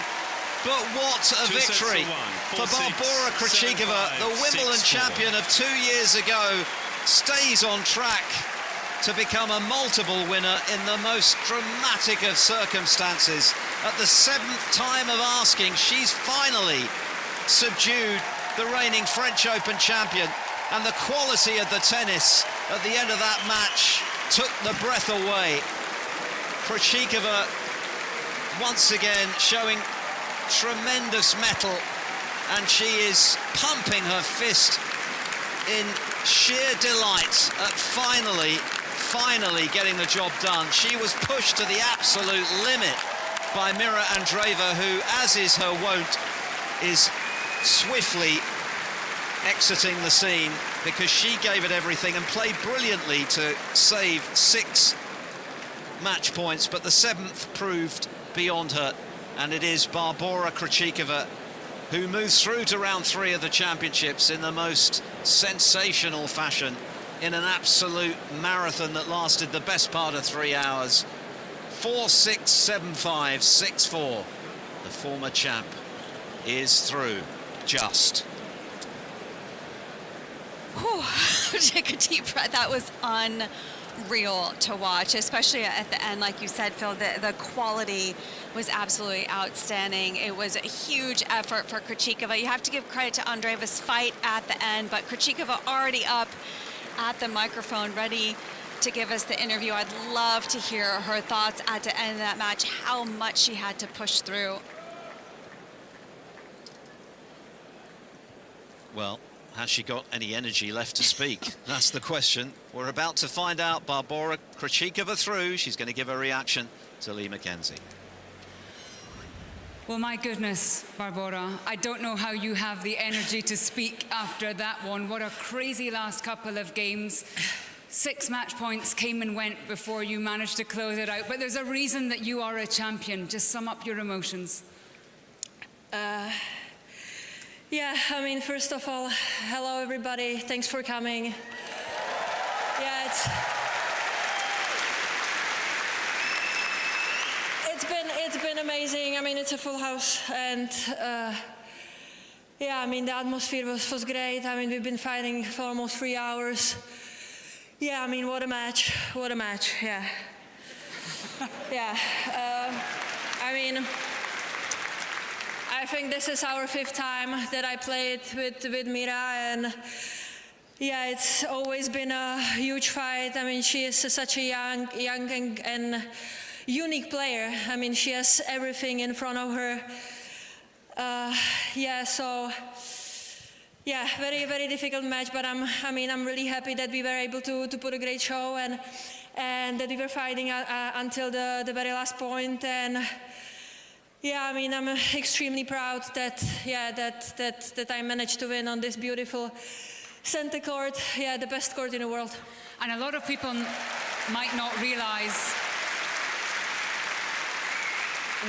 But what a victory for Barbora Krejcikova, the Wimbledon champion of 2 years ago, stays on track to become a multiple winner in the most dramatic of circumstances. At the 7th time of asking, she's finally subdued the reigning French Open champion, and the quality of the tennis at the end of that match took the breath away. Krejcikova once again showing tremendous mettle, and she is pumping her fist in sheer delight at finally getting the job done. She was pushed to the absolute limit by Mira Andreeva, who, as is her wont, is swiftly exiting the scene because she gave it everything and played brilliantly to save 6 match points, but the 7th proved beyond her, and it is Barbora Krejcikova who moves through to round 3 of the championships in the most sensational fashion, in an absolute marathon that lasted the best part of 3 hours. 4-6, 7-5, 6-4. The former champ is through, just. Whew. Take a deep breath. That was unreal to watch, especially at the end. Like you said, Phil, the quality was absolutely outstanding. It was a huge effort for Krejcikova. You have to give credit to Andreeva's fight at the end, but Krejcikova already up at the microphone, ready to give us the interview. I'd love to hear her thoughts at the end of that match, how much she had to push through. Well, has she got any energy left to speak? That's the question. We're about to find out. Barbora Krejcikova through. She's going to give a reaction to Lee McKenzie. Well, my goodness, Barbora, I don't know how you have the energy to speak after that one. What a crazy last couple of games. 6 match points came and went before you managed to close it out. But there's a reason that you are a champion. Just sum up your emotions. Yeah, I mean, first of all, hello everybody. Thanks for coming. Yeah, it's been amazing. I mean, it's a full house, and yeah, I mean, the atmosphere was great. I mean, we've been fighting for almost 3 hours. Yeah, I mean, what a match, yeah. Yeah, I mean, I think this is our 5th time that I played with Mira, and yeah, it's always been a huge fight. I mean, she is such a young and unique player. I mean, she has everything in front of her. Yeah, so yeah, very, very difficult match, but I'm really happy that we were able to put a great show, and that we were fighting until the very last point. And Yeah, I mean, I'm extremely proud that I managed to win on this beautiful center court. Yeah, the best court in the world. And a lot of people might not realise.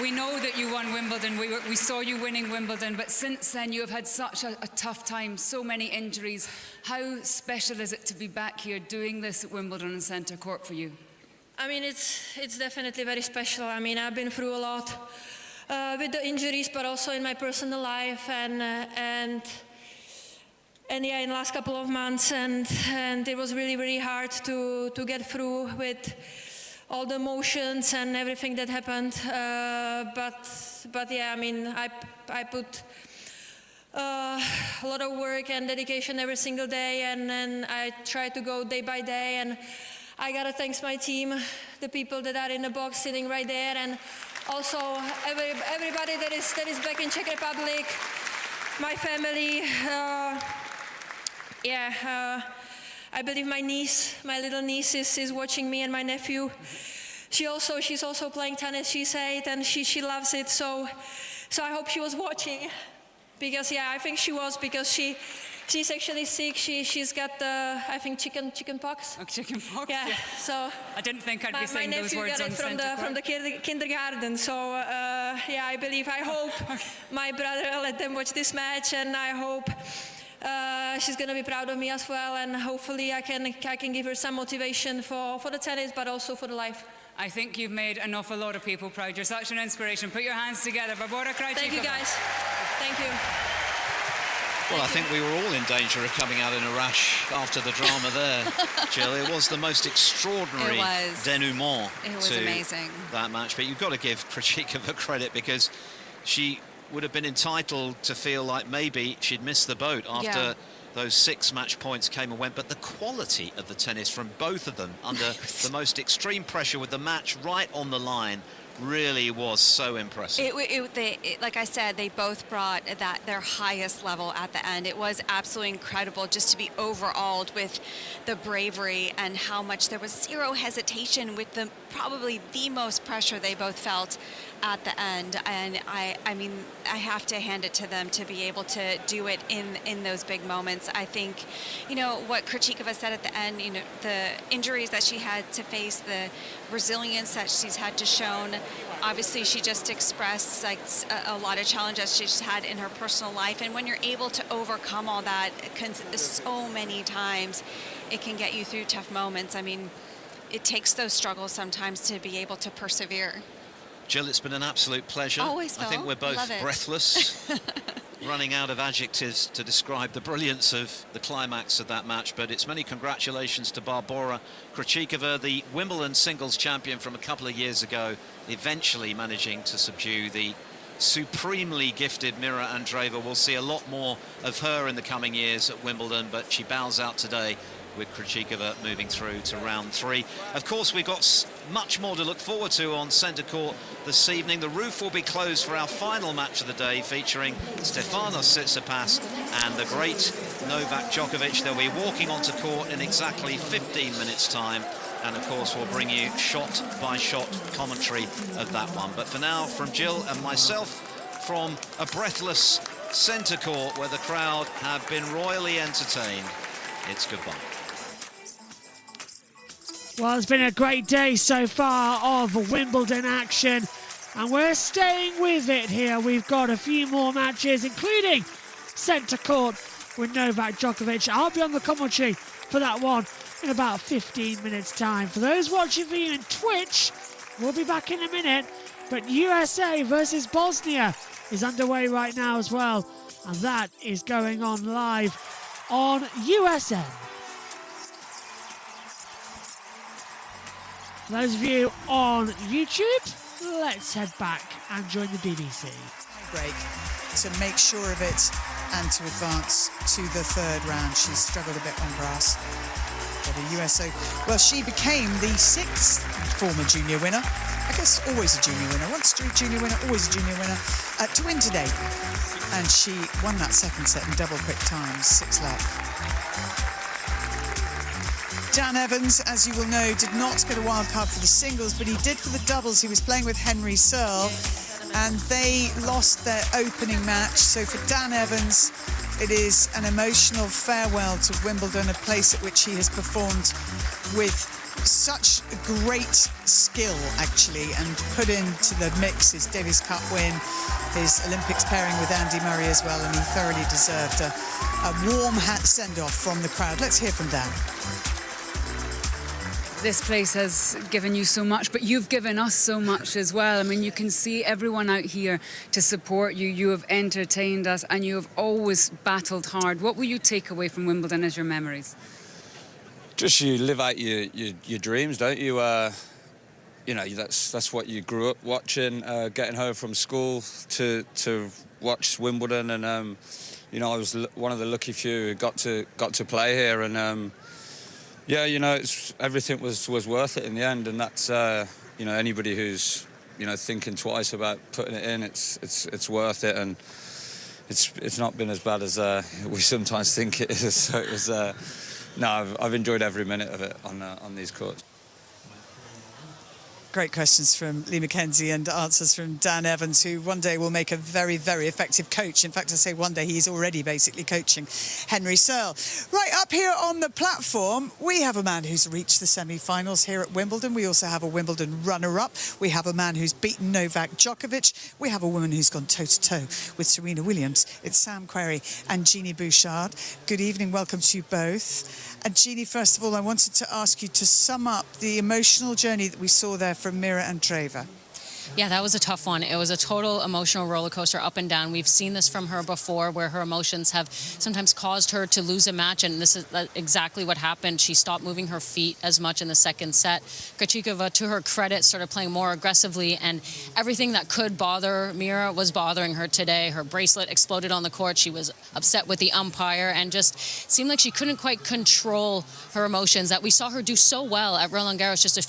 We know that you won Wimbledon. We saw you winning Wimbledon, but since then you have had such a tough time, so many injuries. How special is it to be back here doing this at Wimbledon and centre court for you? I mean, it's definitely very special. I mean, I've been through a lot with the injuries, but also in my personal life, and yeah, in the last couple of months, and it was really, really hard to get through with all the emotions and everything that happened, but yeah, I mean, I put a lot of work and dedication every single day, and I try to go day by day, and I gotta thank my team, the people that are in the box sitting right there, and also everybody that is back in Czech Republic, my family. I believe my little niece is watching me, and my nephew. She's also playing tennis, she said, and she loves it. So I hope she was watching, because yeah, I think she was, because she's actually sick. She's got I think chicken pox. Oh, chicken pox. Yeah. So I didn't think I'd be saying those words got it from the kindergarten. So yeah, I hope my brother let them watch this match, and I hope. She's going to be proud of me as well, and hopefully I can give her some motivation for the tennis, but also for the life. I think you've made an awful lot of people proud. You're such an inspiration. Put your hands together. Barbora Krejcikova. Thank you, guys. Thank you. Well, I think we were all in danger of coming out in a rash after the drama there, Jill. It was the most extraordinary denouement to amazing. That match. But you've got to give Krejcikova credit, because she would have been entitled to feel like maybe she'd missed the boat after those 6 match points came and went. But the quality of the tennis from both of them under the most extreme pressure, with the match right on the line, really was so impressive. Like I said, they both brought their highest level at the end. It was absolutely incredible just to be overawed with the bravery and how much there was zero hesitation with probably the most pressure they both felt at the end. And I mean, I have to hand it to them to be able to do it in those big moments. I think, you know, what Krejcikova said at the end, you know, the injuries that she had to face, the resilience that she's had to shown. Obviously, she just expressed like a lot of challenges she's had in her personal life, and when you're able to overcome all that so many times, it can get you through tough moments. I mean, it takes those struggles sometimes to be able to persevere. Jill, it's been an absolute pleasure. Always, Phil. I think we're both breathless, running out of adjectives to describe the brilliance of the climax of that match. But it's many congratulations to Barbora Krejcikova, the Wimbledon singles champion from a couple of years ago, eventually managing to subdue the supremely gifted Mira Andreeva. We'll see a lot more of her in the coming years at Wimbledon, but she bows out today, with Krejcikova moving through to round 3. Of course, we've got much more to look forward to on centre court this evening. The roof will be closed for our final match of the day, featuring Stefanos Tsitsipas and the great Novak Djokovic. They'll be walking onto court in exactly 15 minutes' time. And of course, we'll bring you shot-by-shot commentary of that one. But for now, from Jill and myself, from a breathless centre court where the crowd have been royally entertained, it's goodbye. Well, it's been a great day so far of Wimbledon action, and we're staying with it here. We've got a few more matches, including centre court with Novak Djokovic. I'll be on the commentary for that one in about 15 minutes' time. For those watching via on Twitch, we'll be back in a minute, but USA versus Bosnia is underway right now as well, and that is going on live on USN. For those of you on YouTube, let's head back and join the BBC. Break to make sure of it and to advance to the 3rd round. She struggled a bit on grass. But the USA, well, she became the 6th former junior winner. I guess always a junior winner. Once a junior winner, always a junior winner. To win today. And she won that 2nd set in double quick times, 6 love. Dan Evans, as you will know, did not get a wild card for the singles, but he did for the doubles. He was playing with Henry Searle. and they lost their opening match. So for Dan Evans, it is an emotional farewell to Wimbledon, a place at which he has performed with such great skill, actually, and put into the mix his Davis Cup win, his Olympics pairing with Andy Murray as well, and he thoroughly deserved a warm send-off from the crowd. Let's hear from Dan. This place has given you so much, but you've given us so much as well. I mean, you can see everyone out here to support you. You have entertained us, and you have always battled hard. What will you take away from Wimbledon as your memories? Just you live out your dreams, don't you? You know, that's what you grew up watching. Getting home from school to watch Wimbledon, and you know, I was one of the lucky few who got to play here, and yeah, you know, everything was worth it in the end, and that's you know, anybody who's, you know, thinking twice about putting it in, it's worth it, and it's not been as bad as we sometimes think it is. So it was no, I've enjoyed every minute of it on these courts. Great questions from Lee McKenzie and answers from Dan Evans, who one day will make a very, very effective coach. In fact, I say one day, he's already basically coaching Henry Searle. Right, up here on the platform, we have a man who's reached the semi-finals here at Wimbledon. We also have a Wimbledon runner-up. We have a man who's beaten Novak Djokovic. We have a woman who's gone toe-to-toe with Serena Williams. It's Sam Querrey and Jeannie Bouchard. Good evening, welcome to you both. And Jeannie, first of all, I wanted to ask you to sum up the emotional journey that we saw there from Mira Andreeva. Yeah, that was a tough one. It was a total emotional roller coaster up and down. We've seen this from her before, where her emotions have sometimes caused her to lose a match, and this is exactly what happened. She stopped moving her feet as much in the second set. Krejcikova, to her credit, started playing more aggressively, and everything that could bother Mira was bothering her today. Her bracelet exploded on the court. She was upset with the umpire and just seemed like she couldn't quite control her emotions that we saw her do so well at Roland Garros just a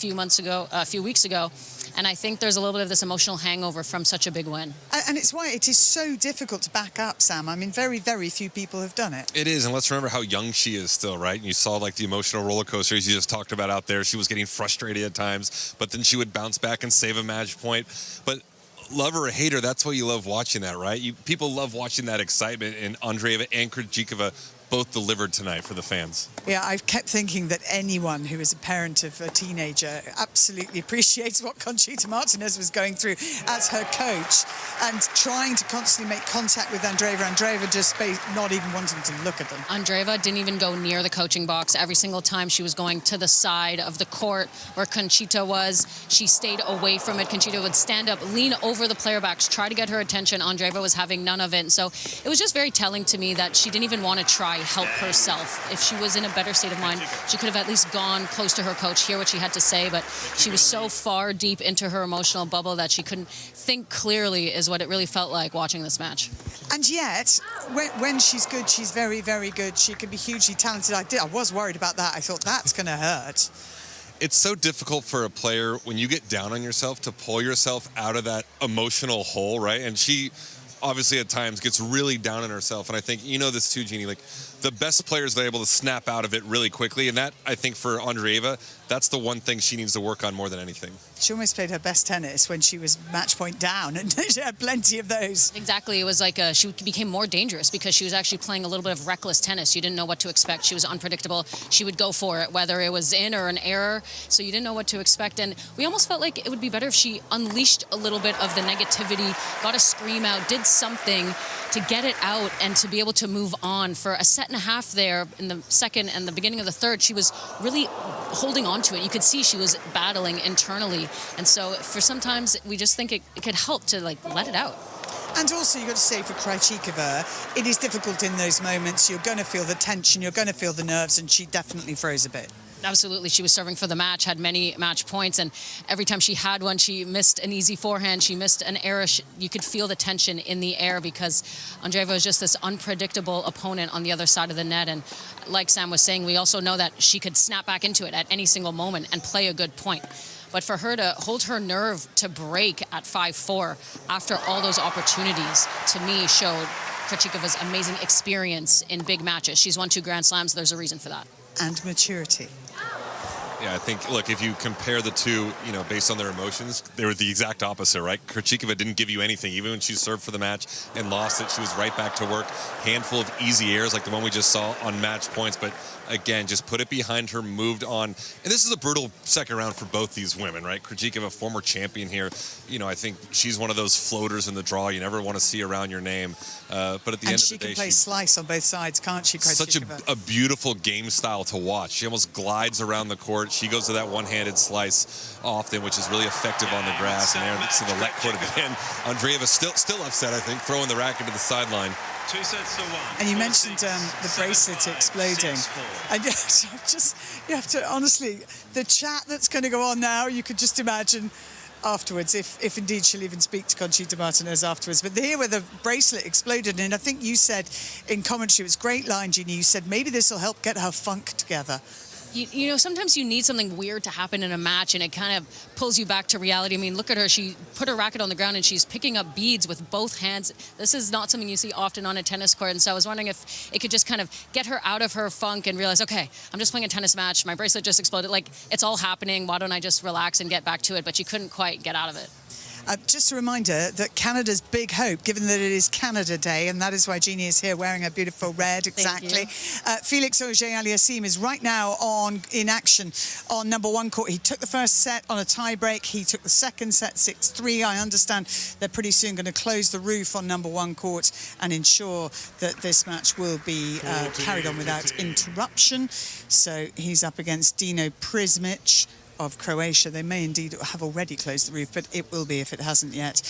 few weeks ago. And I think there's a little bit of this emotional hangover from such a big win. And it's why it is so difficult to back up, Sam. I mean, very, very few people have done it. It is, and let's remember how young she is still, right? And you saw, like, the emotional roller coasters you just talked about out there. She was getting frustrated at times, but then she would bounce back and save a match point. But love her or hate her, that's why you love watching that, right? People love watching that excitement, and Andreeva and Krejcikova both delivered tonight for the fans. Yeah, I've kept thinking that anyone who is a parent of a teenager absolutely appreciates what Conchita Martinez was going through as her coach and trying to constantly make contact with Andreeva. Andreeva just not even wanting to look at them. Andreeva didn't even go near the coaching box. Every single time she was going to the side of the court where Conchita was, she stayed away from it. Conchita would stand up, lean over the player backs, try to get her attention. Andreeva was having none of it. And so it was just very telling to me that she didn't even want to try help herself. If she was in a better state of mind, she could have at least gone close to her coach, hear what she had to say, but she was so far deep into her emotional bubble that she couldn't think clearly, is what it really felt like watching this match. And yet, when she's good, she's very, very good. She can be hugely talented. I was worried about that. I thought, that's going to hurt. It's so difficult for a player when you get down on yourself to pull yourself out of that emotional hole, right? And she obviously at times gets really down on herself. And I think, you know this too, Jeannie, like the best players are able to snap out of it really quickly. And that, I think, for Andreeva, that's the one thing she needs to work on more than anything. She almost played her best tennis when she was match point down, and she had plenty of those. Exactly. It was like she became more dangerous because she was actually playing a little bit of reckless tennis. You didn't know what to expect. She was unpredictable. She would go for it, whether it was in or an error. So you didn't know what to expect. And we almost felt like it would be better if she unleashed a little bit of the negativity, got a scream out, did something to get it out and to be able to move on. For a set and a half there in the second and the beginning of the third, she was really holding on to it. You could see she was battling internally. And so for sometimes we just think it could help to like let it out. And also, you've got to say, for Krejcikova, it is difficult in those moments. You're going to feel the tension, you're going to feel the nerves, and she definitely froze a bit. Absolutely. She was serving for the match, had many match points, and every time she had one, she missed an easy forehand, she missed an error. You could feel the tension in the air because Andreeva was just this unpredictable opponent on the other side of the net. And like Sam was saying, we also know that she could snap back into it at any single moment and play a good point. But for her to hold her nerve to break at 5-4 after all those opportunities, to me, showed Krejcikova's amazing experience in big matches. She's won 2 Grand Slams. There's a reason for that. And maturity. Yeah, I think, look, if you compare the two, you know, based on their emotions, they were the exact opposite, right? Krejcikova didn't give you anything. Even when she served for the match and lost it, she was right back to work. Handful of easy errors like the one we just saw on match points, but again, just put it behind her, moved on. And this is a brutal second round for both these women, right? Krejcikova, former champion here. You know, I think she's one of those floaters in the draw you never want to see around your name. But at the end of the day, she can play slice on both sides, can't she, Krejcikova? Such a beautiful game style to watch. She almost glides around the court. She goes to that one-handed slice often, which is really effective on the grass. And there, see the let court at the end. Andreeva still upset, I think, throwing the racket to the sideline. 2 sets to 1. And you mentioned the bracelet exploding. And just, you have to, honestly, the chat that's going to go on now, you could just imagine afterwards, if indeed she'll even speak to Conchita Martinez afterwards. But here where the bracelet exploded, and I think you said in commentary, it was a great line, Jeannie, you said maybe this will help get her funk together. You know, sometimes you need something weird to happen in a match, and it kind of pulls you back to reality. I mean, look at her. She put her racket on the ground, and she's picking up beads with both hands. This is not something you see often on a tennis court, and so I was wondering if it could just kind of get her out of her funk and realize, okay, I'm just playing a tennis match. My bracelet just exploded. Like, it's all happening. Why don't I just relax and get back to it? But she couldn't quite get out of it. Just a reminder that Canada's big hope, given that it is Canada Day, and that is why Jeannie is here wearing her beautiful red, exactly. Felix Auger-Aliassime is right now in action on number 1 court. He took the first set on a tie break. He took the second set 6-3. I understand they're pretty soon going to close the roof on number 1 court and ensure that this match will be carried on without interruption. So he's up against Dino Prismic of Croatia. They may indeed have already closed the roof, but it will be if it hasn't yet.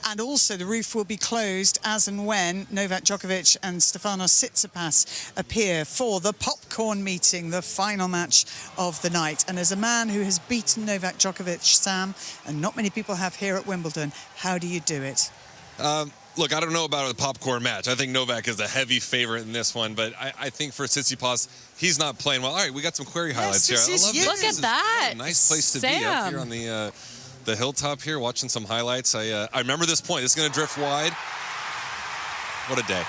And also the roof will be closed as and when Novak Djokovic and Stefanos Tsitsipas appear for the popcorn meeting, the final match of the night. And as a man who has beaten Novak Djokovic, Sam, and not many people have here at Wimbledon, how do you do it? Look, I don't know about a popcorn match. I think Novak is a heavy favorite in this one, but I think for Tsitsipas, he's not playing well. All right, we got some query highlights here. I love Look at that. Nice place to be up here on the hilltop here, watching some highlights. I remember this point. This is going to drift wide. What a day.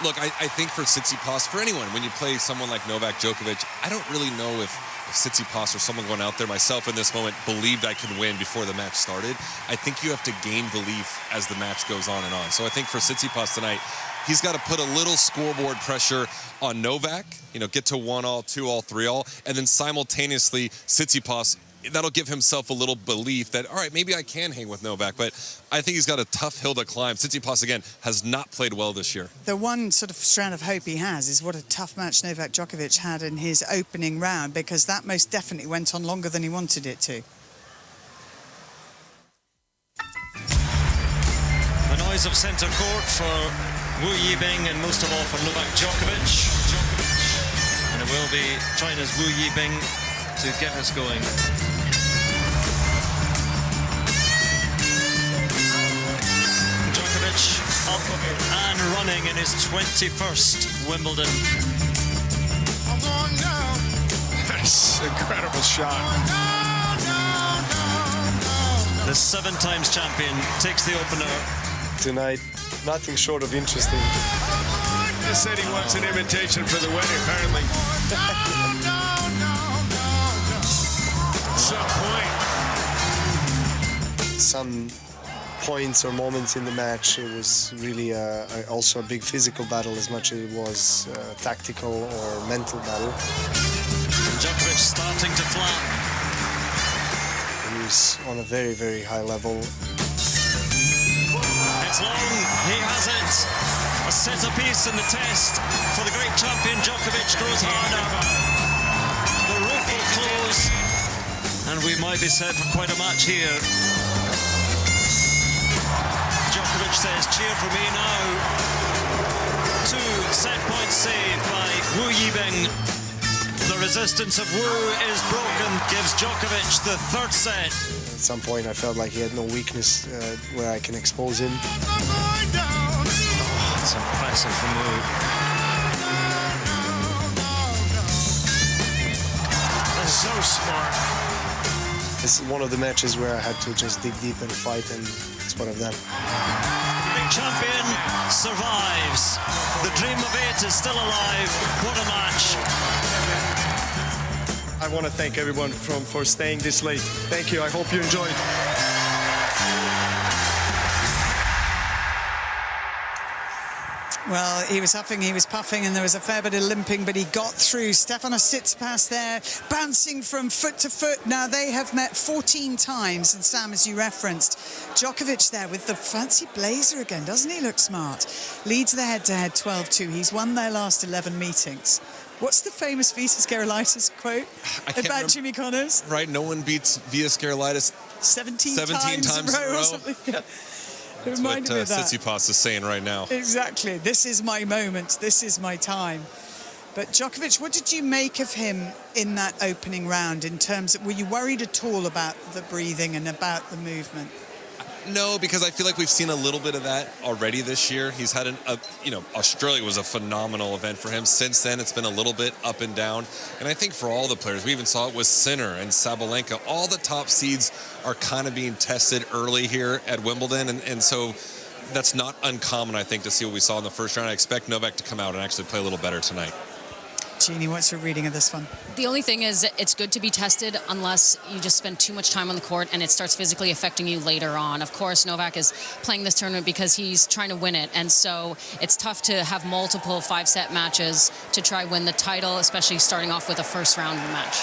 Look, I think for Tsitsipas, for anyone, when you play someone like Novak Djokovic, I don't really know if Tsitsipas or someone going out there, myself in this moment, believed I could win before the match started. I think you have to gain belief as the match goes on and on. So I think for Tsitsipas tonight, he's got to put a little scoreboard pressure on Novak, you know, get to 1-all, 2-all, 3-all, and then simultaneously Tsitsipas, that'll give himself a little belief that, all right, maybe I can hang with Novak, but I think he's got a tough hill to climb. Tsitsipas, again, has not played well this year. The one sort of strand of hope he has is what a tough match Novak Djokovic had in his opening round, because that most definitely went on longer than he wanted it to. The noise of centre court for Wu Yibing and most of all for Novak Djokovic. And it will be China's Wu Yibing to get us going. Djokovic up and running in his 21st Wimbledon. That's an incredible shot. The 7 times champion takes the opener. Tonight, nothing short of interesting. He said he wants an invitation for the wedding, apparently. Some points or moments in the match, it was really also a big physical battle as much as it was tactical or mental battle. Djokovic starting to flap. He was on a very, very high level. It's long, he has it. A centerpiece in the test for the great champion. Djokovic grows harder. The roof will close, and we might be set for quite a match here. Djokovic says, cheer for me now. 2 set points saved by Wu Yibing. The resistance of Wu is broken, gives Djokovic the 3rd set. At some point I felt like he had no weakness where I can expose him. Oh, it's impressive from Wu. That's so smart. It's one of the matches where I had to just dig deep and fight, and it's what I've done. The champion survives. The dream of 8 is still alive. What a match. I want to thank everyone for staying this late. Thank you. I hope you enjoyed. Well, he was huffing, he was puffing, and there was a fair bit of limping, but he got through. Stefanos Tsitsipas there, bouncing from foot to foot. Now, they have met 14 times, and Sam, as you referenced, Djokovic there with the fancy blazer again. Doesn't he look smart? Leads the head-to-head 12-2. He's won their last 11 meetings. What's the famous Vitas Gerulaitis quote about Jimmy Connors? Right, no one beats Vitas Gerulaitis 17 times in a row or something. Yeah. That's what Tsitsipas is saying right now. Exactly. This is my moment. This is my time. But Djokovic, what did you make of him in that opening round in terms of, were you worried at all about the breathing and about the movement? No, because I feel like we've seen a little bit of that already this year. He's had Australia was a phenomenal event for him. Since then, it's been a little bit up and down. And I think for all the players, we even saw it with Sinner and Sabalenka. All the top seeds are kind of being tested early here at Wimbledon. And so that's not uncommon, I think, to see what we saw in the first round. I expect Novak to come out and actually play a little better tonight. Jeannie, what's your reading of this one? The only thing is it's good to be tested unless you just spend too much time on the court and it starts physically affecting you later on. Of course, Novak is playing this tournament because he's trying to win it, and so it's tough to have multiple 5-set matches to try win the title, especially starting off with a first-round match.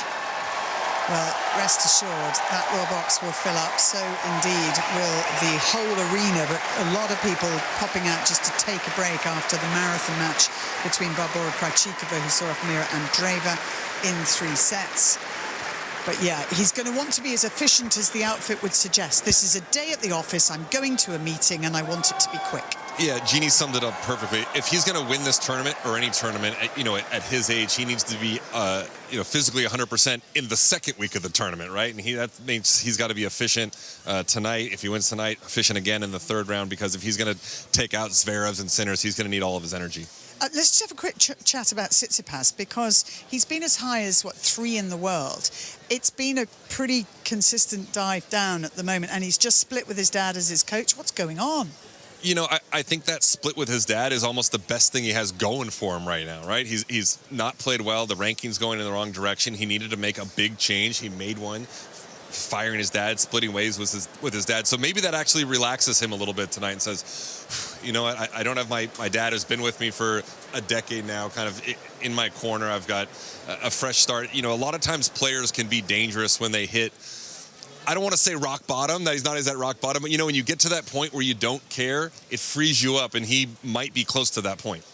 Well, rest assured, that little box will fill up. So indeed will the whole arena, but a lot of people popping out just to take a break after the marathon match between Barbora Krejcikova, who saw off Mira Andreeva in 3 sets. But yeah, he's going to want to be as efficient as the outfit would suggest. This is a day at the office, I'm going to a meeting, and I want it to be quick. Yeah, Jeannie summed it up perfectly. If he's going to win this tournament or any tournament, at his age, he needs to be, physically 100% in the second week of the tournament, right? And that means he's got to be efficient tonight. If he wins tonight, efficient again in the third round, because if he's going to take out Zverevs and Sinners, he's going to need all of his energy. Let's just have a quick chat about Tsitsipas, because he's been as high as, 3 in the world. It's been a pretty consistent dive down at the moment, and he's just split with his dad as his coach. What's going on? I think that split with his dad is almost the best thing he has going for him right now, right? He's not played well. The ranking's going in the wrong direction. He needed to make a big change. He made one, firing his dad, splitting ways with his dad. So maybe that actually relaxes him a little bit tonight and says, you know what, I don't have my dad who's been with me for a decade now kind of in my corner. I've got a fresh start. A lot of times players can be dangerous when they hit, I don't want to say rock bottom, that he's not at rock bottom, but when you get to that point where you don't care, it frees you up, and he might be close to that point.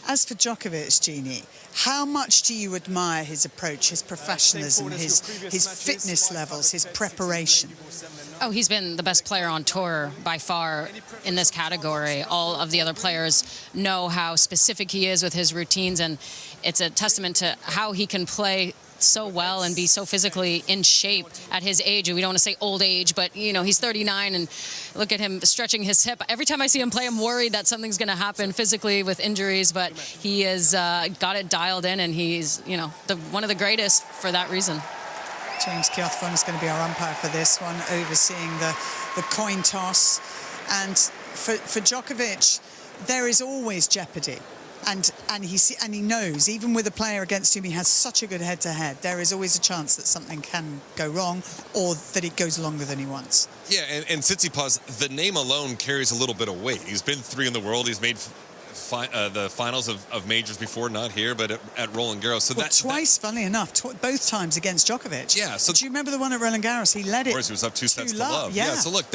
As for Djokovic, Jeannie, how much do you admire his approach, his professionalism, his fitness levels, his preparation? Oh, he's been the best player on tour by far in this category. All of the other players know how specific he is with his routines, and it's a testament to how he can play so well and be so physically in shape at his age. And we don't want to say old age, but he's 39, and look at him stretching his hip. Every time I see him play, I'm worried that something's going to happen physically with injuries, but he has got it dialed in, and he's one of the greatest for that reason. James Kyothfon is going to be our umpire for this one, overseeing the coin toss. And for Djokovic, there is always jeopardy. And he knows, even with a player against whom he has such a good head-to-head, there is always a chance that something can go wrong, or that it goes longer than he wants. Yeah, and Tsitsipas, the name alone carries a little bit of weight. He's been 3 in the world. He's made the finals of majors before, not here, but at Roland Garros. So twice, funnily enough, both times against Djokovic. Yeah. So do you remember the one at Roland Garros? He led it. Of course, he was up 2 sets to love. Yeah. So look,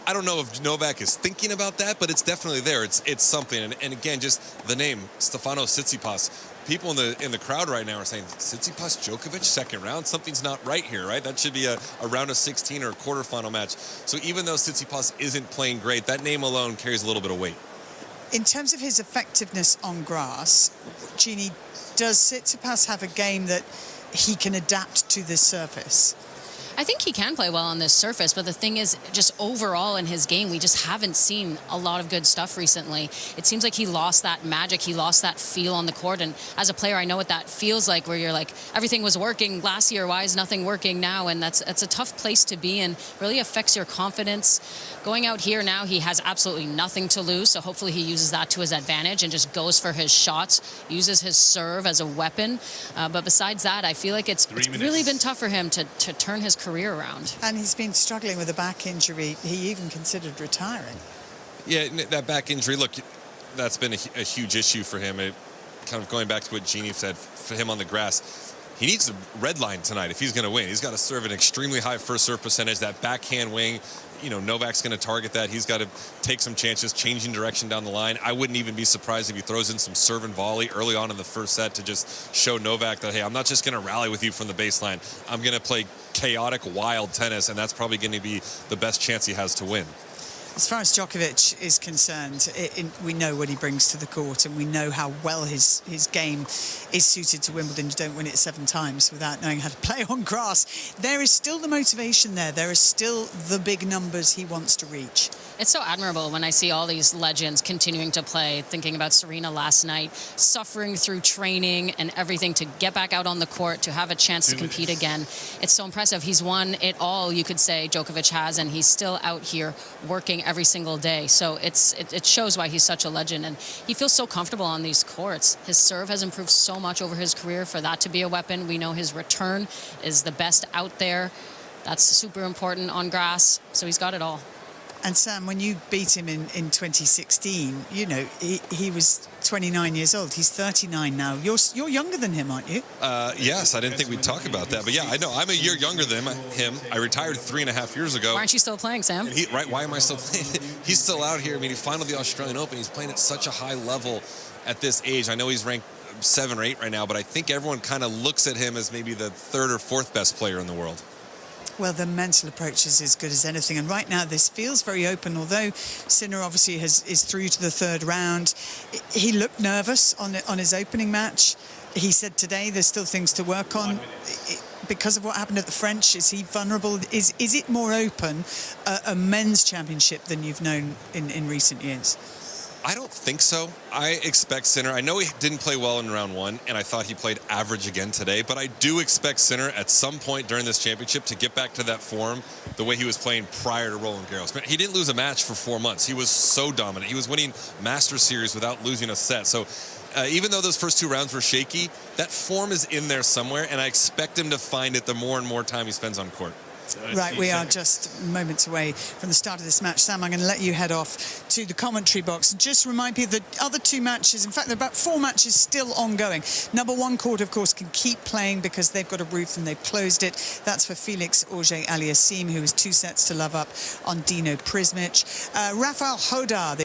I don't know if Novak is thinking about that, but it's definitely there. It's something. And again, just the name, Stefanos Tsitsipas. People in the crowd right now are saying, Tsitsipas, Djokovic, second round? Something's not right here, right? That should be a round of 16 or a quarterfinal match. So even though Tsitsipas isn't playing great, that name alone carries a little bit of weight. In terms of his effectiveness on grass, Jeannie, does Tsitsipas have a game that he can adapt to this surface? I think he can play well on this surface, but the thing is, just overall in his game, we just haven't seen a lot of good stuff recently. It seems like he lost that magic, he lost that feel on the court, and as a player, I know what that feels like, where you're like, everything was working last year, why is nothing working now? And that's a tough place to be in, really affects your confidence. Going out here now, he has absolutely nothing to lose, so hopefully he uses that to his advantage and just goes for his shots, uses his serve as a weapon. But besides that, I feel like it's really been tough for him to turn his career around. And he's been struggling with a back injury. He even considered retiring. Yeah, that back injury, look, that's been a huge issue for him. Kind of going back to what Jeannie said, for him on the grass, he needs a red line tonight if he's going to win. He's got to serve an extremely high first serve percentage. That backhand wing, you know, Novak's going to target that. He's got to take some chances, changing direction down the line. I wouldn't even be surprised if he throws in some serve and volley early on in the first set to just show Novak that, hey, I'm not just going to rally with you from the baseline. I'm going to play chaotic, wild tennis, and that's probably going to be the best chance he has to win. As far as Djokovic is concerned, we know what he brings to the court, and we know how well his game is suited to Wimbledon. You don't win it 7 times without knowing how to play on grass. There is still the motivation there. There are still the big numbers he wants to reach. It's so admirable when I see all these legends continuing to play, thinking about Serena last night, suffering through training and everything to get back out on the court, to have a chance to compete again. It's so impressive. He's won it all, you could say, Djokovic has, and he's still out here working every single day. So it shows why he's such a legend, and he feels so comfortable on these courts. His serve has improved so much over his career. For that to be a weapon, we know his return is the best out there. That's super important on grass, so he's got it all. And Sam, when you beat him in 2016, you know, he was 29 years old. He's 39 now. You're younger than him, aren't you? Yes, I didn't think we'd talk about that. But yeah, I know. I'm a year younger than him. I retired 3.5 years ago. Why aren't you still playing, Sam? Right, why am I still playing? He's still out here. I mean, he finaled the Australian Open. He's playing at such a high level at this age. I know he's ranked 7 or 8 right now, but I think everyone kind of looks at him as maybe the 3rd or 4th best player in the world. Well, the mental approach is as good as anything. And right now, this feels very open. Although Sinner obviously is through to the 3rd round, he looked nervous on his opening match. He said today there's still things to work on. Because of what happened at the French, is he vulnerable? Is it more open, a men's championship, than you've known in recent years? I don't think so. I expect Sinner. I know he didn't play well in round 1, and I thought he played average again today, but I do expect Sinner at some point during this championship to get back to that form the way he was playing prior to Roland Garros. He didn't lose a match for 4 months. He was so dominant. He was winning Masters Series without losing a set. So even though those first 2 rounds were shaky, that form is in there somewhere, and I expect him to find it the more and more time he spends on court. Right, we are just moments away from the start of this match. Sam, I'm going to let you head off to the commentary box. Just remind people the other 2 matches, in fact, there are about 4 matches still ongoing. Number 1 court, of course, can keep playing because they've got a roof and they've closed it. That's for Felix Auger-Aliassime, who is 2 sets to love up on Dino Prismic. Rafael Hodar.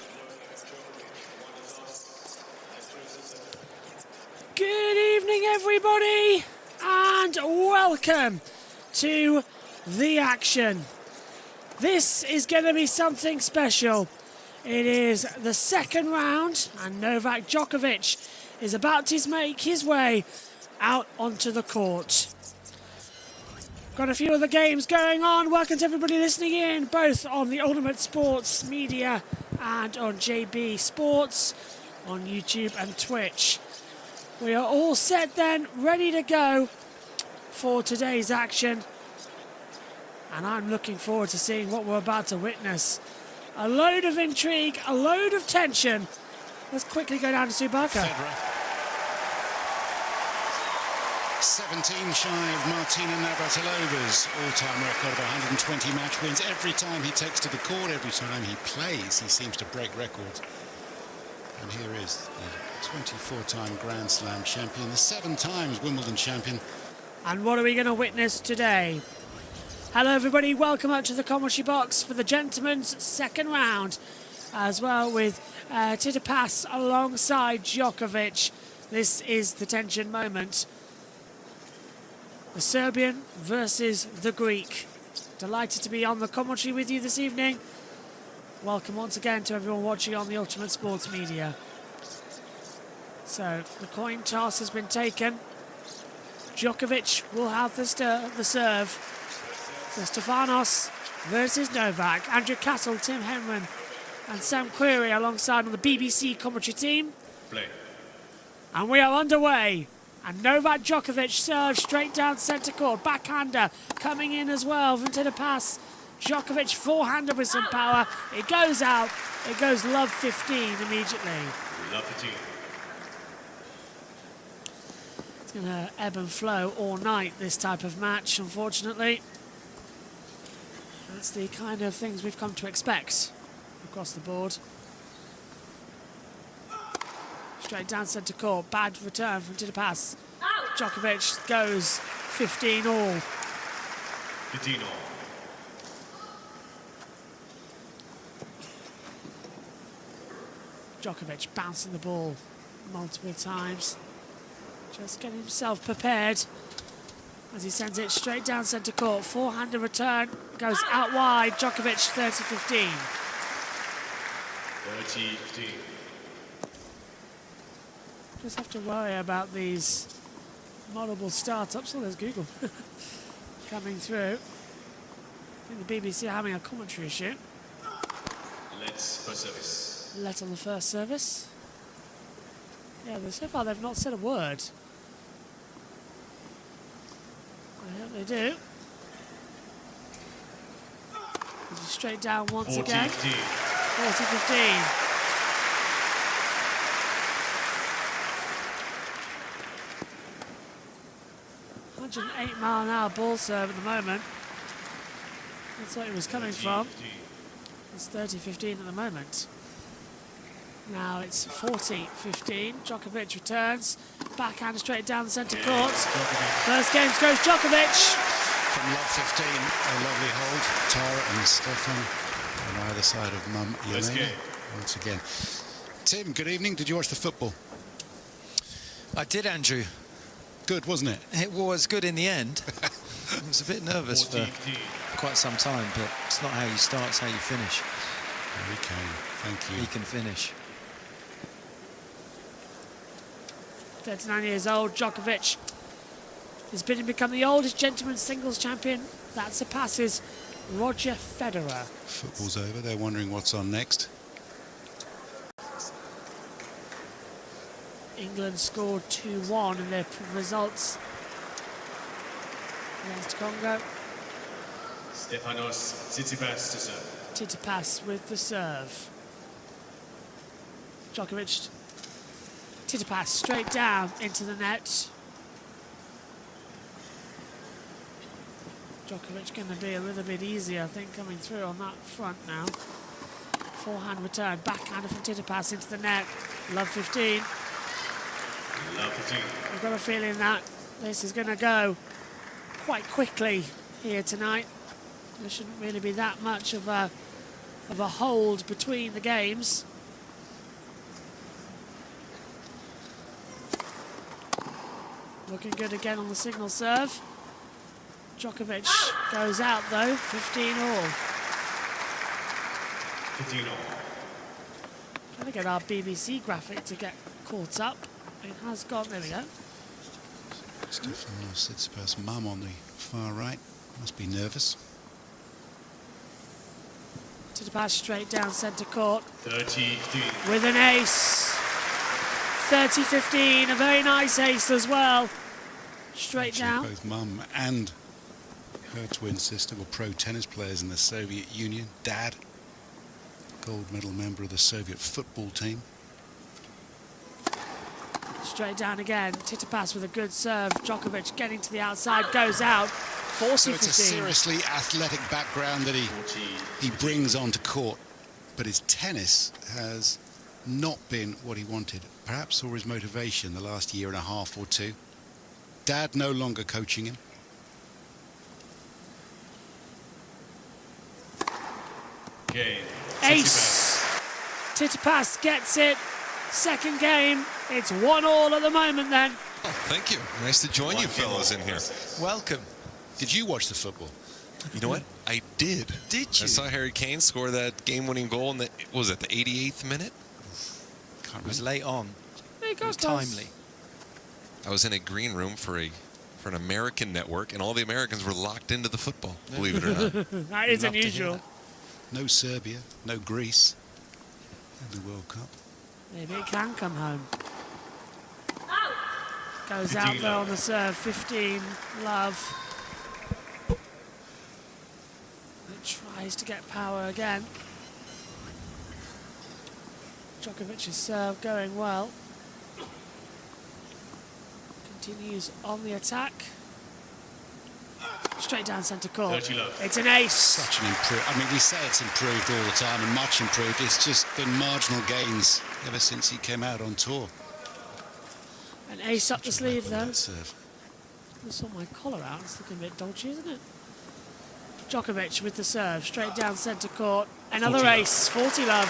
Good evening, everybody, and welcome to the action. This is going to be something special. It is the 2nd round, and Novak Djokovic is about to make his way out onto the court. Got a few other games going on. Welcome to everybody listening in, both on the Ultimate Sports Media and on JB Sports on YouTube and Twitch. We are all set then, ready to go for today's action. And I'm looking forward to seeing what we're about to witness. A load of intrigue, a load of tension. Let's quickly go down to Subaka. 17 shy of Martina Navratilova's all-time record of 120 match wins. Every time he takes to the court, every time he plays, he seems to break records. And here is the 24-time Grand Slam champion, the 7 times Wimbledon champion. And what are we going to witness today? Hello everybody, welcome up to the commentary box for the gentlemen's 2nd round, as well with Tsitsipas alongside Djokovic. This is the tension moment. The Serbian versus the Greek. Delighted to be on the commentary with you this evening. Welcome once again to everyone watching on the Ultimate Sports Media. So the coin toss has been taken. Djokovic will have the serve. So Stefanos versus Novak. Andrew Castle, Tim Henman and Sam Query alongside on the BBC commentary team. Play. And we are underway. And Novak Djokovic serves straight down centre court. Backhander coming in as well from Tsitsipas. Djokovic forehander with some power. It goes out. It goes love 15 immediately. Love 15. It's going to ebb and flow all night, this type of match, unfortunately. That's the kind of things we've come to expect across the board. Straight down centre court. Bad return from Tsitsipas. Djokovic goes 15 all. 15 all. Djokovic bouncing the ball multiple times. Just getting himself prepared as he sends it straight down centre court. Forehander return goes out wide. Djokovic 30-15. 30-15. Just have to worry about these multiple startups. Oh, there's Google coming through. I think the BBC are having a commentary issue. Let's first service. Let on the first service. Yeah, so far they've not said a word. I hope they do. This is straight down once again. 40-15. $108-mile-an-hour ball serve at the moment. That's what it was coming from. It's 30-15 at the moment. Now it's 40-15. Djokovic returns. Backhand straight down the centre court. First game goes Djokovic. From love 15, a lovely hold. Tara and Stefan on either side of Mum Yelena once again. Tim, good evening. Did you watch the football? I did, Andrew. Good, wasn't it? It was good in the end. I was a bit nervous for quite some time, but it's not how you start, it's how you finish. Okay, thank you. He can finish. 39 years old, Djokovic has become the oldest gentleman's singles champion. That surpasses Roger Federer. Football's over. They're wondering what's on next. England scored 2-1 in their results against Congo. Stefanos Tsitsipas to serve. Tsitsipas with the serve. Djokovic. Tsitsipas straight down into the net. Djokovic going to be a little bit easier, I think, coming through on that front now. Forehand return, backhander from Tsitsipas into the net. Love 15. Love 15. I've got a feeling that this is going to go quite quickly here tonight. There shouldn't really be that much of a hold between the games. Looking good again on the signal serve. Djokovic goes out though, 15 all. 15 all. Trying to get our BBC graphic to get caught up. It has gone, there we go. Stefanos Tsitsipas' mum on the far right. Must be nervous. Tsitsipas straight down centre court. 30-15. With an ace. 30-15, a very nice ace as well. Straight down. Both mum and her twin sister were pro tennis players in the Soviet Union. Dad, gold medal member of the Soviet football team. Straight down again. Tsitsipas with a good serve. Djokovic getting to the outside, goes out. 40-15. So it's a seriously athletic background that he brings onto court, but his tennis has not been what he wanted. Perhaps or his motivation the last year and a half or two. Dad no longer coaching him. Game. Ace. Tsitsipas gets it. Second game. It's 1-1 at the moment then. Oh, thank you. Nice to join you fellas in here. Welcome. Did you watch the football? You know what? I did. Did you? I saw Harry Kane score that game-winning goal in the, what was it, the 88th minute? It was late on. There you go, it was timely. I was in a green room for a for an American network, and all the Americans were locked into the football, believe it or not. That is Love to hear unusual. that. No Serbia, no Greece in the World Cup. Maybe it can come home. Goes out there on the serve, 15, Love. It tries to get power again. Djokovic's serve going well. Continues on the attack. Straight down centre court. It's an ace. Such an improvement. I mean, we say it's improved all the time and much improved. It's just been marginal gains ever since he came out on tour. An ace up the sleeve though. Serve. I saw my collar out. It's looking a bit dodgy, isn't it? Djokovic with the serve. Straight down centre court. Another 40 ace. 40 Love.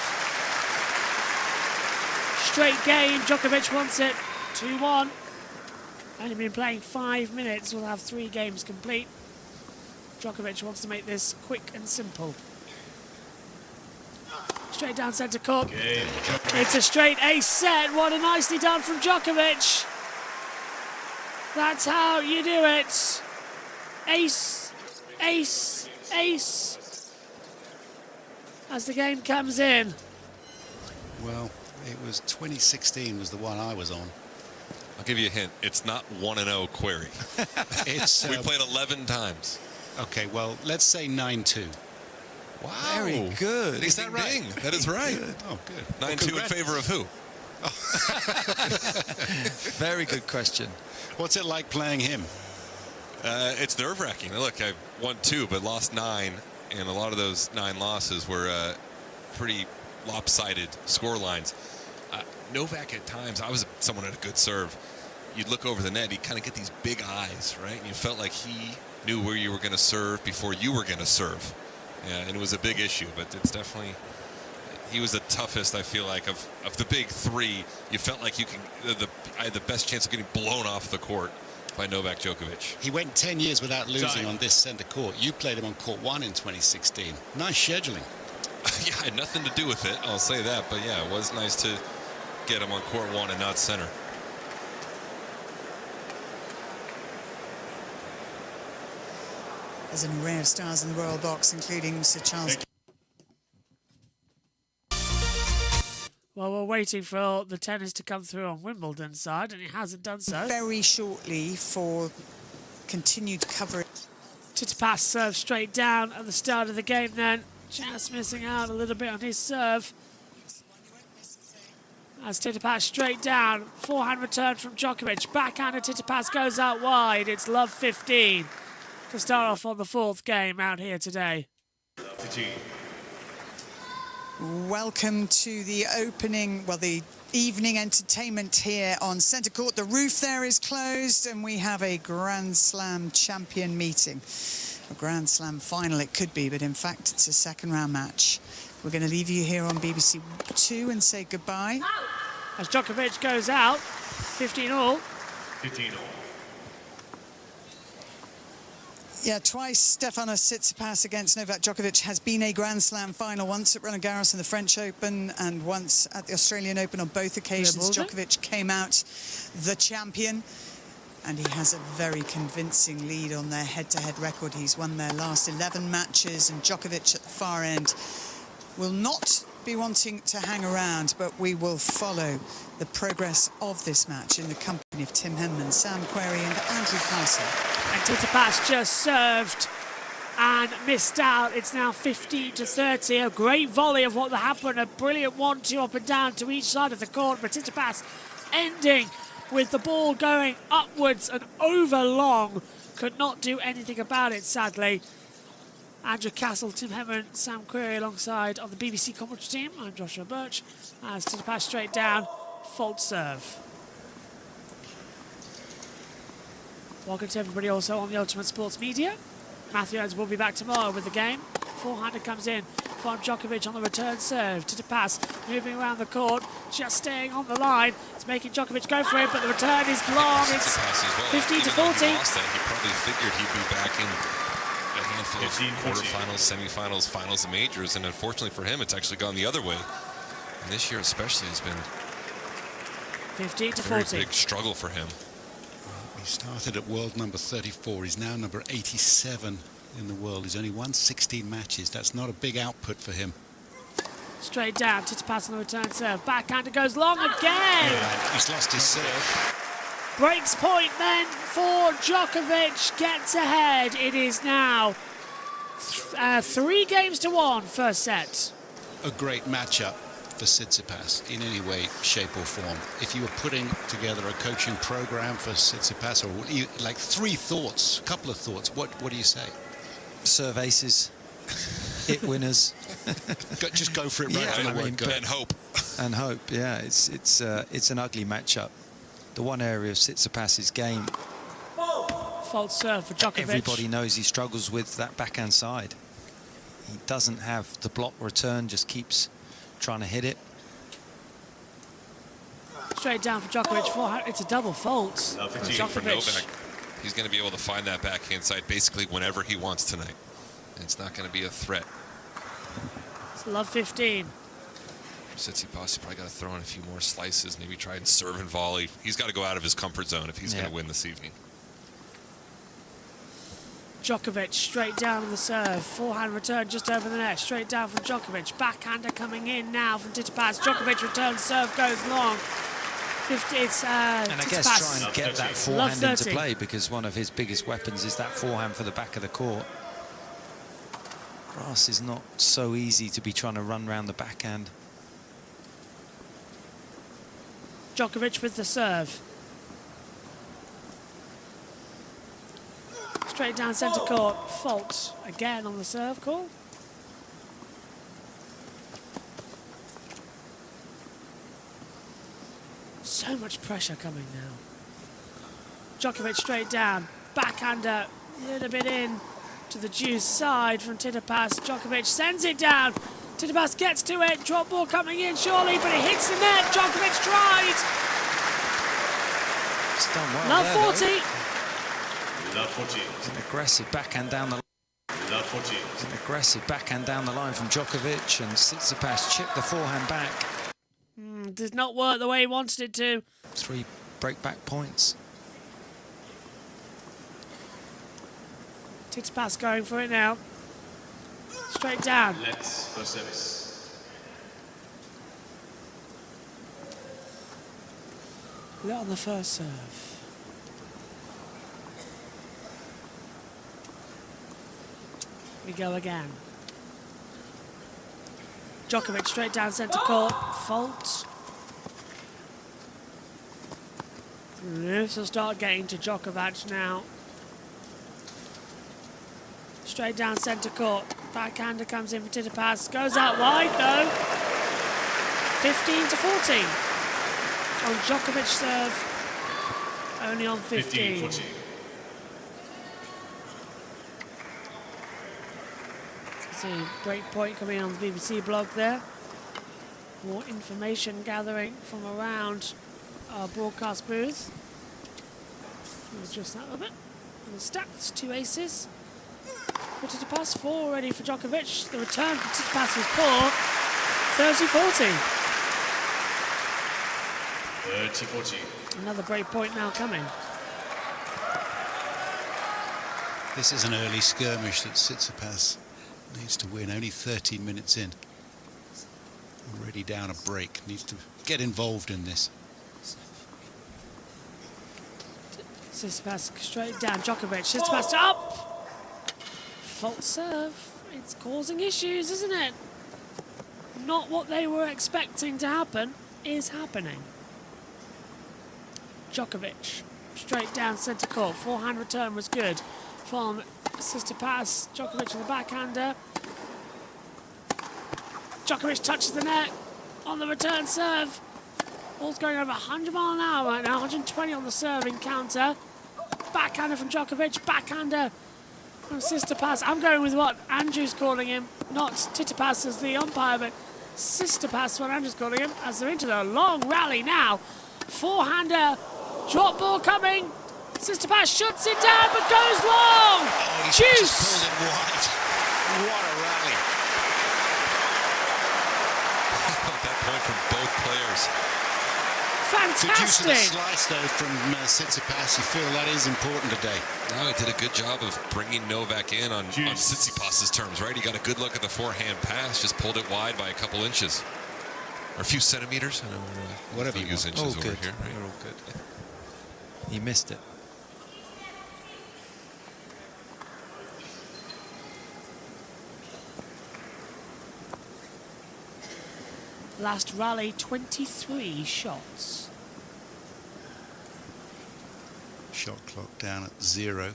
Straight game. Djokovic wants it. 2-1. Only been playing 5 minutes. We'll have 3 games complete. Djokovic wants to make this quick and simple. Straight down centre court. It's a straight ace set. What a nicely done from Djokovic. That's how you do it. Ace, ace, ace. As the game comes in. Well, it was 2016 was the one I was on. I'll give you a hint. It's not 1-0 query. It's we played 11 times. Okay, well, let's say 9-2. Wow. Very good. Is that right? That is right. Good. Oh, good. 9-2 in favor of who? Very good question. What's it like playing him? It's nerve-wracking. Look, I won 2, but lost 9, and a lot of those 9 losses were pretty lopsided score lines. Novak at times, I was someone at a good serve. You'd look over the net, he'd kind of get these big eyes, right? And you felt like he knew where you were going to serve before you were going to serve. Yeah, and it was a big issue, but it's definitely, he was the toughest, I feel like, of the big 3. You felt like I had the best chance of getting blown off the court by Novak Djokovic. He went 10 years without losing on this centre court. You played him on court 1 in 2016. Nice scheduling. Yeah, I had nothing to do with it, I'll say that, but yeah, it was nice to get him on court 1 and not center. There's an array of stars in the Royal Box, including Sir Charles. Well, we're waiting for the tennis to come through on Wimbledon side, and it hasn't done so. Very shortly for continued coverage. Tsitsipas serve straight down at the start of the game then. Just missing out a little bit on his serve. As Tsitsipas straight down. Forehand return from Djokovic. Backhander Tsitsipas goes out wide. It's Love 15 to start off on the 4th game out here today. Welcome to the opening, well, the evening entertainment here on centre court. The roof there is closed and we have a Grand Slam champion meeting. A Grand Slam final it could be, but in fact it's a 2nd round match. We're going to leave you here on BBC 2 and say goodbye. As Djokovic goes out, 15 all. 15 all. Yeah, twice Stefanos Tsitsipas against Novak Djokovic has been a Grand Slam final, once at Roland Garros in the French Open and once at the Australian Open. On both occasions, Djokovic came out the champion, and he has a very convincing lead on their head-to-head record. He's won their last 11 matches, and Djokovic at the far end will not be wanting to hang around, but we will follow the progress of this match in the company of Tim Henman, Sam Querrey and Andrew Carson. And Tsitsipas just served and missed out. It's now 15-30. A great volley of what happened. A brilliant 1-2 up and down to each side of the court. But Tsitsipas ending with the ball going upwards and over long. Could not do anything about it, sadly. Andrew Castle, Tim Henman, Sam Querrey alongside of the BBC commentary team. I'm Joshua Birch. As Tsitsipas straight down, fault serve. Welcome to everybody also on the Ultimate Sports Media. Matthew Owens will be back tomorrow with the game. Forehander comes in from Djokovic on the return serve. Tsitsipas moving around the court, just staying on the line. It's making Djokovic go for it, but the return is long. It's 15-40. He probably figured he'd be back in a handful of quarterfinals, semifinals, finals, and majors, and unfortunately for him, it's actually gone the other way. And this year especially has been 15-40. a very big struggle for him. We Started at world number 34. He's now number 87 in the world. He's only won 16 matches. That's not a big output for him. Straight down, Tsitsipas on the return serve. Backhander goes long again. Yeah, he's lost his serve. Breaks point then for Djokovic. Gets ahead. It is now 3-1 first set. A great matchup for Tsitsipas in any way, shape or form. If you were putting together a coaching program for Tsitsipas, or like a couple of thoughts, what do you say? Serve aces, hit winners. Just go for it right from the word go. And hope. And hope, yeah. It's an ugly matchup. The one area of Tsitsipas's game, false serve for Djokovic. Everybody knows he struggles with that backhand side. He doesn't have the block return, just keeps trying to hit it. Straight down for Djokovic. It's a double fault. For Novak, he's going to be able to find that backhand side basically whenever he wants tonight. And it's not going to be a threat. It's love 15. Tsitsipas probably got to throw in a few more slices, maybe try and serve and volley. He's got to go out of his comfort zone if he's going to win this evening. Djokovic straight down on the serve. Forehand return just over the net. Straight down from Djokovic. Backhander coming in now from Tsitsipas. Djokovic returns, serve goes long. 50, it's and I guess Tsitsipas. try and get that forehand into play, because one of his biggest weapons is that forehand for the back of the court. Grass is not so easy to be trying to run around the backhand. Djokovic with the serve. Straight down centre court. Fault again on the serve call. So much pressure coming now. Djokovic straight down. Backhander a little bit in to the deuce side from Tsitsipas. Djokovic sends it down. Tsitsipas gets to it. Drop ball coming in surely, but it hits the net. Djokovic tried. It's done well. Love 40. Love 40. It's an aggressive backhand down the line. Love 40. It's an aggressive backhand down the line from Djokovic, and Tsitsipas chipped the forehand back. Did not work the way he wanted it to. 3 break-back points. Tsitsipas going for it now. Straight down. Let's first service. Lit on the first serve. We go again. Djokovic straight down centre court. Fault. This will start getting to Djokovic now. Straight down centre court. Backhander comes in for Tsitsipas. Goes out wide though. 15-14. On Djokovic serve. Only on 15. 15-14. See, break point coming on the BBC blog there. More information gathering from around our broadcast booth. We'll adjust that a little bit. And the stats, 2 aces. For Tsitsipas, 4 already for Djokovic. The return for Tsitsipas was poor. 30-14. 30-14. Another break point now coming. This is an early skirmish that Tsitsipas needs to win. Only 13 minutes in. Already down a break. Needs to get involved in this. Tsitsipas straight down. Djokovic. Tsitsipas up. Fault serve. It's causing issues, isn't it? Not what they were expecting to happen is happening. Djokovic straight down centre court. Forehand return was good from Tsitsipas. Djokovic on the backhander. Djokovic touches the net on the return serve. Ball's going over 100 miles an hour right now. 120 on the serving counter. Backhander from Djokovic. Backhander from Tsitsipas. I'm going with what Andrew's calling him. Not Tsitsipas as the umpire, but Tsitsipas, what Andrew's calling him, as they're into the long rally now. Forehander. Drop ball coming. Tsitsipas shoots it down, but goes long. Oh, he's Juice. just pulled it wide. What a rally. That point from both players. Good use of the fantastic. slice, though, from Tsitsipas. You feel that is important today. No, he did a good job of bringing Novak in on Tsitsipas's terms, right? He got a good look at the forehand pass, just pulled it wide by a couple inches. Or a few centimeters. I know Whatever we you use want. inches All over good. here. Right? You're all good. He missed it. Last rally, 23 shots. Shot clock down at 0.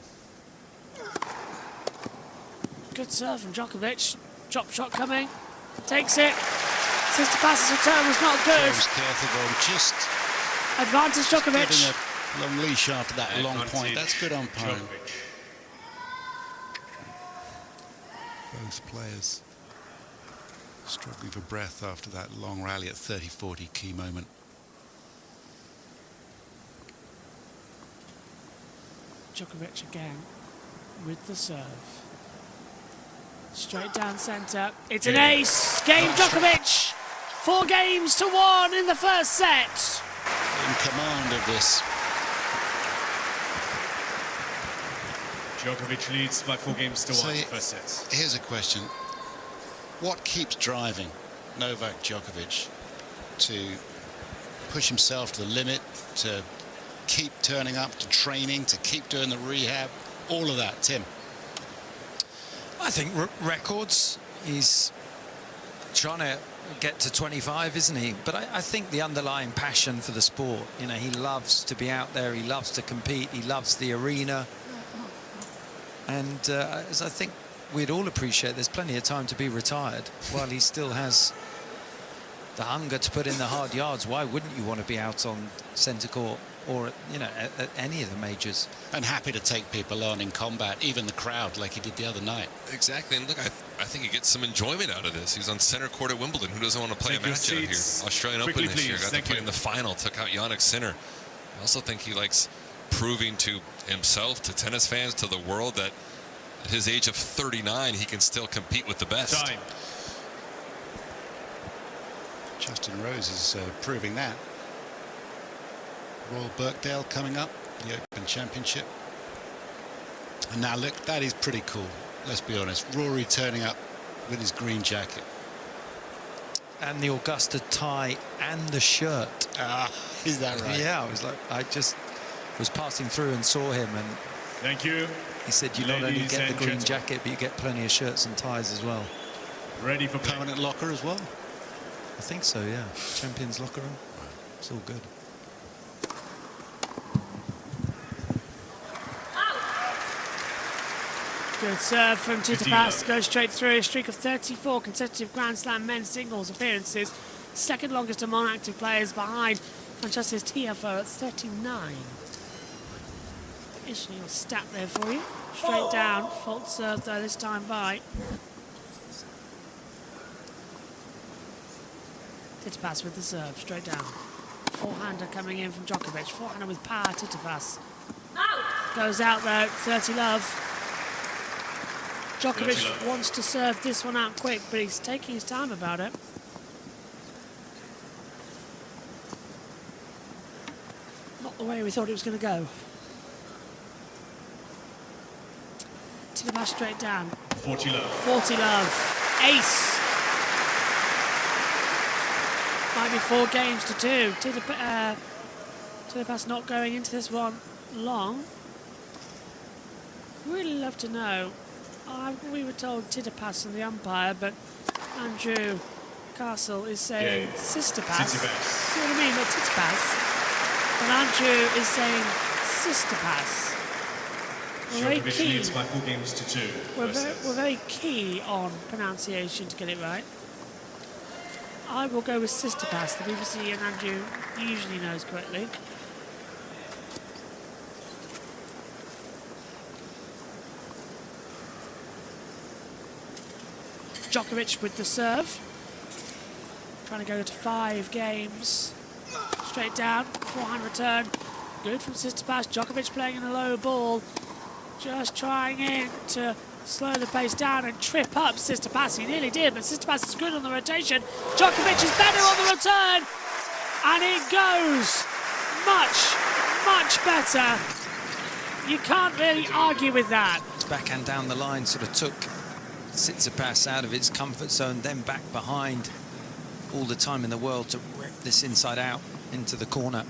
Good serve from Djokovic. Drop shot coming. Takes it. Tsitsipas's return was not good. Was careful, though. Just Advantage Djokovic. giving a long leash after that long point. That's good umpiring. Both players struggling for breath after that long rally at 30-40, key moment. Djokovic again with the serve. Straight down centre. It's an ace. Game Djokovic. 4 games to 1 in the first set. In command of this. Djokovic leads by 4 games to 1 in the first set. Here's a question. What keeps driving Novak Djokovic to push himself to the limit, to keep turning up to training, to keep doing the rehab, all of that, Tim? I think records. He's trying to get to 25, isn't he? But I think the underlying passion for the sport, you know, he loves to be out there, he loves to compete, he loves the arena. And as I think we'd all appreciate, there's plenty of time to be retired while he still has the hunger to put in the hard yards. Why wouldn't you want to be out on centre court or, you know, at any of the majors? And happy to take people on in combat, even the crowd, like he did the other night. Exactly, and look, I think he gets some enjoyment out of this. He was on center court at Wimbledon. Who doesn't want to play a match out here? Australian Open this year. Got to play in the final. Took out Jannik Sinner. I also think he likes proving to himself, to tennis fans, to the world that at his age of 39, he can still compete with the best. Time. Justin Rose is proving that. Royal Birkdale coming up, the Open Championship. And now look, that is pretty cool. Let's be honest. Rory turning up with his green jacket. And the Augusta tie and the shirt. Ah, is that right? Yeah, I just was passing through and saw him, and thank you. He said you not only get the green jacket, but you get plenty of shirts and ties as well. Ready for permanent locker as well? I think so, yeah. Champions locker room. It's all good. Good serve from Tsitsipas. Goes straight through. A streak of 34 consecutive Grand Slam men's singles appearances. Second longest among active players behind Francesca's TFO at 39. Interesting little stat there for you. Straight down. Fault serve though this time by Tsitsipas with the serve. Straight down. Forehander coming in from Djokovic. Forehander with power. Tsitsipas goes out though. 30 love. Djokovic wants to serve this one out quick, but he's taking his time about it. Not the way we thought it was going to go. Tsitsipas straight down. 40 love. 40 love. Ace. Might be 4 games to 2. Tsitsipas not going into this one long. Really love to know. We were told Tsitsipas from the umpire, but Andrew Castle is saying Sisterpass. See what I mean? Not Tsitsipas. And Andrew is saying Sisterpass. We're very Djokovic keen. leads by 4 games to 2. We're very key on pronunciation to get it right. I will go with Sisterpass. The BBC and Andrew usually knows correctly. Djokovic with the serve. Trying to go to 5 games. Straight down, forehand return. Good from Tsitsipas. Djokovic playing in a low ball. Just trying in to slow the pace down and trip up Tsitsipas. He nearly did, but Tsitsipas is good on the rotation. Djokovic is better on the return. And it goes much, much better. You can't really argue with that. His backhand down the line sort of took Tsitsipas out of its comfort zone, then back behind. All the time in the world to rip this inside out into the corner.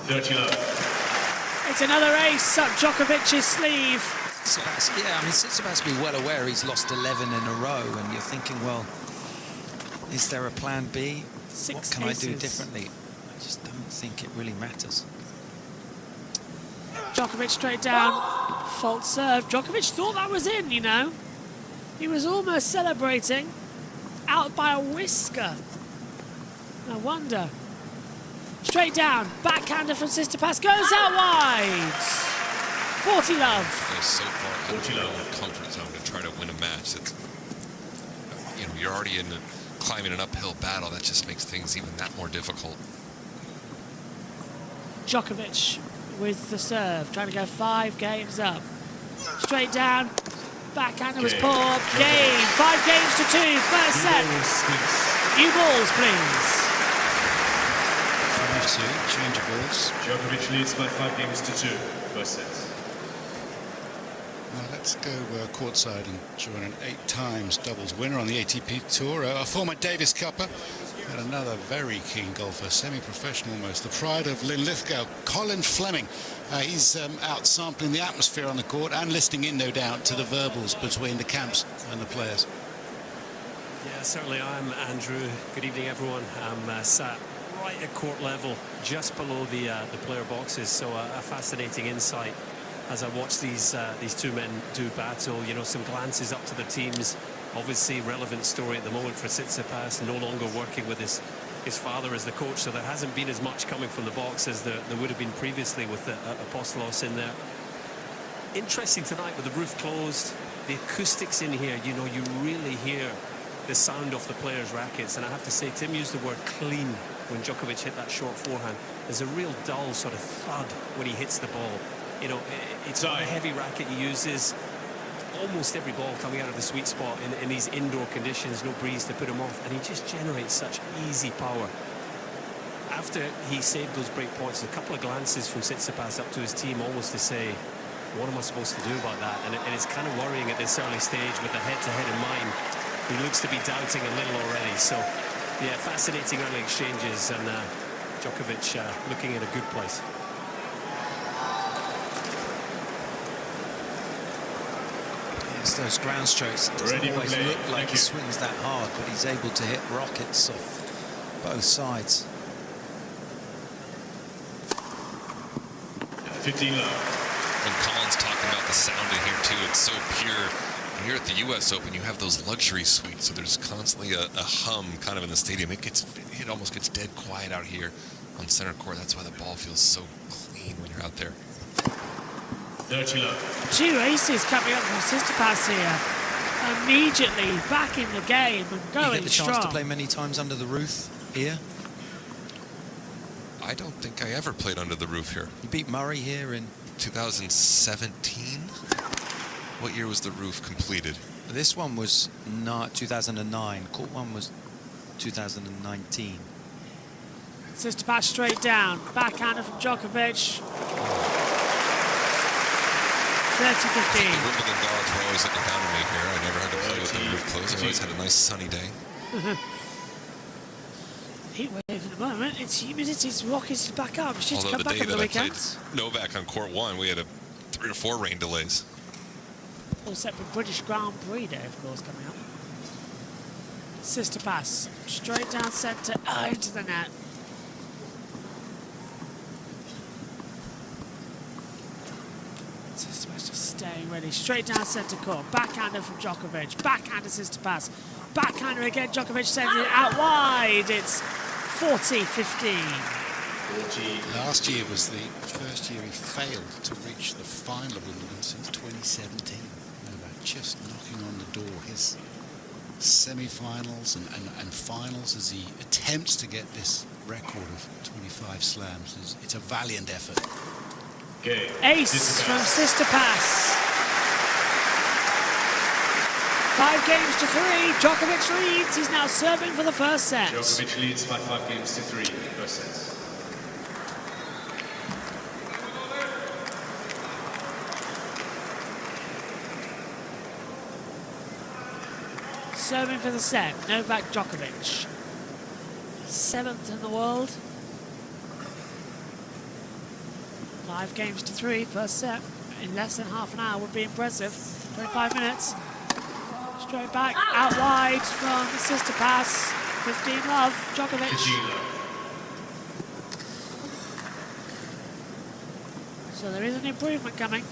It's another ace up Djokovic's sleeve. Yeah, I mean, Tsitsipas will be well aware he's lost 11 in a row, and you're thinking, well, is there a plan B? What can I do differently? I just don't think it really matters. Djokovic straight down, fault serve. Djokovic thought that was in, you know. He was almost celebrating, out by a whisker. No wonder. Straight down, backhander from Tsitsipas goes out wide. 40 love. Goes so far out of your own comfort zone to try to win a match. That's, you know, you're already climbing an uphill battle. That just makes things even that more difficult. Djokovic with the serve, trying to go 5 games up. Straight down, backhander was poor. Game, 5 games to 2, first set. New balls, please. 5-2, change of balls. Djokovic leads by 5 games to 2, first set. Now let's go courtside and join an 8 times doubles winner on the ATP Tour, a former Davis Cupper. And another very keen golfer, semi-professional almost, the pride of Linlithgow, Colin Fleming. He's out sampling the atmosphere on the court and listening in, no doubt, to the verbals between the camps and the players. Yeah, certainly I'm Andrew. Good evening, everyone. I'm sat right at court level, just below the player boxes, so a fascinating insight as I watch these two men do battle. You know, some glances up to the teams. Obviously, relevant story at the moment for Tsitsipas, no longer working with his father as the coach, so there hasn't been as much coming from the box as there would have been previously with Apostolos in there. Interesting tonight with the roof closed, the acoustics in here, you know, you really hear the sound of the players' rackets, and I have to say, Tim used the word clean when Djokovic hit that short forehand. There's a real dull sort of thud when he hits the ball. You know, it's not a heavy racket he uses. Almost every ball coming out of the sweet spot in these indoor conditions, no breeze to put him off, and he just generates such easy power. After he saved those break points, a couple of glances from Tsitsipas up to his team, almost to say, what am I supposed to do about that? And it's kind of worrying at this early stage with the head-to-head in mind. He looks to be doubting a little already. So, yeah, fascinating early exchanges, and Djokovic looking in a good place. Yes, those ground strokes. It doesn't always look like he swings that hard, but he's able to hit rockets off both sides. 15 love. When Colin's talking about the sound in here too, it's so pure. Here at the U.S. Open, you have those luxury suites, so there's constantly a hum kind of in the stadium. It almost gets dead quiet out here on center court. That's why the ball feels so clean when you're out there. 30 love. 2 aces coming up from Tsitsipas here. Immediately back in the game and going strong. You get the chance to play many times under the roof here? I don't think I ever played under the roof here. You beat Murray here in 2017. What year was the roof completed? This one was not 2009. Court one was 2019. Tsitsipas straight down. Backhander from Djokovic. 30-15. The Wimbledon gods were always looking down on me here. I never had to play with the roof closed. I always had a nice sunny day. Heat wave at the moment. It's humidity's rocketed back up. She's Although come the back day over that the I weekend. played Novak on court 1, we had 3 or 4 rain delays. All set for British Grand Prix Day, of course, coming up. Tsitsipas straight down centre, into the net. Tsitsipas just staying ready. Straight down centre court. Backhander from Djokovic. Backhander Tsitsipas. Backhander again. Djokovic sends it out wide. It's 40-15. Last year was the first year he failed to reach the final of Wimbledon since 2017. Novak just knocking on the door. His semi-finals and finals as he attempts to get this record of 25 slams. It's a valiant effort. Ace from Tsitsipas. 5 games to 3. Djokovic leads. He's now serving for the first set. Djokovic leads by 5 games to 3 in the first set. Serving for the set, Novak Djokovic. 7th in the world. 5 games to 3, first set. In less than half an hour would be impressive. 25 minutes. Straight back, out wide from Sister Pass. 15 love, Djokovic. So there is an improvement coming.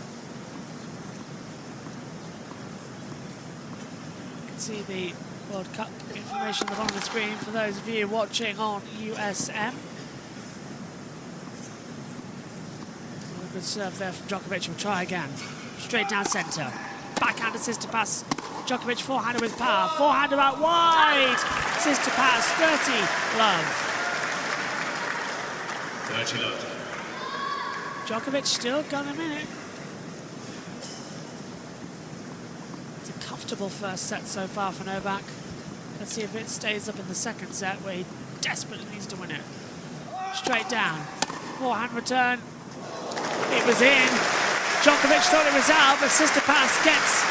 You can see the World Cup information on the screen for those of you watching on USM. A good serve there from Djokovic. We'll try again. Straight down centre. Backhand to Sister Pass. Djokovic forehander with power. Forehander out wide. Sister Pass 30 love. 30 love. Djokovic still got a minute. It's a comfortable first set so far for Novak. Let's see if it stays up in the second set where he desperately needs to win it. Straight down. Forehand return. It was in. Djokovic thought it was out, but Sister Pass gets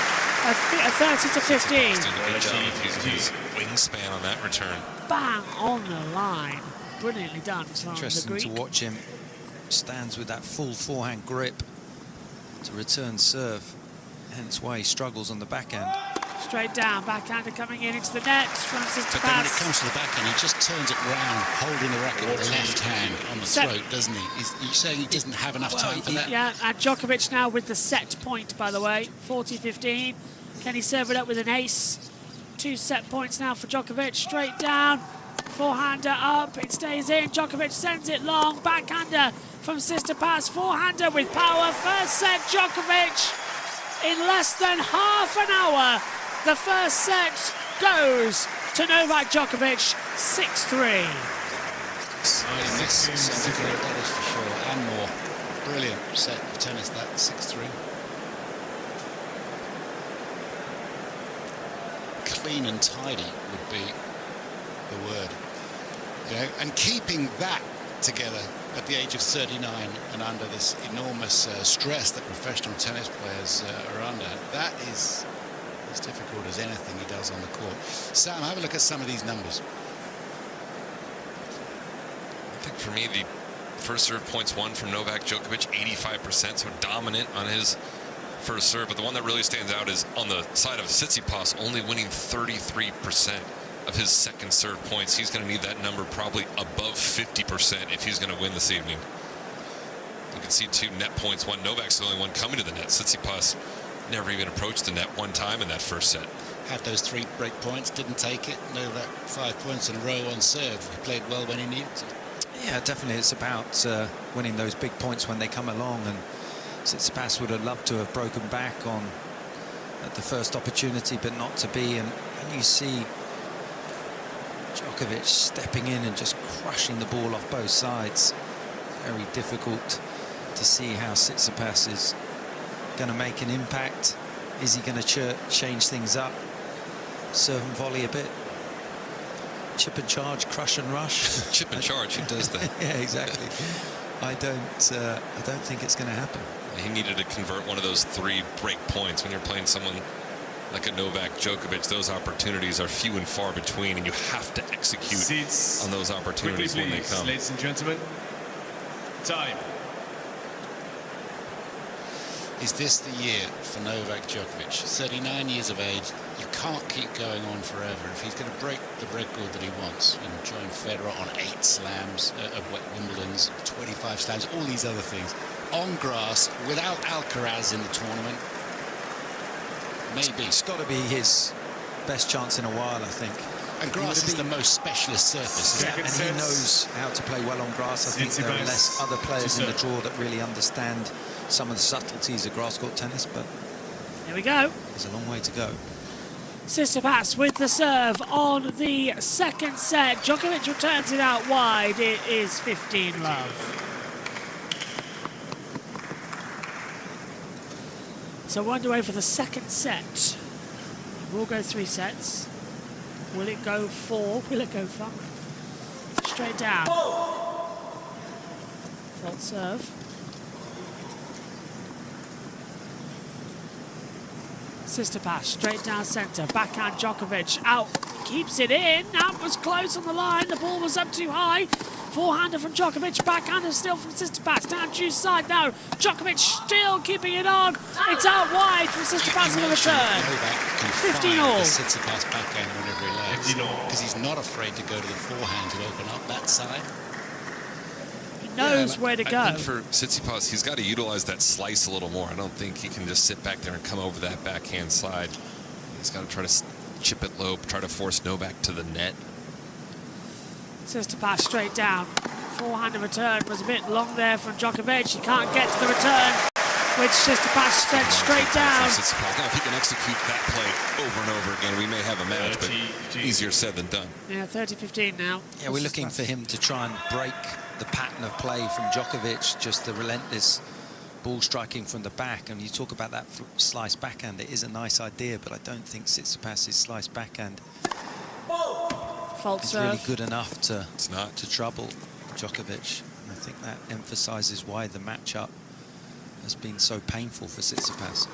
a 30 to 15. He's doing a good job using his wingspan on that return. Bang on the line. Brilliantly done from the Interesting Greek. to watch him. Stands with that full forehand grip to return serve. Hence why he struggles on the backhand. Straight down, backhander coming in into the net from Sister But then when it Pass. comes to the backhand, he just turns it round, holding the racket with the left hand on the throat, doesn't he? He's saying he doesn't have enough time for that. Yeah, and Djokovic now with the set point, by the way, 40-15. Can he serve it up with an ace? 2 set points now for Djokovic. Straight down, forehander up, it stays in. Djokovic sends it long, backhander from Sister Pass. Forehander with power. First set, Djokovic in less than half an hour. The first set goes to Novak Djokovic, 6-3. This centigrade, that is for sure, and more. Brilliant set of tennis, that 6-3. Clean and tidy would be the word. You know, and keeping that together at the age of 39 and under this enormous stress that professional tennis players are under, that is as difficult as anything he does on the court. Sam, have a look at some of these numbers. I think for me, the first serve points won from Novak Djokovic, 85%, so dominant on his first serve. But the one that really stands out is on the side of Tsitsipas, only winning 33% of his second serve points. He's going to need that number probably above 50% if he's going to win this evening. You can see 2 net points. Novak's the only one coming to the net. Tsitsipas never even approached the net one time in that first set. Had those 3 break points, didn't take it. Novak 5 points in a row on serve. He played well when he needed to. Yeah, definitely. It's about winning those big points when they come along. And Tsitsipas would have loved to have broken back at the first opportunity, but not to be. And you see Djokovic stepping in and just crushing the ball off both sides. Very difficult to see how Tsitsipas is going to make an impact. Is he going to change things up? Serve and volley a bit. Chip and charge, crush and rush. Chip and charge, who does that? Yeah, exactly. I don't think it's going to happen. He needed to convert one of those 3 break points. When you're playing someone like a Novak Djokovic, those opportunities are few and far between, and you have to execute on those opportunities when they come. Ladies and gentlemen, time. Is this the year for Novak Djokovic? 39 years of age. You can't keep going on forever. If he's going to break the record that he wants and join Federer on 8 slams at Wimbledon's, 25 slams, all these other things, on grass, without Alcaraz in the tournament, maybe. It's got to be his best chance in a while, I think. And grass is the most specialist surface. And he knows how to play well on grass. I think there are less other players in the draw that really understand some of the subtleties of grass court tennis, but here we go. There's a long way to go. Tsitsipas with the serve on the second set. Djokovic returns it out wide. It is 15 love. So we're underway for the second set. will go 3 sets. Will it go 4? Will it go 5? Straight down. Fault serve. Sister pass, straight down centre. Backhand Djokovic out, keeps it in. That was close on the line. The ball was up too high. Forehander from Djokovic, backhander still from Sister pass. Down Juice side now. Djokovic still keeping it on. It's out wide from Sister pass in the return. 15 all. Sister pass backhand whenever he likes, because he's not afraid to go to the forehand and open up that side. Knows where to go. I think for Tsitsipas, he's got to utilize that slice a little more. I don't think he can just sit back there and come over that backhand side. He's got to try to chip it low, try to force Novak to the net. Sister pass straight down. Forehand return was a bit long there from Djokovic. He can't get to the return, which Sister pass sent straight down. Now, if he can execute that play over and over again, we may have a match, but easier said than done. Yeah, 30-15 now. Yeah, we're looking for him to try and break the pattern of play from Djokovic, just the relentless ball striking from the back. And you talk about that slice backhand, it is a nice idea, but I don't think Tsitsipas's slice backhand is really good enough to trouble Djokovic. And I think that emphasizes why the matchup has been so painful for Tsitsipas.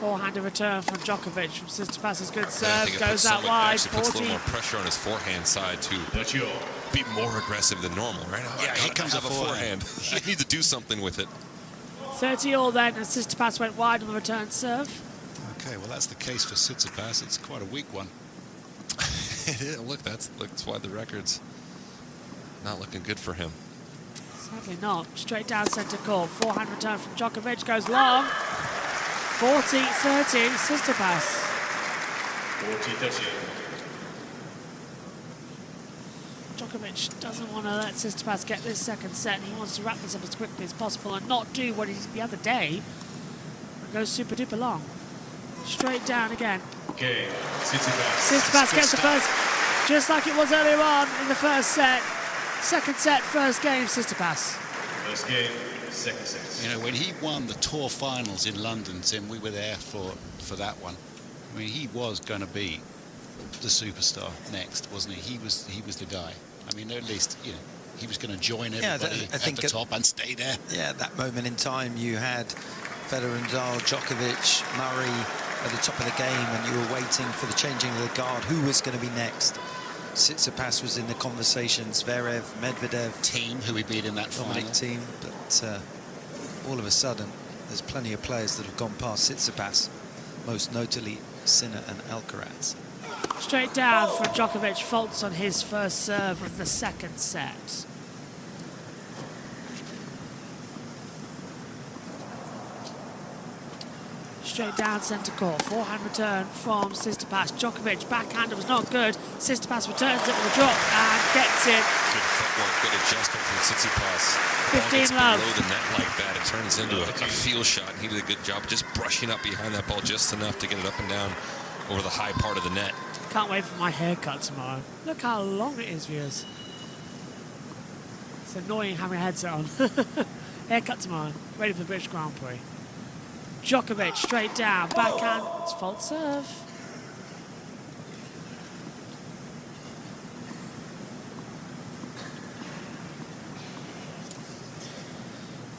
Forehander return from Djokovic from Tsitsipas's good I serve, think it goes out wide. actually puts a little more pressure on his forehand side to be more aggressive than normal, right? Yeah, here comes a forehand. I need to do something with it. 30 all then, and Tsitsipas went wide on the return serve. Okay, well that's the case for Tsitsipas. It's quite a weak one. Look, that's why the record's not looking good for him. Sadly not. Straight down centre court. Forehand return from Djokovic goes long. 40-30, Tsitsipas. 40-30. Djokovic doesn't want to let Tsitsipas get this second set. He wants to wrap this up as quickly as possible and not do what he did the other day and go super duper long. Straight down again. Okay, Tsitsipas. Tsitsipas gets the first, just like it was earlier on in the first set. Second set, first game, Tsitsipas. First game, second set. You know, when he won the tour finals in London, Tim, we were there for that one. I mean, he was going to be the superstar next, wasn't he? He was the guy. I mean, at least, you know, he was going to join everybody at the top and stay there. Yeah, at that moment in time, you had Federer, Nadal, Djokovic, Murray at the top of the game, and you were waiting for the changing of the guard. Who was going to be next? Tsitsipas was in the conversations. Zverev, Medvedev, Team, who he beat in that Dominic final. Team, but all of a sudden, there's plenty of players that have gone past Tsitsipas, most notably Sinner and Alcaraz. Straight down from Djokovic, faults on his first serve of the second set. Straight down centre court, forehand return from Tsitsipas. Djokovic, backhander was not good. Tsitsipas returns it with a drop and gets it. Good footwork, good adjustment from Tsitsipas. 15 love. Below the net like that, it turns into a field shot. He did a good job just brushing up behind that ball just enough to get it up and down over the high part of the net. Can't wait for my haircut tomorrow. Look how long it is, viewers. It's annoying having a headset on. Haircut tomorrow. Ready for the British Grand Prix. Djokovic straight down, backhand. It's fault serve.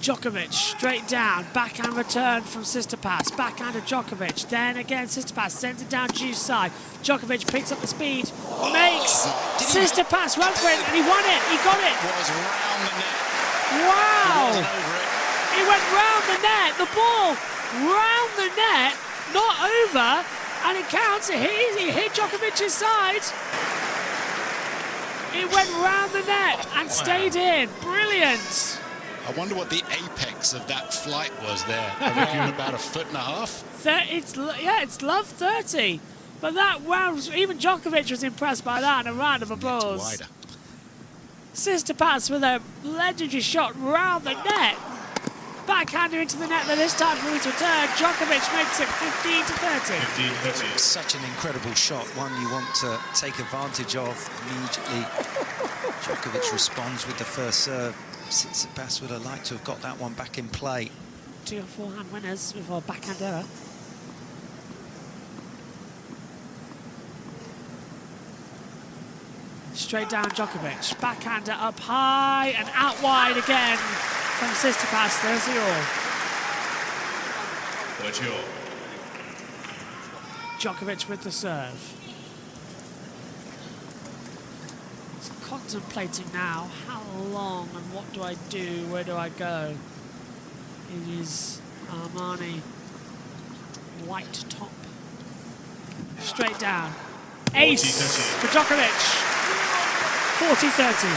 Djokovic straight down, backhand return from Tsitsipas, backhand to Djokovic, then again Tsitsipas sends it down Juice side. Djokovic picks up the speed, makes Tsitsipas run for it, and he won it, he got it. Was round the net. Wow! It wasn't over it. It went round the net, the ball round the net, not over, and it counts. It hit Djokovic's side. It went round the net and stayed in. Brilliant. I wonder what the apex of that flight was there. I reckon about 1.5 feet. It's love 30. But that round, even Djokovic was impressed by that. And a round of applause. Wider. Tsitsipas with a legendary shot round the net. Backhander into the net, but this time for his return. Djokovic makes it 15-30. Such an incredible shot, one you want to take advantage of immediately. Djokovic responds with the first serve. Tsitsipas would have liked to have got that one back in play. 2 forehand winners with a backhand error. Straight down Djokovic. Backhander up high and out wide again from Tsitsipas. There's the all. 30 all. Djokovic with the serve. He's contemplating now, how long and what do I do, where do I go? In his Armani white top. Straight down. Ace for Djokovic. 40-30.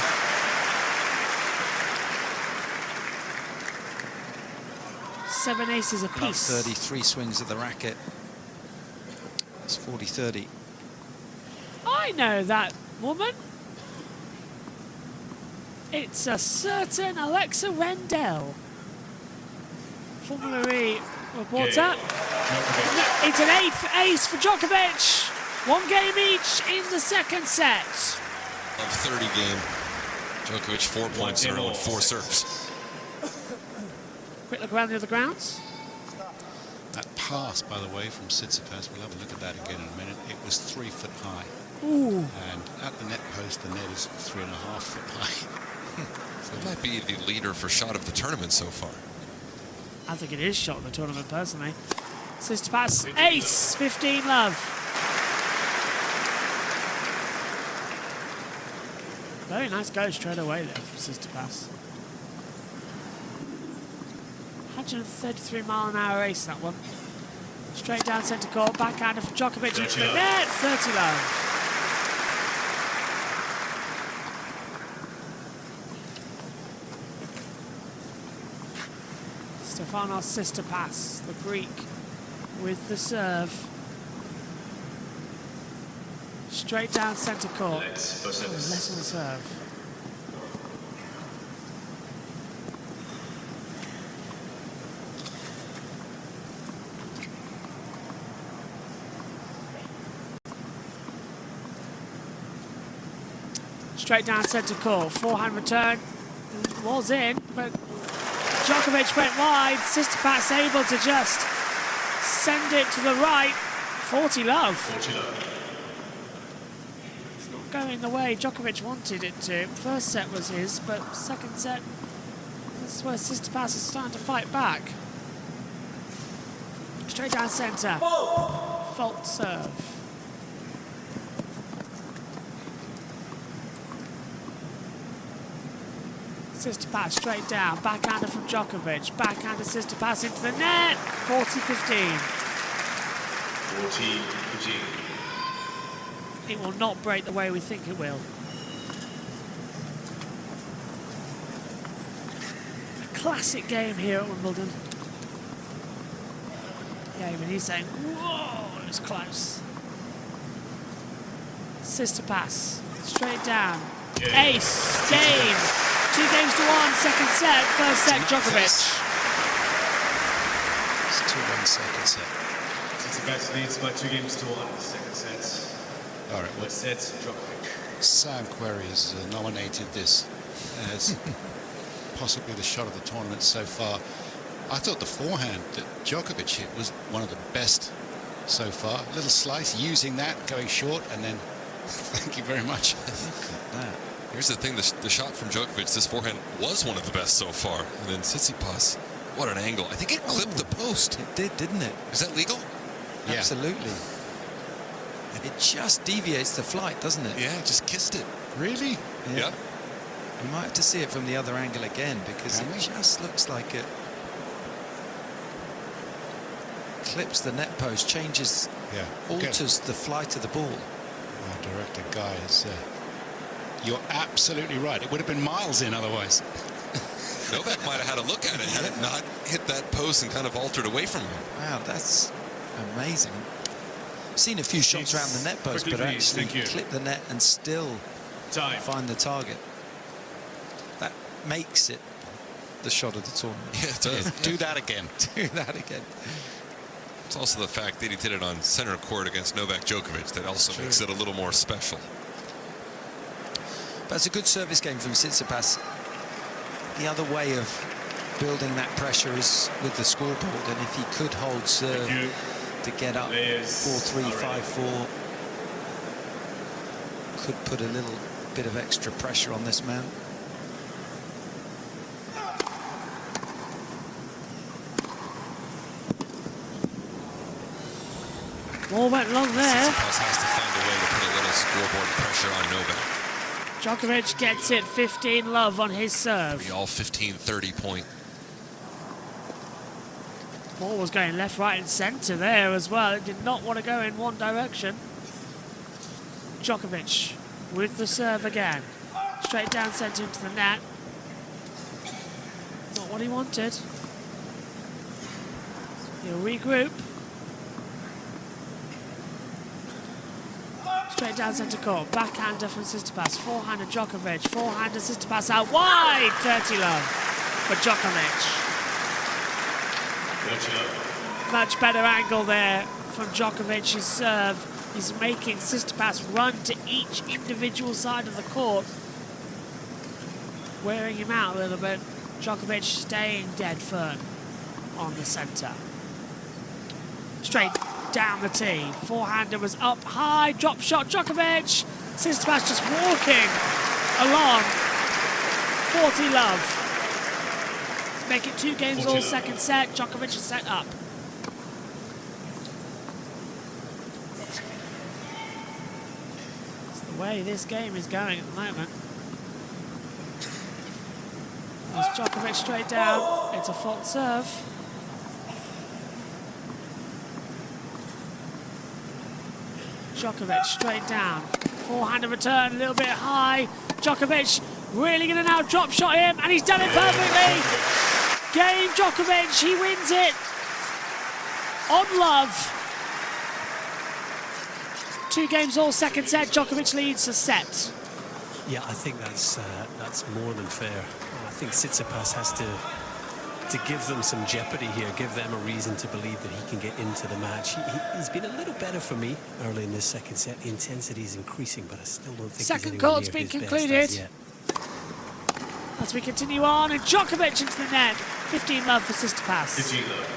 Seven aces apiece. 33 swings of the racket. It's 40-30. I know that woman. It's a certain Alexa Rendell. Formula E reporter. It's an 8th ace for Djokovic. One game each in the second set. Of 30 game. Djokovic 4 points in a row with 4 serves. Quick look around the other grounds. That pass, by the way, from Tsitsipas, we'll have a look at that again in a minute. It was 3 foot high. Ooh. And at the net post, the net is 3.5 foot high. So it might be the leader for shot of the tournament so far. I think it is shot of the tournament, personally. Tsitsipas, ace, 15 love. Very nice go straight away there from Tsitsipas. 133-mile-an-hour ace, that one. Straight down centre court, backhander for Djokovic into the net, 30 love. Stefanos Tsitsipas, the Greek, with the serve. Straight down centre court. Less on the serve. Straight down centre court. Forehand return was in, but Djokovic went wide. Tsitsipas able to just send it to the right. 40 love. 40 love. It's not going the way Djokovic wanted it to. First set was his, but second set, this is where Tsitsipas is starting to fight back. Straight down centre. Fault serve. Tsitsipas straight down, backhander from Djokovic, backhander Tsitsipas into the net, 40-15. 40-15. It will not break the way we think it will. A classic game here at Wimbledon. Yeah, even he's saying, whoa, it was close. Tsitsipas, straight down, ace, game. 2 games to 1, second set, first set Djokovic. It's 2-1 second set. Tsitsipas leads by 2 games to 1, second set. All right, First set, Djokovic. Sam Querrey has nominated this as possibly the shot of the tournament so far. I thought the forehand that Djokovic hit was one of the best so far. Little slice, using that, going short, and then thank you very much. Look at that. Here's the thing, the shot from Djokovic, this forehand was one of the best so far. And then Tsitsipas, what an angle. I think it clipped the post. It did, didn't it? Is that legal? Yeah. Absolutely. It just deviates the flight, doesn't it? Yeah, it just kissed it. Really? Yeah. We might have to see it from the other angle again, because it just looks like it clips the net post, changes, alters the flight of the ball. Our director Guy is... you're absolutely right. It would have been miles in otherwise. Novak might have had a look at it had it not hit that post and kind of altered away from him. Wow, that's amazing. I've seen a few shots around the net post, but actually clip the net and still find the target. That makes it the shot of the tournament. Yeah, it does. Do that again. Do that again. It's also the fact that he did it on center court against Novak Djokovic that also makes it a little more special. That's a good service game from Tsitsipas. The other way of building that pressure is with the scoreboard, and if he could hold serve to get up 4-3, 5-4, could put a little bit of extra pressure on this man. Ball went long there. Tsitsipas has to find a way to put a little scoreboard pressure on Novak. Djokovic gets it 15-love on his serve. All 15-30 point. Ball was going left, right, and centre there as well. It did not want to go in one direction. Djokovic with the serve again. Straight down centre into the net. Not what he wanted. He'll regroup. Straight down centre court. Backhander from Tsitsipas. Forehander Djokovic. Forehander Tsitsipas out wide. Dirty love for Djokovic. Much better angle there from Djokovic's serve. He's making Tsitsipas run to each individual side of the court, wearing him out a little bit. Djokovic staying dead firm on the centre. Straight down the tee. Forehander was up high. Drop shot. Djokovic. Tsitsipas just walking along. 40-love. Make it 2 games all second set. Djokovic is set up. It's the way this game is going at the moment. There's Djokovic straight down. It's a fault serve. Djokovic straight down. Forehand return a little bit high. Djokovic really going to now drop shot him, and he's done it perfectly. Game Djokovic, he wins it on love. 2 games all second set. Djokovic leads a set. Yeah, I think that's more than fair. I think Tsitsipas has to give them some jeopardy here, give them a reason to believe that he can get into the match. He's been a little better for me early in this second set. The intensity is increasing, but I still don't think second he's court's anywhere near been his concluded. best as yet. As we continue on, and Djokovic into the net. 15-love for Tsitsipas. 15-love.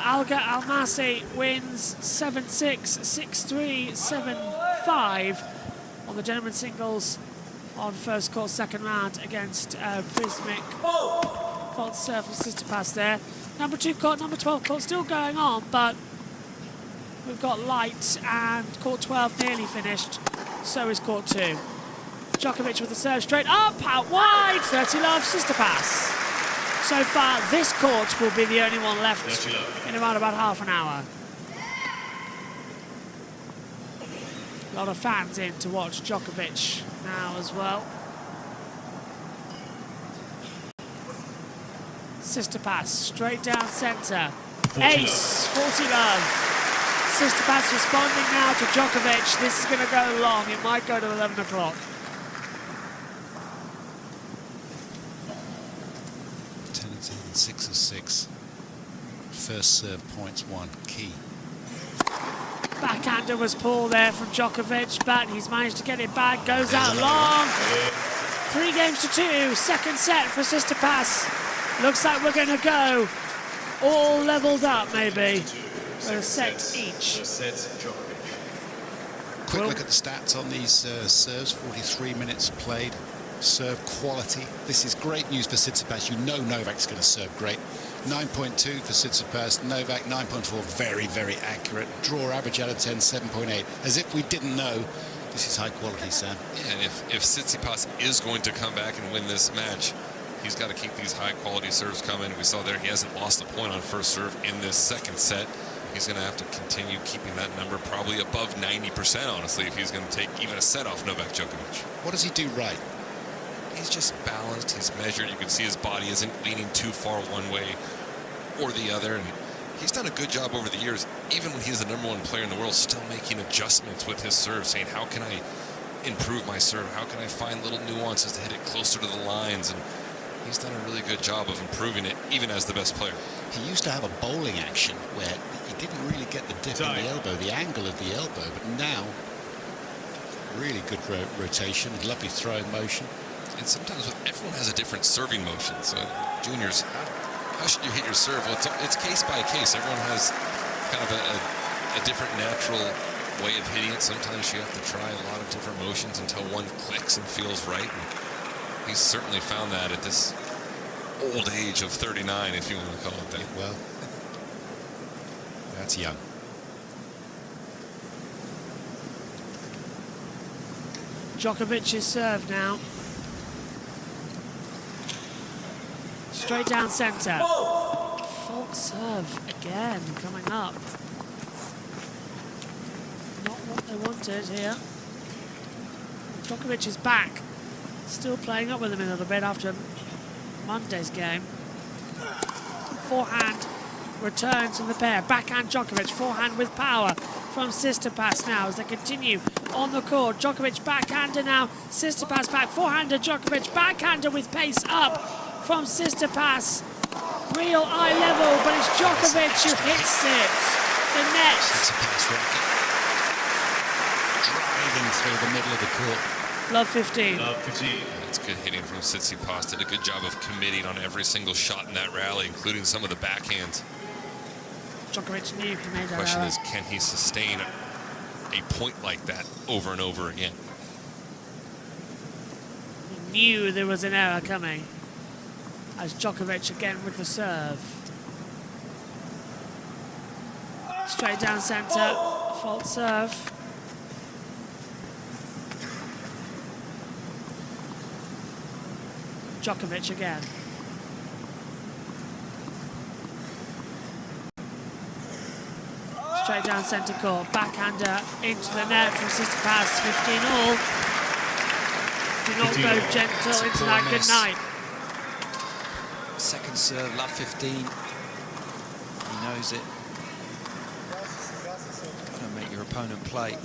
Alga Almasi wins 7-6, 6-3, 7-5 on the gentlemen's singles on first court, second round against Prismic. Fault serve for Tsitsipas there. Number 2 court, number 12 court still going on, but we've got light and court 12 nearly finished. So is court 2. Djokovic with the serve straight up, out wide, 30-love, Tsitsipas. So far, this court will be the only one left in around about half an hour. A lot of fans in to watch Djokovic now as well. Tsitsipas straight down centre. Ace, 40-love. Tsitsipas responding now to Djokovic. This is going to go long. It might go to 11 o'clock. Tennis 6 of 6. First serve points won. Key. Backhander was pulled there from Djokovic, but he's managed to get it back. Goes out long. 3 games to 2. Second set for Tsitsipas. Looks like we're going to go all leveled up, maybe. A set each. Quick look at the stats on these serves. 43 minutes played. Serve quality. This is great news for Tsitsipas. You know Novak's going to serve great. 9.2 for Tsitsipas. Novak 9.4. Very, very accurate. Draw average out of 10, 7.8. As if we didn't know. This is high quality, Sam. Yeah, and if Tsitsipas is going to come back and win this match, he's got to keep these high quality serves coming. We saw there he hasn't lost a point on first serve in this second set. He's going to have to continue keeping that number probably above 90%, honestly, if he's going to take even a set off Novak Djokovic. What does he do right? He's just balanced, he's measured. You can see his body isn't leaning too far one way or the other. And he's done a good job over the years, even when he's the #1 player in the world, still making adjustments with his serve, saying, how can I improve my serve? How can I find little nuances to hit it closer to the lines? And he's done a really good job of improving it, even as the best player. He used to have a bowling action where he didn't really get the dip in the elbow, the angle of the elbow, but now, really good rotation, lovely throwing motion. And sometimes everyone has a different serving motion. So, juniors, how should you hit your serve? Well, it's case by case. Everyone has kind of a different natural way of hitting it. Sometimes you have to try a lot of different motions until one clicks and feels right. And he's certainly found that at this old age of 39, if you want to call it that. Well, that's young. Djokovic's serve now. Straight down centre. Fault serve again coming up. Not what they wanted here. Djokovic is back. Still playing up with him a little bit after Monday's game. Forehand returns from the pair. Backhand Djokovic, forehand with power from Tsitsipas now as they continue on the court. Djokovic backhander now. Tsitsipas back. Forehander Djokovic. Backhander with pace up from Tsitsipas. Real eye level, but it's Djokovic who hits it. The net. Tsitsipas driving through the middle of the court. Love 15. Love 15. That's good hitting from Tsitsipas. Did a good job of committing on every single shot in that rally, including some of the backhands. Djokovic knew he made The that question error. is, can he sustain a point like that over and over again? He knew there was an error coming. As Djokovic again with the serve. Straight down centre. Fault serve. Djokovic again. Straight down centre court. Backhander into the net from Tsitsipas. 15 all. Do not go gentle into that good night. Second serve, love 15. He knows it. Got to make your opponent play.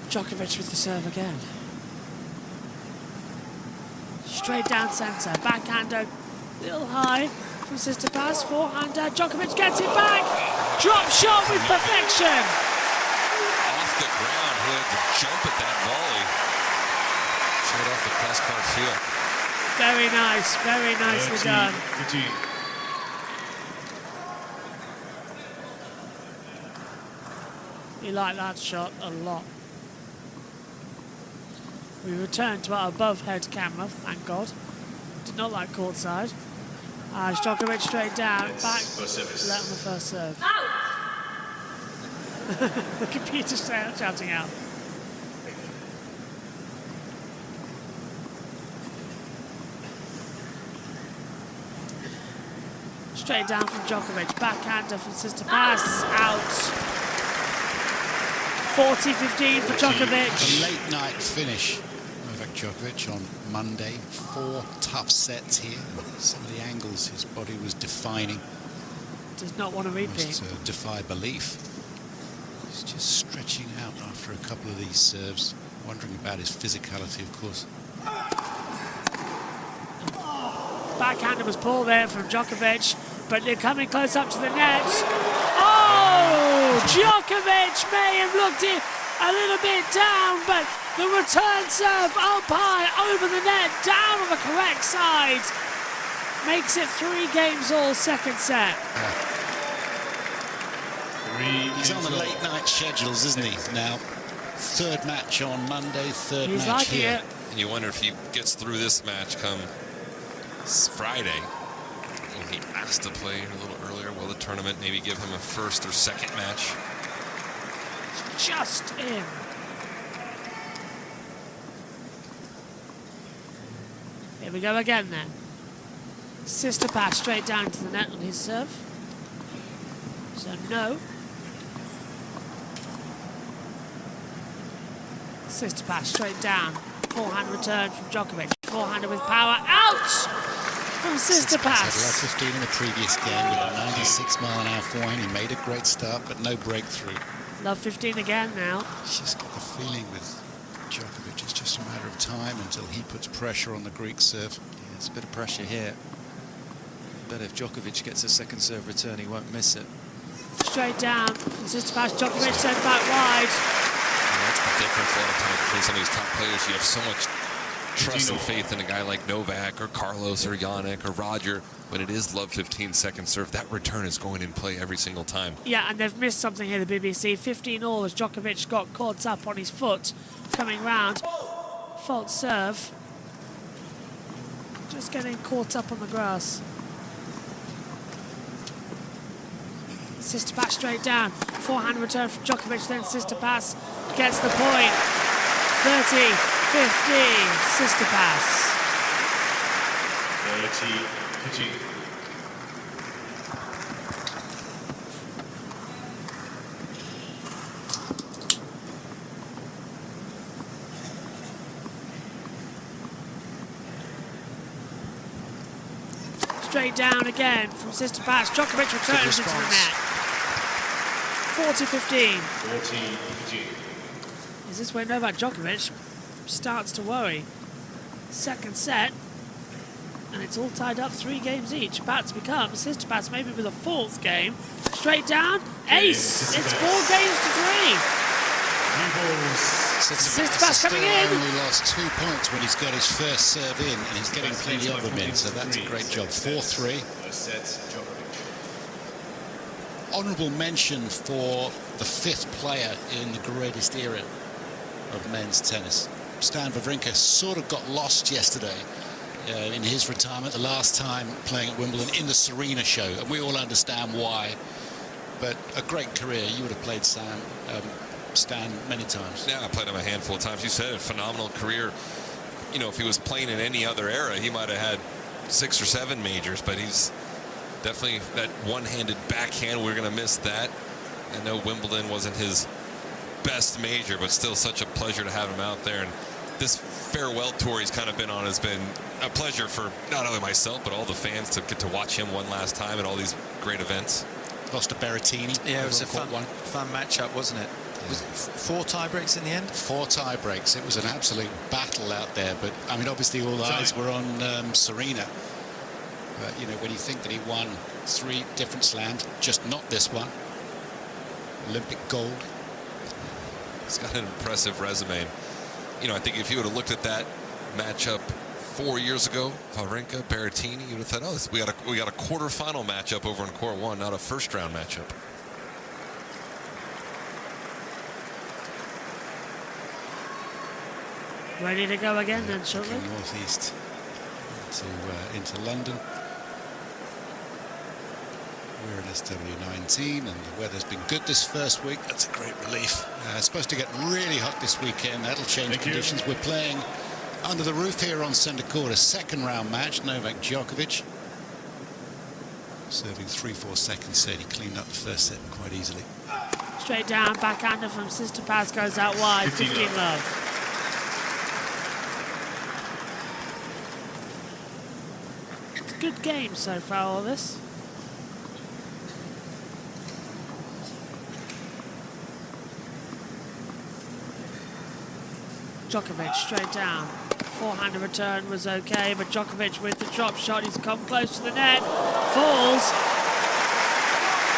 Djokovic with the serve again. Straight down centre. Backhander, little high from Tsitsipas. Forehander. Djokovic gets it back. Drop shot with perfection. Off the ground, he had to jump at that volley. Straight off the cross-court field. Very nice. Very nicely done. You like that shot a lot. We return to our above-head camera, thank God. Did not like courtside. Djokovic straight down, back, let on the first serve. The computer's shouting out. Straight down from Djokovic, backhander from Tsitsipas, out. 40-15 for Djokovic. A late night finish. Novak Djokovic on Monday. 4 tough sets here. Some of the angles his body was defining. Does not want to repeat. Must defy belief. He's just stretching out after a couple of these serves. Wondering about his physicality, of course. Backhander was pulled there from Djokovic, but they're coming close up to the net. Oh! Djokovic may have looked it a little bit down, but the return serve up high over the net, down on the correct side. Makes it 3 games all, second set. He's on the late night schedules, isn't he, now? 3rd match on Monday, 3rd He's match liking here. it. And you wonder if he gets through this match come Friday. Will he asked to play a little earlier? Will the tournament maybe give him a 1st or 2nd match? Just in. Here we go again then. Tsitsipas straight down to the net on his serve. So no. Tsitsipas straight down. Forehand return from Djokovic. Forehander with power. Out from Tsitsipas had Tsitsipas. love 15 in the previous game with a 96-mile-an-hour forehand. He made a great start, but no breakthrough. Love 15 again now. He's just got the feeling with Djokovic, it's just a matter of time until he puts pressure on the Greek serve. Yeah, there's a bit of pressure here. But if Djokovic gets a second serve return, he won't miss it. Straight down from Tsitsipas. Djokovic sent back wide. And that's the difference a lot of times between some of these top players. You have so much trust and faith in a guy like Novak or Carlos or Yannick or Roger. When it is love 15-second serve, that return is going in play every single time. Yeah, and they've missed something here, the BBC. 15-all as Djokovic got caught up on his foot coming round. Fault serve. Just getting caught up on the grass. Sister pass straight down. Forehand return from Djokovic, then sister pass gets the point. 30-15, sister pass. 30-15. Straight down again from sister pass. Djokovic returns into the net. 40-15. 40-15. Is this where Novak Djokovic starts to worry? Second set, and it's all tied up 3 games each. About to become sister pass, maybe with a 4th game. Straight down, ace. It's 4 games to 3. Sister pass coming in. Only lost 2 points when he's got his first serve in, and he's getting plenty of them in, so that's a great job. 4-3. Honourable mention for the 5th player in the greatest era of men's tennis. Stan Wawrinka sort of got lost yesterday in his retirement, the last time playing at Wimbledon in the Serena show, and we all understand why. But a great career. You would have played Stan many times. Yeah, I played him a handful of times. You said a phenomenal career. You know, if he was playing in any other era, he might have had 6 or 7 majors, but he's definitely that one-handed backhand. We're going to miss that. I know Wimbledon wasn't his best major, but still such a pleasure to have him out there. And this farewell tour he's kind of been on has been a pleasure for not only myself, but all the fans to get to watch him one last time at all these great events. Lost to Berrettini. Yeah, it was a fun matchup, wasn't it? Was it 4 tie breaks in the end? 4 tie breaks. It was an absolute battle out there. But, I mean, obviously all eyes were on Serena. But, you know, when you think that he won 3 different slams, just not this one. Olympic gold. He's got an impressive resume. You know, I think if you would have looked at that matchup 4 years ago, Wawrinka, Berrettini, you would have thought, oh, we got a quarterfinal matchup over in court 1, not a first-round matchup. Ready to go again then, shortly? Northeast into London. We're at SW19 and the weather's been good this first week. That's a great relief. It's supposed to get really hot this weekend. That'll change conditions. We're playing under the roof here on centre court, a 2nd round match. Novak Djokovic serving 3-4 second set. He cleaned up the first set quite easily. Straight down, backhander from sister pass goes out wide. 15 love. Good game so far, all this. Djokovic straight down. Forehand return was okay, but Djokovic with the drop shot, he's come close to the net, falls,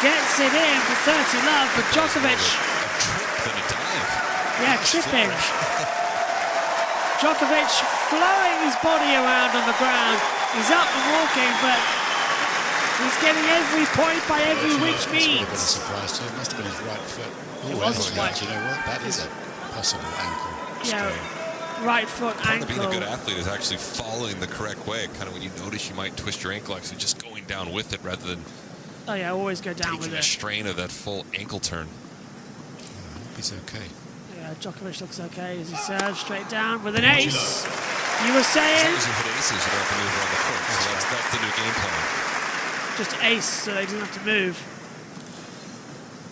gets it in for 30 love, but Djokovic. A trip and a dive. Yeah, tripping. Djokovic flowing his body around on the ground. He's up and walking, but he's getting every point by every which means. That would have been a surprise to him. Must have been his right foot. It was his right. You know what? That is a possible ankle strain. Yeah, right foot Part ankle. of being a good athlete is actually following the correct way. Kind of when you notice you might twist your ankle, actually just going down with it rather than Oh yeah, always go down with taking it. a strain of that full ankle turn. I hope he's okay. Yeah, Djokovic looks okay as he serves straight down with an ace. You were saying? As long as you hit aces, you don't have to move around the court. So that's the new game plan. Just ace, so they didn't have to move.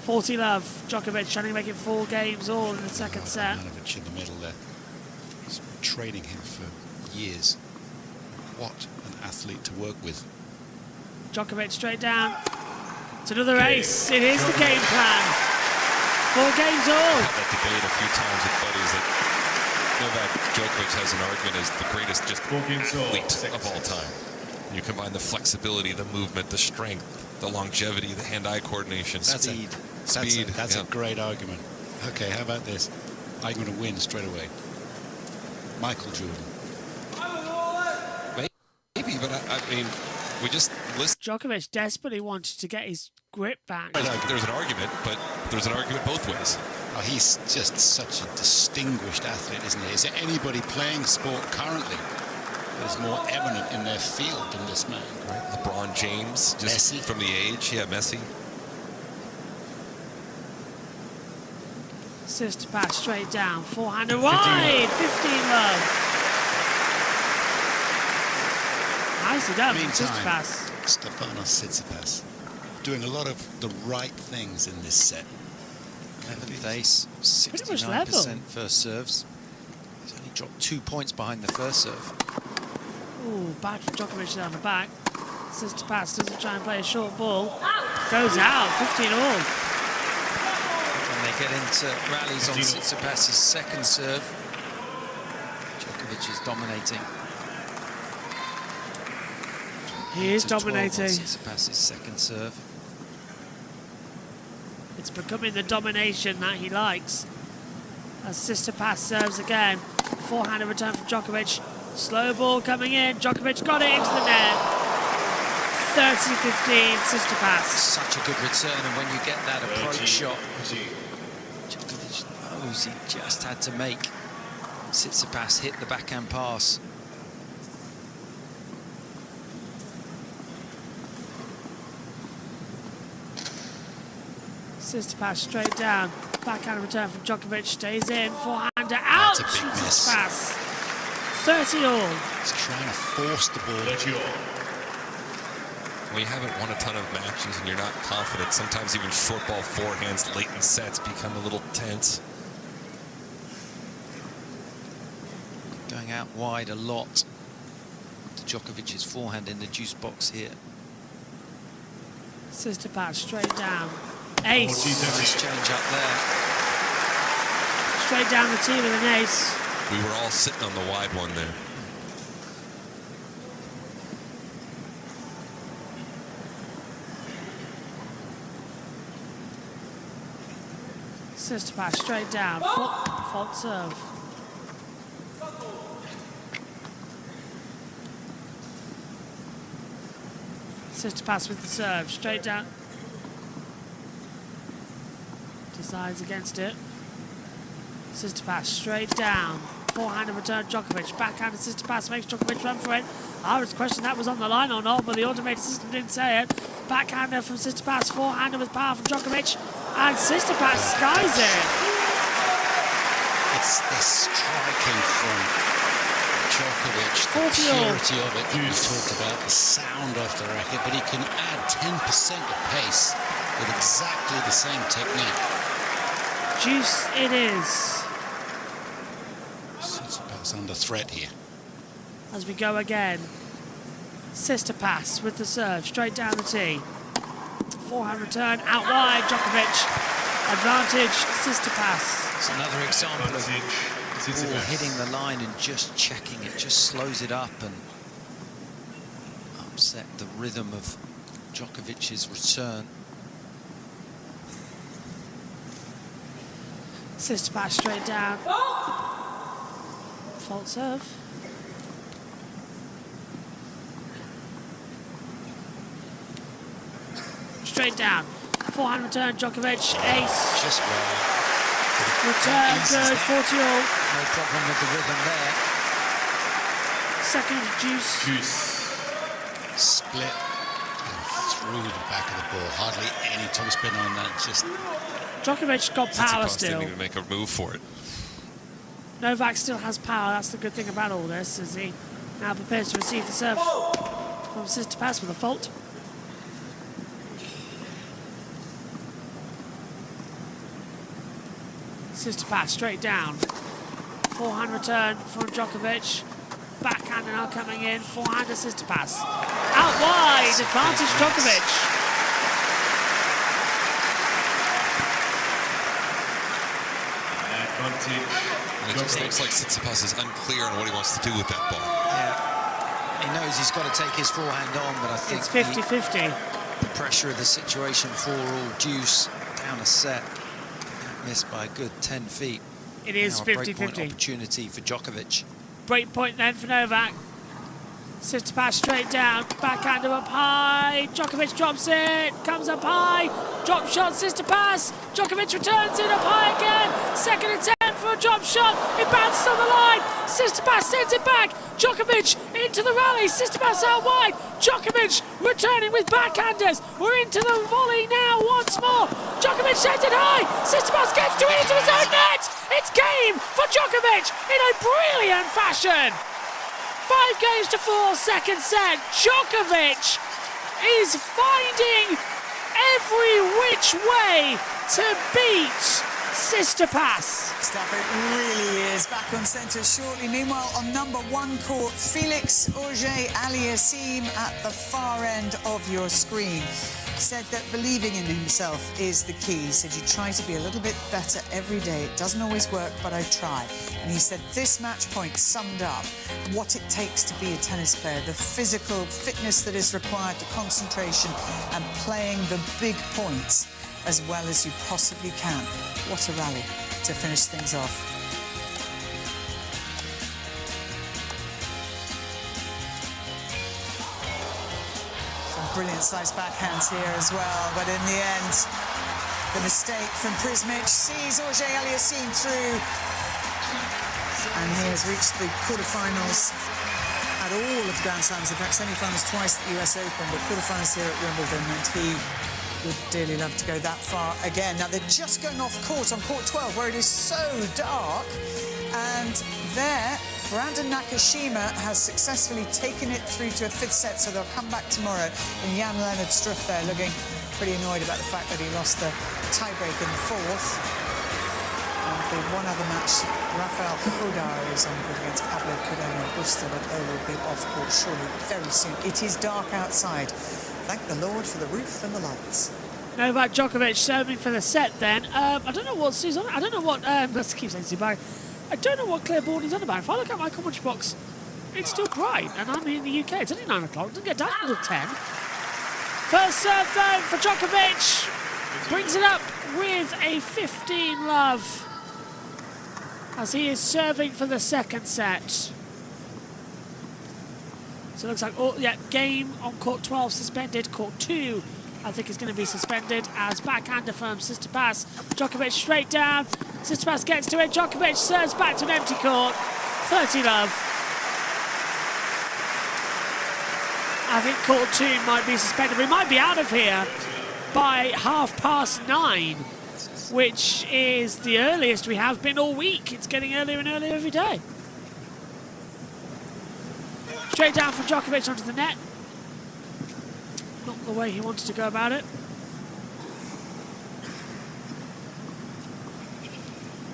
40 love. Djokovic trying to make it 4 games all in the second set. Ivanovic in the middle there. He's been training him for years. What an athlete to work with. Djokovic straight down. It's another ace. It is the game plan. 4 games all. I've had that debate a few times with buddies that Novak Djokovic has an argument as the greatest just athlete of all time. And you combine the flexibility, the movement, the strength, the longevity, the hand-eye coordination, speed. That's a great argument. Okay, how about this? I'm going to win straight away. Michael Jordan. maybe, but I mean, we just listen. Djokovic desperately wanted to get his grip back. There's an argument, but there's an argument both ways. Oh, he's just such a distinguished athlete, isn't he? Is there anybody playing sport currently that is more eminent in their field than this man? Right. LeBron James, just Messi. from the age. Yeah, Messi. Sister pass straight down, forehand wide, 15 love. Nicely done from Sister pass. Stefanos Tsitsipas doing a lot of the right things in this set. 11th ace, 69% first serves. He's only dropped 2 points behind the first serve. Ooh, back from Djokovic down the back. Sister pass doesn't try and play a short ball. Goes out, 15 all. When they get into rallies on Tsitsipas's second serve, Djokovic is dominating. He is dominating. Tsitsipas's second serve. It's becoming the domination that he likes. As Sister pass serves again. Forehand return from Djokovic. Slow ball coming in. Djokovic got it into the net. 30-15, Sister pass. Such a good return, and when you get that approach shot, Djokovic knows he just had to make Tsitsipas hit the backhand pass. Sister pass straight down. Backhand return from Djokovic. Stays in. Forehander out. That's a big miss. Pass. 30 all. He's trying to force the ball. When you haven't won a ton of matches and you're not confident, sometimes even short ball forehands late in sets become a little tense. Going out wide a lot to Djokovic's forehand in the juice box here. Sister pass straight down. Ace. Nice change up there. Straight down the tee with an ace. We were all sitting on the wide one there. Sister pass straight down. Fault serve. Sister pass with the serve. Straight down. Decides against it. Sister pass straight down. Forehand and return Djokovic. Backhand and sister pass makes Djokovic run for it. I was questioning that was on the line or not, but the automated system didn't say it. Backhander from sister pass. Forehander with power from Djokovic. And sister pass skies it. It's the striking from Djokovic, the purity of it. We talked about the sound off the racket, but he can add 10% of pace with exactly the same technique. Juice it is. Tsitsipas under threat here. As we go again. Sister pass with the serve. Straight down the tee. Forehand return out wide. Djokovic. Advantage. Sister pass. It's another example of ball hitting the line and just checking it. Just slows it up and upset the rhythm of Djokovic's return. Sister pass straight down. Fault serve. Straight down. Forehand return, Djokovic, ace. Just well. Return, good, 40 all. No problem with the rhythm there. Second juice. Split and through the back of the ball. Hardly any topspin on that. Just Djokovic got power Tsitsipas still. didn't even make a move for it. Novak still has power. That's the good thing about all this, as he now prepares to receive the serve from sister pass with a fault. Sister pass straight down. Forehand return from Djokovic. Backhand now coming in. Forehand sister pass. Out wide. Advantage Djokovic. And it just looks like Tsitsipas is unclear on what he wants to do with that ball. Yeah. He knows he's got to take his forehand on, but I think it's 50-50. The pressure of the situation, 4-all deuce, down a set. Missed by a good 10 feet. It is 50-50. Opportunity for Djokovic. Break point then for Novak. Tsitsipas straight down, backhander up high, Djokovic drops it, comes up high, drop shot, Tsitsipas, Djokovic returns it up high again, second attempt for a drop shot, it bounces on the line, Tsitsipas sends it back, Djokovic into the rally, Tsitsipas out wide, Djokovic returning with backhanders, we're into the volley now once more, Djokovic sends it high, Tsitsipas gets to it into his own net, it's game for Djokovic in a brilliant fashion. 5 games to 4, second set. Djokovic is finding every which way to beat Tsitsipas. Stuff, it really is. Back on centre shortly. Meanwhile, on number 1 court, Felix Auger-Aliassime at the far end of your screen said that believing in himself is the key. He said, you try to be a little bit better every day. It doesn't always work, but I try. And he said this match point summed up what it takes to be a tennis player, the physical fitness that is required, the concentration, and playing the big points as well as you possibly can. What a rally to finish things off. Brilliant slice backhands here as well, but in the end, the mistake from Prismic sees Auger-Aliassime through, and he has reached the quarterfinals at all of the Grand Slams. In fact, semi-finals twice at the US Open, but quarterfinals here at Wimbledon, and he would dearly love to go that far again. Now, they're just going off court on court 12, where it is so dark, and there, Brandon Nakashima has successfully taken it through to a 5th set, so they'll come back tomorrow. And Jan-Lennard Struff there looking pretty annoyed about the fact that he lost the tiebreak in the 4th. And the one other match, Rafael Hodar is on court against Pablo Carreño Busta, but they will be off court surely very soon. It is dark outside. Thank the Lord for the roof and the lights. Novak Djokovic serving for the set then. I don't know what Susan, I don't know what, let's keep saying Zubair. I don't know what clear board he's on about. If I look at my commentary box, it's still bright, and I'm in the UK. It's only 9 o'clock. It doesn't get dark until 10. First serve, though, for Djokovic. Brings it up with a 15 love as he is serving for the second set. So it looks like, oh, yeah, game on court 12 suspended. Court 2, I think, is going to be suspended as backhander from Tsitsipas. Djokovic straight down. Tsitsipas gets to it. Djokovic serves back to an empty court. 30 love. I think court 2 might be suspended. We might be out of here by 9:30, which is the earliest we have been all week. It's getting earlier and earlier every day. Straight down from Djokovic onto the net. Not the way he wanted to go about it.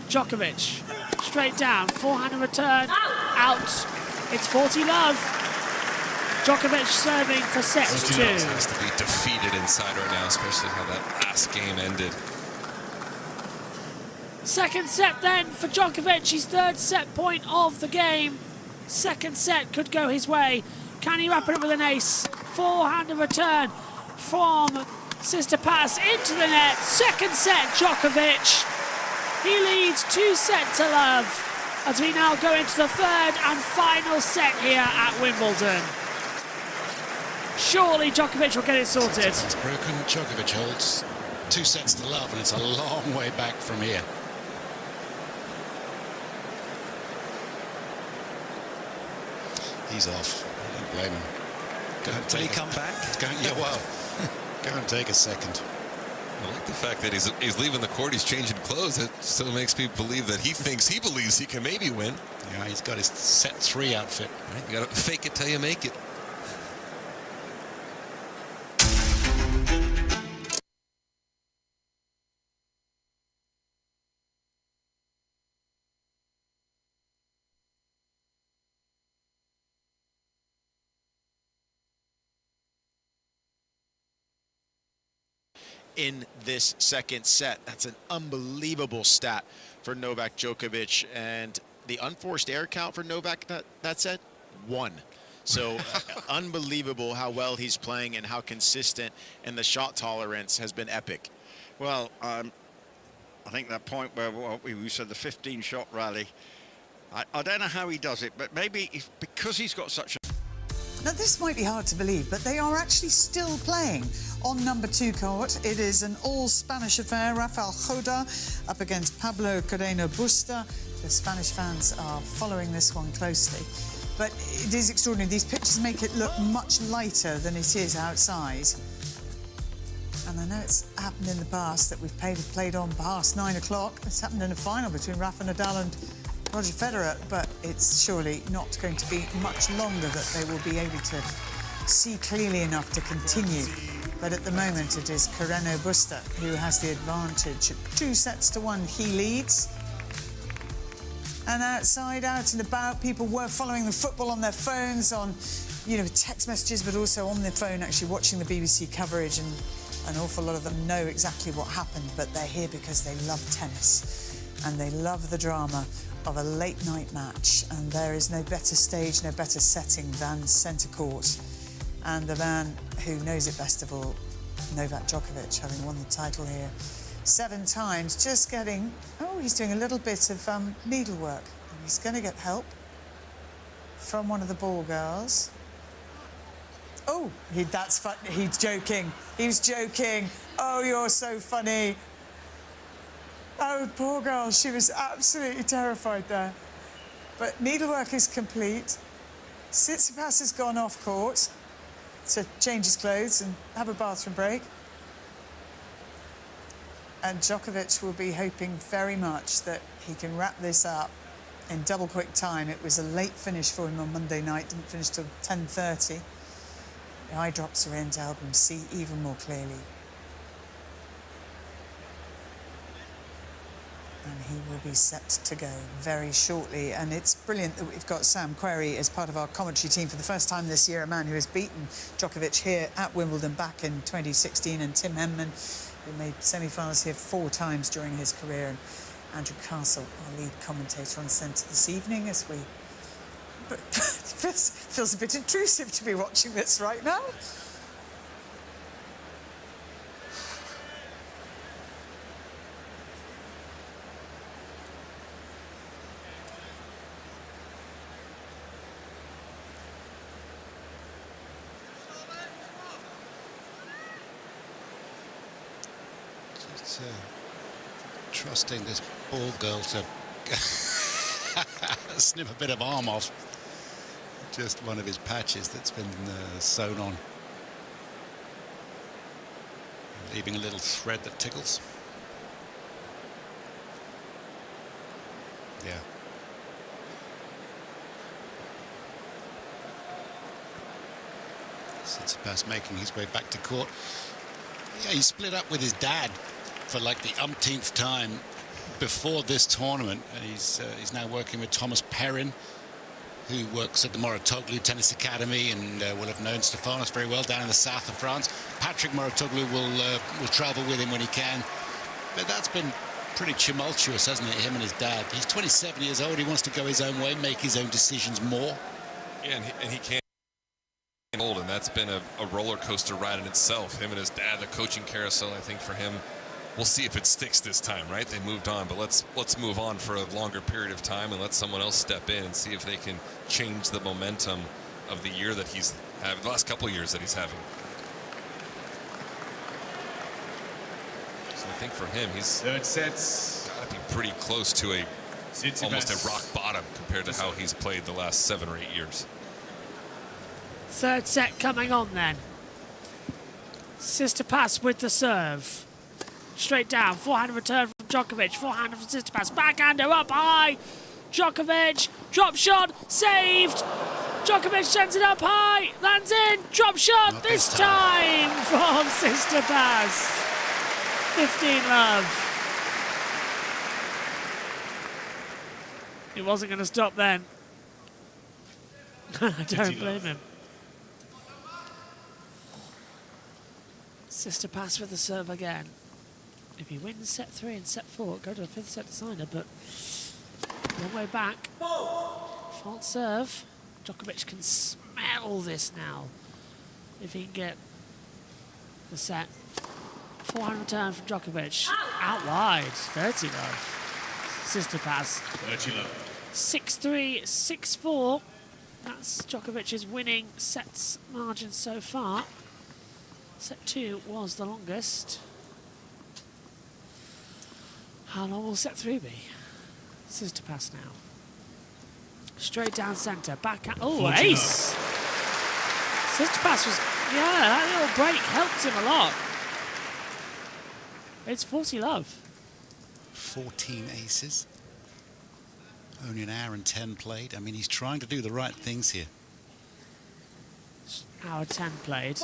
Djokovic, straight down, forehand and return, out. It's 40 love. Djokovic serving for set 2. Has to be defeated inside right now, especially how that last game ended. Second set then for Djokovic, his 3rd set point of the game. Second set could go his way. Can he wrap it up with an ace? Forehand and return from Tsitsipas into the net. Second set, Djokovic. He leads 2-0 as we now go into the 3rd and final set here at Wimbledon. Surely Djokovic will get it sorted. It's broken. Djokovic holds 2-0, and it's a long way back from here. He's off. I don't blame him. Go and Will he come back? Yeah, well, go and take a second. I like the fact that he's leaving the court, he's changing clothes. It still makes me believe that he believes he can maybe win. Yeah, he's got his set 3 outfit. Right, you got to fake it till you make it. In this second set. That's an unbelievable stat for Novak Djokovic, and the unforced error count for Novak that set, 1. So unbelievable how well he's playing and how consistent, and the shot tolerance has been epic. Well, I think that point where we said the 15-shot rally, I don't know how he does it, but maybe because he's got such a Now, this might be hard to believe, but they are actually still playing on number 2 court. It is an all-Spanish affair. Rafael Joda up against Pablo Carreno Busta. The Spanish fans are following this one closely. But it is extraordinary. These pictures make it look much lighter than it is outside. And I know it's happened in the past that we've played on past 9 o'clock. It's happened in a final between Rafa Nadal and Roger Federer, but it's surely not going to be much longer that they will be able to see clearly enough to continue. But at the moment, it is Carreno Busta who has the advantage. 2-1, he leads. And outside, out and about, people were following the football on their phones, on, you know, text messages, but also on their phone, actually watching the BBC coverage. And an awful lot of them know exactly what happened, but they're here because they love tennis and they love the drama of a late-night match. And there is no better stage, no better setting than centre court. And the man who knows it best of all, Novak Djokovic, having won the title here 7 times, just getting... Oh, he's doing a little bit of needlework. And he's going to get help from one of the ball girls. Oh, that's fun. He's joking. He's joking. Oh, you're so funny. Oh, poor girl. She was absolutely terrified there. But needlework is complete. Tsitsipas has gone off court to change his clothes and have a bathroom break. And Djokovic will be hoping very much that he can wrap this up in double quick time. It was a late finish for him on Monday night, didn't finish till 10:30. The eye drops are in to help him see even more clearly. And he will be set to go very shortly. And it's brilliant that we've got Sam Querrey as part of our commentary team for the first time this year, a man who has beaten Djokovic here at Wimbledon back in 2016, and Tim Henman, who made semi-finals here 4 times during his career, and Andrew Castle, our lead commentator on Centre this evening, as we... But it feels a bit intrusive to be watching this right now. Just trusting this ball girl to snip a bit of arm off. Just one of his patches that's been sewn on. Leaving a little thread that tickles. Yeah. Tsitsipas making his way back to court. Yeah, he split up with his dad for like the umpteenth time before this tournament. He's now working with Thomas Perrin, who works at the Mouratoglou Tennis Academy and will have known Stefanos very well down in the south of France. Patrick Mouratoglou will travel with him when he can. But that's been pretty tumultuous, hasn't it, him and his dad? He's 27 years old. He wants to go his own way, make his own decisions more. Yeah, and he can't get old, and that's been a roller coaster ride in itself. Him and his dad, the coaching carousel, I think for him, we'll see if it sticks this time, right? They moved on, but let's move on for a longer period of time and let someone else step in and see if they can change the momentum of the year that he's having, the last couple of years that he's having. So I think for him, he's got to be pretty close to almost a rock bottom compared to how he's played the last 7 or 8 years. Third set coming on then. Tsitsipas with the serve. Straight down, forehand return from Djokovic, forehand from Tsitsipas, backhander up high. Djokovic, drop shot, saved. Djokovic sends it up high, lands in, drop shot, Not this time from Tsitsipas. 15-love. He wasn't going to stop then. I don't blame him. Tsitsipas with the serve again. If he wins set 3 and set 4, go to a 5th set decider, but long way back. Fault serve. Djokovic can smell this now. If he can get the set. Forehand return from Djokovic. Out wide. 30-love. Tsitsipas. 30-love. 6-3, 6-4. That's Djokovic's winning sets margin so far. Set 2 was the longest. How long will set 3 be? Sister pass now. Straight down centre, backhand. Oh, ace! Sister pass was, yeah, that little break helped him a lot. It's 40 love. 14 aces. Only an hour and 10 played. I mean, he's trying to do the right things here. Hour 10 played.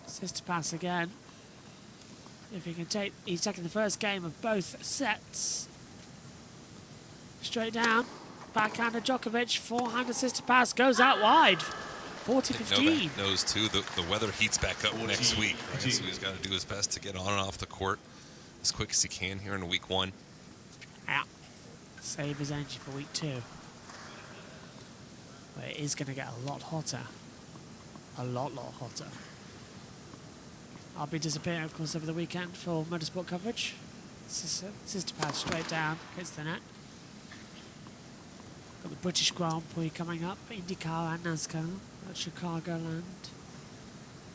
Sister pass again. If he can take, he's taking the first game of both sets. Straight down, backhander Djokovic, forehand sister pass, goes out wide. 40-15. Knows too, the weather heats back up next week, right? So he's got to do his best to get on and off the court as quick as he can here in week 1. Yeah. Save his energy for week 2. But it is going to get a lot hotter. A lot hotter. I'll be disappearing, of course, over the weekend for motorsport coverage. Sister pass straight down, hits the net. Got the British Grand Prix coming up, IndyCar and NASCAR at Chicagoland.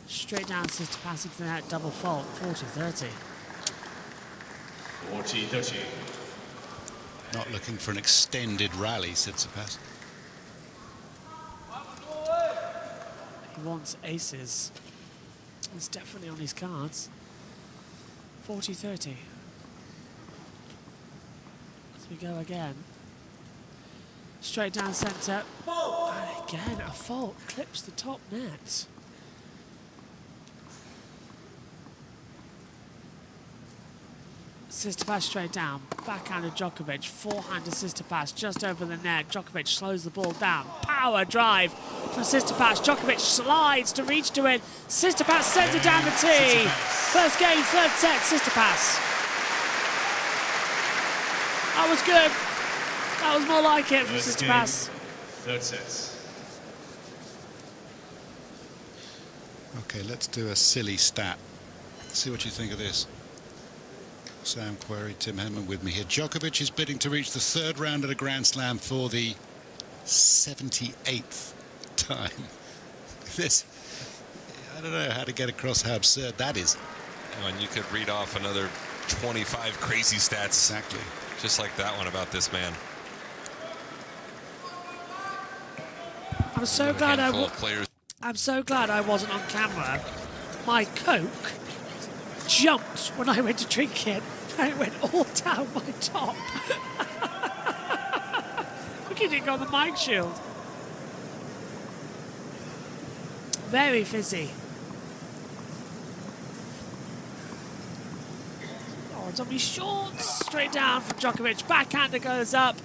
Straight down, sister pass into the net, double fault, 40-30. 40-30. Not looking for an extended rally, said Tsitsipas. He wants aces. It's definitely on his cards. 40-30. As we go again. Straight down centre. And again, a fault clips the top net. Sister pass straight down. Backhander Djokovic. Forehander sister pass just over the net. Djokovic slows the ball down. Power drive from sister pass. Djokovic slides to reach to it. Sister pass sends it down the tee. First game, third set, sister pass. That was good. That was more like it from sister pass. Third set. Okay, let's do a silly stat. See what you think of this. Sam Querry, Tim Henman with me here. Djokovic is bidding to reach the 3rd round at a Grand Slam for the 78th time. This, I don't know how to get across how absurd that is. And you could read off another 25 crazy stats. Exactly. Just like that one about this man. I'm so glad I'm so glad I wasn't on camera. My Coke jumped when I went to drink it, and it went all down my top. Look at it on the mic shield. Very fizzy. Oh, it's on my shorts. Straight down from Djokovic. Backhander goes up.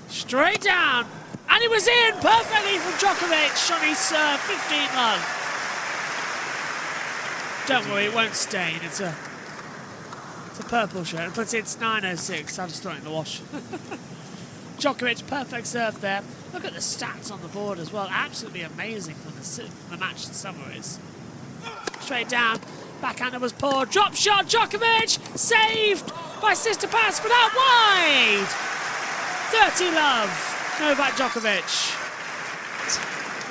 Straight down. And it was in perfectly from Djokovic on his 15 love. Don't worry, it won't stain. It's a purple shirt, but it's 9:06. I just throw it in the wash. Djokovic, perfect serve there. Look at the stats on the board as well. Absolutely amazing for the match in summaries. Straight down, backhander was poor. Drop shot, Djokovic saved by sister pass, but out wide. 30 love, Novak Djokovic.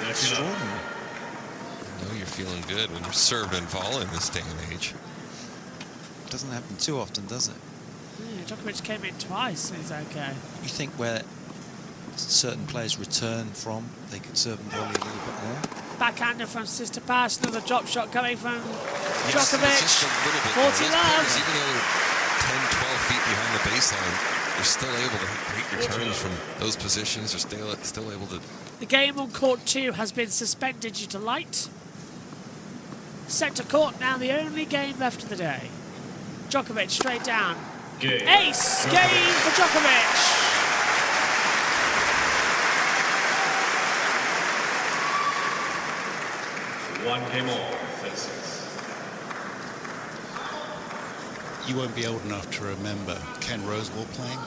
Extraordinary. You're feeling good when you're serving and volleying this day and age. Doesn't happen too often, does it? Yeah, Djokovic came in twice. He's okay. You think where certain players return from, they could serve and volley a little bit more? Backhander from sister pass. Another drop shot coming from Yes, Djokovic. just a little bit. 40 Those love. players, even though they're 10, 12 feet behind the baseline, they're still able to hit great returns from those positions. They're still able to. The game on court 2 has been suspended due to light. Centre court now, the only game left of the day. Djokovic straight down. Game. Ace game for Djokovic. One game all, 36. You won't be old enough to remember Ken Rosewall playing.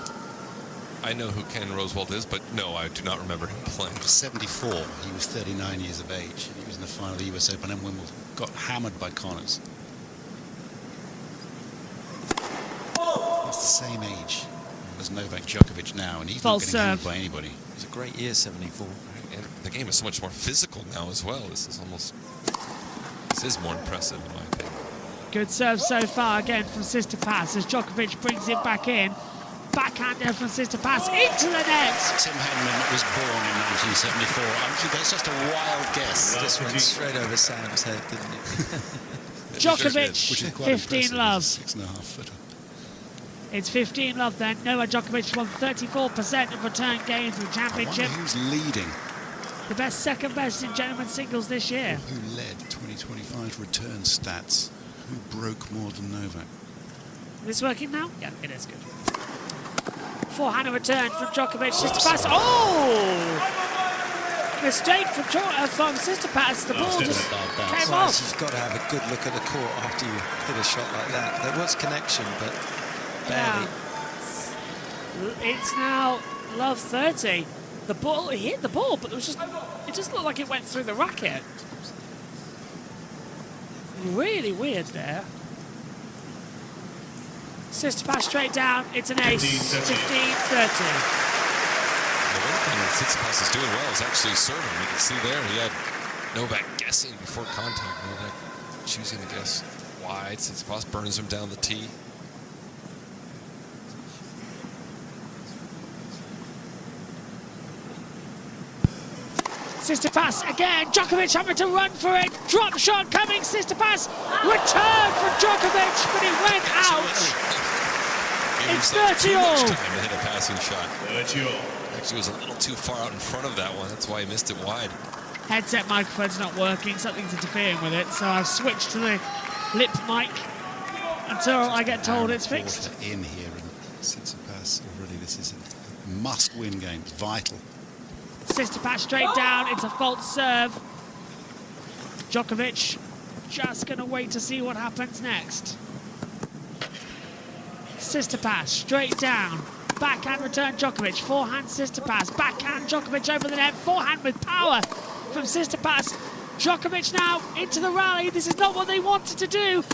I know who Ken Rosewall is, but no, I do not remember him playing. 74. He was 39 years of age. And he was in the final of the US Open and Wimbledon. Got hammered by Connors. It's the same age. as Novak Djokovic now, and he's not getting hammered by anybody. It was a great year, 74. And the game is so much more physical now as well. This is more impressive in my opinion. Good serve so far again from Tsitsipas as Djokovic brings it back in. Backhander from Tsitsipas into the net. Tim Henman was born in 1974. That's just a wild guess. Just went straight over Sam's head, didn't it? Djokovic, 15 love. 6.5 footer. It's 15 love then. Novak Djokovic won 34% of return games in the championship. I wonder who's leading. The best, second best in gentlemen's singles this year. Who led 2025 return stats? Who broke more than Novak? Is this working now? Yeah, it is good. Forehand return from Djokovic. Tsitsipas. Oh! Mistake from Tsitsipas. The ball just came off. You've got to have a good look at the court after you hit a shot like that. There was connection, but barely. Yeah. It's now love 30. The ball, he hit the ball, but it just looked like it went through the racket. Really weird there. Tsitsipas straight down. It's an ace. 15-30. The one thing that Tsitsipas is doing well is actually serving. You can see there he had Novak guessing before contact. Novak choosing to guess wide. Tsitsipas burns him down the tee. Tsitsipas again. Djokovic having to run for it. Drop shot coming. Tsitsipas return from Djokovic, but it went out. It's 30 all. Time to hit a passing shot. 30 all. Actually was a little too far out in front of that one. That's why he missed it wide. Headset microphone's not working. Something's interfering with it, so I've switched to the lip mic until I get told it's fixed. In here, and Tsitsipas already. This is a must-win game. It's vital. Tsitsipas straight down. It's a false serve. Djokovic just going to wait to see what happens next. Tsitsipas straight down. Backhand return Djokovic. Forehand Tsitsipas. Backhand Djokovic over the net. Forehand with power from Tsitsipas. Djokovic now into the rally. This is not what they wanted to do.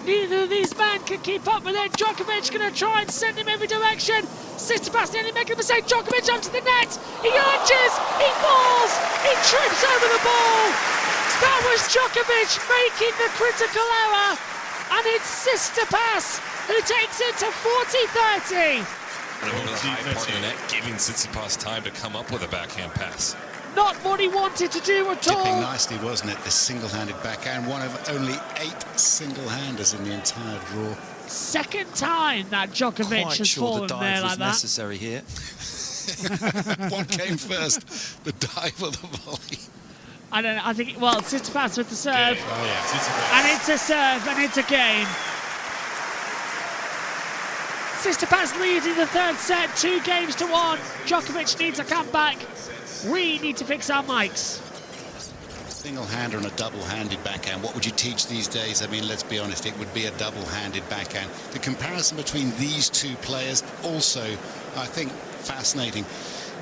Neither of these men can keep up with it. Djokovic going to try and send him every direction. Tsitsipas nearly making a mistake. Djokovic up to the net. He lunges. He falls. He trips over the ball. That was Djokovic making the critical error. And it's Tsitsipas who takes it to 40-30. And over the high part of the net, giving Tsitsipas time to come up with a backhand pass. Not what he wanted to do at all. Tipping nicely, wasn't it? The single-handed backhand. One of only 8 single-handers in the entire draw. Second time that Djokovic has fallen there like that. Necessary here. What came first, the dive or the volley? I don't know. I think, well, Tsitsipas with the serve. Oh, yeah. And it's a serve, and it's a game. Tsitsipas leading the third set, 2-1. Djokovic needs a comeback. We need to fix our mics. Single-hander and a double-handed backhand. What would you teach these days? I mean, let's be honest, it would be a double-handed backhand. The comparison between these two players also, I think, fascinating.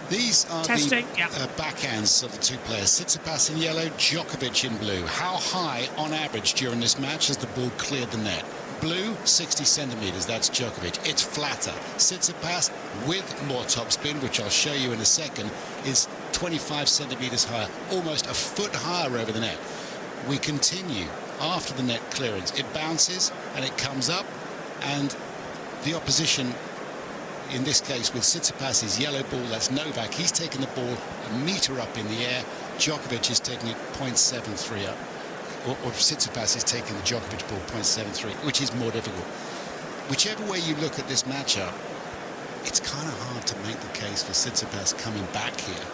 These are the backhands of the two players. Tsitsipas in yellow, Djokovic in blue. How high, on average, during this match has the ball cleared the net? Blue, 60 centimeters, that's Djokovic. It's flatter. Tsitsipas, with more topspin, which I'll show you in a second, is 25 centimeters higher, almost a foot higher over the net. We continue after the net clearance. It bounces and it comes up, and the opposition, in this case with Tsitsipas' yellow ball, that's Novak, he's taken the ball a meter up in the air. Djokovic is taking it 0.73 up. Or Tsitsipas is taking the Djokovic ball 0.73, which is more difficult. Whichever way you look at this matchup, it's kind of hard to make the case for Tsitsipas coming back here.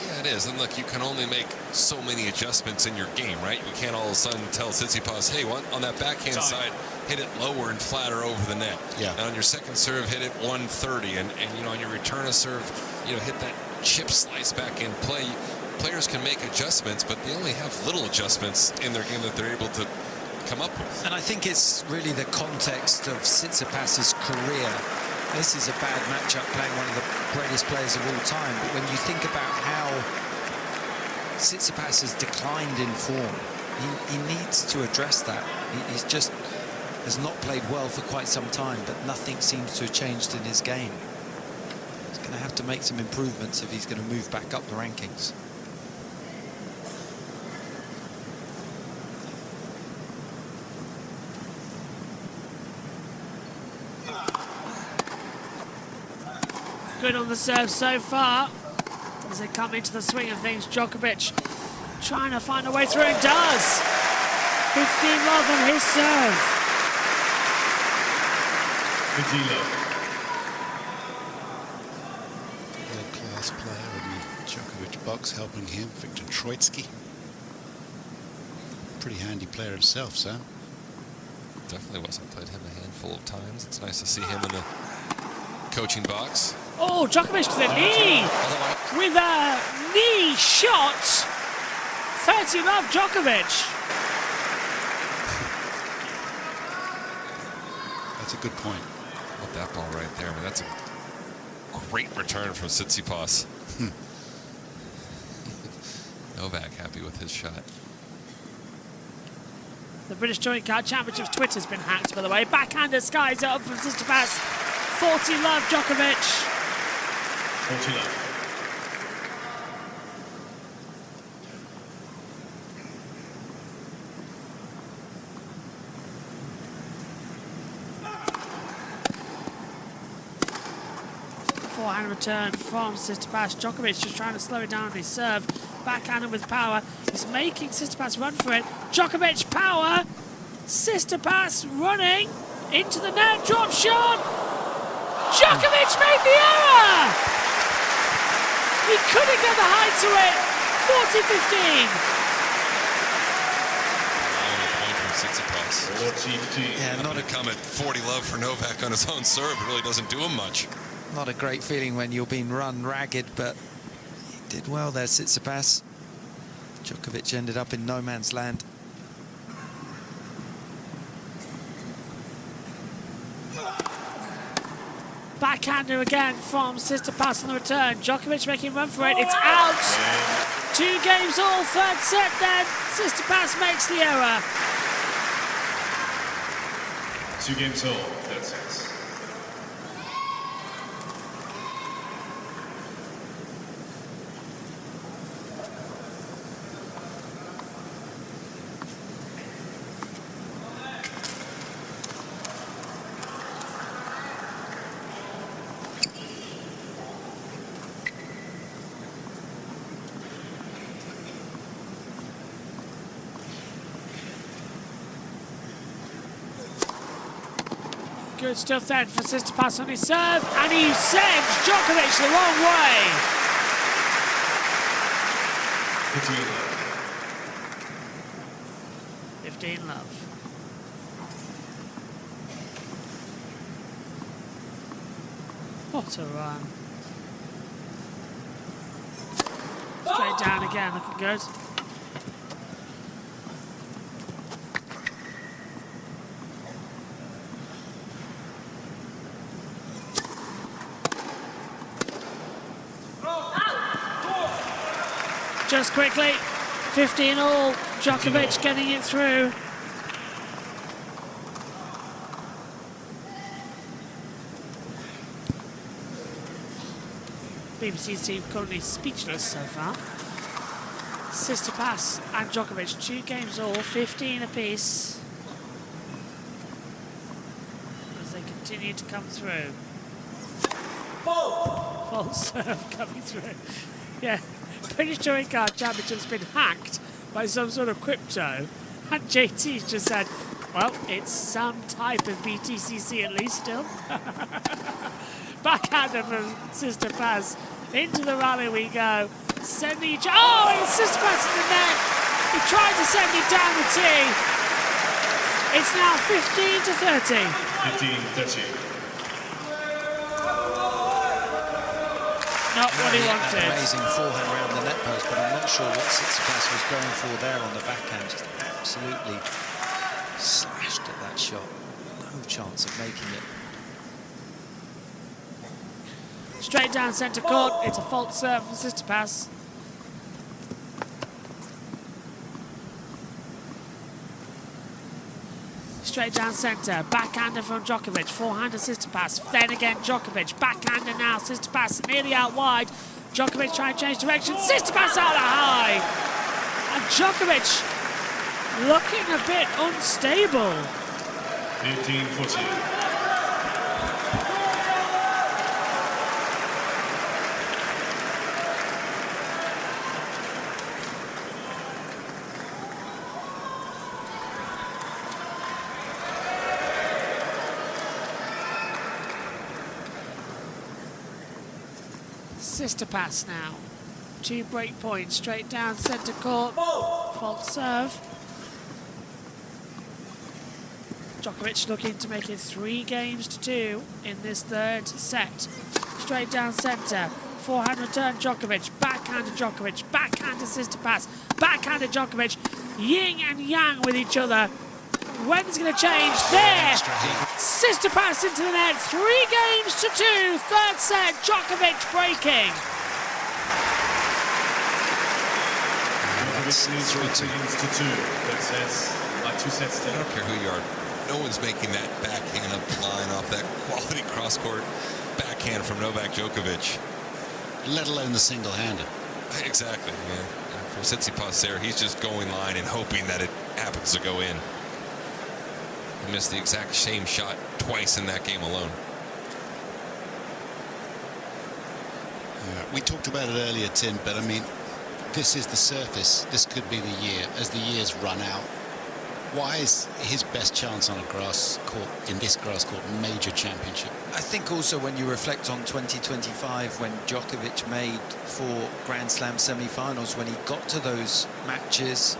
Yeah, it is. And look, you can only make so many adjustments in your game, right? You can't all of a sudden tell Tsitsipas, hey, on that backhand side, hit it lower and flatter over the net. Yeah. And on your second serve, hit it 130. And you know, on your return of serve, you know, hit that chip slice back in play. Players can make adjustments, but they only have little adjustments in their game that they're able to come up with. And I think it's really the context of Tsitsipas' career. This is a bad matchup playing one of the greatest players of all time. But when you think about how Tsitsipas has declined in form, he needs to address that. He's just has not played well for quite some time, but nothing seems to have changed in his game. to have to make some improvements if he's going to move back up the rankings. Good on the serve so far. As they come into the swing of things, Djokovic trying to find a way through and does. 15 love on his serve. 15 love. World-class player in the Djokovic box helping him, Viktor Troitsky. Pretty handy player himself, Sam. Definitely was. I played him a handful of times. It's nice to see him in the coaching box. Oh, Djokovic to the knee with a knee shot. 30 love, Djokovic. That's a good point. What that ball right there. I mean, that's a great return from Tsitsipas. Novak happy with his shot. The British Touring Car Championships Twitter's been hacked, by the way. Backhander skies up from Tsitsipas. 40 love, Djokovic. 40 love. Forehand return from Tsitsipas. Djokovic just trying to slow it down on his serve. Backhander with power. He's making Tsitsipas run for it. Djokovic power. Tsitsipas running into the net. Drop shot. Djokovic made the error. He couldn't get the height to it. 40-15. Yeah, not to come at 40 love for Novak on his own serve. It really doesn't do him much. Not a great feeling when you're being run ragged, but he did well there, Tsitsipas. Djokovic ended up in no man's land. Backhander again from Tsitsipas on the return. Djokovic making run for it. It's out. 2 games all. Third set then. Tsitsipas makes the error. 2 games all. Third set. Good stuff then for Tsitsipas on his serve, and he sends Djokovic the wrong way. 15 love. What a run. Straight down again, looking good. Just quickly, 15 all, Djokovic getting it through. BBC's team currently speechless so far. Tsitsipas and Djokovic, 2 games all, 15 apiece. As they continue to come through. False serve coming through. Yeah. British Touring Car Championship's been hacked by some sort of crypto, and JT's just said, well, it's some type of BTCC at least still. Backhander from Tsitsipas. Into the rally we go. Sending each... Oh, it's Tsitsipas in the net. He tried to send it down the tee. It's now 15-30. 15-30. Not what he wanted. An amazing forehand around the net post, but I'm not sure what Tsitsipas was going for there on the backhand. Just absolutely slashed at that shot. No chance of making it. Straight down centre court. It's a false serve from Tsitsipas. He's straight down centre. Backhander from Djokovic. Forehand assist pass. Then again Djokovic. Backhander now. Sister pass nearly out wide. Djokovic trying to change direction. Sister pass out high. And Djokovic looking a bit unstable. 15-14. Sister pass now. 2 break points. Straight down centre court. False serve. Djokovic looking to make it 3-2 in this third set. Straight down centre. Forehand return Djokovic. Backhand to Djokovic. Backhand to sister pass. Backhand to Djokovic. Yin and yang with each other. When's going to change? There! Sister pass into the net. 3-2. Third set. Djokovic breaking. Djokovic leads 3-2. Third sets. 2 sets to. I don't care who you are. No one's making that backhand up line off that quality cross-court backhand from Novak Djokovic. Let alone the single-hander. Exactly, man. For Tsitsipas there, he's just going line and hoping that it happens to go in. He missed the exact same shot twice in that game alone. We talked about it earlier, Tim, but I mean, this is the surface. This could be the year. As the years run out, why is his best chance on a grass court, in this grass court, major championship? I think also when you reflect on 2025, when Djokovic made 4 Grand Slam semi-finals, when he got to those matches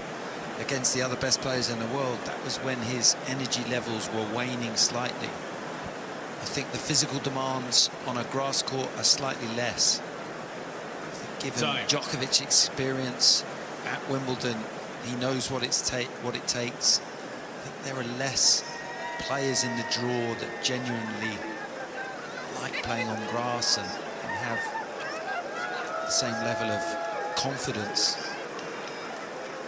against the other best players in the world, that was when his energy levels were waning slightly. I think the physical demands on a grass court are slightly less. I think given Djokovic's experience at Wimbledon, he knows what it takes. I think there are less players in the draw that genuinely like playing on grass and have the same level of confidence.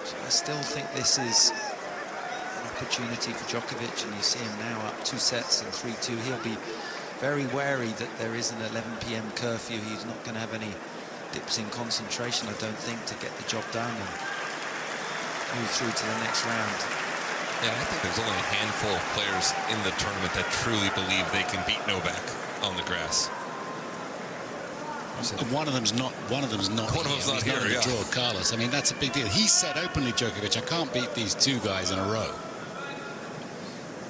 So I still think this is an opportunity for Djokovic, and you see him now up 2 sets and 3-2. He'll be very wary that there is an 11 p.m. curfew. He's not going to have any dips in concentration, I don't think, to get the job done and move through to the next round. Yeah, I think there's only a handful of players in the tournament that truly believe they can beat Novak on the grass. And one of them's not. One of them's not. One of them's not He's here. not in the Yeah. draw, Carlos. I mean, that's a big deal. He said openly, Djokovic, I can't beat these 2 guys in a row.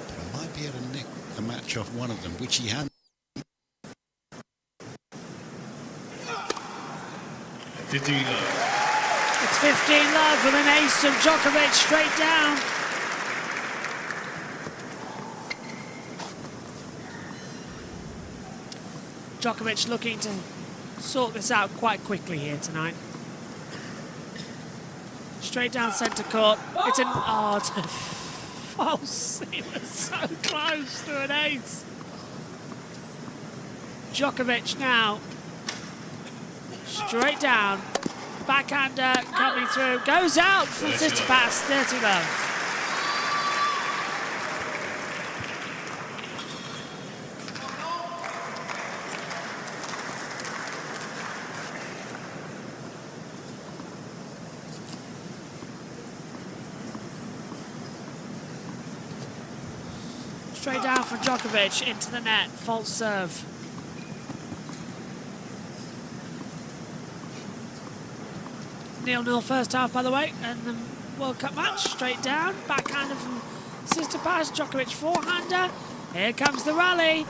But I might be able to nick a match off one of them, which he had. 15 love. It's 15 love with an ace of Djokovic straight down. Djokovic looking to sort this out quite quickly here tonight. Straight down centre court. It's an it's a false. He was so close to an ace. Djokovic now. Straight down. Backhander coming through. Goes out from Tsitsipas. 30 love. Straight down from Djokovic into the net. False serve. Nil-nil first half, by the way, and the World Cup match. Straight down. Backhander from Tsitsipas. Djokovic forehander. Here comes the rally.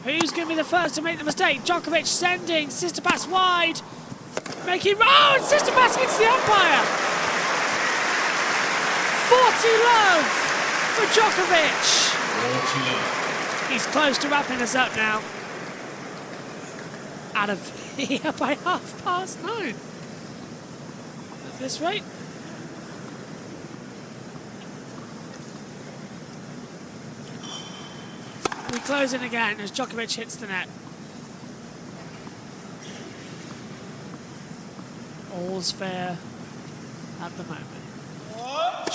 Who's going to be the first to make the mistake? Djokovic sending Tsitsipas wide. Making... Oh, and Tsitsipas hits the umpire. 40 love for Djokovic. He's close to wrapping us up now. Out of here by 9:30. At this rate. We close in again as Djokovic hits the net. All's fair at the moment.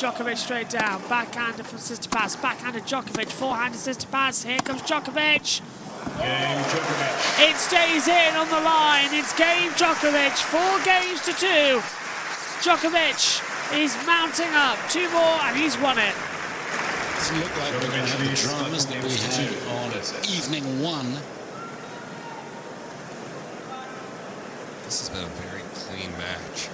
Djokovic straight down. Backhander from Tsitsipas. Backhander Djokovic. Forehand to Tsitsipas. Here comes Djokovic. Game Djokovic. It stays in on the line. It's game Djokovic. 4 games to 2. Djokovic is mounting up. 2 more and he's won it. Doesn't look like we're going to have the dramas that we had on evening 1. This has been a very clean match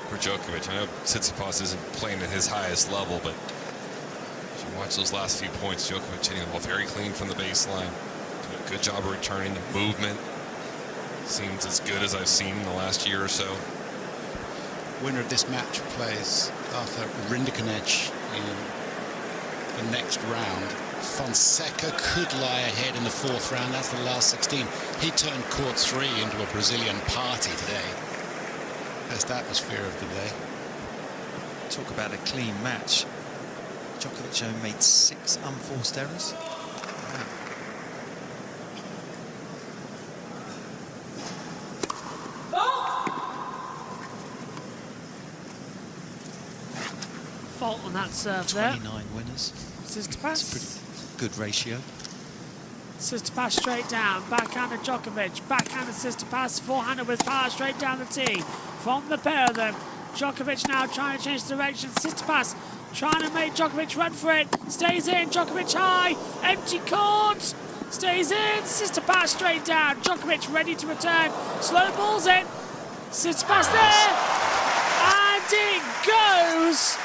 for Djokovic. I know Tsitsipas isn't playing at his highest level, but if you watch those last few points, Djokovic hitting the ball very clean from the baseline. Doing a good job of returning. The movement seems as good as I've seen in the last year or so. Winner of this match plays Arthur Rinderknech in the next round. Fonseca could lie ahead in the 4th round. That's the last 16. He turned court 3 into a Brazilian party today. Best atmosphere of the day. Talk about a clean match. Djokovic only made 6 unforced errors. Fault on that serve there. 29 winners. Tsitsipas. Pretty good ratio. Tsitsipas straight down. Backhander Djokovic. Backhander Tsitsipas. Forehander with power straight down the tee. From the pair of them. Djokovic now trying to change direction. Tsitsipas trying to make Djokovic run for it. Stays in. Djokovic high. Empty court. Stays in. Tsitsipas straight down. Djokovic ready to return. Slow balls in. Tsitsipas there. And it goes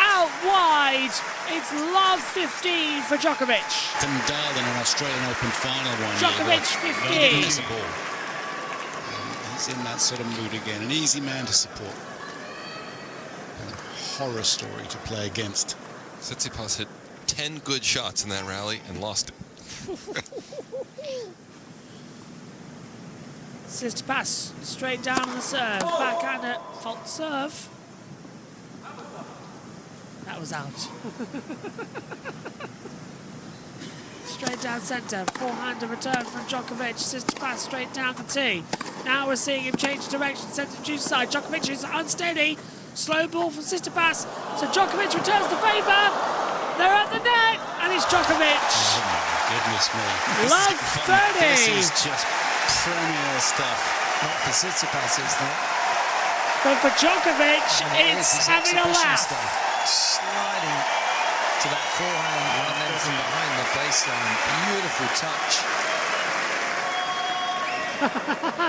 out wide. It's love 15 for Djokovic. Dundal in an Australian Open final one. Djokovic 15. He's in that sort of mood again. An easy man to support. And a horror story to play against. Tsitsipas hit 10 good shots in that rally and lost it. Tsitsipas straight down on the serve. Backhander fault serve. That was out. Straight down centre. Forehand return from Djokovic. Tsitsipas straight down the tee. Now we're seeing him change direction. Centre juice side. Djokovic is unsteady. Slow ball from Tsitsipas. So Djokovic returns the favour. They're at the net. And it's Djokovic. Oh my goodness me. Love 30. This is just premier stuff. Not for Tsitsipas, it's not. But for Djokovic, it's having a laugh. Sliding to that forehand and then from behind the baseline. Beautiful touch.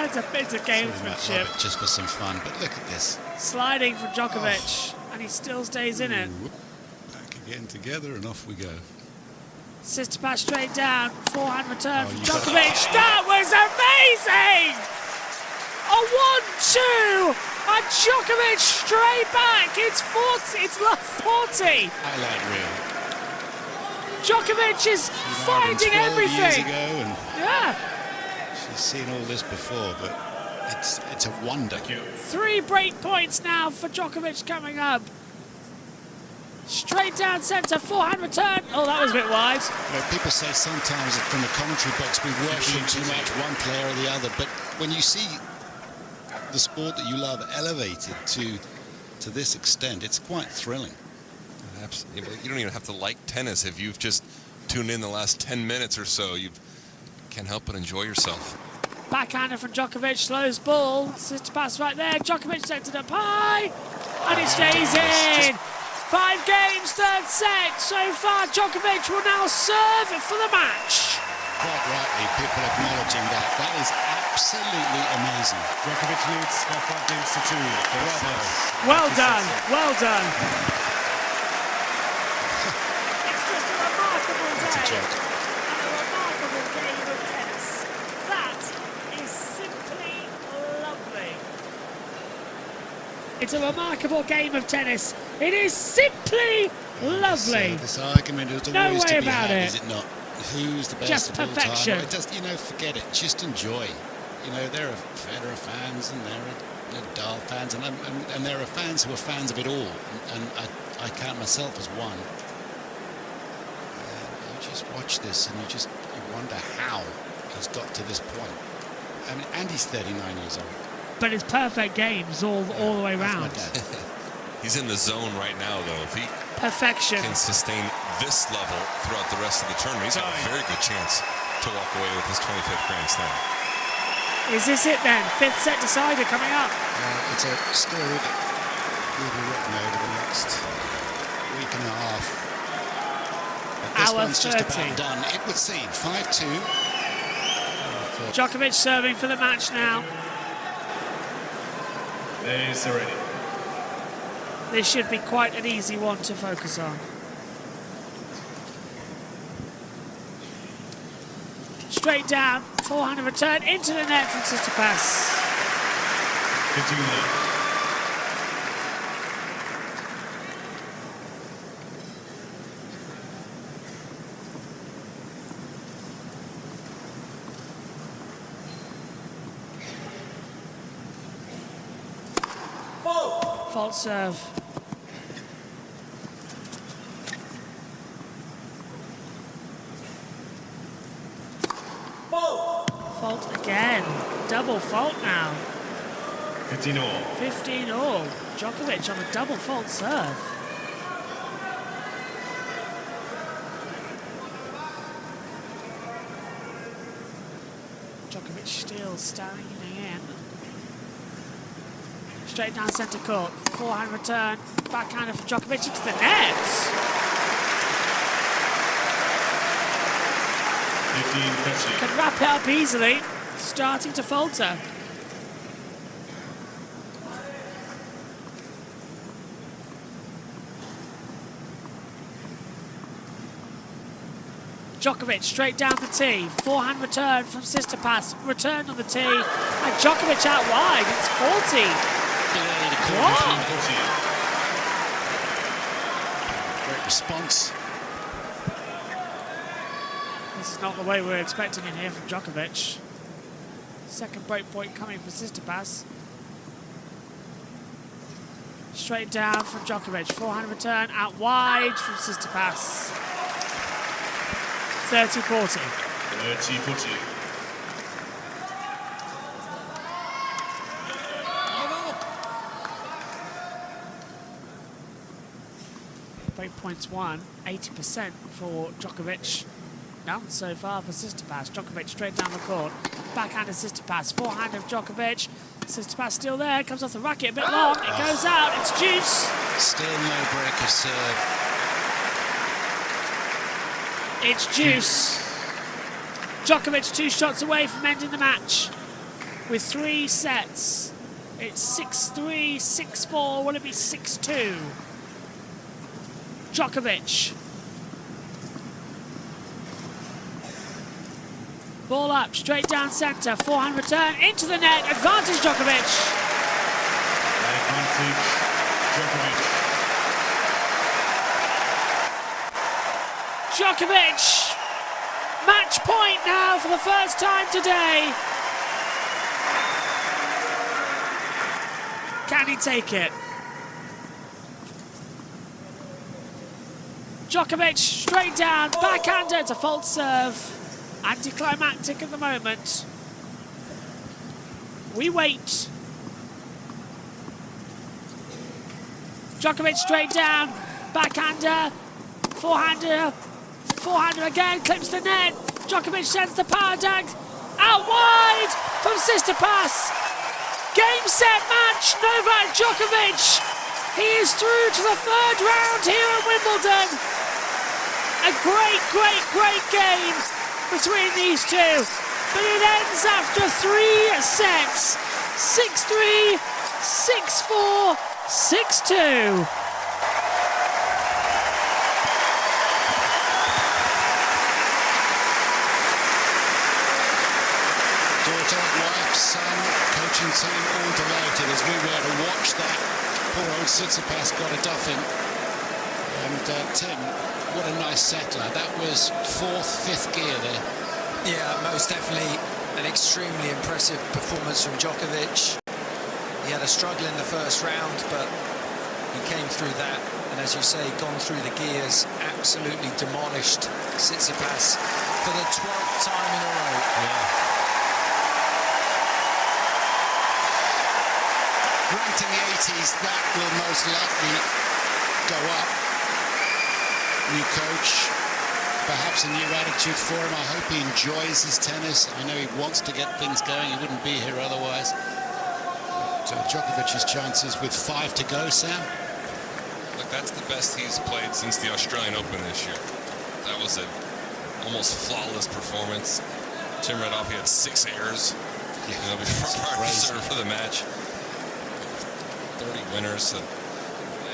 It's a bit of gamesmanship. Just for some fun, but look at this. Sliding from Djokovic, and he still stays in it. Back again together, and off we go. Tsitsipas straight down, forehand return from Djokovic. That was amazing! A 1-2, and Djokovic straight back. It's 40. It's love 40. Highlight reel. Djokovic is finding everything. Years ago, and yeah. She's seen all this before, but it's a wonder. 3 break points now for Djokovic coming up. Straight down centre, forehand return. Oh, that was a bit wide. You know, people say sometimes from the commentary box we worship too much one player or the other, but when you see the sport that you love elevated to this extent, it's quite thrilling. Absolutely. You don't even have to like tennis. If you've just tuned in the last 10 minutes or so, you can't help but enjoy yourself. Backhander from Djokovic, slows ball. Tsitsipas right there. Djokovic sets it up high, and it stays in. 5 games, 3rd set. So far, Djokovic will now serve for the match. Quite rightly, people acknowledging that. That is absolutely amazing. Djokovic leads by 5 games to 2. Well done, well done. It's just a remarkable day. That's a joke. And a remarkable game of tennis. That is simply lovely. It's a remarkable game of tennis. It is simply lovely. This argument is No always way to be about had, it. is it not? Who's the best Just of all perfection. time? Just, you know, forget it. Just enjoy. You know, there are Federer fans and there are Nadal fans, and there are fans who are fans of it all. And I count myself as one. You just watch this and you wonder how he's got to this point. I mean, and he's 39 years old. But it's perfect games all the way round. He's in the zone right now, though. If he Perfection. can sustain this level throughout the rest of the tournament, he's got a very good chance to walk away with his 25th Grand Slam. Is this it then? 5th set decider coming up. It's a story that will be written over the next week and a half. But this Hour one's 30. just about done. It would seem 5-2. Djokovic serving for the match now. Players are ready. This should be quite an easy one to focus on. Straight down, forehand return into the net from Tsitsipas. 15-9. Fault serve. Fault again. Double fault now. 15-all. 15-all. Djokovic on a double fault serve. Djokovic still standing in. Straight down centre court. Forehand return. Backhander for Djokovic into the net. 15-13. Can wrap it up easily. Starting to falter. Djokovic straight down the tee. Forehand return from Tsitsipas. Return on the tee. And Djokovic out wide. It's 40. Wow. Great response. This is not the way we're expecting it here from Djokovic. Second break point coming for Tsitsipas. Straight down from Djokovic. Forehand return out wide from Tsitsipas. 30-40. 30-40. Break points won, 80% for Djokovic. None so far for Tsitsipas. Djokovic straight down the court. Backhand of Tsitsipas. Forehand of Djokovic. Tsitsipas still there. Comes off the racket a bit long. It goes out. It's juice. Still no break of serve. It's juice. Djokovic 2 shots away from ending the match with 3 sets. It's 6-3, 6-4. Will it be 6-2? Djokovic. Ball up, straight down centre. Forehand return into the net. Advantage Djokovic. Advantage Djokovic. Djokovic. Match point now for the first time today. Can he take it? Djokovic straight down, backhander. It's a false serve. Anticlimactic at the moment. We wait. Djokovic straight down, backhander, forehander. Forehand again, clips the net. Djokovic sends the power dunk out wide from Tsitsipas. Game, set, match. Novak Djokovic. He is through to the 3rd round here at Wimbledon. A great game between these two. But it ends after 3 sets. 6-3, 6-4, 6-2. Son, coaching team all delighted as we were to watch that. Poor old Tsitsipas got a duffing. And Tim, what a nice settler. That was 4th, 5th gear there. Yeah, most definitely an extremely impressive performance from Djokovic. He had a struggle in the first round, but he came through that. And as you say, gone through the gears, absolutely demolished Tsitsipas for the 12th time in a row. Yeah. granting the 80s, that will most likely go up. New coach, perhaps a new attitude for him. I hope he enjoys his tennis. I know he wants to get things going. He wouldn't be here otherwise. But Djokovic's chances with 5 to go, Sam. Look, that's the best he's played since the Australian Open this year. That was an almost flawless performance. Tim read off, he had 6 errors. Before serve for the match. 30 winners. So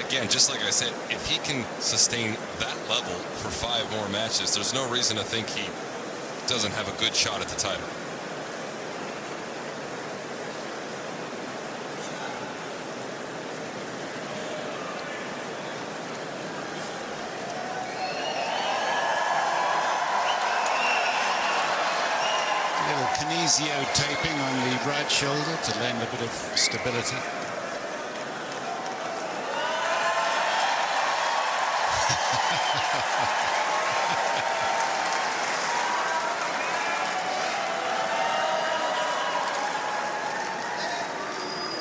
again, just like I said, if he can sustain that level for 5 more matches, there's no reason to think he doesn't have a good shot at the title. Little kinesio taping on the right shoulder to lend a bit of stability.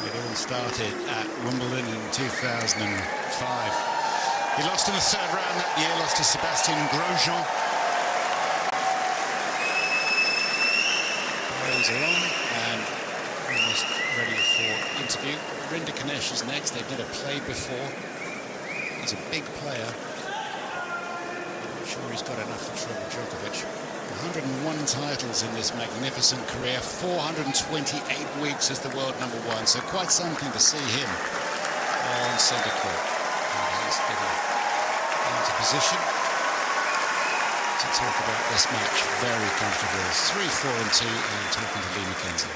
It all started at Wimbledon in 2005. He lost in the 3rd round that year, lost to Sébastien Grosjean. Players are on and almost ready for interview. Rinda Kanesh is next. They did a play before. He's a big player. I'm sure he's got enough for trouble Djokovic. 101 titles in this magnificent career, 428 weeks as the world #1, so quite something to see him on centre court. And he's getting into position to talk about this match. Very comfortable, 3-4-2, and talking to Lee McKenzie.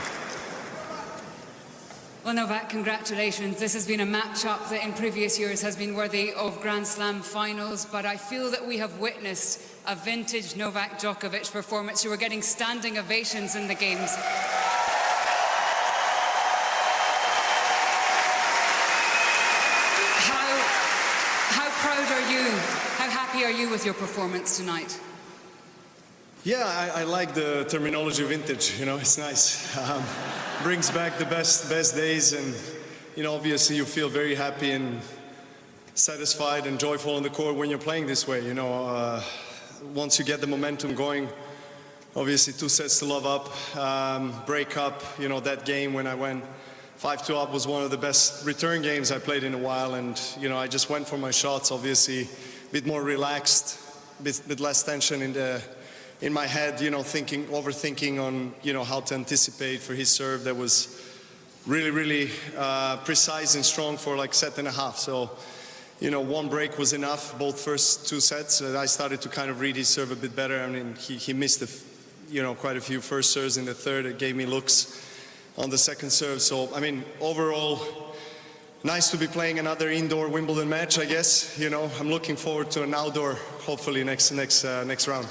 Well, Novak, congratulations. This has been a match-up that in previous years has been worthy of Grand Slam finals, but I feel that we have witnessed a vintage Novak Djokovic performance. You were getting standing ovations in the games. How proud are you? How happy are you with your performance tonight? Yeah, I like the terminology vintage, you know, it's nice. Brings back the best days, and, you know, obviously you feel very happy and satisfied and joyful on the court when you're playing this way, you know. Once you get the momentum going, obviously 2 sets to love up, break up, you know, that game when I went 5-2 up was one of the best return games I played in a while, and, you know, I just went for my shots, obviously a bit more relaxed, a bit less tension in my head, you know, overthinking on, you know, how to anticipate for his serve that was really precise and strong for like 1.5 sets. So, you know, 1 break was enough, both first 2 sets. I started to kind of read his serve a bit better. I mean, he missed, you know, quite a few first serves in the 3rd. It gave me looks on the 2nd serve. So, I mean, overall, nice to be playing another indoor Wimbledon match, I guess. You know, I'm looking forward to an outdoor, hopefully next round.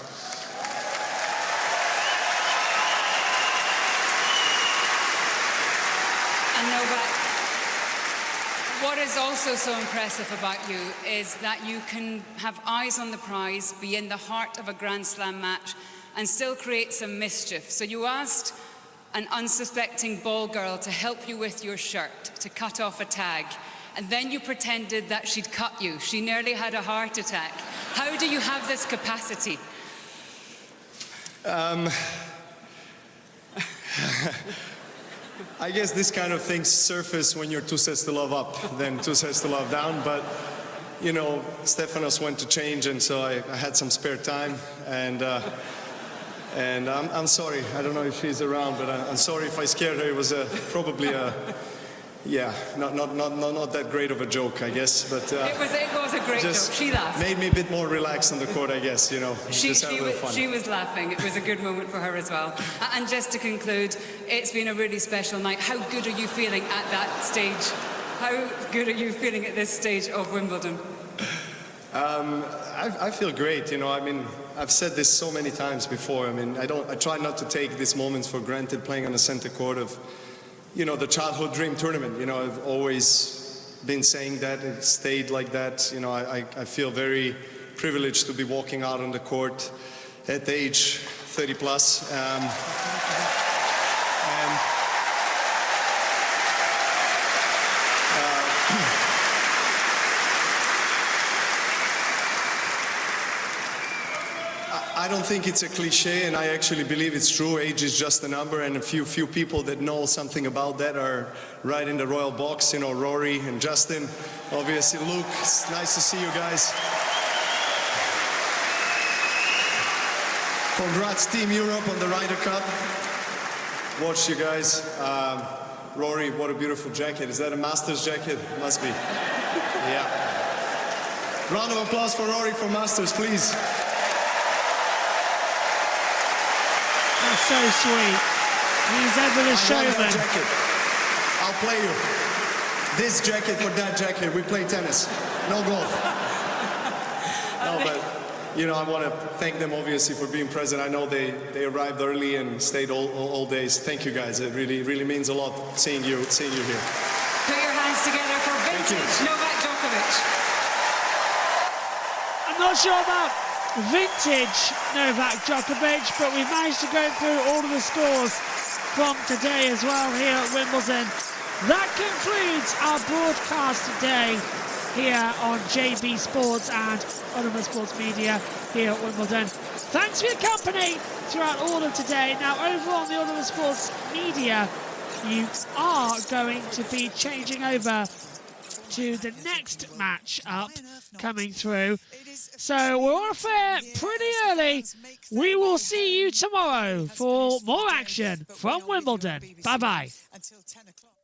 What is also so impressive about you is that you can have eyes on the prize, be in the heart of a Grand Slam match, and still create some mischief. So you asked an unsuspecting ball girl to help you with your shirt, to cut off a tag, and then you pretended that she'd cut you. She nearly had a heart attack. How do you have this capacity? I guess this kind of things surface when you're 2 sets to love up than 2 sets to love down. But, you know, Stefanos went to change, and so I had some spare time. And I'm sorry. I don't know if she's around, but I'm sorry if I scared her. It was probably not that great of a joke, I guess. But it was a great joke. She laughed. Made me a bit more relaxed on the court, I guess. You know, just had a little fun. She was laughing. It was a good moment for her as well. And just to conclude, it's been a really special night. How good are you feeling at that stage? How good are you feeling at this stage of Wimbledon? I feel great. You know, I mean, I've said this so many times before. I mean, I try not to take these moments for granted, playing on the center court of, you know, the childhood dream tournament. You know, I've always been saying that. It stayed like that. You know, I feel very privileged to be walking out on the court at age 30 plus. I don't think it's a cliche, and I actually believe it's true. Age is just a number, and a few people that know something about that are right in the royal box. You know, Rory and Justin, obviously Luke. It's nice to see you guys. Congrats, Team Europe, on the Ryder Cup. Watch you guys. Rory, what a beautiful jacket. Is that a Masters jacket? Must be. Yeah. Round of applause for Rory for Masters, please. That's so sweet. He's ever the showman. Jacket. I'll play you. This jacket for that jacket. We play tennis. No golf. No, but, you know, I want to thank them, obviously, for being present. I know they arrived early and stayed all days. Thank you, guys. It really means a lot seeing you here. Put your hands together for vintage Novak Djokovic. I'm not sure about vintage Novak Djokovic, but we've managed to go through all of the scores from today as well here at Wimbledon. That concludes our broadcast today here on JB Sports and Autonomous Sports Media here at Wimbledon. Thanks for your company throughout all of today. Now, over on the Autonomous Sports Media, you are going to be changing over to the next match up coming through. So we're off air pretty early. We will see you tomorrow for more action from Wimbledon. Bye-bye. Until 10 o'clock.